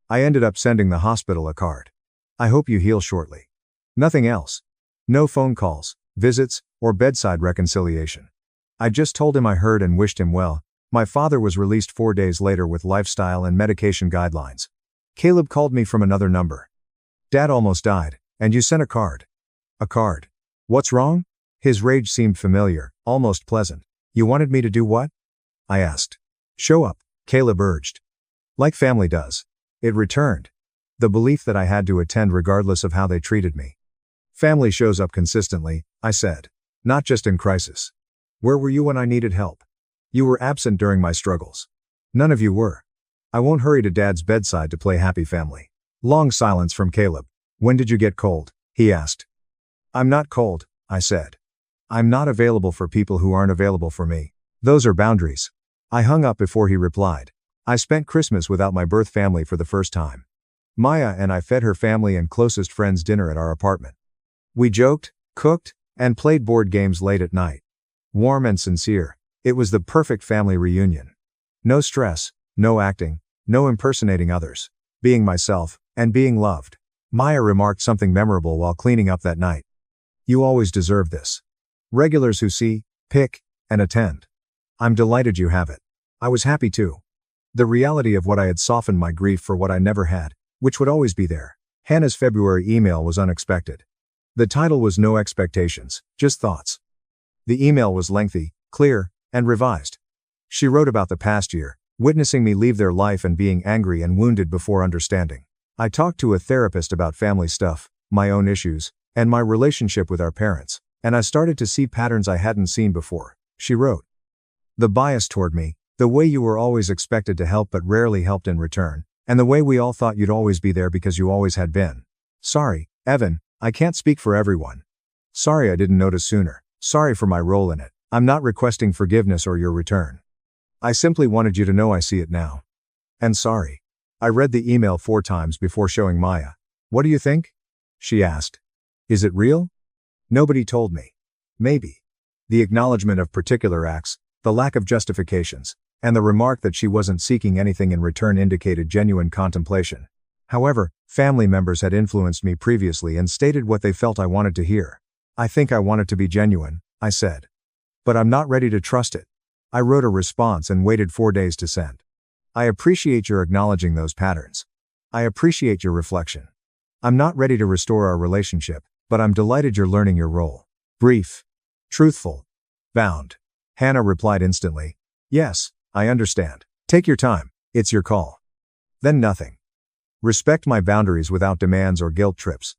I ended up sending the hospital a card. I hope you heal shortly. Nothing else. No phone calls, visits, or bedside reconciliation. I just told him I heard and wished him well. My father was released 4 days later with lifestyle and medication guidelines. Caleb called me from another number. Dad almost died, and you sent a card. A card. What's wrong? His rage seemed familiar, almost pleasant. You wanted me to do what? I asked. Show up, Caleb urged. Like family does. It returned. The belief that I had to attend regardless of how they treated me. Family shows up consistently, I said. Not just in crisis. Where were you when I needed help? You were absent during my struggles. None of you were. I won't hurry to Dad's bedside to play happy family. Long silence from Caleb. When did you get cold? He asked. I'm not cold, I said. I'm not available for people who aren't available for me. Those are boundaries. I hung up before he replied. I spent Christmas without my birth family for the first time. Maya and I fed her family and closest friends dinner at our apartment. We joked, cooked, and played board games late at night. Warm and sincere, it was the perfect family reunion. No stress, no acting, no impersonating others. Being myself, and being loved. Maya remarked something memorable while cleaning up that night. You always deserve this. Regulars who see, pick, and attend. I'm delighted you have it. I was happy too. The reality of what I had softened my grief for what I never had, which would always be there. Hannah's February email was unexpected. The title was No Expectations, Just Thoughts. The email was lengthy, clear, and revised. She wrote about the past year, witnessing me leave their life and being angry and wounded before understanding. I talked to a therapist about family stuff, my own issues, and my relationship with our parents, and I started to see patterns I hadn't seen before, she wrote. The bias toward me, The way you were always expected to help but rarely helped in return, and the way we all thought you'd always be there because you always had been. Sorry, Evan, I can't speak for everyone. Sorry I didn't notice sooner. Sorry for my role in it. I'm not requesting forgiveness or your return. I simply wanted you to know I see it now. And sorry. I read the email 4 times before showing Maya. What do you think? She asked. Is it real? Nobody told me. Maybe. The acknowledgement of particular acts, the lack of justifications, and the remark that she wasn't seeking anything in return indicated genuine contemplation. However, family members had influenced me previously and stated what they felt I wanted to hear. I think I want it to be genuine, I said. But I'm not ready to trust it. I wrote a response and waited 4 days to send. I appreciate your acknowledging those patterns. I appreciate your reflection. I'm not ready to restore our relationship, but I'm delighted you're learning your role. Brief. Truthful. Bound. Hannah replied instantly. Yes, I understand. Take your time. It's your call. Then nothing. Respect my boundaries without demands or guilt trips.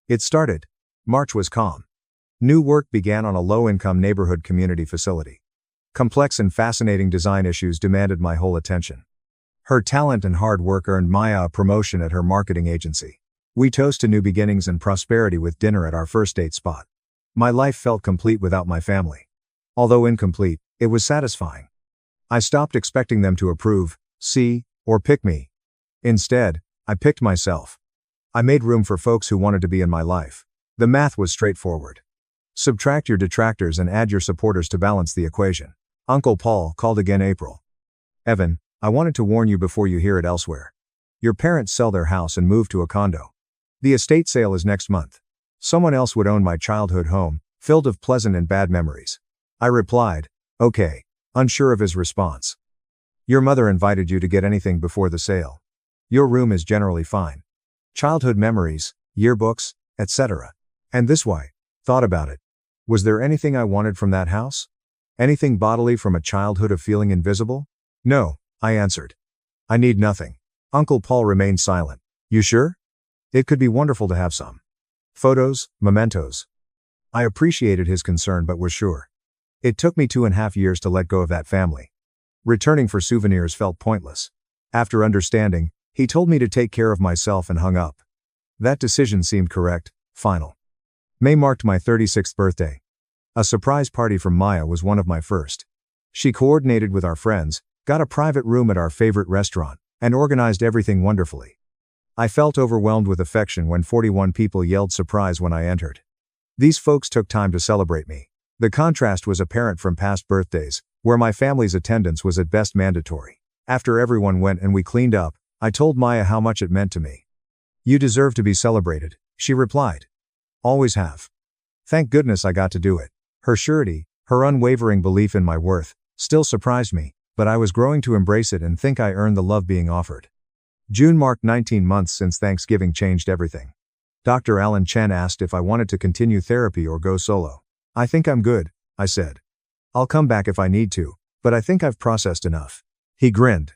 It started. March was calm. New work began on a low-income neighborhood community facility. Complex and fascinating design issues demanded my whole attention. Her talent and hard work earned Maya a promotion at her marketing agency. We toast to new beginnings and prosperity with dinner at our first date spot. My life felt complete without my family. Although incomplete, it was satisfying. I stopped expecting them to approve, see, or pick me. Instead, I picked myself. I made room for folks who wanted to be in my life. The math was straightforward. Subtract your detractors and add your supporters to balance the equation. Uncle Paul called again April. Evan, I wanted to warn you before you hear it elsewhere. Your parents sell their house and move to a condo. The estate sale is next month. Someone else would own my childhood home, filled of pleasant and bad memories. I replied, okay, unsure of his response. Your mother invited you to get anything before the sale. Your room is generally fine. Childhood memories, yearbooks, etc. And this why. Thought about it. Was there anything I wanted from that house? Anything bodily from a childhood of feeling invisible? No, I answered. I need nothing. Uncle Paul remained silent. You sure? It could be wonderful to have some photos, mementos. I appreciated his concern but was sure. It took me 2.5 years to let go of that family. Returning for souvenirs felt pointless. After understanding, he told me to take care of myself and hung up. That decision seemed correct, final. May marked my 36th birthday. A surprise party from Maya was one of my first. She coordinated with our friends, got a private room at our favorite restaurant, and organized everything wonderfully. I felt overwhelmed with affection when 41 people yelled surprise when I entered. These folks took time to celebrate me. The contrast was apparent from past birthdays, where my family's attendance was at best mandatory. After everyone went and we cleaned up, I told Maya how much it meant to me. You deserve to be celebrated, she replied. Always have. Thank goodness I got to do it. Her surety, her unwavering belief in my worth, still surprised me, but I was growing to embrace it and think I earned the love being offered. June marked 19 months since Thanksgiving changed everything. Dr. Alan Chen asked if I wanted to continue therapy or go solo. I think I'm good, I said. I'll come back if I need to, but I think I've processed enough. He grinned.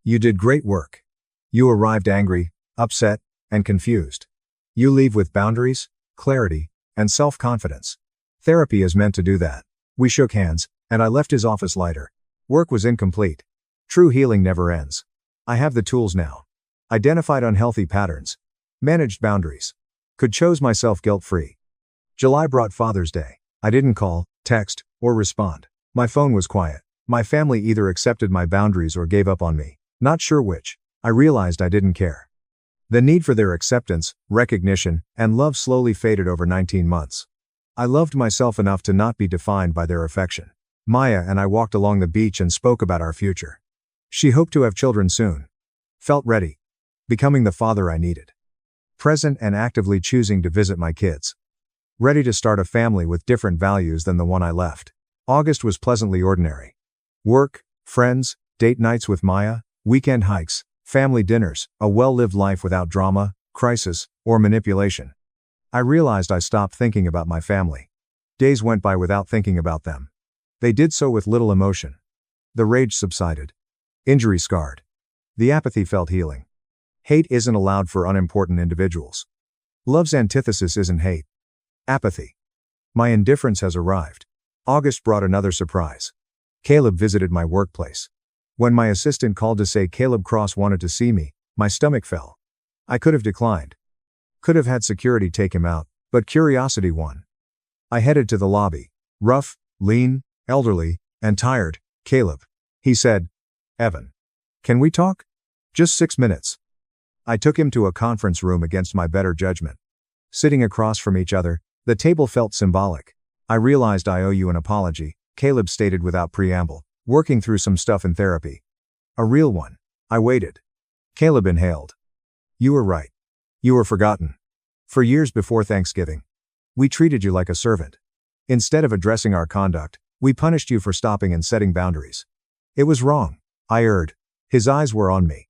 You did great work. You arrived angry, upset, and confused. You leave with boundaries, clarity, and self-confidence. Therapy is meant to do that. We shook hands, and I left his office lighter. Work was incomplete. True healing never ends. I have the tools now. Identified unhealthy patterns. Managed boundaries. Could chose myself guilt-free. July brought Father's Day. I didn't call, text, or respond. My phone was quiet. My family either accepted my boundaries or gave up on me. Not sure which. I realized I didn't care. The need for their acceptance, recognition, and love slowly faded over 19 months. I loved myself enough to not be defined by their affection. Maya and I walked along the beach and spoke about our future. She hoped to have children soon. Felt ready. Becoming the father I needed. Present and actively choosing to visit my kids. Ready to start a family with different values than the one I left. August was pleasantly ordinary. Work, friends, date nights with Maya, weekend hikes, family dinners, a well-lived life without drama, crisis, or manipulation. I realized I stopped thinking about my family. Days went by without thinking about them. They did so with little emotion. The rage subsided. Injury scarred. The apathy felt healing. Hate isn't allowed for unimportant individuals. Love's antithesis isn't hate. Apathy. My indifference has arrived. August brought another surprise. Caleb visited my workplace. When my assistant called to say Caleb Cross wanted to see me, my stomach fell. I could have declined. Could have had security take him out, but curiosity won. I headed to the lobby. Rough, lean, elderly, and tired. Caleb. He said. Evan. Can we talk? Just 6 minutes. I took him to a conference room against my better judgment. Sitting across from each other, the table felt symbolic. I realized I owe you an apology, Caleb stated without preamble, working through some stuff in therapy. A real one. I waited. Caleb inhaled. You were right. You were forgotten. For years before Thanksgiving, we treated you like a servant. Instead of addressing our conduct, we punished you for stopping and setting boundaries. It was wrong. I erred. His eyes were on me.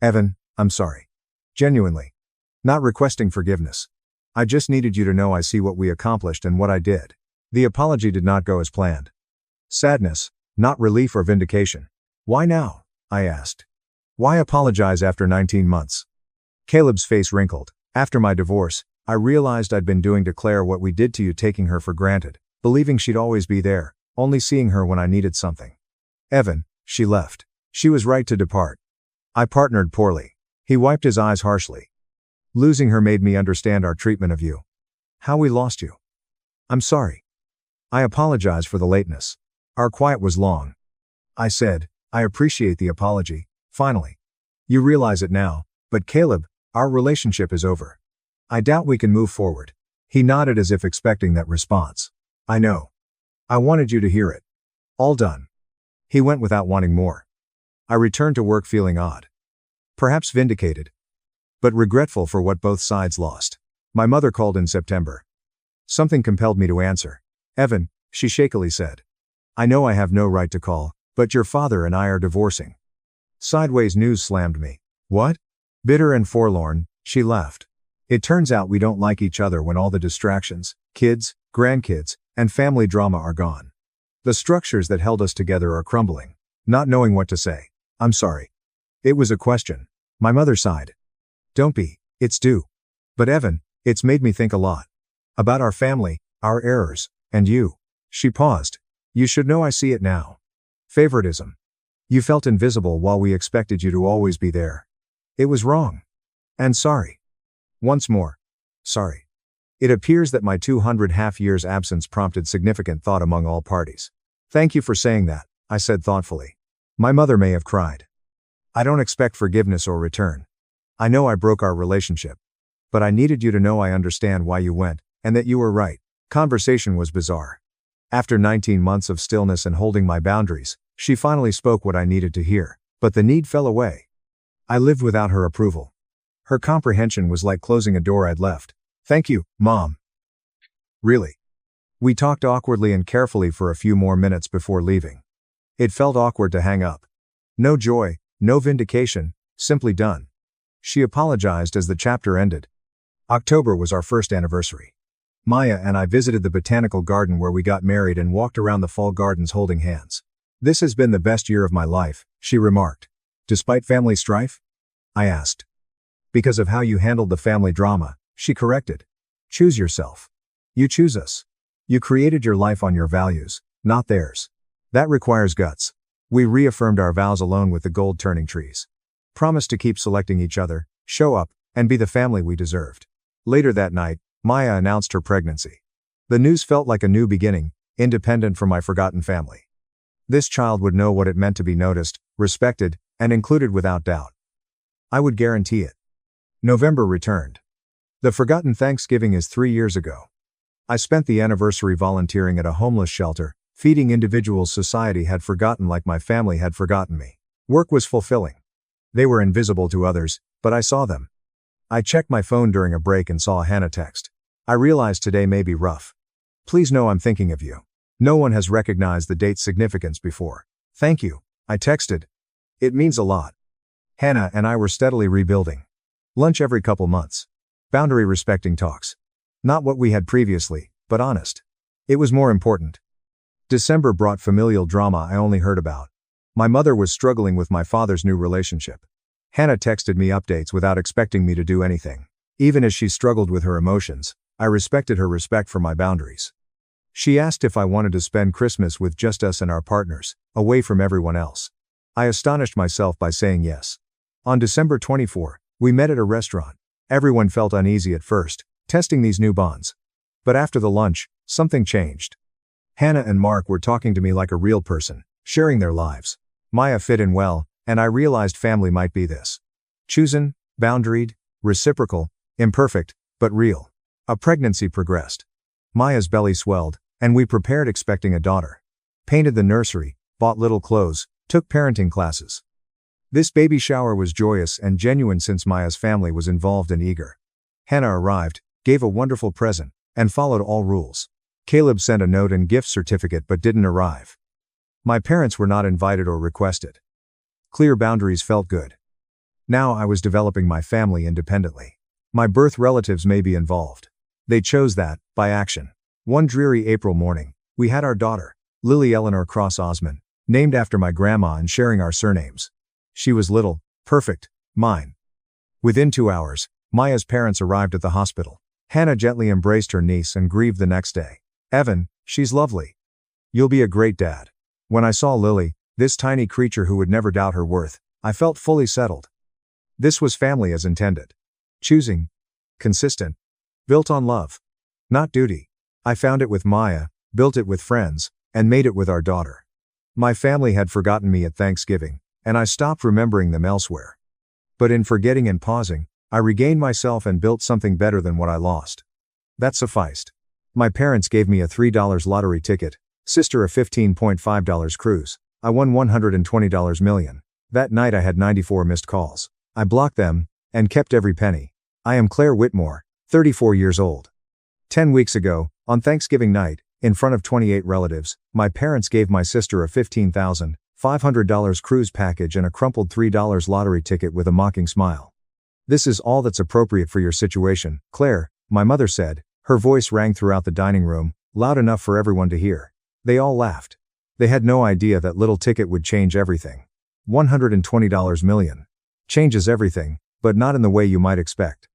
Evan, I'm sorry. Genuinely. Not requesting forgiveness. I just needed you to know I see what we accomplished and what I did. The apology did not go as planned. Sadness, not relief or vindication. Why now? I asked. Why apologize after 19 months? Caleb's face wrinkled. After my divorce, I realized I'd been doing to Claire what we did to you, taking her for granted, believing she'd always be there, only seeing her when I needed something. Evan, she left. She was right to depart. I partnered poorly. He wiped his eyes harshly. Losing her made me understand our treatment of you. How we lost you. I'm sorry. I apologize for the lateness. Our quiet was long. I said, I appreciate the apology, finally. You realize it now, but Caleb, our relationship is over. I doubt we can move forward. He nodded as if expecting that response. I know. I wanted you to hear it. All done. He went without wanting more. I returned to work feeling odd. Perhaps vindicated. But regretful for what both sides lost. My mother called in September. Something compelled me to answer. Evan, she shakily said. I know I have no right to call, but your father and I are divorcing. Sideways news slammed me. What? Bitter and forlorn, she laughed. It turns out we don't like each other when all the distractions, kids, grandkids, and family drama are gone. The structures that held us together are crumbling. Not knowing what to say. I'm sorry. It was a question. My mother sighed. Don't be, it's due. But Evan, it's made me think a lot. About our family, our errors, and you. She paused. You should know I see it now. Favoritism. You felt invisible while we expected you to always be there. It was wrong. And sorry. Once more. Sorry. It appears that my 200 half-years absence prompted significant thought among all parties. Thank you for saying that, I said thoughtfully. My mother may have cried. I don't expect forgiveness or return. I know I broke our relationship. But I needed you to know I understand why you went, and that you were right. Conversation was bizarre. After 19 months of stillness and holding my boundaries, she finally spoke what I needed to hear, but the need fell away. I lived without her approval. Her comprehension was like closing a door I'd left. Thank you, Mom. Really? We talked awkwardly and carefully for a few more minutes before leaving. It felt awkward to hang up. No joy, no vindication, simply done. She apologized as the chapter ended. October was our first anniversary. Maya and I visited the botanical garden where we got married and walked around the fall gardens holding hands. This has been the best year of my life, she remarked. Despite family strife? I asked. Because of how you handled the family drama, she corrected. Choose yourself. You choose us. You created your life on your values, not theirs. That requires guts. We reaffirmed our vows alone with the gold turning trees. Promised to keep selecting each other, show up, and be the family we deserved. Later that night, Maya announced her pregnancy. The news felt like a new beginning, independent from my forgotten family. This child would know what it meant to be noticed, respected, and included without doubt. I would guarantee it. November returned. The forgotten Thanksgiving is 3 years ago. I spent the anniversary volunteering at a homeless shelter, feeding individuals society had forgotten like my family had forgotten me. Work was fulfilling. They were invisible to others, but I saw them. I checked my phone during a break and saw a Hannah text. I realized today may be rough. Please know I'm thinking of you. No one has recognized the date's significance before. Thank you, I texted. It means a lot. Hannah and I were steadily rebuilding. Lunch every couple months. Boundary respecting talks. Not what we had previously, but honest. It was more important. December brought familial drama I only heard about. My mother was struggling with my father's new relationship. Hannah texted me updates without expecting me to do anything. Even as she struggled with her emotions, I respected her respect for my boundaries. She asked if I wanted to spend Christmas with just us and our partners, away from everyone else. I astonished myself by saying yes. On December 24, we met at a restaurant. Everyone felt uneasy at first, testing these new bonds. But after the lunch, something changed. Hannah and Mark were talking to me like a real person, sharing their lives. Maya fit in well, and I realized family might be this. Chosen, boundaried, reciprocal, imperfect, but real. A pregnancy progressed. Maya's belly swelled, and we prepared expecting a daughter. Painted the nursery, bought little clothes, took parenting classes. This baby shower was joyous and genuine since Maya's family was involved and eager. Hannah arrived, gave a wonderful present, and followed all rules. Caleb sent a note and gift certificate but didn't arrive. My parents were not invited or requested. Clear boundaries felt good. Now I was developing my family independently. My birth relatives may be involved. They chose that, by action. One dreary April morning, we had our daughter, Lily Eleanor Cross Osman, named after my grandma and sharing our surnames. She was little, perfect, mine. Within 2 hours, Maya's parents arrived at the hospital. Hannah gently embraced her niece and grieved the next day. Evan, she's lovely. You'll be a great dad. When I saw Lily, this tiny creature who would never doubt her worth, I felt fully settled. This was family as intended. Choosing. Consistent. Built on love. Not duty. I found it with Maya, built it with friends, and made it with our daughter. My family had forgotten me at Thanksgiving, and I stopped remembering them elsewhere. But in forgetting and pausing, I regained myself and built something better than what I lost. That sufficed. My parents gave me a $3 lottery ticket, sister a $15.5 cruise. I won $120 million. That night I had 94 missed calls. I blocked them, and kept every penny. I am Claire Whitmore, 34 years old. 10 weeks ago, on Thanksgiving night, in front of 28 relatives, my parents gave my sister a $15,500 cruise package and a crumpled $3 lottery ticket with a mocking smile. This is all that's appropriate for your situation, Claire, my mother said. Her voice rang throughout the dining room, loud enough for everyone to hear. They all laughed. They had no idea that little ticket would change everything. $120 million. Changes everything, but not in the way you might expect.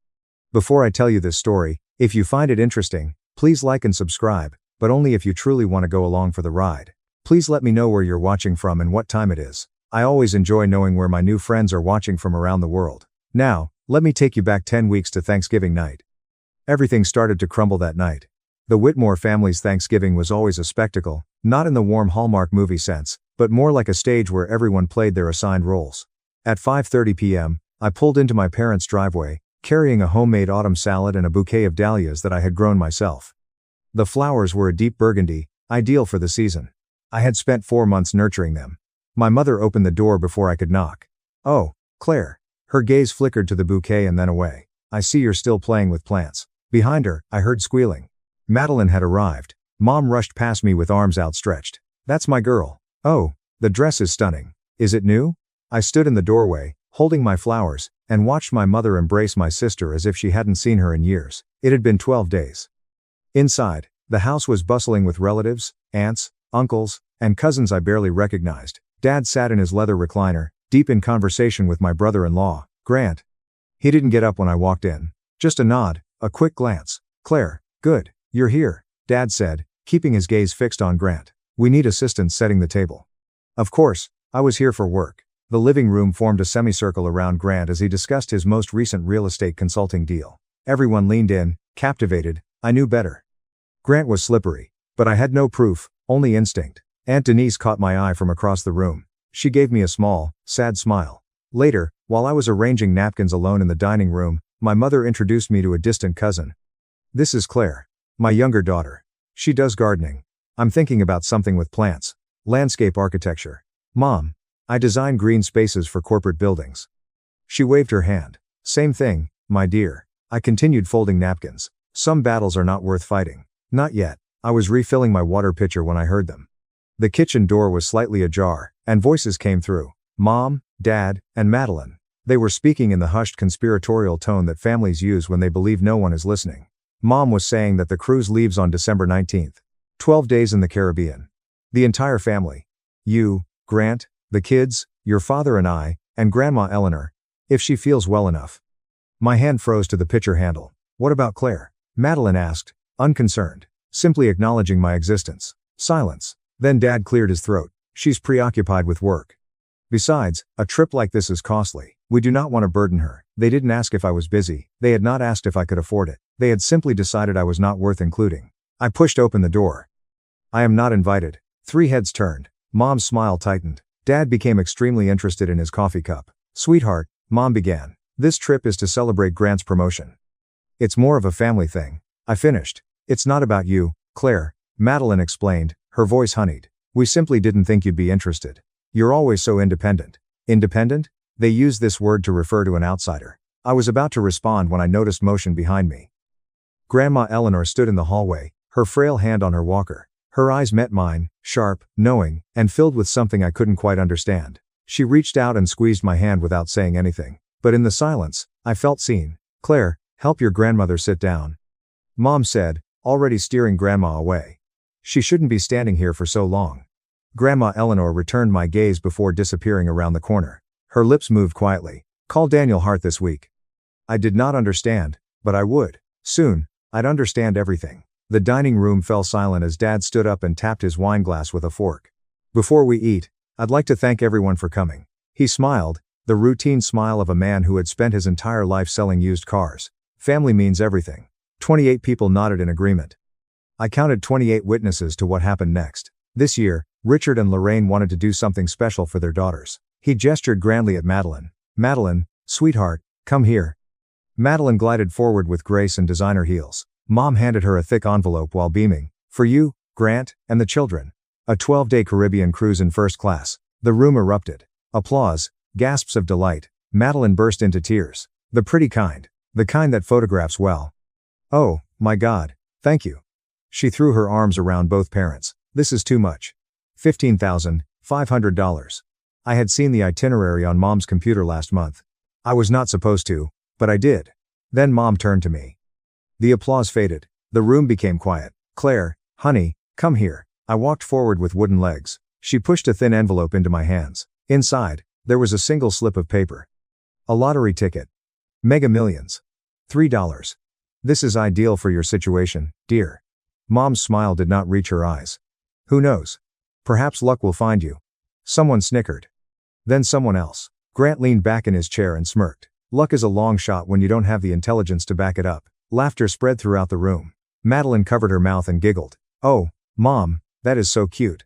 Before I tell you this story, if you find it interesting, please like and subscribe, but only if you truly want to go along for the ride. Please let me know where you're watching from and what time it is. I always enjoy knowing where my new friends are watching from around the world. Now, let me take you back 10 weeks to Thanksgiving night. Everything started to crumble that night. The Whitmore family's Thanksgiving was always a spectacle, not in the warm Hallmark movie sense, but more like a stage where everyone played their assigned roles. At 5:30 p.m., I pulled into my parents' driveway, carrying a homemade autumn salad and a bouquet of dahlias that I had grown myself. The flowers were a deep burgundy, ideal for the season. I had spent 4 months nurturing them. My mother opened the door before I could knock. "Oh, Claire." Her gaze flickered to the bouquet and then away. "I see you're still playing with plants." Behind her, I heard squealing. Madeline had arrived. Mom rushed past me with arms outstretched. "That's my girl. Oh, the dress is stunning. Is it new?" I stood in the doorway, holding my flowers, and watched my mother embrace my sister as if she hadn't seen her in years. It had been 12 days. Inside, the house was bustling with relatives, aunts, uncles, and cousins I barely recognized. Dad sat in his leather recliner, deep in conversation with my brother-in-law, Grant. He didn't get up when I walked in. Just a nod, a quick glance. "Claire, good, you're here," Dad said, keeping his gaze fixed on Grant. "We need assistance setting the table." Of course, I was here for work. The living room formed a semicircle around Grant as he discussed his most recent real estate consulting deal. Everyone leaned in, captivated. I knew better. Grant was slippery, but I had no proof, only instinct. Aunt Denise caught my eye from across the room. She gave me a small, sad smile. Later, while I was arranging napkins alone in the dining room, my mother introduced me to a distant cousin. "This is Claire. My younger daughter. She does gardening. I'm thinking about something with plants. Landscape architecture. Mom, I design green spaces for corporate buildings." She waved her hand. "Same thing, my dear." I continued folding napkins. Some battles are not worth fighting. Not yet. I was refilling my water pitcher when I heard them. The kitchen door was slightly ajar, and voices came through. Mom, Dad, and Madeline. They were speaking in the hushed conspiratorial tone that families use when they believe no one is listening. Mom was saying that the cruise leaves on December 19th. 12 days in the Caribbean. The entire family. You, Grant, the kids, your father and I, and Grandma Eleanor, if she feels well enough. My hand froze to the pitcher handle. "What about Claire?" Madeline asked, unconcerned, simply acknowledging my existence. Silence. Then Dad cleared his throat. "She's preoccupied with work." Besides, a trip like this is costly. We do not want to burden her. They didn't ask if I was busy. They had not asked if I could afford it. They had simply decided I was not worth including. I pushed open the door. I am not invited. 3 heads turned. Mom's smile tightened. Dad became extremely interested in his coffee cup. Sweetheart, Mom began. This trip is to celebrate Grant's promotion. It's more of a family thing. I finished. It's not about you, Claire, Madeline explained, her voice honeyed. We simply didn't think you'd be interested. You're always so independent. Independent? They used this word to refer to an outsider. I was about to respond when I noticed motion behind me. Grandma Eleanor stood in the hallway, her frail hand on her walker. Her eyes met mine, sharp, knowing, and filled with something I couldn't quite understand. She reached out and squeezed my hand without saying anything. But in the silence, I felt seen. Claire, help your grandmother sit down. Mom said, already steering Grandma away. She shouldn't be standing here for so long. Grandma Eleanor returned my gaze before disappearing around the corner. Her lips moved quietly. Call Daniel Hart this week. I did not understand, but I would. Soon, I'd understand everything. The dining room fell silent as Dad stood up and tapped his wine glass with a fork. Before we eat, I'd like to thank everyone for coming. He smiled, the routine smile of a man who had spent his entire life selling used cars. Family means everything. 28 people nodded in agreement. I counted 28 witnesses to what happened next. This year, Richard and Lorraine wanted to do something special for their daughters. He gestured grandly at Madeline. Madeline, sweetheart, come here. Madeline glided forward with grace and designer heels. Mom handed her a thick envelope while beaming. For you, Grant, and the children. A 12-day Caribbean cruise in first class. The room erupted. Applause, gasps of delight. Madeline burst into tears. The pretty kind. The kind that photographs well. Oh, my God, thank you. She threw her arms around both parents. This is too much. $15,500. I had seen the itinerary on Mom's computer last month. I was not supposed to, but I did. Then Mom turned to me. The applause faded. The room became quiet. Claire, honey, come here. I walked forward with wooden legs. She pushed a thin envelope into my hands. Inside, there was a single slip of paper. A lottery ticket. Mega Millions. $3. This is ideal for your situation, dear. Mom's smile did not reach her eyes. Who knows? Perhaps luck will find you. Someone snickered. Then someone else. Grant leaned back in his chair and smirked. Luck is a long shot when you don't have the intelligence to back it up. Laughter spread throughout the room. Madeline covered her mouth and giggled. Oh, Mom, that is so cute.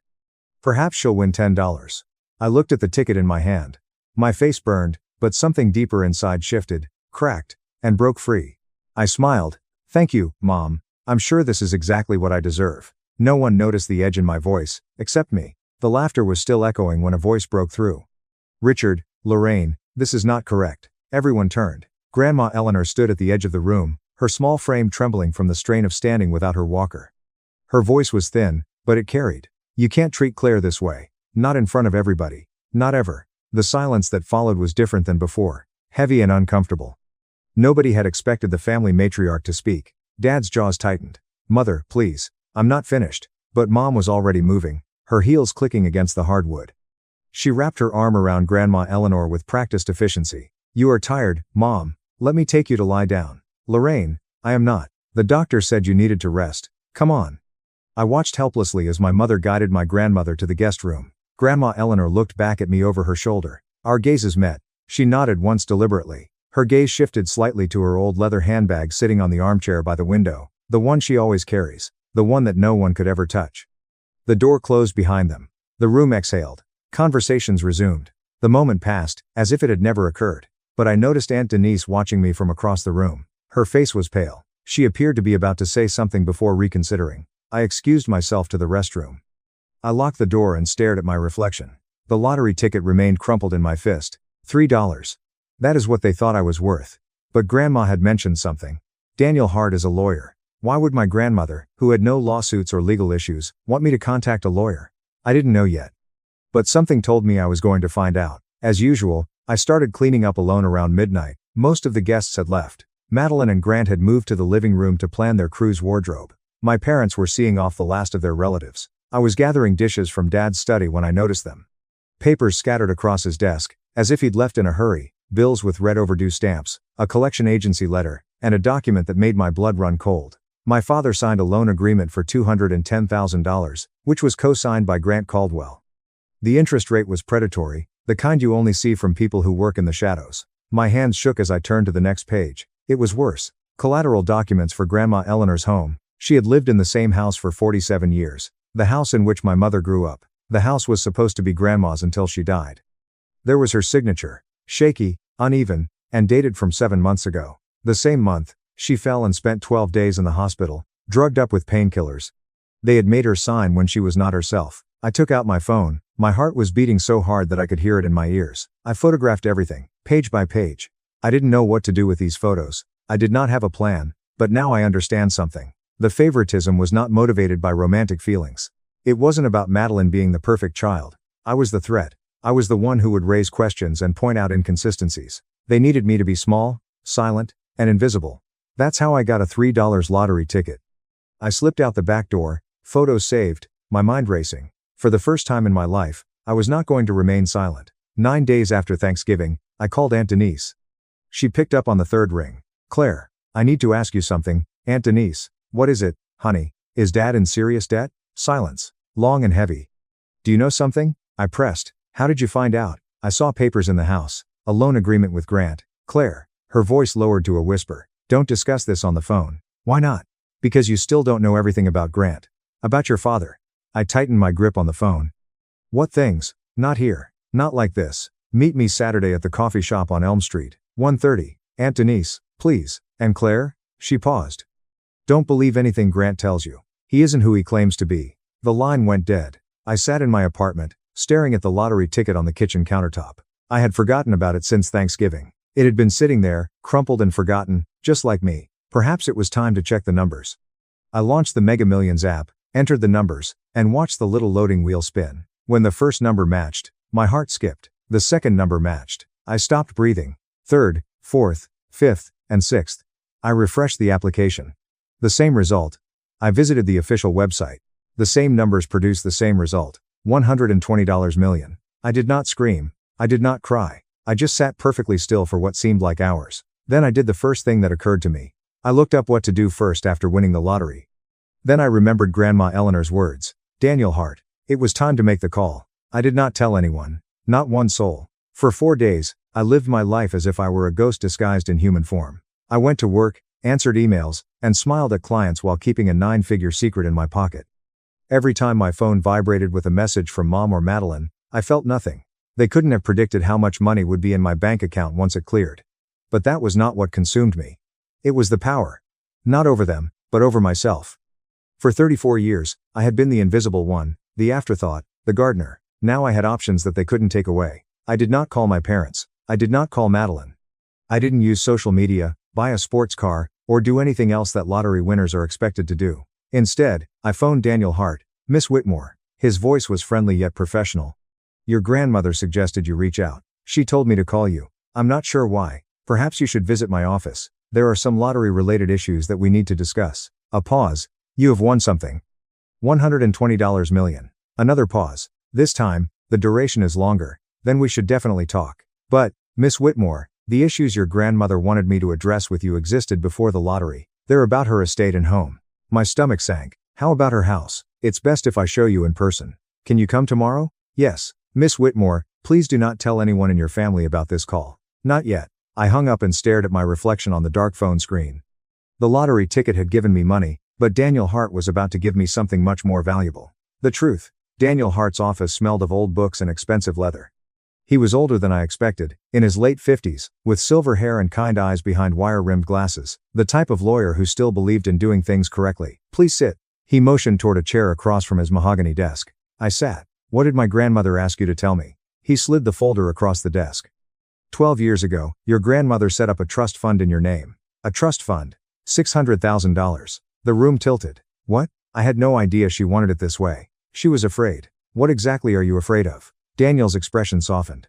Perhaps she'll win $10. I looked at the ticket in my hand. My face burned, but something deeper inside shifted, cracked, and broke free. I smiled. Thank you, Mom. I'm sure this is exactly what I deserve. No one noticed the edge in my voice, except me. The laughter was still echoing when a voice broke through. Richard, Lorraine, this is not correct. Everyone turned. Grandma Eleanor stood at the edge of the room, her small frame trembling from the strain of standing without her walker. Her voice was thin, but it carried. You can't treat Claire this way. Not in front of everybody. Not ever. The silence that followed was different than before. Heavy and uncomfortable. Nobody had expected the family matriarch to speak. Dad's jaws tightened. Mother, please. I'm not finished. But Mom was already moving, her heels clicking against the hardwood. She wrapped her arm around Grandma Eleanor with practiced efficiency. You are tired, Mom. Let me take you to lie down. Lorraine, I am not. The doctor said you needed to rest. Come on. I watched helplessly as my mother guided my grandmother to the guest room. Grandma Eleanor looked back at me over her shoulder. Our gazes met. She nodded once deliberately. Her gaze shifted slightly to her old leather handbag sitting on the armchair by the window, the one she always carries, the one that no one could ever touch. The door closed behind them. The room exhaled. Conversations resumed. The moment passed, as if it had never occurred. But I noticed Aunt Denise watching me from across the room. Her face was pale. She appeared to be about to say something before reconsidering. I excused myself to the restroom. I locked the door and stared at my reflection. The lottery ticket remained crumpled in my fist. $3. That is what they thought I was worth. But Grandma had mentioned something. Daniel Hart is a lawyer. Why would my grandmother, who had no lawsuits or legal issues, want me to contact a lawyer? I didn't know yet. But something told me I was going to find out. As usual, I started cleaning up alone around midnight. Most of the guests had left. Madeline and Grant had moved to the living room to plan their cruise wardrobe. My parents were seeing off the last of their relatives. I was gathering dishes from Dad's study when I noticed them. Papers scattered across his desk, as if he'd left in a hurry, bills with red overdue stamps, a collection agency letter, and a document that made my blood run cold. My father signed a loan agreement for $210,000, which was co-signed by Grant Caldwell. The interest rate was predatory, The kind you only see from people who work in the shadows. My hands shook as I turned to the next page. It was worse. Collateral documents for Grandma Eleanor's home. She had lived in the same house for 47 years. The house in which my mother grew up. The house was supposed to be Grandma's until she died. There was her signature. Shaky, uneven, and dated from 7 months ago. The same month, she fell and spent 12 days in the hospital, drugged up with painkillers. They had made her sign when she was not herself. I took out my phone. My heart was beating so hard that I could hear it in my ears. I photographed everything, page by page. I didn't know what to do with these photos. I did not have a plan, but now I understand something. The favoritism was not motivated by romantic feelings. It wasn't about Madeline being the perfect child. I was the threat. I was the one who would raise questions and point out inconsistencies. They needed me to be small, silent, and invisible. That's how I got a $3 lottery ticket. I slipped out the back door, photos saved, my mind racing. For the first time in my life, I was not going to remain silent. 9 days after Thanksgiving, I called Aunt Denise. She picked up on the third ring. Claire, I need to ask you something. Aunt Denise, what is it, honey? Is Dad in serious debt? Silence. Long and heavy. Do you know something? I pressed. How did you find out? I saw papers in the house. A loan agreement with Grant. Claire, her voice lowered to a whisper. Don't discuss this on the phone. Why not? Because you still don't know everything about Grant. About your father. I tightened my grip on the phone. What things? Not here. Not like this. Meet me Saturday at the coffee shop on Elm Street, 1:30. Aunt Denise, please. And Claire? She paused. Don't believe anything Grant tells you. He isn't who he claims to be. The line went dead. I sat in my apartment, staring at the lottery ticket on the kitchen countertop. I had forgotten about it since Thanksgiving. It had been sitting there, crumpled and forgotten, just like me. Perhaps it was time to check the numbers. I launched the Mega Millions app, entered the numbers, and watched the little loading wheel spin. When the first number matched, my heart skipped. The second number matched. I stopped breathing. Third, fourth, fifth, and sixth. I refreshed the application. The same result. I visited the official website. The same numbers produced the same result. $120 million. I did not scream. I did not cry. I just sat perfectly still for what seemed like hours. Then I did the first thing that occurred to me. I looked up what to do first after winning the lottery. Then I remembered Grandma Eleanor's words. Daniel Hart. It was time to make the call. I did not tell anyone. Not one soul. For 4 days, I lived my life as if I were a ghost disguised in human form. I went to work, answered emails, and smiled at clients while keeping a 9-figure secret in my pocket. Every time my phone vibrated with a message from Mom or Madeline, I felt nothing. They couldn't have predicted how much money would be in my bank account once it cleared. But that was not what consumed me. It was the power. Not over them, but over myself. For 34 years, I had been the invisible one, the afterthought, the gardener. Now I had options that they couldn't take away. I did not call my parents. I did not call Madeline. I didn't use social media, buy a sports car, or do anything else that lottery winners are expected to do. Instead, I phoned Daniel Hart. Miss Whitmore. His voice was friendly yet professional. Your grandmother suggested you reach out. She told me to call you. I'm not sure why. Perhaps you should visit my office. There are some lottery-related issues that we need to discuss. A pause. You have won something. $120 million. Another pause. This time, the duration is longer. Then we should definitely talk. But, Miss Whitmore, the issues your grandmother wanted me to address with you existed before the lottery. They're about her estate and home. My stomach sank. How about her house? It's best if I show you in person. Can you come tomorrow? Yes. Miss Whitmore, please do not tell anyone in your family about this call. Not yet. I hung up and stared at my reflection on the dark phone screen. The lottery ticket had given me money, but Daniel Hart was about to give me something much more valuable. The truth. Daniel Hart's office smelled of old books and expensive leather. He was older than I expected, in his late 50s, with silver hair and kind eyes behind wire-rimmed glasses, the type of lawyer who still believed in doing things correctly. Please sit. He motioned toward a chair across from his mahogany desk. I sat. What did my grandmother ask you to tell me? He slid the folder across the desk. 12 years ago, your grandmother set up a trust fund in your name. A trust fund. $600,000. The room tilted. What? I had no idea she wanted it this way. She was afraid. What exactly are you afraid of? Daniel's expression softened.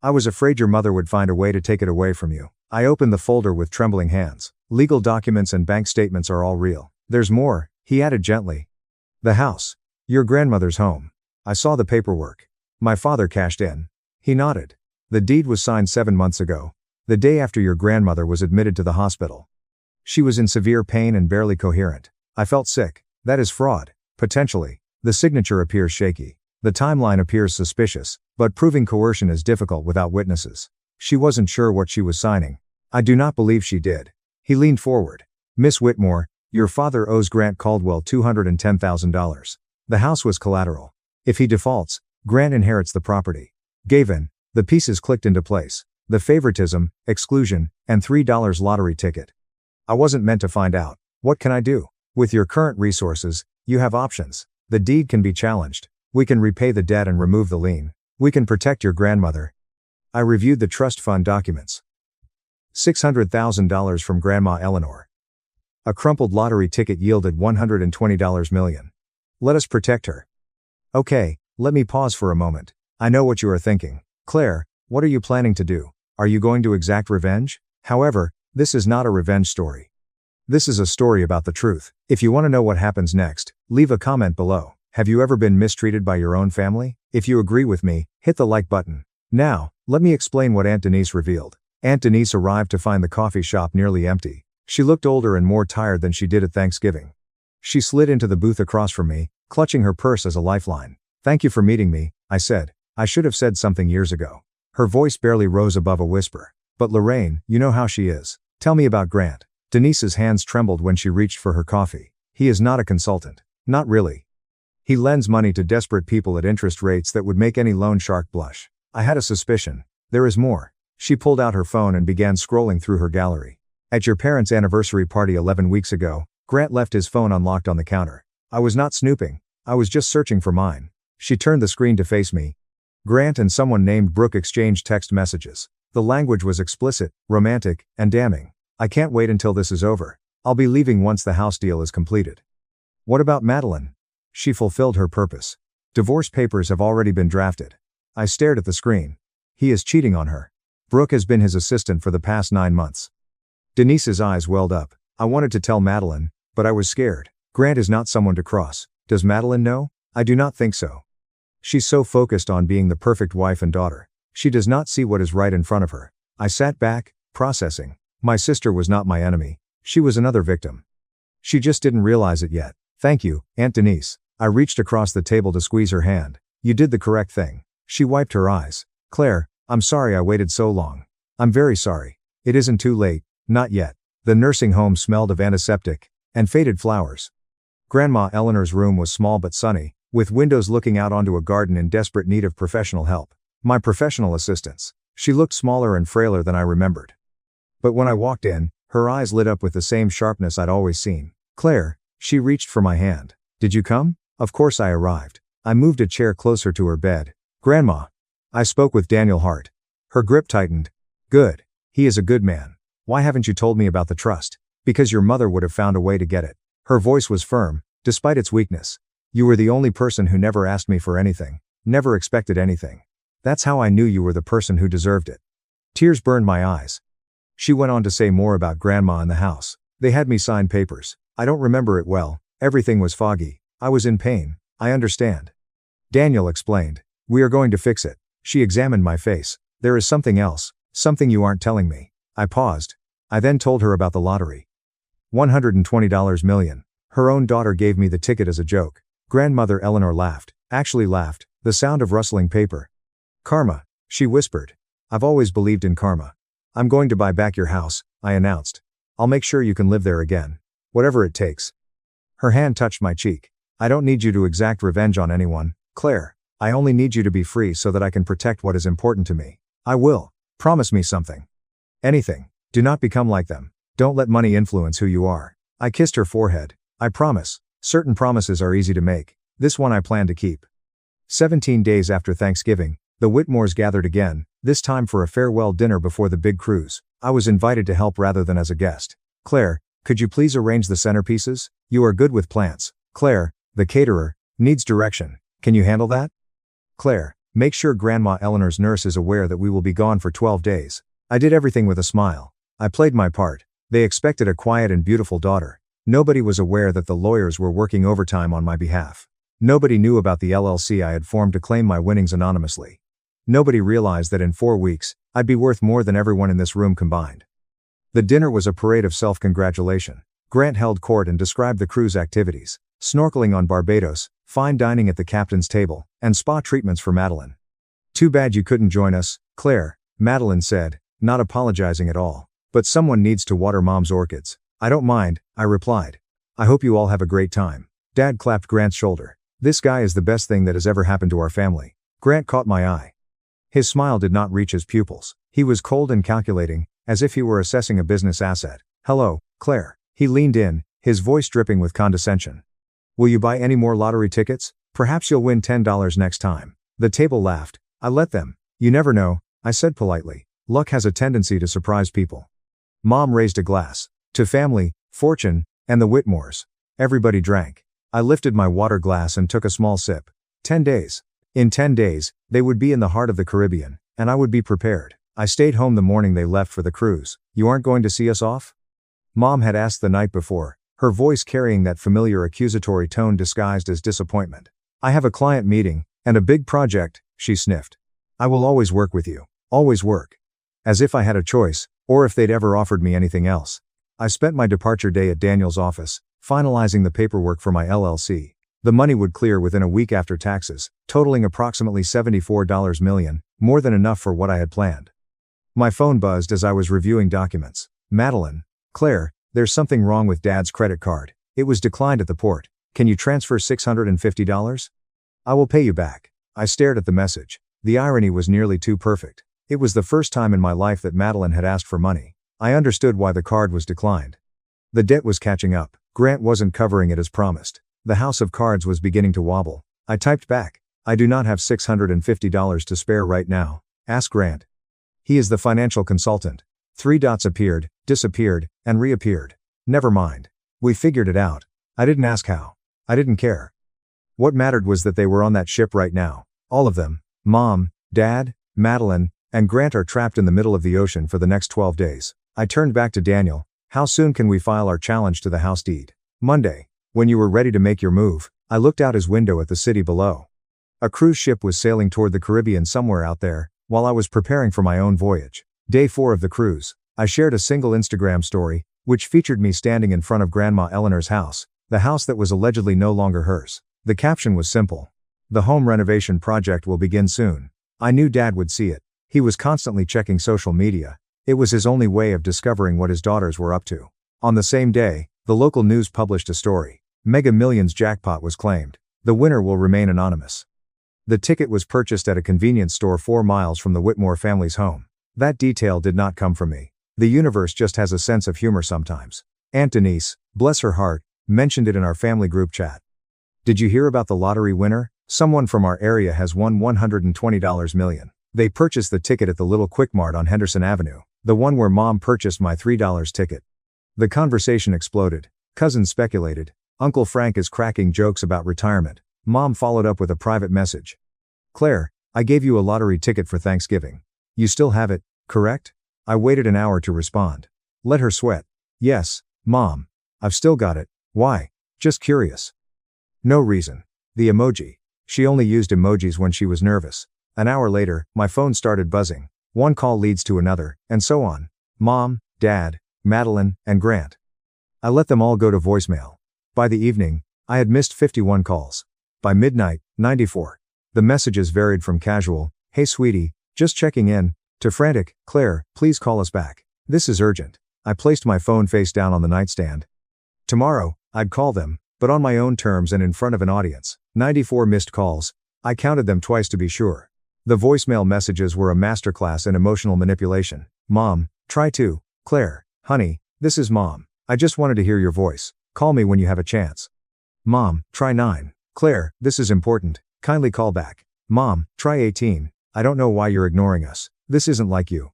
I was afraid your mother would find a way to take it away from you. I opened the folder with trembling hands. Legal documents and bank statements are all real. There's more, he added gently. The house. Your grandmother's home. I saw the paperwork. My father cashed in. He nodded. The deed was signed 7 months ago, the day after your grandmother was admitted to the hospital. She was in severe pain and barely coherent. I felt sick. That is fraud. Potentially. The signature appears shaky. The timeline appears suspicious, but proving coercion is difficult without witnesses. She wasn't sure what she was signing. I do not believe she did. He leaned forward. Miss Whitmore, your father owes Grant Caldwell $210,000. The house was collateral. If he defaults, Grant inherits the property. Gavin, the pieces clicked into place. The favoritism, exclusion, and $3 lottery ticket. I wasn't meant to find out. What can I do? With your current resources, you have options. The deed can be challenged. We can repay the debt and remove the lien. We can protect your grandmother. I reviewed the trust fund documents. $600,000 from Grandma Eleanor. A crumpled lottery ticket yielded $120 million. Let us protect her. Okay, let me pause for a moment. I know what you are thinking. Claire, what are you planning to do? Are you going to exact revenge? However, this is not a revenge story. This is a story about the truth. If you want to know what happens next, leave a comment below. Have you ever been mistreated by your own family? If you agree with me, hit the like button. Now, let me explain what Aunt Denise revealed. Aunt Denise arrived to find the coffee shop nearly empty. She looked older and more tired than she did at Thanksgiving. She slid into the booth across from me, clutching her purse as a lifeline. Thank you for meeting me, I said. I should have said something years ago. Her voice barely rose above a whisper. But Lorraine, you know how she is. Tell me about Grant. Denise's hands trembled when she reached for her coffee. He is not a consultant. Not really. He lends money to desperate people at interest rates that would make any loan shark blush. I had a suspicion. There is more. She pulled out her phone and began scrolling through her gallery. At your parents' anniversary party 11 weeks ago, Grant left his phone unlocked on the counter. I was not snooping. I was just searching for mine. She turned the screen to face me. Grant and someone named Brooke exchanged text messages. The language was explicit, romantic, and damning. I can't wait until this is over. I'll be leaving once the house deal is completed. What about Madeline? She fulfilled her purpose. Divorce papers have already been drafted. I stared at the screen. He is cheating on her. Brooke has been his assistant for the past 9 months. Denise's eyes welled up. I wanted to tell Madeline, but I was scared. Grant is not someone to cross. Does Madeline know? I do not think so. She's so focused on being the perfect wife and daughter. She does not see what is right in front of her. I sat back, processing. My sister was not my enemy. She was another victim. She just didn't realize it yet. Thank you, Aunt Denise. I reached across the table to squeeze her hand. You did the correct thing. She wiped her eyes. Claire, I'm sorry I waited so long. I'm very sorry. It isn't too late, not yet. The nursing home smelled of antiseptic and faded flowers. Grandma Eleanor's room was small but sunny, with windows looking out onto a garden in desperate need of professional help. My professional assistance. She looked smaller and frailer than I remembered. But when I walked in, her eyes lit up with the same sharpness I'd always seen. Claire, she reached for my hand. Did you come? Of course I arrived. I moved a chair closer to her bed. Grandma. I spoke with Daniel Hart. Her grip tightened. Good. He is a good man. Why haven't you told me about the trust? Because your mother would have found a way to get it. Her voice was firm, despite its weakness. You were the only person who never asked me for anything, never expected anything. That's how I knew you were the person who deserved it. Tears burned my eyes. She went on to say more about Grandma and the house. They had me sign papers. I don't remember it well. Everything was foggy. I was in pain. I understand. Daniel explained. We are going to fix it. She examined my face. There is something else. Something you aren't telling me. I paused. I then told her about the lottery. $120 million. Her own daughter gave me the ticket as a joke. Grandmother Eleanor laughed. Actually laughed. The sound of rustling paper. Karma, she whispered. I've always believed in karma. I'm going to buy back your house, I announced. I'll make sure you can live there again. Whatever it takes. Her hand touched my cheek. I don't need you to exact revenge on anyone, Claire. I only need you to be free so that I can protect what is important to me. I will. Promise me something. Anything. Do not become like them. Don't let money influence who you are. I kissed her forehead. I promise. Certain promises are easy to make. This one I plan to keep. 17 days after Thanksgiving, the Whitmores gathered again, this time for a farewell dinner before the big cruise. I was invited to help rather than as a guest. Claire, could you please arrange the centerpieces? You are good with plants. Claire, the caterer, needs direction. Can you handle that? Claire, make sure Grandma Eleanor's nurse is aware that we will be gone for 12 days. I did everything with a smile. I played my part. They expected a quiet and beautiful daughter. Nobody was aware that the lawyers were working overtime on my behalf. Nobody knew about the LLC I had formed to claim my winnings anonymously. Nobody realized that in 4 weeks, I'd be worth more than everyone in this room combined. The dinner was a parade of self-congratulation. Grant held court and described the cruise activities. Snorkeling on Barbados, fine dining at the captain's table, and spa treatments for Madeline. Too bad you couldn't join us, Claire, Madeline said, not apologizing at all. But someone needs to water Mom's orchids. I don't mind, I replied. I hope you all have a great time. Dad clapped Grant's shoulder. This guy is the best thing that has ever happened to our family. Grant caught my eye. His smile did not reach his pupils. He was cold and calculating, as if he were assessing a business asset. Hello, Claire. He leaned in, his voice dripping with condescension. Will you buy any more lottery tickets? Perhaps you'll win $10 next time. The table laughed. I let them. You never know, I said politely. Luck has a tendency to surprise people. Mom raised a glass. To family, fortune, and the Whitmores. Everybody drank. I lifted my water glass and took a small sip. 10 days. In 10 days, they would be in the heart of the Caribbean, and I would be prepared. I stayed home the morning they left for the cruise. You aren't going to see us off? Mom had asked the night before, her voice carrying that familiar accusatory tone disguised as disappointment. I have a client meeting, and a big project, she sniffed. I will always work with you. Always work. As if I had a choice, or if they'd ever offered me anything else. I spent my departure day at Daniel's office, finalizing the paperwork for my LLC. The money would clear within a week after taxes, totaling approximately $74 million, more than enough for what I had planned. My phone buzzed as I was reviewing documents. Madeline. Claire, there's something wrong with Dad's credit card. It was declined at the port. Can you transfer $650? I will pay you back. I stared at the message. The irony was nearly too perfect. It was the first time in my life that Madeline had asked for money. I understood why the card was declined. The debt was catching up. Grant wasn't covering it as promised. The house of cards was beginning to wobble. I typed back. I do not have $650 to spare right now. Ask Grant. He is the financial consultant. 3 dots appeared, disappeared, and reappeared. Never mind. We figured it out. I didn't ask how. I didn't care. What mattered was that they were on that ship right now. All of them. Mom, Dad, Madeline, and Grant are trapped in the middle of the ocean for the next 12 days. I turned back to Daniel. How soon can we file our challenge to the house deed? Monday. When you were ready to make your move, I looked out his window at the city below. A cruise ship was sailing toward the Caribbean somewhere out there, while I was preparing for my own voyage. Day 4 of the cruise, I shared a single Instagram story, which featured me standing in front of Grandma Eleanor's house, the house that was allegedly no longer hers. The caption was simple. The home renovation project will begin soon. I knew Dad would see it. He was constantly checking social media. It was his only way of discovering what his daughters were up to. On the same day, the local news published a story. Mega Millions jackpot was claimed. The winner will remain anonymous. The ticket was purchased at a convenience store 4 miles from the Whitmore family's home. That detail did not come from me. The universe just has a sense of humor sometimes. Aunt Denise, bless her heart, mentioned it in our family group chat. Did you hear about the lottery winner? Someone from our area has won $120 million. They purchased the ticket at the little Quick Mart on Henderson Avenue, the one where Mom purchased my $3 ticket. The conversation exploded. Cousins speculated. Uncle Frank is cracking jokes about retirement. Mom followed up with a private message. Claire, I gave you a lottery ticket for Thanksgiving. You still have it, correct? I waited an hour to respond. Let her sweat. Yes, Mom. I've still got it. Why? Just curious. No reason. The emoji. She only used emojis when she was nervous. An hour later, my phone started buzzing. One call leads to another, and so on. Mom, Dad, Madeline, and Grant. I let them all go to voicemail. By the evening, I had missed 51 calls. By midnight, 94. The messages varied from casual, "Hey sweetie, just checking in," to frantic, "Claire, please call us back. This is urgent." I placed my phone face down on the nightstand. Tomorrow, I'd call them, but on my own terms and in front of an audience. 94 missed calls. I counted them twice to be sure. The voicemail messages were a masterclass in emotional manipulation. Mom, try to. Claire, honey, this is Mom. I just wanted to hear your voice. Call me when you have a chance. Mom, try 9. Claire, this is important. Kindly call back. Mom, try 18. I don't know why you're ignoring us. This isn't like you.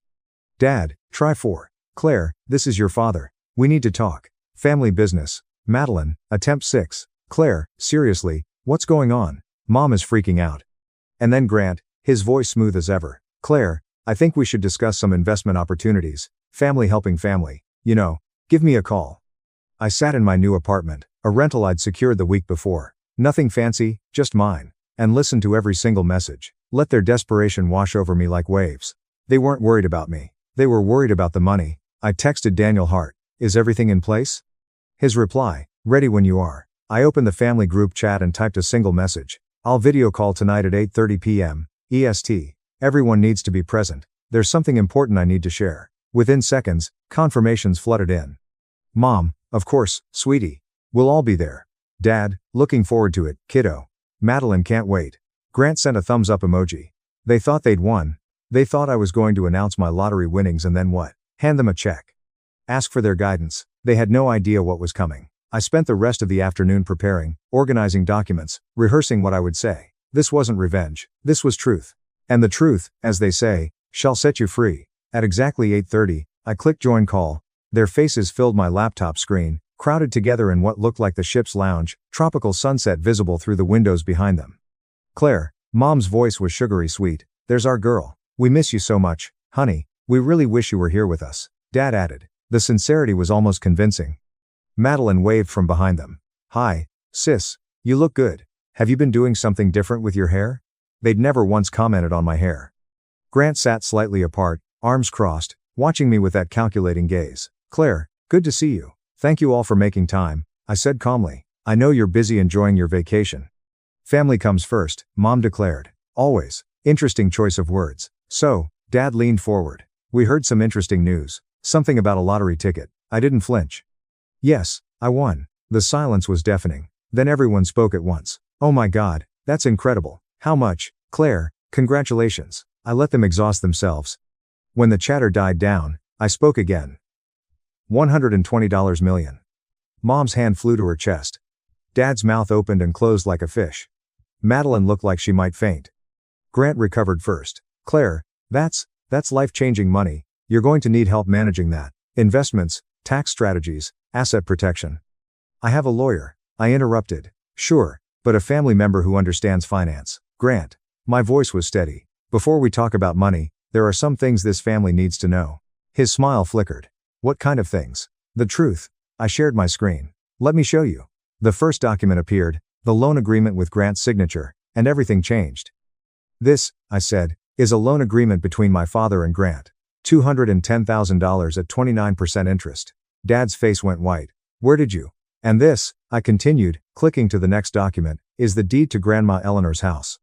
Dad, try 4. Claire, this is your father. We need to talk. Family business. Madeline, attempt 6. Claire, seriously, what's going on? Mom is freaking out. And then Grant, his voice smooth as ever. Claire, I think we should discuss some investment opportunities. Family helping family. You know, give me a call. I sat in my new apartment, a rental I'd secured the week before. Nothing fancy, just mine. And listened to every single message. Let their desperation wash over me like waves. They weren't worried about me. They were worried about the money. I texted Daniel Hart. Is everything in place? His reply, ready when you are. I opened the family group chat and typed a single message. I'll video call tonight at 8:30 p.m. EST. Everyone needs to be present. There's something important I need to share. Within seconds, confirmations flooded in. Mom, of course, sweetie. We'll all be there. Dad, looking forward to it, kiddo. Madeline can't wait. Grant sent a thumbs up emoji. They thought they'd won. They thought I was going to announce my lottery winnings and then what? Hand them a check. Ask for their guidance. They had no idea what was coming. I spent the rest of the afternoon preparing, organizing documents, rehearsing what I would say. This wasn't revenge. This was truth. And the truth, as they say, shall set you free. At exactly 8:30, I clicked join call. Their faces filled my laptop screen, crowded together in what looked like the ship's lounge, tropical sunset visible through the windows behind them. Claire, Mom's voice was sugary sweet. There's our girl. We miss you so much, honey. We really wish you were here with us. Dad added. The sincerity was almost convincing. Madeline waved from behind them. Hi, sis. You look good. Have you been doing something different with your hair? They'd never once commented on my hair. Grant sat slightly apart, arms crossed, watching me with that calculating gaze. Claire, good to see you. Thank you all for making time, I said calmly. I know you're busy enjoying your vacation. Family comes first, Mom declared. Always. Interesting choice of words. So, Dad leaned forward. We heard some interesting news. Something about a lottery ticket. I didn't flinch. Yes, I won. The silence was deafening. Then everyone spoke at once. Oh my God, that's incredible. How much? Claire, congratulations. I let them exhaust themselves. When the chatter died down, I spoke again. $120 million. Mom's hand flew to her chest. Dad's mouth opened and closed like a fish. Madeline looked like she might faint. Grant recovered first. Claire, that's life-changing money. You're going to need help managing that. Investments, tax strategies, asset protection. I have a lawyer. I interrupted. Sure, but a family member who understands finance. Grant. My voice was steady. Before we talk about money, there are some things this family needs to know. His smile flickered. What kind of things? The truth. I shared my screen. Let me show you. The first document appeared, the loan agreement with Grant's signature, and everything changed. This, I said, is a loan agreement between my father and Grant. $210,000 at 29% interest. Dad's face went white. Where did you? And this, I continued, clicking to the next document, is the deed to Grandma Eleanor's house.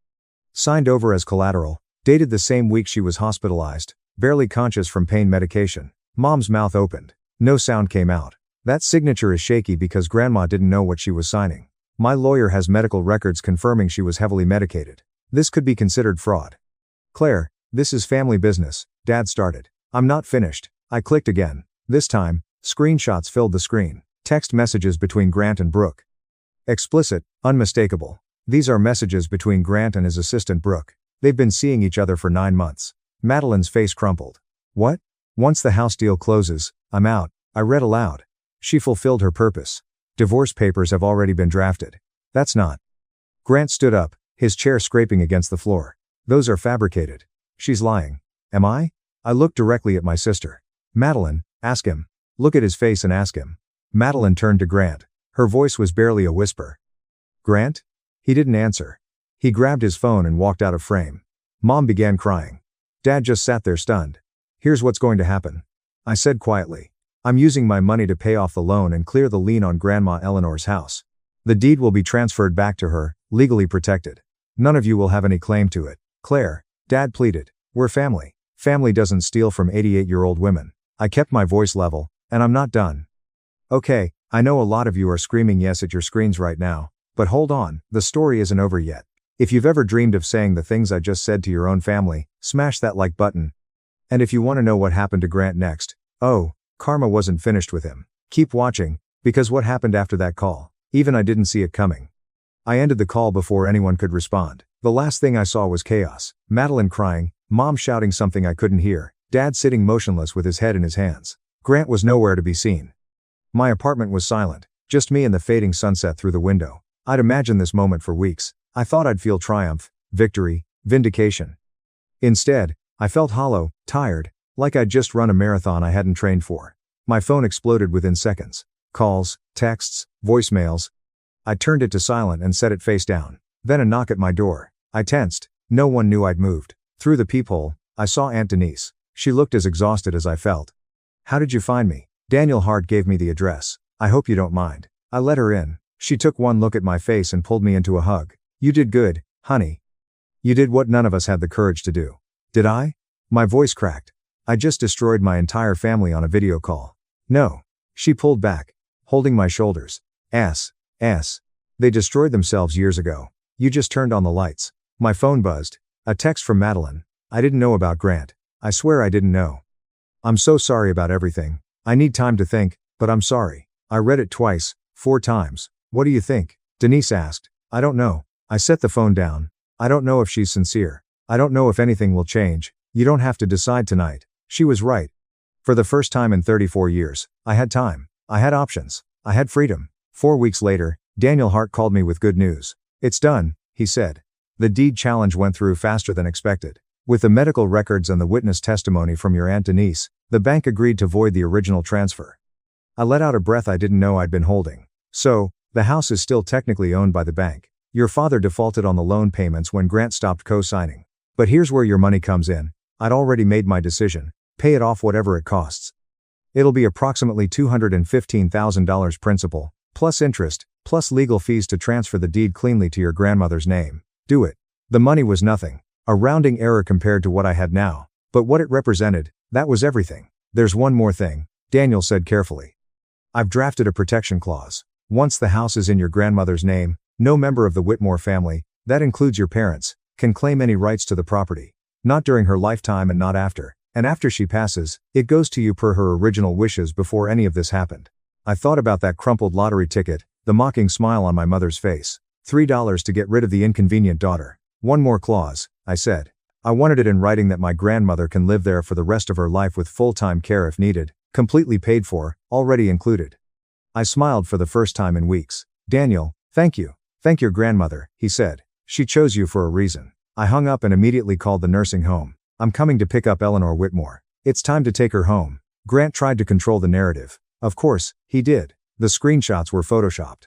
Signed over as collateral, dated the same week she was hospitalized, barely conscious from pain medication. Mom's mouth opened. No sound came out. That signature is shaky because Grandma didn't know what she was signing. My lawyer has medical records confirming she was heavily medicated. This could be considered fraud. Claire, this is family business, Dad started. I'm not finished. I clicked again. This time, screenshots filled the screen. Text messages between Grant and Brooke. Explicit, unmistakable. These are messages between Grant and his assistant Brooke. They've been seeing each other for 9 months. Madeline's face crumpled. What? Once the house deal closes, I'm out, I read aloud. She fulfilled her purpose. Divorce papers have already been drafted. That's not. Grant stood up, his chair scraping against the floor. Those are fabricated. She's lying. Am I? I looked directly at my sister. Madeline, ask him. Look at his face and ask him. Madeline turned to Grant. Her voice was barely a whisper. Grant? He didn't answer. He grabbed his phone and walked out of frame. Mom began crying. Dad just sat there stunned. Here's what's going to happen. I said quietly. I'm using my money to pay off the loan and clear the lien on Grandma Eleanor's house. The deed will be transferred back to her, legally protected. None of you will have any claim to it. Claire, Dad pleaded. We're family. Family doesn't steal from 88-year-old women. I kept my voice level, and I'm not done. Okay, I know a lot of you are screaming yes at your screens right now, but hold on, the story isn't over yet. If you've ever dreamed of saying the things I just said to your own family, smash that like button. And if you want to know what happened to Grant next, oh, karma wasn't finished with him. Keep watching, because what happened after that call, even I didn't see it coming. I ended the call before anyone could respond. The last thing I saw was chaos. Madeline crying, Mom shouting something I couldn't hear, Dad sitting motionless with his head in his hands. Grant was nowhere to be seen. My apartment was silent, just me and the fading sunset through the window. I'd imagined this moment for weeks. I thought I'd feel triumph, victory, vindication. Instead, I felt hollow, tired, like I'd just run a marathon I hadn't trained for. My phone exploded within seconds. Calls, texts, voicemails. I turned it to silent and set it face down. Then a knock at my door. I tensed. No one knew I'd moved. Through the peephole, I saw Aunt Denise. She looked as exhausted as I felt. How did you find me? Daniel Hart gave me the address. I hope you don't mind. I let her in. She took one look at my face and pulled me into a hug. You did good, honey. You did what none of us had the courage to do. Did I? My voice cracked. I just destroyed my entire family on a video call. No. She pulled back, holding my shoulders. They destroyed themselves years ago. You just turned on the lights. My phone buzzed. A text from Madeline. I didn't know about Grant. I swear I didn't know. I'm so sorry about everything. I need time to think, but I'm sorry. I read it twice, 4 times. What do you think? Denise asked. I don't know. I set the phone down. I don't know if she's sincere. I don't know if anything will change. You don't have to decide tonight. She was right. For the first time in 34 years, I had time. I had options. I had freedom. 4 weeks later, Daniel Hart called me with good news. It's done, he said. The deed challenge went through faster than expected. With the medical records and the witness testimony from your Aunt Denise, the bank agreed to void the original transfer. I let out a breath I didn't know I'd been holding. So, the house is still technically owned by the bank. Your father defaulted on the loan payments when Grant stopped co-signing. But here's where your money comes in. I'd already made my decision. Pay it off whatever it costs. It'll be approximately $215,000 principal, plus interest, plus legal fees to transfer the deed cleanly to your grandmother's name. Do it. The money was nothing. A rounding error compared to what I had now. But what it represented, that was everything. There's one more thing, Daniel said carefully. I've drafted a protection clause. Once the house is in your grandmother's name, no member of the Whitmore family, that includes your parents, can claim any rights to the property. Not during her lifetime and not after. And after she passes, it goes to you per her original wishes before any of this happened. I thought about that crumpled lottery ticket, the mocking smile on my mother's face. $3 to get rid of the inconvenient daughter. One more clause, I said. I wanted it in writing that my grandmother can live there for the rest of her life with full-time care if needed, completely paid for, already included. I smiled for the first time in weeks. Daniel, thank you. Thank your grandmother, he said. She chose you for a reason. I hung up and immediately called the nursing home. I'm coming to pick up Eleanor Whitmore. It's time to take her home. Grant tried to control the narrative. Of course, he did. The screenshots were photoshopped.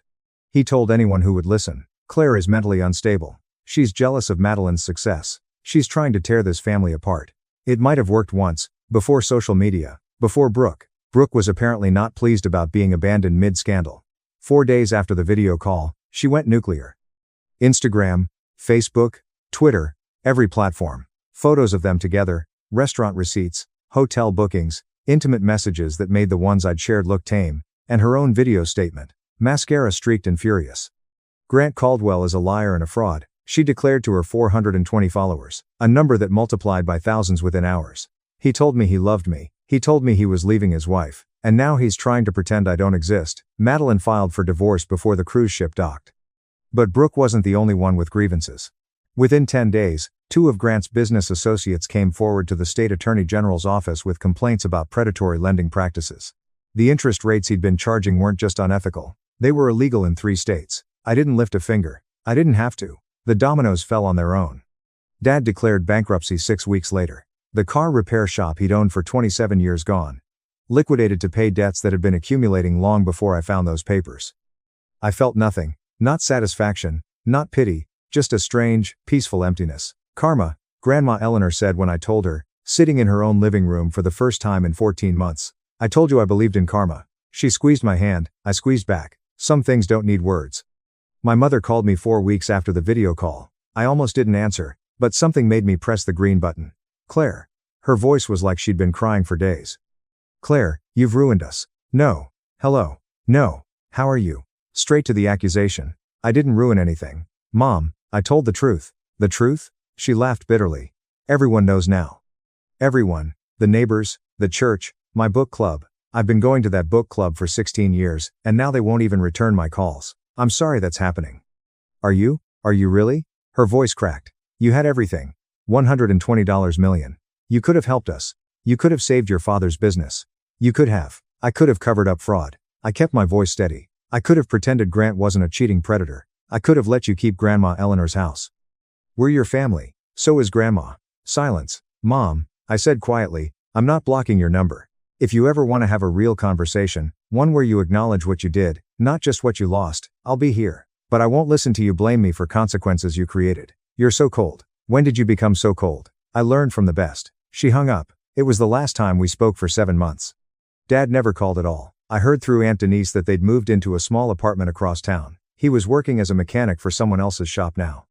He told anyone who would listen. Claire is mentally unstable. She's jealous of Madeline's success. She's trying to tear this family apart. It might have worked once, before social media, before Brooke. Brooke was apparently not pleased about being abandoned mid-scandal. 4 days after the video call, she went nuclear. Instagram, Facebook, Twitter, every platform. Photos of them together, restaurant receipts, hotel bookings, intimate messages that made the ones I'd shared look tame, and her own video statement. Mascara streaked and furious. Grant Caldwell is a liar and a fraud, she declared to her 420 followers, a number that multiplied by thousands within hours. He told me he loved me, he told me he was leaving his wife, and now he's trying to pretend I don't exist. Madeline filed for divorce before the cruise ship docked. But Brooke wasn't the only one with grievances. Within 10 days, 2 of Grant's business associates came forward to the state attorney general's office with complaints about predatory lending practices. The interest rates he'd been charging weren't just unethical, they were illegal in 3 states. I didn't lift a finger. I didn't have to. The dominoes fell on their own. Dad declared bankruptcy 6 weeks later. The car repair shop he'd owned for 27 years gone. Liquidated to pay debts that had been accumulating long before I found those papers. I felt nothing. Not satisfaction, not pity, just a strange, peaceful emptiness. Karma, Grandma Eleanor said when I told her, sitting in her own living room for the first time in 14 months. I told you I believed in karma. She squeezed my hand, I squeezed back. Some things don't need words. My mother called me 4 weeks after the video call. I almost didn't answer, but something made me press the green button. Claire. Her voice was like she'd been crying for days. Claire, you've ruined us. No. Hello. No. How are you? Straight to the accusation. I didn't ruin anything. Mom, I told the truth. The truth? She laughed bitterly. Everyone knows now. Everyone. The neighbors, the church, my book club. I've been going to that book club for 16 years, and now they won't even return my calls. I'm sorry that's happening. Are you? Are you really? Her voice cracked. You had everything. $120 million. You could have helped us. You could have saved your father's business. You could have. I could have covered up fraud. I kept my voice steady. I could have pretended Grant wasn't a cheating predator. I could have let you keep Grandma Eleanor's house. We're your family. So is Grandma. Silence. Mom, I said quietly, I'm not blocking your number. If you ever want to have a real conversation, one where you acknowledge what you did, not just what you lost, I'll be here. But I won't listen to you blame me for consequences you created. You're so cold. When did you become so cold? I learned from the best. She hung up. It was the last time we spoke for 7 months. Dad never called at all. I heard through Aunt Denise that they'd moved into a small apartment across town. He was working as a mechanic for someone else's shop now.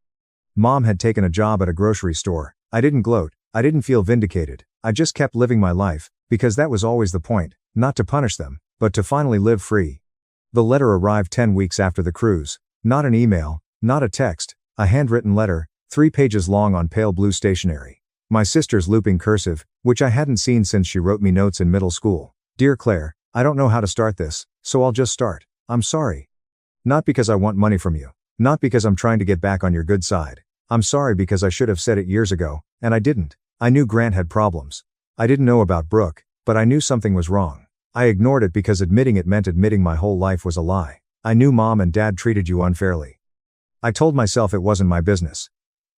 Mom had taken a job at a grocery store. I didn't gloat, I didn't feel vindicated, I just kept living my life, because that was always the point, not to punish them, but to finally live free. The letter arrived 10 weeks after the cruise. Not an email, not a text, a handwritten letter, 3 pages long on pale blue stationery. My sister's looping cursive, which I hadn't seen since she wrote me notes in middle school. Dear Claire, I don't know how to start this, so I'll just start. I'm sorry. Not because I want money from you. Not because I'm trying to get back on your good side. I'm sorry because I should have said it years ago, and I didn't. I knew Grant had problems. I didn't know about Brooke, but I knew something was wrong. I ignored it because admitting it meant admitting my whole life was a lie. I knew Mom and Dad treated you unfairly. I told myself it wasn't my business.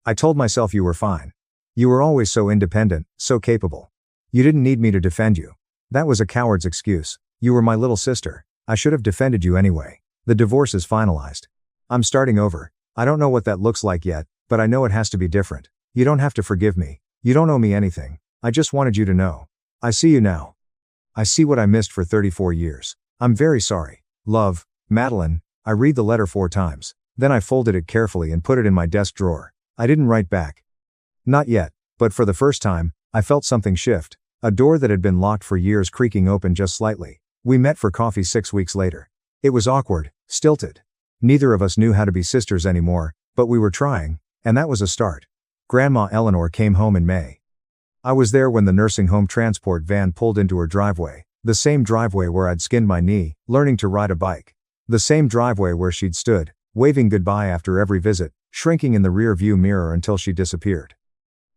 I told myself you were fine. You were always so independent, so capable. You didn't need me to defend you. That was a coward's excuse. You were my little sister. I should have defended you anyway. The divorce is finalized. I'm starting over. I don't know what that looks like yet, but I know it has to be different. You don't have to forgive me. You don't owe me anything. I just wanted you to know. I see you now. I see what I missed for 34 years. I'm very sorry. Love, Madeline. I read the letter 4 times. Then I folded it carefully and put it in my desk drawer. I didn't write back. Not yet, but for the first time, I felt something shift. A door that had been locked for years creaking open just slightly. We met for coffee 6 weeks later. It was awkward, stilted. Neither of us knew how to be sisters anymore, but we were trying, and that was a start. Grandma Eleanor came home in May. I was there when the nursing home transport van pulled into her driveway, the same driveway where I'd skinned my knee, learning to ride a bike. The same driveway where she'd stood, waving goodbye after every visit, shrinking in the rear view mirror until she disappeared.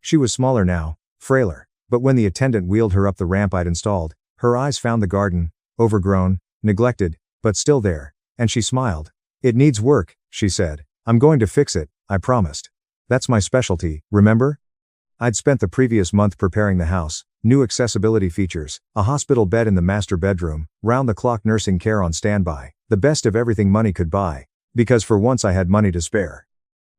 She was smaller now, frailer, but when the attendant wheeled her up the ramp I'd installed, her eyes found the garden, overgrown, neglected, but still there, and she smiled. It needs work, she said. I'm going to fix it, I promised. That's my specialty, remember? I'd spent the previous month preparing the house, new accessibility features, a hospital bed in the master bedroom, round-the-clock nursing care on standby, the best of everything money could buy, because for once I had money to spare.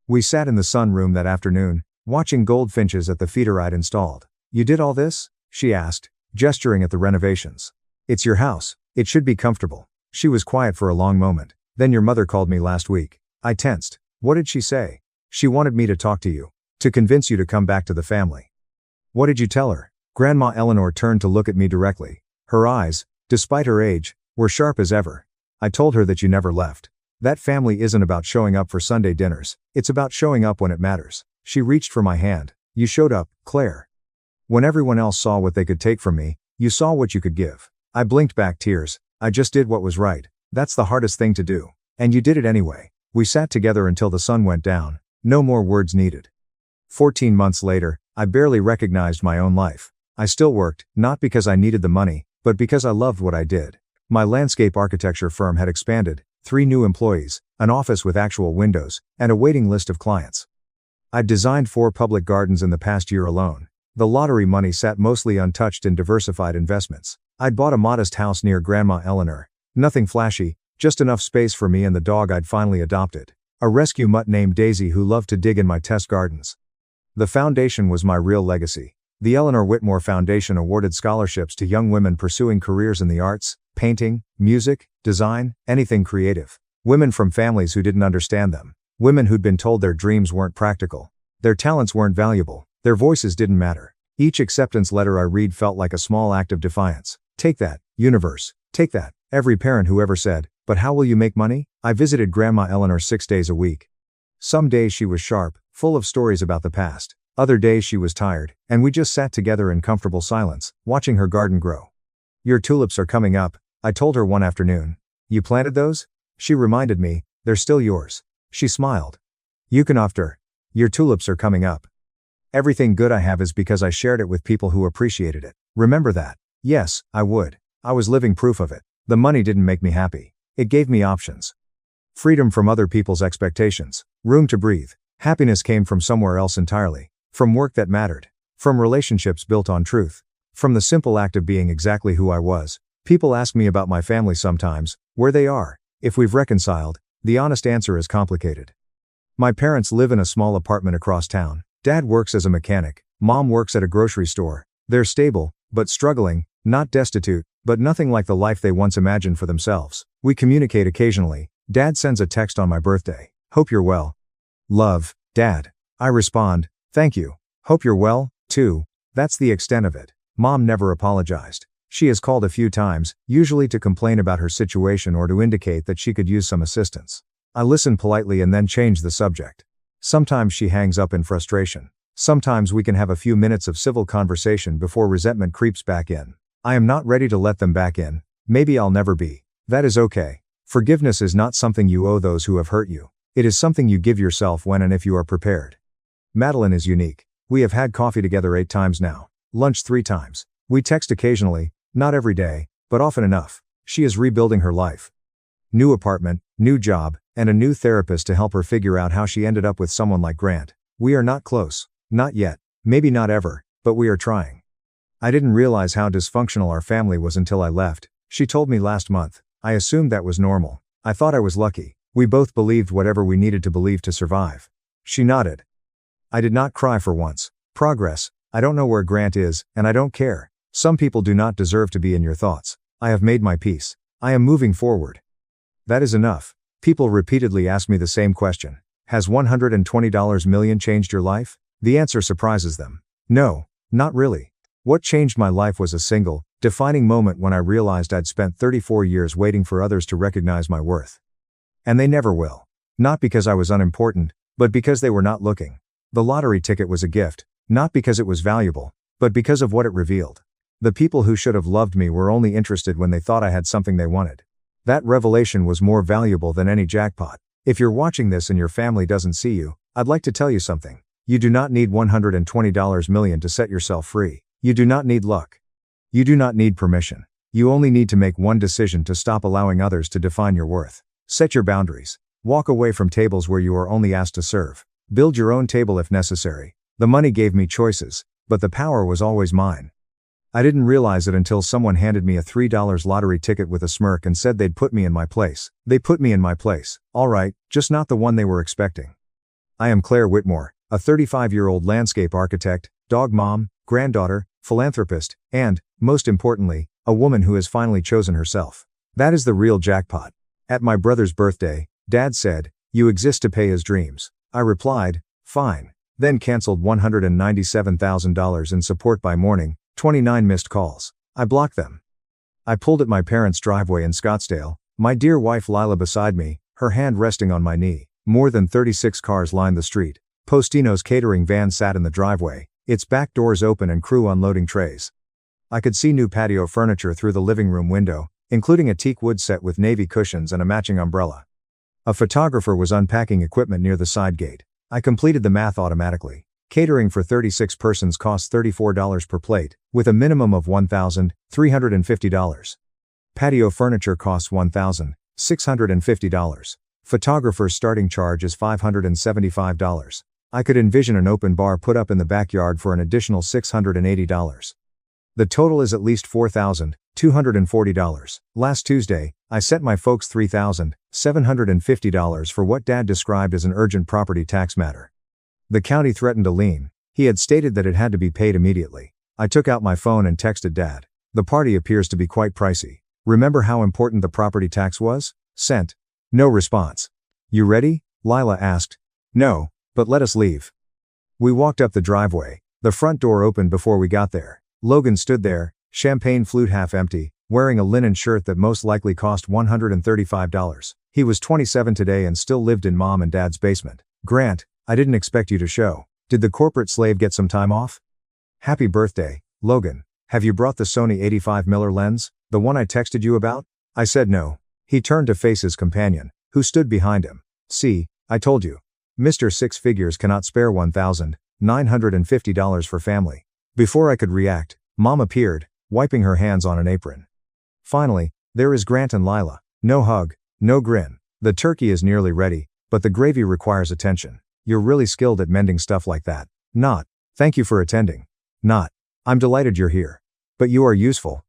We sat in the sunroom that afternoon, watching goldfinches at the feeder I'd installed. You did all this? She asked, gesturing at the renovations. It's your house, it should be comfortable. She was quiet for a long moment. Then your mother called me last week. I tensed. What did she say? She wanted me to talk to you. To convince you to come back to the family. What did you tell her? Grandma Eleanor turned to look at me directly. Her eyes, despite her age, were sharp as ever. I told her that you never left. That family isn't about showing up for Sunday dinners. It's about showing up when it matters. She reached for my hand. You showed up, Claire. When everyone else saw what they could take from me, you saw what you could give. I blinked back tears. I just did what was right. That's the hardest thing to do. And you did it anyway. We sat together until the sun went down. No more words needed. 14 months later, I barely recognized my own life. I still worked, not because I needed the money, but because I loved what I did. My landscape architecture firm had expanded, 3 new employees, an office with actual windows, and a waiting list of clients. I'd designed 4 public gardens in the past year alone. The lottery money sat mostly untouched in diversified investments. I'd bought a modest house near Grandma Eleanor. Nothing flashy, just enough space for me and the dog I'd finally adopted. A rescue mutt named Daisy who loved to dig in my test gardens. The foundation was my real legacy. The Eleanor Whitmore Foundation awarded scholarships to young women pursuing careers in the arts, painting, music, design, anything creative. Women from families who didn't understand them. Women who'd been told their dreams weren't practical. Their talents weren't valuable. Their voices didn't matter. Each acceptance letter I read felt like a small act of defiance. Take that, universe. Take that. Every parent who ever said, but how will you make money? I visited Grandma Eleanor 6 days a week. Some days she was sharp, full of stories about the past. Other days she was tired, and we just sat together in comfortable silence, watching her garden grow. Your tulips are coming up, I told her one afternoon. You planted those? She reminded me, they're still yours. She smiled. You can after. Your tulips are coming up. Everything good I have is because I shared it with people who appreciated it. Remember that. Yes, I would. I was living proof of it. The money didn't make me happy. It gave me options. Freedom from other people's expectations. Room to breathe. Happiness came from somewhere else entirely. From work that mattered. From relationships built on truth. From the simple act of being exactly who I was. People ask me about my family sometimes, where they are, if we've reconciled. The honest answer is complicated. My parents live in a small apartment across town. Dad works as a mechanic. Mom works at a grocery store. They're stable, but struggling, not destitute, but nothing like the life they once imagined for themselves. We communicate occasionally, Dad sends a text on my birthday. Hope you're well. Love, Dad. I respond, thank you. Hope you're well, too. That's the extent of it. Mom never apologized. She has called a few times, usually to complain about her situation or to indicate that she could use some assistance. I listen politely and then change the subject. Sometimes she hangs up in frustration. Sometimes we can have a few minutes of civil conversation before resentment creeps back in. I am not ready to let them back in. Maybe I'll never be. That is okay. Forgiveness is not something you owe those who have hurt you. It is something you give yourself when and if you are prepared. Madeline is unique. We have had coffee together 8 times now. Lunch 3 times. We text occasionally, not every day, but often enough. She is rebuilding her life. New apartment, new job, and a new therapist to help her figure out how she ended up with someone like Grant. We are not close. Not yet. Maybe not ever, but we are trying. I didn't realize how dysfunctional our family was until I left. She told me last month. I assumed that was normal. I thought I was lucky. We both believed whatever we needed to believe to survive. She nodded. I did not cry for once. Progress. I don't know where Grant is, and I don't care. Some people do not deserve to be in your thoughts. I have made my peace. I am moving forward. That is enough. People repeatedly ask me the same question. Has $120 million changed your life? The answer surprises them. No, not really. What changed my life was a single, defining moment when I realized I'd spent 34 years waiting for others to recognize my worth. And they never will. Not because I was unimportant, but because they were not looking. The lottery ticket was a gift, not because it was valuable, but because of what it revealed. The people who should have loved me were only interested when they thought I had something they wanted. That revelation was more valuable than any jackpot. If you're watching this and your family doesn't see you, I'd like to tell you something. You do not need $120 million to set yourself free. You do not need luck. You do not need permission. You only need to make one decision to stop allowing others to define your worth. Set your boundaries. Walk away from tables where you are only asked to serve. Build your own table if necessary. The money gave me choices, but the power was always mine. I didn't realize it until someone handed me a $3 lottery ticket with a smirk and said they'd put me in my place. They put me in my place. All right, just not the one they were expecting. I am Claire Whitmore, a 35-year-old landscape architect, dog mom, granddaughter, philanthropist, and, most importantly, a woman who has finally chosen herself. That is the real jackpot. At my brother's birthday, Dad said, "You exist to pay his dreams." I replied, "Fine." Then canceled $197,000 in support by morning, 29 missed calls. I blocked them. I pulled at my parents' driveway in Scottsdale, my dear wife Lila beside me, her hand resting on my knee. More than 36 cars lined the street. Postino's catering van sat in the driveway, its back doors open and crew unloading trays. I could see new patio furniture through the living room window, including a teak wood set with navy cushions and a matching umbrella. A photographer was unpacking equipment near the side gate. I completed the math automatically. Catering for 36 persons costs $34 per plate, with a minimum of $1,350. Patio furniture costs $1,650. Photographer's starting charge is $575. I could envision an open bar put up in the backyard for an additional $680. The total is at least $4,240. Last Tuesday, I sent my folks $3,750 for what Dad described as an urgent property tax matter. The county threatened a lien. He had stated that it had to be paid immediately. I took out my phone and texted Dad. The party appears to be quite pricey. Remember how important the property tax was? Sent. No response. You ready? Lila asked. No, but let us leave. We walked up the driveway. The front door opened before we got there. Logan stood there, champagne flute half empty, wearing a linen shirt that most likely cost $135. He was 27 today and still lived in Mom and Dad's basement. Grant, I didn't expect you to show. Did the corporate slave get some time off? Happy birthday, Logan. Have you brought the Sony 85mm lens, the one I texted you about? I said no. He turned to face his companion, who stood behind him. See, I told you. Mr. Six Figures cannot spare $1,950 for family. Before I could react, Mom appeared, wiping her hands on an apron. Finally, there is Grant and Lila. No hug, no grin. The turkey is nearly ready, but the gravy requires attention. You're really skilled at mending stuff like that. Not. Thank you for attending. Not. I'm delighted you're here. But you are useful.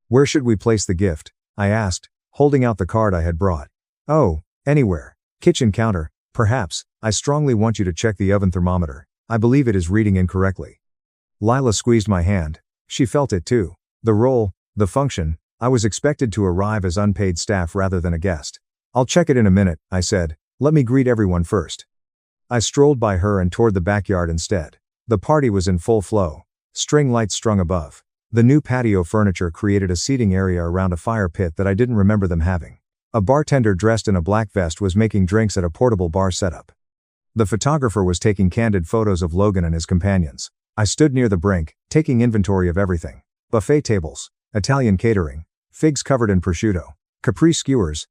Where should we place the gift? I asked, holding out the card I had brought. Oh, anywhere. Kitchen counter, perhaps. I strongly want you to check the oven thermometer. I believe it is reading incorrectly. Lila squeezed my hand. She felt it too. The role, the function, I was expected to arrive as unpaid staff rather than a guest. I'll check it in a minute, I said. Let me greet everyone first. I strolled by her and toward the backyard instead. The party was in full flow. String lights strung above. The new patio furniture created a seating area around a fire pit that I didn't remember them having. A bartender dressed in a black vest was making drinks at a portable bar setup. The photographer was taking candid photos of Logan and his companions. I stood near the brink, taking inventory of everything. Buffet tables, Italian catering, figs covered in prosciutto, Capri skewers,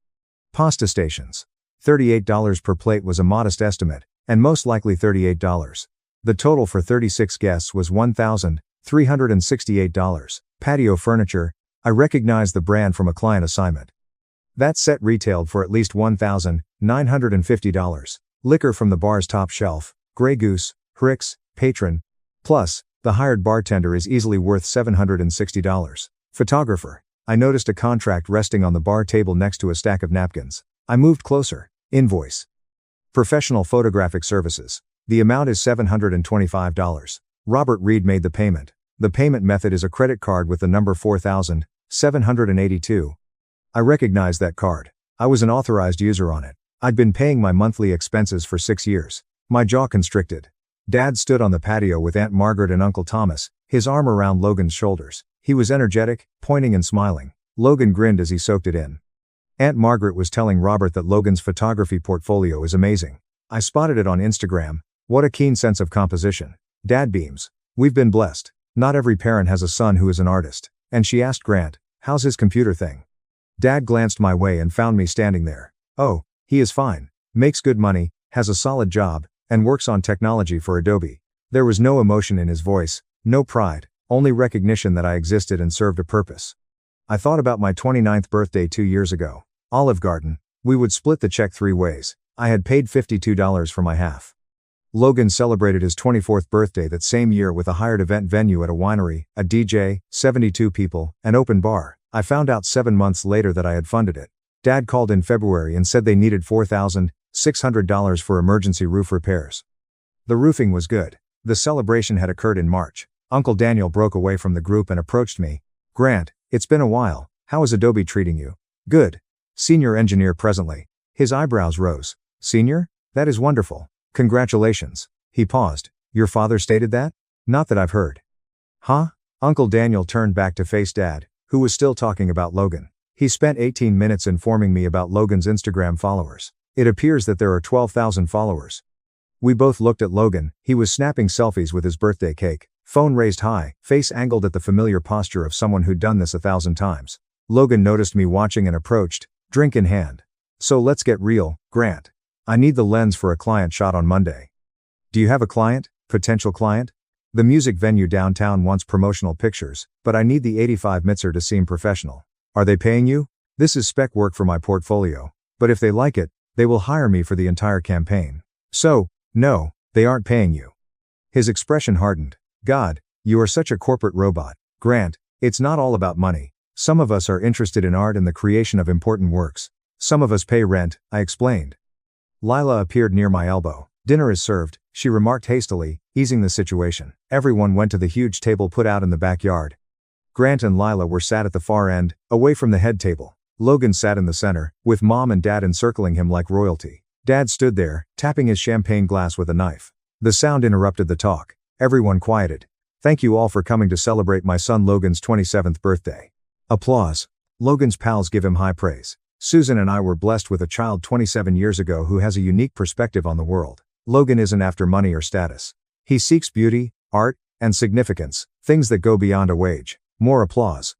pasta stations. $38 per plate was a modest estimate, and most likely $38. The total for 36 guests was $1,368. Patio furniture, I recognized the brand from a client assignment. That set retailed for at least $1,950. Liquor from the bar's top shelf, Grey Goose, Hrix, Patron. Plus, the hired bartender is easily worth $760. Photographer. I noticed a contract resting on the bar table next to a stack of napkins. I moved closer. Invoice. Professional photographic services. The amount is $725. Robert Reed made the payment. The payment method is a credit card with the number 4,782. I recognized that card. I was an authorized user on it. I'd been paying my monthly expenses for 6 years. My jaw constricted. Dad stood on the patio with Aunt Margaret and Uncle Thomas, his arm around Logan's shoulders. He was energetic, pointing and smiling. Logan grinned as he soaked it in. Aunt Margaret was telling Robert that Logan's photography portfolio is amazing. I spotted it on Instagram. What a keen sense of composition. Dad beams. We've been blessed. Not every parent has a son who is an artist. And she asked Grant, how's his computer thing? Dad glanced my way and found me standing there. Oh, he is fine. Makes good money, has a solid job, and works on technology for Adobe. There was no emotion in his voice, no pride, only recognition that I existed and served a purpose. I thought about my 29th birthday 2 years ago. Olive Garden. We would split the check 3 ways. I had paid $52 for my half. Logan celebrated his 24th birthday that same year with a hired event venue at a winery, a DJ, 72 people, an open bar. I found out 7 months later that I had funded it. Dad called in February and said they needed $4,600 for emergency roof repairs. The roofing was good. The celebration had occurred in March. Uncle Daniel broke away from the group and approached me. Grant, it's been a while. How is Adobe treating you? Good. Senior engineer presently. His eyebrows rose. Senior? That is wonderful. Congratulations. He paused. Your father stated that? Not that I've heard. Huh? Uncle Daniel turned back to face Dad, who was still talking about Logan. He spent 18 minutes informing me about Logan's Instagram followers. It appears that there are 12,000 followers. We both looked at Logan. He was snapping selfies with his birthday cake. Phone raised high, face angled at the familiar posture of someone who'd done this 1,000 times. Logan noticed me watching and approached, drink in hand. So let's get real, Grant. I need the lens for a client shot on Monday. Do you have a client? Potential client? The music venue downtown wants promotional pictures, but I need the 85 Mitzer to seem professional. Are they paying you? This is spec work for my portfolio, but if they like it, they will hire me for the entire campaign. So, no, they aren't paying you. His expression hardened. God, you are such a corporate robot. Grant, it's not all about money. Some of us are interested in art and the creation of important works. Some of us pay rent, I explained. Lila appeared near my elbow. Dinner is served, she remarked hastily, easing the situation. Everyone went to the huge table put out in the backyard. Grant and Lila were sat at the far end, away from the head table. Logan sat in the center, with Mom and Dad encircling him like royalty. Dad stood there, tapping his champagne glass with a knife. The sound interrupted the talk. Everyone quieted. Thank you all for coming to celebrate my son Logan's 27th birthday. Applause. Logan's pals give him high praise. Susan and I were blessed with a child 27 years ago who has a unique perspective on the world. Logan isn't after money or status. He seeks beauty, art, and significance, things that go beyond a wage. More applause.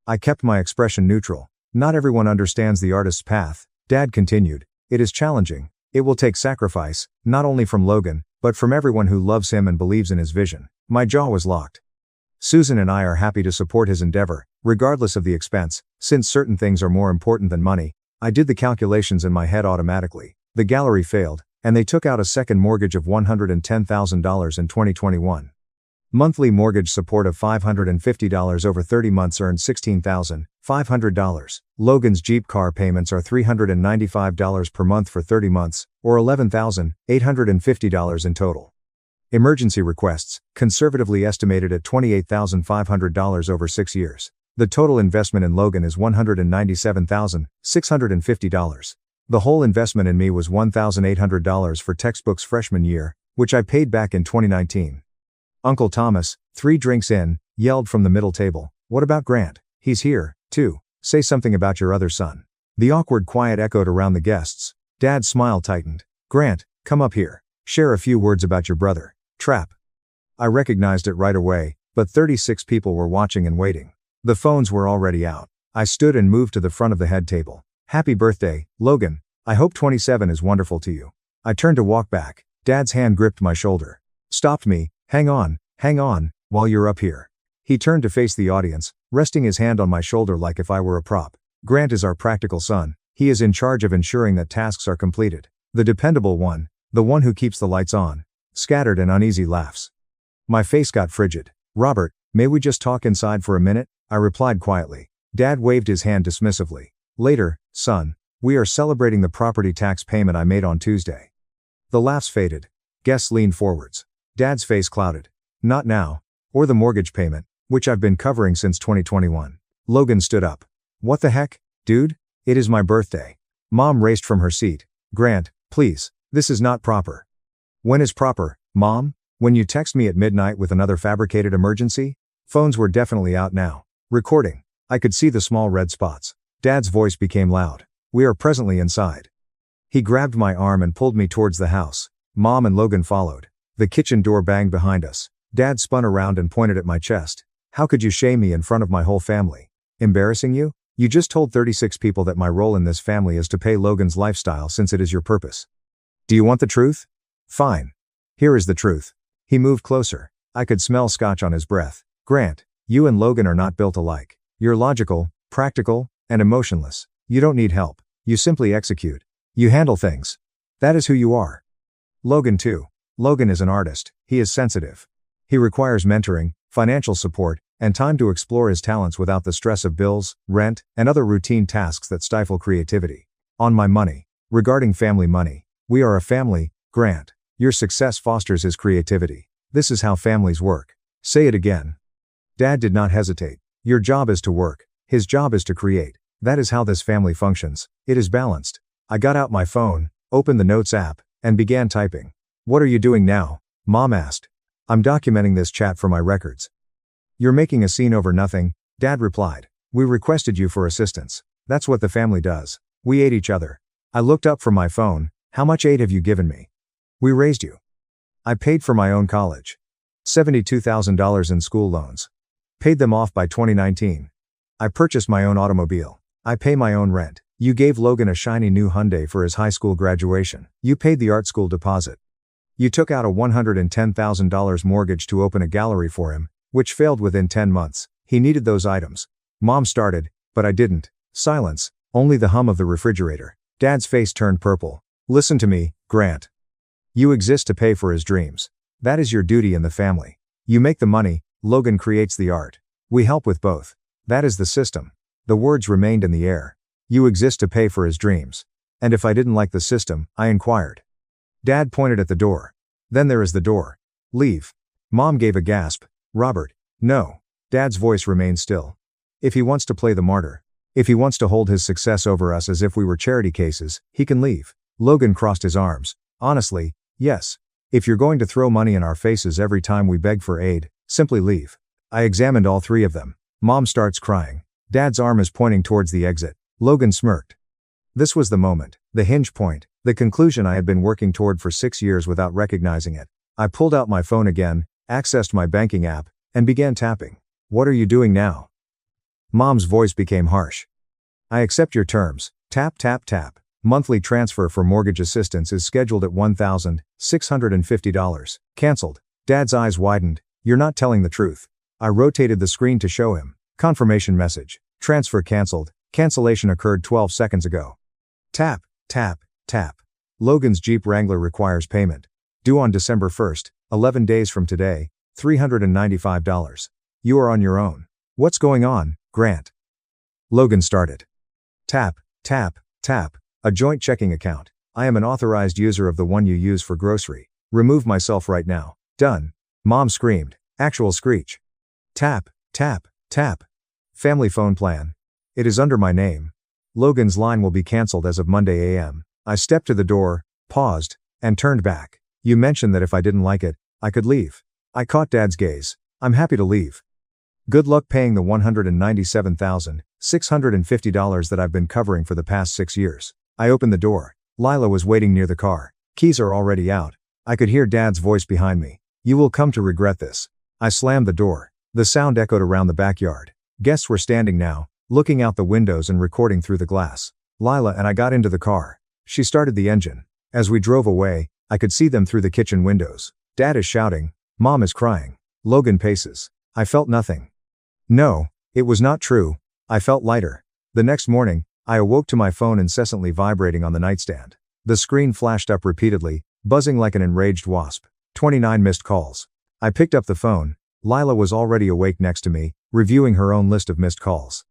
I kept my expression neutral. Not everyone understands the artist's path, Dad continued. It is challenging. It will take sacrifice, not only from Logan, but from everyone who loves him and believes in his vision. My jaw was locked. Susan and I are happy to support his endeavor, regardless of the expense, since certain things are more important than money. I did the calculations in my head automatically. The gallery failed, and they took out a second mortgage of $110,000 in 2021. Monthly mortgage support of $550 over 30 months earned $16,500. Logan's Jeep car payments are $395 per month for 30 months, or $11,850 in total. Emergency requests, conservatively estimated at $28,500 over 6 years. The total investment in Logan is $197,650. The whole investment in me was $1,800 for textbooks freshman year, which I paid back in 2019. Uncle Thomas, 3 drinks in, yelled from the middle table, "What about Grant? He's here, too. Say something about your other son." The awkward quiet echoed around the guests. Dad's smile tightened. "Grant, come up here. Share a few words about your brother." Trap. I recognized it right away, but 36 people were watching and waiting. The phones were already out. I stood and moved to the front of the head table. "Happy birthday, Logan. I hope 27 is wonderful to you." I turned to walk back. Dad's hand gripped my shoulder. "Stopped me. Hang on, while you're up here." He turned to face the audience, resting his hand on my shoulder like if I were a prop. "Grant is our practical son. He is in charge of ensuring that tasks are completed. The dependable one, the one who keeps the lights on." Scattered and uneasy laughs. My face got frigid. "Robert, may we just talk inside for a minute?" I replied quietly. Dad waved his hand dismissively. "Later, son. We are celebrating the property tax payment I made on Tuesday." The laughs faded. Guests leaned forwards. Dad's face clouded. "Not now. Or the mortgage payment, which I've been covering since 2021. Logan stood up. "What the heck, dude? It is my birthday." Mom raced from her seat. "Grant, please, this is not proper." "When is proper, Mom? When you text me at midnight with another fabricated emergency?" Phones were definitely out now. Recording. I could see the small red spots. Dad's voice became loud. "We are presently inside." He grabbed my arm and pulled me towards the house. Mom and Logan followed. The kitchen door banged behind us. Dad spun around and pointed at my chest. "How could you shame me in front of my whole family? Embarrassing you? You just told 36 people that my role in this family is to pay Logan's lifestyle since it is your purpose. Do you want the truth? Fine. Here is the truth." He moved closer. I could smell scotch on his breath. "Grant, you and Logan are not built alike. You're logical, practical, and emotionless. You don't need help. You simply execute. You handle things. That is who you are. Logan too. Logan is an artist. He is sensitive. He requires mentoring, financial support, and time to explore his talents without the stress of bills, rent, and other routine tasks that stifle creativity. On my money. Regarding family money. We are a family, Grant. Your success fosters his creativity. This is how families work. Say it again." Dad did not hesitate. "Your job is to work. His job is to create. That is how this family functions. It is balanced." I got out my phone, opened the Notes app, and began typing. "What are you doing now?" Mom asked. "I'm documenting this chat for my records." "You're making a scene over nothing," Dad replied. "We requested you for assistance. That's what the family does. We aid each other." I looked up from my phone. "How much aid have you given me?" "We raised you. I paid for my own college. $72,000 in school loans. Paid them off by 2019. I purchased my own automobile. I pay my own rent. You gave Logan a shiny new Hyundai for his high school graduation. You paid the art school deposit. You took out a $110,000 mortgage to open a gallery for him, which failed within 10 months. He needed those items. Mom started, but I didn't." Silence, only the hum of the refrigerator. Dad's face turned purple. "Listen to me, Grant. You exist to pay for his dreams. That is your duty in the family. You make the money, Logan creates the art. We help with both. That is the system." The words remained in the air. You exist to pay for his dreams. And if I didn't like the system, I inquired. Dad pointed at the door. "Then there is the door. Leave." Mom gave a gasp. "Robert, no." Dad's voice remained still. "If he wants to play the martyr, if he wants to hold his success over us as if we were charity cases, he can leave." Logan crossed his arms. "Honestly, yes. If you're going to throw money in our faces every time we beg for aid, simply leave." I examined all 3 of them. Mom starts crying. Dad's arm is pointing towards the exit. Logan smirked. This was the moment, the hinge point, the conclusion I had been working toward for 6 years without recognizing it. I pulled out my phone again, accessed my banking app, and began tapping. "What are you doing now?" Mom's voice became harsh. "I accept your terms. Tap tap tap. Monthly transfer for mortgage assistance is scheduled at $1,650. Cancelled." Dad's eyes widened. "You're not telling the truth." I rotated the screen to show him. Confirmation message. Transfer cancelled. Cancellation occurred 12 seconds ago. Tap, tap, tap. Logan's Jeep Wrangler requires payment. Due on December 1st, 11 days from today, $395. You are on your own. What's going on, Grant? Logan started. Tap, tap, tap. A joint checking account. I am an authorized user of the one you use for grocery. Remove myself right now. Done. Mom screamed. Actual screech. Tap, tap, tap. Family phone plan. It is under my name. Logan's line will be cancelled as of Monday a.m. I stepped to the door, paused, and turned back. You mentioned that if I didn't like it, I could leave. I caught Dad's gaze. I'm happy to leave. Good luck paying the $197,650 that I've been covering for the past 6 years. I opened the door. Lila was waiting near the car. Keys are already out. I could hear Dad's voice behind me. You will come to regret this. I slammed the door. The sound echoed around the backyard. Guests were standing now, looking out the windows and recording through the glass. Lila and I got into the car. She started the engine. As we drove away, I could see them through the kitchen windows. Dad is shouting. Mom is crying. Logan paces. I felt nothing. No, it was not true. I felt lighter. The next morning, I awoke to my phone incessantly vibrating on the nightstand. The screen flashed up repeatedly, buzzing like an enraged wasp. 29 missed calls. I picked up the phone. Lila was already awake next to me, reviewing her own list of missed calls.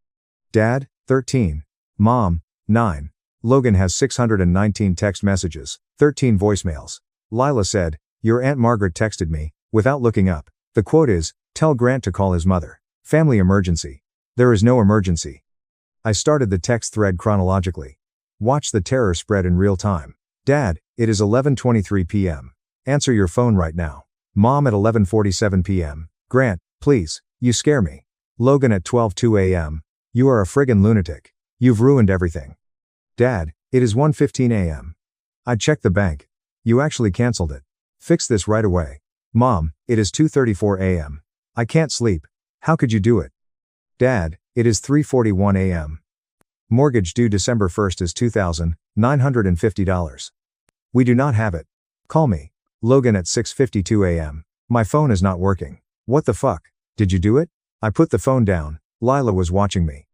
Dad, 13. Mom, 9. Logan has 619 text messages, 13 voicemails. Lila said, "Your Aunt Margaret texted me," without looking up. The quote is, "Tell Grant to call his mother. Family emergency." There is no emergency. I started the text thread chronologically. Watch the terror spread in real time. Dad, it is 11:23 p.m. Answer your phone right now. Mom at 11:47 p.m. Grant, please, you scare me. Logan at 12:02 a.m. You are a friggin' lunatic. You've ruined everything. Dad, it is 1:15 a.m. I checked the bank. You actually canceled it. Fix this right away. Mom, it is 2:34 a.m. I can't sleep. How could you do it? Dad, it is 3:41 a.m. Mortgage due December 1st is $2,950. We do not have it. Call me. Logan at 6:52 a.m. My phone is not working. What the fuck? Did you do it? I put the phone down. Lila was watching me.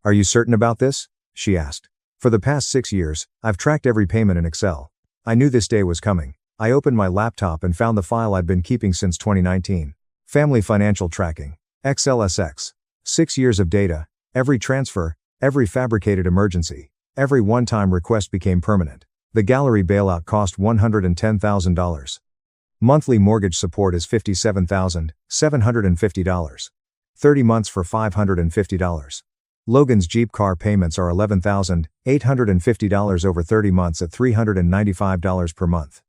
Are you certain about this? She asked. For the past 6 years, I've tracked every payment in Excel. I knew this day was coming. I opened my laptop and found the file I'd been keeping since 2019. Family financial tracking. XLSX. 6 years of data. Every transfer, every fabricated emergency, every one-time request became permanent. The gallery bailout cost $110,000. Monthly mortgage support is $57,750. 30 months for $550. Logan's Jeep car payments are $11,850 over 30 months at $395 per month.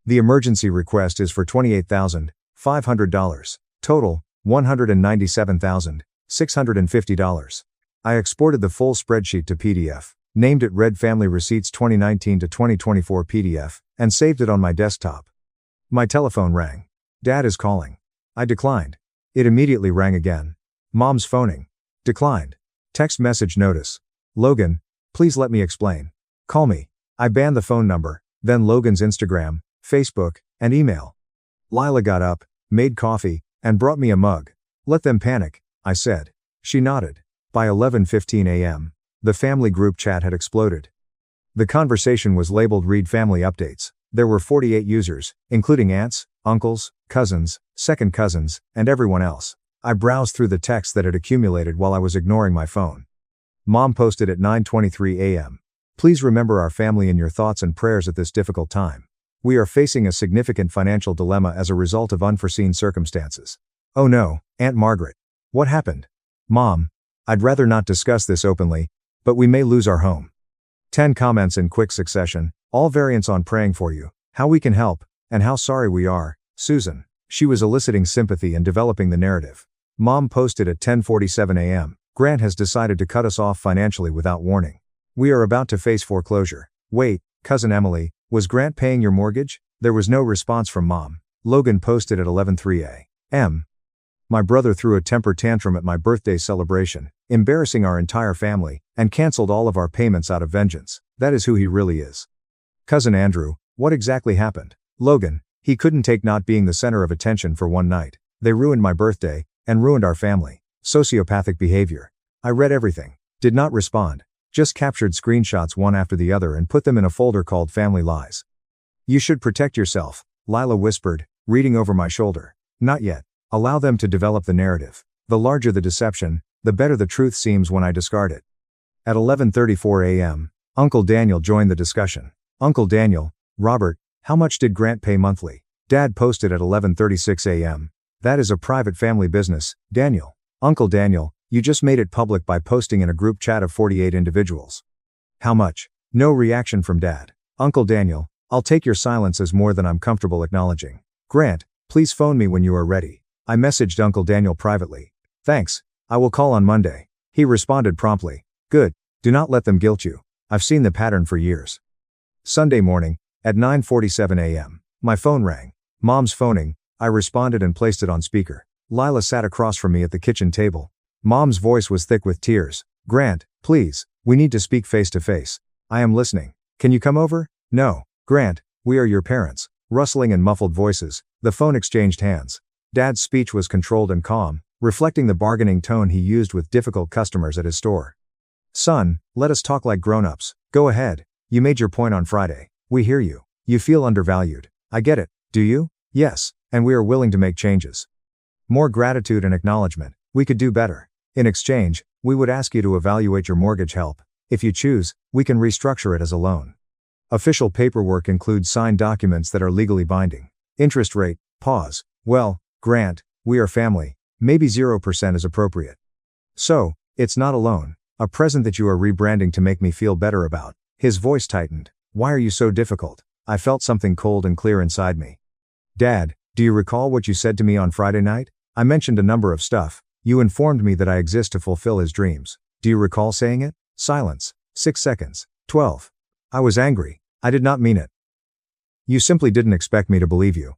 The emergency request is for $28,500. Total, $197,650. I exported the full spreadsheet to PDF, named it Red Family Receipts 2019 to 2024 PDF, and saved it on my desktop. My telephone rang. Dad is calling. I declined. It immediately rang again. Mom's phoning. Declined. Text message notice. Logan, please let me explain. Call me. I banned the phone number, then Logan's Instagram, Facebook, and email. Lila got up, made coffee, and brought me a mug. Let them panic, I said. She nodded. By 11:15 a.m., the family group chat had exploded. The conversation was labeled Read Family Updates. There were 48 users, including aunts, uncles, cousins, second cousins, and everyone else. I browsed through the text that had accumulated while I was ignoring my phone. Mom posted at 9:23 a.m. Please remember our family in your thoughts and prayers at this difficult time. We are facing a significant financial dilemma as a result of unforeseen circumstances. Oh no, Aunt Margaret. What happened? Mom, I'd rather not discuss this openly, but we may lose our home. 10 comments in quick succession, all variants on praying for you, how we can help, and how sorry we are, Susan. She was eliciting sympathy and developing the narrative. Mom posted at 10:47 a.m. Grant has decided to cut us off financially without warning. We are about to face foreclosure. Wait, cousin Emily, was Grant paying your mortgage? There was no response from Mom. Logan posted at 11:03 a.m. My brother threw a temper tantrum at my birthday celebration, embarrassing our entire family, and canceled all of our payments out of vengeance. That is who he really is. Cousin Andrew, what exactly happened? Logan, he couldn't take not being the center of attention for one night. They ruined my birthday, and ruined our family. Sociopathic behavior. I read everything. Did not respond. Just captured screenshots one after the other and put them in a folder called Family Lies. You should protect yourself, Lila whispered, reading over my shoulder. Not yet. Allow them to develop the narrative. The larger the deception, the better the truth seems when I discard it. At 11:34 a.m., Uncle Daniel joined the discussion. Uncle Daniel, Robert, how much did Grant pay monthly? Dad posted at 11:36 a.m. That is a private family business, Daniel. Uncle Daniel, You just made it public by posting in a group chat of 48 individuals. How much? No reaction from Dad. Uncle Daniel, I'll take your silence as more than I'm comfortable acknowledging. Grant, please phone me when you are ready. I messaged Uncle Daniel privately. Thanks, I will call on Monday. He responded promptly. Good, do not let them guilt you. I've seen the pattern for years. Sunday morning, at 9:47 a.m., my phone rang. Mom's phoning. I responded and placed it on speaker. Lila sat across from me at the kitchen table. Mom's voice was thick with tears. Grant, please, we need to speak face to face. I am listening. Can you come over? No. Grant, we are your parents. Rustling and muffled voices, the phone exchanged hands. Dad's speech was controlled and calm, reflecting the bargaining tone he used with difficult customers at his store. Son, let us talk like grown-ups. Go ahead. You made your point on Friday. We hear you. You feel undervalued. I get it. Do you? Yes, and we are willing to make changes. More gratitude and acknowledgement. We could do better. In exchange, we would ask you to evaluate your mortgage help. If you choose, we can restructure it as a loan. Official paperwork includes signed documents that are legally binding. Interest rate, pause. Well, Grant, we are family. Maybe 0% is appropriate. So, it's not a loan. A present that you are rebranding to make me feel better about. His voice tightened. Why are you so difficult? I felt something cold and clear inside me. Dad, do you recall what you said to me on Friday night? I mentioned a number of stuff. You informed me that I exist to fulfill his dreams. Do you recall saying it? Silence. 6 seconds. 12. I was angry. I did not mean it. You simply didn't expect me to believe you.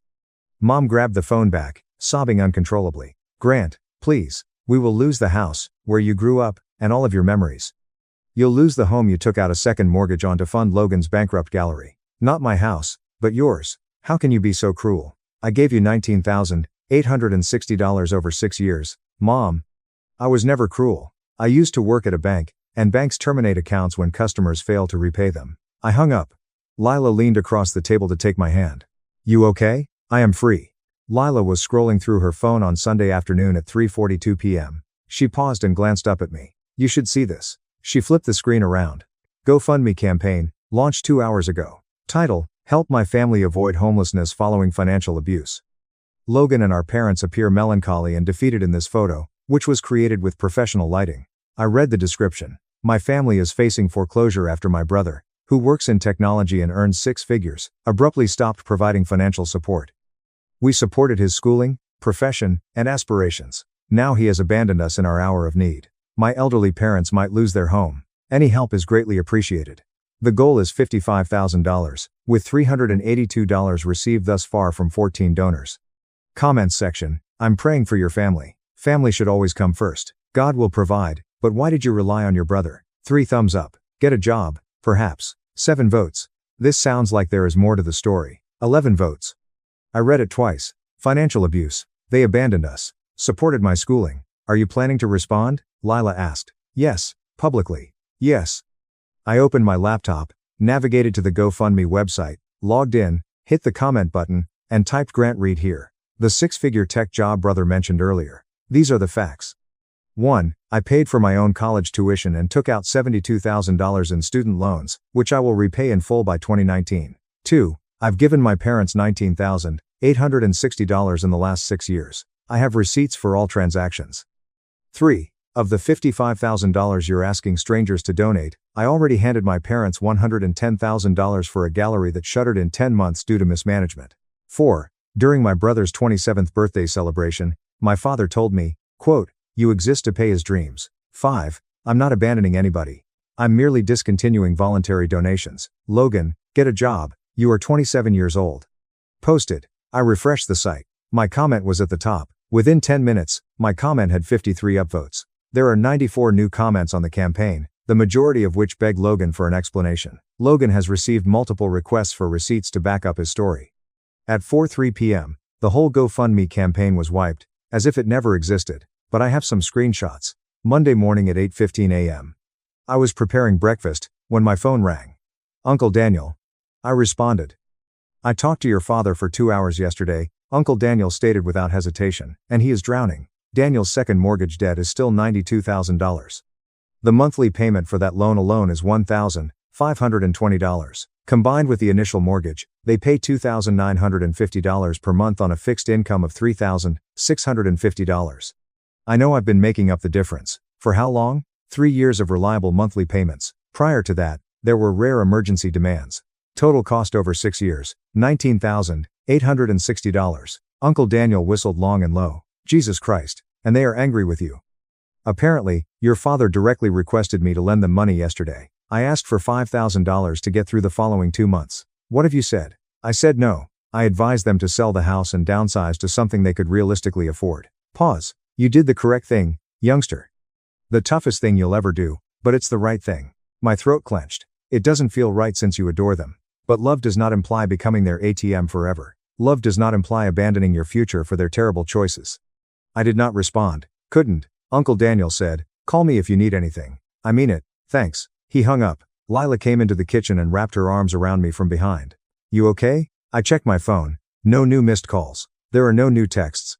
Mom grabbed the phone back, sobbing uncontrollably. Grant, please, we will lose the house, where you grew up, and all of your memories. You'll lose the home you took out a second mortgage on to fund Logan's bankrupt gallery. Not my house, but yours. How can you be so cruel? I gave you $19,860 over 6 years, Mom. I was never cruel. I used to work at a bank, and banks terminate accounts when customers fail to repay them. I hung up. Lila leaned across the table to take my hand. You okay? I am free. Lila was scrolling through her phone on Sunday afternoon at 3:42 p.m. She paused and glanced up at me. You should see this. She flipped the screen around. GoFundMe campaign, launched 2 hours ago. Title, Help my family avoid homelessness following financial abuse. Logan and our parents appear melancholy and defeated in this photo, which was created with professional lighting. I read the description. My family is facing foreclosure after my brother, who works in technology and earns 6 figures, abruptly stopped providing financial support. We supported his schooling, profession, and aspirations. Now he has abandoned us in our hour of need. My elderly parents might lose their home. Any help is greatly appreciated. The goal is $55,000, with $382 received thus far from 14 donors. Comments section, I'm praying for your family. Family should always come first. God will provide, but why did you rely on your brother? 3 thumbs up. Get a job, perhaps. 7 votes. This sounds like there is more to the story. 11 votes. I read it twice. Financial abuse. They abandoned us. Supported my schooling. Are you planning to respond? Lila asked. Yes, publicly. Yes. I opened my laptop, navigated to the GoFundMe website, logged in, hit the comment button, and typed Grant Reed here. The 6-figure tech job brother mentioned earlier. These are the facts. 1. I paid for my own college tuition and took out $72,000 in student loans, which I will repay in full by 2019. 2. I've given my parents $19,860 in the last 6 years. I have receipts for all transactions. 3. Of the $55,000 you're asking strangers to donate, I already handed my parents $110,000 for a gallery that shuttered in 10 months due to mismanagement. 4. During my brother's 27th birthday celebration, my father told me, quote, you exist to pay his dreams. 5. I'm not abandoning anybody. I'm merely discontinuing voluntary donations. Logan, get a job. You are 27 years old. Posted. I refreshed the site. My comment was at the top. Within 10 minutes, my comment had 53 upvotes. There are 94 new comments on the campaign, the majority of which beg Logan for an explanation. Logan has received multiple requests for receipts to back up his story. At 4:03 p.m., the whole GoFundMe campaign was wiped, as if it never existed, but I have some screenshots. Monday morning at 8:15 a.m. I was preparing breakfast, when my phone rang. Uncle Daniel. I responded. I talked to your father for 2 hours yesterday, Uncle Daniel stated without hesitation, and he is drowning. Daniel's second mortgage debt is still $92,000. The monthly payment for that loan alone is $1,520. Combined with the initial mortgage, they pay $2,950 per month on a fixed income of $3,650. I know I've been making up the difference. For how long? 3 years of reliable monthly payments. Prior to that, there were rare emergency demands. Total cost over 6 years, $19,860. Uncle Daniel whistled long and low. Jesus Christ. And they are angry with you. Apparently, your father directly requested me to lend them money yesterday. I asked for $5,000 to get through the following 2 months. What have you said? I said no. I advised them to sell the house and downsize to something they could realistically afford. Pause. You did the correct thing, youngster. The toughest thing you'll ever do, but it's the right thing. My throat clenched. It doesn't feel right since you adore them. But love does not imply becoming their ATM forever. Love does not imply abandoning your future for their terrible choices. I did not respond. Couldn't. Uncle Daniel said, call me if you need anything. I mean it, thanks. He hung up. Lila came into the kitchen and wrapped her arms around me from behind. You okay? I checked my phone. No new missed calls. There are no new texts.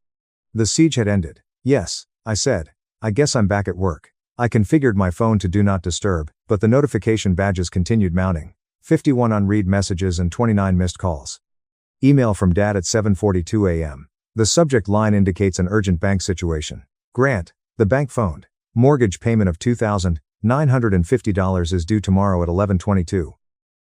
The siege had ended. Yes, I said. I guess I'm back at work. I configured my phone to do not disturb, but the notification badges continued mounting. 51 unread messages and 29 missed calls. Email from Dad at 7:42 a.m. The subject line indicates an urgent bank situation. Grant, the bank phoned. Mortgage payment of $2,950 is due tomorrow at 11:22.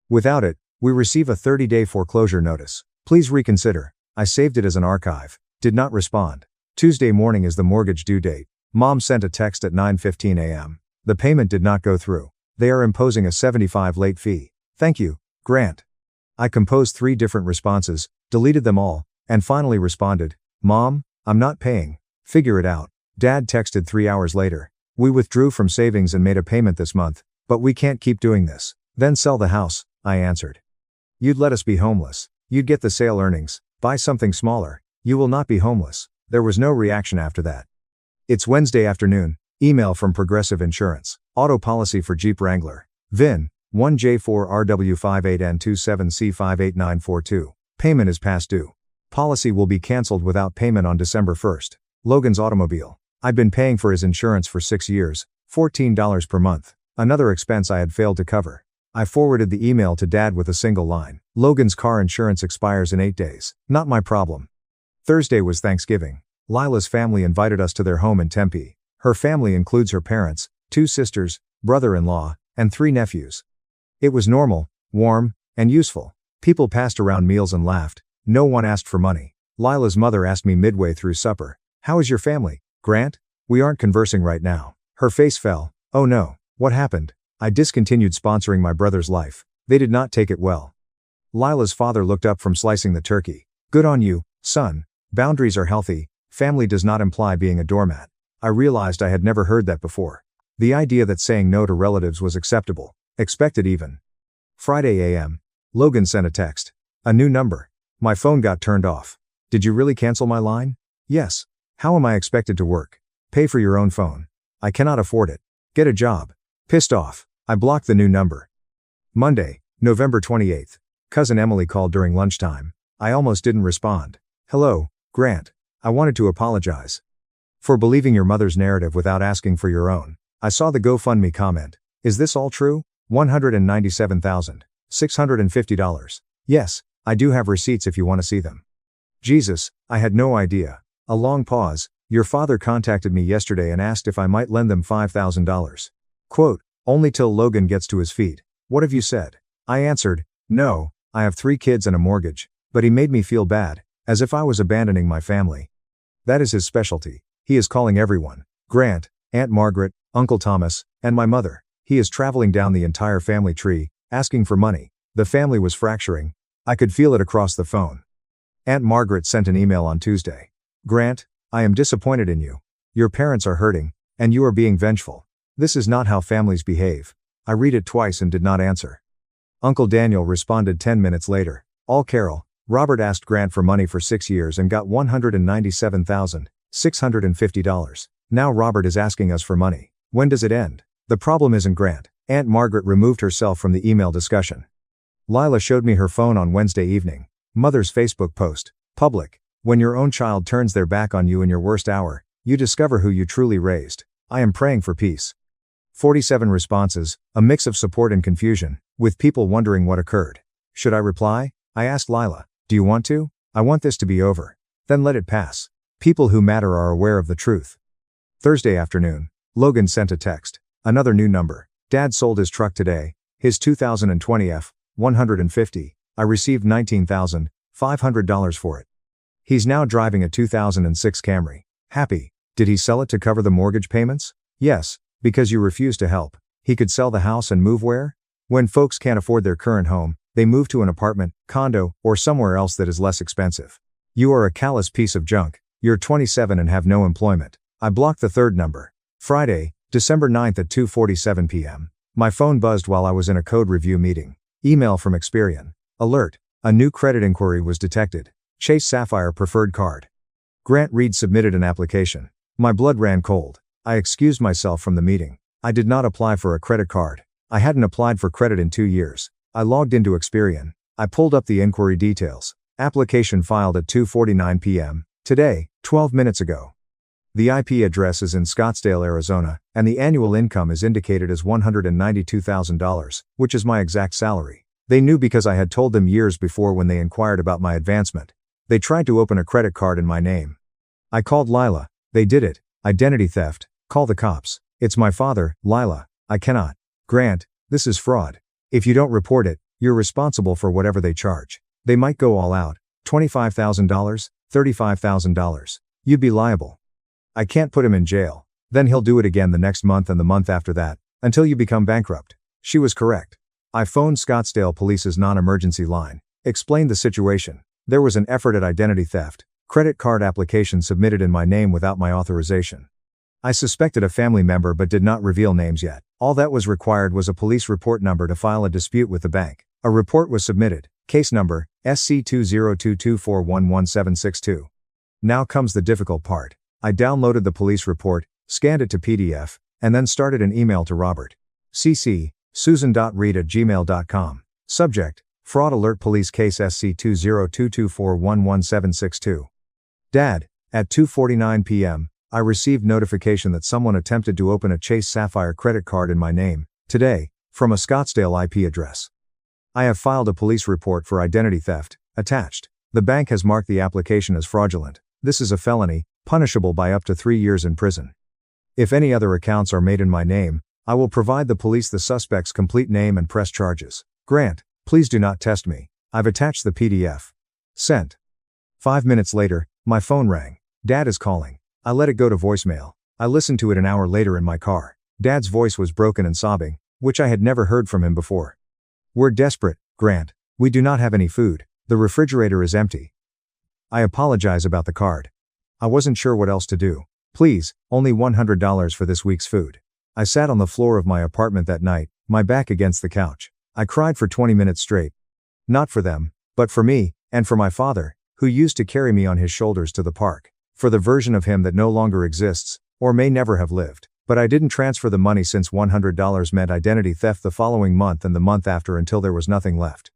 Without it, we receive a 30-day foreclosure notice. Please reconsider. I saved it as an archive. Did not respond. Tuesday morning is the mortgage due date. Mom sent a text at 9:15 a.m. The payment did not go through. They are imposing a $75 late fee. Thank you, Grant. I composed 3 different responses, deleted them all, and finally responded, Mom, I'm not paying. Figure it out. Dad texted 3 hours later. We withdrew from savings and made a payment this month, but we can't keep doing this. Then sell the house, I answered. You'd let us be homeless. You'd get the sale earnings, buy something smaller. You will not be homeless. There was no reaction after that. It's Wednesday afternoon. Email from Progressive Insurance. Auto policy for Jeep Wrangler. VIN 1J4RW58N27C58942. Payment is past due. Policy will be canceled without payment on December 1st. Logan's automobile. I'd been paying for his insurance for 6 years, $14 per month. Another expense I had failed to cover. I forwarded the email to Dad with a single line. Logan's car insurance expires in 8 days. Not my problem. Thursday was Thanksgiving. Lila's family invited us to their home in Tempe. Her family includes her parents, 2 sisters, brother-in-law, and 3 nephews. It was normal, warm, and useful. People passed around meals and laughed. No one asked for money. Lila's mother asked me midway through supper, "How is your family, Grant? We aren't conversing right now." Her face fell. Oh no, what happened? I discontinued sponsoring my brother's life. They did not take it well. Lila's father looked up from slicing the turkey. Good on you, son. Boundaries are healthy. Family does not imply being a doormat. I realized I had never heard that before. The idea that saying no to relatives was acceptable. Expected even. Friday a.m. Logan sent a text. A new number. My phone got turned off. Did you really cancel my line? Yes. How am I expected to work? Pay for your own phone. I cannot afford it. Get a job. Pissed off. I blocked the new number. Monday, November 28th. Cousin Emily called during lunchtime. I almost didn't respond. Hello, Grant. I wanted to apologize for believing your mother's narrative without asking for your own. I saw the GoFundMe comment. Is this all true? $197,650. Yes, I do have receipts if you want to see them. Jesus, I had no idea. A long pause. Your father contacted me yesterday and asked if I might lend them $5,000. Quote, only till Logan gets to his feet. What have you said? I answered, no, I have 3 kids and a mortgage, but he made me feel bad, as if I was abandoning my family. That is his specialty. He is calling everyone. Grant, Aunt Margaret, Uncle Thomas, and my mother. He is traveling down the entire family tree, asking for money. The family was fracturing. I could feel it across the phone. Aunt Margaret sent an email on Tuesday. Grant, I am disappointed in you. Your parents are hurting, and you are being vengeful. This is not how families behave. I read it twice and did not answer. Uncle Daniel responded 10 minutes later. All Carol, Robert asked Grant for money for 6 years and got $197,650. Now Robert is asking us for money. When does it end? The problem isn't Grant. Aunt Margaret removed herself from the email discussion. Lila showed me her phone on Wednesday evening. Mother's Facebook post. Public. When your own child turns their back on you in your worst hour, you discover who you truly raised. I am praying for peace. 47 responses, a mix of support and confusion, with people wondering what occurred. Should I reply? I asked Lila. Do you want to? I want this to be over. Then let it pass. People who matter are aware of the truth. Thursday afternoon. Logan sent a text. Another new number. Dad sold his truck today. His 2020 F-150. I received $19,500 for it. He's now driving a 2006 Camry. Happy. Did he sell it to cover the mortgage payments? Yes, because you refused to help. He could sell the house and move where? When folks can't afford their current home, they move to an apartment, condo, or somewhere else that is less expensive. You are a callous piece of junk. You're 27 and have no employment. I blocked the third number. Friday, December 9th at 2:47 p.m. My phone buzzed while I was in a code review meeting. Email from Experian. Alert. A new credit inquiry was detected. Chase Sapphire preferred card. Grant Reed submitted an application. My blood ran cold. I excused myself from the meeting. I did not apply for a credit card. I hadn't applied for credit in 2 years. I logged into Experian. I pulled up the inquiry details. Application filed at 2:49 p.m. today, 12 minutes ago. The IP address is in Scottsdale, Arizona, and the annual income is indicated as $192,000, which is my exact salary. They knew because I had told them years before when they inquired about my advancement. They tried to open a credit card in my name. I called Lila. They did it. Identity theft. Call the cops. It's my father, Lila. I cannot. Grant, this is fraud. If you don't report it, you're responsible for whatever they charge. They might go all out. $25,000, $35,000. You'd be liable. I can't put him in jail. Then he'll do it again the next month and the month after that, until you become bankrupt. She was correct. I phoned Scottsdale Police's non-emergency line, explained the situation. There was an effort at identity theft, credit card application submitted in my name without my authorization. I suspected a family member but did not reveal names yet. All that was required was a police report number to file a dispute with the bank. A report was submitted. Case number, SC2022411762. Now comes the difficult part. I downloaded the police report, scanned it to PDF, and then started an email to Robert. CC, susan.reed@gmail.com. Subject, Fraud Alert Police Case SC2022411762. Dad, at 2:49 p.m., I received notification that someone attempted to open a Chase Sapphire credit card in my name, today, from a Scottsdale IP address. I have filed a police report for identity theft, attached. The bank has marked the application as fraudulent. This is a felony, punishable by up to 3 years in prison. If any other accounts are made in my name, I will provide the police the suspect's complete name and press charges. Grant, please do not test me. I've attached the PDF. Sent. 5 minutes later, my phone rang. Dad is calling. I let it go to voicemail. I listened to it an hour later in my car. Dad's voice was broken and sobbing, which I had never heard from him before. We're desperate, Grant. We do not have any food. The refrigerator is empty. I apologize about the card. I wasn't sure what else to do. Please, only $100 for this week's food. I sat on the floor of my apartment that night, my back against the couch. I cried for 20 minutes straight. Not for them, but for me, and for my father, who used to carry me on his shoulders to the park. For the version of him that no longer exists, or may never have lived. But I didn't transfer the money since $100 meant identity theft the following month and the month after until there was nothing left.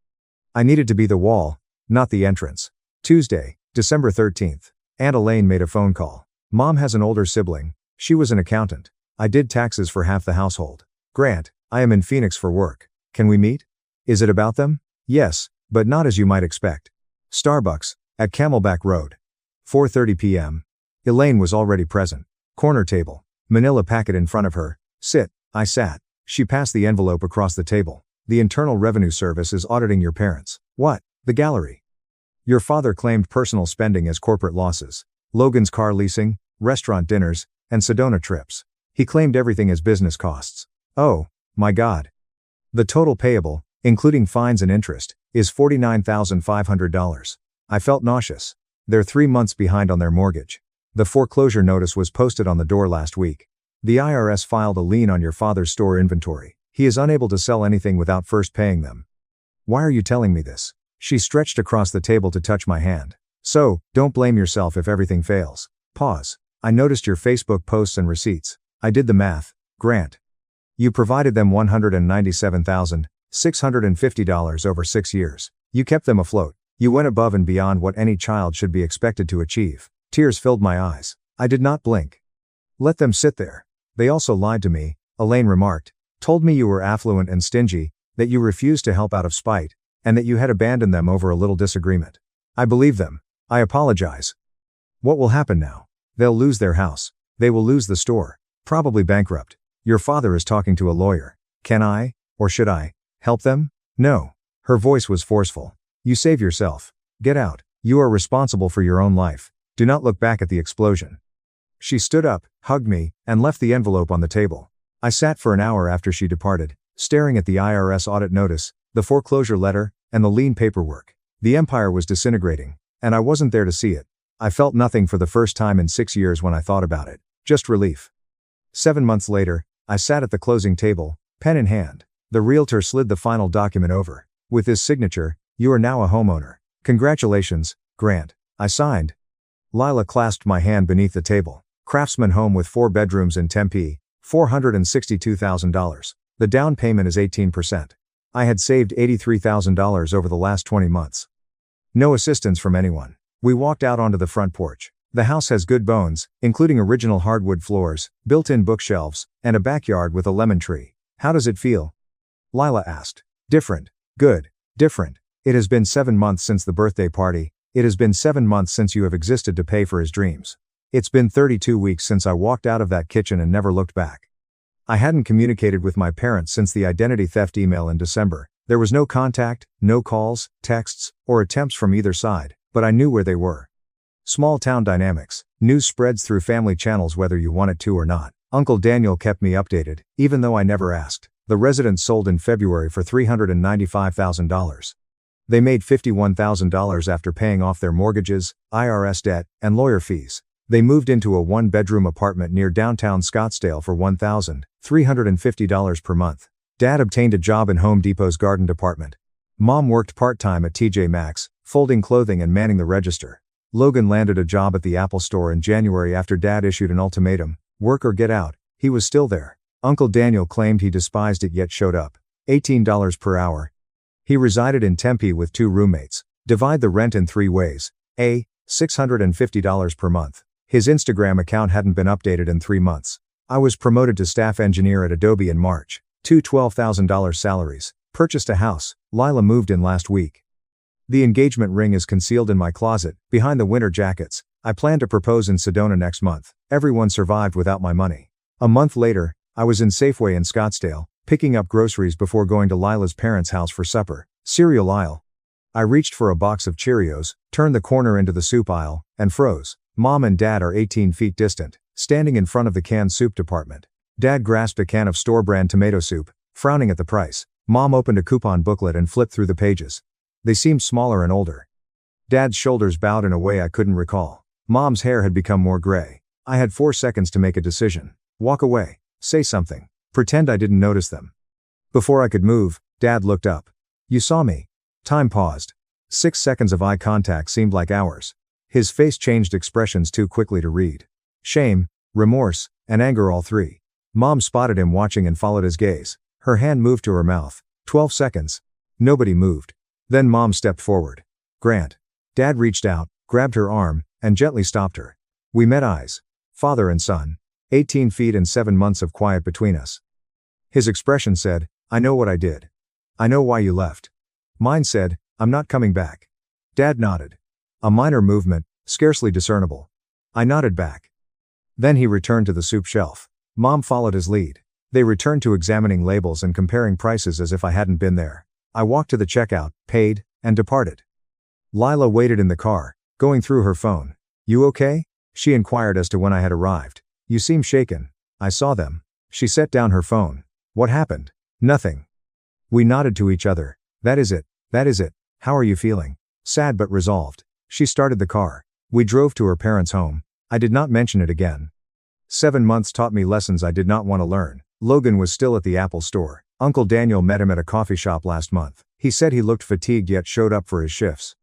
I needed to be the wall, not the entrance. Tuesday, December 13th. Aunt Elaine made a phone call. Mom has an older sibling. She was an accountant. I did taxes for half the household. Grant, I am in Phoenix for work. Can we meet? Is it about them? Yes, but not as you might expect. Starbucks, at Camelback Road. 4:30 p.m. Elaine was already present. Corner table. Manila packet in front of her. Sit. I sat. She passed the envelope across the table. The Internal Revenue Service is auditing your parents. What? The gallery. Your father claimed personal spending as corporate losses. Logan's car leasing, restaurant dinners, and Sedona trips. He claimed everything as business costs. Oh, my God. The total payable, including fines and interest, is $49,500. I felt nauseous. They're 3 months behind on their mortgage. The foreclosure notice was posted on the door last week. The IRS filed a lien on your father's store inventory. He is unable to sell anything without first paying them. Why are you telling me this? She stretched across the table to touch my hand. So, don't blame yourself if everything fails. Pause. I noticed your Facebook posts and receipts. I did the math. Grant. You provided them $197,650 over 6 years. You kept them afloat. You went above and beyond what any child should be expected to achieve. Tears filled my eyes. I did not blink. Let them sit there. They also lied to me, Elaine remarked. Told me you were affluent and stingy, that you refused to help out of spite, and that you had abandoned them over a little disagreement. I believe them. I apologize. What will happen now? They'll lose their house. They will lose the store. Probably bankrupt. Your father is talking to a lawyer. Can I, or should I, help them? No. Her voice was forceful. You save yourself. Get out. You are responsible for your own life. Do not look back at the explosion. She stood up, hugged me, and left the envelope on the table. I sat for an hour after she departed, staring at the IRS audit notice, the foreclosure letter, and the lien paperwork. The empire was disintegrating, and I wasn't there to see it. I felt nothing for the first time in 6 years when I thought about it. Just relief. 7 months later, I sat at the closing table, pen in hand. The realtor slid the final document over. With his signature, you are now a homeowner. Congratulations, Grant. I signed. Lila clasped my hand beneath the table. Craftsman home with 4 bedrooms in Tempe, $462,000. The down payment is 18%. I had saved $83,000 over the last 20 months. No assistance from anyone. We walked out onto the front porch. The house has good bones, including original hardwood floors, built-in bookshelves, and a backyard with a lemon tree. How does it feel? Lila asked. Different. Good. Different. It has been 7 months since the birthday party. It has been 7 months since you have existed to pay for his dreams. It's been 32 weeks since I walked out of that kitchen and never looked back. I hadn't communicated with my parents since the identity theft email in December. There was no contact, no calls, texts, or attempts from either side, but I knew where they were. Small town dynamics. News spreads through family channels whether you want it to or not. Uncle Daniel kept me updated, even though I never asked. The residence sold in February for $395,000. They made $51,000 after paying off their mortgages, IRS debt, and lawyer fees. They moved into a 1-bedroom apartment near downtown Scottsdale for $1,350 per month. Dad obtained a job in Home Depot's garden department. Mom worked part-time at TJ Maxx, folding clothing and manning the register. Logan landed a job at the Apple store in January after Dad issued an ultimatum, work or get out. He was still there. Uncle Daniel claimed he despised it yet showed up. $18 per hour. He resided in Tempe with 2 roommates. Divide the rent in 3 ways. A. $650 per month. His Instagram account hadn't been updated in 3 months. I was promoted to staff engineer at Adobe in March. 2 $12,000 salaries. Purchased a house. Lila moved in last week. The engagement ring is concealed in my closet, behind the winter jackets. I plan to propose in Sedona next month. Everyone survived without my money. A month later, I was in Safeway in Scottsdale, picking up groceries before going to Lila's parents' house for supper. Cereal aisle. I reached for a box of Cheerios, turned the corner into the soup aisle, and froze. Mom and Dad are 18 feet distant, standing in front of the canned soup department. Dad grasped a can of store-brand tomato soup, frowning at the price. Mom opened a coupon booklet and flipped through the pages. They seemed smaller and older. Dad's shoulders bowed in a way I couldn't recall. Mom's hair had become more gray. I had 4 seconds to make a decision. Walk away. Say something. Pretend I didn't notice them. Before I could move, Dad looked up. You saw me. Time paused. 6 seconds of eye contact seemed like hours. His face changed expressions too quickly to read. Shame, remorse, and anger, all 3. Mom spotted him watching and followed his gaze. Her hand moved to her mouth. 12 seconds. Nobody moved. Then Mom stepped forward. Grant. Dad reached out, grabbed her arm, and gently stopped her. We met eyes. Father and son. 18 feet and 7 months of quiet between us. His expression said, I know what I did. I know why you left. Mine said, I'm not coming back. Dad nodded. A minor movement, scarcely discernible. I nodded back. Then he returned to the soup shelf. Mom followed his lead. They returned to examining labels and comparing prices as if I hadn't been there. I walked to the checkout, paid, and departed. Lila waited in the car, going through her phone. You okay? She inquired as to when I had arrived. You seem shaken. I saw them. She set down her phone. What happened? Nothing. We nodded to each other. That is it. That is it. How are you feeling? Sad but resolved. She started the car. We drove to her parents' home. I did not mention it again. 7 months taught me lessons I did not want to learn. Logan was still at the Apple store. Uncle Daniel met him at a coffee shop last month. He said he looked fatigued yet showed up for his shifts.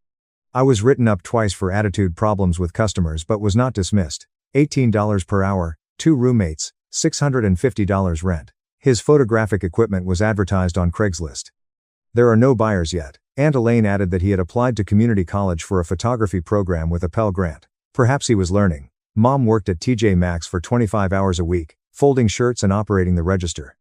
I was written up twice for attitude problems with customers but was not dismissed. $18 per hour, 2 roommates, $650 rent. His photographic equipment was advertised on Craigslist. There are no buyers yet. Aunt Elaine added that he had applied to community college for a photography program with a Pell Grant. Perhaps he was learning. Mom worked at TJ Maxx for 25 hours a week, folding shirts and operating the register.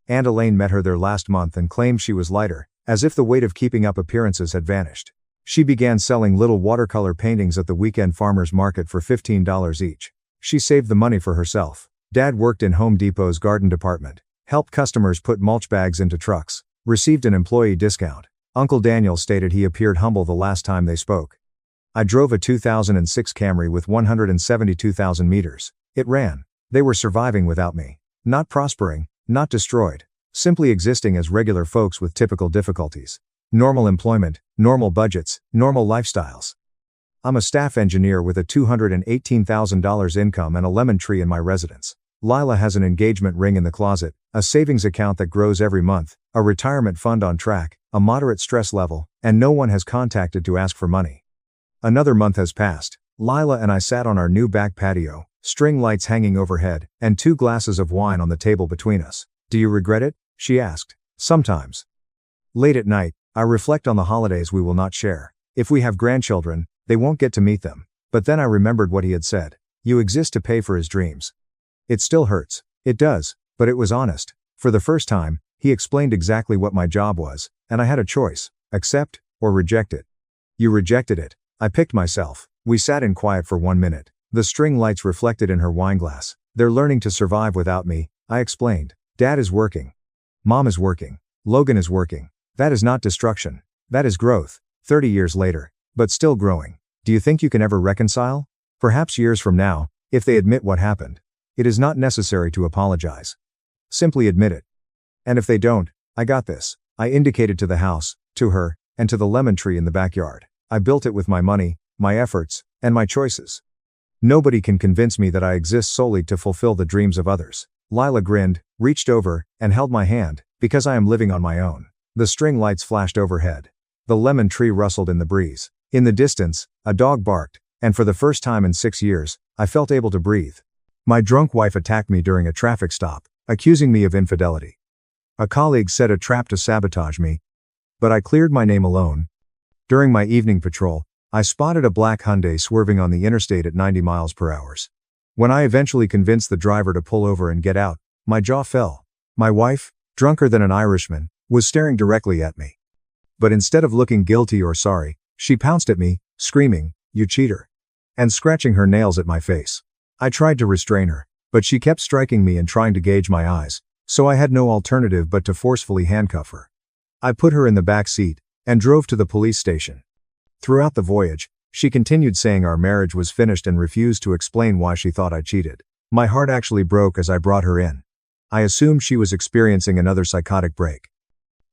Aunt Elaine met her there last month and claimed she was lighter, as if the weight of keeping up appearances had vanished. She began selling little watercolor paintings at the weekend farmers market for $15 each. She saved the money for herself. Dad worked in Home Depot's garden department, helped customers put mulch bags into trucks, received an employee discount. Uncle Daniel stated he appeared humble the last time they spoke. I drove a 2006 Camry with 172,000 meters. It ran. They were surviving without me. Not prospering, not destroyed. Simply existing as regular folks with typical difficulties. Normal employment, normal budgets, normal lifestyles. I'm a staff engineer with a $218,000 income and a lemon tree in my residence. Lila has an engagement ring in the closet, a savings account that grows every month, a retirement fund on track, a moderate stress level, and no one has contacted to ask for money. Another month has passed. Lila and I sat on our new back patio, string lights hanging overhead, and 2 glasses of wine on the table between us. Do you regret it? She asked. Sometimes. Late at night, I reflect on the holidays we will not share. If we have grandchildren, they won't get to meet them. But then I remembered what he had said. You exist to pay for his dreams. It still hurts. It does, but it was honest. For the first time, he explained exactly what my job was, and I had a choice: accept or reject it. You rejected it. I picked myself. We sat in quiet for 1 minute. The string lights reflected in her wineglass. They're learning to survive without me, I explained. Dad is working. Mom is working. Logan is working. That is not destruction. That is growth. 30 years later. But still growing. Do you think you can ever reconcile? Perhaps years from now, if they admit what happened. It is not necessary to apologize. Simply admit it. And if they don't, I got this. I indicated to the house, to her, and to the lemon tree in the backyard. I built it with my money, my efforts, and my choices. Nobody can convince me that I exist solely to fulfill the dreams of others. Lila grinned, reached over, and held my hand, because I am living on my own. The string lights flashed overhead. The lemon tree rustled in the breeze. In the distance, a dog barked, and for the first time in 6 years, I felt able to breathe. My drunk wife attacked me during a traffic stop, accusing me of infidelity. A colleague set a trap to sabotage me, but I cleared my name alone. During my evening patrol, I spotted a black Hyundai swerving on the interstate at 90 miles per hour. When I eventually convinced the driver to pull over and get out, my jaw fell. My wife, drunker than an Irishman, was staring directly at me. But instead of looking guilty or sorry, she pounced at me, screaming, "You cheater!" and scratching her nails at my face. I tried to restrain her, but she kept striking me and trying to gauge my eyes, so I had no alternative but to forcefully handcuff her. I put her in the back seat and drove to the police station. Throughout the voyage, she continued saying our marriage was finished and refused to explain why she thought I cheated. My heart actually broke as I brought her in. I assumed she was experiencing another psychotic break.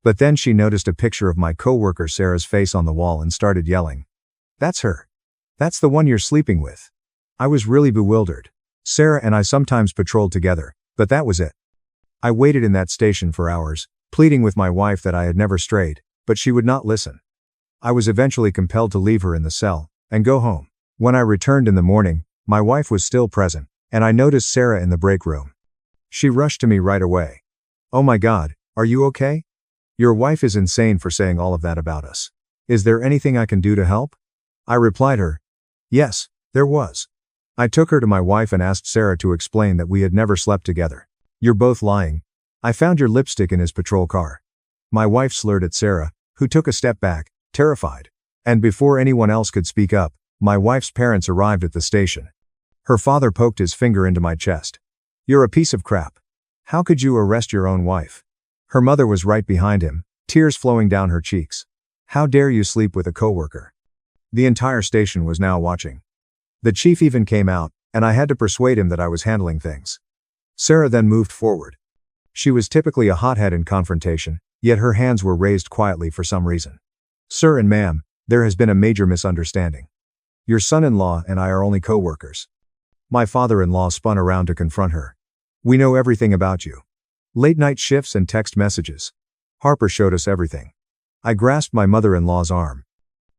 But then she noticed a picture of my coworker Sarah's face on the wall and started yelling. "That's her. That's the one you're sleeping with." I was really bewildered. Sarah and I sometimes patrolled together, but that was it. I waited in that station for hours, pleading with my wife that I had never strayed, but she would not listen. I was eventually compelled to leave her in the cell and go home. When I returned in the morning, my wife was still present, and I noticed Sarah in the break room. She rushed to me right away. "Oh my God, are you okay? Your wife is insane for saying all of that about us. Is there anything I can do to help?" I replied her, "Yes, there was." I took her to my wife and asked Sarah to explain that we had never slept together. "You're both lying. I found your lipstick in his patrol car." My wife slurred at Sarah, who took a step back, terrified. And before anyone else could speak up, my wife's parents arrived at the station. Her father poked his finger into my chest. "You're a piece of crap. How could you arrest your own wife?" Her mother was right behind him, tears flowing down her cheeks. "How dare you sleep with a coworker?" The entire station was now watching. The chief even came out, and I had to persuade him that I was handling things. Sarah then moved forward. She was typically a hothead in confrontation, yet her hands were raised quietly for some reason. "Sir and ma'am, there has been a major misunderstanding. Your son-in-law and I are only co-workers." My father-in-law spun around to confront her. "We know everything about you. Late-night shifts and text messages. Harper showed us everything." I grasped my mother-in-law's arm.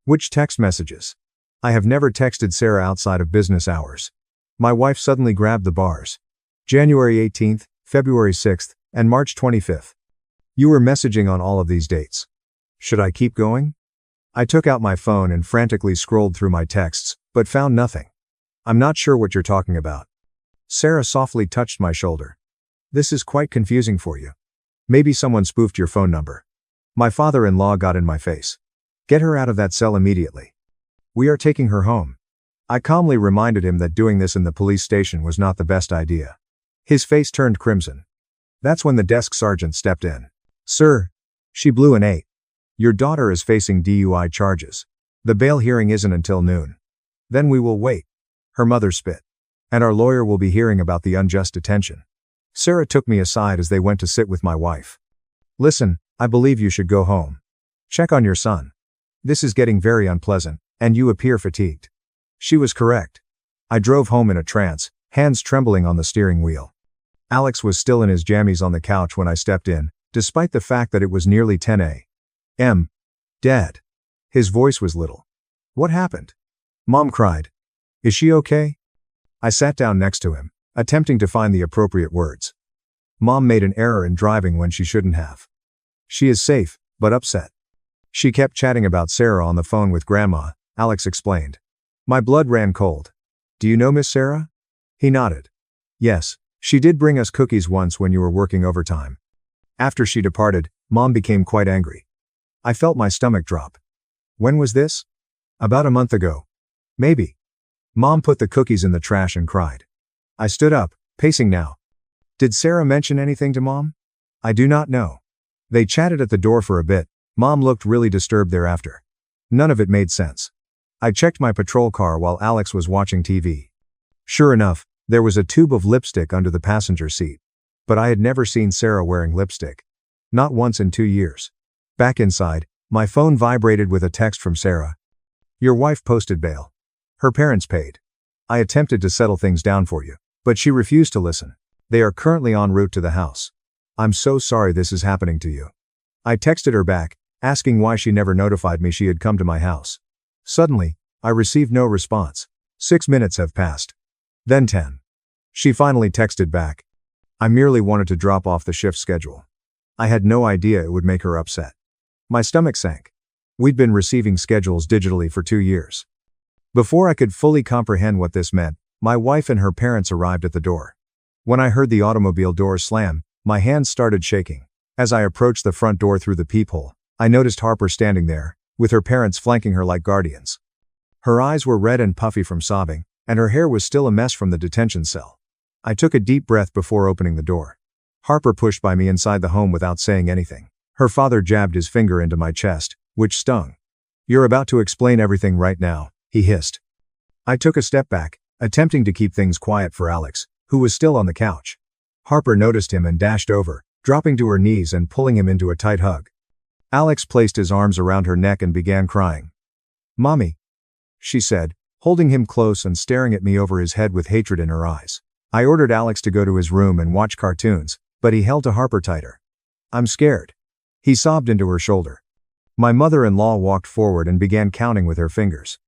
"Which text messages? I have never texted Sarah outside of business hours." My wife suddenly grabbed the bars. "January 18th, February 6th, and March 25th. You were messaging on all of these dates. Should I keep going?" I took out my phone and frantically scrolled through my texts, but found nothing. "I'm not sure what you're talking about." Sarah softly touched my shoulder. "This is quite confusing for you. Maybe someone spoofed your phone number." My father-in-law got in my face. "Get her out of that cell immediately. We are taking her home." I calmly reminded him that doing this in the police station was not the best idea. His face turned crimson. That's when the desk sergeant stepped in. "Sir, she blew an 8. Your daughter is facing DUI charges. The bail hearing isn't until noon. Then we will wait." Her mother spit. "And our lawyer will be hearing about the unjust detention." Sarah took me aside as they went to sit with my wife. "Listen, I believe you should go home. Check on your son. This is getting very unpleasant, and you appear fatigued." She was correct. I drove home in a trance, hands trembling on the steering wheel. Alex was still in his jammies on the couch when I stepped in, despite the fact that it was nearly 10 a.m. "Dad." His voice was little. "What happened?" Mom cried. "Is she okay?" I sat down next to him, attempting to find the appropriate words. "Mom made an error in driving when she shouldn't have. She is safe, but upset. She kept chatting about Sarah on the phone with Grandma," Alex explained. My blood ran cold. "Do you know Miss Sarah?" He nodded. "Yes, she did bring us cookies once when you were working overtime." After she departed, Mom became quite angry. I felt my stomach drop. "When was this?" "About a month ago. Maybe." Mom put the cookies in the trash and cried. I stood up, pacing now. Did Sarah mention anything to Mom? I do not know. They chatted at the door for a bit. Mom looked really disturbed thereafter. None of it made sense. I checked my patrol car while Alex was watching TV. Sure enough, there was a tube of lipstick under the passenger seat. But I had never seen Sarah wearing lipstick. Not once in 2 years. Back inside, my phone vibrated with a text from Sarah. "Your wife posted bail. Her parents paid. I attempted to settle things down for you, but she refused to listen. They are currently en route to the house. I'm so sorry this is happening to you." I texted her back, asking why she never notified me she had come to my house. Suddenly, I received no response. 6 minutes have passed. Then 10. She finally texted back. "I merely wanted to drop off the shift schedule." I had no idea it would make her upset. My stomach sank. We'd been receiving schedules digitally for 2 years. Before I could fully comprehend what this meant, my wife and her parents arrived at the door. When I heard the automobile doors slam, my hands started shaking. As I approached the front door through the peephole, I noticed Harper standing there, with her parents flanking her like guardians. Her eyes were red and puffy from sobbing, and her hair was still a mess from the detention cell. I took a deep breath before opening the door. Harper pushed by me inside the home without saying anything. Her father jabbed his finger into my chest, which stung. "You're about to explain everything right now," he hissed. I took a step back, attempting to keep things quiet for Alex, who was still on the couch. Harper noticed him and dashed over, dropping to her knees and pulling him into a tight hug. Alex placed his arms around her neck and began crying. "Mommy," she said, holding him close and staring at me over his head with hatred in her eyes. I ordered Alex to go to his room and watch cartoons, but he held to Harper tighter. "I'm scared." He sobbed into her shoulder. My mother-in-law walked forward and began counting with her fingers.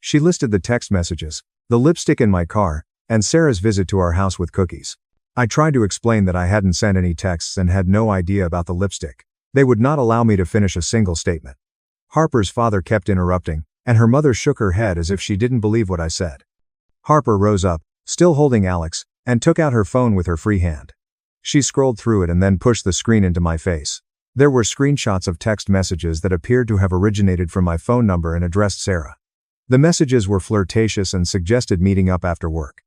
She listed the text messages, the lipstick in my car, and Sarah's visit to our house with cookies. I tried to explain that I hadn't sent any texts and had no idea about the lipstick. They would not allow me to finish a single statement. Harper's father kept interrupting, and her mother shook her head as if she didn't believe what I said. Harper rose up, still holding Alex, and took out her phone with her free hand. She scrolled through it and then pushed the screen into my face. There were screenshots of text messages that appeared to have originated from my phone number and addressed Sarah. The messages were flirtatious and suggested meeting up after work.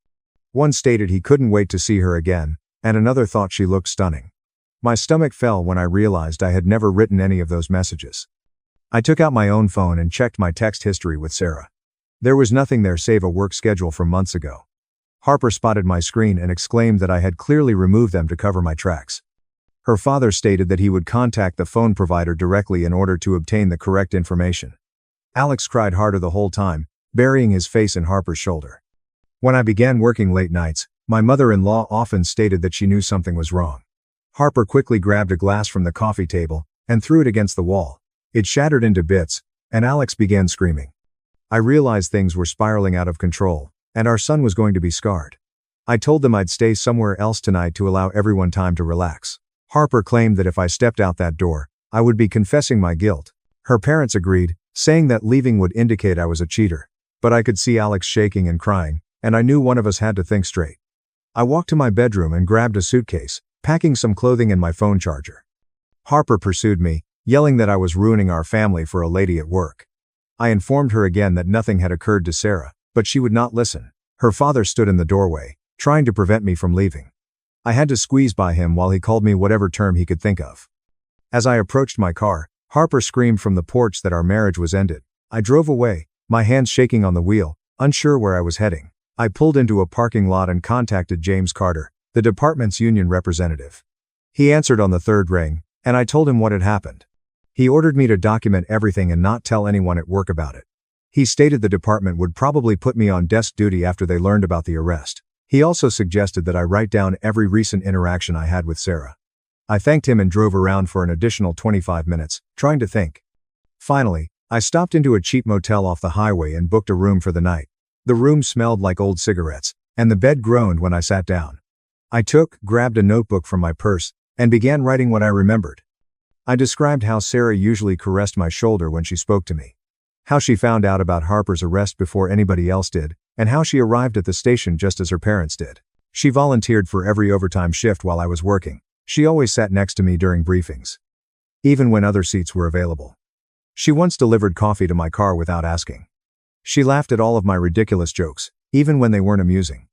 One stated he couldn't wait to see her again, and another thought she looked stunning. My stomach fell when I realized I had never written any of those messages. I took out my own phone and checked my text history with Sarah. There was nothing there save a work schedule from months ago. Harper spotted my screen and exclaimed that I had clearly removed them to cover my tracks. Her father stated that he would contact the phone provider directly in order to obtain the correct information. Alex cried harder the whole time, burying his face in Harper's shoulder. When I began working late nights, my mother-in-law often stated that she knew something was wrong. Harper quickly grabbed a glass from the coffee table and threw it against the wall. It shattered into bits, and Alex began screaming. I realized things were spiraling out of control, and our son was going to be scarred. I told them I'd stay somewhere else tonight to allow everyone time to relax. Harper claimed that if I stepped out that door, I would be confessing my guilt. Her parents agreed, saying that leaving would indicate I was a cheater. But I could see Alex shaking and crying, and I knew one of us had to think straight. I walked to my bedroom and grabbed a suitcase, packing some clothing and my phone charger. Harper pursued me, yelling that I was ruining our family for a lady at work. I informed her again that nothing had occurred to Sarah, but she would not listen. Her father stood in the doorway, trying to prevent me from leaving. I had to squeeze by him while he called me whatever term he could think of. As I approached my car, Harper screamed from the porch that our marriage was ended. I drove away, my hands shaking on the wheel, unsure where I was heading. I pulled into a parking lot and contacted James Carter, the department's union representative. He answered on the third ring, and I told him what had happened. He ordered me to document everything and not tell anyone at work about it. He stated the department would probably put me on desk duty after they learned about the arrest. He also suggested that I write down every recent interaction I had with Sarah. I thanked him and drove around for an additional 25 minutes, trying to think. Finally, I stopped into a cheap motel off the highway and booked a room for the night. The room smelled like old cigarettes, and the bed groaned when I sat down. I grabbed a notebook from my purse, and began writing what I remembered. I described how Sarah usually caressed my shoulder when she spoke to me, how she found out about Harper's arrest before anybody else did, and how she arrived at the station just as her parents did. She volunteered for every overtime shift while I was working. She always sat next to me during briefings, even when other seats were available. She once delivered coffee to my car without asking. She laughed at all of my ridiculous jokes, even when they weren't amusing.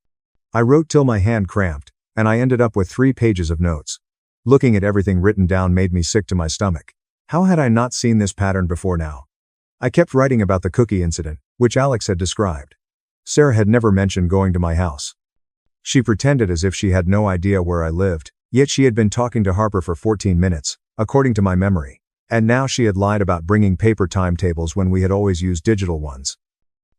I wrote till my hand cramped, and I ended up with 3 pages of notes. Looking at everything written down made me sick to my stomach. How had I not seen this pattern before now? I kept writing about the cookie incident, which Alex had described. Sarah had never mentioned going to my house. She pretended as if she had no idea where I lived, yet she had been talking to Harper for 14 minutes, according to my memory. And now she had lied about bringing paper timetables when we had always used digital ones.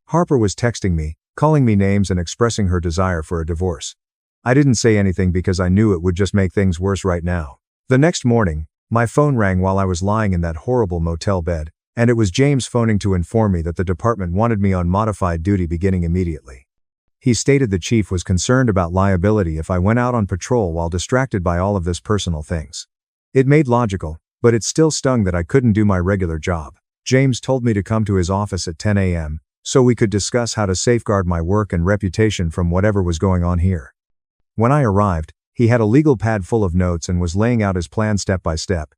Harper was texting me, calling me names and expressing her desire for a divorce. I didn't say anything because I knew it would just make things worse right now. The next morning, my phone rang while I was lying in that horrible motel bed, and it was James phoning to inform me that the department wanted me on modified duty beginning immediately. He stated the chief was concerned about liability if I went out on patrol while distracted by all of this personal things. It made logical, but it still stung that I couldn't do my regular job. James told me to come to his office at 10 a.m., so we could discuss how to safeguard my work and reputation from whatever was going on here. When I arrived, he had a legal pad full of notes and was laying out his plan step by step.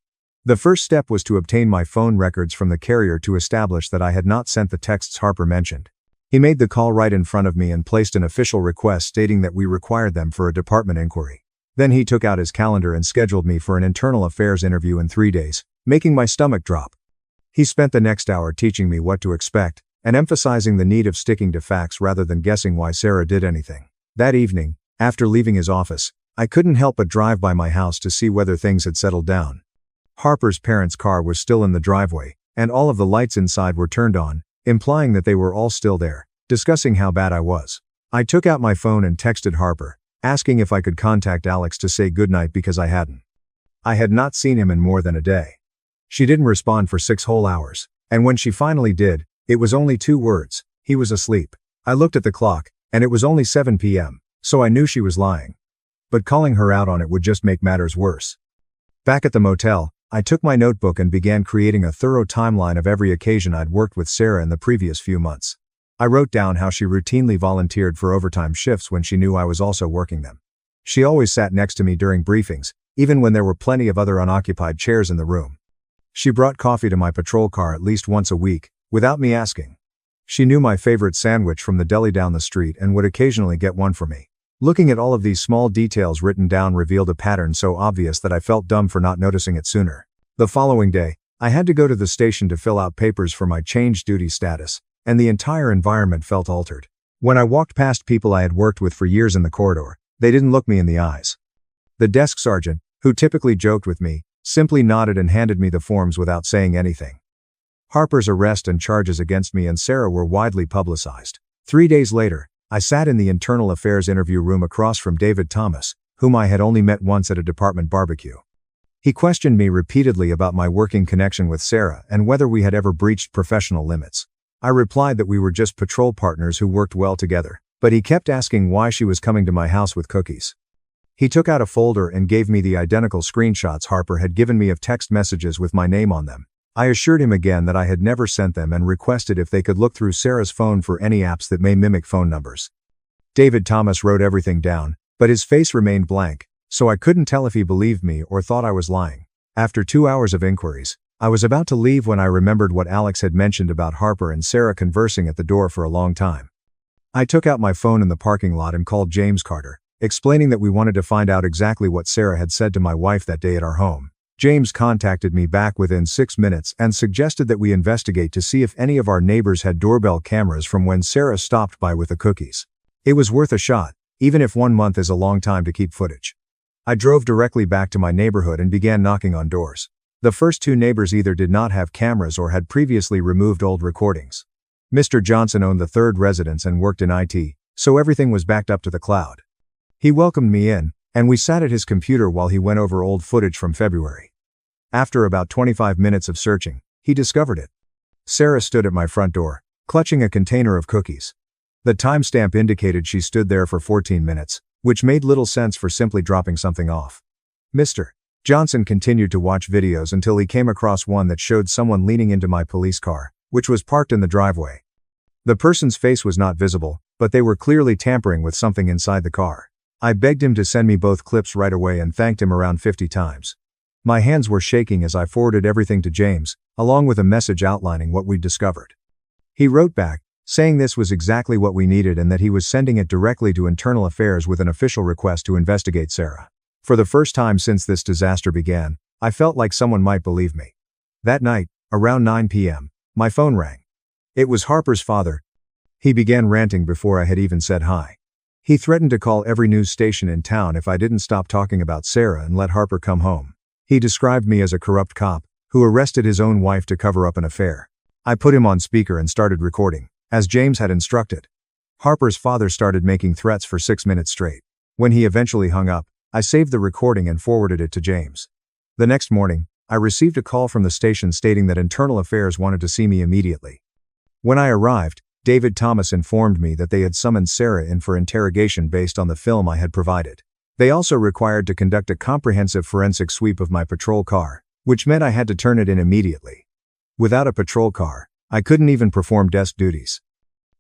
The first step was to obtain my phone records from the carrier to establish that I had not sent the texts Harper mentioned. He made the call right in front of me and placed an official request stating that we required them for a department inquiry. Then he took out his calendar and scheduled me for an internal affairs interview in 3 days, making my stomach drop. He spent the next hour teaching me what to expect, and emphasizing the need of sticking to facts rather than guessing why Sarah did anything. That evening, after leaving his office, I couldn't help but drive by my house to see whether things had settled down. Harper's parents' car was still in the driveway, and all of the lights inside were turned on, implying that they were all still there, discussing how bad I was. I took out my phone and texted Harper, asking if I could contact Alex to say goodnight because I hadn't. I had not seen him in more than a day. She didn't respond for 6 whole hours, and when she finally did, it was only 2 words: he was asleep. I looked at the clock, and it was only 7 p.m., so I knew she was lying. But calling her out on it would just make matters worse. Back at the motel, I took my notebook and began creating a thorough timeline of every occasion I'd worked with Sarah in the previous few months. I wrote down how she routinely volunteered for overtime shifts when she knew I was also working them. She always sat next to me during briefings, even when there were plenty of other unoccupied chairs in the room. She brought coffee to my patrol car at least once a week, without me asking. She knew my favorite sandwich from the deli down the street and would occasionally get one for me. Looking at all of these small details written down revealed a pattern so obvious that I felt dumb for not noticing it sooner. The following day, I had to go to the station to fill out papers for my change duty status, and the entire environment felt altered. When I walked past people I had worked with for years in the corridor, they didn't look me in the eyes. The desk sergeant, who typically joked with me, simply nodded and handed me the forms without saying anything. Harper's arrest and charges against me and Sarah were widely publicized. 3 days later, I sat in the internal affairs interview room across from David Thomas, whom I had only met once at a department barbecue. He questioned me repeatedly about my working connection with Sarah and whether we had ever breached professional limits. I replied that we were just patrol partners who worked well together, but he kept asking why she was coming to my house with cookies. He took out a folder and gave me the identical screenshots Harper had given me of text messages with my name on them. I assured him again that I had never sent them and requested if they could look through Sarah's phone for any apps that may mimic phone numbers. David Thomas wrote everything down, but his face remained blank, so I couldn't tell if he believed me or thought I was lying. After 2 hours of inquiries, I was about to leave when I remembered what Alex had mentioned about Harper and Sarah conversing at the door for a long time. I took out my phone in the parking lot and called James Carter, explaining that we wanted to find out exactly what Sarah had said to my wife that day at our home. James contacted me back within 6 minutes and suggested that we investigate to see if any of our neighbors had doorbell cameras from when Sarah stopped by with the cookies. It was worth a shot, even if 1 month is a long time to keep footage. I drove directly back to my neighborhood and began knocking on doors. The first 2 neighbors either did not have cameras or had previously removed old recordings. Mr. Johnson owned the 3rd residence and worked in IT, so everything was backed up to the cloud. He welcomed me in, and we sat at his computer while he went over old footage from February. After about 25 minutes of searching, he discovered it. Sarah stood at my front door, clutching a container of cookies. The timestamp indicated she stood there for 14 minutes, which made little sense for simply dropping something off. Mr. Johnson continued to watch videos until he came across one that showed someone leaning into my police car, which was parked in the driveway. The person's face was not visible, but they were clearly tampering with something inside the car. I begged him to send me both clips right away and thanked him around 50 times. My hands were shaking as I forwarded everything to James, along with a message outlining what we'd discovered. He wrote back, saying this was exactly what we needed and that he was sending it directly to Internal Affairs with an official request to investigate Sarah. For the first time since this disaster began, I felt like someone might believe me. That night, around 9 p.m., my phone rang. It was Harper's father. He began ranting before I had even said hi. He threatened to call every news station in town if I didn't stop talking about Sarah and let Harper come home. He described me as a corrupt cop who arrested his own wife to cover up an affair. I put him on speaker and started recording, as James had instructed. Harper's father started making threats for 6 minutes straight. When he eventually hung up, I saved the recording and forwarded it to James. The next morning, I received a call from the station stating that Internal Affairs wanted to see me immediately. When I arrived, David Thomas informed me that they had summoned Sarah in for interrogation based on the film I had provided. They also required to conduct a comprehensive forensic sweep of my patrol car, which meant I had to turn it in immediately. Without a patrol car, I couldn't even perform desk duties.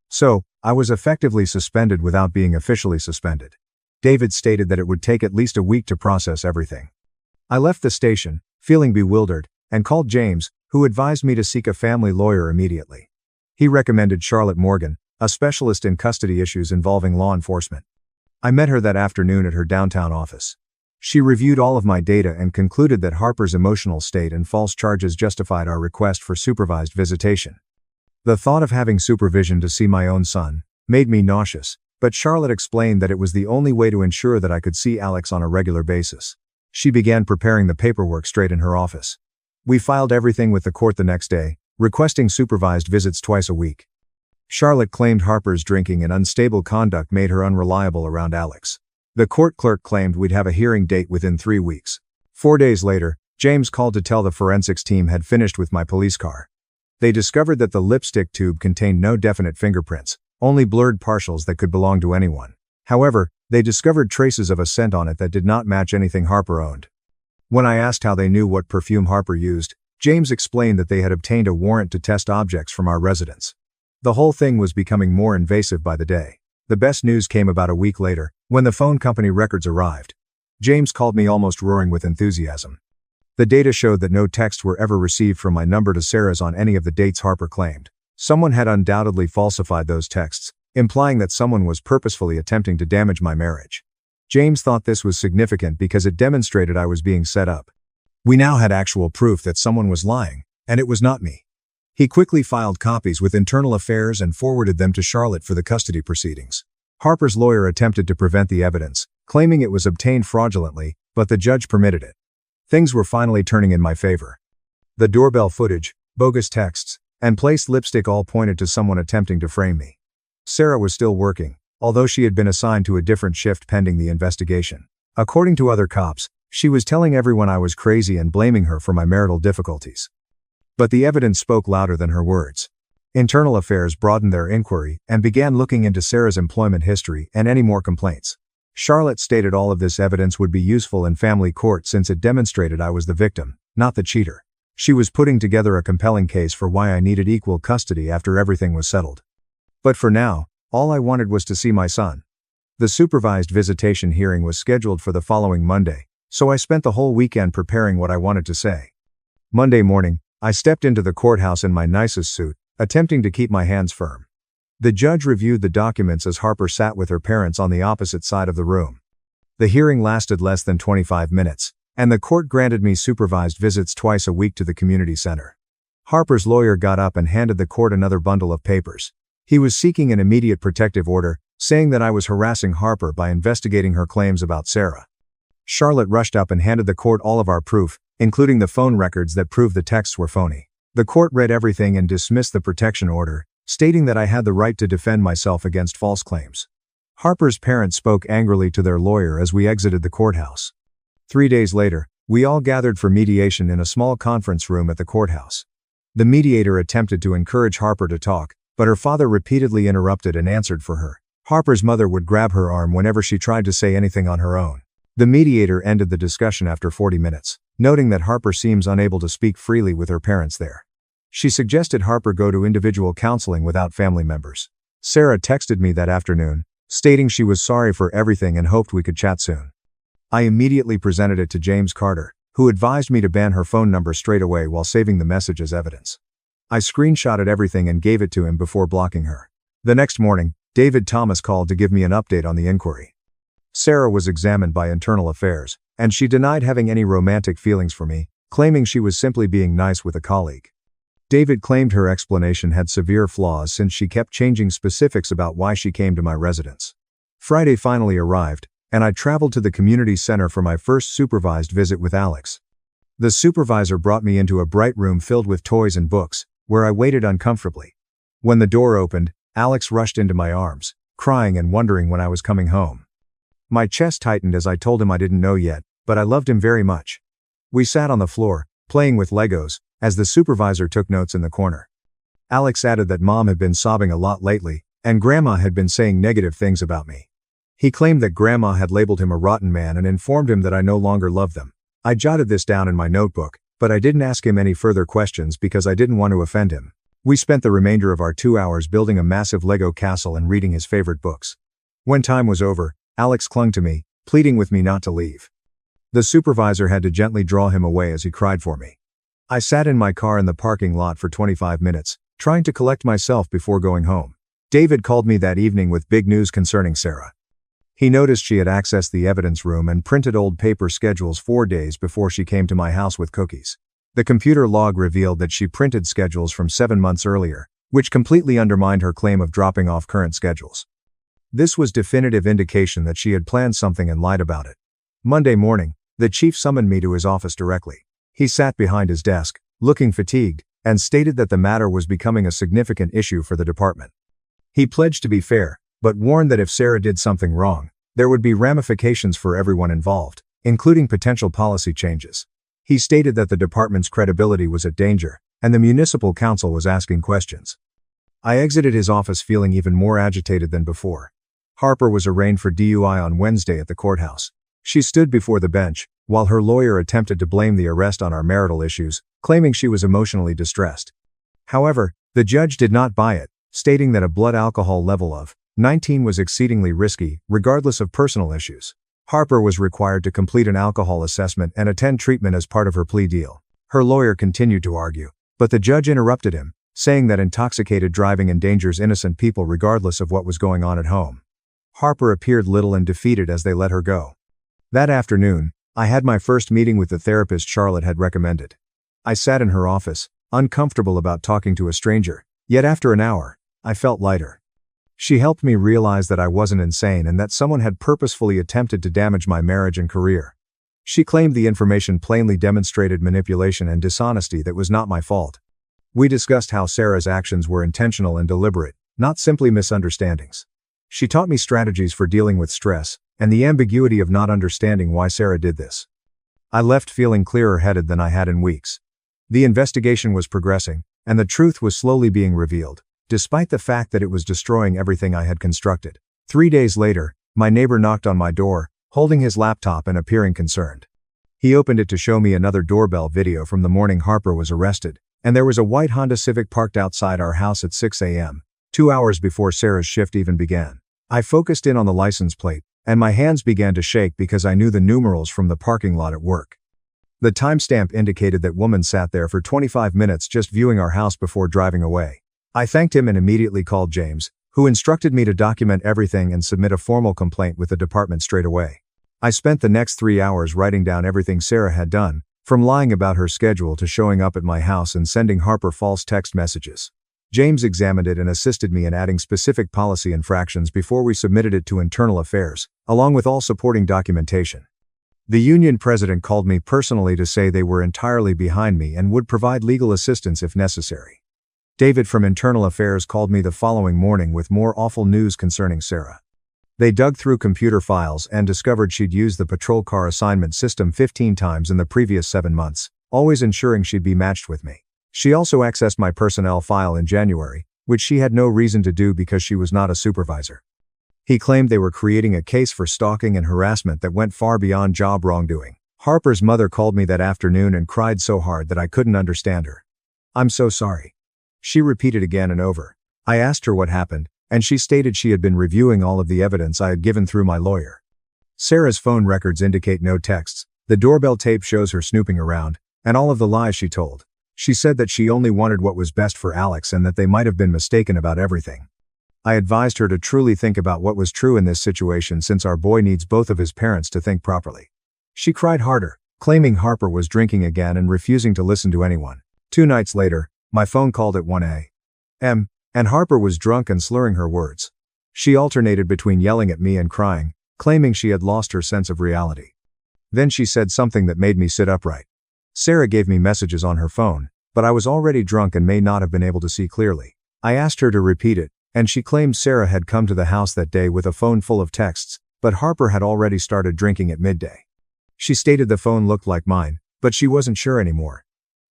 So, I was effectively suspended without being officially suspended. David stated that it would take at least a week to process everything. I left the station, feeling bewildered, and called James, who advised me to seek a family lawyer immediately. He recommended Charlotte Morgan, a specialist in custody issues involving law enforcement. I met her that afternoon at her downtown office. She reviewed all of my data and concluded that Harper's emotional state and false charges justified our request for supervised visitation. The thought of having supervision to see my own son made me nauseous, but Charlotte explained that it was the only way to ensure that I could see Alex on a regular basis. She began preparing the paperwork straight in her office. We filed everything with the court the next day, requesting supervised visits twice a week. Charlotte claimed Harper's drinking and unstable conduct made her unreliable around Alex. The court clerk claimed we'd have a hearing date within 3 weeks. 4 days later, James called to tell the forensics team had finished with my police car. They discovered that the lipstick tube contained no definite fingerprints, only blurred partials that could belong to anyone. However, they discovered traces of a scent on it that did not match anything Harper owned. When I asked how they knew what perfume Harper used, James explained that they had obtained a warrant to test objects from our residence. The whole thing was becoming more invasive by the day. The best news came about a week later, when the phone company records arrived. James called me almost roaring with enthusiasm. The data showed that no texts were ever received from my number to Sarah's on any of the dates Harper claimed. Someone had undoubtedly falsified those texts, implying that someone was purposefully attempting to damage my marriage. James thought this was significant because it demonstrated I was being set up. We now had actual proof that someone was lying, and it was not me. He quickly filed copies with Internal Affairs and forwarded them to Charlotte for the custody proceedings. Harper's lawyer attempted to prevent the evidence, claiming it was obtained fraudulently, but the judge permitted it. Things were finally turning in my favor. The doorbell footage, bogus texts, and placed lipstick all pointed to someone attempting to frame me. Sarah was still working, although she had been assigned to a different shift pending the investigation. According to other cops, she was telling everyone I was crazy and blaming her for my marital difficulties. But the evidence spoke louder than her words. Internal Affairs broadened their inquiry and began looking into Sarah's employment history and any more complaints. Charlotte stated all of this evidence would be useful in family court since it demonstrated I was the victim, not the cheater. She was putting together a compelling case for why I needed equal custody after everything was settled. But for now, all I wanted was to see my son. The supervised visitation hearing was scheduled for the following Monday, so I spent the whole weekend preparing what I wanted to say. Monday morning, I stepped into the courthouse in my nicest suit, attempting to keep my hands firm. The judge reviewed the documents as Harper sat with her parents on the opposite side of the room. The hearing lasted less than 25 minutes, and the court granted me supervised visits twice a week to the community center. Harper's lawyer got up and handed the court another bundle of papers. He was seeking an immediate protective order, saying that I was harassing Harper by investigating her claims about Sarah. Charlotte rushed up and handed the court all of our proof, including the phone records that proved the texts were phony. The court read everything and dismissed the protection order, stating that I had the right to defend myself against false claims. Harper's parents spoke angrily to their lawyer as we exited the courthouse. 3 days later, we all gathered for mediation in a small conference room at the courthouse. The mediator attempted to encourage Harper to talk, but her father repeatedly interrupted and answered for her. Harper's mother would grab her arm whenever she tried to say anything on her own. The mediator ended the discussion after 40 minutes, noting that Harper seems unable to speak freely with her parents there. She suggested Harper go to individual counseling without family members. Sarah texted me that afternoon, stating she was sorry for everything and hoped we could chat soon. I immediately presented it to James Carter, who advised me to ban her phone number straight away while saving the message as evidence. I screenshotted everything and gave it to him before blocking her. The next morning, David Thomas called to give me an update on the inquiry. Sarah was examined by Internal Affairs, and she denied having any romantic feelings for me, claiming she was simply being nice with a colleague. David claimed her explanation had severe flaws since she kept changing specifics about why she came to my residence. Friday finally arrived, and I traveled to the community center for my first supervised visit with Alex. The supervisor brought me into a bright room filled with toys and books, where I waited uncomfortably. When the door opened, Alex rushed into my arms, crying and wondering when I was coming home. My chest tightened as I told him I didn't know yet, but I loved him very much. We sat on the floor, playing with Legos, as the supervisor took notes in the corner. Alex added that Mom had been sobbing a lot lately, and Grandma had been saying negative things about me. He claimed that Grandma had labeled him a rotten man and informed him that I no longer loved them. I jotted this down in my notebook, but I didn't ask him any further questions because I didn't want to offend him. We spent the remainder of our 2 hours building a massive Lego castle and reading his favorite books. When time was over, Alex clung to me, pleading with me not to leave. The supervisor had to gently draw him away as he cried for me. I sat in my car in the parking lot for 25 minutes, trying to collect myself before going home. David called me that evening with big news concerning Sarah. He noticed she had accessed the evidence room and printed old paper schedules 4 days before she came to my house with cookies. The computer log revealed that she printed schedules from 7 months earlier, which completely undermined her claim of dropping off current schedules. This was definitive indication that she had planned something and lied about it. Monday morning, the chief summoned me to his office directly. He sat behind his desk, looking fatigued, and stated that the matter was becoming a significant issue for the department. He pledged to be fair, but warned that if Sarah did something wrong, there would be ramifications for everyone involved, including potential policy changes. He stated that the department's credibility was at danger, and the municipal council was asking questions. I exited his office feeling even more agitated than before. Harper was arraigned for DUI on Wednesday at the courthouse. She stood before the bench, while her lawyer attempted to blame the arrest on our marital issues, claiming she was emotionally distressed. However, the judge did not buy it, stating that a blood alcohol level of 19 was exceedingly risky, regardless of personal issues. Harper was required to complete an alcohol assessment and attend treatment as part of her plea deal. Her lawyer continued to argue, but the judge interrupted him, saying that intoxicated driving endangers innocent people regardless of what was going on at home. Harper appeared little and defeated as they let her go. That afternoon, I had my first meeting with the therapist Charlotte had recommended. I sat in her office, uncomfortable about talking to a stranger, yet after an hour, I felt lighter. She helped me realize that I wasn't insane and that someone had purposefully attempted to damage my marriage and career. She claimed the information plainly demonstrated manipulation and dishonesty that was not my fault. We discussed how Sarah's actions were intentional and deliberate, not simply misunderstandings. She taught me strategies for dealing with stress, and the ambiguity of not understanding why Sarah did this. I left feeling clearer-headed than I had in weeks. The investigation was progressing, and the truth was slowly being revealed, despite the fact that it was destroying everything I had constructed. 3 days later, my neighbor knocked on my door, holding his laptop and appearing concerned. He opened it to show me another doorbell video from the morning Harper was arrested, and there was a white Honda Civic parked outside our house at 6 a.m., 2 hours before Sarah's shift even began. I focused in on the license plate, and my hands began to shake because I knew the numerals from the parking lot at work. The timestamp indicated that woman sat there for 25 minutes just viewing our house before driving away. I thanked him and immediately called James, who instructed me to document everything and submit a formal complaint with the department straight away. I spent the next 3 hours writing down everything Sarah had done, from lying about her schedule to showing up at my house and sending Harper false text messages. James examined it and assisted me in adding specific policy infractions before we submitted it to Internal Affairs, along with all supporting documentation. The union president called me personally to say they were entirely behind me and would provide legal assistance if necessary. David from Internal Affairs called me the following morning with more awful news concerning Sarah. They dug through computer files and discovered she'd used the patrol car assignment system 15 times in the previous 7 months, always ensuring she'd be matched with me. She also accessed my personnel file in January, which she had no reason to do because she was not a supervisor. He claimed they were creating a case for stalking and harassment that went far beyond job wrongdoing. Harper's mother called me that afternoon and cried so hard that I couldn't understand her. "I'm so sorry." She repeated again and over. I asked her what happened, and she stated she had been reviewing all of the evidence I had given through my lawyer. Sarah's phone records indicate no texts, the doorbell tape shows her snooping around, and all of the lies she told. She said that she only wanted what was best for Alex and that they might have been mistaken about everything. I advised her to truly think about what was true in this situation since our boy needs both of his parents to think properly. She cried harder, claiming Harper was drinking again and refusing to listen to anyone. 2 nights later, my phone called at 1 a.m., and Harper was drunk and slurring her words. She alternated between yelling at me and crying, claiming she had lost her sense of reality. Then she said something that made me sit upright. Sarah gave me messages on her phone, but I was already drunk and may not have been able to see clearly. I asked her to repeat it, and she claimed Sarah had come to the house that day with a phone full of texts, but Harper had already started drinking at midday. She stated the phone looked like mine, but she wasn't sure anymore.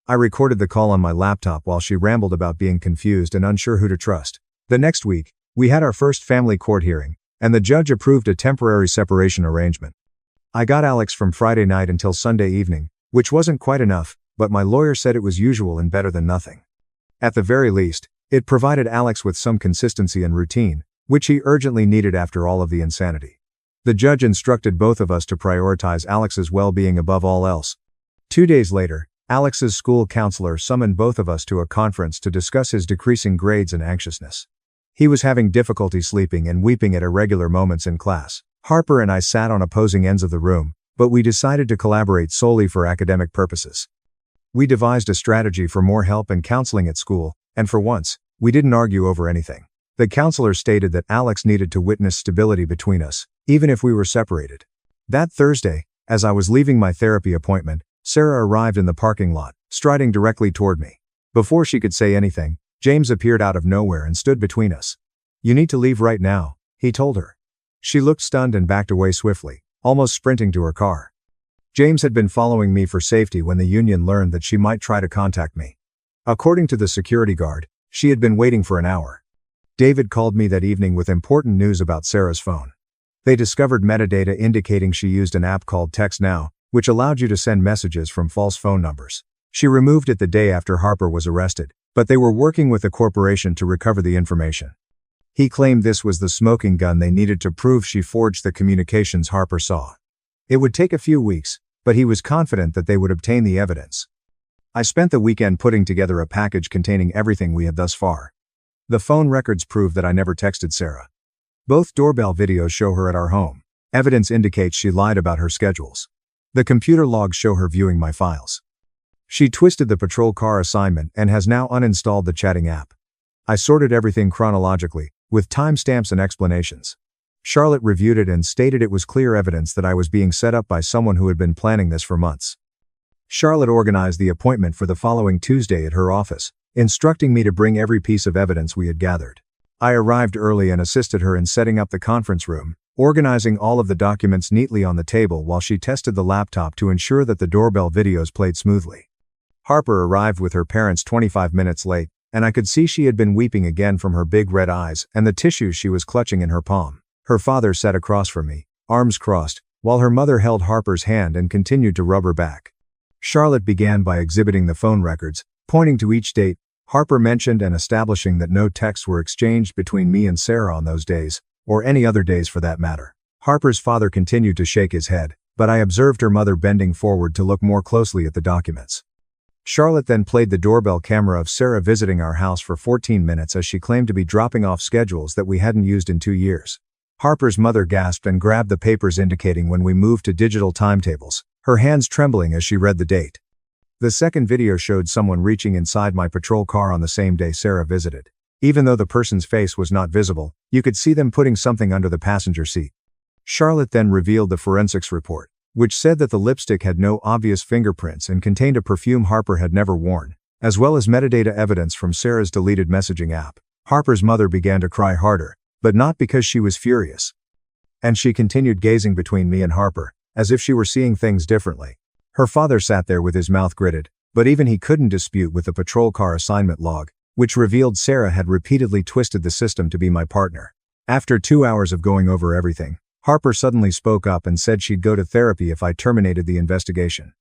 I recorded the call on my laptop while she rambled about being confused and unsure who to trust. The next week, we had our first family court hearing, and the judge approved a temporary separation arrangement. I got Alex from Friday night until Sunday evening, which wasn't quite enough, but my lawyer said it was usual and better than nothing. At the very least, it provided Alex with some consistency and routine, which he urgently needed after all of the insanity. The judge instructed both of us to prioritize Alex's well-being above all else. 2 days later, Alex's school counselor summoned both of us to a conference to discuss his decreasing grades and anxiousness. He was having difficulty sleeping and weeping at irregular moments in class. Harper and I sat on opposing ends of the room, but we decided to collaborate solely for academic purposes. We devised a strategy for more help and counseling at school, and for once, we didn't argue over anything. The counselor stated that Alex needed to witness stability between us, even if we were separated. That Thursday, as I was leaving my therapy appointment, Sarah arrived in the parking lot, striding directly toward me. Before she could say anything, James appeared out of nowhere and stood between us. "You need to leave right now," he told her. She looked stunned and backed away swiftly, almost sprinting to her car. James had been following me for safety when the union learned that she might try to contact me. According to the security guard, she had been waiting for an hour. David called me that evening with important news about Sarah's phone. They discovered metadata indicating she used an app called Text Now, which allowed you to send messages from false phone numbers. She removed it the day after Harper was arrested, but they were working with the corporation to recover the information. He claimed this was the smoking gun they needed to prove she forged the communications Harper saw. It would take a few weeks, but he was confident that they would obtain the evidence. I spent the weekend putting together a package containing everything we had thus far. The phone records prove that I never texted Sarah. Both doorbell videos show her at our home. Evidence indicates she lied about her schedules. The computer logs show her viewing my files. She twisted the patrol car assignment and has now uninstalled the chatting app. I sorted everything chronologically, with timestamps and explanations. Charlotte reviewed it and stated it was clear evidence that I was being set up by someone who had been planning this for months. Charlotte organized the appointment for the following Tuesday at her office, instructing me to bring every piece of evidence we had gathered. I arrived early and assisted her in setting up the conference room, organizing all of the documents neatly on the table while she tested the laptop to ensure that the doorbell videos played smoothly. Harper arrived with her parents 25 minutes late, and I could see she had been weeping again from her big red eyes and the tissues she was clutching in her palm. Her father sat across from me, arms crossed, while her mother held Harper's hand and continued to rub her back. Charlotte began by exhibiting the phone records, pointing to each date Harper mentioned and establishing that no texts were exchanged between me and Sarah on those days, or any other days for that matter. Harper's father continued to shake his head, but I observed her mother bending forward to look more closely at the documents. Charlotte then played the doorbell camera of Sarah visiting our house for 14 minutes as she claimed to be dropping off schedules that we hadn't used in 2 years. Harper's mother gasped and grabbed the papers indicating when we moved to digital timetables, her hands trembling as she read the date. The second video showed someone reaching inside my patrol car on the same day Sarah visited. Even though the person's face was not visible, you could see them putting something under the passenger seat. Charlotte then revealed the forensics report, which said that the lipstick had no obvious fingerprints and contained a perfume Harper had never worn, as well as metadata evidence from Sarah's deleted messaging app. Harper's mother began to cry harder, but not because she was furious. And she continued gazing between me and Harper, as if she were seeing things differently. Her father sat there with his mouth gritted, but even he couldn't dispute with the patrol car assignment log, which revealed Sarah had repeatedly twisted the system to be my partner. After 2 hours of going over everything, Harper suddenly spoke up and said she'd go to therapy if I terminated the investigation.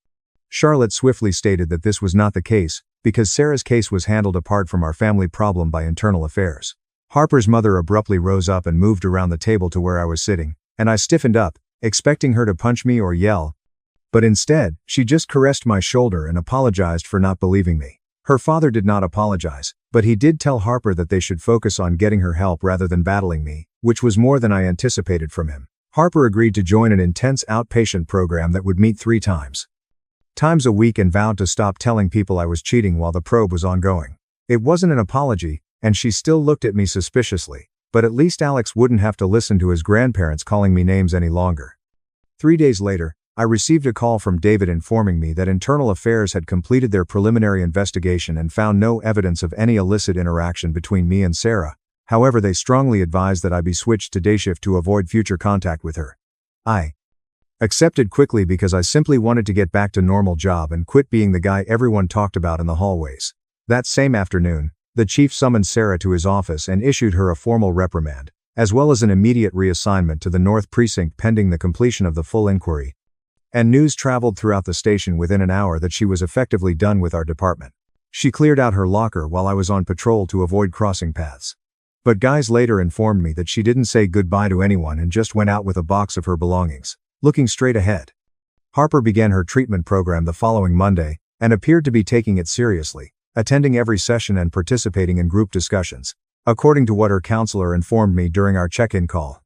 Charlotte swiftly stated that this was not the case, because Sarah's case was handled apart from our family problem by internal affairs. Harper's mother abruptly rose up and moved around the table to where I was sitting, and I stiffened up, expecting her to punch me or yell. But instead, she just caressed my shoulder and apologized for not believing me. Her father did not apologize, but he did tell Harper that they should focus on getting her help rather than battling me, which was more than I anticipated from him. Harper agreed to join an intense outpatient program that would meet 3 times a week and vowed to stop telling people I was cheating while the probe was ongoing. It wasn't an apology, and she still looked at me suspiciously, but at least Alex wouldn't have to listen to his grandparents calling me names any longer. 3 days later, I received a call from David informing me that Internal Affairs had completed their preliminary investigation and found no evidence of any illicit interaction between me and Sarah. However, they strongly advised that I be switched to day shift to avoid future contact with her. I accepted quickly because I simply wanted to get back to normal job and quit being the guy everyone talked about in the hallways. That same afternoon, the chief summoned Sarah to his office and issued her a formal reprimand, as well as an immediate reassignment to the North Precinct pending the completion of the full inquiry. And news traveled throughout the station within an hour that she was effectively done with our department. She cleared out her locker while I was on patrol to avoid crossing paths. But guys later informed me that she didn't say goodbye to anyone and just went out with a box of her belongings, looking straight ahead. Harper began her treatment program the following Monday, and appeared to be taking it seriously, attending every session and participating in group discussions, according to what her counselor informed me during our check-in call.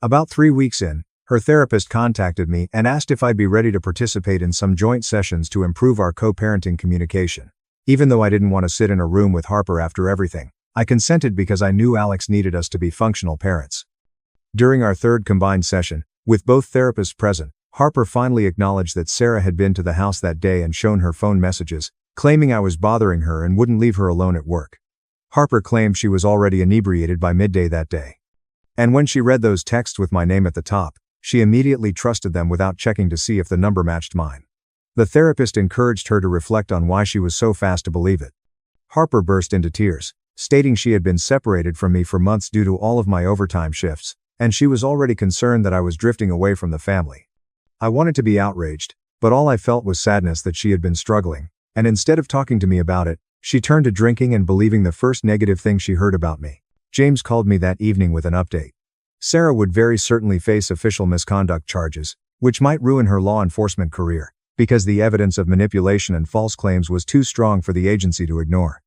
About 3 weeks in, her therapist contacted me and asked if I'd be ready to participate in some joint sessions to improve our co-parenting communication. Even though I didn't want to sit in a room with Harper after everything, I consented because I knew Alex needed us to be functional parents. During our third combined session, with both therapists present, Harper finally acknowledged that Sarah had been to the house that day and shown her phone messages, claiming I was bothering her and wouldn't leave her alone at work. Harper claimed she was already inebriated by midday that day. And when she read those texts with my name at the top, she immediately trusted them without checking to see if the number matched mine. The therapist encouraged her to reflect on why she was so fast to believe it. Harper burst into tears, stating she had been separated from me for months due to all of my overtime shifts, and she was already concerned that I was drifting away from the family. I wanted to be outraged, but all I felt was sadness that she had been struggling, and instead of talking to me about it, she turned to drinking and believing the first negative thing she heard about me. James called me that evening with an update. Sarah would very certainly face official misconduct charges, which might ruin her law enforcement career, because the evidence of manipulation and false claims was too strong for the agency to ignore.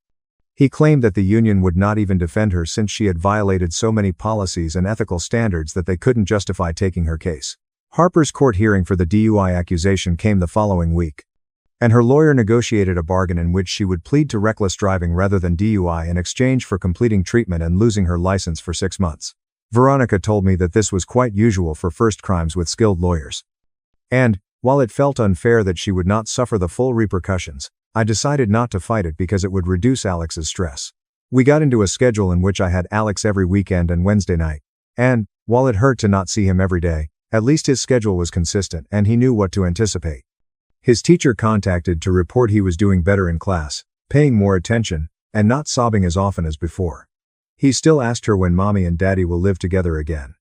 He claimed that the union would not even defend her since she had violated so many policies and ethical standards that they couldn't justify taking her case. Harper's court hearing for the DUI accusation came the following week, and her lawyer negotiated a bargain in which she would plead to reckless driving rather than DUI in exchange for completing treatment and losing her license for 6 months. Veronica told me that this was quite usual for first crimes with skilled lawyers. And, while it felt unfair that she would not suffer the full repercussions, I decided not to fight it because it would reduce Alex's stress. We got into a schedule in which I had Alex every weekend and Wednesday night. And, while it hurt to not see him every day, at least his schedule was consistent and he knew what to anticipate. His teacher contacted to report he was doing better in class, paying more attention, and not sobbing as often as before. He still asked her when mommy and daddy will live together again.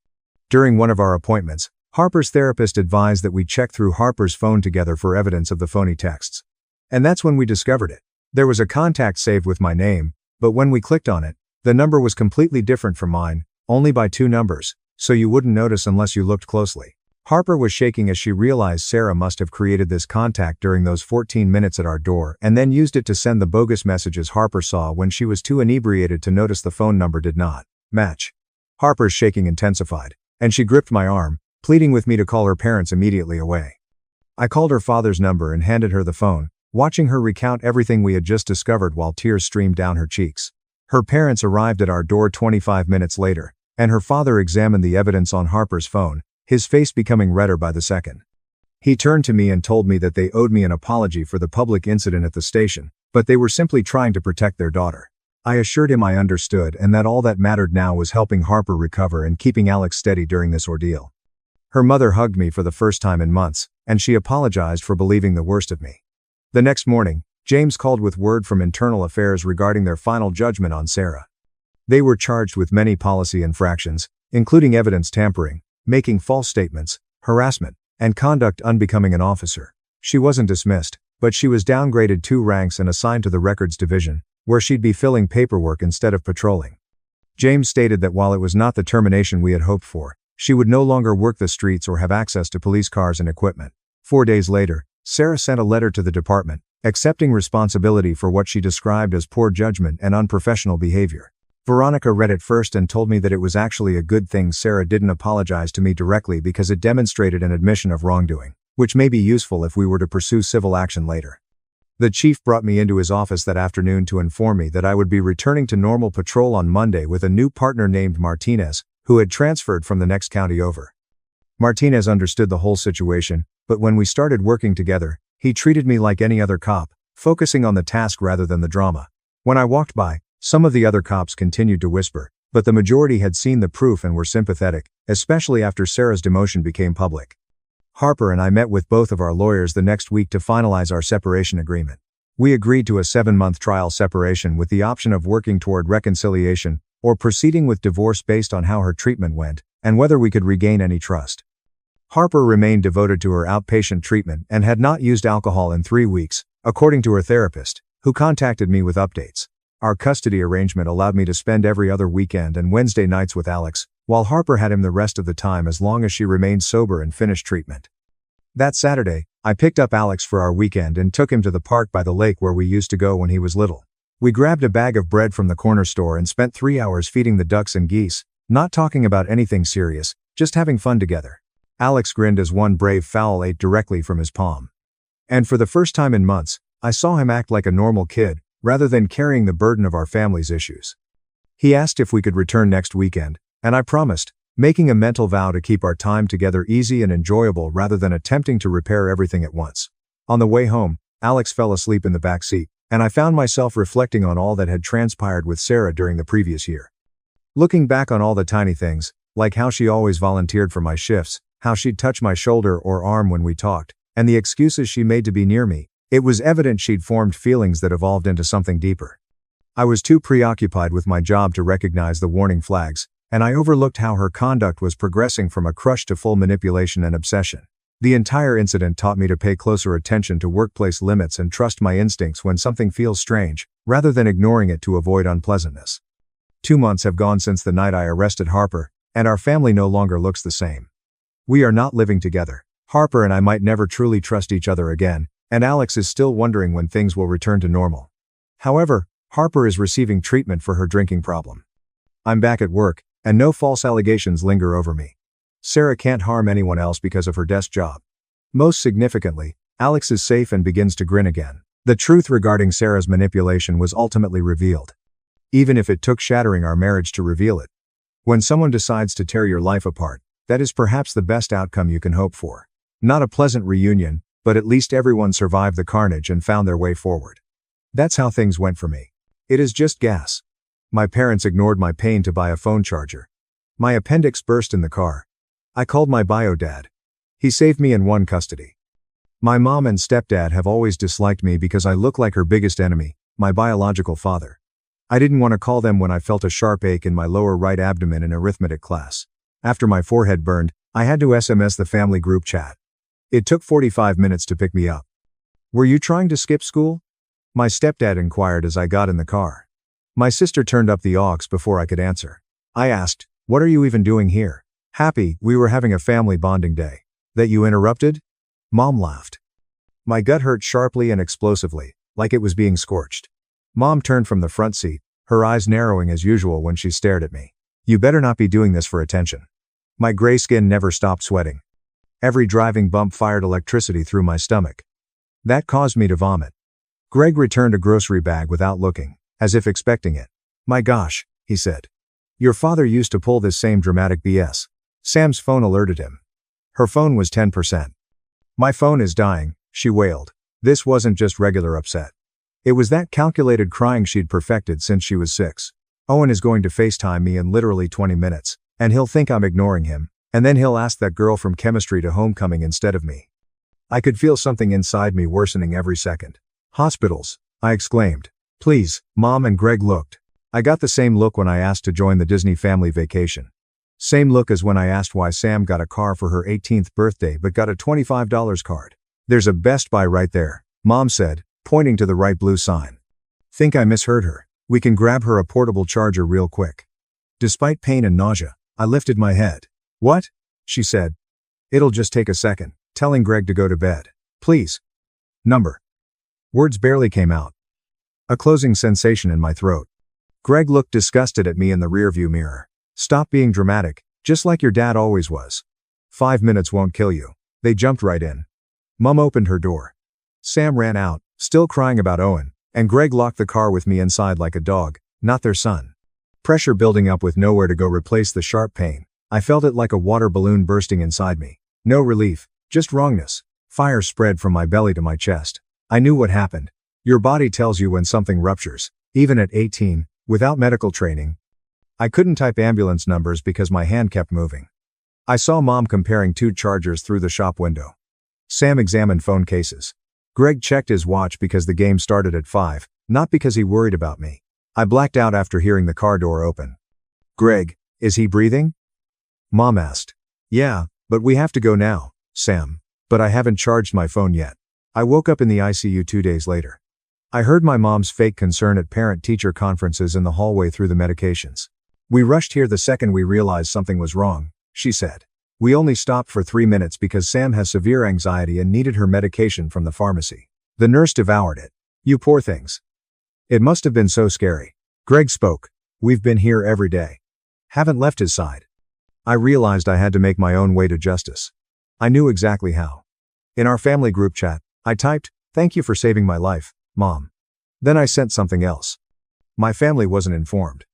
During one of our appointments, Harper's therapist advised that we check through Harper's phone together for evidence of the phony texts. And that's when we discovered it. There was a contact saved with my name, but when we clicked on it, the number was completely different from mine, only by 2 numbers, so you wouldn't notice unless you looked closely. Harper was shaking as she realized Sarah must have created this contact during those 14 minutes at our door and then used it to send the bogus messages Harper saw when she was too inebriated to notice the phone number did not match. Harper's shaking intensified, and she gripped my arm, pleading with me to call her parents immediately away. I called her father's number and handed her the phone, watching her recount everything we had just discovered while tears streamed down her cheeks. Her parents arrived at our door 25 minutes later, and her father examined the evidence on Harper's phone, his face becoming redder by the second. He turned to me and told me that they owed me an apology for the public incident at the station, but they were simply trying to protect their daughter. I assured him I understood and that all that mattered now was helping Harper recover and keeping Alex steady during this ordeal. Her mother hugged me for the first time in months, and she apologized for believing the worst of me. The next morning, James called with word from Internal Affairs regarding their final judgment on Sarah. They were charged with many policy infractions, including evidence tampering, making false statements, harassment, and conduct unbecoming an officer. She wasn't dismissed, but she was downgraded 2 ranks and assigned to the records division, where she'd be filling paperwork instead of patrolling. James stated that while it was not the termination we had hoped for, she would no longer work the streets or have access to police cars and equipment. 4 days later, Sarah sent a letter to the department, accepting responsibility for what she described as poor judgment and unprofessional behavior. Veronica read it first and told me that it was actually a good thing Sarah didn't apologize to me directly because it demonstrated an admission of wrongdoing, which may be useful if we were to pursue civil action later. The chief brought me into his office that afternoon to inform me that I would be returning to normal patrol on Monday with a new partner named Martinez, who had transferred from the next county over. Martinez understood the whole situation, but when we started working together, he treated me like any other cop, focusing on the task rather than the drama. When I walked by, some of the other cops continued to whisper, but the majority had seen the proof and were sympathetic, especially after Sarah's demotion became public. Harper and I met with both of our lawyers the next week to finalize our separation agreement. We agreed to a 7-month trial separation with the option of working toward reconciliation or proceeding with divorce based on how her treatment went and whether we could regain any trust. Harper remained devoted to her outpatient treatment and had not used alcohol in 3 weeks, according to her therapist, who contacted me with updates. Our custody arrangement allowed me to spend every other weekend and Wednesday nights with Alex, while Harper had him the rest of the time as long as she remained sober and finished treatment. That Saturday, I picked up Alex for our weekend and took him to the park by the lake where we used to go when he was little. We grabbed a bag of bread from the corner store and spent 3 hours feeding the ducks and geese, not talking about anything serious, just having fun together. Alex grinned as one brave fowl ate directly from his palm. And for the first time in months, I saw him act like a normal kid, rather than carrying the burden of our family's issues. He asked if we could return next weekend, and I promised, making a mental vow to keep our time together easy and enjoyable rather than attempting to repair everything at once. On the way home, Alex fell asleep in the back seat, and I found myself reflecting on all that had transpired with Sarah during the previous year. Looking back on all the tiny things, like how she always volunteered for my shifts, how she'd touch my shoulder or arm when we talked, and the excuses she made to be near me, it was evident she'd formed feelings that evolved into something deeper. I was too preoccupied with my job to recognize the warning flags, and I overlooked how her conduct was progressing from a crush to full manipulation and obsession. The entire incident taught me to pay closer attention to workplace limits and trust my instincts when something feels strange, rather than ignoring it to avoid unpleasantness. 2 months have gone since the night I arrested Harper, and our family no longer looks the same. We are not living together. Harper and I might never truly trust each other again, and Alex is still wondering when things will return to normal. However, Harper is receiving treatment for her drinking problem. I'm back at work, and no false allegations linger over me. Sarah can't harm anyone else because of her desk job. Most significantly, Alex is safe and begins to grin again. The truth regarding Sarah's manipulation was ultimately revealed. Even if it took shattering our marriage to reveal it. When someone decides to tear your life apart, that is perhaps the best outcome you can hope for. Not a pleasant reunion, but at least everyone survived the carnage and found their way forward. That's how things went for me. It is just gas. My parents ignored my pain to buy a phone charger. My appendix burst in the car. I called my bio dad. He saved me and won custody. My mom and stepdad have always disliked me because I look like her biggest enemy, my biological father. I didn't want to call them when I felt a sharp ache in my lower right abdomen in arithmetic class. After my forehead burned, I had to SMS the family group chat. It took 45 minutes to pick me up. "Were you trying to skip school?" my stepdad inquired as I got in the car. My sister turned up the aux before I could answer. I asked, "What are you even doing here?" "Happy, we were having a family bonding day." That you interrupted? Mom laughed. My gut hurt sharply and explosively, like it was being scorched. Mom turned from the front seat, her eyes narrowing as usual when she stared at me. You better not be doing this for attention. My gray skin never stopped sweating. Every driving bump fired electricity through my stomach. That caused me to vomit. Greg returned a grocery bag without looking, as if expecting it. My gosh, he said. Your father used to pull this same dramatic BS. Sam's phone alerted him. Her phone was 10%. My phone is dying, she wailed. This wasn't just regular upset. It was that calculated crying she'd perfected since she was 6. Owen is going to FaceTime me in literally 20 minutes, and he'll think I'm ignoring him, and then he'll ask that girl from chemistry to homecoming instead of me. I could feel something inside me worsening every second. Hospitals, I exclaimed. Please, Mom and Greg looked. I got the same look when I asked to join the Disney family vacation. Same look as when I asked why Sam got a car for her 18th birthday but got a $25 card. There's a Best Buy right there, Mom said, pointing to the right blue sign. Think I misheard her. We can grab her a portable charger real quick. Despite pain and nausea, I lifted my head. What? She said. It'll just take a second, telling Greg to go to bed. Please. Number. Words barely came out. A closing sensation in my throat. Greg looked disgusted at me in the rearview mirror. Stop being dramatic, just like your dad always was. 5 minutes won't kill you. They jumped right in. Mom opened her door. Sam ran out, still crying about Owen, and Greg locked the car with me inside like a dog, not their son. Pressure building up with nowhere to go replaced the sharp pain. I felt it like a water balloon bursting inside me. No relief, just wrongness. Fire spread from my belly to my chest. I knew what happened. Your body tells you when something ruptures, even at 18, without medical training. I couldn't type ambulance numbers because my hand kept moving. I saw Mom comparing 2 chargers through the shop window. Sam examined phone cases. Greg checked his watch because the game started at 5, not because he worried about me. I blacked out after hearing the car door open. Greg, is he breathing? Mom asked. Yeah, but we have to go now, Sam. But I haven't charged my phone yet. I woke up in the ICU 2 days later. I heard my mom's fake concern at parent-teacher conferences in the hallway through the medications. We rushed here the second we realized something was wrong, she said. We only stopped for 3 minutes because Sam has severe anxiety and needed her medication from the pharmacy. The nurse devoured it. You poor things. It must have been so scary. Greg spoke. We've been here every day. Haven't left his side. I realized I had to make my own way to justice. I knew exactly how. In our family group chat, I typed, "Thank you for saving my life, Mom." Then I sent something else. My family wasn't informed.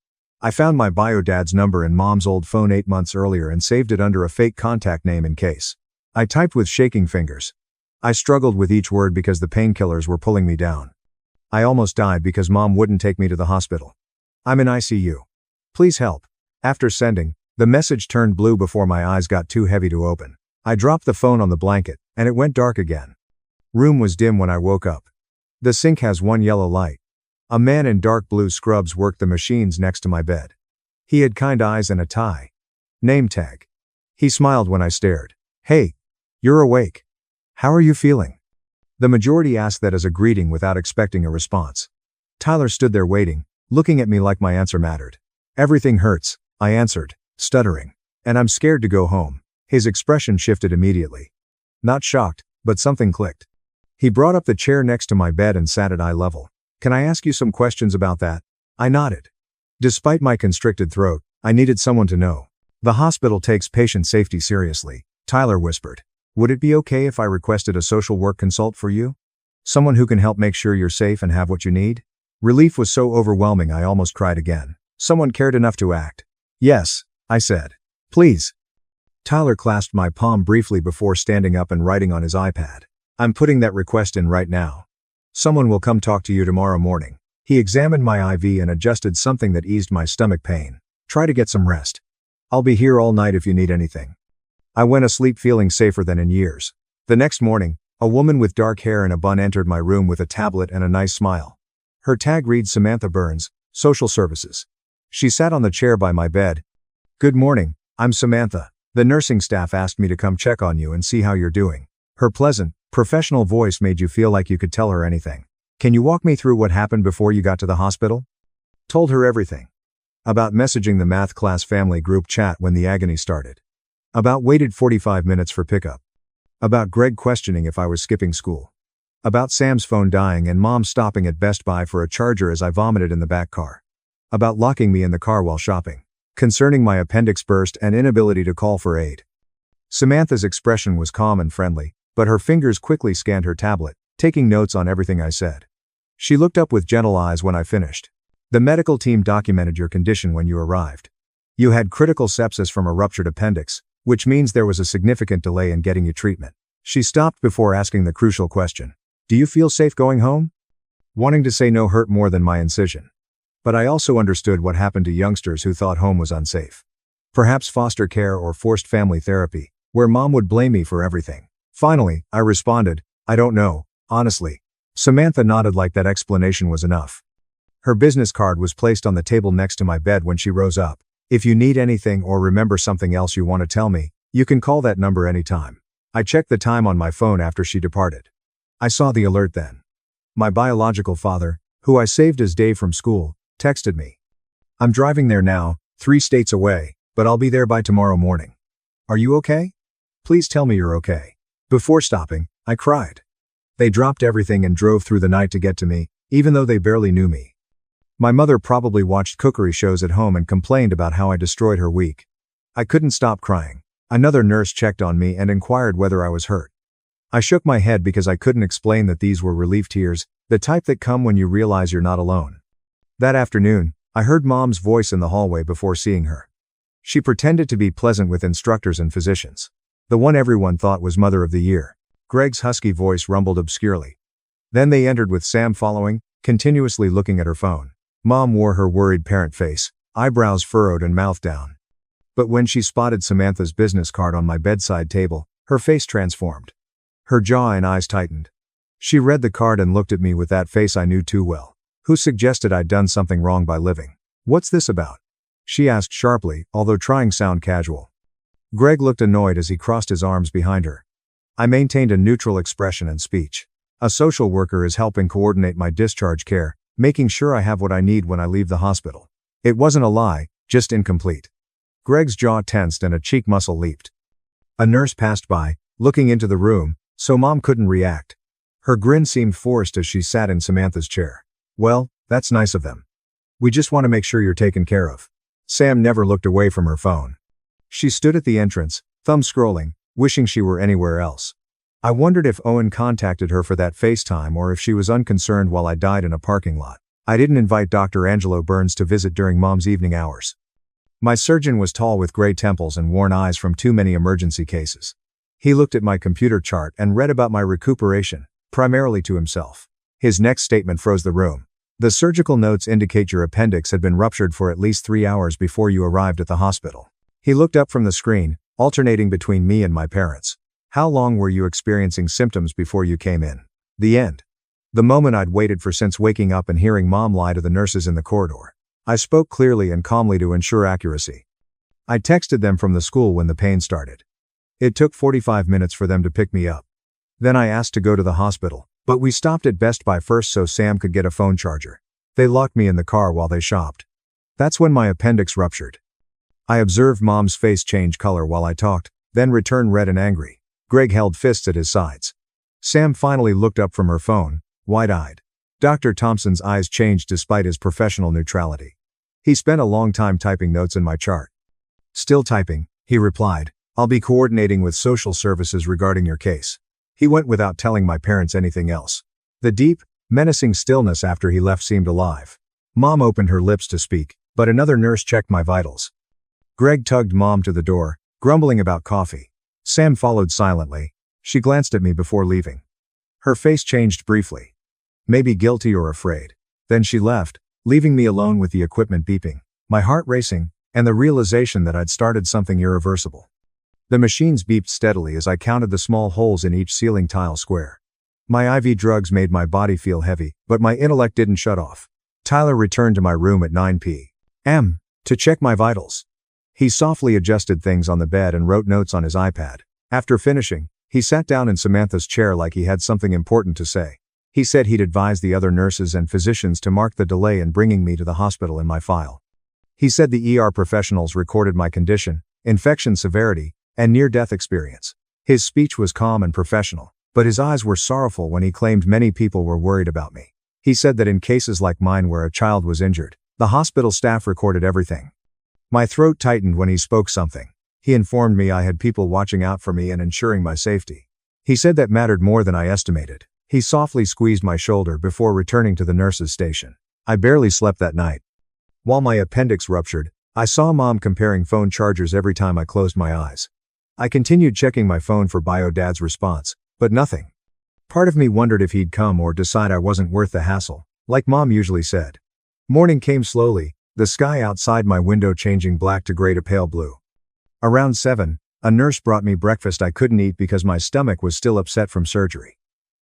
I found my bio dad's number in Mom's old phone 8 months earlier and saved it under a fake contact name in case. I typed with shaking fingers. I struggled with each word because the painkillers were pulling me down. I almost died because Mom wouldn't take me to the hospital. I'm in ICU. Please help. After sending, the message turned blue before my eyes got too heavy to open. I dropped the phone on the blanket, and it went dark again. Room was dim when I woke up. The sink has one yellow light. A man in dark blue scrubs worked the machines next to my bed. He had kind eyes and a tie. Name tag. He smiled when I stared. Hey, you're awake. How are you feeling? The majority asked that as a greeting without expecting a response. Tyler stood there waiting, looking at me like my answer mattered. Everything hurts, I answered, stuttering. And I'm scared to go home. His expression shifted immediately. Not shocked, but something clicked. He brought up the chair next to my bed and sat at eye level. Can I ask you some questions about that? I nodded. Despite my constricted throat, I needed someone to know. The hospital takes patient safety seriously, Tyler whispered. Would it be okay if I requested a social work consult for you? Someone who can help make sure you're safe and have what you need? Relief was so overwhelming I almost cried again. Someone cared enough to act. Yes, I said. Please. Tyler clasped my palm briefly before standing up and writing on his iPad. I'm putting that request in right now. Someone will come talk to you tomorrow morning. He examined my IV and adjusted something that eased my stomach pain. Try to get some rest. I'll be here all night if you need anything. I went asleep feeling safer than in years. The next morning, a woman with dark hair and a bun entered my room with a tablet and a nice smile. Her tag reads Samantha Burns, Social Services. She sat on the chair by my bed. Good morning, I'm Samantha. The nursing staff asked me to come check on you and see how you're doing. Her pleasant, professional voice made you feel like you could tell her anything. Can you walk me through what happened before you got to the hospital? Told her everything. About messaging the math class family group chat when the agony started. About waited 45 minutes for pickup. About Greg questioning if I was skipping school. About Sam's phone dying and Mom stopping at Best Buy for a charger as I vomited in the back car. About locking me in the car while shopping. Concerning my appendix burst and inability to call for aid. Samantha's expression was calm and friendly, but her fingers quickly scanned her tablet, taking notes on everything I said. She looked up with gentle eyes when I finished. The medical team documented your condition when you arrived. You had critical sepsis from a ruptured appendix, which means there was a significant delay in getting you treatment. She stopped before asking the crucial question. Do you feel safe going home? Wanting to say no hurt more than my incision. But I also understood what happened to youngsters who thought home was unsafe. Perhaps foster care or forced family therapy, where Mom would blame me for everything. Finally, I responded, I don't know, honestly. Samantha nodded like that explanation was enough. Her business card was placed on the table next to my bed when she rose up. If you need anything or remember something else you want to tell me, you can call that number anytime. I checked the time on my phone after she departed. I saw the alert then. My biological father, who I saved as Dave from school, texted me. I'm driving there now, 3 states away, but I'll be there by tomorrow morning. Are you okay? Please tell me you're okay. Before stopping, I cried. They dropped everything and drove through the night to get to me, even though they barely knew me. My mother probably watched cookery shows at home and complained about how I destroyed her week. I couldn't stop crying. Another nurse checked on me and inquired whether I was hurt. I shook my head because I couldn't explain that these were relief tears, the type that come when you realize you're not alone. That afternoon, I heard Mom's voice in the hallway before seeing her. She pretended to be pleasant with instructors and physicians. The one everyone thought was Mother of the Year. Greg's husky voice rumbled obscurely. Then they entered with Sam following, continuously looking at her phone. Mom wore her worried parent face, eyebrows furrowed and mouth down. But when she spotted Samantha's business card on my bedside table, her face transformed. Her jaw and eyes tightened. She read the card and looked at me with that face I knew too well. Who suggested I'd done something wrong by living? What's this about? She asked sharply, although trying to sound casual. Greg looked annoyed as he crossed his arms behind her. I maintained a neutral expression and speech. A social worker is helping coordinate my discharge care, making sure I have what I need when I leave the hospital. It wasn't a lie, just incomplete. Greg's jaw tensed and a cheek muscle leaped. A nurse passed by, looking into the room, so Mom couldn't react. Her grin seemed forced as she sat in Samantha's chair. Well, that's nice of them. We just want to make sure you're taken care of. Sam never looked away from her phone. She stood at the entrance, thumb scrolling, wishing she were anywhere else. I wondered if Owen contacted her for that FaceTime or if she was unconcerned while I died in a parking lot. I didn't invite Dr. Angelo Burns to visit during Mom's evening hours. My surgeon was tall with gray temples and worn eyes from too many emergency cases. He looked at my computer chart and read about my recuperation, primarily to himself. His next statement froze the room. The surgical notes indicate your appendix had been ruptured for at least 3 hours before you arrived at the hospital. He looked up from the screen, alternating between me and my parents. How long were you experiencing symptoms before you came in? The end. The moment I'd waited for since waking up and hearing Mom lie to the nurses in the corridor. I spoke clearly and calmly to ensure accuracy. I texted them from the school when the pain started. It took 45 minutes for them to pick me up. Then I asked to go to the hospital, but we stopped at Best Buy first so Sam could get a phone charger. They locked me in the car while they shopped. That's when my appendix ruptured. I observed Mom's face change color while I talked, then return red and angry. Greg held fists at his sides. Sam finally looked up from her phone, wide-eyed. Dr. Thompson's eyes changed despite his professional neutrality. He spent a long time typing notes in my chart. Still typing, he replied. I'll be coordinating with social services regarding your case. He went without telling my parents anything else. The deep, menacing stillness after he left seemed alive. Mom opened her lips to speak, but another nurse checked my vitals. Greg tugged Mom to the door, grumbling about coffee. Sam followed silently. She glanced at me before leaving. Her face changed briefly. Maybe guilty or afraid. Then she left, leaving me alone with the equipment beeping, my heart racing, and the realization that I'd started something irreversible. The machines beeped steadily as I counted the small holes in each ceiling tile square. My IV drugs made my body feel heavy, but my intellect didn't shut off. Tyler returned to my room at 9 p.m. to check my vitals. He softly adjusted things on the bed and wrote notes on his iPad. After finishing, he sat down in Samantha's chair like he had something important to say. He said he'd advise the other nurses and physicians to mark the delay in bringing me to the hospital in my file. He said the ER professionals recorded my condition, infection severity, and near-death experience. His speech was calm and professional, but his eyes were sorrowful when he claimed many people were worried about me. He said that in cases like mine where a child was injured, the hospital staff recorded everything. My throat tightened when he spoke something. He informed me I had people watching out for me and ensuring my safety. He said that mattered more than I estimated. He softly squeezed my shoulder before returning to the nurse's station. I barely slept that night. While my appendix ruptured, I saw Mom comparing phone chargers every time I closed my eyes. I continued checking my phone for Dad's response, but nothing. Part of me wondered if he'd come or decide I wasn't worth the hassle, like Mom usually said. Morning came slowly, the sky outside my window changing black to gray to pale blue. Around 7, a nurse brought me breakfast I couldn't eat because my stomach was still upset from surgery.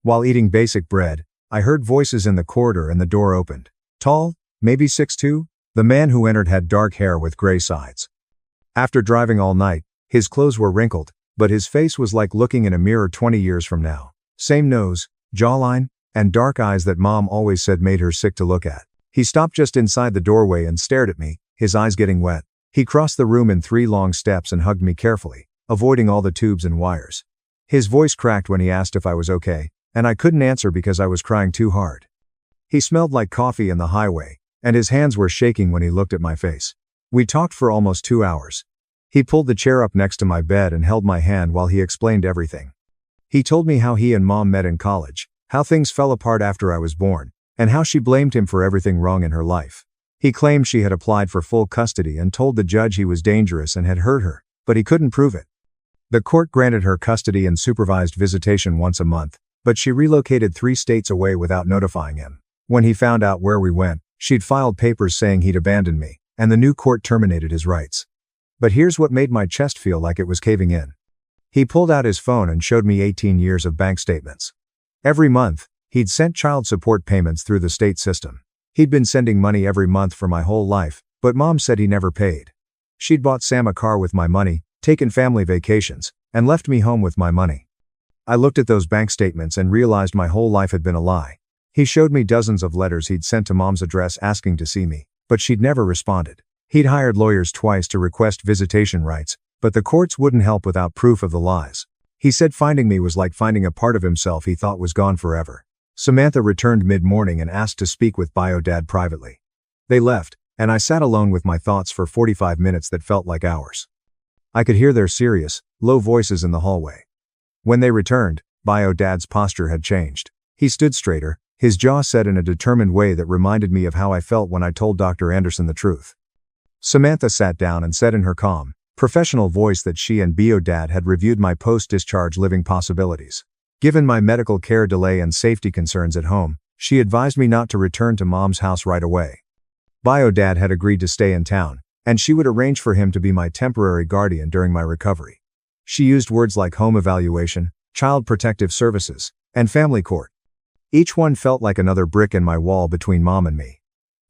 While eating basic bread, I heard voices in the corridor and the door opened. Tall, maybe 6'2", the man who entered had dark hair with gray sides. After driving all night, his clothes were wrinkled, but his face was like looking in a mirror 20 years from now. Same nose, jawline, and dark eyes that Mom always said made her sick to look at. He stopped just inside the doorway and stared at me, his eyes getting wet. He crossed the room in 3 long steps and hugged me carefully, avoiding all the tubes and wires. His voice cracked when he asked if I was okay, and I couldn't answer because I was crying too hard. He smelled like coffee and the highway, and his hands were shaking when he looked at my face. We talked for almost 2 hours. He pulled the chair up next to my bed and held my hand while he explained everything. He told me how he and Mom met in college, how things fell apart after I was born, and how she blamed him for everything wrong in her life. He claimed she had applied for full custody and told the judge he was dangerous and had hurt her, but he couldn't prove it. The court granted her custody and supervised visitation once a month, but she relocated 3 states away without notifying him. When he found out where we went, she'd filed papers saying he'd abandoned me, and the new court terminated his rights. But here's what made my chest feel like it was caving in. He pulled out his phone and showed me 18 years of bank statements. Every month, he'd sent child support payments through the state system. He'd been sending money every month for my whole life, but Mom said he never paid. She'd bought Sam a car with my money, taken family vacations, and left me home with my money. I looked at those bank statements and realized my whole life had been a lie. He showed me dozens of letters he'd sent to Mom's address asking to see me, but she'd never responded. He'd hired lawyers twice to request visitation rights, but the courts wouldn't help without proof of the lies. He said finding me was like finding a part of himself he thought was gone forever. Samantha returned mid-morning and asked to speak with Dad privately. They left, and I sat alone with my thoughts for 45 minutes that felt like hours. I could hear their serious, low voices in the hallway. When they returned, Dad's posture had changed. He stood straighter, his jaw set in a determined way that reminded me of how I felt when I told Dr. Anderson the truth. Samantha sat down and said in her calm, professional voice that she and Dad had reviewed my post-discharge living possibilities. Given my medical care delay and safety concerns at home, she advised me not to return to Mom's house right away. Dad had agreed to stay in town, and she would arrange for him to be my temporary guardian during my recovery. She used words like home evaluation, child protective services, and family court. Each one felt like another brick in my wall between Mom and me.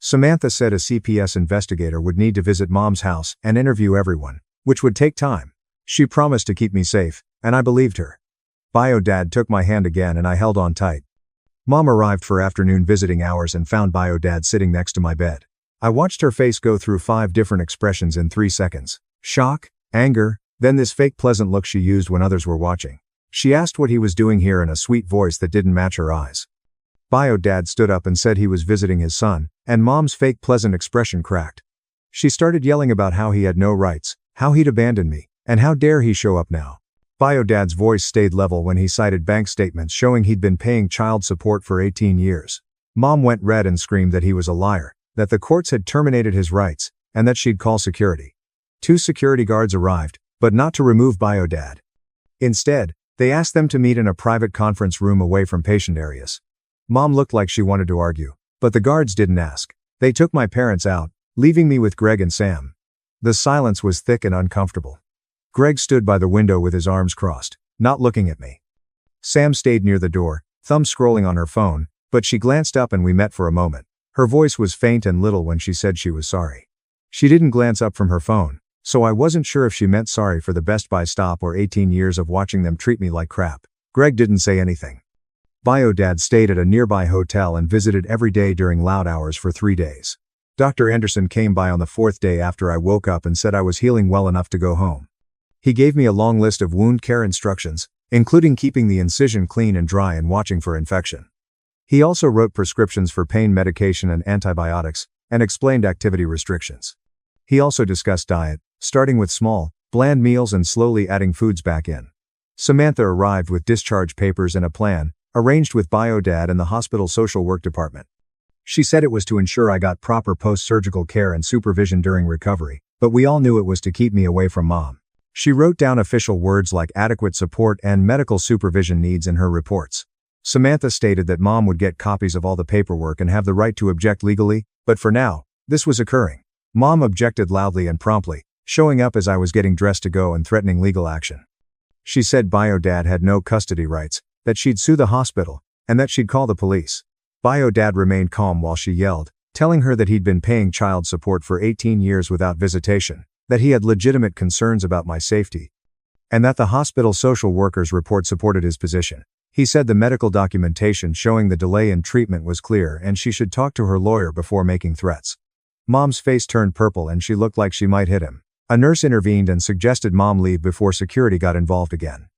Samantha said a CPS investigator would need to visit Mom's house and interview everyone, which would take time. She promised to keep me safe, and I believed her. Dad took my hand again and I held on tight. Mom arrived for afternoon visiting hours and found Dad sitting next to my bed. I watched her face go through 5 different expressions in 3 seconds. Shock, anger, then this fake pleasant look she used when others were watching. She asked what he was doing here in a sweet voice that didn't match her eyes. Dad stood up and said he was visiting his son, and Mom's fake pleasant expression cracked. She started yelling about how he had no rights, how he'd abandoned me, and how dare he show up now. Dad's voice stayed level when he cited bank statements showing he'd been paying child support for 18 years. Mom went red and screamed that he was a liar, that the courts had terminated his rights, and that she'd call security. 2 security guards arrived, but not to remove Dad. Instead, they asked them to meet in a private conference room away from patient areas. Mom looked like she wanted to argue, but the guards didn't ask. They took my parents out, leaving me with Greg and Sam. The silence was thick and uncomfortable. Greg stood by the window with his arms crossed, not looking at me. Sam stayed near the door, thumb scrolling on her phone, but she glanced up and we met for a moment. Her voice was faint and little when she said she was sorry. She didn't glance up from her phone, so I wasn't sure if she meant sorry for the Best Buy stop or 18 years of watching them treat me like crap. Greg didn't say anything. Dad stayed at a nearby hotel and visited every day during loud hours for 3 days. Dr. Anderson came by on the 4th day after I woke up and said I was healing well enough to go home. He gave me a long list of wound care instructions, including keeping the incision clean and dry and watching for infection. He also wrote prescriptions for pain medication and antibiotics, and explained activity restrictions. He also discussed diet, starting with small, bland meals and slowly adding foods back in. Samantha arrived with discharge papers and a plan, arranged with BioDad and the hospital social work department. She said it was to ensure I got proper post-surgical care and supervision during recovery, but we all knew it was to keep me away from Mom. She wrote down official words like adequate support and medical supervision needs in her reports. Samantha stated that Mom would get copies of all the paperwork and have the right to object legally, but for now, this was occurring. Mom objected loudly and promptly, showing up as I was getting dressed to go and threatening legal action. She said BioDad had no custody rights, that she'd sue the hospital, and that she'd call the police. BioDad remained calm while she yelled, telling her that he'd been paying child support for 18 years without visitation, that he had legitimate concerns about my safety, and that the hospital social worker's report supported his position. He said the medical documentation showing the delay in treatment was clear and she should talk to her lawyer before making threats. Mom's face turned purple and she looked like she might hit him. A nurse intervened and suggested Mom leave before security got involved again.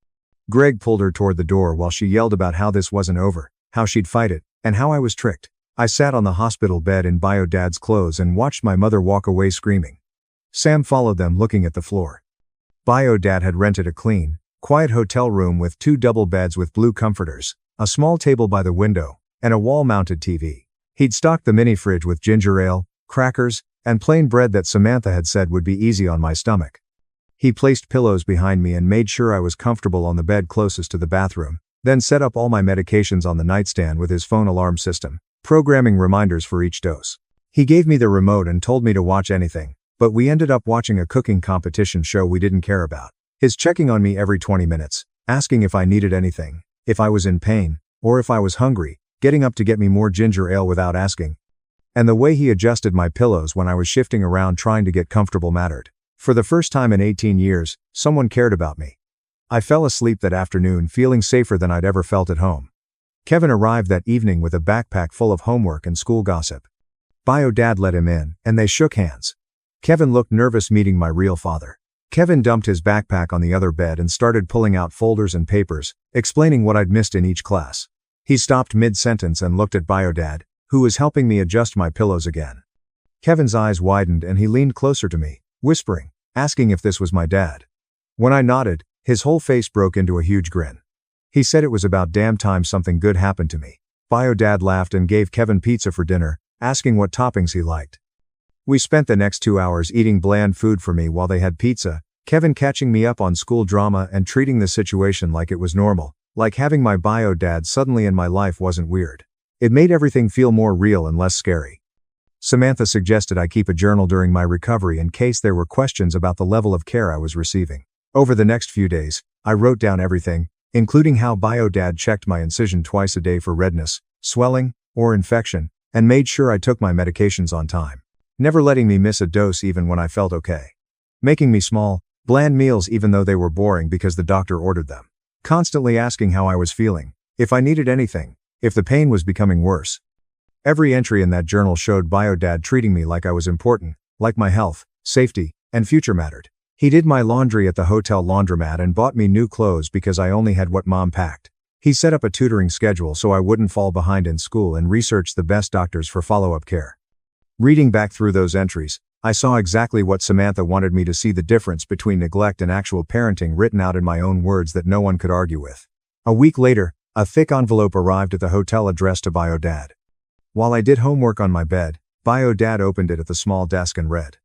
Greg pulled her toward the door while she yelled about how this wasn't over, how she'd fight it, and how I was tricked. I sat on the hospital bed in BioDad's clothes and watched my mother walk away screaming. Sam followed them looking at the floor. BioDad had rented a clean, quiet hotel room with 2 double beds with blue comforters, a small table by the window, and a wall-mounted TV. He'd stocked the mini fridge with ginger ale, crackers, and plain bread that Samantha had said would be easy on my stomach. He placed pillows behind me and made sure I was comfortable on the bed closest to the bathroom, then set up all my medications on the nightstand with his phone alarm system, programming reminders for each dose. He gave me the remote and told me to watch anything, but we ended up watching a cooking competition show we didn't care about. His checking on me every 20 minutes, asking if I needed anything, if I was in pain, or if I was hungry, getting up to get me more ginger ale without asking. And the way he adjusted my pillows when I was shifting around trying to get comfortable mattered. For the first time in 18 years, someone cared about me. I fell asleep that afternoon feeling safer than I'd ever felt at home. Kevin arrived that evening with a backpack full of homework and school gossip. BioDad let him in, and they shook hands. Kevin looked nervous meeting my real father. Kevin dumped his backpack on the other bed and started pulling out folders and papers, explaining what I'd missed in each class. He stopped mid-sentence and looked at BioDad, who was helping me adjust my pillows again. Kevin's eyes widened and he leaned closer to me, whispering, asking if this was my dad. When I nodded, his whole face broke into a huge grin. He said it was about damn time something good happened to me. BioDad laughed and gave Kevin pizza for dinner, asking what toppings he liked. We spent the next 2 hours eating bland food for me while they had pizza, Kevin catching me up on school drama and treating the situation like it was normal, like having my BioDad suddenly in my life wasn't weird. It made everything feel more real and less scary. Samantha suggested I keep a journal during my recovery in case there were questions about the level of care I was receiving. Over the next few days, I wrote down everything, including how BioDad checked my incision twice a day for redness, swelling, or infection, and made sure I took my medications on time. Never letting me miss a dose even when I felt okay. Making me small, bland meals even though they were boring because the doctor ordered them. Constantly asking how I was feeling, if I needed anything, if the pain was becoming worse. Every entry in that journal showed BioDad treating me like I was important, like my health, safety, and future mattered. He did my laundry at the hotel laundromat and bought me new clothes because I only had what Mom packed. He set up a tutoring schedule so I wouldn't fall behind in school and researched the best doctors for follow-up care. Reading back through those entries, I saw exactly what Samantha wanted me to see: the difference between neglect and actual parenting written out in my own words that no one could argue with. A week later, a thick envelope arrived at the hotel addressed to BioDad. While I did homework on my bed, BioDad opened it at the small desk and read.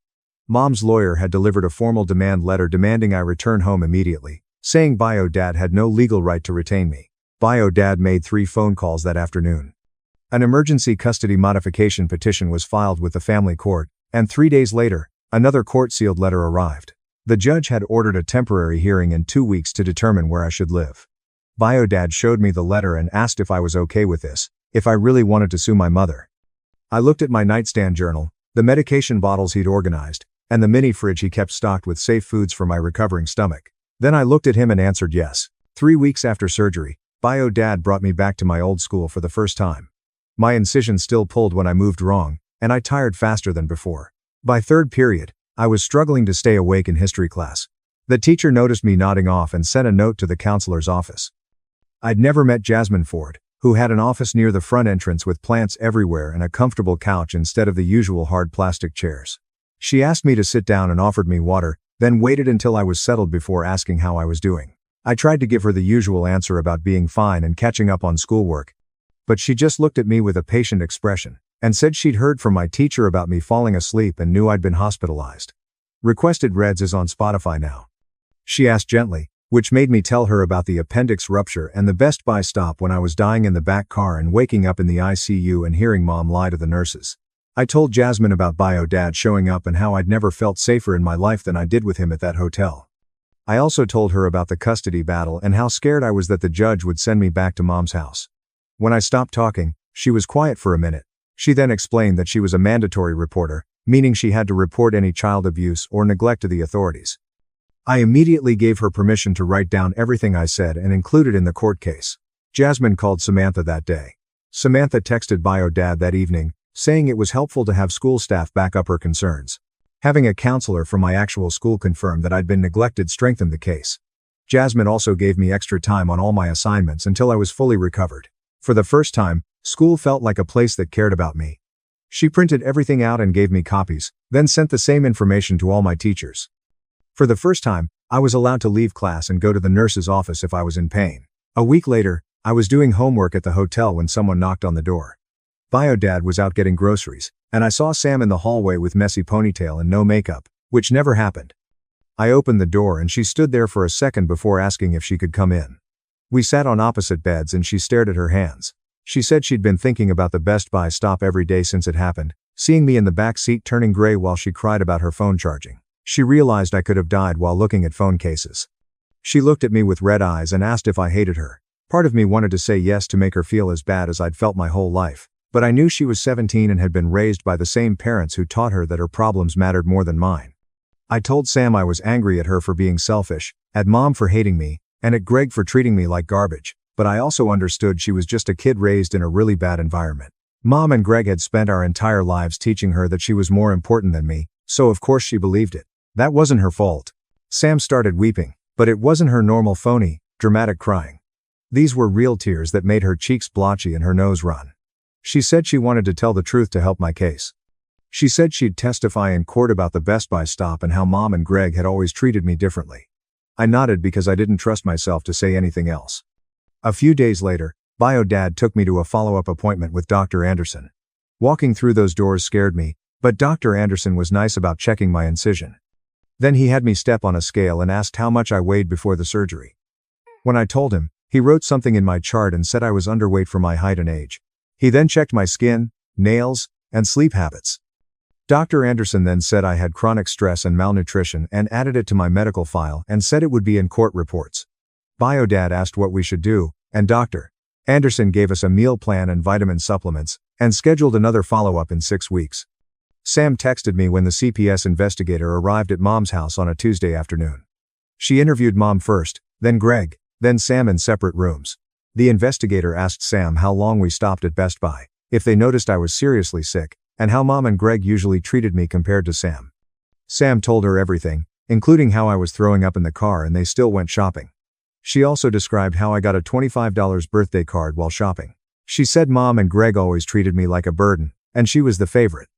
Mom's lawyer had delivered a formal demand letter demanding I return home immediately, saying BioDad had no legal right to retain me. BioDad made 3 phone calls that afternoon. An emergency custody modification petition was filed with the family court, and 3 days later, another court-sealed letter arrived. The judge had ordered a temporary hearing in 2 weeks to determine where I should live. BioDad showed me the letter and asked if I was okay with this, if I really wanted to sue my mother. I looked at my nightstand journal, the medication bottles he'd organized, and the mini fridge he kept stocked with safe foods for my recovering stomach. Then I looked at him and answered yes. 3 weeks after surgery, BioDad brought me back to my old school for the first time. My incision still pulled when I moved wrong, and I tired faster than before. By third period, I was struggling to stay awake in history class. The teacher noticed me nodding off and sent a note to the counselor's office. I'd never met Jasmine Ford, who had an office near the front entrance with plants everywhere and a comfortable couch instead of the usual hard plastic chairs. She asked me to sit down and offered me water, then waited until I was settled before asking how I was doing. I tried to give her the usual answer about being fine and catching up on schoolwork. But she just looked at me with a patient expression, and said she'd heard from my teacher about me falling asleep and knew I'd been hospitalized. Requested Reds is on Spotify now. She asked gently, which made me tell her about the appendix rupture and the Best Buy stop when I was dying in the back car and waking up in the ICU and hearing Mom lie to the nurses. I told Jasmine about Bio Dad showing up and how I'd never felt safer in my life than I did with him at that hotel. I also told her about the custody battle and how scared I was that the judge would send me back to Mom's house. When I stopped talking, she was quiet for a minute. She then explained that she was a mandatory reporter, meaning she had to report any child abuse or neglect to the authorities. I immediately gave her permission to write down everything I said and include it in the court case. Jasmine called Samantha that day. Samantha texted Bio Dad that evening, saying it was helpful to have school staff back up her concerns. Having a counselor from my actual school confirm that I'd been neglected strengthened the case. Jasmine also gave me extra time on all my assignments until I was fully recovered. For the first time, school felt like a place that cared about me. She printed everything out and gave me copies, then sent the same information to all my teachers. For the first time, I was allowed to leave class and go to the nurse's office if I was in pain. A week later, I was doing homework at the hotel when someone knocked on the door. Bio Dad was out getting groceries, and I saw Sam in the hallway with messy ponytail and no makeup, which never happened. I opened the door and she stood there for a second before asking if she could come in. We sat on opposite beds and she stared at her hands. She said she'd been thinking about the Best Buy stop every day since it happened, seeing me in the back seat turning gray while she cried about her phone charging. She realized I could have died while looking at phone cases. She looked at me with red eyes and asked if I hated her. Part of me wanted to say yes to make her feel as bad as I'd felt my whole life, but I knew she was 17 and had been raised by the same parents who taught her that her problems mattered more than mine. I told Sam I was angry at her for being selfish, at Mom for hating me, and at Greg for treating me like garbage, but I also understood she was just a kid raised in a really bad environment. Mom and Greg had spent our entire lives teaching her that she was more important than me, so of course she believed it. That wasn't her fault. Sam started weeping, but it wasn't her normal phony, dramatic crying. These were real tears that made her cheeks blotchy and her nose run. She said she wanted to tell the truth to help my case. She said she'd testify in court about the Best Buy stop and how Mom and Greg had always treated me differently. I nodded because I didn't trust myself to say anything else. A few days later, Bio Dad took me to a follow-up appointment with Dr. Anderson. Walking through those doors scared me, but Dr. Anderson was nice about checking my incision. Then he had me step on a scale and asked how much I weighed before the surgery. When I told him, he wrote something in my chart and said I was underweight for my height and age. He then checked my skin, nails, and sleep habits. Dr. Anderson then said I had chronic stress and malnutrition and added it to my medical file and said it would be in court reports. Bio Dad asked what we should do, and Dr. Anderson gave us a meal plan and vitamin supplements, and scheduled another follow-up in 6 weeks. Sam texted me when the CPS investigator arrived at Mom's house on a Tuesday afternoon. She interviewed Mom first, then Greg, then Sam in separate rooms. The investigator asked Sam how long we stopped at Best Buy, if they noticed I was seriously sick, and how Mom and Greg usually treated me compared to Sam. Sam told her everything, including how I was throwing up in the car and they still went shopping. She also described how I got a $25 birthday card while shopping. She said Mom and Greg always treated me like a burden, and she was the favorite.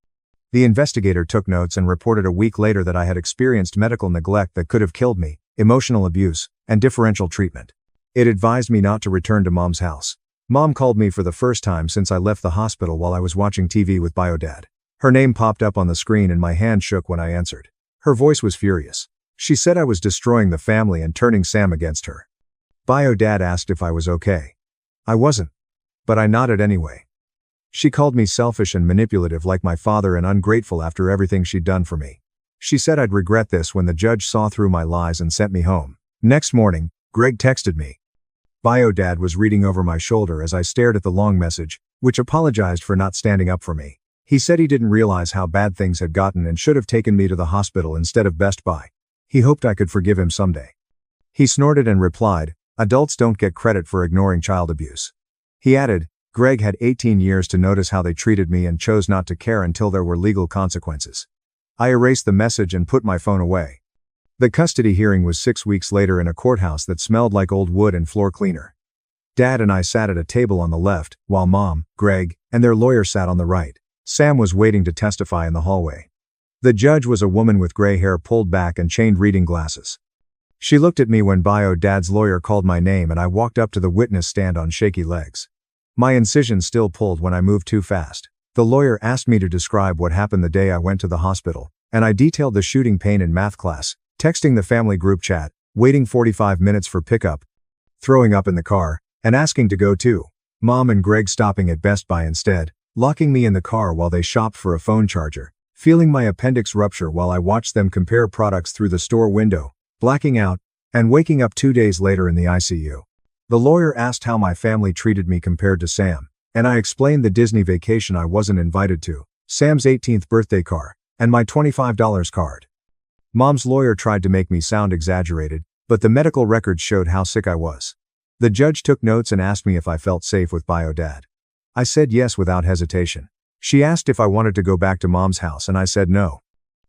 The investigator took notes and reported a week later that I had experienced medical neglect that could have killed me, emotional abuse, and differential treatment. It advised me not to return to Mom's house. Mom called me for the first time since I left the hospital while I was watching TV with Bio Dad. Her name popped up on the screen and my hand shook when I answered. Her voice was furious. She said I was destroying the family and turning Sam against her. Bio Dad asked if I was okay. I wasn't. But I nodded anyway. She called me selfish and manipulative like my father and ungrateful after everything she'd done for me. She said I'd regret this when the judge saw through my lies and sent me home. Next morning, Greg texted me. Bio Dad was reading over my shoulder as I stared at the long message, which apologized for not standing up for me. He said he didn't realize how bad things had gotten and should have taken me to the hospital instead of Best Buy. He hoped I could forgive him someday. He snorted and replied, "Adults don't get credit for ignoring child abuse." He added, Greg had 18 years to notice how they treated me and chose not to care until there were legal consequences. I erased the message and put my phone away. The custody hearing was 6 weeks later in a courthouse that smelled like old wood and floor cleaner. Dad and I sat at a table on the left, while Mom, Greg, and their lawyer sat on the right. Sam was waiting to testify in the hallway. The judge was a woman with gray hair pulled back and chained reading glasses. She looked at me when Dad's lawyer called my name, and I walked up to the witness stand on shaky legs. My incision still pulled when I moved too fast. The lawyer asked me to describe what happened the day I went to the hospital, and I detailed the shooting pain in math class, texting the family group chat, waiting 45 minutes for pickup, throwing up in the car, and asking to go too. Mom and Greg stopping at Best Buy instead, locking me in the car while they shopped for a phone charger, feeling my appendix rupture while I watched them compare products through the store window, blacking out, and waking up 2 days later in the ICU. The lawyer asked how my family treated me compared to Sam, and I explained the Disney vacation I wasn't invited to, Sam's 18th birthday car, and my $25 card. Mom's lawyer tried to make me sound exaggerated, but the medical records showed how sick I was. The judge took notes and asked me if I felt safe with Dad. I said yes without hesitation. She asked if I wanted to go back to Mom's house, and I said no.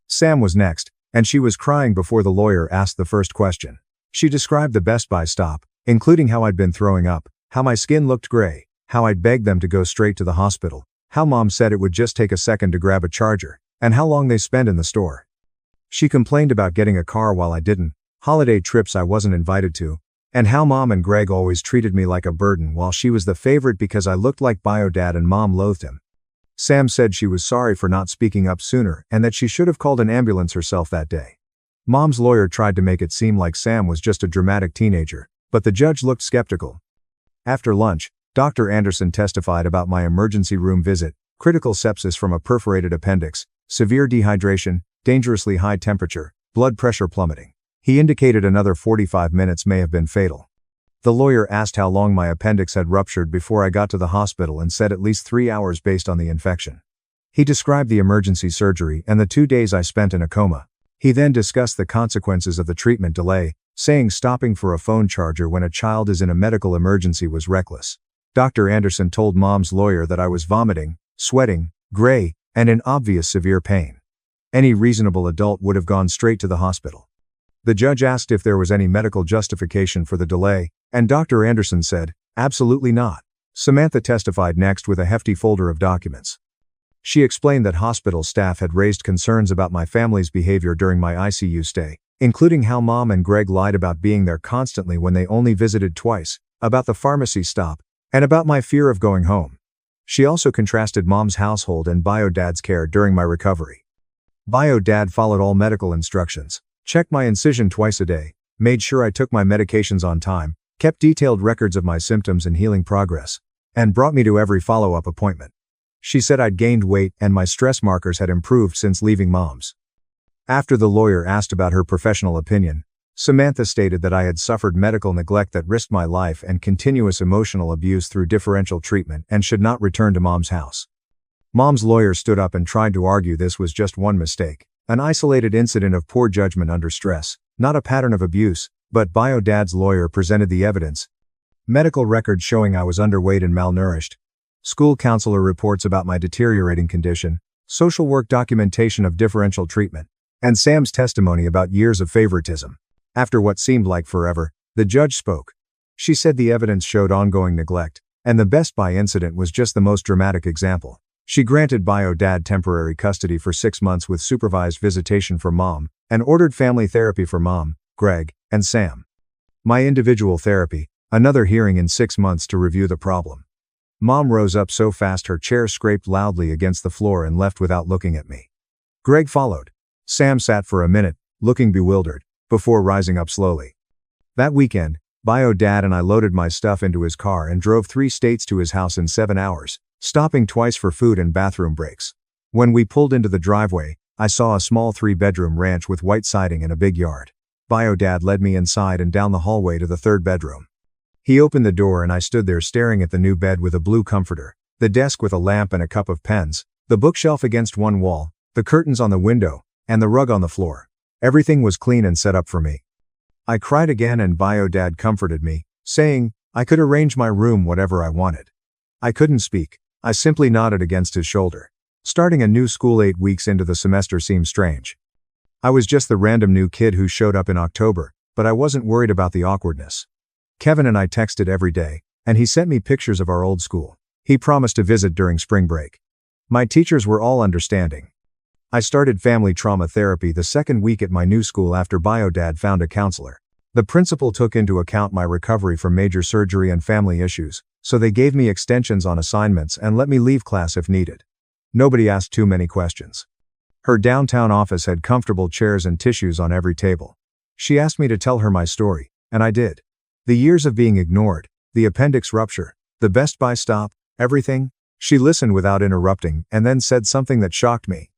Sam was next, and she was crying before the lawyer asked the first question. She described the Best Buy stop, including how I'd been throwing up, how my skin looked gray, how I'd begged them to go straight to the hospital, how Mom said it would just take a second to grab a charger, and how long they spent in the store. She complained about getting a car while I didn't, holiday trips I wasn't invited to, and how Mom and Greg always treated me like a burden while she was the favorite because I looked like Dad and Mom loathed him. Sam said she was sorry for not speaking up sooner and that she should have called an ambulance herself that day. Mom's lawyer tried to make it seem like Sam was just a dramatic teenager, but the judge looked skeptical. After lunch, Dr. Anderson testified about my emergency room visit, critical sepsis from a perforated appendix, severe dehydration, dangerously high temperature, blood pressure plummeting. He indicated another 45 minutes may have been fatal. The lawyer asked how long my appendix had ruptured before I got to the hospital and said at least 3 hours based on the infection. He described the emergency surgery and the 2 days I spent in a coma. He then discussed the consequences of the treatment delay, saying stopping for a phone charger when a child is in a medical emergency was reckless. Dr. Anderson told Mom's lawyer that I was vomiting, sweating, gray, and in obvious severe pain. Any reasonable adult would have gone straight to the hospital. The judge asked if there was any medical justification for the delay, and Dr. Anderson said, absolutely not. Samantha testified next with a hefty folder of documents. She explained that hospital staff had raised concerns about my family's behavior during my ICU stay, including how Mom and Greg lied about being there constantly when they only visited twice, about the pharmacy stop, and about my fear of going home. She also contrasted Mom's household and Dad's care during my recovery. Dad followed all medical instructions, checked my incision twice a day, made sure I took my medications on time, kept detailed records of my symptoms and healing progress, and brought me to every follow-up appointment. She said I'd gained weight and my stress markers had improved since leaving Mom's. After the lawyer asked about her professional opinion, Samantha stated that I had suffered medical neglect that risked my life and continuous emotional abuse through differential treatment and should not return to Mom's house. Mom's lawyer stood up and tried to argue this was just one mistake, an isolated incident of poor judgment under stress, not a pattern of abuse, but Dad's lawyer presented the evidence. Medical records showing I was underweight and malnourished. School counselor reports about my deteriorating condition, social work documentation of differential treatment, and Sam's testimony about years of favoritism. After what seemed like forever, the judge spoke. She said the evidence showed ongoing neglect, and the Best Buy incident was just the most dramatic example. She granted Dad temporary custody for 6 months with supervised visitation for Mom, and ordered family therapy for Mom, Greg, and Sam. My individual therapy, another hearing in 6 months to review the problem. Mom rose up so fast her chair scraped loudly against the floor and left without looking at me. Greg followed. Sam sat for a minute, looking bewildered, before rising up slowly. That weekend, Dad and I loaded my stuff into his car and drove 3 states to his house in 7 hours, stopping twice for food and bathroom breaks. When we pulled into the driveway, I saw a small 3-bedroom ranch with white siding and a big yard. Dad led me inside and down the hallway to the 3rd bedroom. He opened the door and I stood there staring at the new bed with a blue comforter, the desk with a lamp and a cup of pens, the bookshelf against one wall, the curtains on the window, and the rug on the floor. Everything was clean and set up for me. I cried again and Dad comforted me, saying, I could arrange my room whatever I wanted. I couldn't speak. I simply nodded against his shoulder. Starting a new school 8 weeks into the semester seemed strange. I was just the random new kid who showed up in October, but I wasn't worried about the awkwardness. Kevin and I texted every day, and he sent me pictures of our old school. He promised to visit during spring break. My teachers were all understanding. I started family trauma therapy the second week at my new school after Biodad found a counselor. The principal took into account my recovery from major surgery and family issues, so they gave me extensions on assignments and let me leave class if needed. Nobody asked too many questions. Her downtown office had comfortable chairs and tissues on every table. She asked me to tell her my story, and I did. The years of being ignored, the appendix rupture, the Best Buy stop, everything. She listened without interrupting and then said something that shocked me.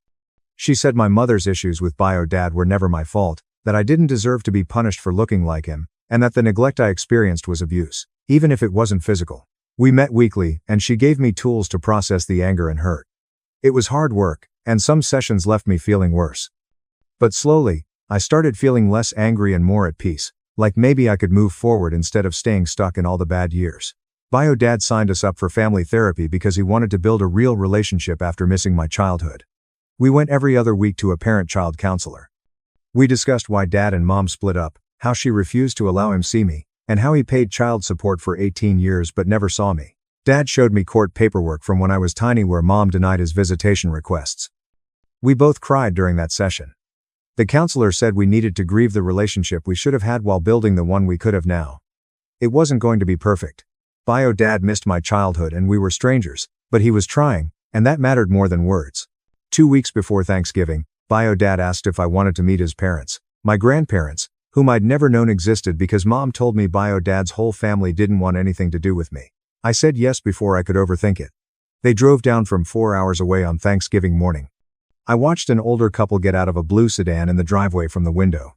She said my mother's issues with Biodad were never my fault, that I didn't deserve to be punished for looking like him, and that the neglect I experienced was abuse, even if it wasn't physical. We met weekly, and she gave me tools to process the anger and hurt. It was hard work, and some sessions left me feeling worse. But slowly, I started feeling less angry and more at peace, like maybe I could move forward instead of staying stuck in all the bad years. Biodad signed us up for family therapy because he wanted to build a real relationship after missing my childhood. We went every other week to a parent-child counselor. We discussed why Dad and Mom split up, how she refused to allow him see me, and how he paid child support for 18 years but never saw me. Dad showed me court paperwork from when I was tiny where Mom denied his visitation requests. We both cried during that session. The counselor said we needed to grieve the relationship we should have had while building the one we could have now. It wasn't going to be perfect. Biodad missed my childhood and we were strangers, but he was trying, and that mattered more than words. 2 weeks before Thanksgiving, Biodad asked if I wanted to meet his parents, my grandparents, whom I'd never known existed because Mom told me Biodad's whole family didn't want anything to do with me. I said yes before I could overthink it. They drove down from 4 hours away on Thanksgiving morning. I watched an older couple get out of a blue sedan in the driveway from the window.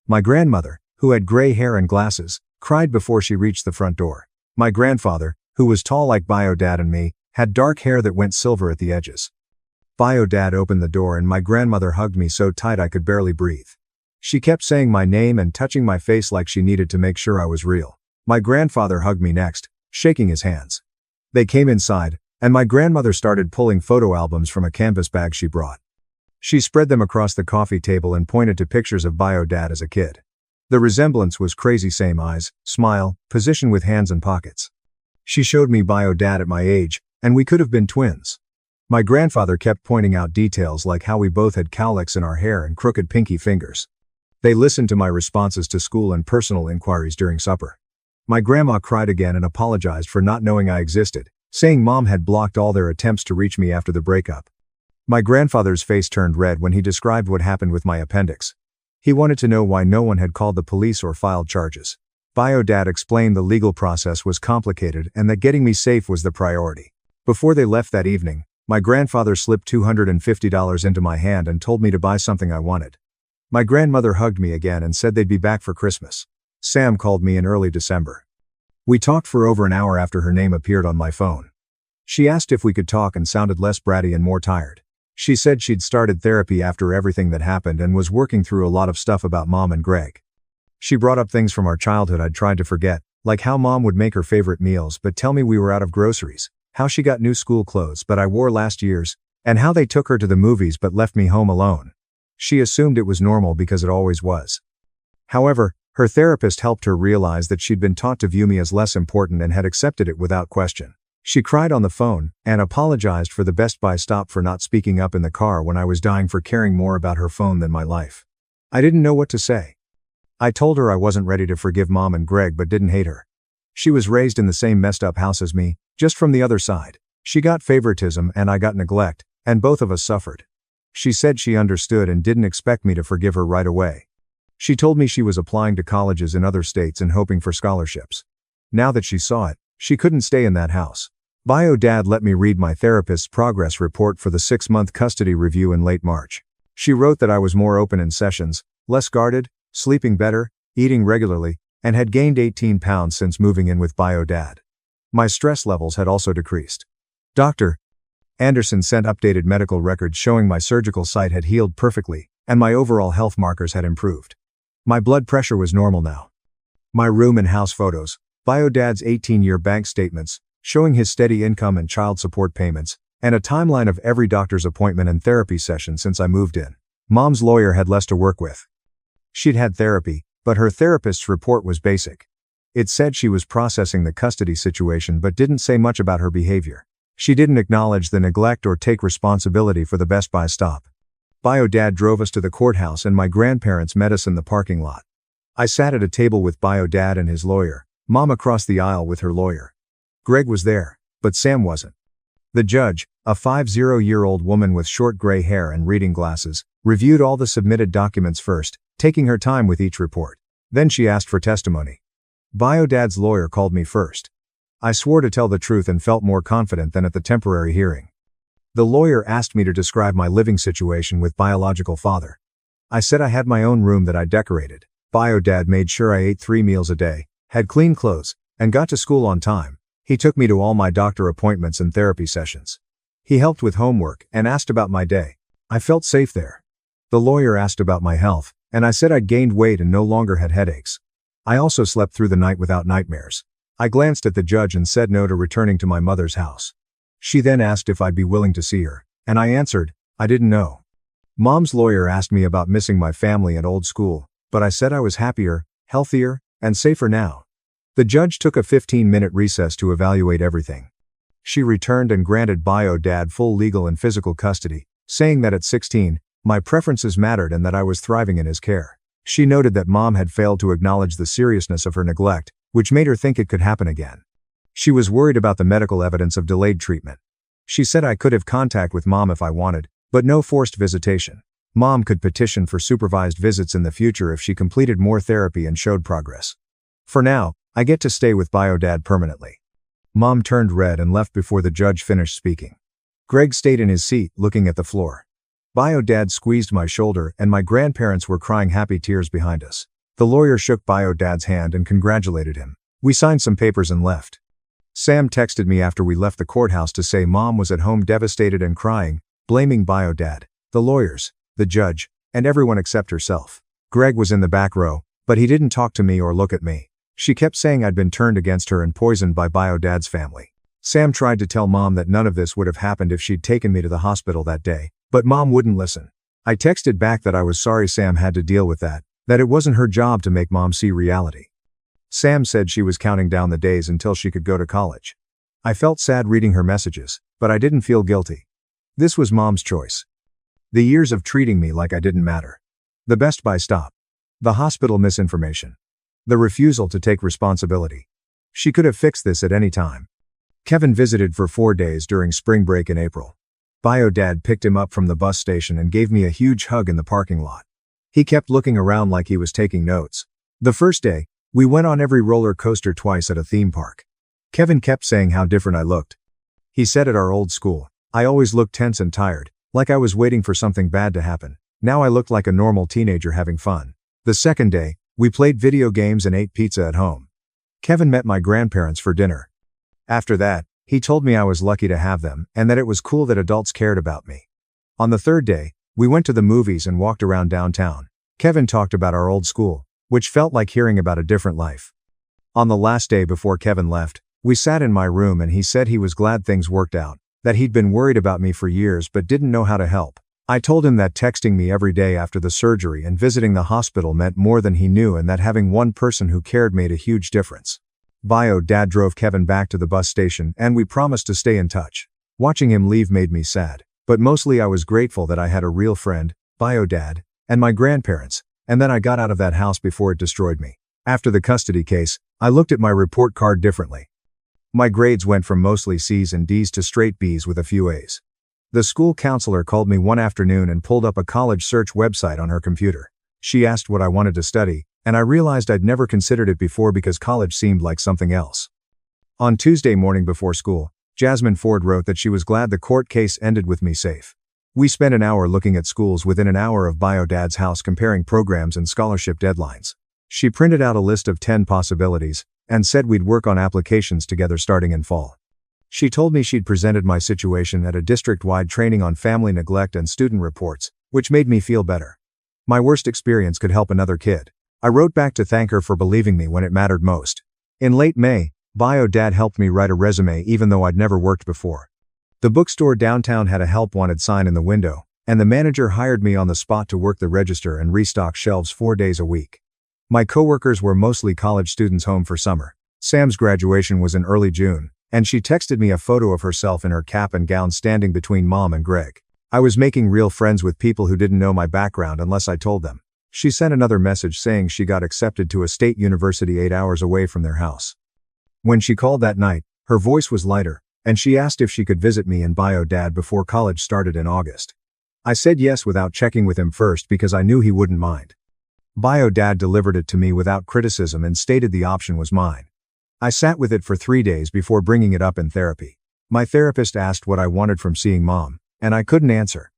My grandmother, who had gray hair and glasses, cried before she reached the front door. My grandfather, who was tall like Biodad and me, had dark hair that went silver at the edges. Biodad opened the door and my grandmother hugged me so tight I could barely breathe. She kept saying my name and touching my face like she needed to make sure I was real. My grandfather hugged me next, shaking his hands. They came inside, and my grandmother started pulling photo albums from a canvas bag she brought. She spread them across the coffee table and pointed to pictures of Biodad as a kid. The resemblance was crazy, same eyes, smile, position with hands and pockets. She showed me Biodad at my age, and we could have been twins. My grandfather kept pointing out details like how we both had cowlicks in our hair and crooked pinky fingers. They listened to my responses to school and personal inquiries during supper. My grandma cried again and apologized for not knowing I existed, saying Mom had blocked all their attempts to reach me after the breakup. My grandfather's face turned red when he described what happened with my appendix. He wanted to know why no one had called the police or filed charges. Biodad explained the legal process was complicated and that getting me safe was the priority. Before they left that evening, my grandfather slipped $250 into my hand and told me to buy something I wanted. My grandmother hugged me again and said they'd be back for Christmas. Sam called me in early December. We talked for over an hour after her name appeared on my phone. She asked if we could talk and sounded less bratty and more tired. She said she'd started therapy after everything that happened and was working through a lot of stuff about Mom and Greg. She brought up things from our childhood I'd tried to forget, like how Mom would make her favorite meals but tell me we were out of groceries, how she got new school clothes but I wore last year's, and how they took her to the movies but left me home alone. She assumed it was normal because it always was. However, her therapist helped her realize that she'd been taught to view me as less important and had accepted it without question. She cried on the phone and apologized for the Best Buy stop for not speaking up in the car when I was dying for caring more about her phone than my life. I didn't know what to say. I told her I wasn't ready to forgive Mom and Greg but didn't hate her. She was raised in the same messed up house as me, just from the other side. She got favoritism and I got neglect, and both of us suffered. She said she understood and didn't expect me to forgive her right away. She told me she was applying to colleges in other states and hoping for scholarships. Now that she saw it, she couldn't stay in that house. Biodad let me read my therapist's progress report for the 6-month custody review in late March. She wrote that I was more open in sessions, less guarded, sleeping better, eating regularly, and had gained 18 pounds since moving in with Biodad. My stress levels had also decreased. Dr. Anderson sent updated medical records showing my surgical site had healed perfectly, and my overall health markers had improved. My blood pressure was normal now. My room and house photos, Biodad's 18-year bank statements, showing his steady income and child support payments, and a timeline of every doctor's appointment and therapy session since I moved in. Mom's lawyer had less to work with. She'd had therapy, but her therapist's report was basic. It said she was processing the custody situation but didn't say much about her behavior. She didn't acknowledge the neglect or take responsibility for the Best Buy stop. Bio Dad drove us to the courthouse and my grandparents met us in the parking lot. I sat at a table with Bio Dad and his lawyer, Mom across the aisle with her lawyer. Greg was there, but Sam wasn't. The judge, a 50-year-old woman with short gray hair and reading glasses, reviewed all the submitted documents first, taking her time with each report. Then she asked for testimony. Bio Dad's lawyer called me first. I swore to tell the truth and felt more confident than at the temporary hearing. The lawyer asked me to describe my living situation with biological father. I said I had my own room that I decorated. Bio Dad made sure I ate 3 meals a day, had clean clothes, and got to school on time. He took me to all my doctor appointments and therapy sessions. He helped with homework and asked about my day. I felt safe there. The lawyer asked about my health, and I said I'd gained weight and no longer had headaches. I also slept through the night without nightmares. I glanced at the judge and said no to returning to my mother's house. She then asked if I'd be willing to see her, and I answered, I didn't know. Mom's lawyer asked me about missing my family and old school, but I said I was happier, healthier, and safer now. The judge took a 15-minute recess to evaluate everything. She returned and granted Bio Dad full legal and physical custody, saying that at 16, my preferences mattered and that I was thriving in his care. She noted that Mom had failed to acknowledge the seriousness of her neglect, which made her think it could happen again. She was worried about the medical evidence of delayed treatment. She said I could have contact with Mom if I wanted, but no forced visitation. Mom could petition for supervised visits in the future if she completed more therapy and showed progress. For now, I get to stay with Bio Dad permanently. Mom turned red and left before the judge finished speaking. Greg stayed in his seat, looking at the floor. Bio Dad squeezed my shoulder and my grandparents were crying happy tears behind us. The lawyer shook Bio Dad's hand and congratulated him. We signed some papers and left. Sam texted me after we left the courthouse to say Mom was at home devastated and crying, blaming Bio Dad, the lawyers, the judge, and everyone except herself. Greg was in the back row, but he didn't talk to me or look at me. She kept saying I'd been turned against her and poisoned by Bio Dad's family. Sam tried to tell Mom that none of this would have happened if she'd taken me to the hospital that day, but Mom wouldn't listen. I texted back that I was sorry Sam had to deal with that it wasn't her job to make Mom see reality. Sam said she was counting down the days until she could go to college. I felt sad reading her messages, but I didn't feel guilty. This was Mom's choice. The years of treating me like I didn't matter. The Best Buy stop. The hospital misinformation. The refusal to take responsibility. She could have fixed this at any time. Kevin visited for 4 days during spring break in April. Bio Dad picked him up from the bus station and gave me a huge hug in the parking lot. He kept looking around like he was taking notes. The first day, we went on every roller coaster twice at a theme park. Kevin kept saying how different I looked. He said at our old school, I always looked tense and tired, like I was waiting for something bad to happen. Now I looked like a normal teenager having fun. The second day, we played video games and ate pizza at home. Kevin met my grandparents for dinner. After that, he told me I was lucky to have them and that it was cool that adults cared about me. On the third day, we went to the movies and walked around downtown. Kevin talked about our old school, which felt like hearing about a different life. On the last day before Kevin left, we sat in my room and he said he was glad things worked out, that he'd been worried about me for years but didn't know how to help. I told him that texting me every day after the surgery and visiting the hospital meant more than he knew and that having one person who cared made a huge difference. Bio Dad drove Kevin back to the bus station and we promised to stay in touch. Watching him leave made me sad, but mostly I was grateful that I had a real friend, Bio Dad, and my grandparents, and then I got out of that house before it destroyed me. After the custody case, I looked at my report card differently. My grades went from mostly C's and D's to straight B's with a few A's. The school counselor called me one afternoon and pulled up a college search website on her computer. She asked what I wanted to study, and I realized I'd never considered it before because college seemed like something else. On Tuesday morning before school, Jasmine Ford wrote that she was glad the court case ended with me safe. We spent an hour looking at schools within an hour of Bio Dad's house comparing programs and scholarship deadlines. She printed out a list of 10 possibilities, and said we'd work on applications together starting in fall. She told me she'd presented my situation at a district-wide training on family neglect and student reports, which made me feel better. My worst experience could help another kid. I wrote back to thank her for believing me when it mattered most. In late May, Bio Dad helped me write a resume even though I'd never worked before. The bookstore downtown had a help wanted sign in the window, And the manager hired me on the spot to work the register and restock shelves 4 days a week. My coworkers were mostly college students home for summer. Sam's graduation was in early June, and she texted me a photo of herself in her cap and gown standing between Mom and Greg. I was making real friends with people who didn't know my background unless I told them. She sent another message saying she got accepted to a state university 8 hours away from their house. When she called that night, her voice was lighter, and she asked if she could visit me and Bio Dad before college started in August. I said yes without checking with him first because I knew he wouldn't mind. Bio Dad delivered it to me without criticism and stated the option was mine. I sat with it for 3 days before bringing it up in therapy. My therapist asked what I wanted from seeing Mom, and I couldn't answer.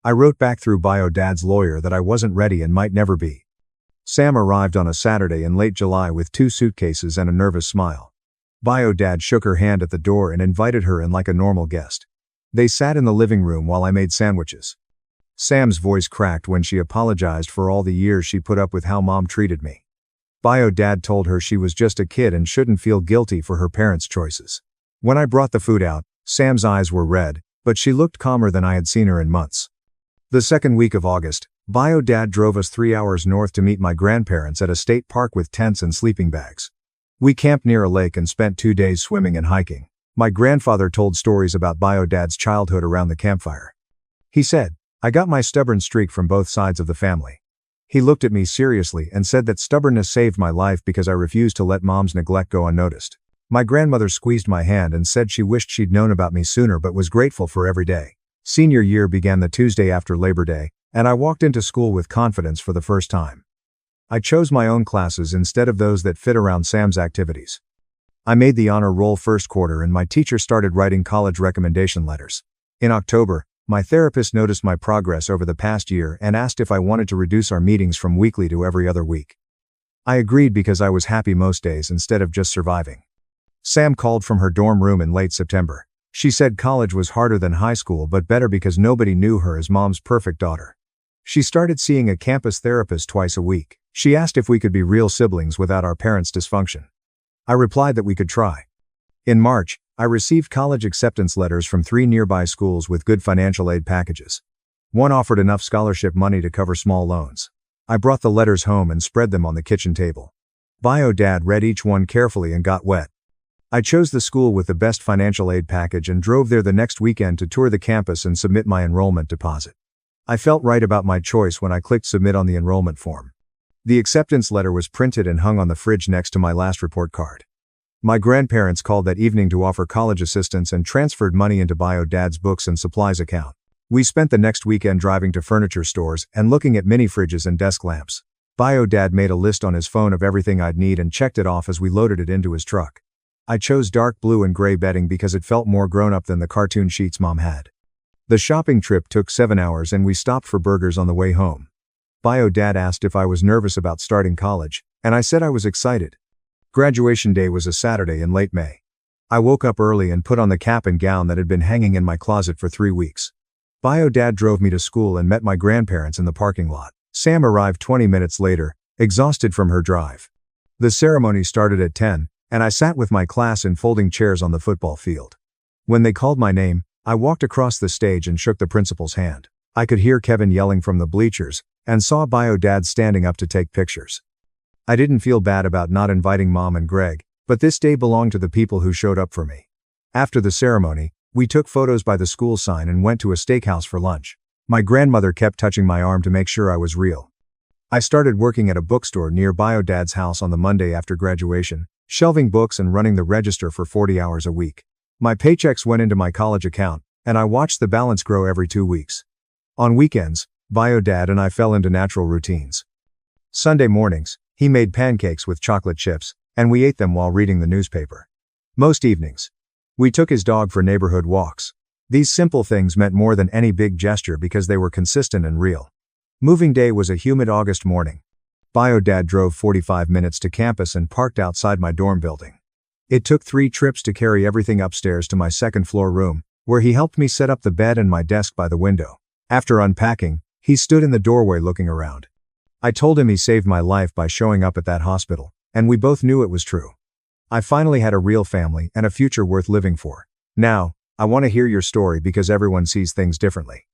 I wrote back through Bio Dad's lawyer that I wasn't ready and might never be. Sam arrived on a Saturday in late July with 2 suitcases and a nervous smile. Bio Dad shook her hand at the door and invited her in like a normal guest. They sat in the living room while I made sandwiches. Sam's voice cracked when she apologized for all the years she put up with how Mom treated me. Bio Dad told her she was just a kid and shouldn't feel guilty for her parents' choices. When I brought the food out, Sam's eyes were red, but she looked calmer than I had seen her in months. The second week of August, Bio Dad drove us 3 hours north to meet my grandparents at a state park with tents and sleeping bags. We camped near a lake and spent 2 days swimming and hiking. My grandfather told stories about Bio Dad's childhood around the campfire. He said, "I got my stubborn streak from both sides of the family." He looked at me seriously and said that stubbornness saved my life because I refused to let Mom's neglect go unnoticed. My grandmother squeezed my hand and said she wished she'd known about me sooner but was grateful for every day. Senior year began the Tuesday after Labor Day, and I walked into school with confidence for the first time. I chose my own classes instead of those that fit around Sam's activities. I made the honor roll first quarter and my teacher started writing college recommendation letters. In October, my therapist noticed my progress over the past year and asked if I wanted to reduce our meetings from weekly to every other week. I agreed because I was happy most days instead of just surviving. Sam called from her dorm room in late September. She said college was harder than high school but better because nobody knew her as Mom's perfect daughter. She started seeing a campus therapist twice a week. She asked if we could be real siblings without our parents' dysfunction. I replied that we could try. In March, I received college acceptance letters from 3 nearby schools with good financial aid packages. One offered enough scholarship money to cover small loans. I brought the letters home and spread them on the kitchen table. Bio Dad read each one carefully and got wet. I chose the school with the best financial aid package and drove there the next weekend to tour the campus and submit my enrollment deposit. I felt right about my choice when I clicked submit on the enrollment form. The acceptance letter was printed and hung on the fridge next to my last report card. My grandparents called that evening to offer college assistance and transferred money into Bio Dad's books and supplies account. We spent the next weekend driving to furniture stores and looking at mini fridges and desk lamps. Bio Dad made a list on his phone of everything I'd need and checked it off as we loaded it into his truck. I chose dark blue and gray bedding because it felt more grown-up than the cartoon sheets Mom had. The shopping trip took 7 hours and we stopped for burgers on the way home. Bio Dad asked if I was nervous about starting college, and I said I was excited. Graduation day was a Saturday in late May. I woke up early and put on the cap and gown that had been hanging in my closet for 3 weeks. Bio Dad drove me to school and met my grandparents in the parking lot. Sam arrived 20 minutes later, exhausted from her drive. The ceremony started at 10, and I sat with my class in folding chairs on the football field. When they called my name, I walked across the stage and shook the principal's hand. I could hear Kevin yelling from the bleachers, and saw Bio Dad standing up to take pictures. I didn't feel bad about not inviting Mom and Greg, but this day belonged to the people who showed up for me. After the ceremony, we took photos by the school sign and went to a steakhouse for lunch. My grandmother kept touching my arm to make sure I was real. I started working at a bookstore near Bio Dad's house on the Monday after graduation, shelving books and running the register for 40 hours a week. My paychecks went into my college account, and I watched the balance grow every 2 weeks. On weekends, Bio Dad and I fell into natural routines. Sunday mornings, he made pancakes with chocolate chips, and we ate them while reading the newspaper. Most evenings, we took his dog for neighborhood walks. These simple things meant more than any big gesture because they were consistent and real. Moving day was a humid August morning. Bio Dad drove 45 minutes to campus and parked outside my dorm building. It took 3 trips to carry everything upstairs to my second-floor room, where he helped me set up the bed and my desk by the window. After unpacking, he stood in the doorway looking around. I told him he saved my life by showing up at that hospital, and we both knew it was true. I finally had a real family and a future worth living for. Now, I want to hear your story because everyone sees things differently.